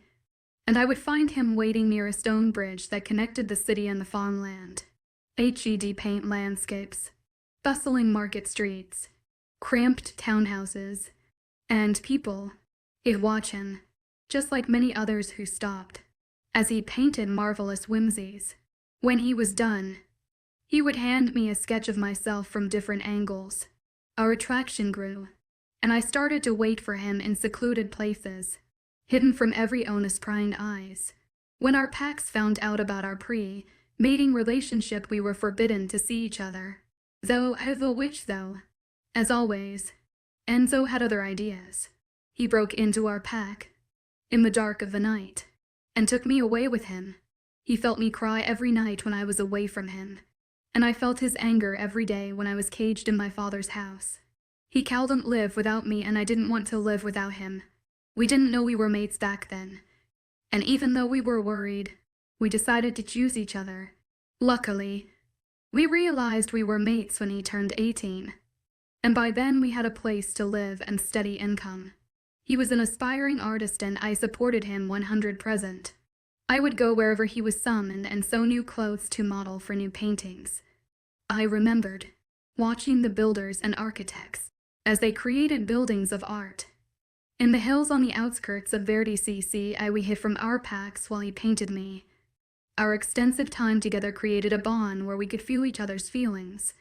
and I would find him waiting near a stone bridge that connected the city and the farmland. HED paint landscapes, bustling market streets, cramped townhouses, and people. He'd watch him, just like many others who stopped, as he painted marvelous whimsies. When he was done, he would hand me a sketch of myself from different angles. Our attraction grew, and I started to wait for him in secluded places, hidden from every honest prying eyes. When our packs found out about our pre-mating relationship, we were forbidden to see each other. Though, as always, Enzo had other ideas. He broke into our pack, in the dark of the night, and took me away with him. He felt me cry every night when I was away from him, and I felt his anger every day when I was caged in my father's house. He couldn't live without me, and I didn't want to live without him. We didn't know we were mates back then, and even though we were worried, we decided to choose each other. Luckily, we realized we were mates when he turned 18, and by then we had a place to live and steady income. He was an aspiring artist and I supported him 100%. I would go wherever he was summoned and sew new clothes to model for new paintings. I remembered watching the builders and architects as they created buildings of art. In the hills on the outskirts of Verdi CC, we hid from our packs while he painted me. Our extensive time together created a bond where we could feel each other's feelings,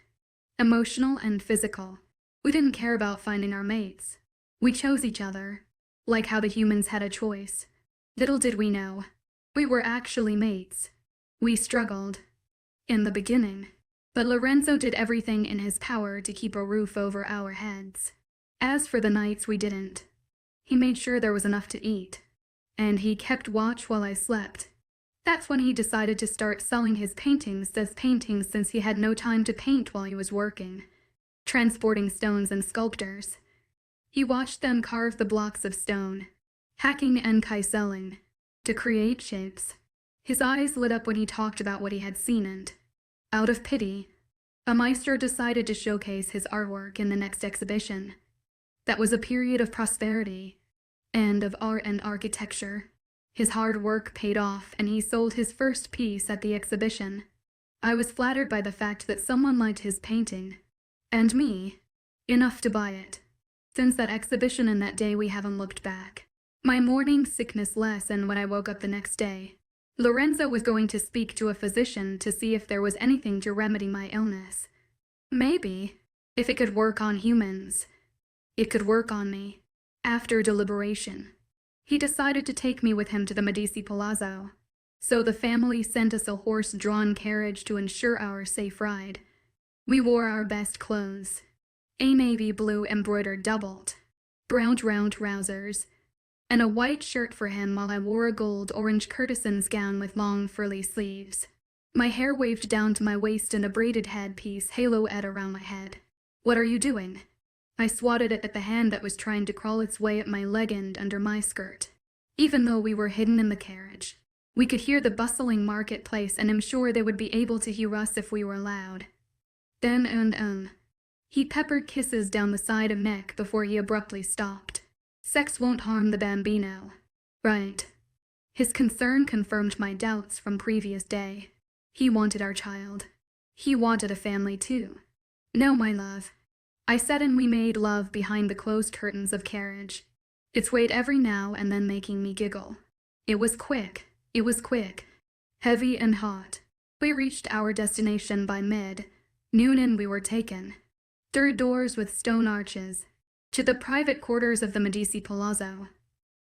emotional and physical. We didn't care about finding our mates. We chose each other, like how the humans had a choice. Little did we know, we were actually mates. We struggled, in the beginning, but Lorenzo did everything in his power to keep a roof over our heads. As for the nights we didn't, he made sure there was enough to eat, and he kept watch while I slept. That's when he decided to start selling his paintings since he had no time to paint while he was working, transporting stones and sculptors. He watched them carve the blocks of stone, hacking and chiseling, to create shapes. His eyes lit up when he talked about what he had seen, and, out of pity, a maestro decided to showcase his artwork in the next exhibition. That was a period of prosperity, and of art and architecture. His hard work paid off, and he sold his first piece at the exhibition. I was flattered by the fact that someone liked his painting, and me, enough to buy it. Since that exhibition and that day, we haven't looked back. My morning sickness lessened when I woke up the next day. Lorenzo was going to speak to a physician to see if there was anything to remedy my illness. Maybe, if it could work on humans, it could work on me. After deliberation, he decided to take me with him to the Medici Palazzo. So the family sent us a horse-drawn carriage to ensure our safe ride. We wore our best clothes. A navy blue embroidered doublet, brown trousers, and a white shirt for him, while I wore a gold-orange courtesan's gown with long frilly sleeves. My hair waved down to my waist in a braided headpiece haloed around my head. "What are you doing?" I swatted it at the hand that was trying to crawl its way up my leg and under my skirt. Even though we were hidden in the carriage, we could hear the bustling marketplace, and I'm sure they would be able to hear us if we were loud. Then, he peppered kisses down the side of neck before he abruptly stopped. "Sex won't harm the bambino, right?" His concern confirmed my doubts from previous day. He wanted our child. He wanted a family too. "No, my love," I said, and we made love behind the closed curtains of carriage. It swayed every now and then, making me giggle. It was quick, heavy and hot. We reached our destination by mid-noon, and we were taken, through doors with stone arches, to the private quarters of the Medici Palazzo.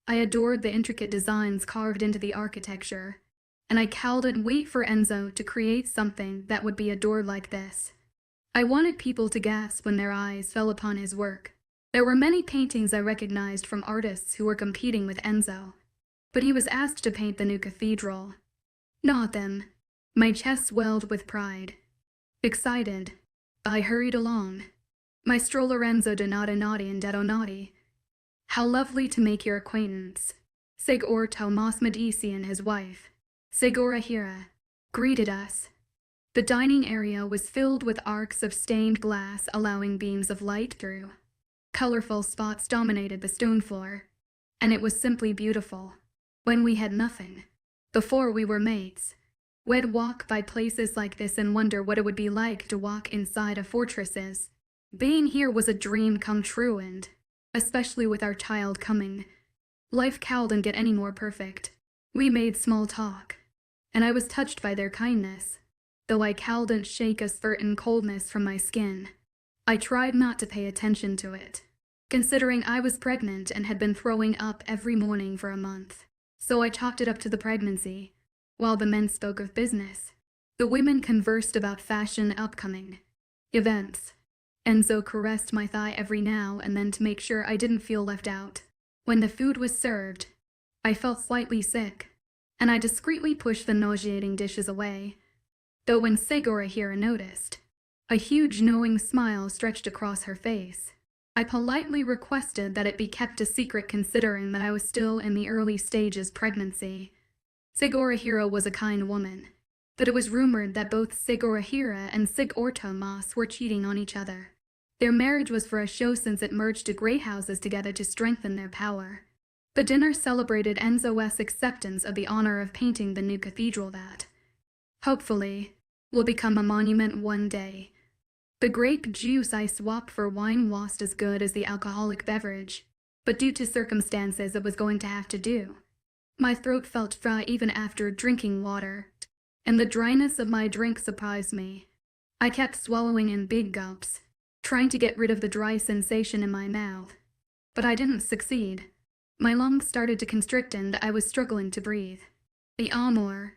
I adored the intricate designs carved into the architecture, and I couldn't wait for Enzo to create something that would be adored like this. I wanted people to gasp when their eyes fell upon his work. There were many paintings I recognized from artists who were competing with Enzo, but he was asked to paint the new cathedral. Not them. My chest swelled with pride. Excited, I hurried along. My stroller Enzo Donato Naughty and Detto Naughty. How lovely to make your acquaintance. Segor Tomas Medici and his wife, Segura Hira, greeted us. The dining area was filled with arcs of stained glass allowing beams of light through. Colorful spots dominated the stone floor, and it was simply beautiful. When we had nothing, before we were mates, we'd walk by places like this and wonder what it would be like to walk inside of fortresses. Being here was a dream come true, and, especially with our child coming, life couldn't get any more perfect. We made small talk, and I was touched by their kindness, though I couldn't shake a certain coldness from my skin. I tried not to pay attention to it, considering I was pregnant and had been throwing up every morning for a month. So I chalked it up to the pregnancy, while the men spoke of business. The women conversed about fashion upcoming events. Enzo caressed my thigh every now and then to make sure I didn't feel left out. When the food was served, I felt slightly sick, and I discreetly pushed the nauseating dishes away. Though when Segura Hira noticed, a huge knowing smile stretched across her face. I politely requested that it be kept a secret considering that I was still in the early stages pregnancy. Segura Hira was a kind woman, but it was rumored that both Segura Hira and Sigor Tomas were cheating on each other. Their marriage was for a show since it merged two great houses together to strengthen their power. The dinner celebrated Enzo's acceptance of the honor of painting the new cathedral that, hopefully, will become a monument one day. The grape juice I swapped for wine wasn't as good as the alcoholic beverage, but due to circumstances it was going to have to do. My throat felt dry even after drinking water, and the dryness of my drink surprised me. I kept swallowing in big gulps, trying to get rid of the dry sensation in my mouth, but I didn't succeed. My lungs started to constrict and I was struggling to breathe. The amor.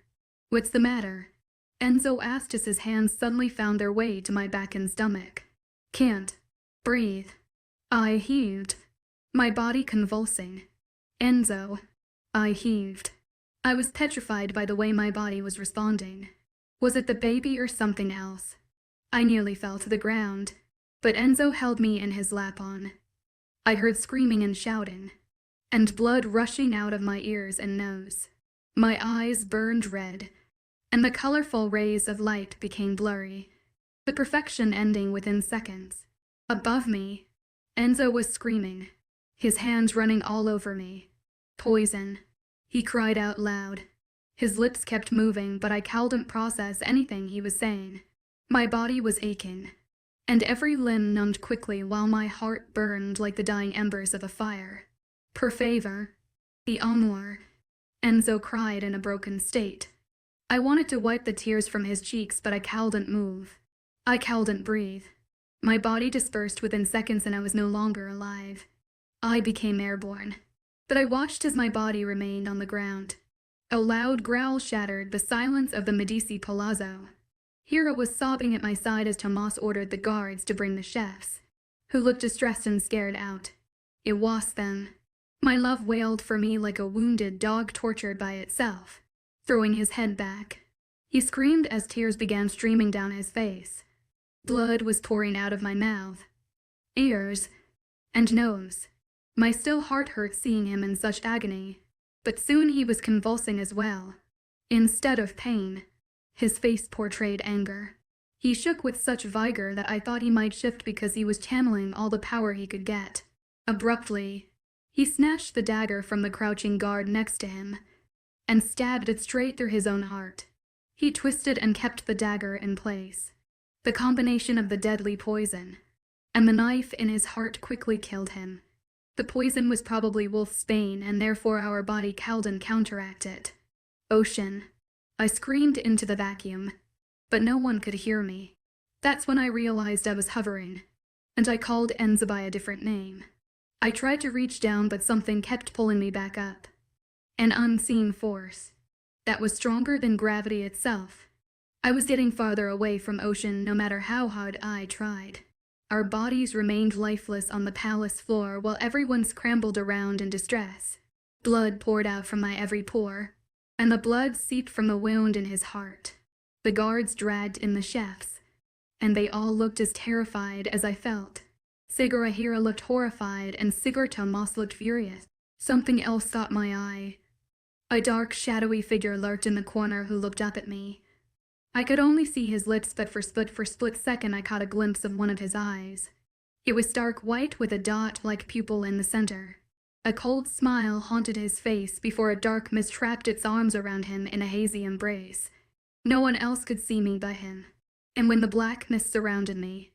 What's the matter? Enzo asked as his hands suddenly found their way to my back and stomach. Can't breathe. I heaved, my body convulsing. Enzo. I heaved. I was petrified by the way my body was responding. Was it the baby or something else? I nearly fell to the ground, but Enzo held me in his lap on. I heard screaming and shouting, and blood rushing out of my ears and nose. My eyes burned red, and the colorful rays of light became blurry, the perfection ending within seconds. Above me, Enzo was screaming, his hands running all over me. Poison. He cried out loud. His lips kept moving, but I couldn't process anything he was saying. My body was aching, and every limb numbed quickly while my heart burned like the dying embers of a fire. Per favor. The amor. Enzo cried in a broken state. I wanted to wipe the tears from his cheeks, but I couldn't move. I couldn't breathe. My body dispersed within seconds and I was no longer alive. I became airborne, but I watched as my body remained on the ground. A loud growl shattered the silence of the Medici Palazzo. Hira was sobbing at my side as Tomas ordered the guards to bring the chefs, who looked distressed and scared out. It was them. My love wailed for me like a wounded dog tortured by itself. Throwing his head back, he screamed as tears began streaming down his face. Blood was pouring out of my mouth, ears, and nose. My still heart hurt seeing him in such agony, but soon he was convulsing as well. Instead of pain, his face portrayed anger. He shook with such vigor that I thought he might shift because he was channeling all the power he could get. Abruptly, he snatched the dagger from the crouching guard next to him and stabbed it straight through his own heart. He twisted and kept the dagger in place. The combination of the deadly poison and the knife in his heart quickly killed him. The poison was probably Wolf's bane, and therefore our body couldn't counteract it. Ocean. I screamed into the vacuum, but no one could hear me. That's when I realized I was hovering, and I called Enzo by a different name. I tried to reach down, but something kept pulling me back up. An unseen force that was stronger than gravity itself. I was getting farther away from ocean no matter how hard I tried. Our bodies remained lifeless on the palace floor while everyone scrambled around in distress. Blood poured out from my every pore, and the blood seeped from the wound in his heart. The guards dragged in the chefs, and they all looked as terrified as I felt. Sigurahira looked horrified, and Sigur Tomas looked furious. Something else caught my eye. A dark, shadowy figure lurked in the corner who looked up at me. I could only see his lips, but for split second I caught a glimpse of one of his eyes. It was stark white with a dot-like pupil in the center. A cold smile haunted his face before a dark mist wrapped its arms around him in a hazy embrace. No one else could see me but him, and when the black mist surrounded me,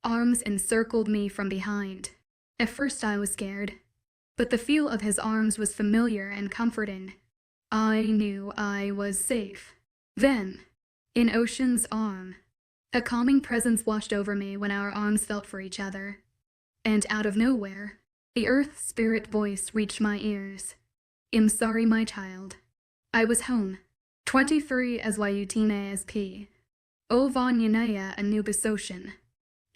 arms encircled me from behind. At first I was scared, but the feel of his arms was familiar and comforting. I knew I was safe. Then, in Ocean's arm, a calming presence washed over me when our arms felt for each other. And out of nowhere, the Earth Spirit voice reached my ears. "I'm sorry, my child. I was home. 23 as Yutine SP. O von Yanaya Anubis Ocean.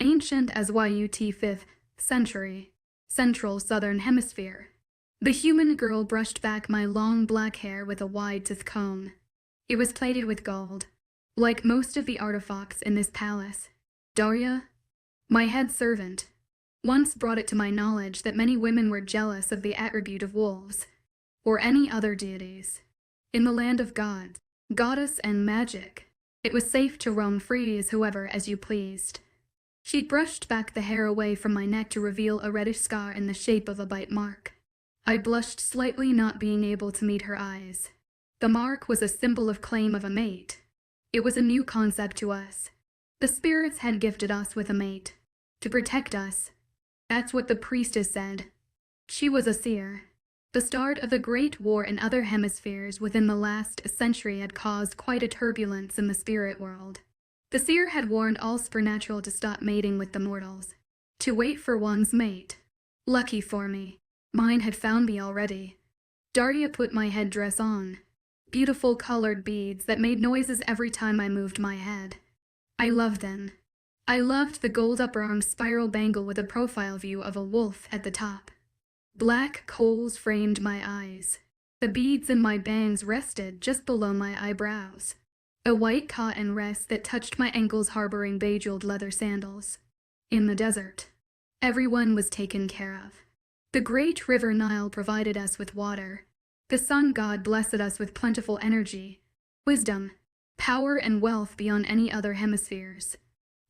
Ancient as Yut 5th century. Central Southern Hemisphere." The human girl brushed back my long black hair with a wide-toothed comb. It was plated with gold, like most of the artifacts in this palace. Darya, my head servant, once brought it to my knowledge that many women were jealous of the attribute of wolves, or any other deities. In the land of gods, goddess, and magic, it was safe to roam free as whoever as you pleased. She brushed back the hair away from my neck to reveal a reddish scar in the shape of a bite mark. I blushed slightly, not being able to meet her eyes. The mark was a symbol of claim of a mate. It was a new concept to us. The spirits had gifted us with a mate, to protect us. That's what the priestess said. She was a seer. The start of the Great War in other hemispheres within the last century had caused quite a turbulence in the spirit world. The seer had warned all supernatural to stop mating with the mortals, to wait for one's mate. Lucky for me, mine had found me already. Darya put my headdress on. Beautiful colored beads that made noises every time I moved my head. I loved them. I loved the gold upper-arm spiral bangle with a profile view of a wolf at the top. Black coals framed my eyes. The beads in my bangs rested just below my eyebrows. A white cotton rest that touched my ankles harboring bejeweled leather sandals. In the desert, everyone was taken care of. The great river Nile provided us with water. The sun god blessed us with plentiful energy, wisdom, power, and wealth beyond any other hemispheres.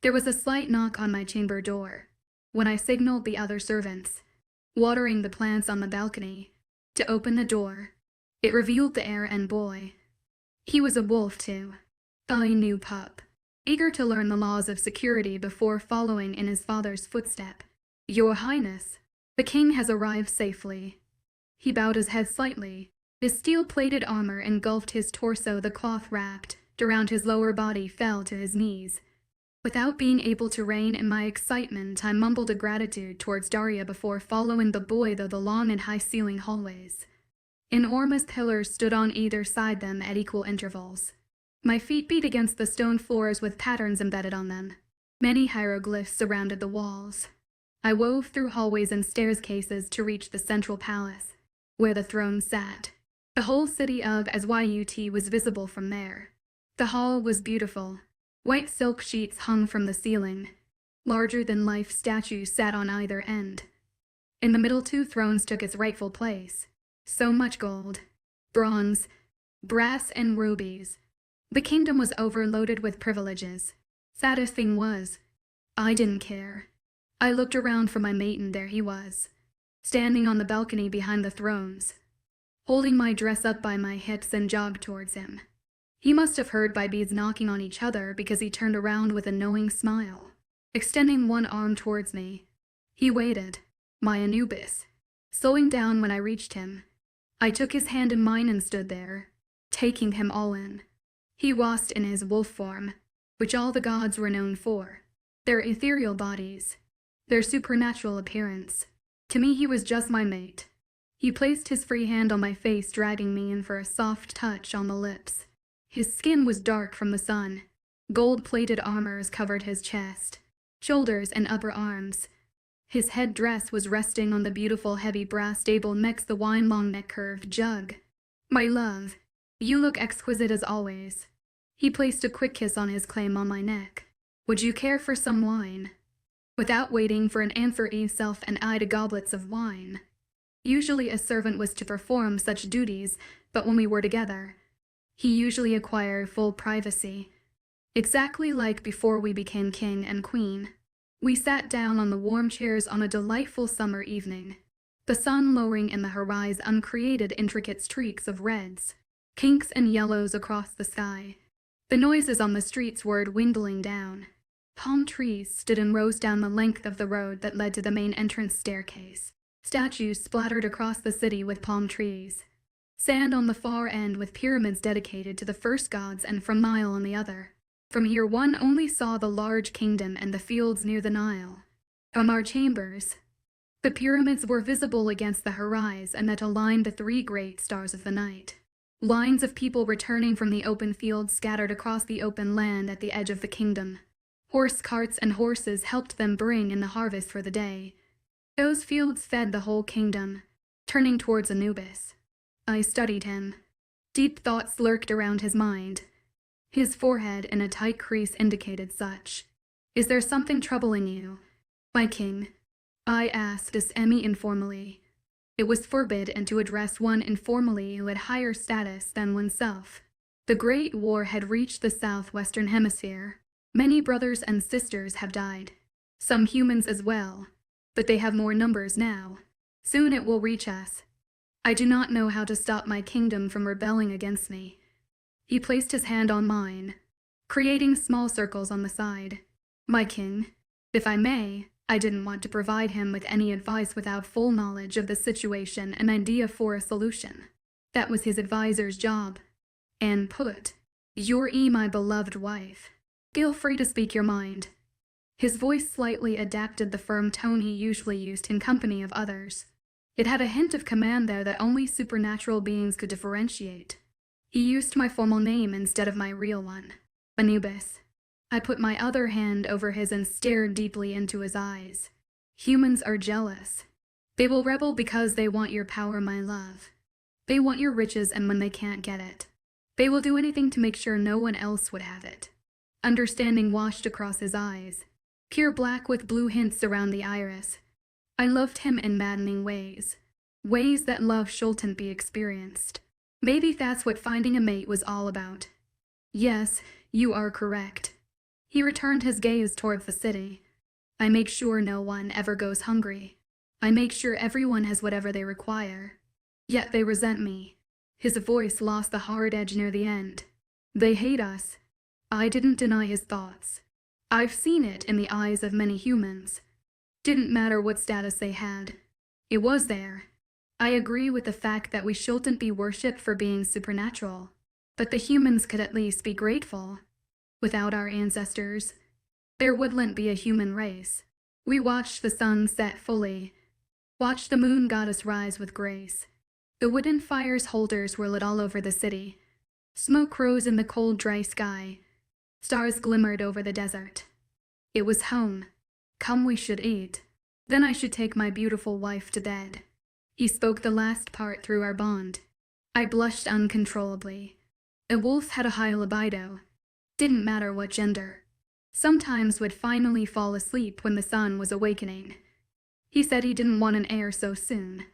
There was a slight knock on my chamber door. When I signaled the other servants, watering the plants on the balcony, to open the door, it revealed the heir and boy. He was a wolf too, a new pup, eager to learn the laws of security before following in his father's footstep. "Your Highness, the king has arrived safely." He bowed his head slightly. His steel-plated armor engulfed his torso. The cloth wrapped around his lower body fell to his knees. Without being able to rein in my excitement, I mumbled a gratitude towards Darya before following the boy through the long and high-ceiling hallways. Enormous pillars stood on either side them at equal intervals. My feet beat against the stone floors with patterns embedded on them. Many hieroglyphs surrounded the walls. I wove through hallways and staircases to reach the central palace, where the throne sat. The whole city of Syut was visible from there. The hall was beautiful. White silk sheets hung from the ceiling. Larger-than-life statues sat on either end. In the middle, 2 thrones took its rightful place. So much gold, bronze, brass, and rubies. The kingdom was overloaded with privileges. Saddest thing was, I didn't care. I looked around for my mate, and there he was, standing on the balcony behind the thrones, holding my dress up by my hips, and jogged towards him. He must have heard my beads knocking on each other, because he turned around with a knowing smile, extending one arm towards me. He waited, my Anubis, slowing down when I reached him. I took his hand in mine and stood there, taking him all in. He washed in his wolf form, which all the gods were known for, their ethereal bodies, their supernatural appearance. To me, he was just my mate. He placed his free hand on my face, dragging me in for a soft touch on the lips. His skin was dark from the sun. Gold-plated armors covered his chest, shoulders, and upper arms. His headdress was resting on the beautiful heavy brass table next the wine-long neck-curved jug. My love, you look exquisite as always. He placed a quick kiss on his claim on my neck. Would you care for some wine? Without waiting for an answer, he self and eyed a goblets of wine. Usually a servant was to perform such duties, but when we were together, he usually acquired full privacy. Exactly like before we became king and queen. We sat down on the warm chairs on a delightful summer evening. The sun lowering in the horizon created intricate streaks of reds, pinks, and yellows across the sky. The noises on the streets were dwindling down. Palm trees stood in rows down the length of the road that led to the main entrance staircase. Statues splattered across the city with palm trees. Sand on the far end with pyramids dedicated to the first gods, and from Nile on the other. From here one only saw the large kingdom and the fields near the Nile. From our chambers, the pyramids were visible against the horizon that aligned the three great stars of the night. Lines of people returning from the open fields scattered across the open land at the edge of the kingdom. Horse carts and horses helped them bring in the harvest for the day. Those fields fed the whole kingdom. Turning towards Anubis, I studied him. Deep thoughts lurked around his mind. His forehead in a tight crease indicated such. Is there something troubling you, my king? I asked semi-informally. It was forbidden to address one informally who had higher status than oneself. The Great War had reached the southwestern hemisphere. Many brothers and sisters have died. Some humans as well. But they have more numbers now. Soon it will reach us. I do not know how to stop my kingdom from rebelling against me. He placed his hand on mine, creating small circles on the side. My king, if I may, I didn't want to provide him with any advice without full knowledge of the situation and idea for a solution. That was his advisor's job. And put, you're my beloved wife. Feel free to speak your mind. His voice slightly adapted the firm tone he usually used in company of others. It had a hint of command there that only supernatural beings could differentiate. He used my formal name instead of my real one, Anubis. I put my other hand over his and stared deeply into his eyes. Humans are jealous. They will rebel because they want your power, my love. They want your riches, and when they can't get it, they will do anything to make sure no one else would have it. Understanding washed across his eyes, pure black with blue hints around the iris. I loved him in maddening ways. Ways that love shouldn't be experienced. Maybe that's what finding a mate was all about. Yes, you are correct. He returned his gaze towards the city. I make sure no one ever goes hungry. I make sure everyone has whatever they require. Yet they resent me. His voice lost the hard edge near the end. They hate us. I didn't deny his thoughts. I've seen it in the eyes of many humans. Didn't matter what status they had. It was there. I agree with the fact that we shouldn't be worshipped for being supernatural, but the humans could at least be grateful. Without our ancestors, there wouldn't be a human race. We watched the sun set fully, watched the moon goddess rise with grace. The wooden fire's holders were lit all over the city. Smoke rose in the cold, dry sky. Stars glimmered over the desert. It was home. Come, we should eat. Then I should take my beautiful wife to bed. He spoke the last part through our bond. I blushed uncontrollably. A wolf had a high libido. Didn't matter what gender. Sometimes would finally fall asleep when the sun was awakening. He said he didn't want an heir so soon.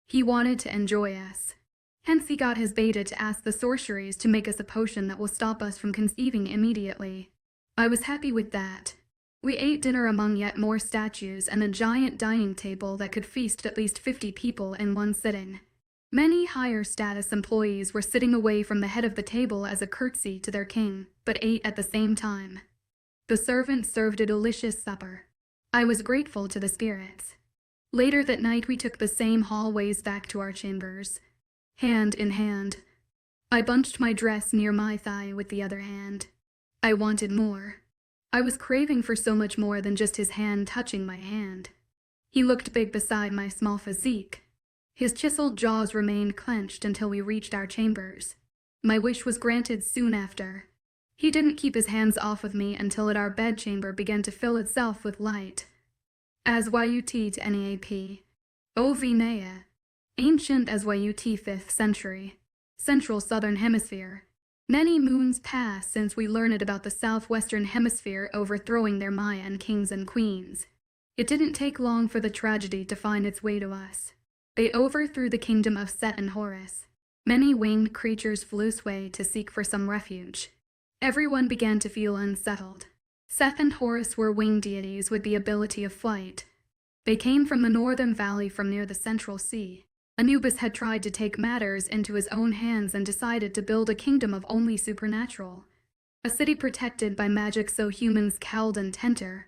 He wanted to enjoy us. Hence he got his beta to ask the sorceries to make us a potion that will stop us from conceiving immediately. I was happy with that. We ate dinner among yet more statues and a giant dining table that could feast at least 50 people in one sitting. Many higher status employees were sitting away from the head of the table as a curtsy to their king, but ate at the same time. The servant served a delicious supper. I was grateful to the spirits. Later that night we took the same hallways back to our chambers, hand in hand. I bunched my dress near my thigh with the other hand. I wanted more. I was craving for so much more than just his hand touching my hand. He looked big beside my small physique. His chiseled jaws remained clenched until we reached our chambers. My wish was granted soon after. He didn't keep his hands off of me until our bedchamber began to fill itself with light. As Yut to Nap. Ovinea. Ancient as Yut 5th century. Central Southern Hemisphere. Many moons passed since we learned about the Southwestern Hemisphere overthrowing their Mayan kings and queens. It didn't take long for the tragedy to find its way to us. They overthrew the kingdom of Set and Horus. Many winged creatures flew away to seek for some refuge. Everyone began to feel unsettled. Seth and Horus were winged deities with the ability of flight. They came from the northern valley from near the Central Sea. Anubis had tried to take matters into his own hands and decided to build a kingdom of only supernatural. A city protected by magic so humans cowed and tenter.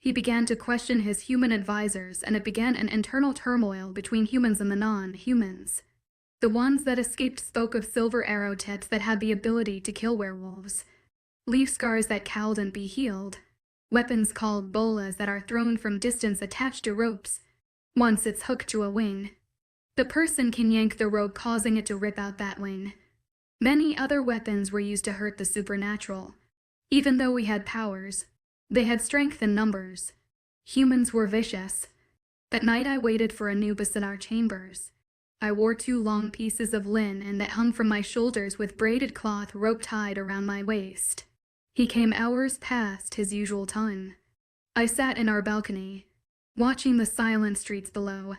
He began to question his human advisors, and it began an internal turmoil between humans and the non-humans. The ones that escaped spoke of silver arrow tips that had the ability to kill werewolves, leaf scars that cowed and be healed, weapons called bolas that are thrown from distance attached to ropes. Once it's hooked to a wing, the person can yank the rope, causing it to rip out that wing. Many other weapons were used to hurt the supernatural. Even though we had powers, they had strength in numbers. Humans were vicious. That night I waited for Anubis in our chambers. I wore 2 long pieces of linen that hung from my shoulders with braided cloth rope tied around my waist. He came hours past his usual time. I sat in our balcony, watching the silent streets below.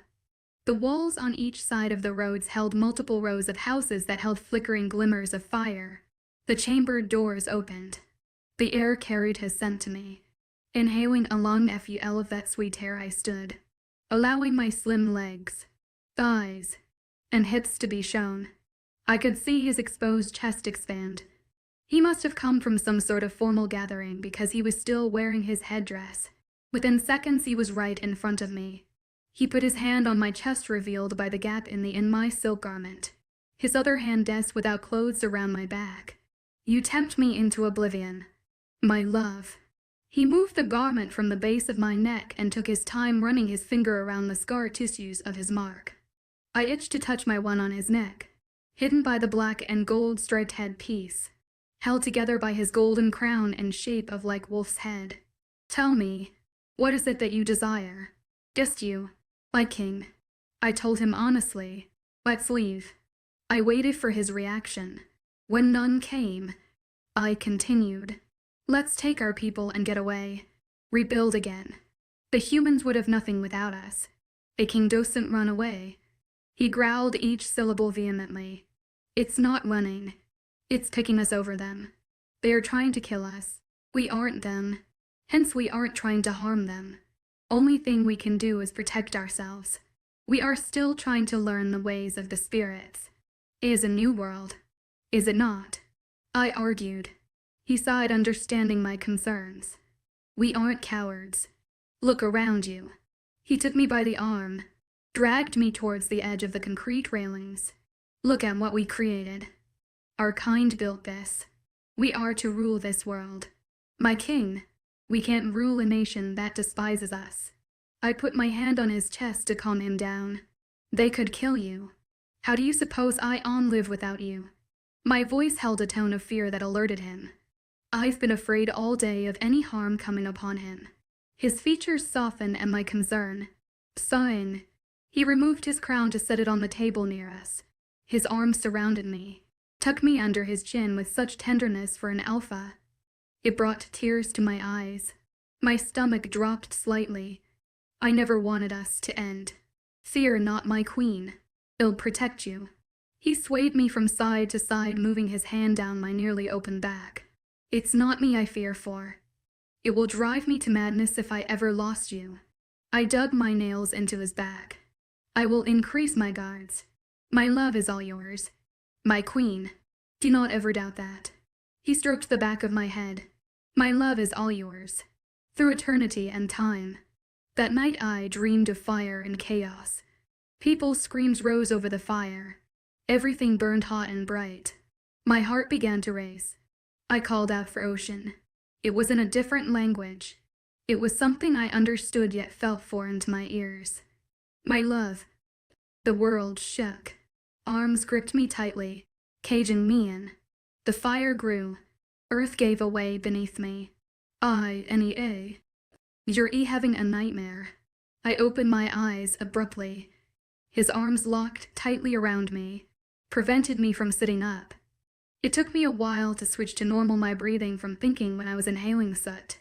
The walls on each side of the roads held multiple rows of houses that held flickering glimmers of fire. The chamber doors opened. The air carried his scent to me. Inhaling a long fuel of that sweet air, I stood, allowing my slim legs, thighs, and hips to be shown. I could see his exposed chest expand. He must have come from some sort of formal gathering because he was still wearing his headdress. Within seconds he was right in front of me. He put his hand on my chest revealed by the gap in my silk garment. His other hand danced without clothes around my back. You tempt me into oblivion, my love. He moved the garment from the base of my neck and took his time running his finger around the scar tissues of his mark. I itched to touch my one on his neck, hidden by the black and gold striped headpiece, held together by his golden crown and shape of like wolf's head. Tell me, what is it that you desire? Just you, my king. I told him honestly. Let's leave. I waited for his reaction. When none came, I continued. Let's take our people and get away. Rebuild again. The humans would have nothing without us. A king doesn't run away. He growled each syllable vehemently. It's not running. It's picking us over them. They are trying to kill us. We aren't them. Hence we aren't trying to harm them. Only thing we can do is protect ourselves. We are still trying to learn the ways of the spirits. It is a new world. Is it not? I argued. He sighed, understanding my concerns. We aren't cowards. Look around you. He took me by the arm, dragged me towards the edge of the concrete railings. Look at what we created. Our kind built this. We are to rule this world. My king, we can't rule a nation that despises us. I put my hand on his chest to calm him down. They could kill you. How do you suppose I live without you? My voice held a tone of fear that alerted him. I've been afraid all day of any harm coming upon him. His features softened at my concern. Sighing, he removed his crown to set it on the table near us. His arms surrounded me, tucked me under his chin with such tenderness for an alpha. It brought tears to my eyes. My stomach dropped slightly. I never wanted us to end. Fear not, my queen. It'll protect you. He swayed me from side to side, moving his hand down my nearly open back. It's not me I fear for. It will drive me to madness if I ever lost you. I dug my nails into his back. I will increase my guards. My love is all yours. My queen. Do not ever doubt that. He stroked the back of my head. My love is all yours. Through eternity and time. That night I dreamed of fire and chaos. People's screams rose over the fire. Everything burned hot and bright. My heart began to race. I called out for ocean. It was in a different language. It was something I understood yet felt foreign to my ears. My love. The world shook. Arms gripped me tightly, caging me in. The fire grew. Earth gave away beneath me. N-E-A. You're having a nightmare. I opened my eyes abruptly. His arms locked tightly around me, prevented me from sitting up. It took me a while to switch to normal my breathing from thinking when I was inhaling soot.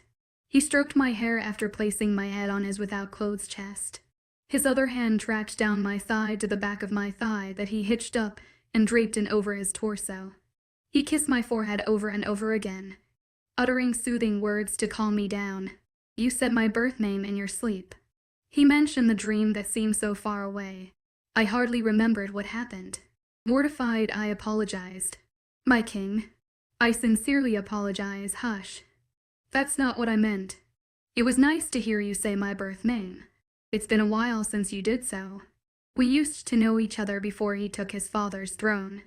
He stroked my hair after placing my head on his without clothes chest. His other hand tracked down my thigh to the back of my thigh that he hitched up and draped in over his torso. He kissed my forehead over and over again, uttering soothing words to calm me down. You said my birth name in your sleep. He mentioned the dream that seemed so far away. I hardly remembered what happened. Mortified, I apologized. My king. I sincerely apologize, hush. That's not what I meant. It was nice to hear you say my birth name. It's been a while since you did so. We used to know each other before he took his father's throne.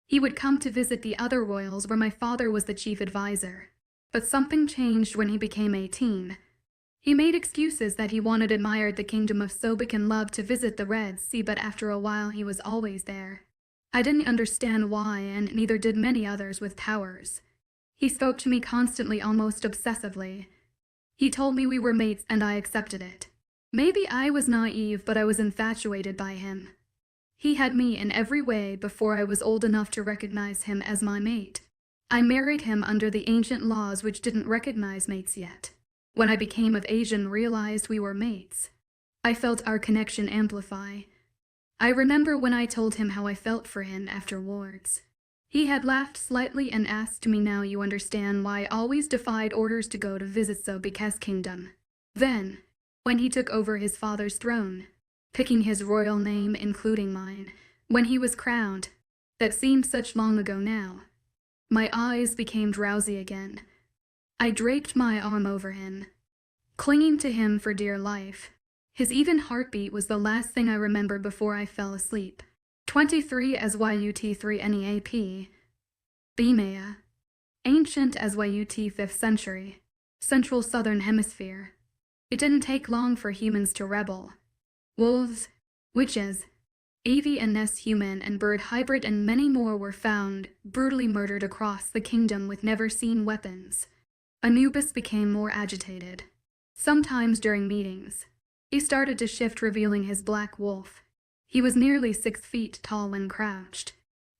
He would come to visit the other royals where my father was the chief advisor. But something changed when he became 18. He made excuses that he admired the kingdom of Sobek and loved to visit the Red Sea, but after a while he was always there. I didn't understand why, and neither did many others with powers. He spoke to me constantly, almost obsessively. He told me we were mates, and I accepted it. Maybe I was naive, but I was infatuated by him. He had me in every way before I was old enough to recognize him as my mate. I married him under the ancient laws which didn't recognize mates yet. When I became of age and realized we were mates, I felt our connection amplify. I remember when I told him how I felt for him afterwards. He had laughed slightly and asked me, now you understand why I always defied orders to go to visit Sobek's kingdom. Then, when he took over his father's throne, picking his royal name, including mine, when he was crowned, that seemed such long ago now. My eyes became drowsy again. I draped my arm over him, clinging to him for dear life. His even heartbeat was the last thing I remembered before I fell asleep. 23 as YUT3 NEAP. Bemea. Ancient as YUT 5th century. Central Southern Hemisphere. It didn't take long for humans to rebel. Wolves, witches, AV&S human and bird hybrid and many more were found, brutally murdered across the kingdom with never-seen weapons. Anubis became more agitated. Sometimes during meetings, he started to shift, revealing his black wolf. He was nearly 6 feet tall when crouched.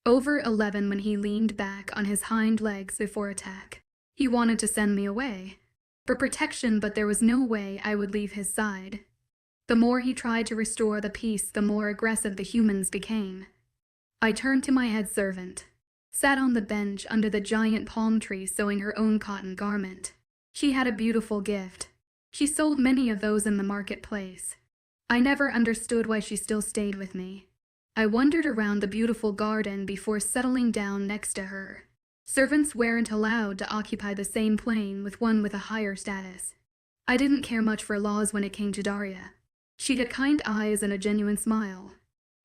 Over 11 when he leaned back on his hind legs before attack. He wanted to send me away for protection, but there was no way I would leave his side. The more he tried to restore the peace, the more aggressive the humans became. I turned to my head servant, sat on the bench under the giant palm tree sewing her own cotton garment. She had a beautiful gift. She sold many of those in the marketplace. I never understood why she still stayed with me. I wandered around the beautiful garden before settling down next to her. Servants weren't allowed to occupy the same plane with one with a higher status. I didn't care much for laws when it came to Daria. She had kind eyes and a genuine smile.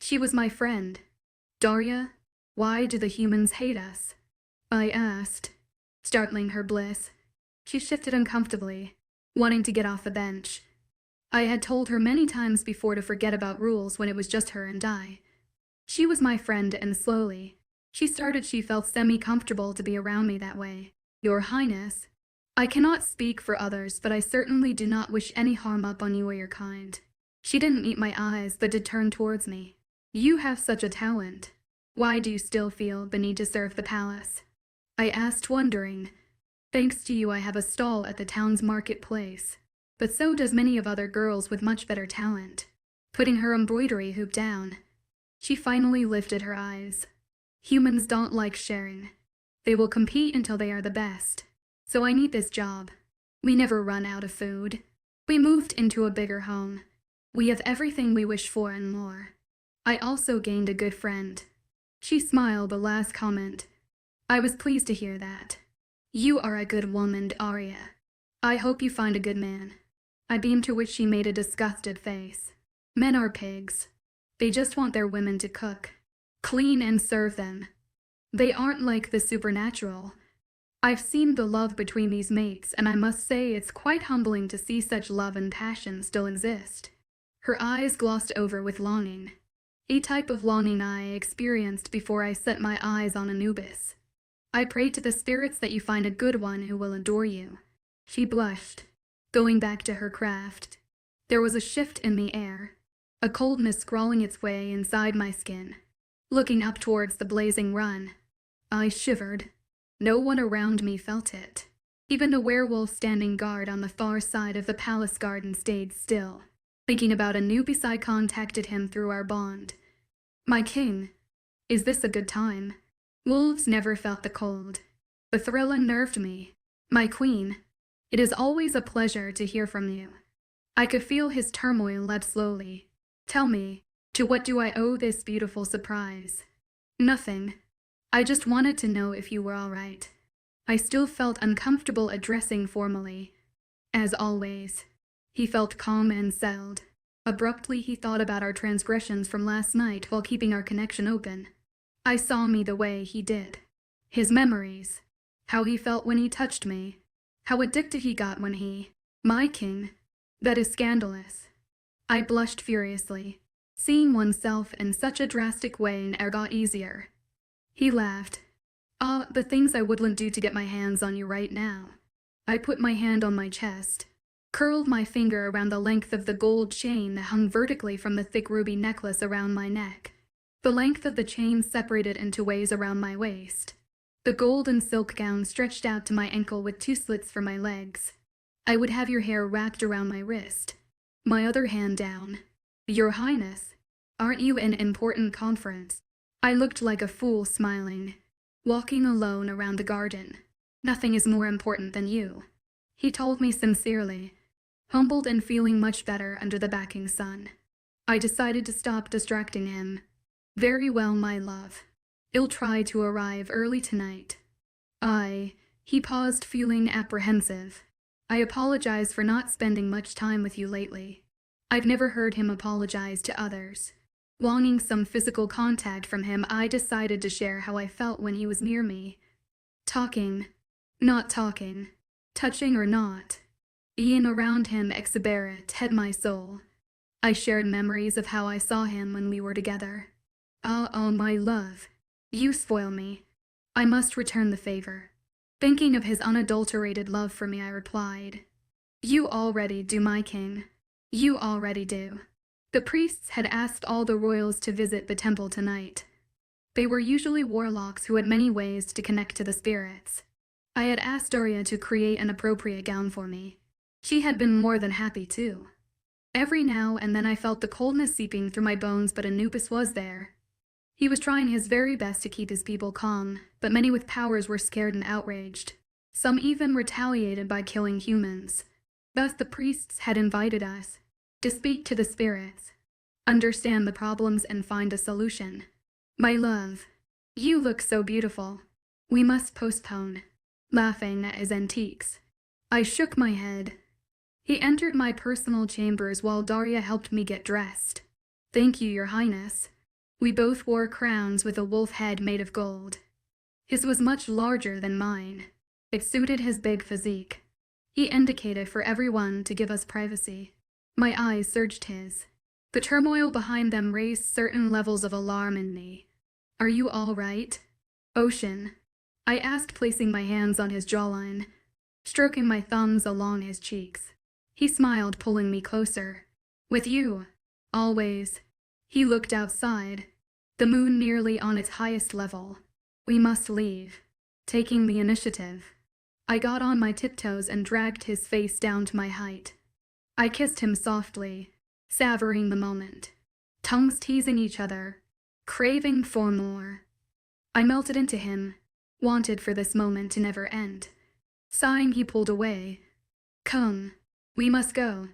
She was my friend. Daria, why do the humans hate us? I asked, startling her bliss. She shifted uncomfortably, wanting to get off the bench. I had told her many times before to forget about rules when it was just her and I. She was my friend, and slowly, she felt semi-comfortable to be around me that way. Your Highness, I cannot speak for others, but I certainly do not wish any harm upon you or your kind. She didn't meet my eyes, but did turn towards me. You have such a talent. Why do you still feel the need to serve the palace? I asked, wondering. Thanks to you, I have a stall at the town's marketplace. But so does many of other girls with much better talent. Putting her embroidery hoop down, she finally lifted her eyes. Humans don't like sharing. They will compete until they are the best. So I need this job. We never run out of food. We moved into a bigger home. We have everything we wish for and more. I also gained a good friend. She smiled the last comment. I was pleased to hear that. You are a good woman, Daria. I hope you find a good man. I beamed, to which she made a disgusted face. Men are pigs. They just want their women to cook, clean and serve them. They aren't like the supernatural. I've seen the love between these mates, and I must say it's quite humbling to see such love and passion still exist. Her eyes glossed over with longing, a type of longing I experienced before I set my eyes on Anubis. I pray to the spirits that you find a good one who will adore you. She blushed, going back to her craft. There was a shift in the air, a coldness crawling its way inside my skin. Looking up towards the blazing run, I shivered. No one around me felt it. Even the werewolf standing guard on the far side of the palace garden stayed still. Thinking about Anubis, I contacted him through our bond. My king, is this a good time? Wolves never felt the cold. The thrill unnerved me. My queen, it is always a pleasure to hear from you. I could feel his turmoil ebb slowly. Tell me, to what do I owe this beautiful surprise? Nothing. I just wanted to know if you were all right. I still felt uncomfortable addressing formally. As always, he felt calm and settled. Abruptly, he thought about our transgressions from last night while keeping our connection open. I saw me the way he did. His memories, how he felt when he touched me, how addicted he got when he, my king, that is scandalous. I blushed furiously. Seeing oneself in such a drastic way never got easier. He laughed. The things I wouldn't do to get my hands on you right now. I put my hand on my chest, curled my finger around the length of the gold chain that hung vertically from the thick ruby necklace around my neck. The length of the chain separated into ways around my waist. The golden silk gown stretched out to my ankle with 2 slits for my legs. I would have your hair wrapped around my wrist. My other hand down. Your Highness, aren't you in an important conference? I looked like a fool smiling, walking alone around the garden. Nothing is more important than you. He told me sincerely, humbled and feeling much better under the backing sun. I decided to stop distracting him. Very well, my love. I'll try to arrive early tonight. He paused, feeling apprehensive. I apologize for not spending much time with you lately. I've never heard him apologize to others. Longing some physical contact from him, I decided to share how I felt when he was near me. Talking, not talking, touching or not. Being around him exuberant had my soul. I shared memories of how I saw him when we were together. Oh, my love, you spoil me. I must return the favor. Thinking of his unadulterated love for me, I replied, You already do, my king. You already do. The priests had asked all the royals to visit the temple tonight. They were usually warlocks who had many ways to connect to the spirits. I had asked Daria to create an appropriate gown for me. She had been more than happy too. Every now and then I felt the coldness seeping through my bones, but Anubis was there. He was trying his very best to keep his people calm, but many with powers were scared and outraged. Some even retaliated by killing humans. Thus the priests had invited us to speak to the spirits, understand the problems and find a solution. My love, you look so beautiful. We must postpone. Laughing at his antiques. I shook my head. He entered my personal chambers while Daria helped me get dressed. Thank you, Your Highness. We both wore crowns with a wolf head made of gold. His was much larger than mine. It suited his big physique. He indicated for everyone to give us privacy. My eyes searched his. The turmoil behind them raised certain levels of alarm in me. Are you all right? Ocean, I asked, placing my hands on his jawline, stroking my thumbs along his cheeks. He smiled, pulling me closer. With you, always. He looked outside, the moon nearly on its highest level. We must leave. Taking the initiative. I got on my tiptoes and dragged his face down to my height. I kissed him softly, savoring the moment. Tongues teasing each other, craving for more. I melted into him, wanted for this moment to never end. Sighing, he pulled away. Come, we must go.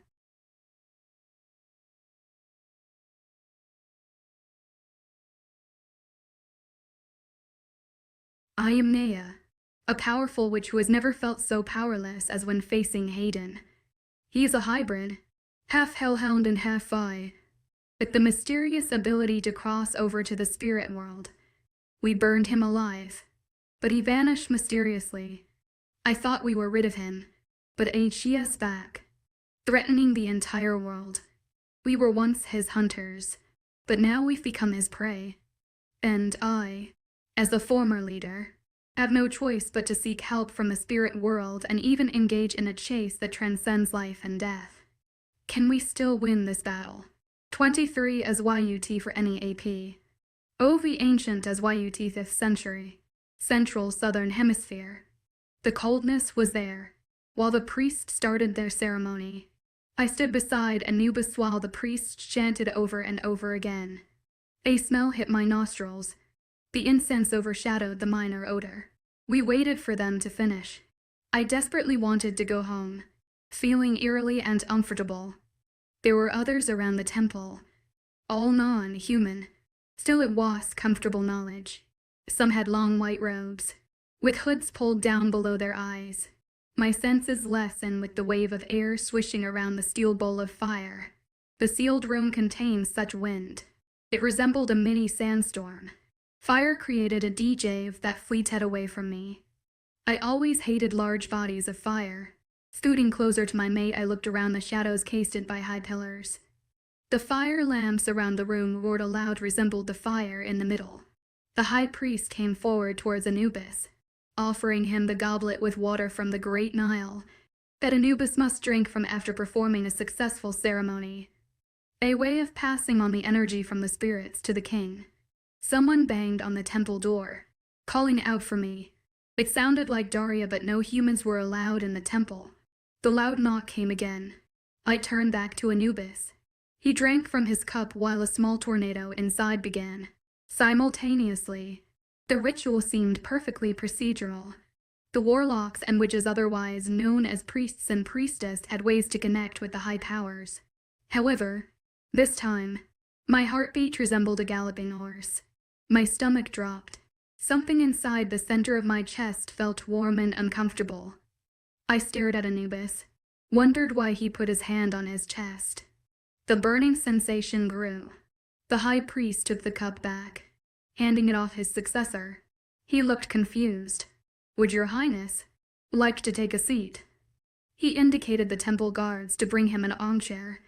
I am Nea, a powerful witch who has never felt so powerless as when facing Hayden. He is a hybrid, half hellhound and half fae, with the mysterious ability to cross over to the spirit world. We burned him alive, but he vanished mysteriously, I thought we were rid of him, but HES back, threatening the entire world. We were once his hunters, but now we've become his prey. And I, as the former leader, have no choice but to seek help from the spirit world and even engage in a chase that transcends life and death. Can we still win this battle? 23 as YUT for any AP. OV ancient as YUT 5th century. Central Southern Hemisphere. The coldness was there. While the priests started their ceremony, I stood beside Anubis while the priests chanted over and over again. A smell hit my nostrils. The incense overshadowed the minor odor. We waited for them to finish. I desperately wanted to go home, feeling eerily and uncomfortable. There were others around the temple, all non-human. Still it was comfortable knowledge. Some had long white robes, with hoods pulled down below their eyes. My senses lessened with the wave of air swishing around the steel bowl of fire. The sealed room contained such wind. It resembled a mini sandstorm. Fire created a DJ that fleeted away from me. I always hated large bodies of fire. Scooting closer to my mate, I looked around the shadows cased by high pillars. The fire lamps around the room roared aloud, resembled the fire in the middle. The high priest came forward towards Anubis, offering him the goblet with water from the great Nile that Anubis must drink from after performing a successful ceremony. A way of passing on the energy from the spirits to the king. Someone banged on the temple door, calling out for me. It sounded like Daria, but no humans were allowed in the temple. The loud knock came again. I turned back to Anubis. He drank from his cup while a small tornado inside began. Simultaneously, the ritual seemed perfectly procedural. The warlocks and witches, otherwise known as priests and priestess, had ways to connect with the high powers. However, this time, my heartbeat resembled a galloping horse. My stomach dropped. Something inside the center of my chest felt warm and uncomfortable. I stared at Anubis, wondered why he put his hand on his chest. The burning sensation grew. The high priest took the cup back, handing it off his successor. He looked confused. "Would your highness like to take a seat?" He indicated the temple guards to bring him an armchair.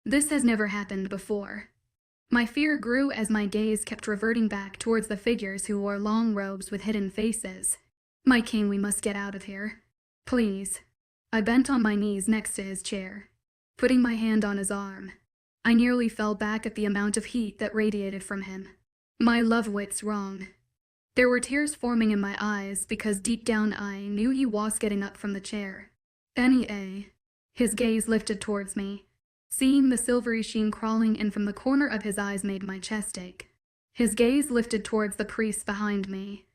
This has never happened before. My fear grew as my gaze kept reverting back towards the figures who wore long robes with hidden faces. "My king, we must get out of here. Please." I bent on my knees next to his chair, putting my hand on his arm. I nearly fell back at the amount of heat that radiated from him. My love wits wrong. There were tears forming in my eyes because deep down I knew he was getting up from the chair. "N.E.A." His gaze lifted towards me. Seeing the silvery sheen crawling in from the corner of his eyes made my chest ache. His gaze lifted towards the priest behind me.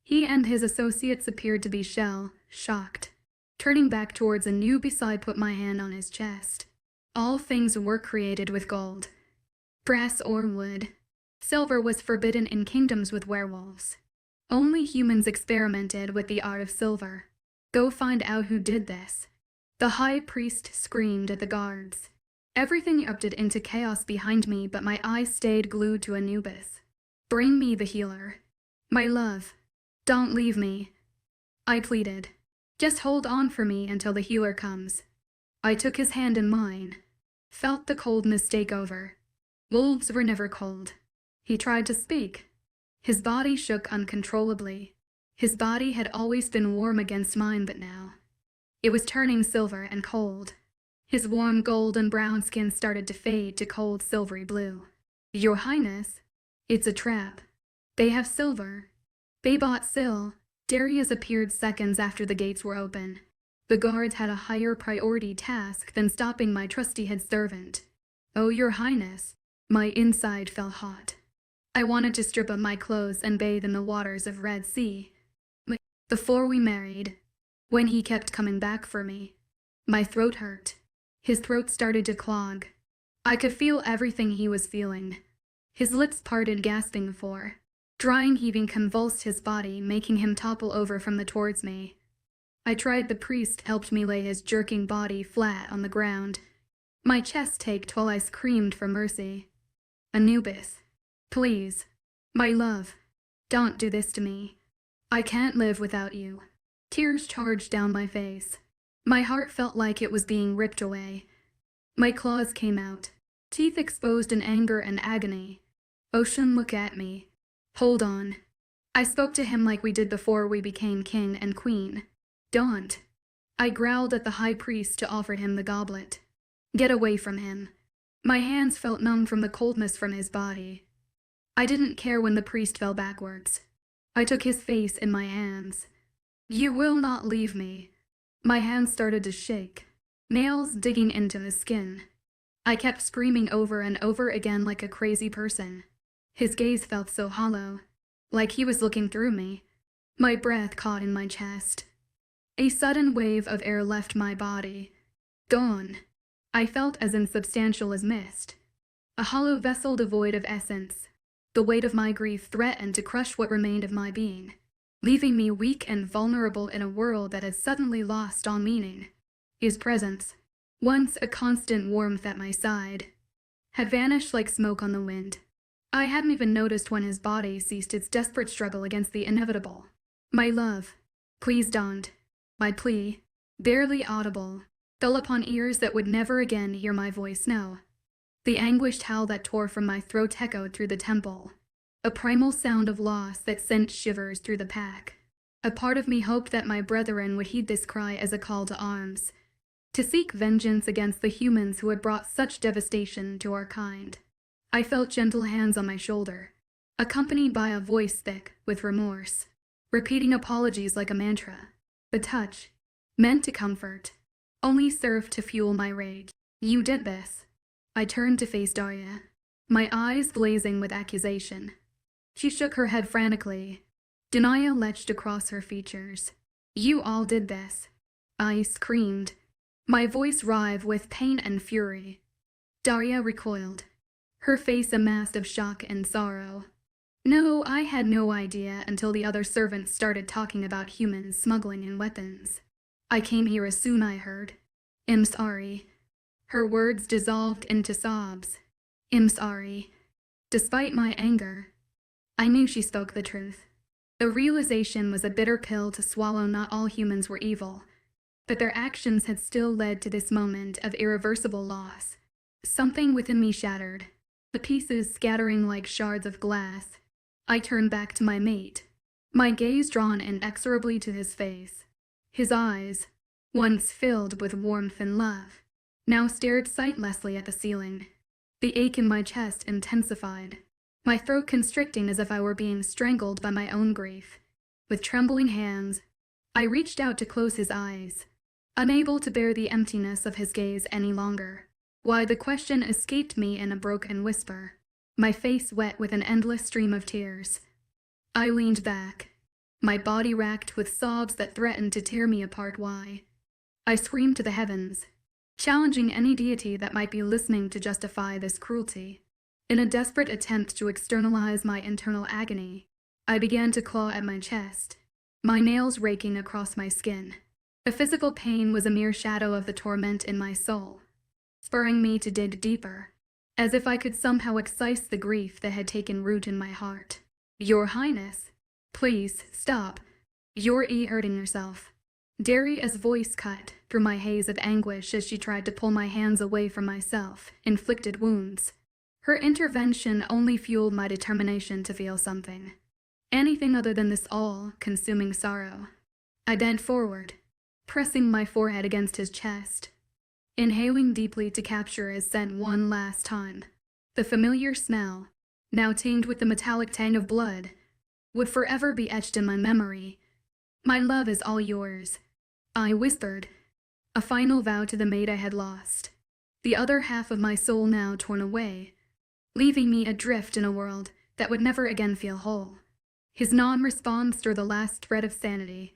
He and his associates appeared to be shocked. Turning back towards Anubis, I put my hand on his chest. All things were created with gold, brass or wood. Silver was forbidden in kingdoms with werewolves. Only humans experimented with the art of silver. Go find out who did this. The high priest screamed at the guards. Everything erupted into chaos behind me, but my eyes stayed glued to Anubis. "Bring me the healer. My love, don't leave me," I pleaded. "Just hold on for me until the healer comes." I took his hand in mine, felt the coldness take over. Wolves were never cold. He tried to speak. His body shook uncontrollably. His body had always been warm against mine, but now it was turning silver and cold. His warm gold and brown skin started to fade to cold silvery blue. "Your Highness, it's a trap. They have silver. They bought Darius appeared seconds after the gates were open. The guards had a higher priority task than stopping my trusty head servant. "Oh, your highness." My inside felt hot. I wanted to strip of my clothes and bathe in the waters of Red Sea. Before we married, when he kept coming back for me, my throat hurt. His throat started to clog. I could feel everything he was feeling. His lips parted, gasping for. Drying heaving convulsed his body, making him topple over from the towards me. I tried. The priest helped me lay his jerking body flat on the ground. My chest ached while I screamed for mercy. "Anubis, please, my love, don't do this to me. I can't live without you. Tears charged down my face. My heart felt like it was being ripped away. My claws came out, teeth exposed in anger and agony. Ocean, look at me. Hold on. I spoke to him like we did before we became king and queen. Don't. I growled at the high priest to offer him the goblet. Get away from him. My hands felt numb from the coldness from his body. I didn't care when the priest fell backwards. I took his face in my hands. You will not leave me. My hands started to shake, nails digging into the skin. I kept screaming over and over again like a crazy person. His gaze felt so hollow, like he was looking through me. My breath caught in my chest. A sudden wave of air left my body. Gone. I felt as insubstantial as mist. A hollow vessel devoid of essence. The weight of my grief threatened to crush what remained of my being, leaving me weak and vulnerable in a world that had suddenly lost all meaning. His presence, once a constant warmth at my side, had vanished like smoke on the wind. I hadn't even noticed when his body ceased its desperate struggle against the inevitable. My love, please don't. My plea, barely audible, fell upon ears that would never again hear my voice now. The anguished howl that tore from my throat echoed through the temple, a primal sound of loss that sent shivers through the pack. A part of me hoped that my brethren would heed this cry as a call to arms, to seek vengeance against the humans who had brought such devastation to our kind. I felt gentle hands on my shoulder, accompanied by a voice thick with remorse, repeating apologies like a mantra. The touch, meant to comfort, only served to fuel my rage. You did this. I turned to face Daria, my eyes blazing with accusation. She shook her head frantically. Denial leapt across her features. You all did this. I screamed, my voice rive with pain and fury. Daria recoiled, her face a mask of shock and sorrow. No, I had no idea until the other servants started talking about humans smuggling in weapons. I came here as soon I heard. I'm sorry. Her words dissolved into sobs. I'm sorry. Despite my anger, I knew she spoke the truth. The realization was a bitter pill to swallow. Not all humans were evil, but their actions had still led to this moment of irreversible loss. Something within me shattered, the pieces scattering like shards of glass. I turned back to my mate, my gaze drawn inexorably to his face. His eyes, once filled with warmth and love, now stared sightlessly at the ceiling. The ache in my chest intensified, my throat constricting as if I were being strangled by my own grief. With trembling hands, I reached out to close his eyes, unable to bear the emptiness of his gaze any longer. Why, the question escaped me in a broken whisper, my face wet with an endless stream of tears. I leaned back, my body racked with sobs that threatened to tear me apart. Why? I screamed to the heavens, challenging any deity that might be listening to justify this cruelty. In a desperate attempt to externalize my internal agony, I began to claw at my chest, my nails raking across my skin. The physical pain was a mere shadow of the torment in my soul, spurring me to dig deeper, as if I could somehow excise the grief that had taken root in my heart. Your Highness, please stop. You're hurting yourself. Daria's voice cut through my haze of anguish as she tried to pull my hands away from myself, inflicted wounds. Her intervention only fueled my determination to feel something. Anything other than this all-consuming sorrow. I bent forward, pressing my forehead against his chest, inhaling deeply to capture his scent one last time. The familiar smell, now tinged with the metallic tang of blood, would forever be etched in my memory. My love is all yours, I whispered, a final vow to the mate I had lost, the other half of my soul now torn away, leaving me adrift in a world that would never again feel whole. His non-response stirred the last thread of sanity.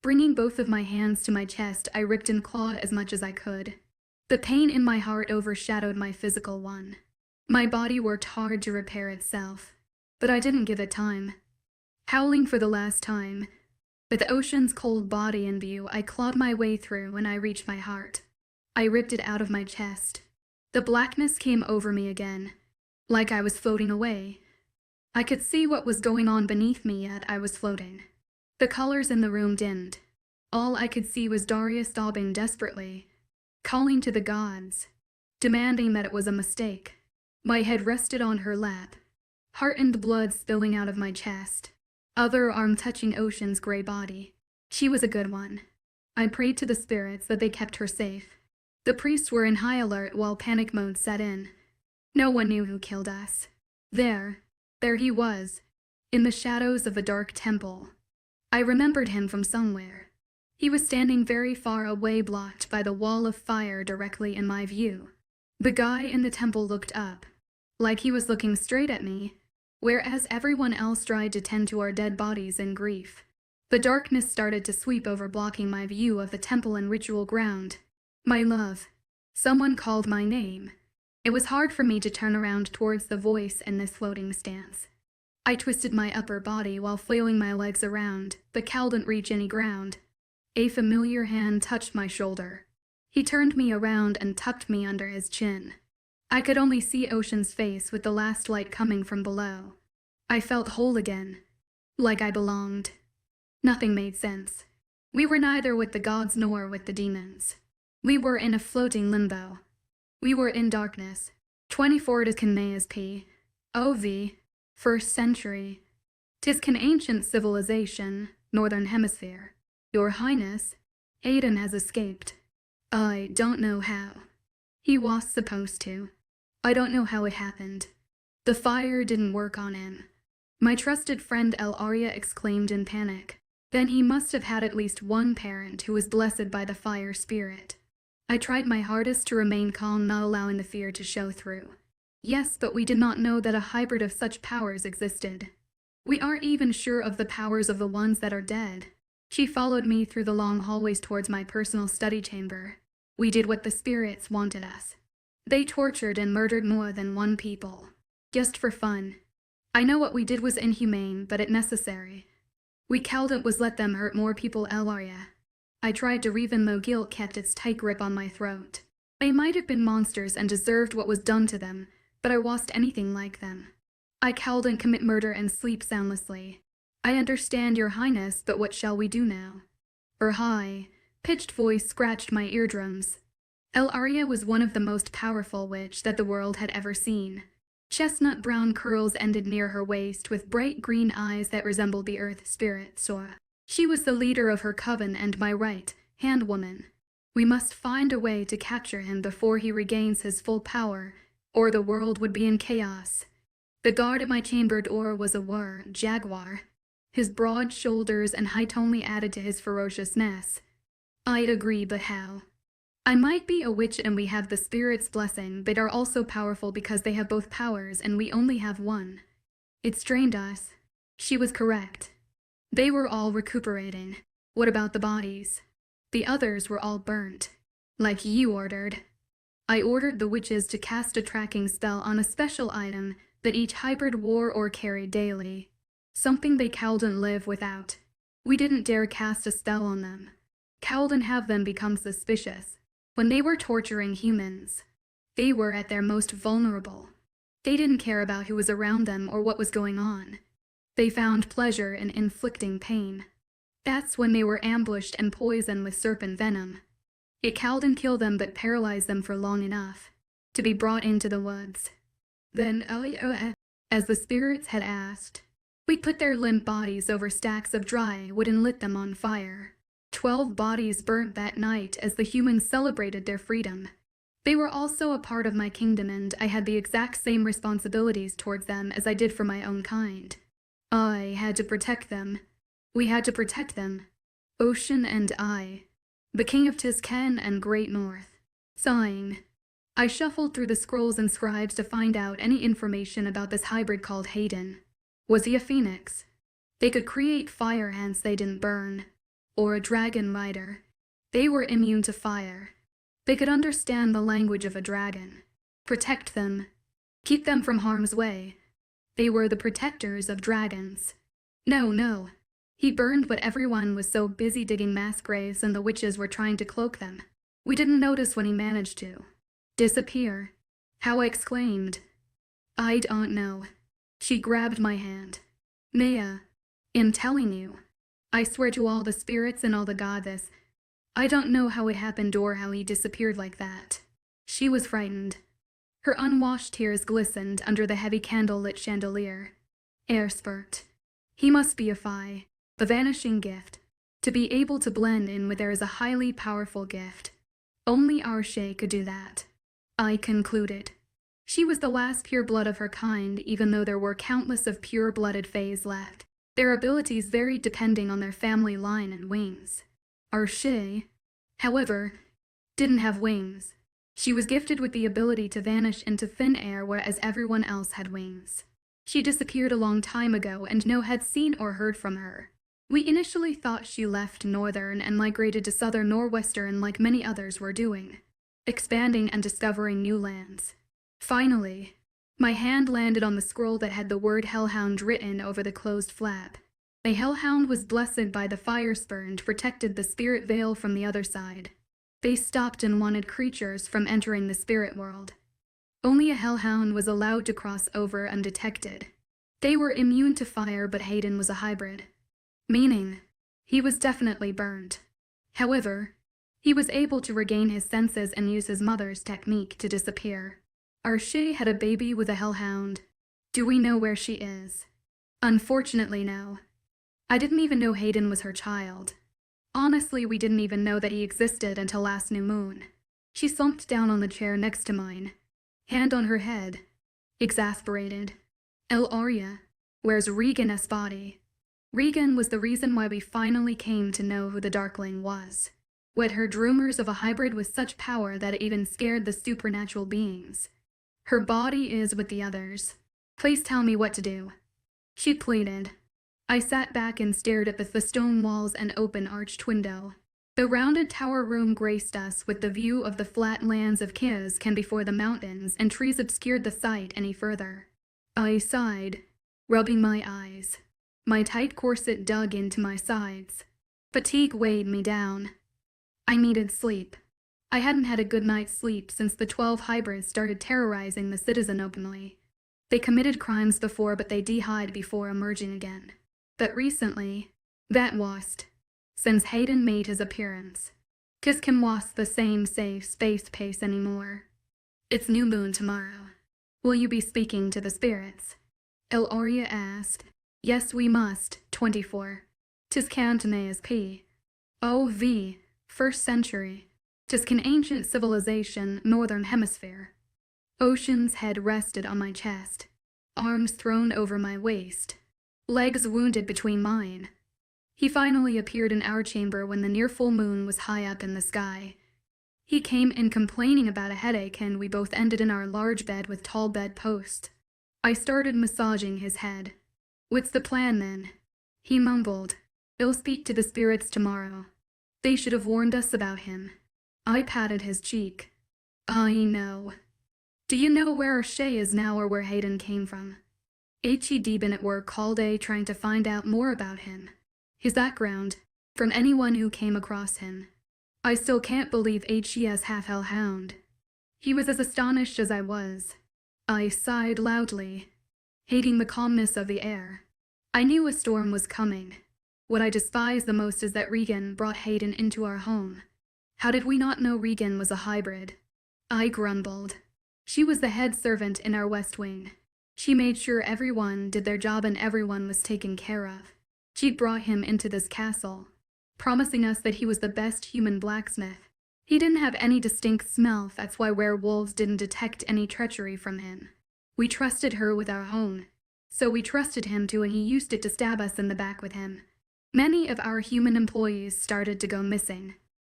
Bringing both of my hands to my chest, I ripped and clawed as much as I could. The pain in my heart overshadowed my physical one. My body worked hard to repair itself, but I didn't give it time. Howling for the last time, with the ocean's cold body in view, I clawed my way through when I reached my heart. I ripped it out of my chest. The blackness came over me again, like I was floating away. I could see what was going on beneath me, yet I was floating. The colors in the room dimmed, All I could see was Daria sobbing desperately, calling to the gods, demanding that it was a mistake. My head rested on her lap, heart and blood spilling out of my chest, other arm touching Ocean's gray body. She was a good one. I prayed to the spirits that they kept her safe. The priests were in high alert while panic mode set in. No one knew who killed us. There he was, in the shadows of a dark temple. I remembered him from somewhere. He was standing very far away, blocked by the wall of fire directly in my view. The guy in the temple looked up, like he was looking straight at me, whereas everyone else tried to tend to our dead bodies in grief. The darkness started to sweep over, blocking my view of the temple and ritual ground. My love. Someone called my name. It was hard for me to turn around towards the voice in this floating stance. I twisted my upper body while flailing my legs around, but Cal didn't reach any ground. A familiar hand touched my shoulder. He turned me around and tucked me under his chin. I could only see Ocean's face with the last light coming from below. I felt whole again, like I belonged. Nothing made sense. We were neither with the gods nor with the demons. We were in a floating limbo. We were in darkness. 24 Tiscan P. OV. 1st century. Tiscan ancient civilization, Northern Hemisphere. Your Highness, Aiden has escaped. I don't know how. He was supposed to. I don't know how it happened. The fire didn't work on him. My trusted friend Aria exclaimed in panic. Then he must have had at least one parent who was blessed by the fire spirit. I tried my hardest to remain calm, not allowing the fear to show through. Yes, but we did not know that a hybrid of such powers existed. We aren't even sure of the powers of the ones that are dead. She followed me through the long hallways towards my personal study chamber. We did what the spirits wanted us. They tortured and murdered more than one people. Just for fun. I know what we did was inhumane, but it necessary. We couldn't was let them hurt more people, Elaria. I tried to even though guilt kept its tight grip on my throat. They might have been monsters and deserved what was done to them, but I wasn't anything like them. I couldn't commit murder and sleep soundlessly. I understand, Your Highness, but what shall we do now? Her high-pitched voice scratched my eardrums. Elaria was one of the most powerful witch that the world had ever seen. Chestnut brown curls ended near her waist with bright green eyes that resembled the earth spirit Sora. She was the leader of her coven and my right-hand woman. We must find a way to capture him before he regains his full power, or the world would be in chaos. The guard at my chamber door was a jaguar. His broad shoulders and height only added to his ferociousness. I'd agree, but how? I might be a witch and we have the spirit's blessing, but are also powerful because they have both powers and we only have one. It strained us. She was correct. They were all recuperating. What about the bodies? The others were all burnt. Like you ordered. I ordered the witches to cast a tracking spell on a special item that each hybrid wore or carried daily. Something they couldn't live without. We didn't dare cast a spell on them. Couldn't have them become suspicious. When they were torturing humans, they were at their most vulnerable. They didn't care about who was around them or what was going on. They found pleasure in inflicting pain. That's when they were ambushed and poisoned with serpent venom. It couldn't kill them but paralyzed them for long enough to be brought into the woods. Then, as the spirits had asked, we put their limp bodies over stacks of dry wood and lit them on fire. 12 bodies burnt that night as the humans celebrated their freedom. They were also a part of my kingdom and I had the exact same responsibilities towards them as I did for my own kind. I had to protect them. We had to protect them. Ocean and I. The King of Tiscan and Great North. Sighing. I shuffled through the scrolls and scribes to find out any information about this hybrid called Hayden. Was he a phoenix? They could create fire, hence they didn't burn. Or a dragon rider. They were immune to fire. They could understand the language of a dragon. Protect them. Keep them from harm's way. They were the protectors of dragons. No. He burned, but everyone was so busy digging mass graves and the witches were trying to cloak them. We didn't notice when he managed to disappear. How I exclaimed. I don't know. She grabbed my hand. Maya, in telling you, I swear to all the spirits and all the goddess, I don't know how it happened or how he disappeared like that. She was frightened. Her unwashed tears glistened under the heavy candle-lit chandelier. Air spurt. He must be a fae, the vanishing gift. To be able to blend in where there is a highly powerful gift. Only our Shay could do that. I concluded. She was the last pure blood of her kind, even though there were countless of pure-blooded fays left. Their abilities varied depending on their family line and wings. Our Shay, however, didn't have wings. She was gifted with the ability to vanish into thin air, whereas everyone else had wings. She disappeared a long time ago, and no one had seen or heard from her. We initially thought she left northern and migrated to southern northwestern like many others were doing, expanding and discovering new lands. Finally, my hand landed on the scroll that had the word Hellhound written over the closed flap. The Hellhound was blessed by the fire spur and protected the spirit veil from the other side. They stopped and wanted creatures from entering the spirit world. Only a Hellhound was allowed to cross over undetected. They were immune to fire, but Hayden was a hybrid. Meaning, he was definitely burned. However, he was able to regain his senses and use his mother's technique to disappear. Our Shay had a baby with a Hellhound. Do we know where she is? Unfortunately, no. I didn't even know Hayden was her child. Honestly, we didn't even know that he existed until last new moon. She slumped down on the chair next to mine, hand on her head, exasperated. Aria, where's Regan's body? Regan was the reason why we finally came to know who the Darkling was. What heard rumors of a hybrid with such power that it even scared the supernatural beings. Her body is with the others. Please tell me what to do. She pleaded. I sat back and stared at the stone walls and open arched window. The rounded tower room graced us with the view of the flat lands of Kizkan before the mountains, and trees obscured the sight any further. I sighed, rubbing my eyes. My tight corset dug into my sides. Fatigue weighed me down. I needed sleep. I hadn't had a good night's sleep since the 12 hybrids started terrorizing the citizen openly. They committed crimes before, but they de-hide before emerging again. But recently, that wasn't. Since Hayden made his appearance. Kizkan wasn't the same safe space pace anymore. It's new moon tomorrow. Will you be speaking to the spirits? Aria asked. Yes, we must. 24. 'Tis Cantonese P. O.V. 1st century. 'Tis an ancient civilization, northern hemisphere. Ocean's head rested on my chest, arms thrown over my waist, legs wounded between mine. He finally appeared in our chamber when the near full moon was high up in the sky. He came in complaining about a headache, and we both ended in our large bed with tall bed posts. I started massaging his head. What's the plan then? He mumbled. I'll speak to the spirits tomorrow. They should have warned us about him. I patted his cheek. I know. Do you know where our Shay is now or where Hayden came from? He'd been at work all day trying to find out more about him. His background, from anyone who came across him. I still can't believe HE's half-hellhound. He was as astonished as I was. I sighed loudly, hating the calmness of the air. I knew a storm was coming. What I despise the most is that Regan brought Hayden into our home. How did we not know Regan was a hybrid? I grumbled. She was the head servant in our West Wing. She made sure everyone did their job and everyone was taken care of. She brought him into this castle, promising us that he was the best human blacksmith. He didn't have any distinct smell, that's why werewolves didn't detect any treachery from him. We trusted her with our home, so we trusted him too, and he used it to stab us in the back with him. Many of our human employees started to go missing.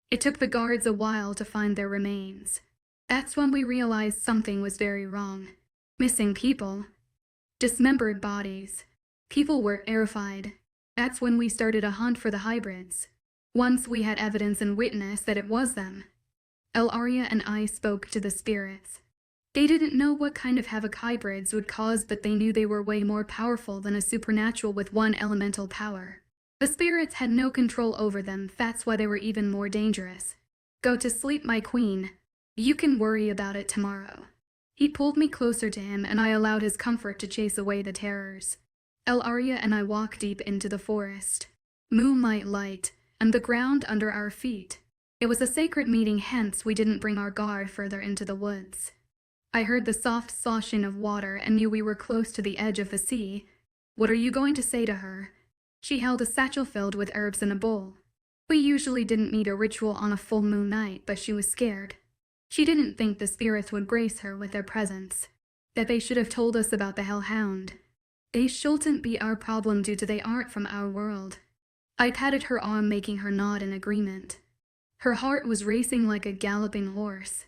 It took the guards a while to find their remains. That's when we realized something was very wrong. Missing people. Dismembered bodies. People were terrified. That's when we started a hunt for the hybrids. Once we had evidence and witness that it was them. Aria and I spoke to the spirits. They didn't know what kind of havoc hybrids would cause, but they knew they were way more powerful than a supernatural with one elemental power. The spirits had no control over them, that's why they were even more dangerous. Go to sleep, my queen. You can worry about it tomorrow. He pulled me closer to him, and I allowed his comfort to chase away the terrors. Aria and I walked deep into the forest. moonlight light, and the ground under our feet. It was a sacred meeting, hence we didn't bring our guard further into the woods. I heard the soft sloshing of water and knew we were close to the edge of the sea. What are you going to say to her? She held a satchel filled with herbs in a bowl. We usually didn't meet a ritual on a full moon night, but she was scared. She didn't think the spirits would grace her with their presence. That they should have told us about the hellhound. They shouldn't be our problem due to they aren't from our world. I patted her arm, making her nod in agreement. Her heart was racing like a galloping horse.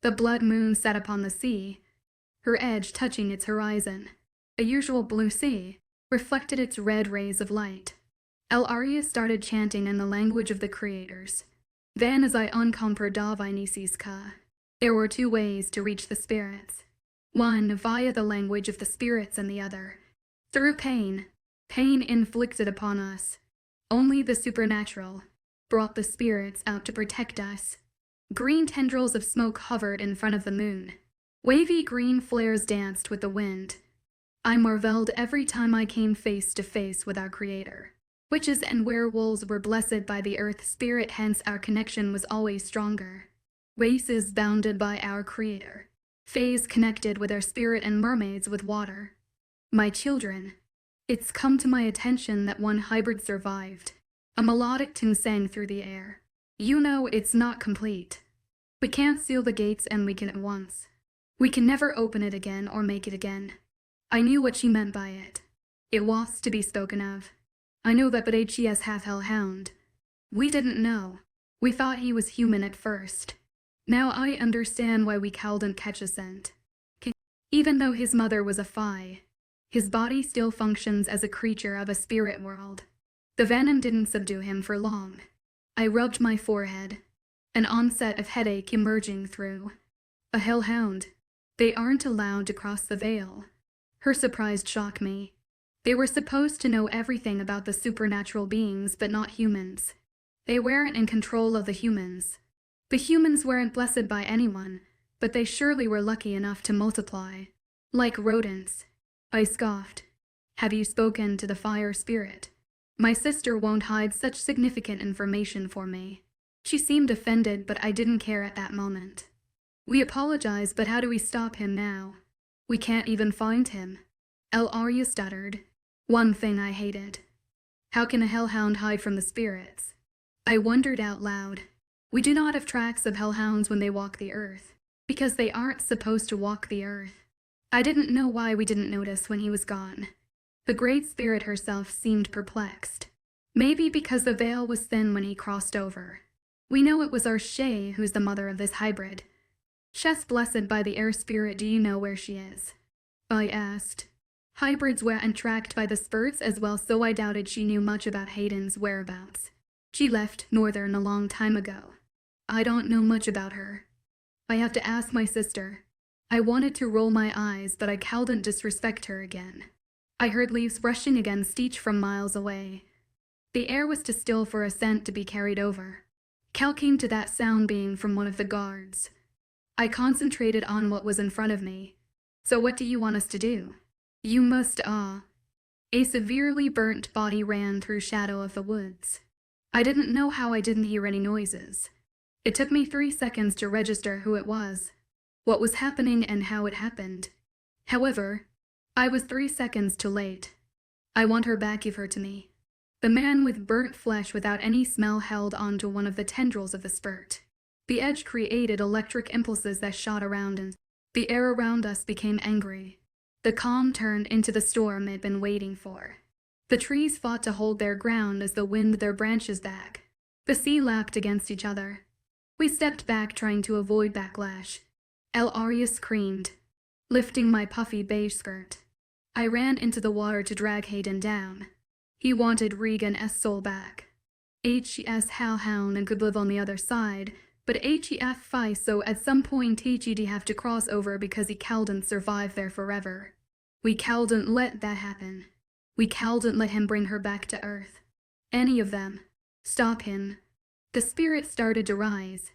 The blood moon sat upon the sea, her edge touching its horizon. A usual blue sea reflected its red rays of light. Aria started chanting in the language of the creators. Then, as I uncomprehendavinisis, there were two ways to reach the spirits. One via the language of the spirits, and the other through pain inflicted upon us. Only the supernatural brought the spirits out to protect us. Green tendrils of smoke hovered in front of the moon. Wavy green flares danced with the wind. I marveled every time I came face to face with our Creator. Witches and werewolves were blessed by the earth spirit, hence our connection was always stronger. Races bounded by our Creator. Fays connected with our spirit, and mermaids with water. My children, it's come to my attention that one hybrid survived. A melodic tune sang through the air. You know it's not complete. We can't seal the gates and weaken it once. We can never open it again or make it again. I knew what she meant by it. It was to be spoken of. I know that, but HES half hellhound. We didn't know. We thought he was human at first. Now I understand why we couldn't catch a scent. Even though his mother was a fae, his body still functions as a creature of a spirit world. The venom didn't subdue him for long. I rubbed my forehead, an onset of headache emerging through. A hellhound. They aren't allowed to cross the veil. Her surprise shocked me. They were supposed to know everything about the supernatural beings, but not humans. They weren't in control of the humans. The humans weren't blessed by anyone, but they surely were lucky enough to multiply. Like rodents. I scoffed. Have you spoken to the fire spirit? My sister won't hide such significant information for me. She seemed offended, but I didn't care at that moment. We apologize, but how do we stop him now? We can't even find him. Aria stuttered. One thing I hated. How can a hellhound hide from the spirits? I wondered out loud. We do not have tracks of hellhounds when they walk the earth, because they aren't supposed to walk the earth. I didn't know why we didn't notice when he was gone. The Great Spirit herself seemed perplexed. Maybe because the veil was thin when he crossed over. We know it was our Shay who's the mother of this hybrid. She's blessed by the air spirit. Do you know where she is? I asked. Hybrids were tracked by the spirits as well, so I doubted she knew much about Hayden's whereabouts. She left Northern a long time ago. I don't know much about her. I have to ask my sister. I wanted to roll my eyes, but I couldn't disrespect her again. I heard leaves brushing against each from miles away. The air was too still for a scent to be carried over. Cal came to that sound being from one of the guards. I concentrated on what was in front of me. So what do you want us to do? You must, A severely burnt body ran through shadow of the woods. I didn't know how I didn't hear any noises. It took me 3 seconds to register who it was, what was happening, and how it happened. However, I was 3 seconds too late. I want her back, give her to me. The man with burnt flesh without any smell held onto one of the tendrils of the spurt. The edge created electric impulses that shot around, and the air around us became angry. The calm turned into the storm I'd been waiting for. The trees fought to hold their ground as the wind their branches back. The sea lapped against each other. We stepped back, trying to avoid backlash. Aria screamed, lifting my puffy beige skirt. I ran into the water to drag Hayden down. He wanted Regan's soul back. HES hellhound and could live on the other side, but HEF fi, so at some point he'd have to cross over because he couldn't survive there forever. We couldn't let that happen. We couldn't let him bring her back to Earth. Any of them. Stop him. The spirit started to rise.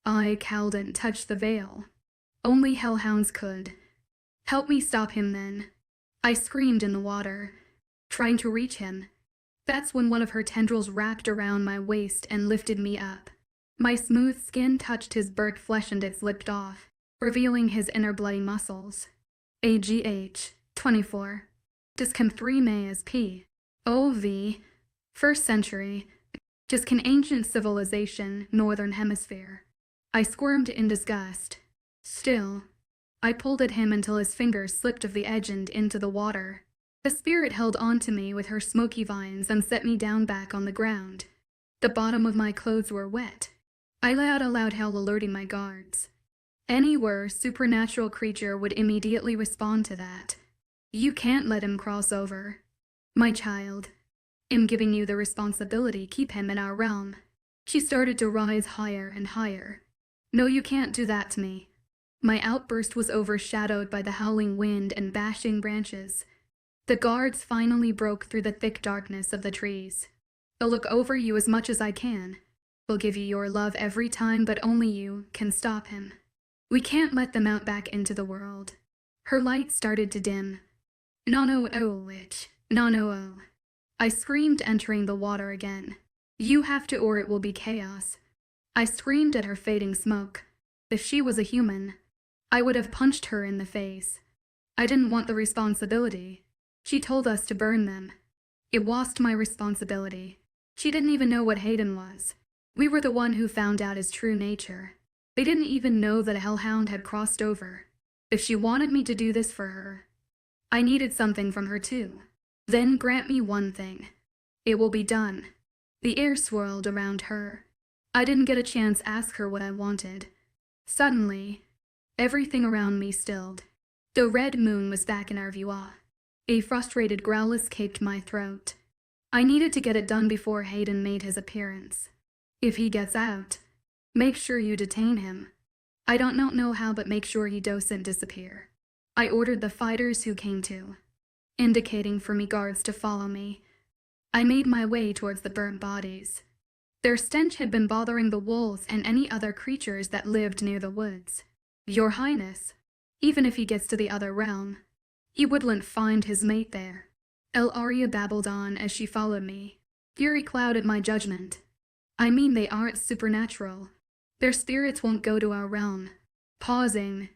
I couldn't touch the veil. Only hellhounds could. Help me stop him then. I screamed in the water, trying to reach him. That's when one of her tendrils wrapped around my waist and lifted me up. My smooth skin touched his burnt flesh and it slipped off, revealing his inner bloody muscles. AGH, 24. Discom 3 May as P. OV. 1st century. Discon ancient civilization, Northern Hemisphere. I squirmed in disgust. Still, I pulled at him until his fingers slipped off the edge and into the water. The spirit held on to me with her smoky vines and set me down back on the ground. The bottom of my clothes were wet. I let out a loud howl, alerting my guards. Any supernatural creature would immediately respond to that. You can't let him cross over. My child, I'm giving you the responsibility. Keep him in our realm. She started to rise higher and higher. No, you can't do that to me. My outburst was overshadowed by the howling wind and bashing branches. The guards finally broke through the thick darkness of the trees. I'll look over you as much as I can. We'll give you your love every time, but only you can stop him. We can't let them out back into the world. Her light started to dim. No. I screamed, entering the water again. You have to, or it will be chaos. I screamed at her fading smoke. If she was a human, I would have punched her in the face. I didn't want the responsibility. She told us to burn them. It wasn't my responsibility. She didn't even know what Hayden was. We were the one who found out his true nature. They didn't even know that a hellhound had crossed over. If she wanted me to do this for her, I needed something from her too. Then grant me one thing. It will be done. The air swirled around her. I didn't get a chance to ask her what I wanted. Suddenly, everything around me stilled. The red moon was back in our view. A frustrated growl escaped my throat. I needed to get it done before Hayden made his appearance. If he gets out, make sure you detain him. I don't know how, but make sure he doesn't disappear. I ordered the fighters who came to, indicating for me guards to follow me. I made my way towards the burnt bodies. Their stench had been bothering the wolves and any other creatures that lived near the woods. Your Highness, even if he gets to the other realm, he wouldn't find his mate there. Arya babbled on as she followed me. Fury clouded my judgment. I mean, they aren't supernatural. Their spirits won't go to our realm. Pausing,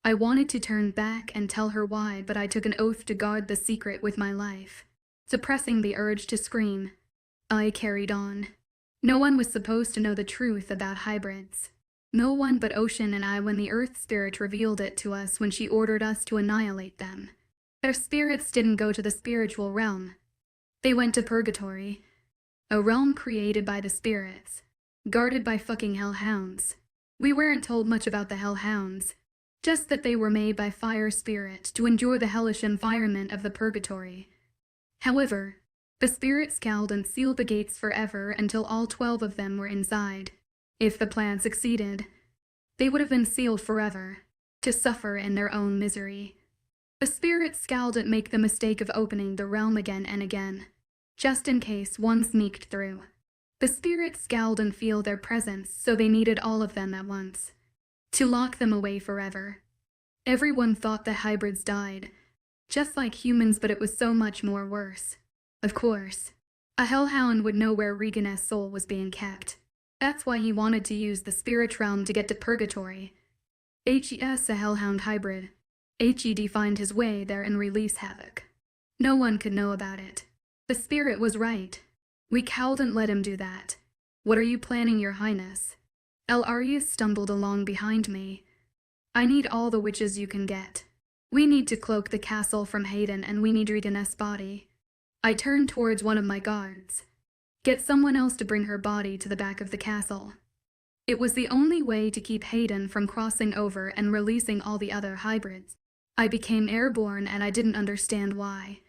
I wanted to turn back and tell her why, but I took an oath to guard the secret with my life. Suppressing the urge to scream, I carried on. No one was supposed to know the truth about hybrids. No one but Ocean and I, when the Earth Spirit revealed it to us when she ordered us to annihilate them. Their spirits didn't go to the spiritual realm. They went to purgatory. A realm created by the spirits, guarded by fucking hellhounds. We weren't told much about the hellhounds, just that they were made by fire spirits to endure the hellish environment of the purgatory. However, the spirits scowled and sealed the gates forever until all 12 of them were inside. If the plan succeeded, they would have been sealed forever, to suffer in their own misery. The spirits scowled and make the mistake of opening the realm again and again, just in case one sneaked through. The spirits scowled and feel their presence, so they needed all of them at once, to lock them away forever. Everyone thought the hybrids died, just like humans, but it was so much more worse. Of course, a hellhound would know where Regan's soul was being kept. That's why he wanted to use the spirit realm to get to purgatory. HES, a hellhound hybrid. HED find his way there and release havoc. No one could know about it. The spirit was right. We couldn't let him do that. What are you planning, Your Highness? Arya stumbled along behind me. I need all the witches you can get. We need to cloak the castle from Hayden, and we need Regan's body. I turned towards one of my guards. Get someone else to bring her body to the back of the castle. It was the only way to keep Hayden from crossing over and releasing all the other hybrids. I became airborne, and I didn't understand why.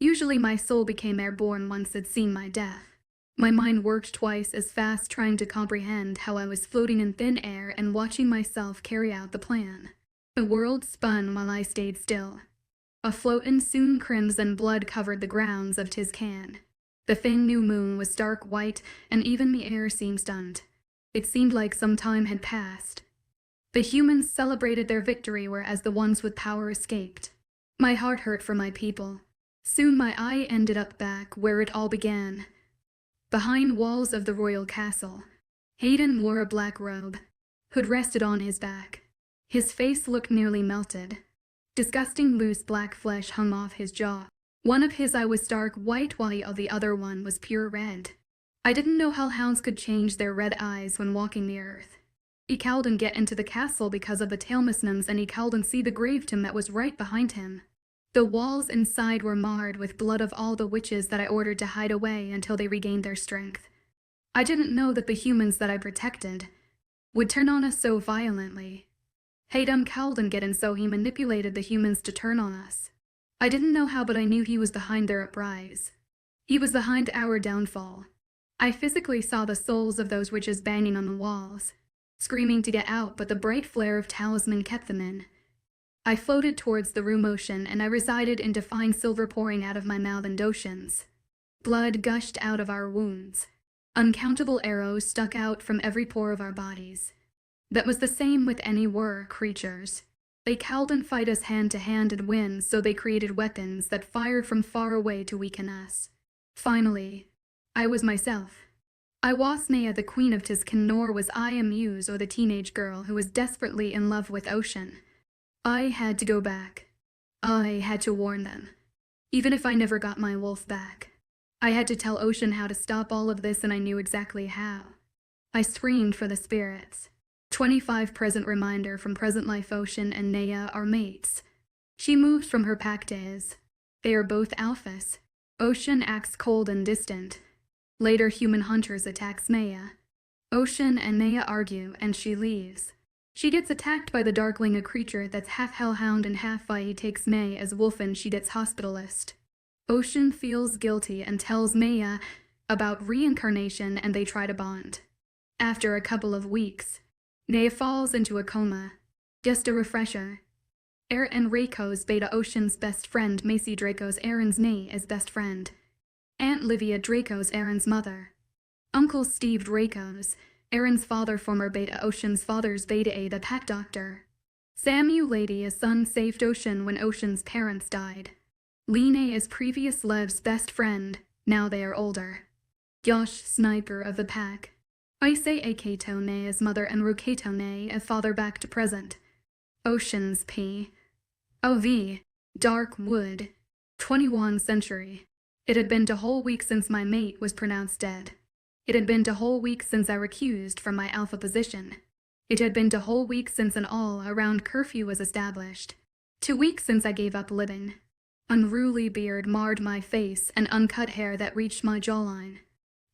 Usually my soul became airborne once it'd seen my death. My mind worked twice as fast, trying to comprehend how I was floating in thin air and watching myself carry out the plan. The world spun while I stayed still. Afloat, and soon crimson blood covered the grounds of Tizcan. The thin new moon was stark white, and even the air seemed stunned. It seemed like some time had passed. The humans celebrated their victory, whereas the ones with power escaped. My heart hurt for my people. Soon my eye ended up back where it all began. Behind walls of the royal castle, Hayden wore a black robe. Hood rested on his back. His face looked nearly melted. Disgusting loose black flesh hung off his jaw. One of his eye was stark white while the other one was pure red. I didn't know how hounds could change their red eyes when walking the earth. He called and get into the castle because of the tailmisnums, and he called and see the grave tomb that was right behind him. The walls inside were marred with blood of all the witches that I ordered to hide away until they regained their strength. I didn't know that the humans that I protected would turn on us so violently. Hayden called and get, and so he manipulated the humans to turn on us. I didn't know how, but I knew he was behind their uprise. He was behind our downfall. I physically saw the souls of those witches banging on the walls, screaming to get out, but the bright flare of talisman kept them in. I floated towards the room ocean, and I resided into fine silver pouring out of my mouth and oceans. Blood gushed out of our wounds. Uncountable arrows stuck out from every pore of our bodies. That was the same with any creatures. They called and fight us hand to hand and win, so they created weapons that fired from far away to weaken us. Finally, I was myself. I was Nea, the queen of Tiskin, nor was I a muse or the teenage girl who was desperately in love with Ocean. I had to go back. I had to warn them. Even if I never got my wolf back, I had to tell Ocean how to stop all of this, and I knew exactly how. I screamed for the spirits. 25 present reminder from present life. Ocean and Nea are mates. She moves from her pack days. They are both alphas. Ocean acts cold and distant. Later, human hunters attacks Nea. Ocean and Nea argue, and she leaves. She gets attacked by the Darkling, a creature that's half hellhound and half fire. He takes May as wolf, and she gets hospitalist. Ocean feels guilty and tells Nea about reincarnation, and they try to bond. After a couple of weeks, Nea falls into a coma. Just a refresher. Aaron Draco's Beta, Ocean's best friend. Macy Draco's Aaron's Nea's best friend. Aunt Livia Draco's Aaron's mother. Uncle Steve Draco's Aaron's father, former Beta, Ocean's father's Beta A, the pack doctor. Samu Lady, a son, saved Ocean when Ocean's parents died. Line is previous Lev's best friend, now they are older. Josh, sniper of the pack. Ise Akato Nea's mother, and Rukato Nea, a father back to present. Ocean's P. OV. Dark Wood. 21st century. It had been a whole week since my mate was pronounced dead. It had been a whole week since I recused from my alpha position. It had been a whole week since an all-around curfew was established. 2 weeks since I gave up living. Unruly beard marred my face, and uncut hair that reached my jawline.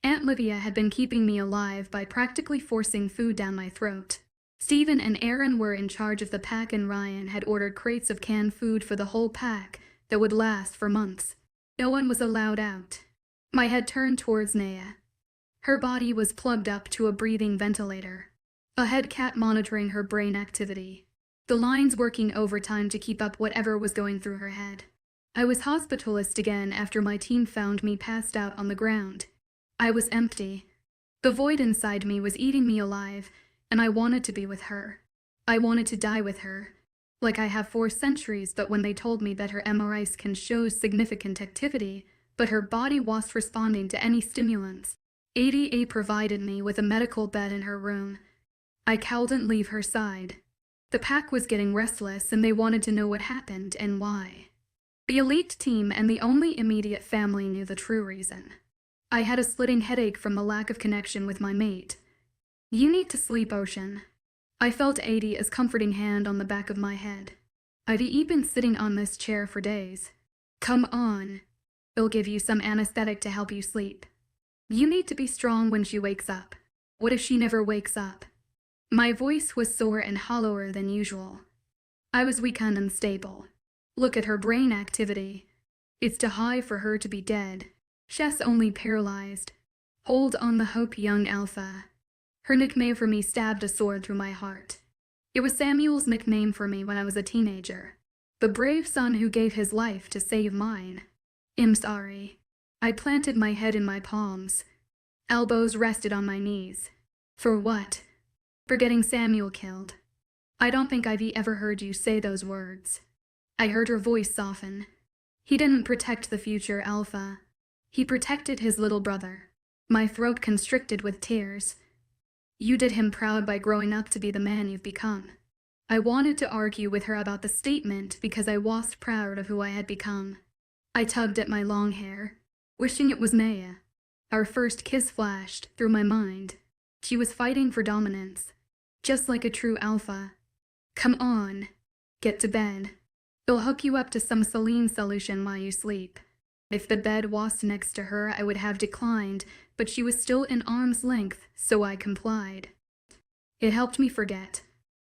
Aunt Livia had been keeping me alive by practically forcing food down my throat. Stephen and Aaron were in charge of the pack, and Ryan had ordered crates of canned food for the whole pack that would last for months. No one was allowed out. My head turned towards Nea. Her body was plugged up to a breathing ventilator. A head cat monitoring her brain activity. The lines working overtime to keep up whatever was going through her head. I was hospitalist again after my team found me passed out on the ground. I was empty. The void inside me was eating me alive, and I wanted to be with her. I wanted to die with her. Like I have 4 centuries, but when they told me that her MRI scan shows significant activity, but her body wasn't responding to any stimulants. ADA provided me with a medical bed in her room. I couldn't leave her side. The pack was getting restless, and they wanted to know what happened and why. The elite team and the only immediate family knew the true reason. I had a splitting headache from the lack of connection with my mate. You need to sleep, Ocean. I felt Adi's comforting hand on the back of my head. I've been sitting on this chair for days. Come on. It'll give you some anesthetic to help you sleep. You need to be strong when she wakes up. What if she never wakes up? My voice was sore and hollower than usual. I was weak and unstable. Look at her brain activity. It's too high for her to be dead. She's only paralyzed. Hold on the hope, young Alpha. Her nickname for me stabbed a sword through my heart. It was Samuel's nickname for me when I was a teenager. The brave son who gave his life to save mine. I'm sorry. I planted my head in my palms. Elbows rested on my knees. For what? For getting Samuel killed. I don't think I've ever heard you say those words. I heard her voice soften. He didn't protect the future Alpha. He protected his little brother. My throat constricted with tears. You did him proud by growing up to be the man you've become. I wanted to argue with her about the statement because I was proud of who I had become. I tugged at my long hair, wishing it was Naya. Our first kiss flashed through my mind. She was fighting for dominance, just like a true alpha. Come on, get to bed. They'll hook you up to some saline solution while you sleep. If the bed was next to her, I would have declined, but she was still in arm's length, so I complied. It helped me forget.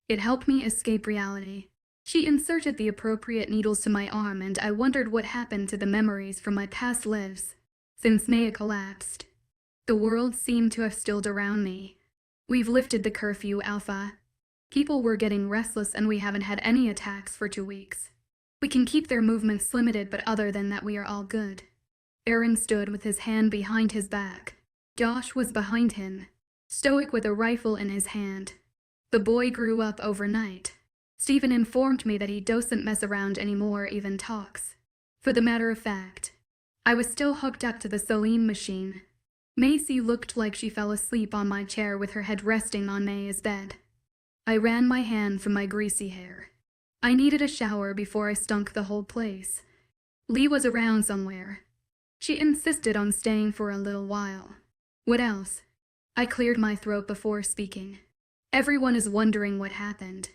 It helped me escape reality. She inserted the appropriate needles to my arm, and I wondered what happened to the memories from my past lives. Since Naya collapsed, the world seemed to have stilled around me. We've lifted the curfew, Alpha. People were getting restless and we haven't had any attacks for 2 weeks. We can keep their movements limited, but other than that we are all good. Aaron stood with his hand behind his back. Josh was behind him, stoic with a rifle in his hand. The boy grew up overnight. Stephen informed me that he doesn't mess around anymore, even talks. For the matter of fact, I was still hooked up to the saline machine. Macy looked like she fell asleep on my chair with her head resting on Naya's bed. I ran my hand through my greasy hair. I needed a shower before I stunk the whole place. Lee was around somewhere. She insisted on staying for a little while. What else? I cleared my throat before speaking. Everyone is wondering what happened.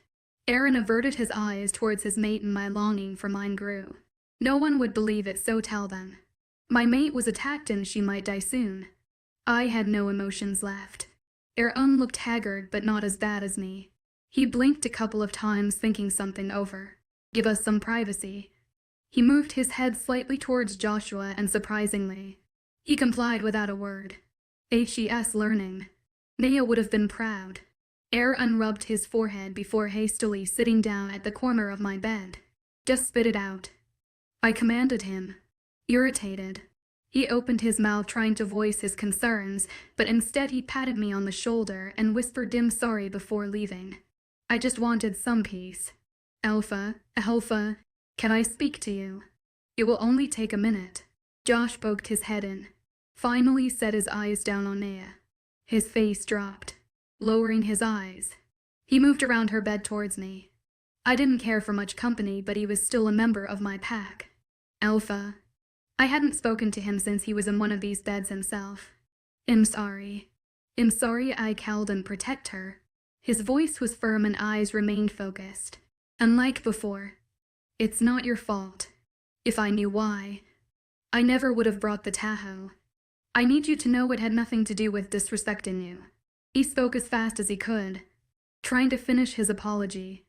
Aaron averted his eyes towards his mate and my longing for mine grew. No one would believe it, so tell them. My mate was attacked and she might die soon. I had no emotions left. Aaron looked haggard, but not as bad as me. He blinked a couple of times, thinking something over. Give us some privacy. He moved his head slightly towards Joshua, and surprisingly, he complied without a word. HES learning. Naya would have been proud. Aaron rubbed his forehead before hastily sitting down at the corner of my bed. Just spit it out. I commanded him. Irritated. He opened his mouth trying to voice his concerns, but instead he patted me on the shoulder and whispered dim sorry before leaving. I just wanted some peace. Alpha, can I speak to you? It will only take a minute. Josh poked his head in. Finally set his eyes down on Naya. His face dropped, lowering his eyes. He moved around her bed towards me. I didn't care for much company, but he was still a member of my pack. Alpha. I hadn't spoken to him since he was in one of these beds himself. I'm sorry I couldn't protect her. His voice was firm and eyes remained focused. Unlike before, it's not your fault. If I knew why, I never would have brought the Tahoe. I need you to know it had nothing to do with disrespecting you. He spoke as fast as he could, trying to finish his apology.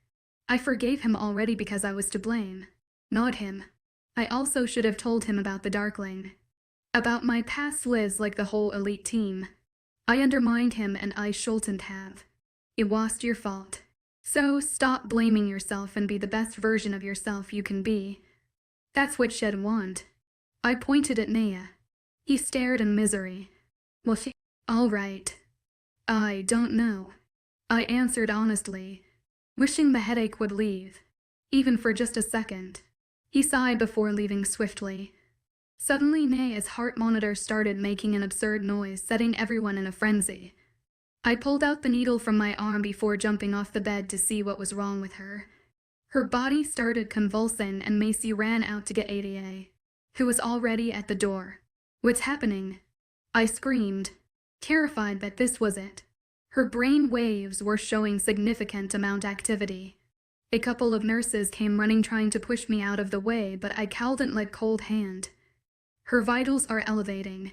I forgave him already because I was to blame, not him. I also should have told him about the Darkling, about my past lives like the whole elite team. I undermined him and I shouldn't have. It was your fault. So stop blaming yourself and be the best version of yourself you can be. That's what she'd want. I pointed at Naya. He stared in misery. Well, all right. I don't know. I answered honestly, wishing the headache would leave, even for just a second. He sighed before leaving swiftly. Suddenly, Naya's heart monitor started making an absurd noise, setting everyone in a frenzy. I pulled out the needle from my arm before jumping off the bed to see what was wrong with her. Her body started convulsing and Macy ran out to get ADA, who was already at the door. What's happening? I screamed, terrified that this was it. Her brain waves were showing significant amount activity. A couple of nurses came running trying to push me out of the way, but I couldn't let cold hand. Her vitals are elevating.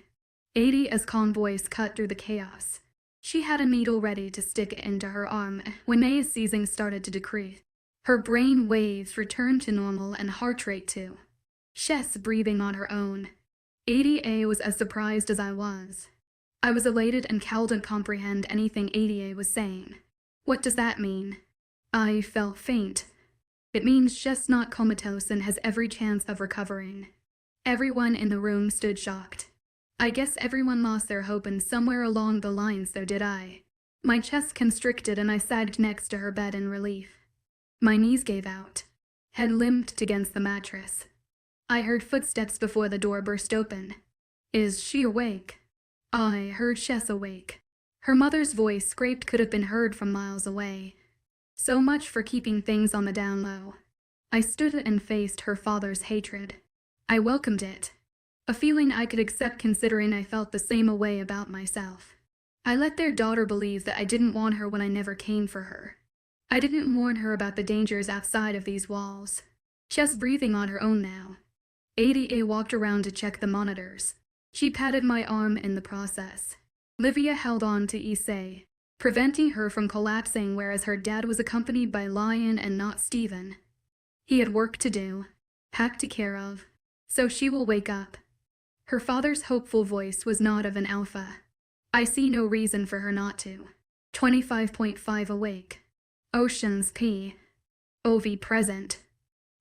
80 as convoys cut through the chaos. She had a needle ready to stick into her arm when Naya's seizing started to decrease. Her brain waves returned to normal and heart rate too. She's breathing on her own. ADA was as surprised as I was. I was elated and couldn't comprehend anything ADA was saying. What does that mean? I felt faint. It means she's not comatose and has every chance of recovering. Everyone in the room stood shocked. I guess everyone lost their hope, and somewhere along the line so did I. My chest constricted and I sagged next to her bed in relief. My knees gave out. Head limped against the mattress. I heard footsteps before the door burst open. Is she awake? I heard Shess awake. Her mother's voice scraped could have been heard from miles away. So much for keeping things on the down low. I stood and faced her father's hatred. I welcomed it. A feeling I could accept considering I felt the same way about myself. I let their daughter believe that I didn't want her when I never came for her. I didn't warn her about the dangers outside of these walls. Just breathing on her own now. Ada walked around to check the monitors. She patted my arm in the process. Livia held on to Issei, preventing her from collapsing, whereas her dad was accompanied by Lion and not Stephen. He had work to do, packed to care of, so she will wake up. Her father's hopeful voice was not of an alpha. I see no reason for her not to. 25.5 awake. Oceans P. OV present.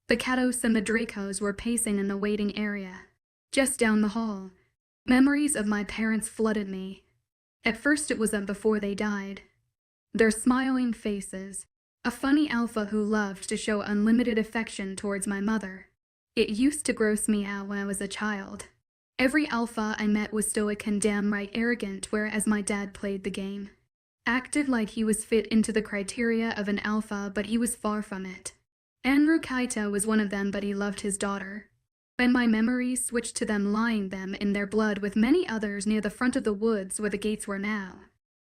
The Katos and the Dracos were pacing in the waiting area. Just down the hall. Memories of my parents flooded me. At first it was before they died. Their smiling faces. A funny alpha who loved to show unlimited affection towards my mother. It used to gross me out when I was a child. Every alpha I met was stoic and downright arrogant, whereas my dad played the game. Acted like he was fit into the criteria of an alpha, but he was far from it. Andrew Kaito was one of them, but he loved his daughter. When my memories switched to them lying them in their blood with many others near the front of the woods where the gates were now.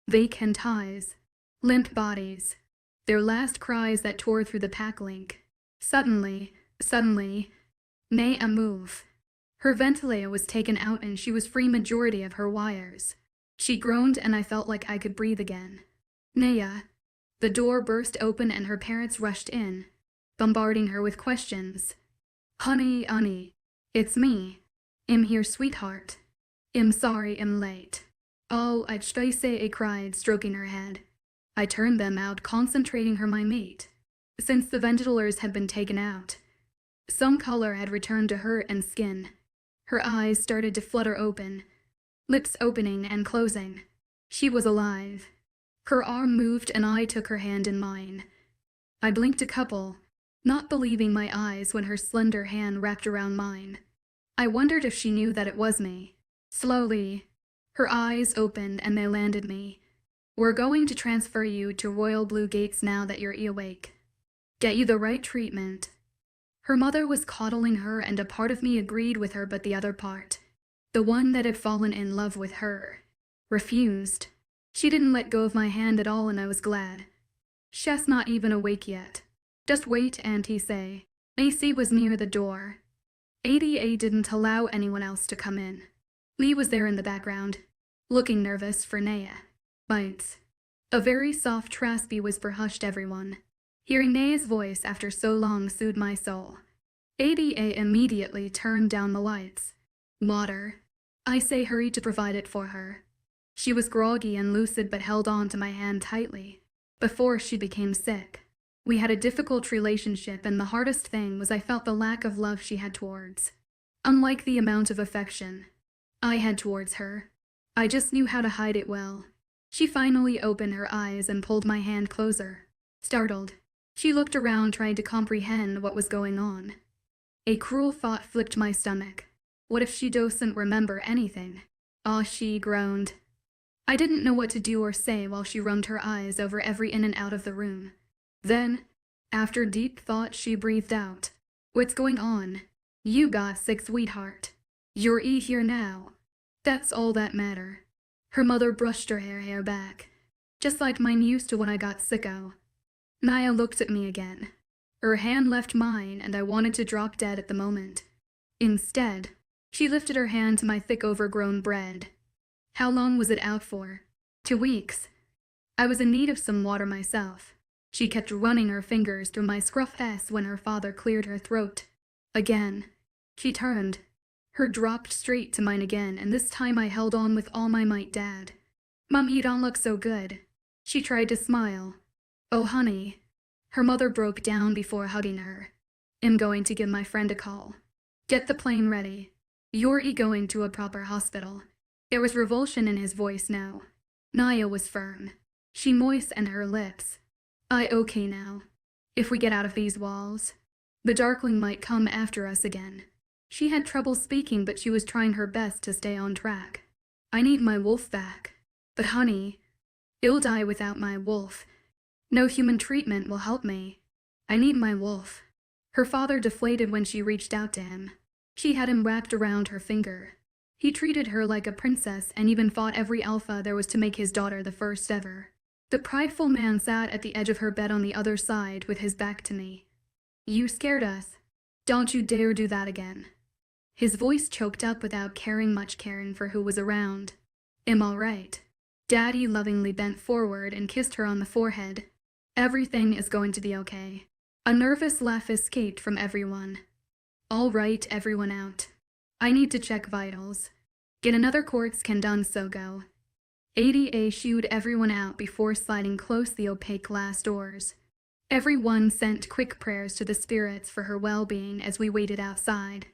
Vacant eyes. Limp bodies. Their last cries that tore through the pack link. Suddenly, Naya move. Her ventilator was taken out and she was free majority of her wires. She groaned and I felt like I could breathe again. Naya. The door burst open and her parents rushed in, bombarding her with questions. Honey, it's me. I'm here, sweetheart. I'm sorry I'm late. Oh, I cried, stroking her head. I turned them out, concentrating her my mate. Since the ventilators had been taken out, some color had returned to her and skin. Her eyes started to flutter open, lips opening and closing. She was alive. Her arm moved and I took her hand in mine. I blinked a couple, not believing my eyes when her slender hand wrapped around mine. I wondered if she knew that it was me. Slowly, her eyes opened and they landed me. We're going to transfer you to Royal Blue Gates now that you're awake. Get you the right treatment. Her mother was coddling her and a part of me agreed with her, but the other part, the one that had fallen in love with her, refused. She didn't let go of my hand at all and I was glad. Shess not even awake yet. Just wait, Auntie say. Macy was near the door. Ada didn't allow anyone else to come in. Lee was there in the background, looking nervous for Naya. Bites. A very soft, raspy whisper hushed everyone. Hearing Naya's voice after so long soothed my soul. Ada immediately turned down the lights. Water. I say hurried to provide it for her. She was groggy and lucid but held on to my hand tightly. Before she became sick. We had a difficult relationship and the hardest thing was I felt the lack of love she had towards. Unlike the amount of affection I had towards her. I just knew how to hide it well. She finally opened her eyes and pulled my hand closer. Startled, she looked around trying to comprehend what was going on. A cruel thought flicked my stomach. What if she doesn't remember anything? Ah, she groaned. I didn't know what to do or say while she roamed her eyes over every in and out of the room. Then, after deep thought, she breathed out. What's going on? You got sick, sweetheart. You're here now. That's all that matter. Her mother brushed her hair back, just like mine used to when I got sicko. Naya looked at me again. Her hand left mine and I wanted to drop dead at the moment. Instead, she lifted her hand to my thick overgrown bread. How long was it out for? 2 weeks. I was in need of some water myself. She kept running her fingers through my scruff ass when her father cleared her throat. Again. She turned. Her dropped straight to mine again, and this time I held on with all my might. Dad. Mom, you don't look so good. She tried to smile. Oh, honey. Her mother broke down before hugging her. I'm going to give my friend a call. Get the plane ready. You're going to a proper hospital. There was revulsion in his voice now. Naya was firm. She moistened her lips. Okay now. If we get out of these walls, the Darkling might come after us again. She had trouble speaking, but she was trying her best to stay on track. I need my wolf back. But honey, he'll die without my wolf. No human treatment will help me. I need my wolf. Her father deflated when she reached out to him. She had him wrapped around her finger. He treated her like a princess and even fought every alpha there was to make his daughter the first ever. The prideful man sat at the edge of her bed on the other side with his back to me. You scared us. Don't you dare do that again. His voice choked up without much caring for who was around. Am all right. Daddy lovingly bent forward and kissed her on the forehead. Everything is going to be okay. A nervous laugh escaped from everyone. All right, everyone out. I need to check vitals. Get another quartz can done so go. ADA shooed everyone out before sliding close the opaque glass doors. Everyone sent quick prayers to the spirits for her well-being as we waited outside.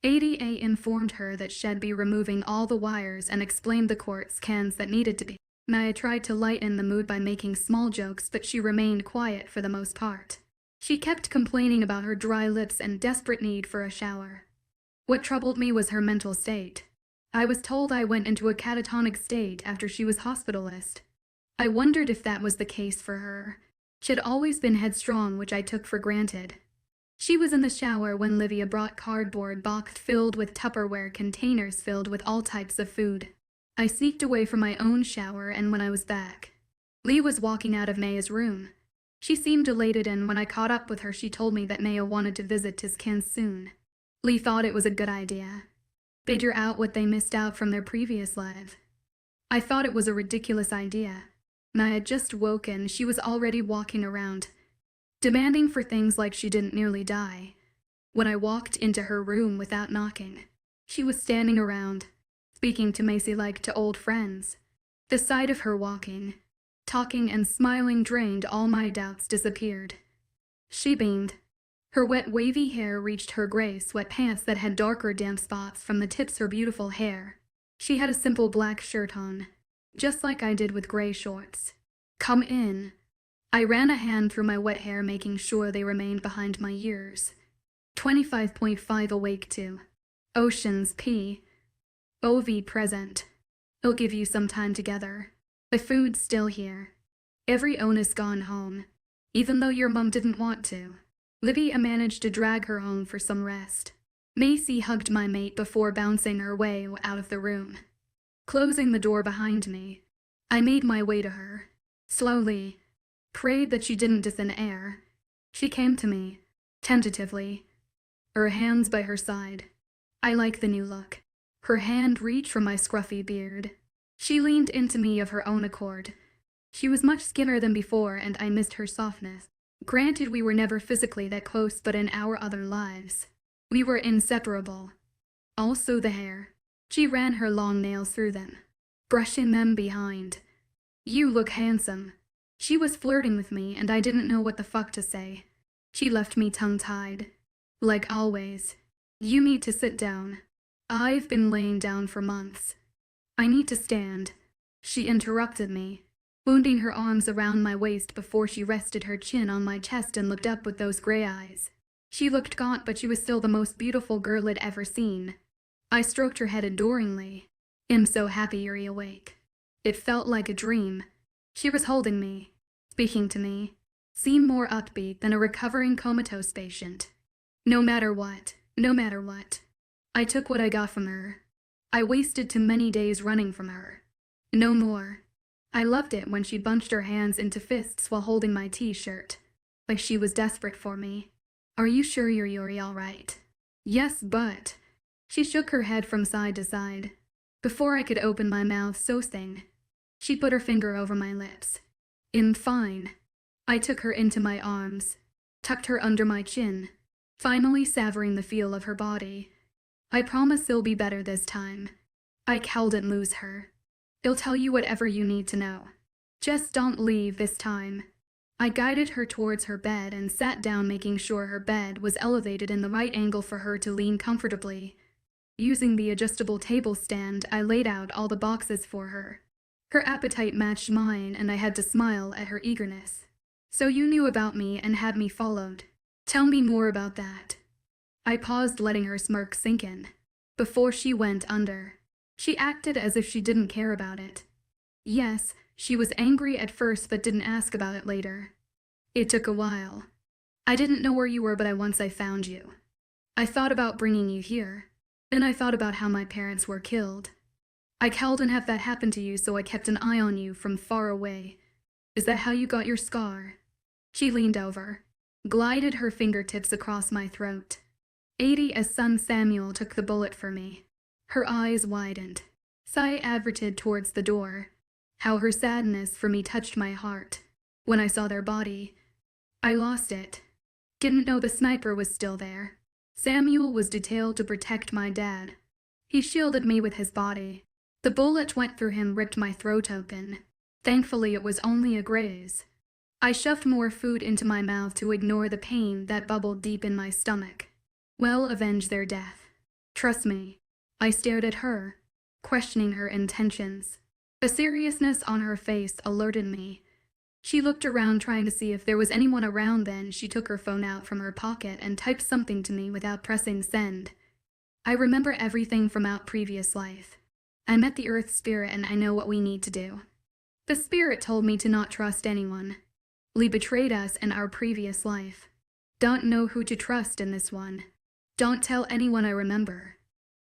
ADA informed her that she'd be removing all the wires and explained the quartz cans that needed to be. Maya tried to lighten the mood by making small jokes, but she remained quiet for the most part. She kept complaining about her dry lips and desperate need for a shower. What troubled me was her mental state. I was told I went into a catatonic state after she was hospitalist. I wondered if that was the case for her. She'd always been headstrong, which I took for granted. She was in the shower when Livia brought cardboard boxes filled with Tupperware containers filled with all types of food. I sneaked away from my own shower, and when I was back, Lee was walking out of Maya's room. She seemed elated, and when I caught up with her, she told me that Maya wanted to visit his kin soon. Lee thought it was a good idea. Figure out what they missed out from their previous life. I thought it was a ridiculous idea. Maya had just woken, she was already walking around, demanding for things like she didn't nearly die. When I walked into her room without knocking, she was standing around, speaking to Macy like to old friends. The sight of her walking, talking and smiling drained all my doubts disappeared. She beamed. Her wet wavy hair reached her gray sweatpants that had darker damp spots from the tips of her beautiful hair. She had a simple black shirt on, just like I did with gray shorts. Come in. I ran a hand through my wet hair, making sure they remained behind my ears. 25.5 awake to. Oceans P. OV present. It'll give you some time together. The food's still here. Every onus gone home, even though your mom didn't want to. Livia managed to drag her home for some rest. Macy hugged my mate before bouncing her way out of the room. Closing the door behind me, I made my way to her. Slowly, prayed that she didn't disinter. She came to me, tentatively, her hands by her side. I like the new look. Her hand reached for my scruffy beard. She leaned into me of her own accord. She was much skinnier than before, and I missed her softness. Granted, we were never physically that close, but in our other lives, we were inseparable. Also the hair. She ran her long nails through them, brushing them behind. You look handsome. She was flirting with me, and I didn't know what the fuck to say. She left me tongue-tied. Like always. You need to sit down. I've been laying down for months. I need to stand. She interrupted me, wounding her arms around my waist before she rested her chin on my chest and looked up with those gray eyes. She looked gaunt, but she was still the most beautiful girl I'd ever seen. I stroked her head adoringly. I'm so happy you're awake. It felt like a dream. She was holding me, speaking to me, seemed more upbeat than a recovering comatose patient. No matter what. I took what I got from her. I wasted too many days running from her. No more. I loved it when she bunched her hands into fists while holding my t-shirt, like she was desperate for me. Are you sure you're all right? Yes, but... She shook her head from side to side. Before I could open my mouth so saying, she put her finger over my lips. I'm fine. I took her into my arms, tucked her under my chin, finally savoring the feel of her body. I promise it'll be better this time. I couldn't lose her. I'll tell you whatever you need to know. Just don't leave this time. I guided her towards her bed and sat down, making sure her bed was elevated in the right angle for her to lean comfortably. Using the adjustable table stand, I laid out all the boxes for her. Her appetite matched mine, and I had to smile at her eagerness. So you knew about me and had me followed. Tell me more about that. I paused, letting her smirk sink in. Before she went under, she acted as if she didn't care about it. Yes, she was angry at first but didn't ask about it later. It took a while. I didn't know where you were, but once I found you. I thought about bringing you here. Then I thought about how my parents were killed. I couldn't have that happen to you, so I kept an eye on you from far away. Is that how you got your scar? She leaned over, glided her fingertips across my throat. 80 as son Samuel took the bullet for me. Her eyes widened. Sigh adverted towards the door. How her sadness for me touched my heart. When I saw their body, I lost it. Didn't know the sniper was still there. Samuel was detailed to protect my dad. He shielded me with his body. The bullet went through him, ripped my throat open. Thankfully, it was only a graze. I shoved more food into my mouth to ignore the pain that bubbled deep in my stomach. Well, avenge their death. Trust me. I stared at her, questioning her intentions. The seriousness on her face alerted me. She looked around, trying to see if there was anyone around. Then she took her phone out from her pocket and typed something to me without pressing send. I remember everything from our previous life. I met the Earth Spirit and I know what we need to do. The Spirit told me to not trust anyone. Lee betrayed us in our previous life. Don't know who to trust in this one. Don't tell anyone I remember.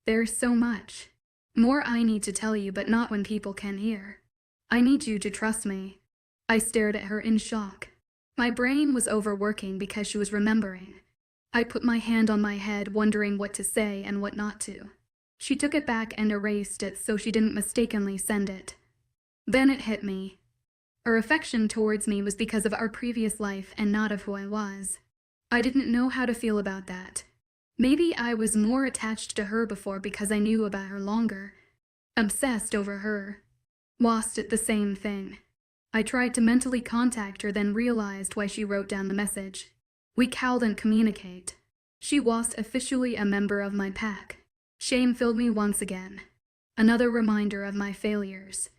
There's so much. More I need to tell you, but not when people can hear. I need you to trust me. I stared at her in shock. My brain was overworking because she was remembering. I put my hand on my head, wondering what to say and what not to. She took it back and erased it so she didn't mistakenly send it. Then it hit me. Her affection towards me was because of our previous life and not of who I was. I didn't know how to feel about that. Maybe I was more attached to her before because I knew about her longer. Obsessed over her. Lost at the same thing. I tried to mentally contact her, then realized why she wrote down the message. We couldn't communicate. She was officially a member of my pack. Shame filled me once again. Another reminder of my failures.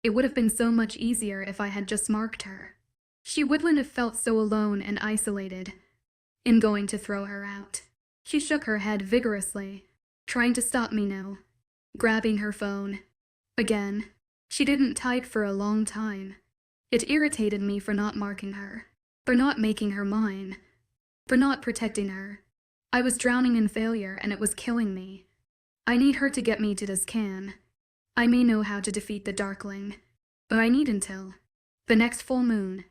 It would have been so much easier if I had just marked her. She wouldn't have felt so alone and isolated. In going to throw her out. She shook her head vigorously, trying to stop me now. Grabbing her phone. Again. She didn't type for a long time. It irritated me for not marking her, for not making her mine, for not protecting her. I was drowning in failure and it was killing me. I need her to get me to this can. I may know how to defeat the Darkling, but I need until the next full moon.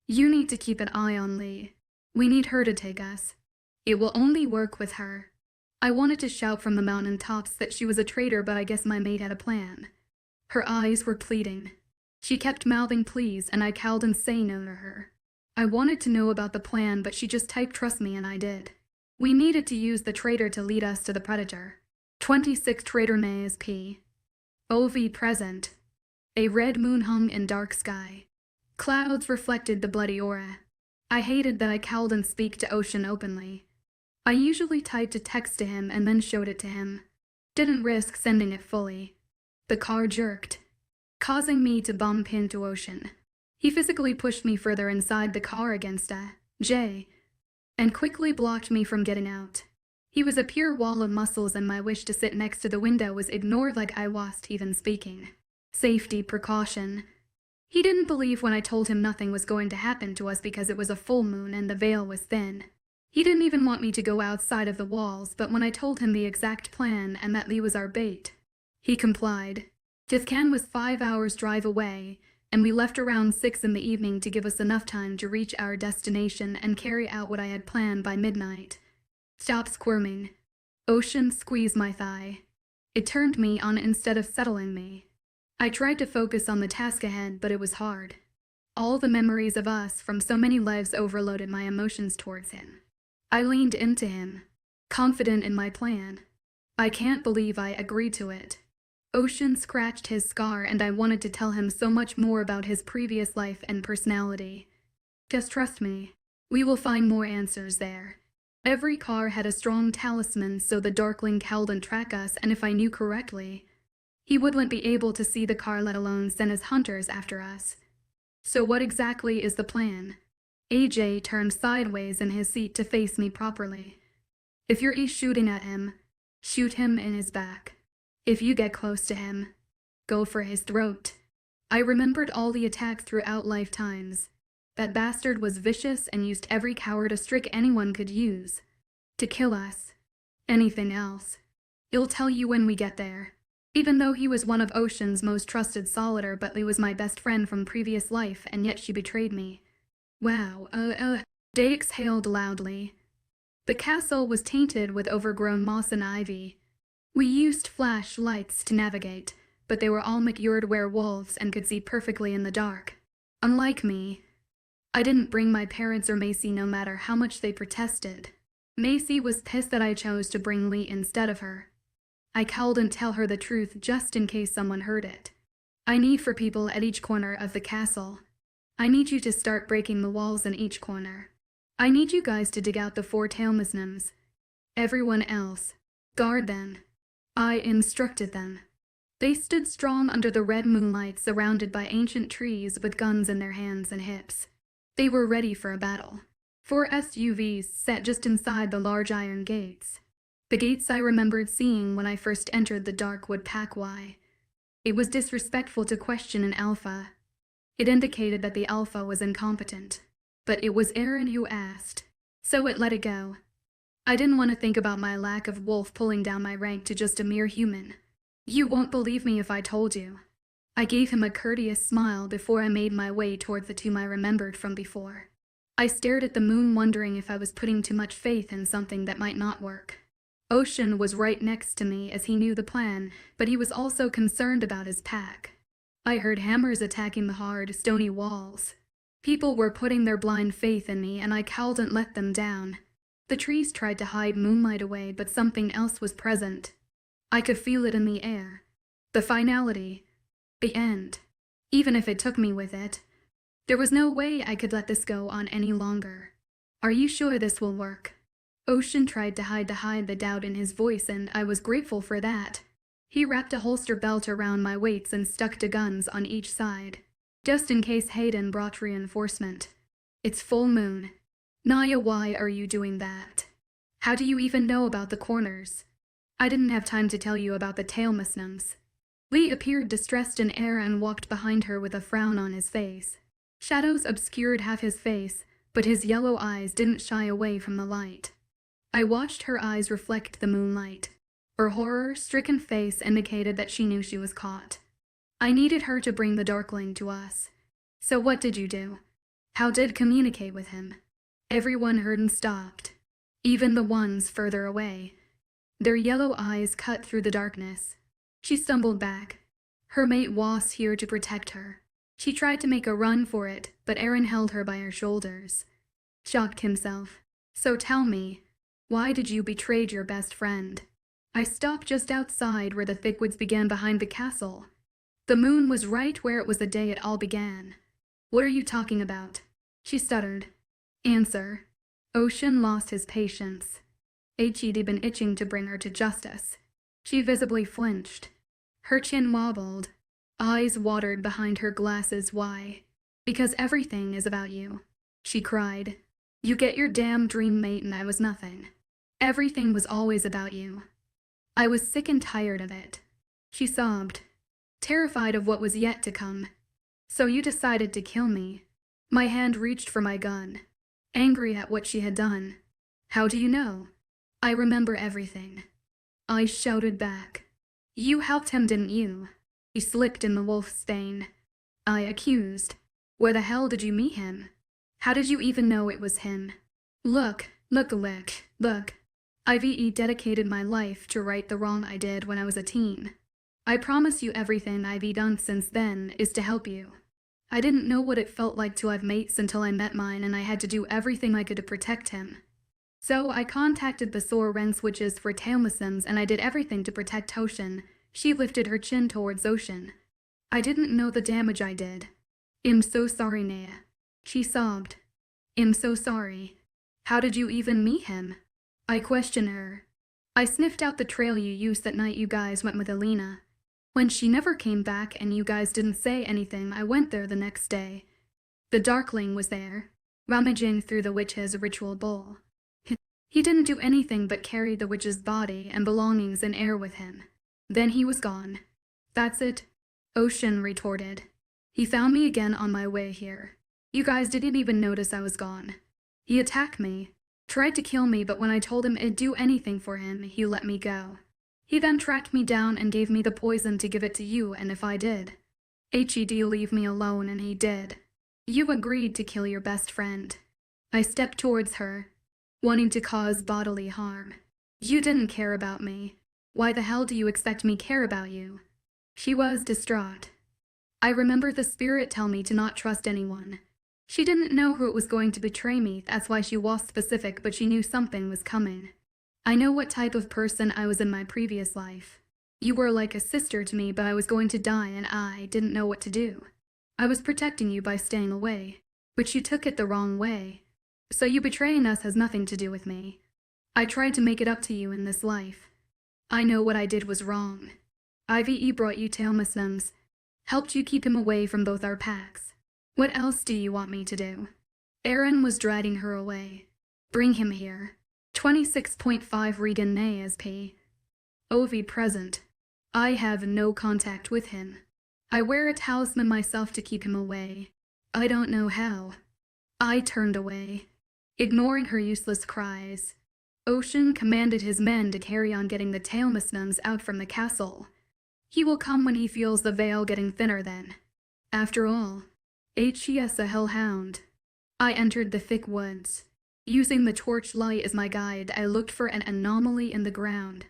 You need to keep an eye on Lee. We need her to take us. It will only work with her. I wanted to shout from the mountain tops that she was a traitor, but I guess my mate had a plan. Her eyes were pleading. She kept mouthing please, and I couldn't say no to her. I wanted to know about the plan, but she just typed trust me, and I did. We needed to use the traitor to lead us to the predator. 26 Traitor Mays P. OV present. A red moon hung in dark sky. Clouds reflected the bloody aura. I hated that I couldn't speak to Ocean openly. I usually typed a text to him and then showed it to him. Didn't risk sending it fully. The car jerked, causing me to bump into Ocean. He physically pushed me further inside the car against a J, and quickly blocked me from getting out. He was a pure wall of muscles, and my wish to sit next to the window was ignored like I wasn't even speaking. Safety precaution. He didn't believe when I told him nothing was going to happen to us because it was a full moon and the veil was thin. He didn't even want me to go outside of the walls, but when I told him the exact plan and that Lee was our bait, he complied. Tifcan was 5 hours drive away, and we left around 6 in the evening to give us enough time to reach our destination and carry out what I had planned by midnight. Stop squirming. Ocean squeezed my thigh. It turned me on instead of settling me. I tried to focus on the task ahead, but it was hard. All the memories of us from so many lives overloaded my emotions towards him. I leaned into him, confident in my plan. I can't believe I agreed to it. Ocean scratched his scar, and I wanted to tell him so much more about his previous life and personality. Just trust me. We will find more answers there. Every car had a strong talisman, so the Darkling couldn't track us, and if I knew correctly, he wouldn't be able to see the car, let alone send his hunters after us. So what exactly is the plan? AJ turned sideways in his seat to face me properly. If you're shooting at him, shoot him in his back. If you get close to him, go for his throat. I remembered all the attacks throughout lifetimes. That bastard was vicious and used every cowardice trick anyone could use. To kill us. Anything else. He'll tell you when we get there. Even though he was one of Ocean's most trusted solitaire, Butley was my best friend from previous life, and yet she betrayed me. Wow, Day exhaled loudly. The castle was tainted with overgrown moss and ivy. We used flashlights to navigate, but they were all macured werewolves and could see perfectly in the dark. Unlike me, I didn't bring my parents or Macy no matter how much they protested. Macy was pissed that I chose to bring Lee instead of her. I called and tell her the truth just in case someone heard it. I need for people at each corner of the castle. I need you to start breaking the walls in each corner. I need you guys to dig out the 4 tailmissnims. Everyone else, guard them. I instructed them. They stood strong under the red moonlight, surrounded by ancient trees with guns in their hands and hips. They were ready for a battle. 4 SUVs sat just inside the large iron gates. The gates I remembered seeing when I first entered the dark wood pack. Why? It was disrespectful to question an alpha. It indicated that the alpha was incompetent. But it was Aaron who asked, so it let it go. I didn't want to think about my lack of wolf pulling down my rank to just a mere human. You won't believe me if I told you. I gave him a courteous smile before I made my way toward the tomb I remembered from before. I stared at the moon, wondering if I was putting too much faith in something that might not work. Ocean was right next to me as he knew the plan, but he was also concerned about his pack. I heard hammers attacking the hard, stony walls. People were putting their blind faith in me, and I cowed and let them down. The trees tried to hide moonlight away, but something else was present. I could feel it in the air. The finality. The end. Even if it took me with it. There was no way I could let this go on any longer. Are you sure this will work? Ocean tried to hide the doubt in his voice, and I was grateful for that. He wrapped a holster belt around my weights and stuck 2 guns on each side, just in case Hayden brought reinforcement. It's full moon. Naya, why are you doing that? How do you even know about the corners? I didn't have time to tell you about the tailmissnims. Lee appeared distressed in air and walked behind her with a frown on his face. Shadows obscured half his face, but his yellow eyes didn't shy away from the light. I watched her eyes reflect the moonlight. Her horror-stricken face indicated that she knew she was caught. I needed her to bring the Darkling to us. So what did you do? How did communicate with him? Everyone heard and stopped, even the ones further away. Their yellow eyes cut through the darkness. She stumbled back. Her mate was here to protect her. She tried to make a run for it, but Aaron held her by her shoulders. Shocked himself. So tell me, why did you betray your best friend? I stopped just outside where the thick woods began behind the castle. The moon was right where it was the day it all began. What are you talking about? She stuttered. Answer. Ocean lost his patience. He'd been itching to bring her to justice. She visibly flinched. Her chin wobbled. Eyes watered behind her glasses. Why? Because everything is about you, she cried. You get your damn dream mate and I was nothing. Everything was always about you. I was sick and tired of it. She sobbed, terrified of what was yet to come. So you decided to kill me. My hand reached for my gun, angry at what she had done. How do you know? I remember everything. I shouted back. You helped him, didn't you? He slipped in the wolf stain. I accused. Where the hell did you meet him? How did you even know it was him? Look. I've dedicated my life to right the wrong I did when I was a teen. I promise you everything I've done since then is to help you. I didn't know what it felt like to have mates until I met mine, and I had to do everything I could to protect him. So I contacted the Soren switches for tailmissnims, and I did everything to protect Ocean. She lifted her chin towards Ocean. I didn't know the damage I did. I'm so sorry, Naya. She sobbed. I'm so sorry. How did you even meet him? I questioned her. I sniffed out the trail you used that night you guys went with Alina. When she never came back and you guys didn't say anything, I went there the next day. The Darkling was there, rummaging through the witch's ritual bowl. He didn't do anything but carry the witch's body and belongings in air with him. Then he was gone. That's it, Ocean retorted. He found me again on my way here. You guys didn't even notice I was gone. He attacked me, tried to kill me, but when I told him it'd do anything for him, he let me go. He then tracked me down and gave me the poison to give it to you, and if I did, he'd leave me alone, and he did. You agreed to kill your best friend. I stepped towards her, wanting to cause bodily harm. You didn't care about me. Why the hell do you expect me care about you? She was distraught. I remember the spirit tell me to not trust anyone. She didn't know who it was going to betray me, that's why she was specific, but she knew something was coming. I know what type of person I was in my previous life. You were like a sister to me, but I was going to die and I didn't know what to do. I was protecting you by staying away, but you took it the wrong way. So you betraying us has nothing to do with me. I tried to make it up to you in this life. I know what I did was wrong. Ive brought you to Muslims, helped you keep him away from both our packs. What else do you want me to do? Aaron was dragging her away. Bring him here. 26.5 Regan Nay as P. Ovi present. I have no contact with him. I wear a talisman myself to keep him away. I don't know how. I turned away, ignoring her useless cries. Ocean commanded his men to carry on getting the Tailmusnums out from the castle. He will come when he feels the veil getting thinner then. After all, HES a hellhound. I entered the thick woods. Using the torchlight as my guide, I looked for an anomaly in the ground.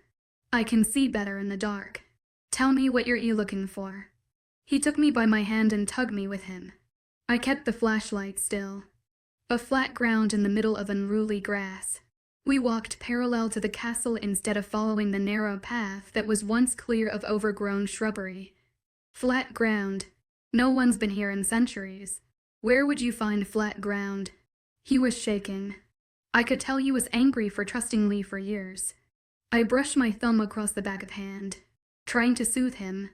I can see better in the dark. Tell me what you're looking for. He took me by my hand and tugged me with him. I kept the flashlight still. A flat ground in the middle of unruly grass. We walked parallel to the castle instead of following the narrow path that was once clear of overgrown shrubbery. Flat ground. No one's been here in centuries. Where would you find flat ground? He was shaking. I could tell he was angry for trusting Lee for years. I brushed my thumb across the back of hand, trying to soothe him.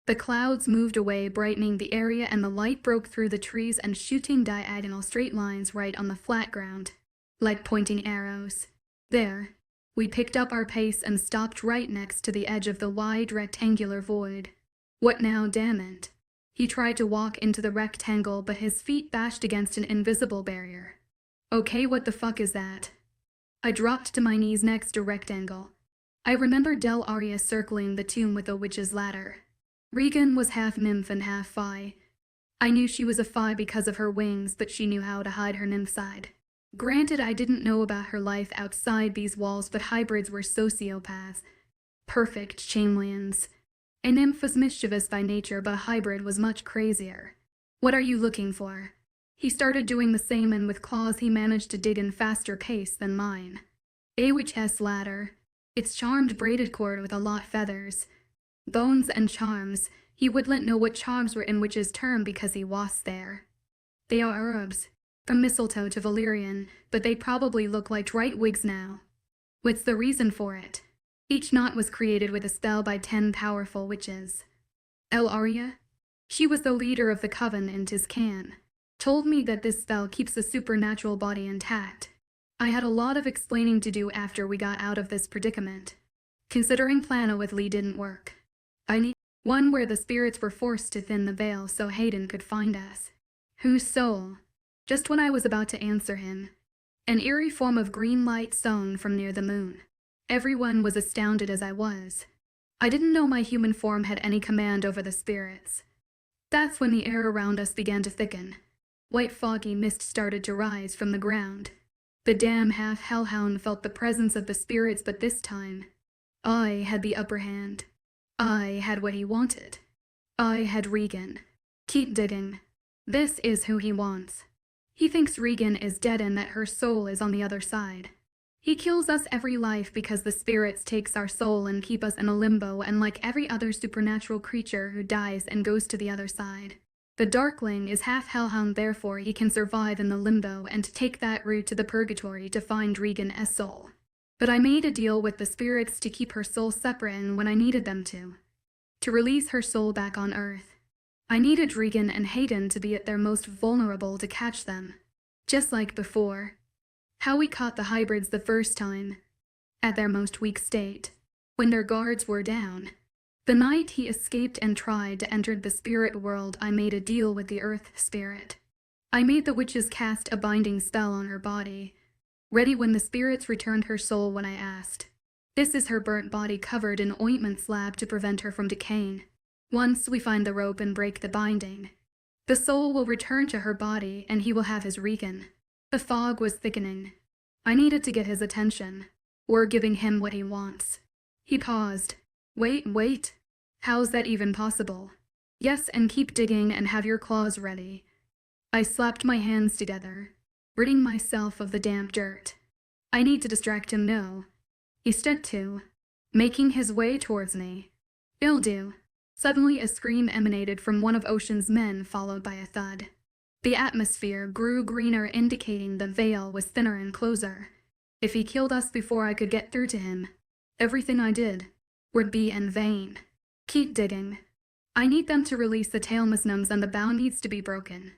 The clouds moved away, brightening the area, and the light broke through the trees and shooting diagonal straight lines right on the flat ground, like pointing arrows. There, we picked up our pace and stopped right next to the edge of the wide rectangular void. What now, damn it? He tried to walk into the rectangle, but his feet bashed against an invisible barrier. Okay, what the fuck is that? I dropped to my knees next to rectangle. I remember Del Aria circling the tomb with a witch's ladder. Regan was half nymph and half fae. I knew she was a fae because of her wings, but she knew how to hide her nymph side. Granted, I didn't know about her life outside these walls, but hybrids were sociopaths. Perfect chameleons. A nymph was mischievous by nature, but a hybrid was much crazier. What are you looking for? He started doing the same, and with claws he managed to dig in faster pace than mine. A witch's ladder. Its charmed braided cord with a lot feathers. Bones and charms. He wouldn't know what charms were in witch's term because he was there. They are herbs, from mistletoe to valerian, but they probably look like right wigs now. What's the reason for it? Each knot was created with a spell by 10 powerful witches. El Aria? She was the leader of the coven and his can. Told me that this spell keeps the supernatural body intact. I had a lot of explaining to do after we got out of this predicament. Considering Plana with Lee didn't work. I need one where the spirits were forced to thin the veil so Hayden could find us. Whose soul? Just when I was about to answer him, an eerie form of green light shone from near the moon. Everyone was astounded as I was. I didn't know my human form had any command over the spirits. That's when the air around us began to thicken. White foggy mist started to rise from the ground. The damn half-hellhound felt the presence of the spirits, but this time, I had the upper hand. I had what he wanted. I had Regan. Keep digging. This is who he wants. He thinks Regan is dead and that her soul is on the other side. He kills us every life because the spirits takes our soul and keep us in a limbo, and like every other supernatural creature who dies and goes to the other side. The Darkling is half hellhound, therefore he can survive in the limbo and take that route to the purgatory to find Regan's soul. But I made a deal with the spirits to keep her soul separate and when I needed them to release her soul back on Earth. I needed Regan and Hayden to be at their most vulnerable to catch them. Just like before. How we caught the hybrids the first time, at their most weak state, when their guards were down. The night he escaped and tried to enter the spirit world, I made a deal with the earth spirit. I made the witches cast a binding spell on her body, ready when the spirits returned her soul when I asked. This is her burnt body covered in ointment slab to prevent her from decaying. Once we find the rope and break the binding, the soul will return to her body and he will have his regain. The fog was thickening. I needed to get his attention. We're giving him what he wants. He paused. Wait. How's that even possible? Yes, and keep digging and have your claws ready. I slapped my hands together, ridding myself of the damp dirt. I need to distract him now. He stood to, making his way towards me. "It'll do." Suddenly a scream emanated from one of Ocean's men, followed by a thud. The atmosphere grew greener, indicating the veil was thinner and closer. If he killed us before I could get through to him, everything I did would be in vain. Keep digging. I need them to release the tailmusnums and the bound needs to be broken.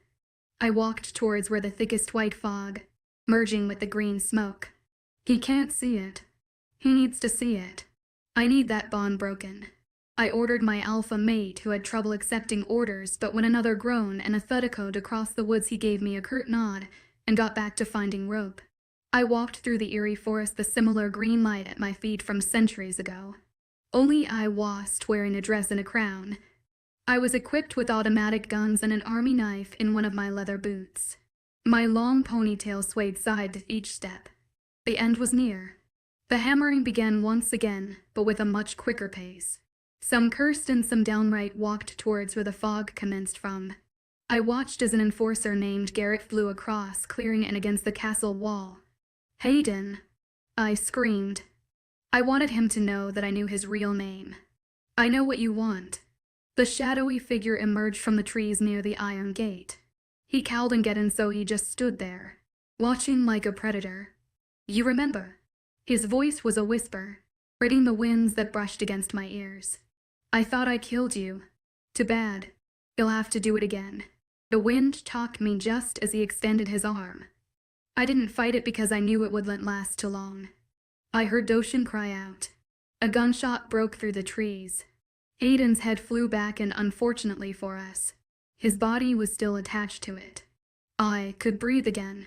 I walked towards where the thickest white fog, merging with the green smoke. He can't see it. He needs to see it. I need that bond broken. I ordered my alpha mate, who had trouble accepting orders, but when another groan and a thud echoed across the woods, he gave me a curt nod and got back to finding rope. I walked through the eerie forest, the similar green light at my feet from centuries ago. Only I wasn't wearing a dress and a crown. I was equipped with automatic guns and an army knife in one of my leather boots. My long ponytail swayed side to each step. The end was near. The hammering began once again, but with a much quicker pace. Some cursed and some downright walked towards where the fog commenced from. I watched as an enforcer named Garrett flew across, clearing and against the castle wall. "Hayden!" I screamed. I wanted him to know that I knew his real name. "I know what you want." The shadowy figure emerged from the trees near the iron gate. He cowled and and so he just stood there, watching like a predator. "You remember?" His voice was a whisper, ridding the winds that brushed against my ears. "I thought I killed you. Too bad. You'll have to do it again." The wind talked me just as he extended his arm. I didn't fight it because I knew it wouldn't last too long. I heard Doshin cry out. A gunshot broke through the trees. Aiden's head flew back, and unfortunately for us, his body was still attached to it. I could breathe again.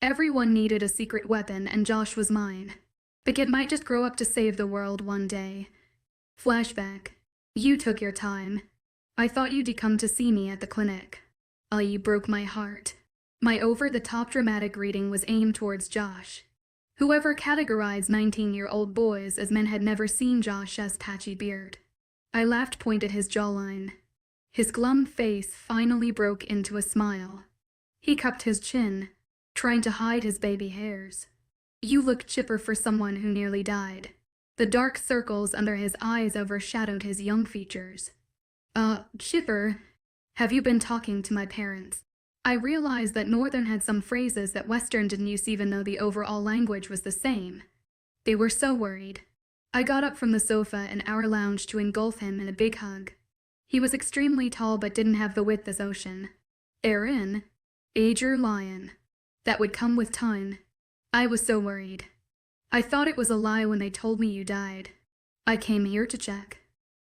Everyone needed a secret weapon, and Josh was mine. The kid might just grow up to save the world one day. Flashback. You took your time. I thought you'd come to see me at the clinic. You broke my heart. My over-the-top dramatic reading was aimed towards Josh. Whoever categorized 19-year-old boys as men had never seen Josh's patchy beard. I laughed, pointed his jawline. His glum face finally broke into a smile. He cupped his chin, trying to hide his baby hairs. "You look chipper for someone who nearly died." The dark circles under his eyes overshadowed his young features. Chipper, have you been talking to my parents?" I realized that Northern had some phrases that Western didn't use, even though the overall language was the same. They were so worried. I got up from the sofa in our lounge to engulf him in a big hug. He was extremely tall but didn't have the width as Ocean. "Aaron, age your lion. That would come with time." I was so worried. "I thought it was a lie when they told me you died. I came here to check."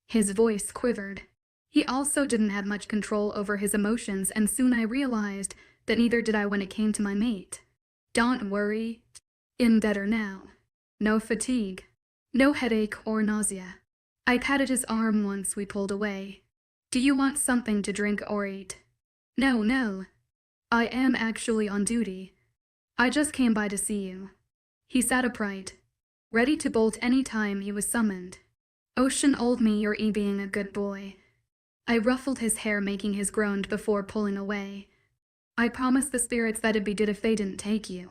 His voice quivered. He also didn't have much control over his emotions, and soon I realized that neither did I when it came to my mate. "Don't worry. I'm better now. No fatigue. No headache or nausea." I patted his arm once we pulled away. "Do you want something to drink or eat?" No. I am actually on duty. I just came by to see you." He sat upright, ready to bolt any time he was summoned. "Ocean told me you're being a good boy." I ruffled his hair, making his groan before pulling away. "I promised the spirits that'd be good if they didn't take you."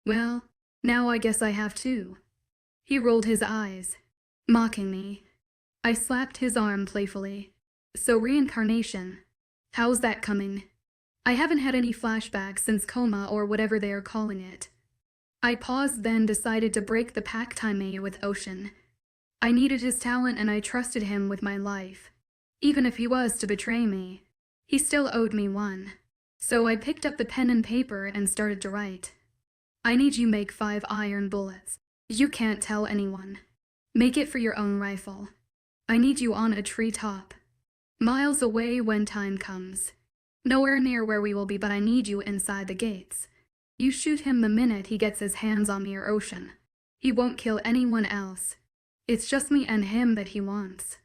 "Well, now I guess I have to." He rolled his eyes, mocking me. I slapped his arm playfully. "So reincarnation, how's that coming?" "I haven't had any flashbacks since coma or whatever they are calling it." I paused, then decided to break the pact I made with Ocean. I needed his talent and I trusted him with my life. Even if he was to betray me, he still owed me one. So I picked up the pen and paper and started to write. I need you make 5 iron bullets. You can't tell anyone. Make it for your own rifle. I need you on a treetop. Miles away when time comes. Nowhere near where we will be, but I need you inside the gates. You shoot him the minute he gets his hands on me or Ocean. He won't kill anyone else. It's just me and him that he wants.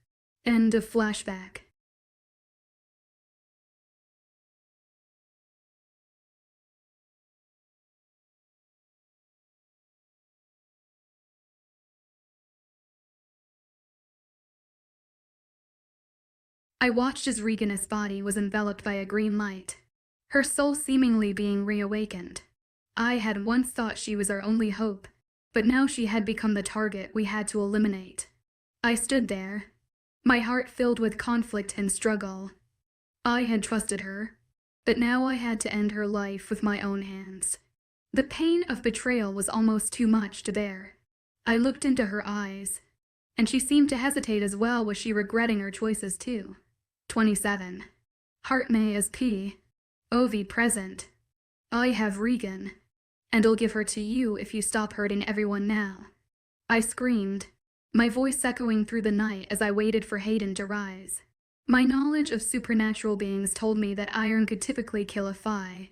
End of flashback. I watched as Regan's body was enveloped by a green light, her soul seemingly being reawakened. I had once thought she was our only hope, but now she had become the target we had to eliminate. I stood there, my heart filled with conflict and struggle. I had trusted her, but now I had to end her life with my own hands. The pain of betrayal was almost too much to bear. I looked into her eyes, and she seemed to hesitate as well. Was she regretting her choices too? 27. Heart may as P. Ovi present. I have Regan, and I'll give her to you if you stop hurting everyone now. I screamed, my voice echoing through the night as I waited for Hayden to rise. My knowledge of supernatural beings told me that iron could typically kill a Fae,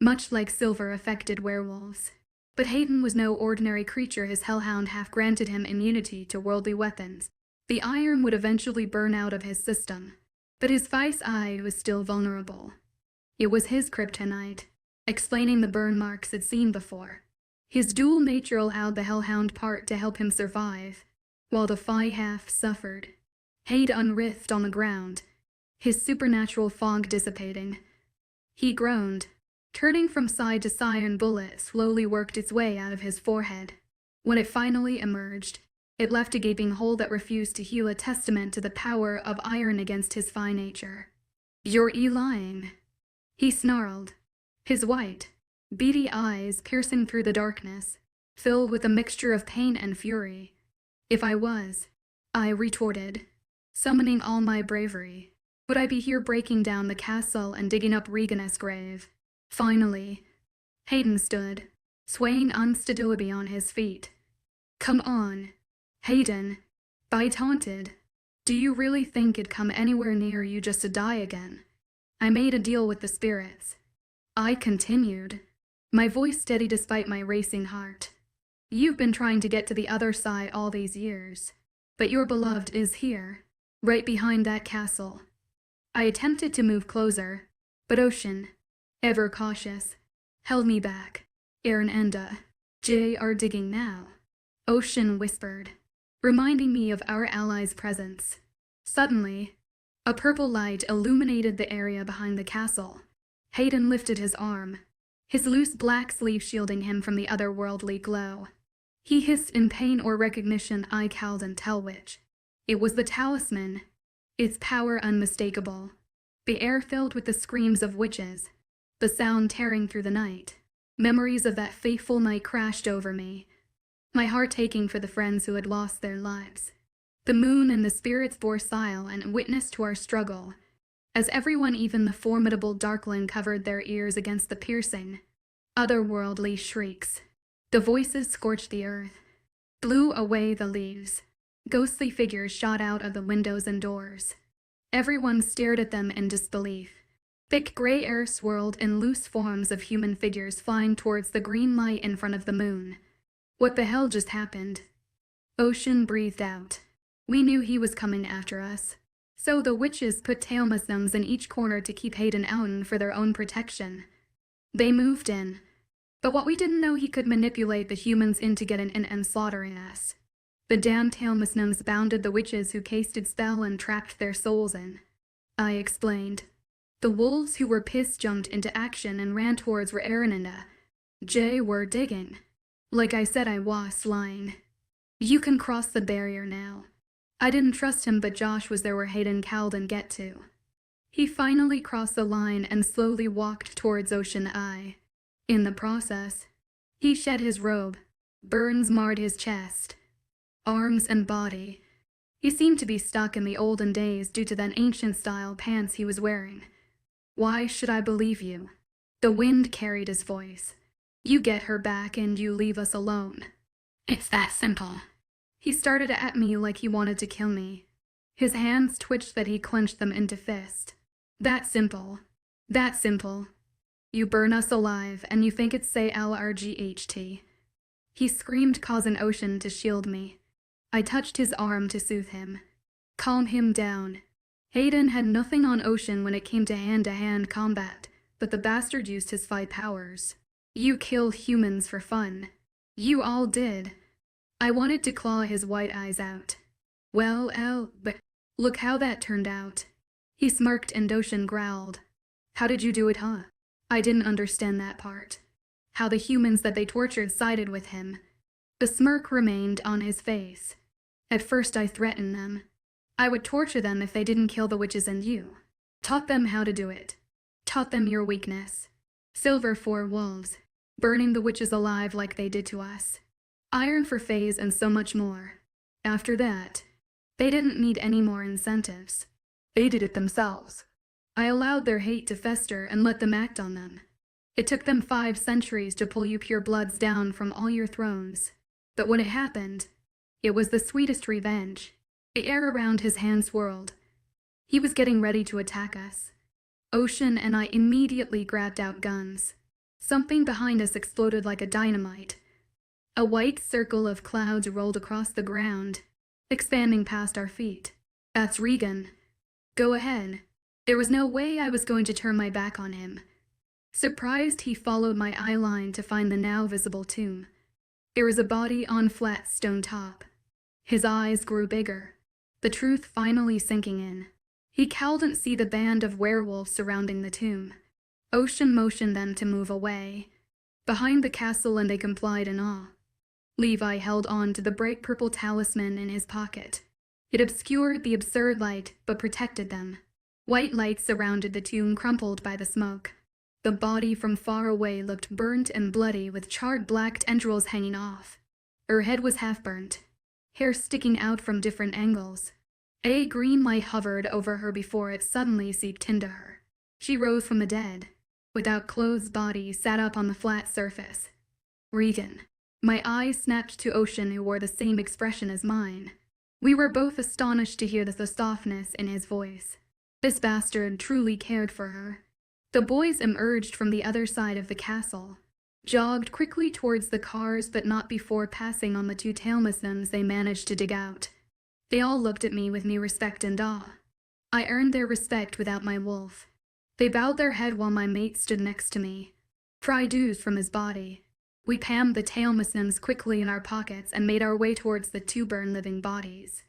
much like silver affected werewolves. But Hayden was no ordinary creature. His hellhound half granted him immunity to worldly weapons. The iron would eventually burn out of his system, but his vice eye was still vulnerable. It was his kryptonite, explaining the burn marks he'd seen before. His dual nature allowed the hellhound part to help him survive, while the Fae half suffered. Hayden writhed on the ground, his supernatural fog dissipating. He groaned, turning from side to side, and bullet slowly worked its way out of his forehead. When it finally emerged, it left a gaping hole that refused to heal, a testament to the power of iron against his Fae nature. You're lying, he snarled, his white, beady eyes piercing through the darkness, filled with a mixture of pain and fury. If I was, I retorted, summoning all my bravery, would I be here breaking down the castle and digging up Regan's grave? Finally, Hayden stood, swaying unsteadily on his feet. Come on, Hayden, I taunted. Do you really think it'd come anywhere near you just to die again? I made a deal with the spirits. I continued, my voice steady despite my racing heart. You've been trying to get to the other side all these years, but your beloved is here, right behind that castle. I attempted to move closer, but Ocean, ever cautious, held me back. Aaron and Jay are digging now, Ocean whispered, reminding me of our allies' presence. Suddenly, a purple light illuminated the area behind the castle. Hayden lifted his arm, his loose black sleeve shielding him from the otherworldly glow. He hissed in pain or recognition. I cowed and tell which. It was the talisman, its power unmistakable. The air filled with the screams of witches, the sound tearing through the night. Memories of that fateful night crashed over me, my heart aching for the friends who had lost their lives. The moon and the spirits bore sigil and witness to our struggle, as everyone, even the formidable Darkling, covered their ears against the piercing, otherworldly shrieks. The voices scorched the earth, blew away the leaves. Ghostly figures shot out of the windows and doors. Everyone stared at them in disbelief. Thick gray air swirled in loose forms of human figures flying towards the green light in front of the moon. What the hell just happened? Ocean breathed out. We knew he was coming after us, so the witches put talismans in each corner to keep Hayden out for their own protection. They moved in, but what we didn't know, he could manipulate the humans into getting in and slaughtering us. The damned talismans bounded the witches who casted spell and trapped their souls in. I explained. The wolves who were pissed jumped into action and ran towards where Aaron and Jay were digging. Like I said, I was lying. You can cross the barrier now. I didn't trust him, but Josh was there where Hayden cowed and get to. He finally crossed the line and slowly walked towards Ocean Eye. In the process, he shed his robe. Burns marred his chest, arms and body. He seemed to be stuck in the olden days due to that ancient-style pants he was wearing. Why should I believe you? The wind carried his voice. You get her back and you leave us alone. It's that simple. He started at me like he wanted to kill me. His hands twitched that he clenched them into fist. That simple. That simple. You burn us alive and you think it's say LRGHT. He screamed, causing Ocean to shield me. I touched his arm to soothe him. Calm him down. Hayden had nothing on Ocean when it came to hand-to-hand combat, but the bastard used his fight powers. You kill humans for fun. You all did. I wanted to claw his white eyes out. Well, but look how that turned out. He smirked and Ocean growled. How did you do it, huh? I didn't understand that part. How the humans that they tortured sided with him. The smirk remained on his face. At first I threatened them. I would torture them if they didn't kill the witches and you. Taught them how to do it. Taught them your weakness. Silver for wolves. Burning the witches alive like they did to us. Iron for Fays and so much more. After that, they didn't need any more incentives. They did it themselves. I allowed their hate to fester and let them act on them. It took them 5 centuries to pull you purebloods down from all your thrones. But when it happened, it was the sweetest revenge. The air around his hand swirled. He was getting ready to attack us. Ocean and I immediately grabbed out guns. Something behind us exploded like a dynamite. A white circle of clouds rolled across the ground, expanding past our feet. That's Regan. Go ahead. There was no way I was going to turn my back on him. Surprised, he followed my eye line to find the now visible tomb. There was a body on flat stone top. His eyes grew bigger, the truth finally sinking in. He couldn't see the band of werewolves surrounding the tomb. Ocean motioned them to move away, behind the castle, and they complied in awe. Levi held on to the bright purple talisman in his pocket. It obscured the absurd light, but protected them. White light surrounded the tomb, crumpled by the smoke. The body from far away looked burnt and bloody, with charred black tendrils hanging off. Her head was half burnt, hair sticking out from different angles. A green light hovered over her before it suddenly seeped into her. She rose from the dead. Without clothes, body sat up on the flat surface. Regan. My eyes snapped to Ocean, who wore the same expression as mine. We were both astonished to hear the softness in his voice. This bastard truly cared for her. The boys emerged from the other side of the castle, jogged quickly towards the cars, but not before passing on the 2 talismans they managed to dig out. They all looked at me with new respect and awe. I earned their respect without my wolf. They bowed their head while my mate stood next to me. Fried oozed from his body. We pammed the talismans quickly in our pockets and made our way towards the 2 burned living bodies.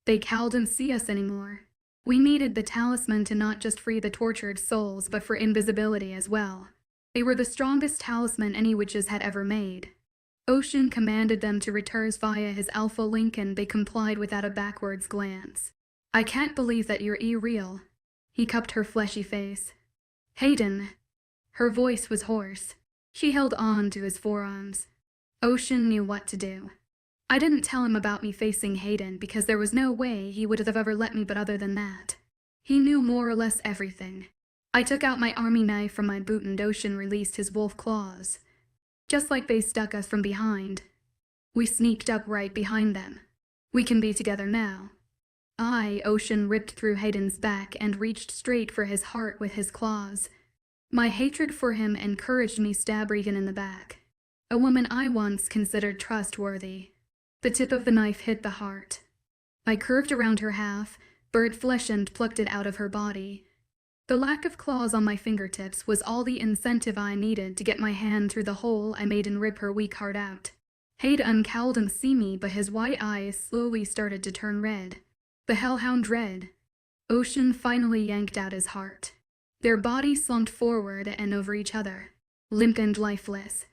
They couldn't see us anymore. We needed the talisman to not just free the tortured souls, but for invisibility as well. They were the strongest talisman any witches had ever made. Ocean commanded them to return via his alpha link, and they complied without a backwards glance. I can't believe that you're real. He cupped her fleshy face. Hayden. Her voice was hoarse. She held on to his forearms. Ocean knew what to do. I didn't tell him about me facing Hayden because there was no way he would have ever let me, but other than that, he knew more or less everything. I took out my army knife from my boot and Ocean released his wolf claws. Just like they stuck us from behind. We sneaked up right behind them. We can be together now. Ocean ripped through Hayden's back and reached straight for his heart with his claws. My hatred for him encouraged me stab Regan in the back. A woman I once considered trustworthy. The tip of the knife hit the heart. I curved around her half, burnt flesh, and plucked it out of her body. The lack of claws on my fingertips was all the incentive I needed to get my hand through the hole I made and rip her weak heart out. Hayden couldn't see me, but his white eyes slowly started to turn red. The hellhound red. Ocean finally yanked out his heart. Their bodies slumped forward and over each other, limp and lifeless.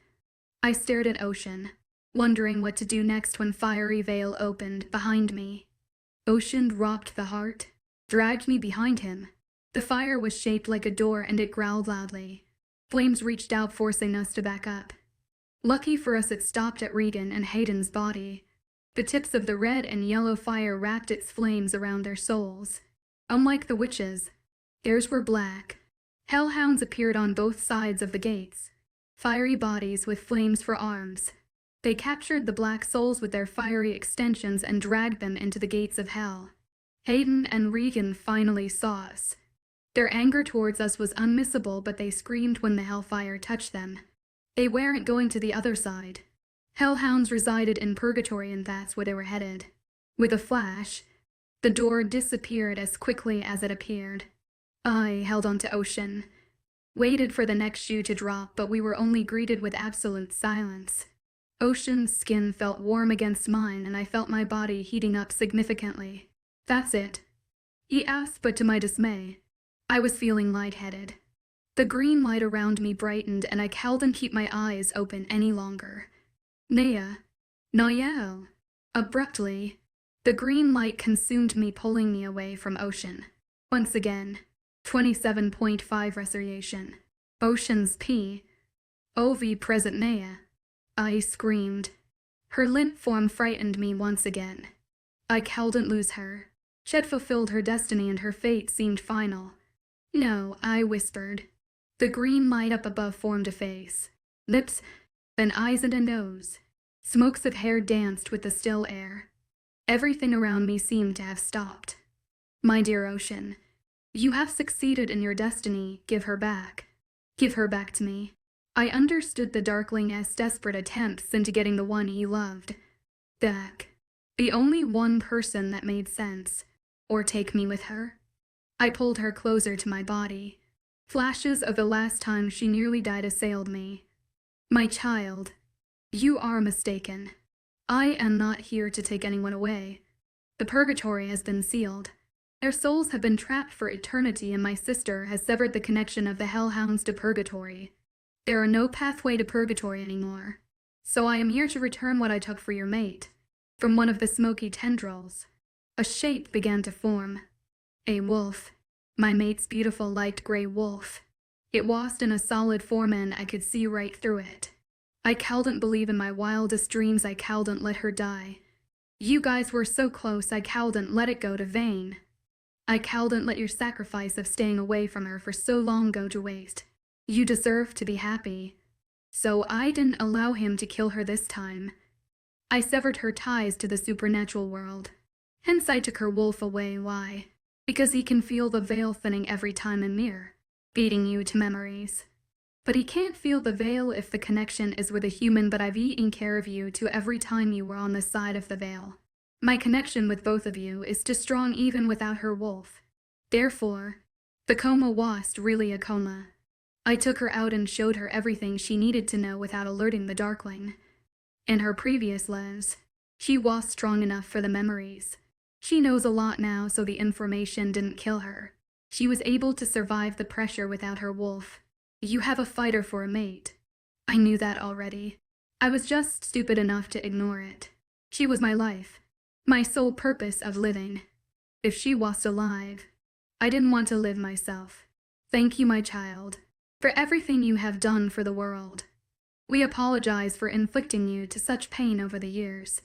I stared at Ocean, wondering what to do next when fiery veil opened behind me. Ocean dropped the heart, dragged me behind him. The fire was shaped like a door and it growled loudly. Flames reached out, forcing us to back up. Lucky for us, it stopped at Regan and Hayden's body. The tips of the red and yellow fire wrapped its flames around their souls. Unlike the witches, theirs were black. Hellhounds appeared on both sides of the gates. fiery bodies with flames for arms. They captured the black souls with their fiery extensions and dragged them into the gates of hell. Hayden and Regan finally saw us. Their anger towards us was unmissable, but they screamed when the hellfire touched them. They weren't going to the other side. Hellhounds resided in purgatory, and that's where they were headed. With a flash, the door disappeared as quickly as it appeared. I held on to Ocean, waited for the next shoe to drop, but we were only greeted with absolute silence. Ocean's skin felt warm against mine, and I felt my body heating up significantly. "That's it?" he asked, but to my dismay, I was feeling lightheaded. The green light around me brightened, and I couldn't keep my eyes open any longer. "Naya, Niall." Abruptly, the green light consumed me, pulling me away from Ocean. Once again, 27.5 resurrection. Ocean's POV present Naya. I screamed. Her limp form frightened me once again. I couldn't lose her. She had fulfilled her destiny and her fate seemed final. "No," I whispered. The green light up above formed a face. Lips, then eyes and a nose. Smokes of hair danced with the still air. Everything around me seemed to have stopped. "My dear Ocean, you have succeeded in your destiny. Give her back. Give her back to me." I understood the Darkling's desperate attempts into getting the one he loved back. The only one person that made sense. Or take me with her. I pulled her closer to my body. Flashes of the last time she nearly died assailed me. "My child, you are mistaken. I am not here to take anyone away. The purgatory has been sealed. Their souls have been trapped for eternity, and my sister has severed the connection of the hellhounds to purgatory. There are no pathway to purgatory anymore. So I am here to return what I took for your mate." From one of the smoky tendrils, a shape began to form. A wolf. My mate's beautiful light gray wolf. It was in a solid form, and I could see right through it. I couldn't believe in my wildest dreams I couldn't let her die. You guys were so close, I couldn't let it go to vain. I couldn't let your sacrifice of staying away from her for so long go to waste. You deserve to be happy. So I didn't allow him to kill her this time. I severed her ties to the supernatural world. Hence I took her wolf away. Why? Because he can feel the veil thinning every time in mirror, beating you to memories. But he can't feel the veil if the connection is with a human, but I've eaten care of you to every time you were on the side of the veil. My connection with both of you is too strong even without her wolf. Therefore, the coma was really a coma. I took her out and showed her everything she needed to know without alerting the Darkling. In her previous lives, she was strong enough for the memories. She knows a lot now, so the information didn't kill her. She was able to survive the pressure without her wolf. You have a fighter for a mate. I knew that already. I was just stupid enough to ignore it. She was my life, my sole purpose of living. If she was alive, I didn't want to live myself. Thank you, my child, for everything you have done for the world. We apologize for inflicting you to such pain over the years.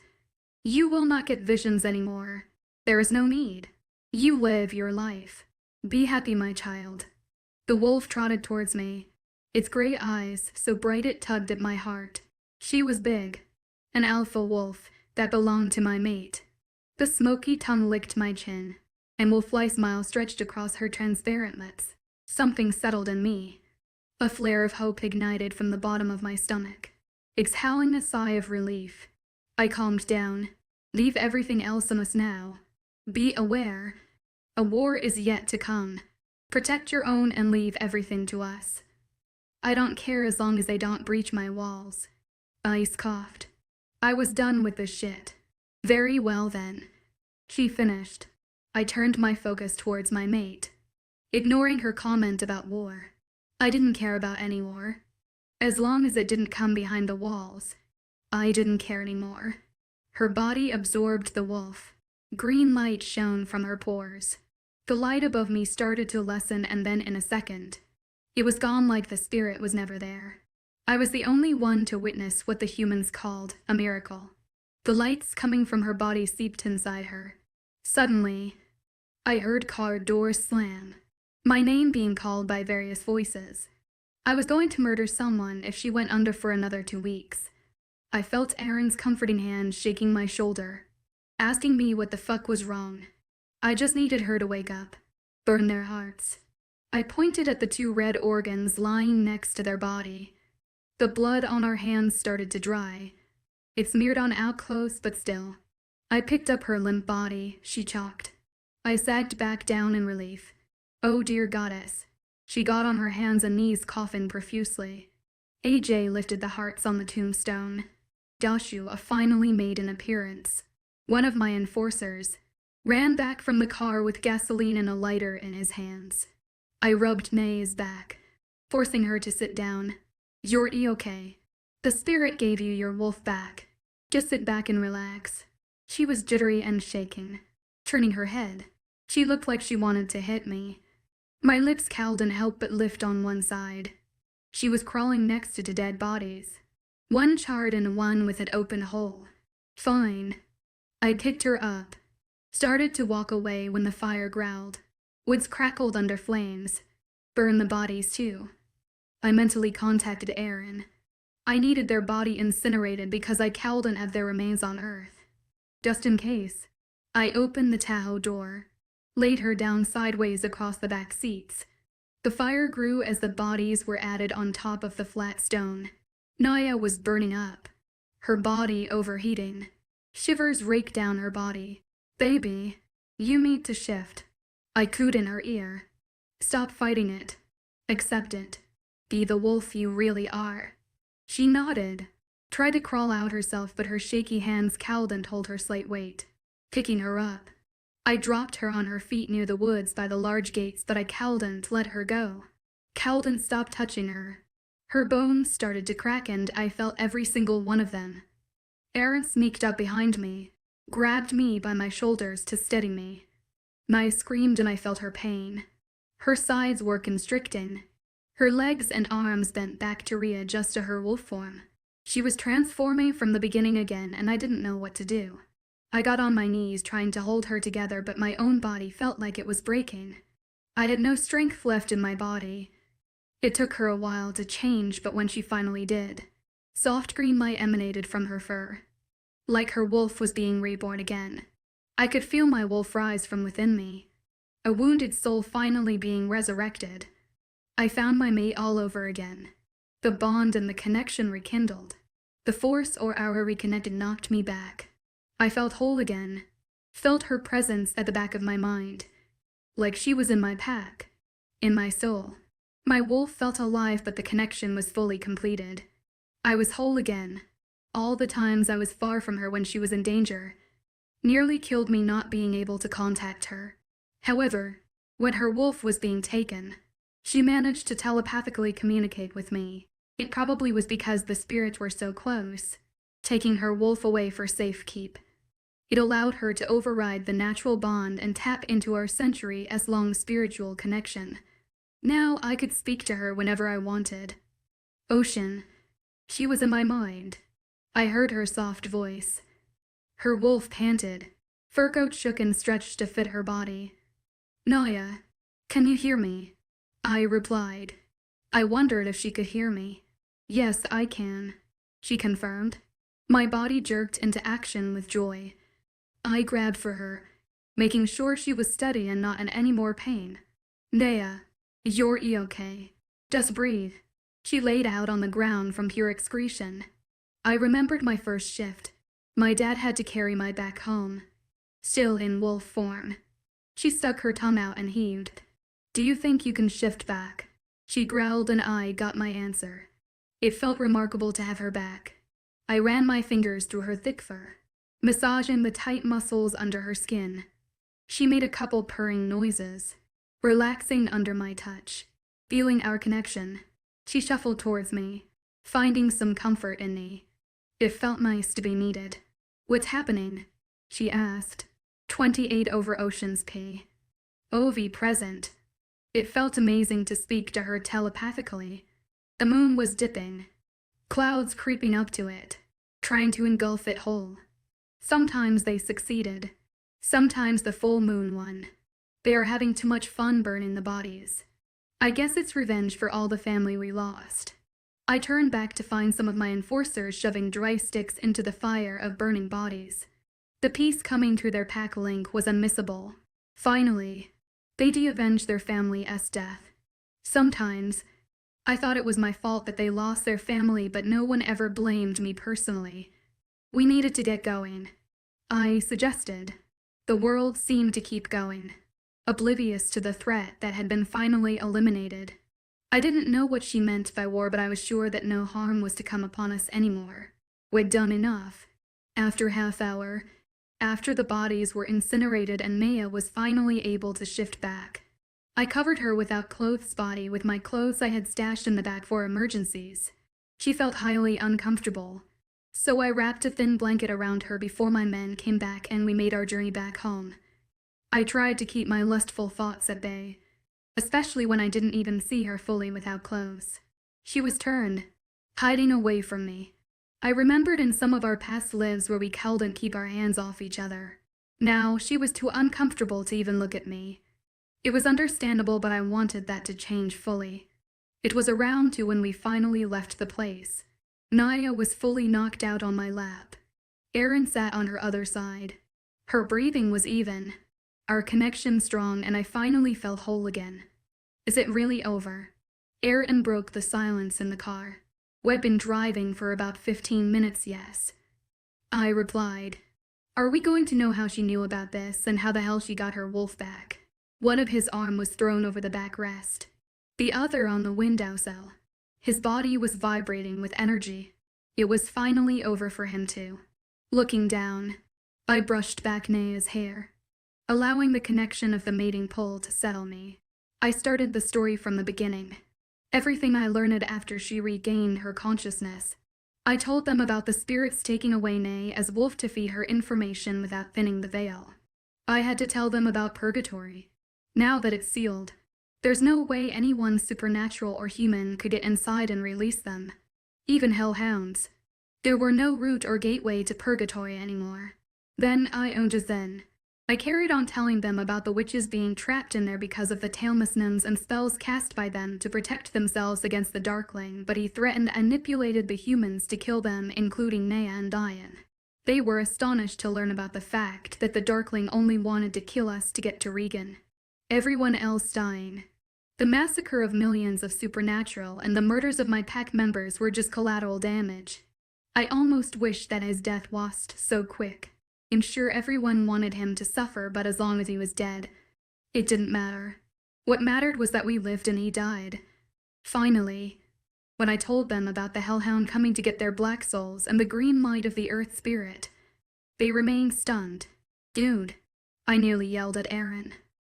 You will not get visions anymore. There is no need. You live your life. Be happy, my child. The wolf trotted towards me, its gray eyes so bright it tugged at my heart. She was big, an alpha wolf that belonged to my mate. The smoky tongue licked my chin, and wolf-like smile stretched across her transparent lips. Something settled in me. A flare of hope ignited from the bottom of my stomach. Exhaling a sigh of relief, I calmed down. Leave everything else on us now. Be aware. A war is yet to come. Protect your own and leave everything to us. I don't care as long as they don't breach my walls. Ice coughed. I was done with this shit. Very well then. She finished. I turned my focus towards my mate, ignoring her comment about war. I didn't care about any war. As long as it didn't come behind the walls, I didn't care anymore. Her body absorbed the wolf. Green light shone from her pores. The light above me started to lessen, and then in a second, it was gone like the spirit was never there. I was the only one to witness what the humans called a miracle. The lights coming from her body seeped inside her. Suddenly, I heard car doors slam, my name being called by various voices. I was going to murder someone if she went under for another 2 weeks. I felt Aaron's comforting hand shaking my shoulder, asking me what the fuck was wrong. I just needed her to wake up, burn their hearts. I pointed at the 2 red organs lying next to their body. The blood on our hands started to dry. It smeared on out close, but still. I picked up her limp body, she chalked. I sagged back down in relief. Oh dear goddess. She got on her hands and knees, coughing profusely. AJ lifted the hearts on the tombstone. Joshua finally made an appearance. One of my enforcers ran back from the car with gasoline and a lighter in his hands. I rubbed May's back, forcing her to sit down. You're okay. The spirit gave you your wolf back. Just sit back and relax. She was jittery and shaking, turning her head. She looked like she wanted to hit me. My lips curled and helped but lift on one side. She was crawling next to 2 dead bodies, one charred and one with an open hole. Fine. I picked her up, started to walk away when the fire growled. Woods crackled under flames. Burn the bodies too. I mentally contacted Aaron. I needed their body incinerated because I couldn't have their remains on Earth. Just in case. I opened the Tahoe door, laid her down sideways across the back seats. The fire grew as the bodies were added on top of the flat stone. Naya was burning up, her body overheating. Shivers raked down her body. Baby, you need to shift. I cooed in her ear. Stop fighting it. Accept it. Be the wolf you really are. She nodded, tried to crawl out herself, but her shaky hands cowed and held her slight weight, picking her up. I dropped her on her feet near the woods by the large gates, but I couldn't let her go. Couldn't stop touching her. Her bones started to crack and I felt every single one of them. Aaron sneaked up behind me, grabbed me by my shoulders to steady me. I screamed and I felt her pain. Her sides were constricting. Her legs and arms bent back to readjust to her wolf form. She was transforming from the beginning again, and I didn't know what to do. I got on my knees trying to hold her together, but my own body felt like it was breaking. I had no strength left in my body. It took her a while to change, but when she finally did, soft green light emanated from her fur, like her wolf was being reborn again. I could feel my wolf rise from within me, a wounded soul finally being resurrected. I found my mate all over again. The bond and the connection rekindled. The force or aura reconnected knocked me back. I felt whole again, felt her presence at the back of my mind, like she was in my pack, in my soul. My wolf felt alive, but the connection was fully completed. I was whole again. All the times I was far from her when she was in danger nearly killed me not being able to contact her. However, when her wolf was being taken, she managed to telepathically communicate with me. It probably was because the spirits were so close, taking her wolf away for safekeep. It allowed her to override the natural bond and tap into our century-as-long spiritual connection. Now I could speak to her whenever I wanted. Ocean. She was in my mind. I heard her soft voice. Her wolf panted. Fur coat shook and stretched to fit her body. Naya, can you hear me? I replied. I wondered if she could hear me. Yes, I can, she confirmed. My body jerked into action with joy. I grabbed for her, making sure she was steady and not in any more pain. Naya, you're okay. Just breathe. She laid out on the ground from pure excretion. I remembered my first shift. My dad had to carry my back home, still in wolf form. She stuck her tongue out and heaved. Do you think you can shift back? She growled and I got my answer. It felt remarkable to have her back. I ran my fingers through her thick fur, massaging the tight muscles under her skin. She made a couple purring noises, relaxing under my touch. Feeling our connection, she shuffled towards me, finding some comfort in me. It felt nice to be needed. What's happening? She asked. 28 over Ocean's P. Ovi present. It felt amazing to speak to her telepathically. The moon was dipping, clouds creeping up to it, trying to engulf it whole. Sometimes they succeeded. Sometimes the full moon won. They are having too much fun burning the bodies. I guess it's revenge for all the family we lost. I turned back to find some of my enforcers shoving dry sticks into the fire of burning bodies. The peace coming through their pack link was unmissable. Finally, they de-avenged their family's death. Sometimes, I thought it was my fault that they lost their family, but no one ever blamed me personally. We needed to get going. I suggested. The world seemed to keep going, oblivious to the threat that had been finally eliminated. I didn't know what she meant by war, but I was sure that no harm was to come upon us anymore. We'd done enough. After half hour, after the bodies were incinerated and Maya was finally able to shift back, I covered her without clothes body with my clothes I had stashed in the back for emergencies. She felt highly uncomfortable, so I wrapped a thin blanket around her before my men came back and we made our journey back home. I tried to keep my lustful thoughts at bay, especially when I didn't even see her fully without clothes. She was turned, hiding away from me. I remembered in some of our past lives where we couldn't keep our hands off each other. Now, she was too uncomfortable to even look at me. It was understandable, but I wanted that to change fully. It was around 2 when we finally left the place. Naya was fully knocked out on my lap. Erin sat on her other side. Her breathing was even, our connection strong, and I finally felt whole again. Is it really over? Erin broke the silence in the car. We'd been driving for about 15 minutes, yes. I replied. Are we going to know how she knew about this and how the hell she got her wolf back? One of his arm was thrown over the backrest, the other on the windowsill. His body was vibrating with energy. It was finally over for him too. Looking down, I brushed back Naya's hair, allowing the connection of the mating pull to settle me. I started the story from the beginning. Everything I learned after she regained her consciousness. I told them about the spirits taking away Nay as wolf to feed her information without thinning the veil. I had to tell them about purgatory. Now that it's sealed, there's no way anyone supernatural or human could get inside and release them. Even hellhounds. There were no route or gateway to purgatory anymore. Then I owned a Zen. I carried on telling them about the witches being trapped in there because of the talismans and spells cast by them to protect themselves against the Darkling, but he threatened and manipulated the humans to kill them, including Naya and Diane. They were astonished to learn about the fact that the Darkling only wanted to kill us to get to Regan. Everyone else dying. The massacre of millions of supernatural and the murders of my pack members were just collateral damage. I almost wished that his death was so quick. I'm sure everyone wanted him to suffer, but as long as he was dead, it didn't matter. What mattered was that we lived and he died. Finally, when I told them about the Hellhound coming to get their black souls and the green light of the Earth Spirit, they remained stunned. Dude, I nearly yelled at Erin.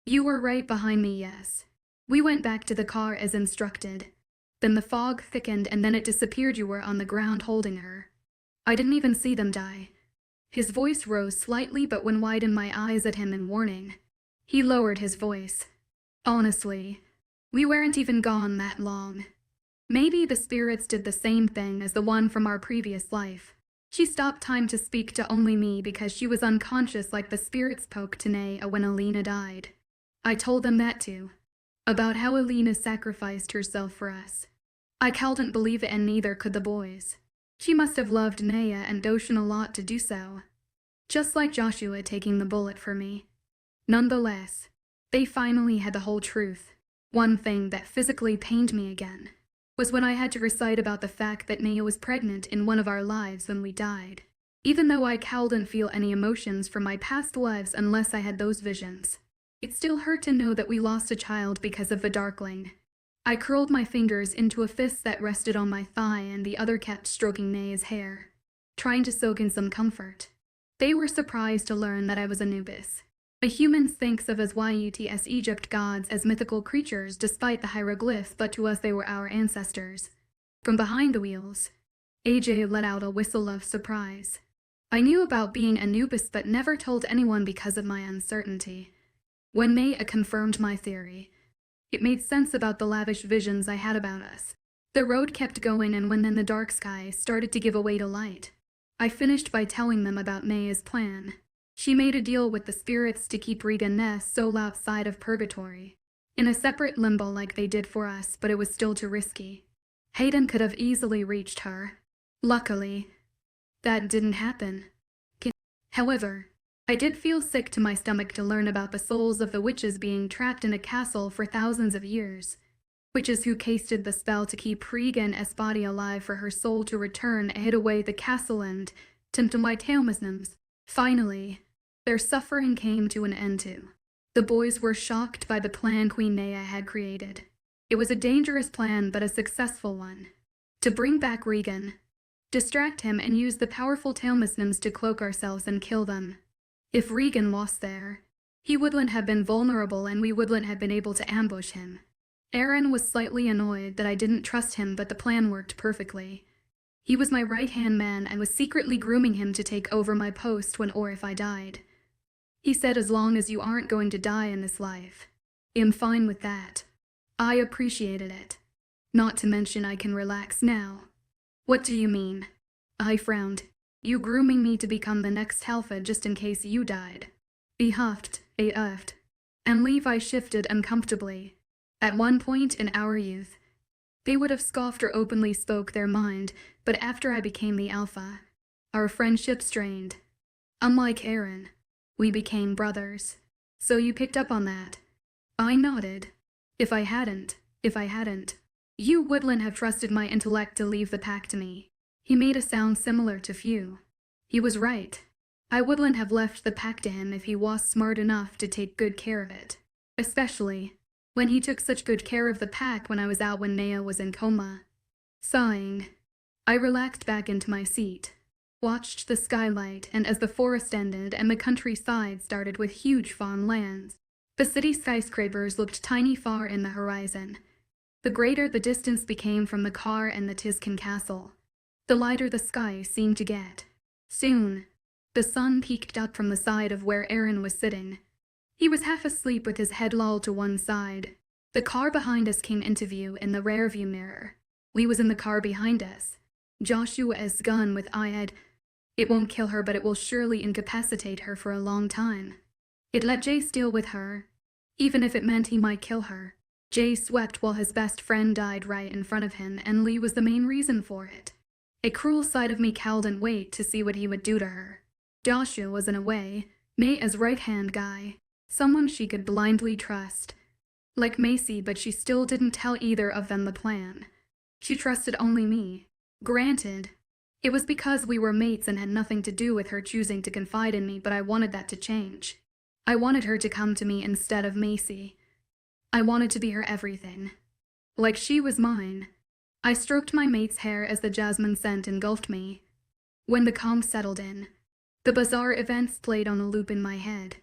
You were right behind me, yes. We went back to the car as instructed. Then the fog thickened and then it disappeared. You were on the ground holding her. I didn't even see them die. His voice rose slightly but when widened my eyes at him in warning. He lowered his voice. Honestly, we weren't even gone that long. Maybe the spirits did the same thing as the one from our previous life. She stopped time to speak to only me because she was unconscious like the spirits spoke to Naya when Alina died. I told them that too. About how Alina sacrificed herself for us. I couldn't believe it and neither could the boys. She must have loved Naya and Doshin a lot to do so. Just like Joshua taking the bullet for me. Nonetheless, they finally had the whole truth. One thing that physically pained me again was when I had to recite about the fact that Naya was pregnant in one of our lives when we died. Even though I couldn't feel any emotions from my past lives unless I had those visions, it still hurt to know that we lost a child because of the Darkling. I curled my fingers into a fist that rested on my thigh and the other kept stroking Naya's hair, trying to soak in some comfort. They were surprised to learn that I was Anubis. A human thinks of as Yuts Egypt gods as mythical creatures despite the hieroglyph, but to us they were our ancestors. From behind the wheels, AJ let out a whistle of surprise. I knew about being Anubis but never told anyone because of my uncertainty. When Naya confirmed my theory, it made sense about the lavish visions I had about us. The road kept going and when then the dark sky started to give away to light, I finished by telling them about Naya's plan. She made a deal with the spirits to keep Regan Ness Sol outside of purgatory. in a separate limbo like they did for us, but it was still too risky. Hayden could have easily reached her. Luckily, that didn't happen. However, I did feel sick to my stomach to learn about the souls of the witches being trapped in a castle for thousands of years. Witches who casted the spell to keep Regan's body alive for her soul to return hid away the castle and tempt my tailmisms. Finally, their suffering came to an end too. The boys were shocked by the plan Queen Nea had created. It was a dangerous plan, but a successful one. To bring back Regan, distract him, and use the powerful tailmisms to cloak ourselves and kill them. If Regan lost there, he wouldn't have been vulnerable and we wouldn't have been able to ambush him. Aaron was slightly annoyed that I didn't trust him, but the plan worked perfectly. He was my right-hand man and was secretly grooming him to take over my post when or if I died. He said, as long as you aren't going to die in this life, I'm fine with that. I appreciated it. Not to mention I can relax now. What do you mean? I frowned. You grooming me to become the next Alpha just in case you died. He huffed, and Levi shifted uncomfortably. At one point in our youth, they would have scoffed or openly spoke their mind, but after I became the Alpha, our friendship strained. Unlike Aaron, we became brothers. So you picked up on that? I nodded. If I hadn't, you wouldn't have trusted my intellect to leave the pack to me. He made a sound similar to Few. He was right. I wouldn't have left the pack to him if he was smart enough to take good care of it. Especially when he took such good care of the pack when I was out when Nea was in coma. Sighing, I relaxed back into my seat, watched the skylight, and as the forest ended and the countryside started with huge farmlands, the city skyscrapers looked tiny far in the horizon. The greater the distance became from the car and the Tiskin castle, the lighter the sky seemed to get. Soon, the sun peeked up from the side of where Aaron was sitting. He was half asleep with his head lolled to one side. The car behind us came into view in the rearview mirror. Lee was in the car behind us. Joshua's gun with Ayed. It won't kill her, but it will surely incapacitate her for a long time. It let Jay deal with her, even if it meant he might kill her. Jay swept while his best friend died right in front of him, and Lee was the main reason for it. A cruel side of me cowed and waited to see what he would do to her. Joshua was in a way Mae's right-hand guy, someone she could blindly trust. Like Macy, but she still didn't tell either of them the plan. She trusted only me. Granted, it was because we were mates and had nothing to do with her choosing to confide in me, but I wanted that to change. I wanted her to come to me instead of Macy. I wanted to be her everything. Like she was mine. I stroked my mate's hair as the jasmine scent engulfed me. When the calm settled in, the bizarre events played on a loop in my head.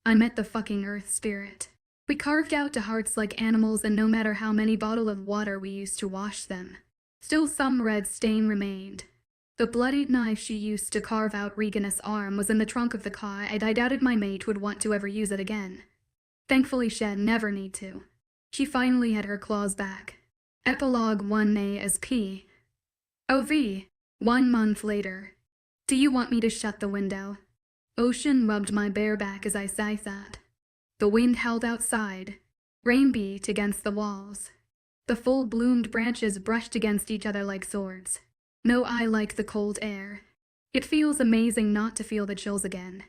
I met the fucking Earth Spirit. We carved out to hearts like animals, and no matter how many bottles of water we used to wash them, still some red stain remained. The bloodied knife she used to carve out Regan's arm was in the trunk of the car, and I doubted my mate would want to ever use it again. Thankfully she'd never need to. She finally had her claws back. Epilogue 1A as P. OV. 1 month later. Do you want me to shut the window? Ocean rubbed my bare back as I sighed that. The wind howled outside. Rain beat against the walls. The full-bloomed branches brushed against each other like swords. No, I like the cold air. It feels amazing not to feel the chills again.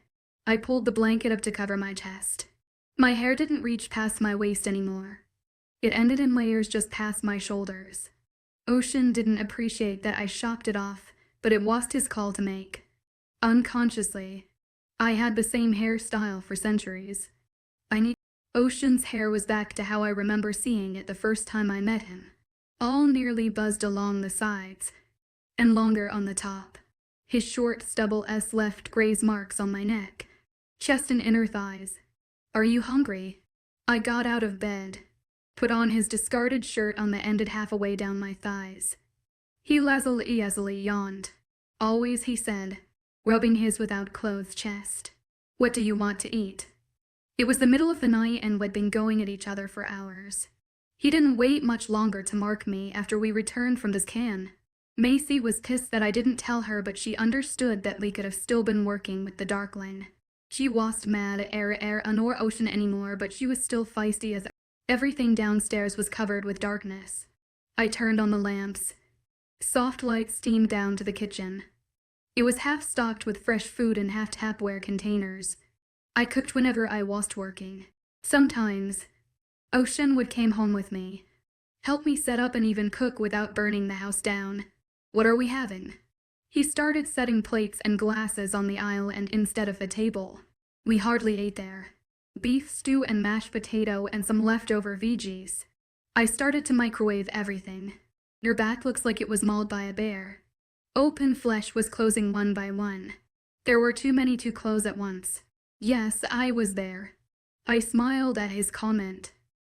I pulled the blanket up to cover my chest. My hair didn't reach past my waist anymore. It ended in layers just past my shoulders. Ocean didn't appreciate that I chopped it off, but it was his call to make. Unconsciously, I had the same hairstyle for centuries. Ocean's hair was back to how I remember seeing it the first time I met him. All nearly buzzed along the sides, and longer on the top. His short stubble left graze marks on my neck, chest and inner thighs. Are you hungry? I got out of bed, put on his discarded shirt on the ended halfway down my thighs. He lazily yawned. Always, he said, rubbing his without clothes chest. What do you want to eat? It was the middle of the night and we'd been going at each other for hours. He didn't wait much longer to mark me after we returned from this can. Macy was pissed that I didn't tell her, but she understood that we could have still been working with the Darkling. She wasn't mad at Air nor Ocean anymore, but she was still feisty as Everything downstairs was covered with darkness. I turned on the lamps. Soft light steamed down to the kitchen. It was half stocked with fresh food in half Tupperware containers. I cooked whenever I wasn't working. Sometimes, Ocean would come home with me, help me set up and even cook without burning the house down. What are we having? He started setting plates and glasses on the aisle and instead of the table. We hardly ate there. Beef stew and mashed potato and some leftover veggies. I started to microwave everything. Your back looks like it was mauled by a bear. Open flesh was closing one by one. There were too many to close at once. Yes, I was there. I smiled at his comment,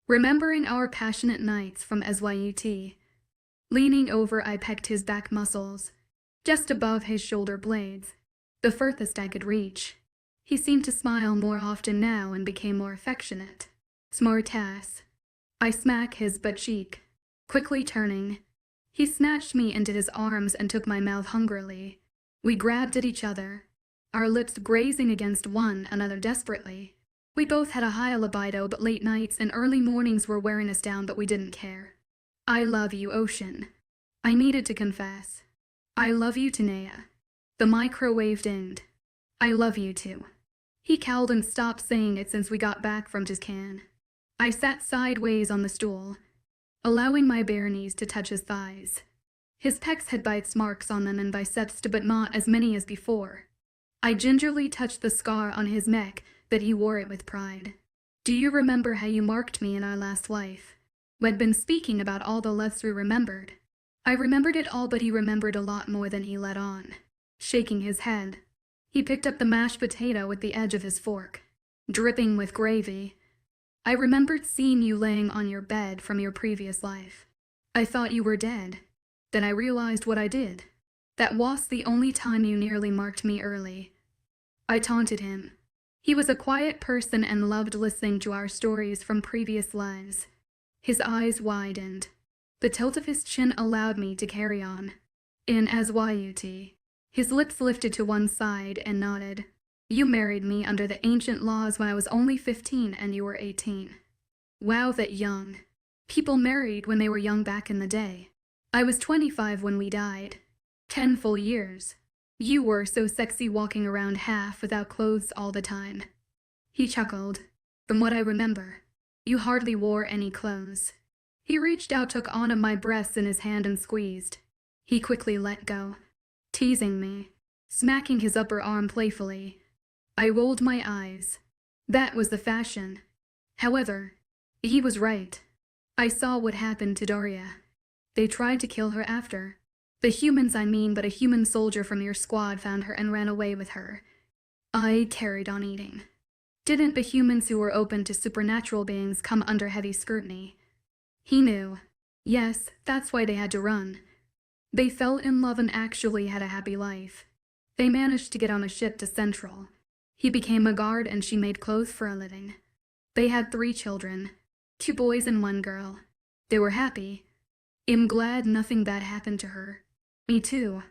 remembering our passionate nights from SYUT. Leaning over, I pecked his back muscles, just above his shoulder blades, the furthest I could reach. He seemed to smile more often now and became more affectionate. Smart ass. I smack his butt cheek. Quickly turning, he snatched me into his arms and took my mouth hungrily. We grabbed at each other, our lips grazing against one another desperately. We both had a high libido, but late nights and early mornings were wearing us down, but we didn't care. I love you, Ocean. I needed to confess. I love you, Tanea. The microwave dinged. I love you too. He cowled and stopped saying it since we got back from his can. I sat sideways on the stool, allowing my bare knees to touch his thighs. His pecs had bites marks on them and biceps, but not as many as before. I gingerly touched the scar on his neck, but he wore it with pride. Do you remember how you marked me in our last life? We'd been speaking about all the loves we remembered. I remembered it all, but he remembered a lot more than he let on. Shaking his head, he picked up the mashed potato with the edge of his fork, dripping with gravy. I remembered seeing you laying on your bed from your previous life. I thought you were dead. Then I realized what I did. That was the only time you nearly marked me early. I taunted him. He was a quiet person and loved listening to our stories from previous lives. His eyes widened. The tilt of his chin allowed me to carry on. In SYUT, his lips lifted to one side and nodded. You married me under the ancient laws when I was only 15 and you were 18. Wow, that young. People married when they were young back in the day. I was 25 when we died. 10 full years. You were so sexy walking around half without clothes all the time. He chuckled. From what I remember, you hardly wore any clothes. He reached out, took one of my breasts in his hand and squeezed. He quickly let go, teasing me, smacking his upper arm playfully. I rolled my eyes. That was the fashion. However, he was right. I saw what happened to Daria. They tried to kill her after. The humans, I mean, but a human soldier from your squad found her and ran away with her. I carried on eating. Didn't the humans who were open to supernatural beings come under heavy scrutiny? He knew. Yes, that's why they had to run. They fell in love and actually had a happy life. They managed to get on a ship to Central. He became a guard and she made clothes for a living. They had 3 children, 2 boys and 1 girl. They were happy. I'm glad nothing bad happened to her. Me too.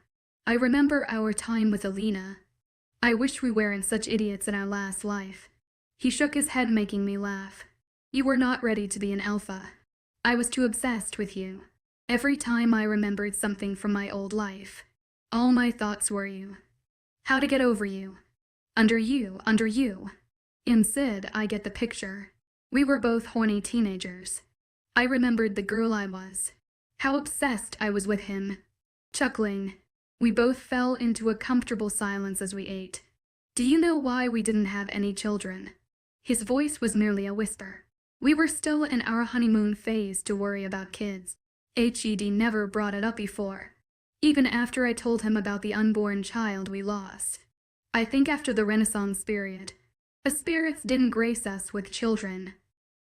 I remember our time with Alina. I wish we weren't such idiots in our last life. He shook his head, making me laugh. You were not ready to be an alpha. I was too obsessed with you. Every time I remembered something from my old life, all my thoughts were you. How to get over you. Under you, under you. In Sid, I get the picture. We were both horny teenagers. I remembered the girl I was. How obsessed I was with him. Chuckling, we both fell into a comfortable silence as we ate. Do you know why we didn't have any children? His voice was merely a whisper. We were still in our honeymoon phase to worry about kids. HED never brought it up before, even after I told him about the unborn child we lost. I think after the Renaissance period, the spirits didn't grace us with children.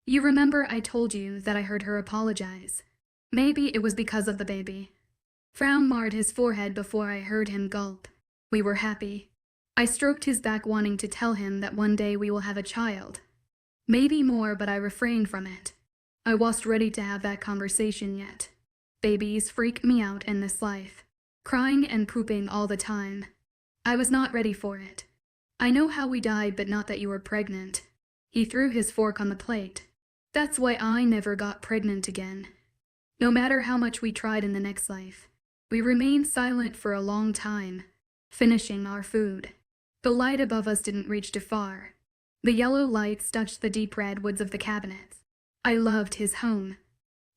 You remember I told you that I heard her apologize. Maybe it was because of the baby. Frown marred his forehead before I heard him gulp. We were happy. I stroked his back, wanting to tell him that one day we will have a child. Maybe more, but I refrained from it. I wasn't ready to have that conversation yet. Babies freak me out in this life. Crying and pooping all the time. I was not ready for it. I know how we died, but not that you were pregnant. He threw his fork on the plate. That's why I never got pregnant again. No matter how much we tried in the next life, we remained silent for a long time, finishing our food. The light above us didn't reach too far. The yellow lights touched the deep red woods of the cabinets. I loved his home.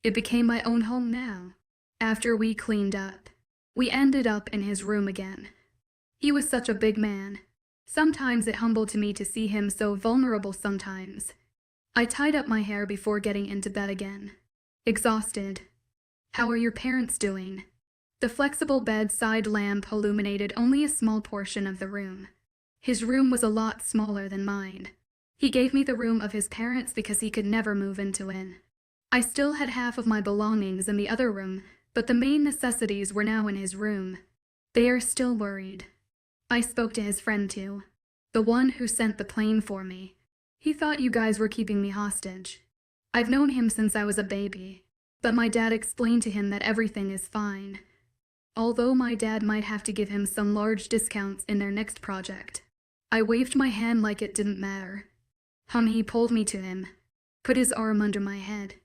It became my own home now. After we cleaned up, we ended up in his room again. He was such a big man. Sometimes it humbled me to see him so vulnerable sometimes. I tied up my hair before getting into bed again. Exhausted. How are your parents doing? The flexible bedside lamp illuminated only a small portion of the room. His room was a lot smaller than mine. He gave me the room of his parents because he could never move into it. I still had half of my belongings in the other room, but the main necessities were now in his room. They are still worried. I spoke to his friend too, the one who sent the plane for me. He thought you guys were keeping me hostage. I've known him since I was a baby, but my dad explained to him that everything is fine. Although my dad might have to give him some large discounts in their next project. I waved my hand like it didn't matter. He pulled me to him, put his arm under my head.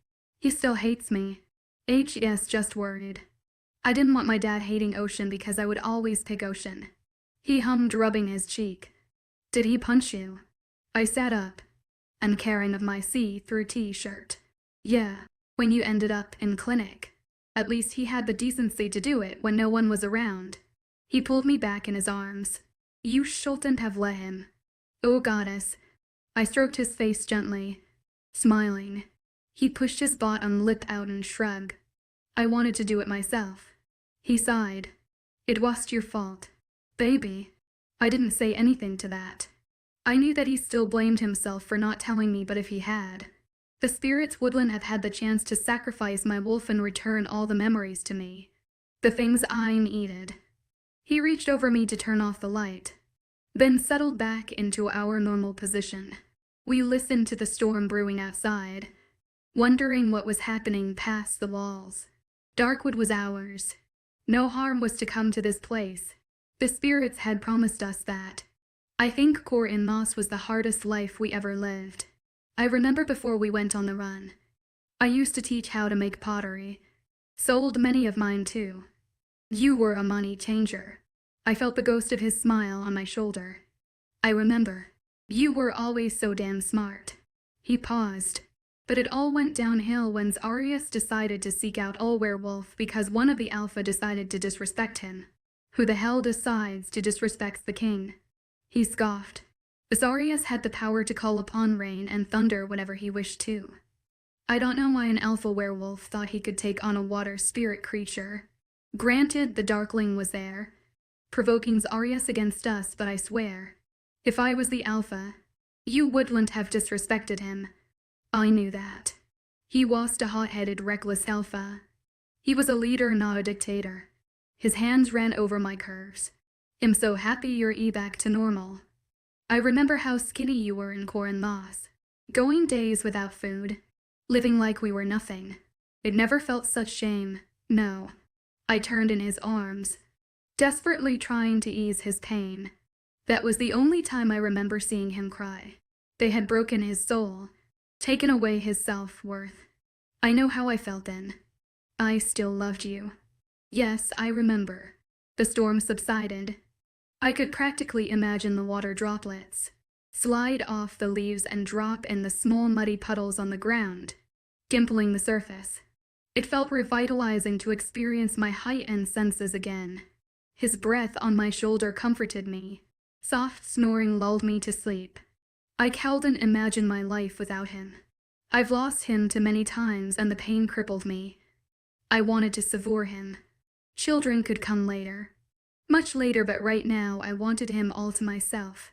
He still hates me. Yes, just worried. I didn't want my dad hating Ocean because I would always pick Ocean. He hummed, rubbing his cheek. Did he punch you? I sat up, uncaring of my see-through t-shirt. Yeah, when you ended up in clinic. At least he had the decency to do it when no one was around. He pulled me back in his arms. You shouldn't have let him. Oh goddess. I stroked his face gently, smiling. He pushed his bottom lip out and shrugged. I wanted to do it myself. He sighed. It was your fault. Baby. I didn't say anything to that. I knew that he still blamed himself for not telling me, but if he had, the spirits wouldn't have had the chance to sacrifice my wolf and return all the memories to me. The things I needed. He reached over me to turn off the light, then settled back into our normal position. We listened to the storm brewing outside, wondering what was happening past the walls. Darkwood was ours. No harm was to come to this place. The spirits had promised us that. I think Core in Moss was the hardest life we ever lived. I remember before we went on the run. I used to teach how to make pottery. Sold many of mine too. You were a money changer. I felt the ghost of his smile on my shoulder. I remember. You were always so damn smart. He paused. But it all went downhill when Arius decided to seek out all Werewolf because one of the Alpha decided to disrespect him. Who the hell decides to disrespect the king? He scoffed. Azarius had the power to call upon rain and thunder whenever he wished to. I don't know why an alpha werewolf thought he could take on a water spirit creature. Granted, the Darkling was there, provoking Azarius against us, but I swear, if I was the alpha, you wouldn't have disrespected him. I knew that. He was a hot-headed, reckless alpha. He was a leader, not a dictator. His hands ran over my curves. I'm so happy you're back to normal. I remember how skinny you were in Corin Moss, going days without food, living like we were nothing. It never felt such shame, no. I turned in his arms, desperately trying to ease his pain. That was the only time I remember seeing him cry. They had broken his soul, taken away his self-worth. I know how I felt then. I still loved you. Yes, I remember. The storm subsided. I could practically imagine the water droplets slide off the leaves and drop in the small muddy puddles on the ground, dimpling the surface. It felt revitalizing to experience my heightened senses again. His breath on my shoulder comforted me. Soft snoring lulled me to sleep. I couldn't imagine my life without him. I've lost him too many times and the pain crippled me. I wanted to savour him. Children could come later. Much later, but right now I wanted him all to myself.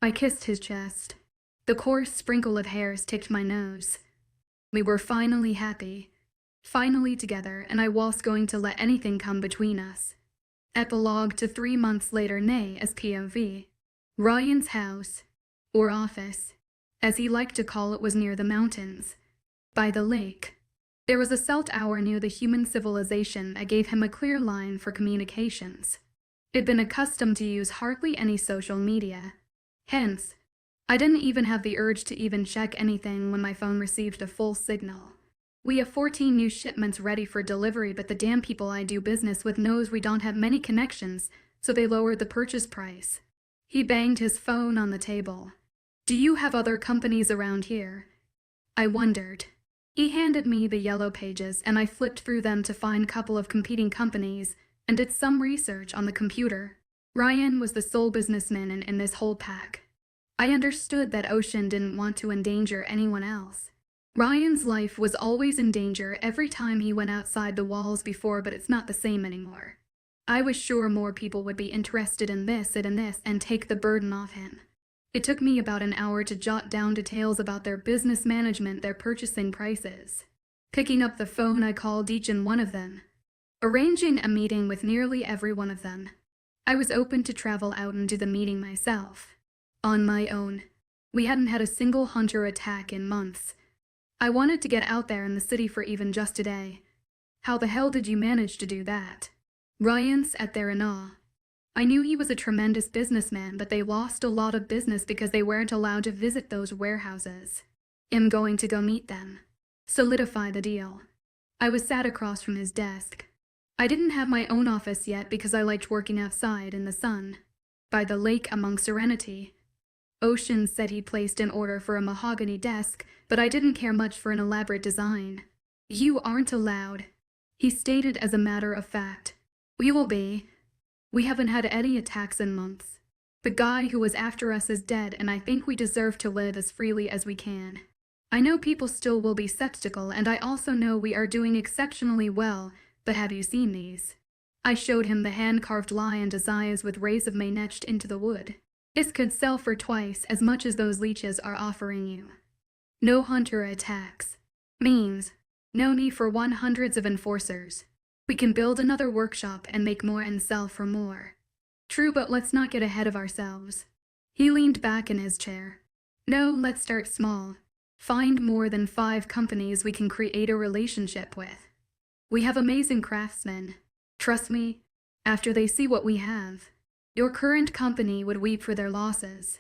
I kissed his chest. The coarse sprinkle of hairs ticked my nose. We were finally happy. Finally together, and I was going to let anything come between us. Epilogue to 3 months later, nay, as POV. Ryan's house, or office, as he liked to call it, was near the mountains. By the lake. There was a cell tower near the human civilization that gave him a clear line for communications. He'd been accustomed to use hardly any social media. Hence, I didn't even have the urge to even check anything when my phone received a full signal. We have 14 new shipments ready for delivery, but the damn people I do business with knows we don't have many connections, so they lowered the purchase price. He banged his phone on the table. Do you have other companies around here? I wondered. He handed me the yellow pages, and I flipped through them to find a couple of competing companies and did some research on the computer. Ryan was the sole businessman in this whole pack. I understood that Ocean didn't want to endanger anyone else. Ryan's life was always in danger every time he went outside the walls before, but it's not the same anymore. I was sure more people would be interested in this and take the burden off him. It took me about an hour to jot down details about their business management, their purchasing prices. Picking up the phone, I called each and one of them, arranging a meeting with nearly every one of them. I was open to travel out and do the meeting myself. On my own. We hadn't had a single hunter attack in months. I wanted to get out there in the city for even just a day. How the hell did you manage to do that? Ryan sat there in awe. I knew he was a tremendous businessman, but they lost a lot of business because they weren't allowed to visit those warehouses. I'm going to go meet them. Solidify the deal. I was sat across from his desk. I didn't have my own office yet because I liked working outside in the sun, by the lake among serenity. Ocean said he placed an order for a mahogany desk, but I didn't care much for an elaborate design. You aren't allowed, he stated as a matter of fact. We will be. We haven't had any attacks in months. The guy who was after us is dead, and I think we deserve to live as freely as we can. I know people still will be skeptical, and I also know we are doing exceptionally well, but have you seen these? I showed him the hand-carved lion designs with rays of May etched into the wood. This could sell for twice as much as those leeches are offering you. No hunter attacks. Means no need for hundreds of enforcers. We can build another workshop and make more and sell for more. True, but let's not get ahead of ourselves. He leaned back in his chair. No, let's start small. Find more than 5 companies we can create a relationship with. We have amazing craftsmen. Trust me, after they see what we have, your current company would weep for their losses.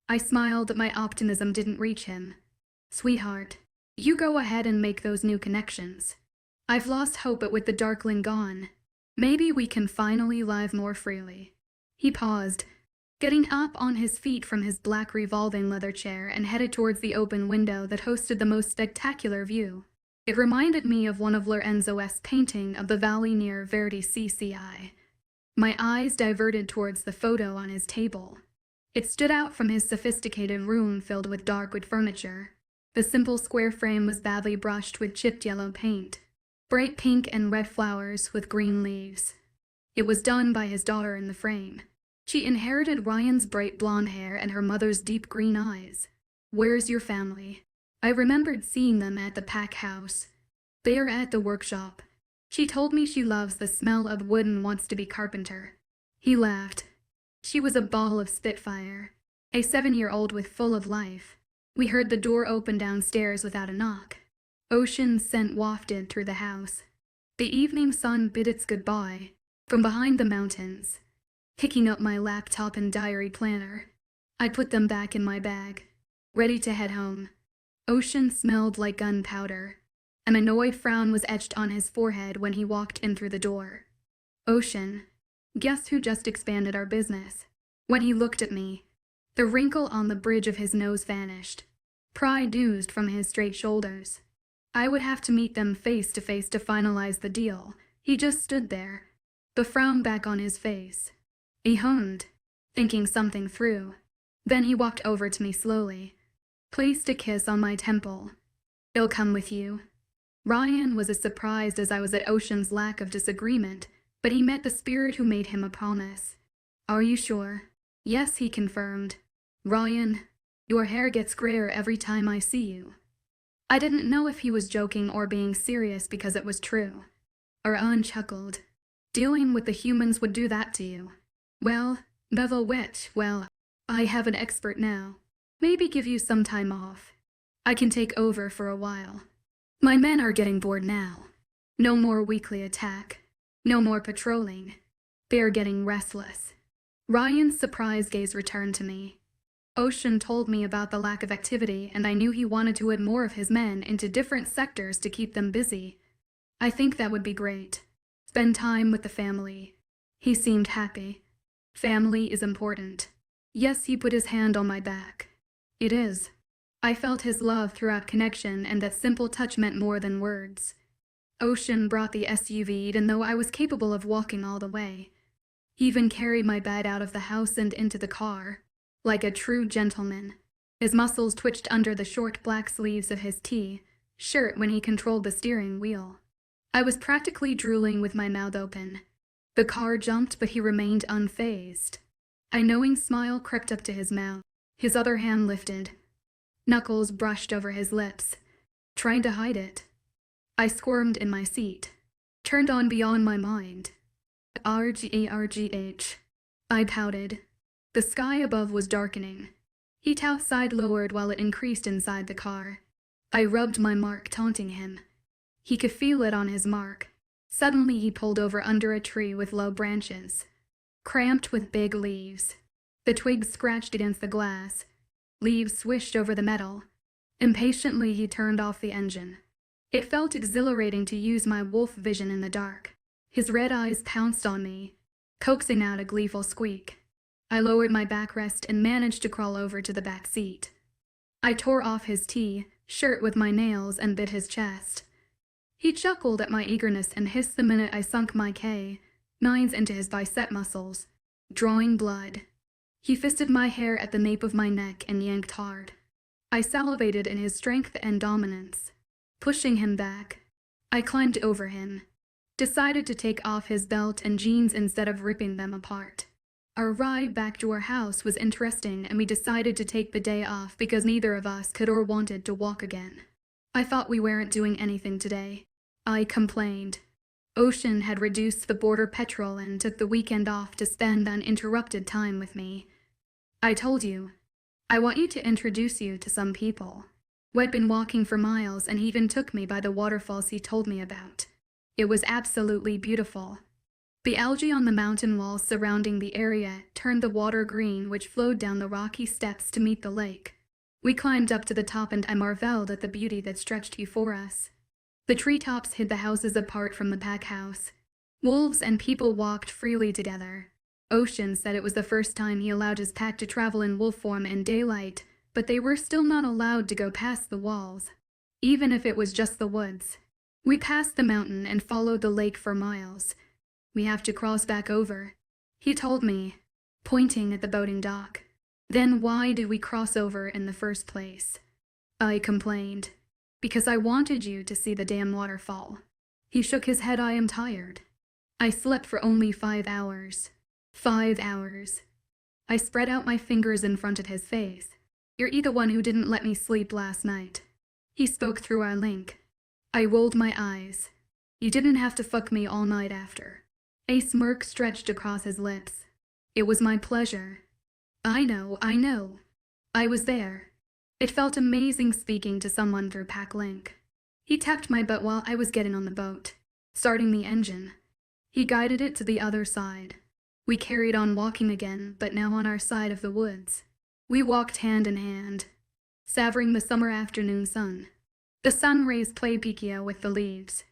I smiled, but my optimism didn't reach him. Sweetheart, you go ahead and make those new connections. I've lost hope, but with the Darkling gone, maybe we can finally live more freely. He paused, getting up on his feet from his black revolving leather chair and headed towards the open window that hosted the most spectacular view. It reminded me of one of Lorenzo's painting of the valley near Verdi CCI. My eyes diverted towards the photo on his table. It stood out from his sophisticated room filled with dark wood furniture. The simple square frame was badly brushed with chipped yellow paint, bright pink and red flowers with green leaves. It was done by his daughter in the frame. She inherited Ryan's bright blonde hair and her mother's deep green eyes. Where's your family? I remembered seeing them at the pack house. They are at the workshop. She told me she loves the smell of wood and wants to be carpenter. He laughed. She was a ball of spitfire, a 7-year-old with full of life. We heard the door open downstairs without a knock. Ocean scent wafted through the house. The evening sun bid its goodbye from behind the mountains. Picking up my laptop and diary planner, I put them back in my bag, ready to head home. Ocean smelled like gunpowder. An annoyed frown was etched on his forehead when he walked in through the door. Ocean, guess who just expanded our business? When he looked at me, the wrinkle on the bridge of his nose vanished. Pride oozed from his straight shoulders. I would have to meet them face to face to finalize the deal. He just stood there, the frown back on his face. He hummed, thinking something through. Then he walked over to me slowly, placed a kiss on my temple. I'll come with you. Ryan was as surprised as I was at Ocean's lack of disagreement, but he met the spirit who made him a promise. Are you sure? Yes, he confirmed. Ryan, your hair gets grayer every time I see you. I didn't know if he was joking or being serious because it was true. Ryan chuckled. Dealing with the humans would do that to you. Well, bevel wet, well, I have an expert now. Maybe give you some time off. I can take over for a while. My men are getting bored now. No more weekly attack. No more patrolling. They're getting restless. Ryan's surprised gaze returned to me. Ocean told me about the lack of activity, and I knew he wanted to add more of his men into different sectors to keep them busy. I think that would be great. Spend time with the family. He seemed happy. Family is important. Yes, he put his hand on my back. It is. I felt his love throughout connection, and that simple touch meant more than words. Ocean brought the SUV, and though I was capable of walking all the way, he even carried my bed out of the house and into the car, like a true gentleman. His muscles twitched under the short black sleeves of his T-shirt when he controlled the steering wheel. I was practically drooling with my mouth open. The car jumped, but he remained unfazed. A knowing smile crept up to his mouth. His other hand lifted. Knuckles brushed over his lips, trying to hide it. I squirmed in my seat, turned on beyond my mind. RGH. I pouted. The sky above was darkening. Heat outside lowered while it increased inside the car. I rubbed my mark, taunting him. He could feel it on his mark. Suddenly he pulled over under a tree with low branches, cramped with big leaves. The twigs scratched against the glass. Leaves swished over the metal. Impatiently he turned off the engine. It felt exhilarating to use my wolf vision in the dark. His red eyes pounced on me, coaxing out a gleeful squeak. I lowered my backrest and managed to crawl over to the back seat. I tore off his T-shirt with my nails and bit his chest. He chuckled at my eagerness and hissed the minute I sunk my K9s into his bicep muscles, drawing blood. He fisted my hair at the nape of my neck and yanked hard. I salivated in his strength and dominance. Pushing him back, I climbed over him, decided to take off his belt and jeans instead of ripping them apart. Our ride back to our house was interesting, and we decided to take the day off because neither of us could or wanted to walk again. I thought we weren't doing anything today. I complained. Ocean had reduced the border petrol and took the weekend off to spend uninterrupted time with me. I told you, I want you to introduce you to some people. We'd been walking for miles, and he even took me by the waterfalls he told me about. It was absolutely beautiful. The algae on the mountain walls surrounding the area turned the water green, which flowed down the rocky steps to meet the lake. We climbed up to the top, and I marveled at the beauty that stretched before us. The treetops hid the houses apart from the pack house. Wolves and people walked freely together. Ocean said it was the first time he allowed his pack to travel in wolf form in daylight, but they were still not allowed to go past the walls, even if it was just the woods. We passed the mountain and followed the lake for miles. We have to cross back over, he told me, pointing at the boating dock. Then why did we cross over in the first place? I complained. Because I wanted you to see the damn waterfall. He shook his head. I am tired. I slept for only 5 hours. 5 hours. I spread out my fingers in front of his face. You're the one who didn't let me sleep last night. He spoke through our link. I rolled my eyes. You didn't have to fuck me all night after. A smirk stretched across his lips. It was my pleasure. I know. I was there. It felt amazing speaking to someone through Pack Link. He tapped my butt while I was getting on the boat, starting the engine. He guided it to the other side. We carried on walking again, but now on our side of the woods. We walked hand in hand, savoring the summer afternoon sun. The sun rays played piquio with the leaves.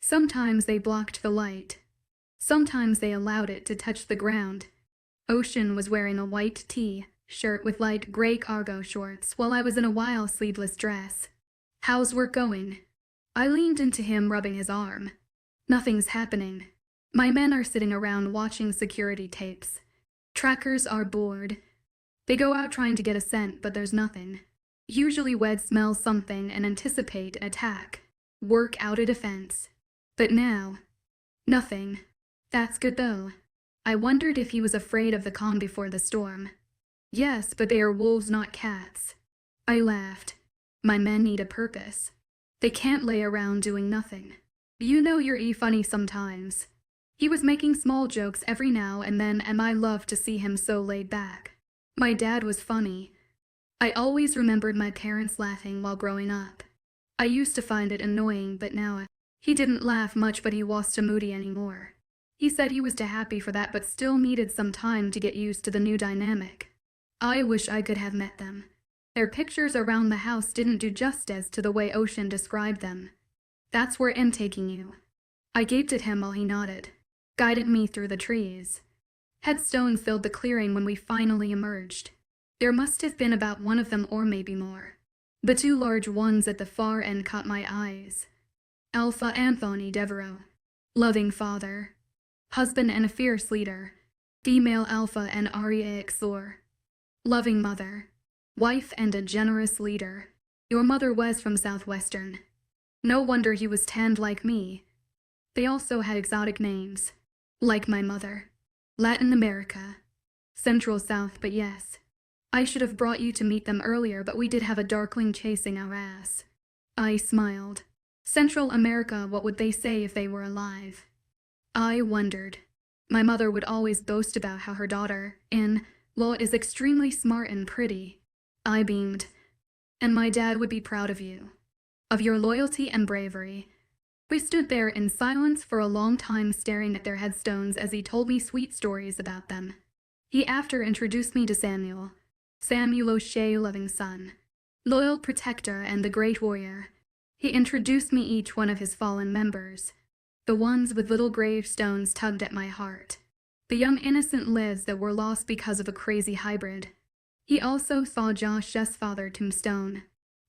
Sometimes they blocked the light. Sometimes they allowed it to touch the ground. Ocean was wearing a white T-shirt with light gray cargo shorts, while I was in a wild sleeveless dress. How's work going? I leaned into him, rubbing his arm. Nothing's happening. My men are sitting around watching security tapes. Trackers are bored. They go out trying to get a scent, but there's nothing. Usually we'd smell something and anticipate an attack, work out a defense. But now, nothing. That's good though. I wondered if he was afraid of the calm before the storm. Yes, but they are wolves, not cats. I laughed. My men need a purpose. They can't lay around doing nothing. You know you're funny sometimes. He was making small jokes every now and then, and I loved to see him so laid back. My dad was funny. I always remembered my parents laughing while growing up. I used to find it annoying, but now he didn't laugh much, but he wasn't moody anymore. He said he was too happy for that, but still needed some time to get used to the new dynamic. I wish I could have met them. Their pictures around the house didn't do justice to the way Ocean described them. That's where I'm taking you. I gaped at him while he nodded, guided me through the trees. Headstones filled the clearing when we finally emerged. There must have been about one of them or maybe more. The two large ones at the far end caught my eyes. Alpha Anthony Devereaux, loving father, husband and a fierce leader. Female Alpha and Aria Exor, loving mother, wife and a generous leader. Your mother was from Southwestern. No wonder he was tanned like me. They also had exotic names, like my mother. Latin America, Central South, but yes. I should have brought you to meet them earlier, but we did have a darkling chasing our ass. I smiled. Central America, what would they say if they were alive? I wondered. My mother would always boast about how her daughter, in-law, is extremely smart and pretty. I beamed. And my dad would be proud of you. Of your loyalty and bravery. We stood there in silence for a long time staring at their headstones as he told me sweet stories about them. He after introduced me to Samuel O'Shea, loving son, loyal protector and the great warrior. He introduced me each one of his fallen members. The ones with little gravestones tugged at my heart. The young innocent lives that were lost because of a crazy hybrid. He also saw Josh's father tombstone.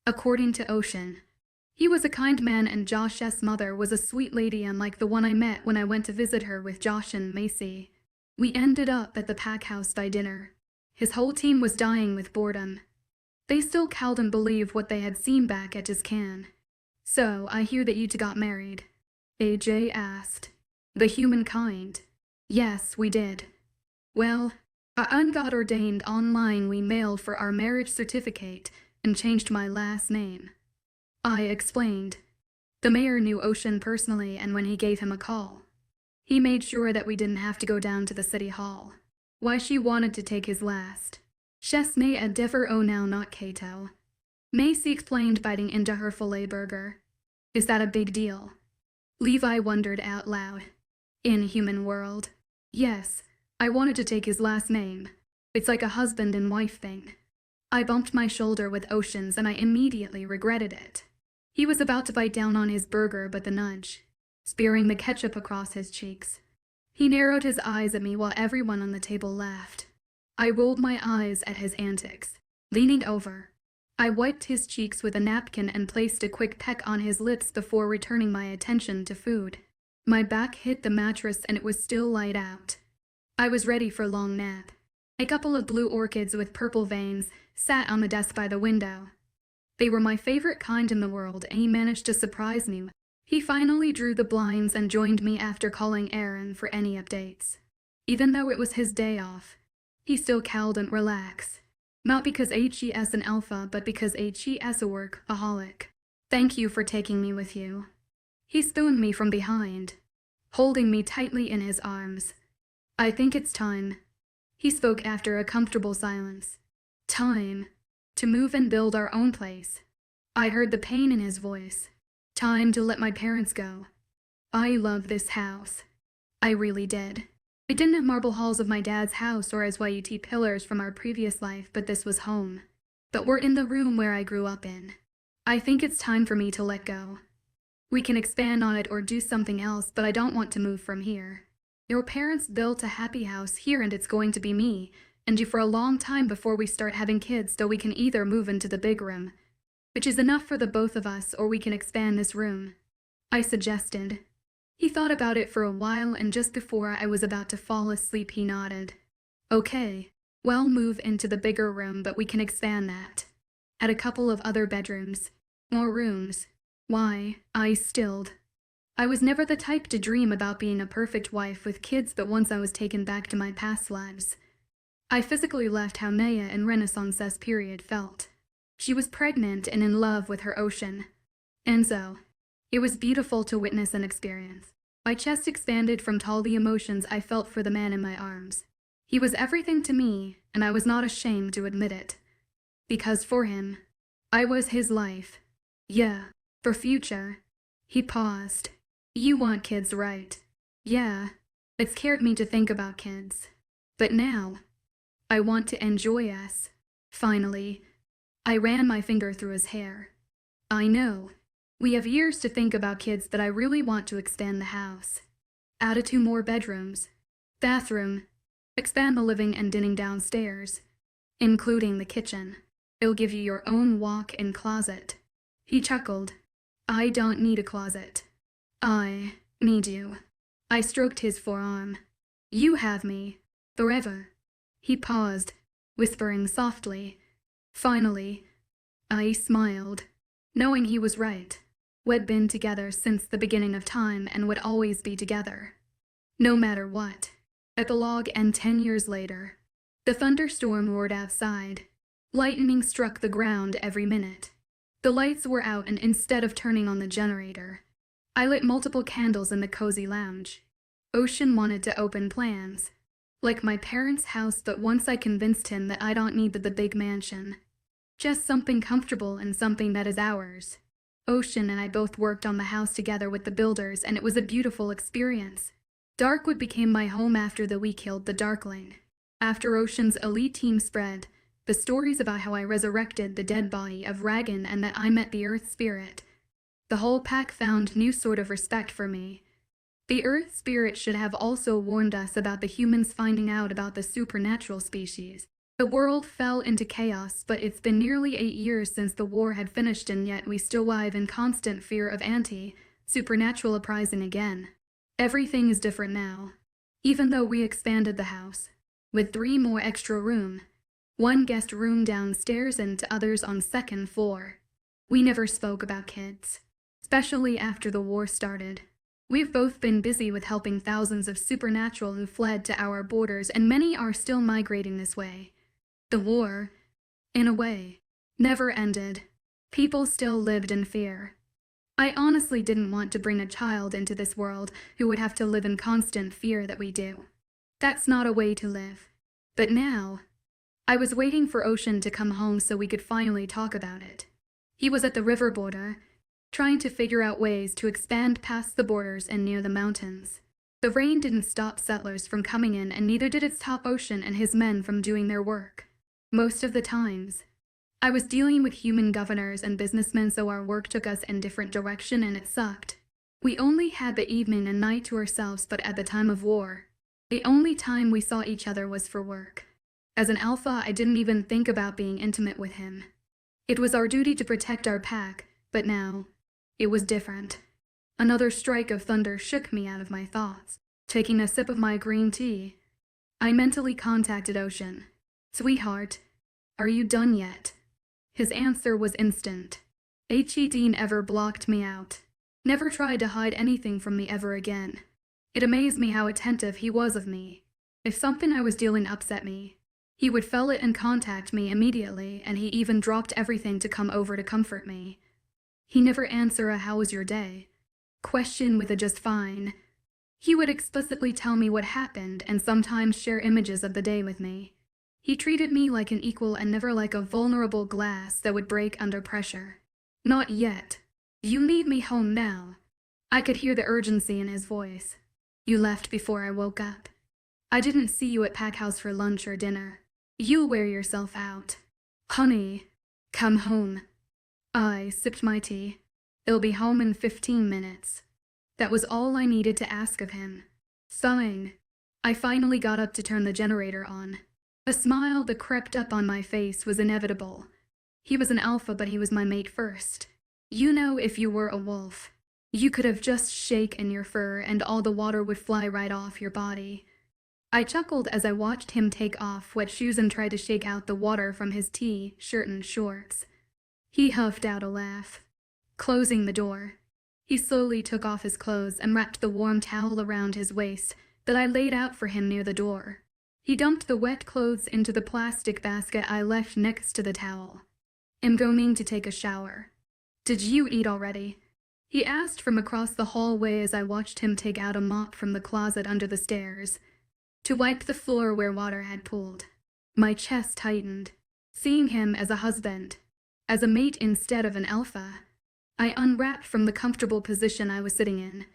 According to Ocean, he was a kind man and Josh's mother was a sweet lady unlike the one I met when I went to visit her with Josh and Macy. We ended up at the pack house by dinner. His whole team was dying with boredom. They still couldn't believe what they had seen back at his can. So, I hear that you two got married. AJ asked. The humankind. Yes, we did. Well, I got ordained online. We mailed for our marriage certificate and changed my last name. I explained. The mayor knew Ocean personally, and when he gave him a call, he made sure that we didn't have to go down to the city hall. Why she wanted to take his last. Chesney a Devereaux now, not Cato. Macy explained, biting into her filet burger. Is that a big deal? Levi wondered out loud. In human world. Yes, I wanted to take his last name. It's like a husband and wife thing. I bumped my shoulder with Ocean's and I immediately regretted it. He was about to bite down on his burger, but the nudge, spearing the ketchup across his cheeks. He narrowed his eyes at me while everyone on the table laughed. I rolled my eyes at his antics. Leaning over, I wiped his cheeks with a napkin and placed a quick peck on his lips before returning my attention to food. My back hit the mattress and it was still light out. I was ready for a long nap. A couple of blue orchids with purple veins sat on the desk by the window. They were my favorite kind in the world, and he managed to surprise me. He finally drew the blinds and joined me after calling Aaron for any updates. Even though it was his day off, he still couldn't relax. Not because HES an alpha, but because HES a workaholic. Thank you for taking me with you. He spooned me from behind, holding me tightly in his arms. I think it's time. He spoke after a comfortable silence. Time to move and build our own place. I heard the pain in his voice. Time to let my parents go. I love this house. I really did. It didn't have marble halls of my dad's house or as YUT pillars from our previous life, but this was home. But we're in the room where I grew up in. I think it's time for me to let go. We can expand on it or do something else, but I don't want to move from here. Your parents built a happy house here and it's going to be me and you for a long time before we start having kids, so we can either move into the big room, which is enough for the both of us, or we can expand this room. I suggested. He thought about it for a while and just before I was about to fall asleep he nodded. Okay, well, move into the bigger room, but we can expand that. Add a couple of other bedrooms. More rooms. Why, I stilled. I was never the type to dream about being a perfect wife with kids, but once I was taken back to my past lives, I physically left how Naya in Renaissance's period felt. She was pregnant and in love with her Ocean. And so, it was beautiful to witness and experience. My chest expanded from all the emotions I felt for the man in my arms. He was everything to me, and I was not ashamed to admit it. Because for him, I was his life. Yeah, for future. He paused. You want kids, right? Yeah, it scared me to think about kids. But now, I want to enjoy us. Finally, I ran my finger through his hair. I know. We have years to think about kids that I really want to expand the house. Add 2 more bedrooms. Bathroom. Expand the living and dining downstairs, including the kitchen. It'll give you your own walk-in closet. He chuckled. I don't need a closet. I need you. I stroked his forearm. You have me. Forever. He paused, whispering softly. Finally, I smiled, knowing he was right. We'd been together since the beginning of time and would always be together. No matter what. Epilogue. And 10 years later. The thunderstorm roared outside. Lightning struck the ground every minute. The lights were out, and instead of turning on the generator, I lit multiple candles in the cozy lounge. Ocean wanted to open plans. Like my parents' house, but once I convinced him that I don't need the big mansion. Just something comfortable and something that is ours. Ocean and I both worked on the house together with the builders, and it was a beautiful experience. Darkwood became my home after we killed the Darkling. After Ocean's elite team spread, the stories about how I resurrected the dead body of Ragan and that I met the Earth Spirit. The whole pack found new sort of respect for me. The Earth Spirit should have also warned us about the humans finding out about the supernatural species. The world fell into chaos, but it's been nearly 8 years since the war had finished, and yet we still live in constant fear of supernatural uprising again. Everything is different now. Even though we expanded the house, with 3 more extra rooms, 1 guest room downstairs and 2 others on 2nd floor. We never spoke about kids, especially after the war started. We've both been busy with helping thousands of supernatural who fled to our borders, and many are still migrating this way. The war, in a way, never ended. People still lived in fear. I honestly didn't want to bring a child into this world who would have to live in constant fear that we do. That's not a way to live. But now, I was waiting for Ocean to come home so we could finally talk about it. He was at the river border, trying to figure out ways to expand past the borders and near the mountains. The rain didn't stop settlers from coming in, and neither did it stop Ocean and his men from doing their work. Most of the times, I was dealing with human governors and businessmen, so our work took us in different direction and it sucked. We only had the evening and night to ourselves, but at the time of war, the only time we saw each other was for work. As an alpha, I didn't even think about being intimate with him. It was our duty to protect our pack, but now, it was different. Another strike of thunder shook me out of my thoughts. Taking a sip of my green tea, I mentally contacted Ocean. Sweetheart, are you done yet? His answer was instant. Dean ever blocked me out. Never tried to hide anything from me ever again. It amazed me how attentive he was of me. If something I was dealing upset me, he would feel it and contact me immediately, and he even dropped everything to come over to comfort me. He never answered a "how was your day?" question with a "just fine." He would explicitly tell me what happened and sometimes share images of the day with me. He treated me like an equal and never like a vulnerable glass that would break under pressure. Not yet. You need me home now. I could hear the urgency in his voice. You left before I woke up. I didn't see you at Pack House for lunch or dinner. You'll wear yourself out. Honey, come home. I sipped my tea. It'll be home in 15 minutes. That was all I needed to ask of him. Sighing, I finally got up to turn the generator on. A smile that crept up on my face was inevitable. He was an alpha, but he was my mate first. You know, if you were a wolf, you could have just shaken your fur and all the water would fly right off your body. I chuckled as I watched him take off wet shoes and try to shake out the water from his shirt and shorts. He huffed out a laugh. Closing the door, he slowly took off his clothes and wrapped the warm towel around his waist that I laid out for him near the door. He dumped the wet clothes into the plastic basket I left next to the towel. I'm going to take a shower. Did you eat already? He asked from across the hallway as I watched him take out a mop from the closet under the stairs to wipe the floor where water had pooled. My chest tightened, seeing him as a husband, as a mate instead of an alpha. I unwrapped from the comfortable position I was sitting in.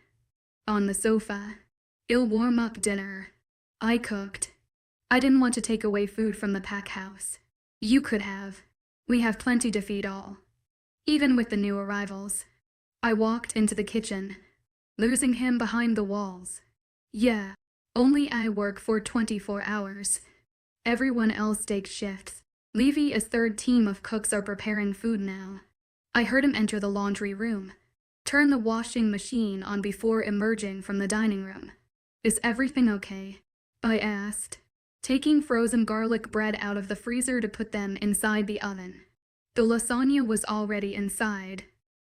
On the sofa. I'll warm up dinner. I cooked. I didn't want to take away food from the pack house. You could have. We have plenty to feed all. Even with the new arrivals. I walked into the kitchen, losing him behind the walls. Yeah, only I work for 24 hours. Everyone else takes shifts. Levy's third team of cooks are preparing food now. I heard him enter the laundry room, turn the washing machine on before emerging from the dining room. Is everything okay? I asked, taking frozen garlic bread out of the freezer to put them inside the oven. The lasagna was already inside,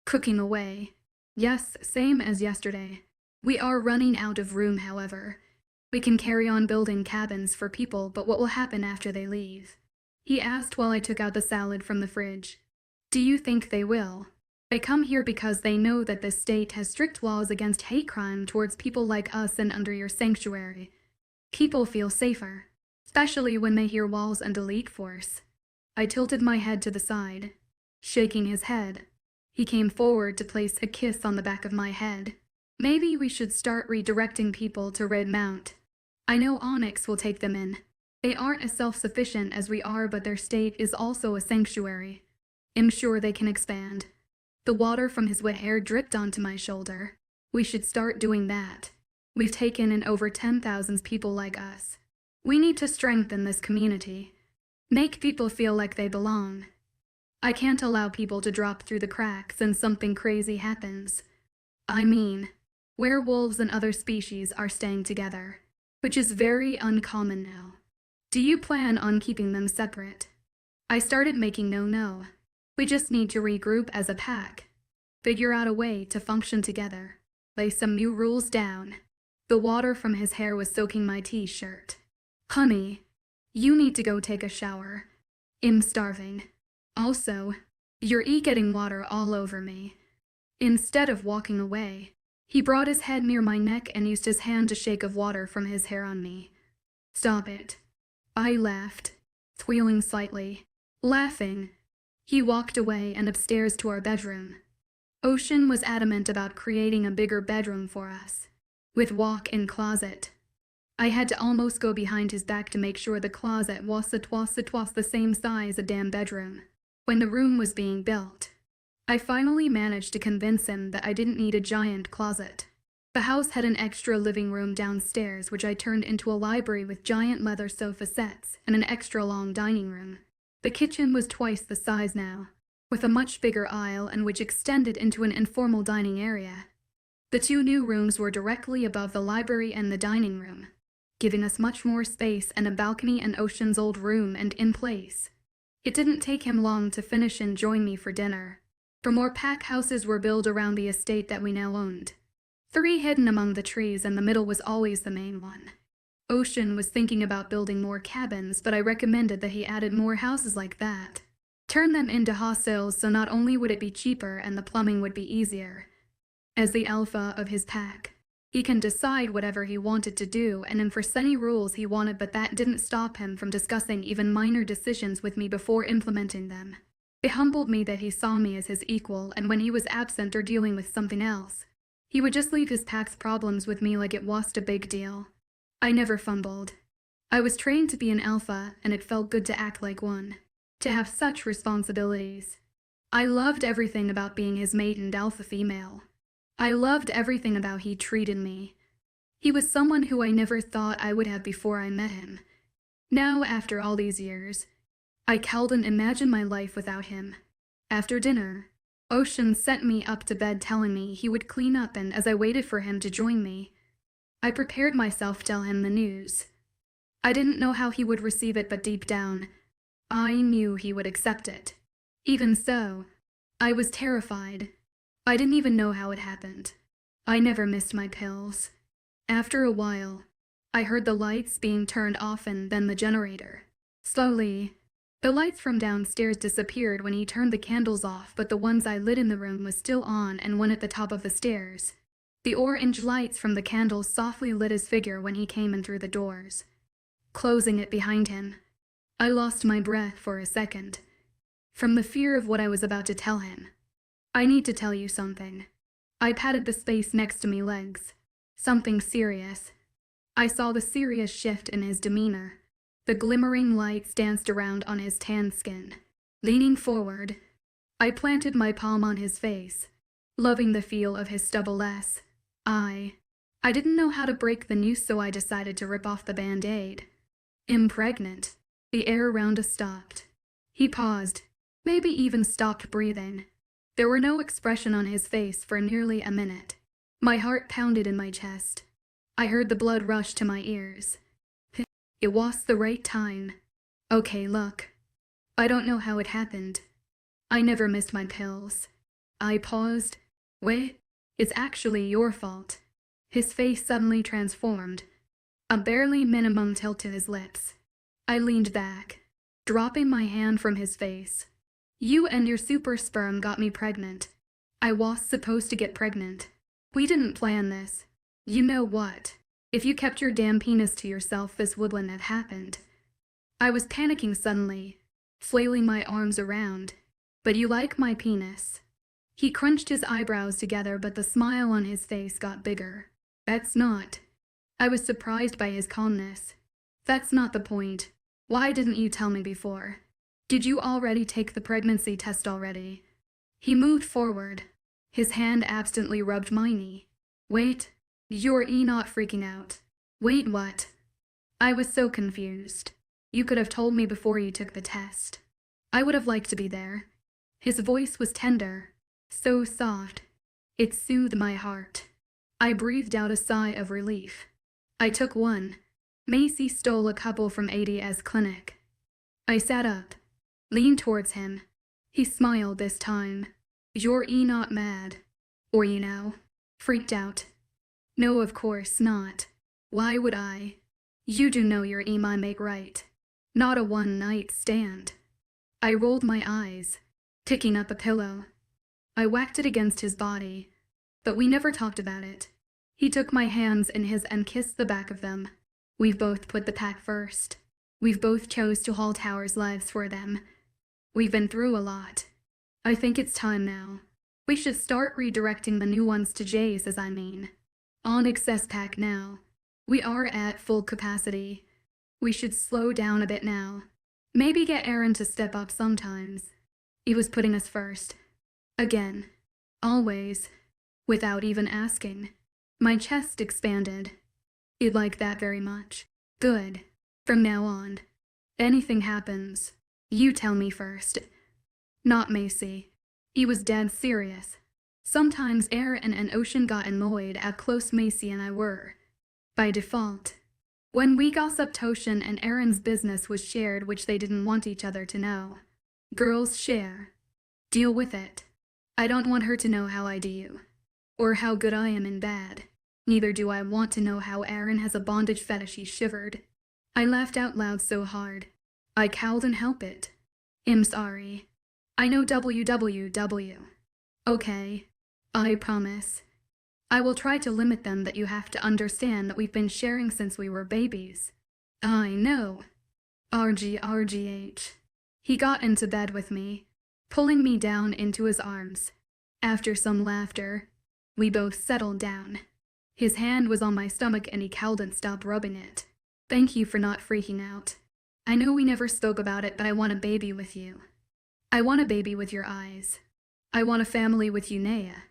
cooking away. Yes, same as yesterday. We are running out of room, however. We can carry on building cabins for people, but what will happen after they leave? He asked while I took out the salad from the fridge. Do you think they will? They come here because they know that this state has strict laws against hate crime towards people like us and under your sanctuary. People feel safer, especially when they hear walls and elite force. I tilted my head to the side, shaking his head. He came forward to place a kiss on the back of my head. Maybe we should start redirecting people to Red Mount. I know Onyx will take them in. They aren't as self-sufficient as we are, but their state is also a sanctuary. I'm sure they can expand. The water from his wet hair dripped onto my shoulder. We should start doing that. We've taken in over 10,000 people like us. We need to strengthen this community. Make people feel like they belong. I can't allow people to drop through the cracks and something crazy happens. I mean, werewolves and other species are staying together, which is very uncommon now. Do you plan on keeping them separate? I started making no. We just need to regroup as a pack. Figure out a way to function together. Lay some new rules down. The water from his hair was soaking my t-shirt. Honey, you need to go take a shower. I'm starving. Also, you're getting water all over me. Instead of walking away, he brought his head near my neck and used his hand to shake of water from his hair on me. Stop it. I laughed, squealing slightly. Laughing. He walked away and upstairs to our bedroom. Ocean was adamant about creating a bigger bedroom for us, with walk-in closet. I had to almost go behind his back to make sure the closet was the same size a damn bedroom. When the room was being built, I finally managed to convince him that I didn't need a giant closet. The house had an extra living room downstairs, which I turned into a library with giant leather sofa sets and an extra long dining room. The kitchen was twice the size now, with a much bigger aisle and which extended into an informal dining area. The two new rooms were directly above the library and the dining room, giving us much more space and a balcony and Ocean's old room and in place. It didn't take him long to finish and join me for dinner, for more pack houses were built around the estate that we now owned. 3 hidden among the trees, and the middle was always the main one. Ocean was thinking about building more cabins, but I recommended that he added more houses like that. Turn them into hostels, so not only would it be cheaper and the plumbing would be easier. As the alpha of his pack, he can decide whatever he wanted to do and enforce any rules he wanted, but that didn't stop him from discussing even minor decisions with me before implementing them. It humbled me that he saw me as his equal, and when he was absent or dealing with something else, he would just leave his pack's problems with me like it wasn't a big deal. I never fumbled. I was trained to be an alpha, and it felt good to act like one, to have such responsibilities. I loved everything about being his mate and alpha female. I loved everything about he treated me. He was someone who I never thought I would have before I met him. Now, after all these years, I couldn't imagine my life without him. After dinner, Ocean sent me up to bed telling me he would clean up, and as I waited for him to join me, I prepared myself to tell him the news. I didn't know how he would receive it, but deep down, I knew he would accept it. Even so, I was terrified. I didn't even know how it happened. I never missed my pills. After a while, I heard the lights being turned off and then the generator. Slowly, the lights from downstairs disappeared when he turned the candles off, but the ones I lit in the room was still on, and one at the top of the stairs. The orange lights from the candles softly lit his figure when he came in through the doors, closing it behind him. I lost my breath for a second, from the fear of what I was about to tell him. I need to tell you something. I patted the space next to me legs. Something serious. I saw the serious shift in his demeanor. The glimmering lights danced around on his tan skin. Leaning forward, I planted my palm on his face, loving the feel of his stubble. I didn't know how to break the news, so I decided to rip off the band-aid. "I'm pregnant." The air around us stopped. He paused, maybe even stopped breathing. There were no expression on his face for nearly a minute. My heart pounded in my chest. I heard the blood rush to my ears. It was the right time. "Okay, look. I don't know how it happened. I never missed my pills." I paused. "Wait, it's actually your fault." His face suddenly transformed. A barely minimum tilt to his lips. I leaned back, dropping my hand from his face. "You and your super sperm got me pregnant. I was supposed to get pregnant. We didn't plan this. You know what? If you kept your damn penis to yourself, this wouldn't have happened." I was panicking suddenly, flailing my arms around. "But you like my penis." He crunched his eyebrows together, but the smile on his face got bigger. "That's not." I was surprised by his calmness. "That's not the point. Why didn't you tell me before? Did you already take the pregnancy test already?" He moved forward. His hand absently rubbed my knee. "Wait, you're not freaking out." "Wait, what?" I was so confused. "You could have told me before you took the test. I would have liked to be there." His voice was tender, so soft. It soothed my heart. I breathed out a sigh of relief. I took one. Macy stole a couple from AD's clinic. I sat up, leaned towards him. He smiled this time. "You're not mad, or freaked out?" "No, of course not. Why would I? You do know you're my mate, right? Not a one-night stand." I rolled my eyes, picking up a pillow. I whacked it against his body, but we never talked about it. He took my hands in his and kissed the back of them. "We've both put the pack first. We've both chose to halt our lives for them. We've been through a lot. I think it's time now. We should start redirecting the new ones to Jay's, on excess pack now. We are at full capacity. We should slow down a bit now. Maybe get Aaron to step up sometimes." He was putting us first. Again. Always. Without even asking. My chest expanded. "You'd like that very much? Good. From now on, anything happens, you tell me first." Not Macy. He was dead serious. Sometimes Aaron and Ocean got annoyed at close Macy and I were. By default. When we gossiped, Ocean and Aaron's business was shared, which they didn't want each other to know. Girls share. Deal with it. I don't want her to know how I do. Or how good I am in bed. Neither do I want to know how Aaron has a bondage fetish. He shivered. I laughed out loud so hard. I cowed and help it. "I'm sorry. I know www. Okay. I promise. I will try to limit them, but you have to understand that we've been sharing since we were babies." "I know." RGH. He got into bed with me, pulling me down into his arms. After some laughter, we both settled down. His hand was on my stomach and he cowed and stopped rubbing it. "Thank you for not freaking out. I know we never spoke about it, but I want a baby with you. I want a baby with your eyes. I want a family with you, Naya.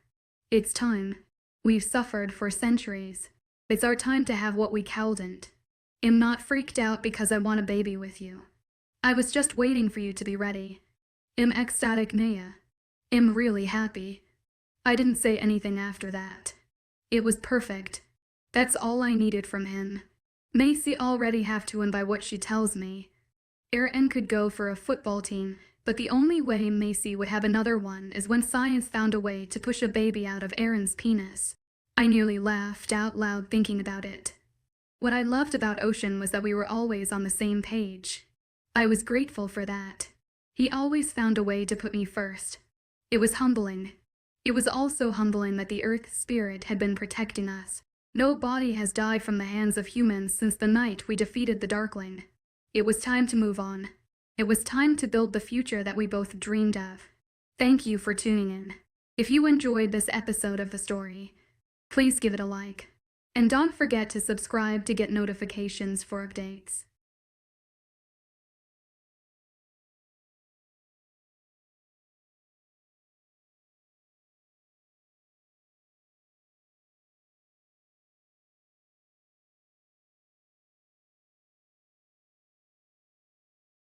It's time. We've suffered for centuries. It's our time to have what we couldn't. I'm not freaked out because I want a baby with you. I was just waiting for you to be ready. I'm ecstatic, Naya. I'm really happy." I didn't say anything after that. It was perfect. That's all I needed from him. Macy already have to, and by what she tells me, Aaron could go for a football team, but the only way Macy would have another one is when science found a way to push a baby out of Aaron's penis. I nearly laughed out loud thinking about it. What I loved about Ocean was that we were always on the same page. I was grateful for that. He always found a way to put me first. It was humbling. It was also humbling that the Earth Spirit had been protecting us. No body has died from the hands of humans since the night we defeated the Darkling. It was time to move on. It was time to build the future that we both dreamed of. Thank you for tuning in. If you enjoyed this episode of the story, please give it a like. And don't forget to subscribe to get notifications for updates.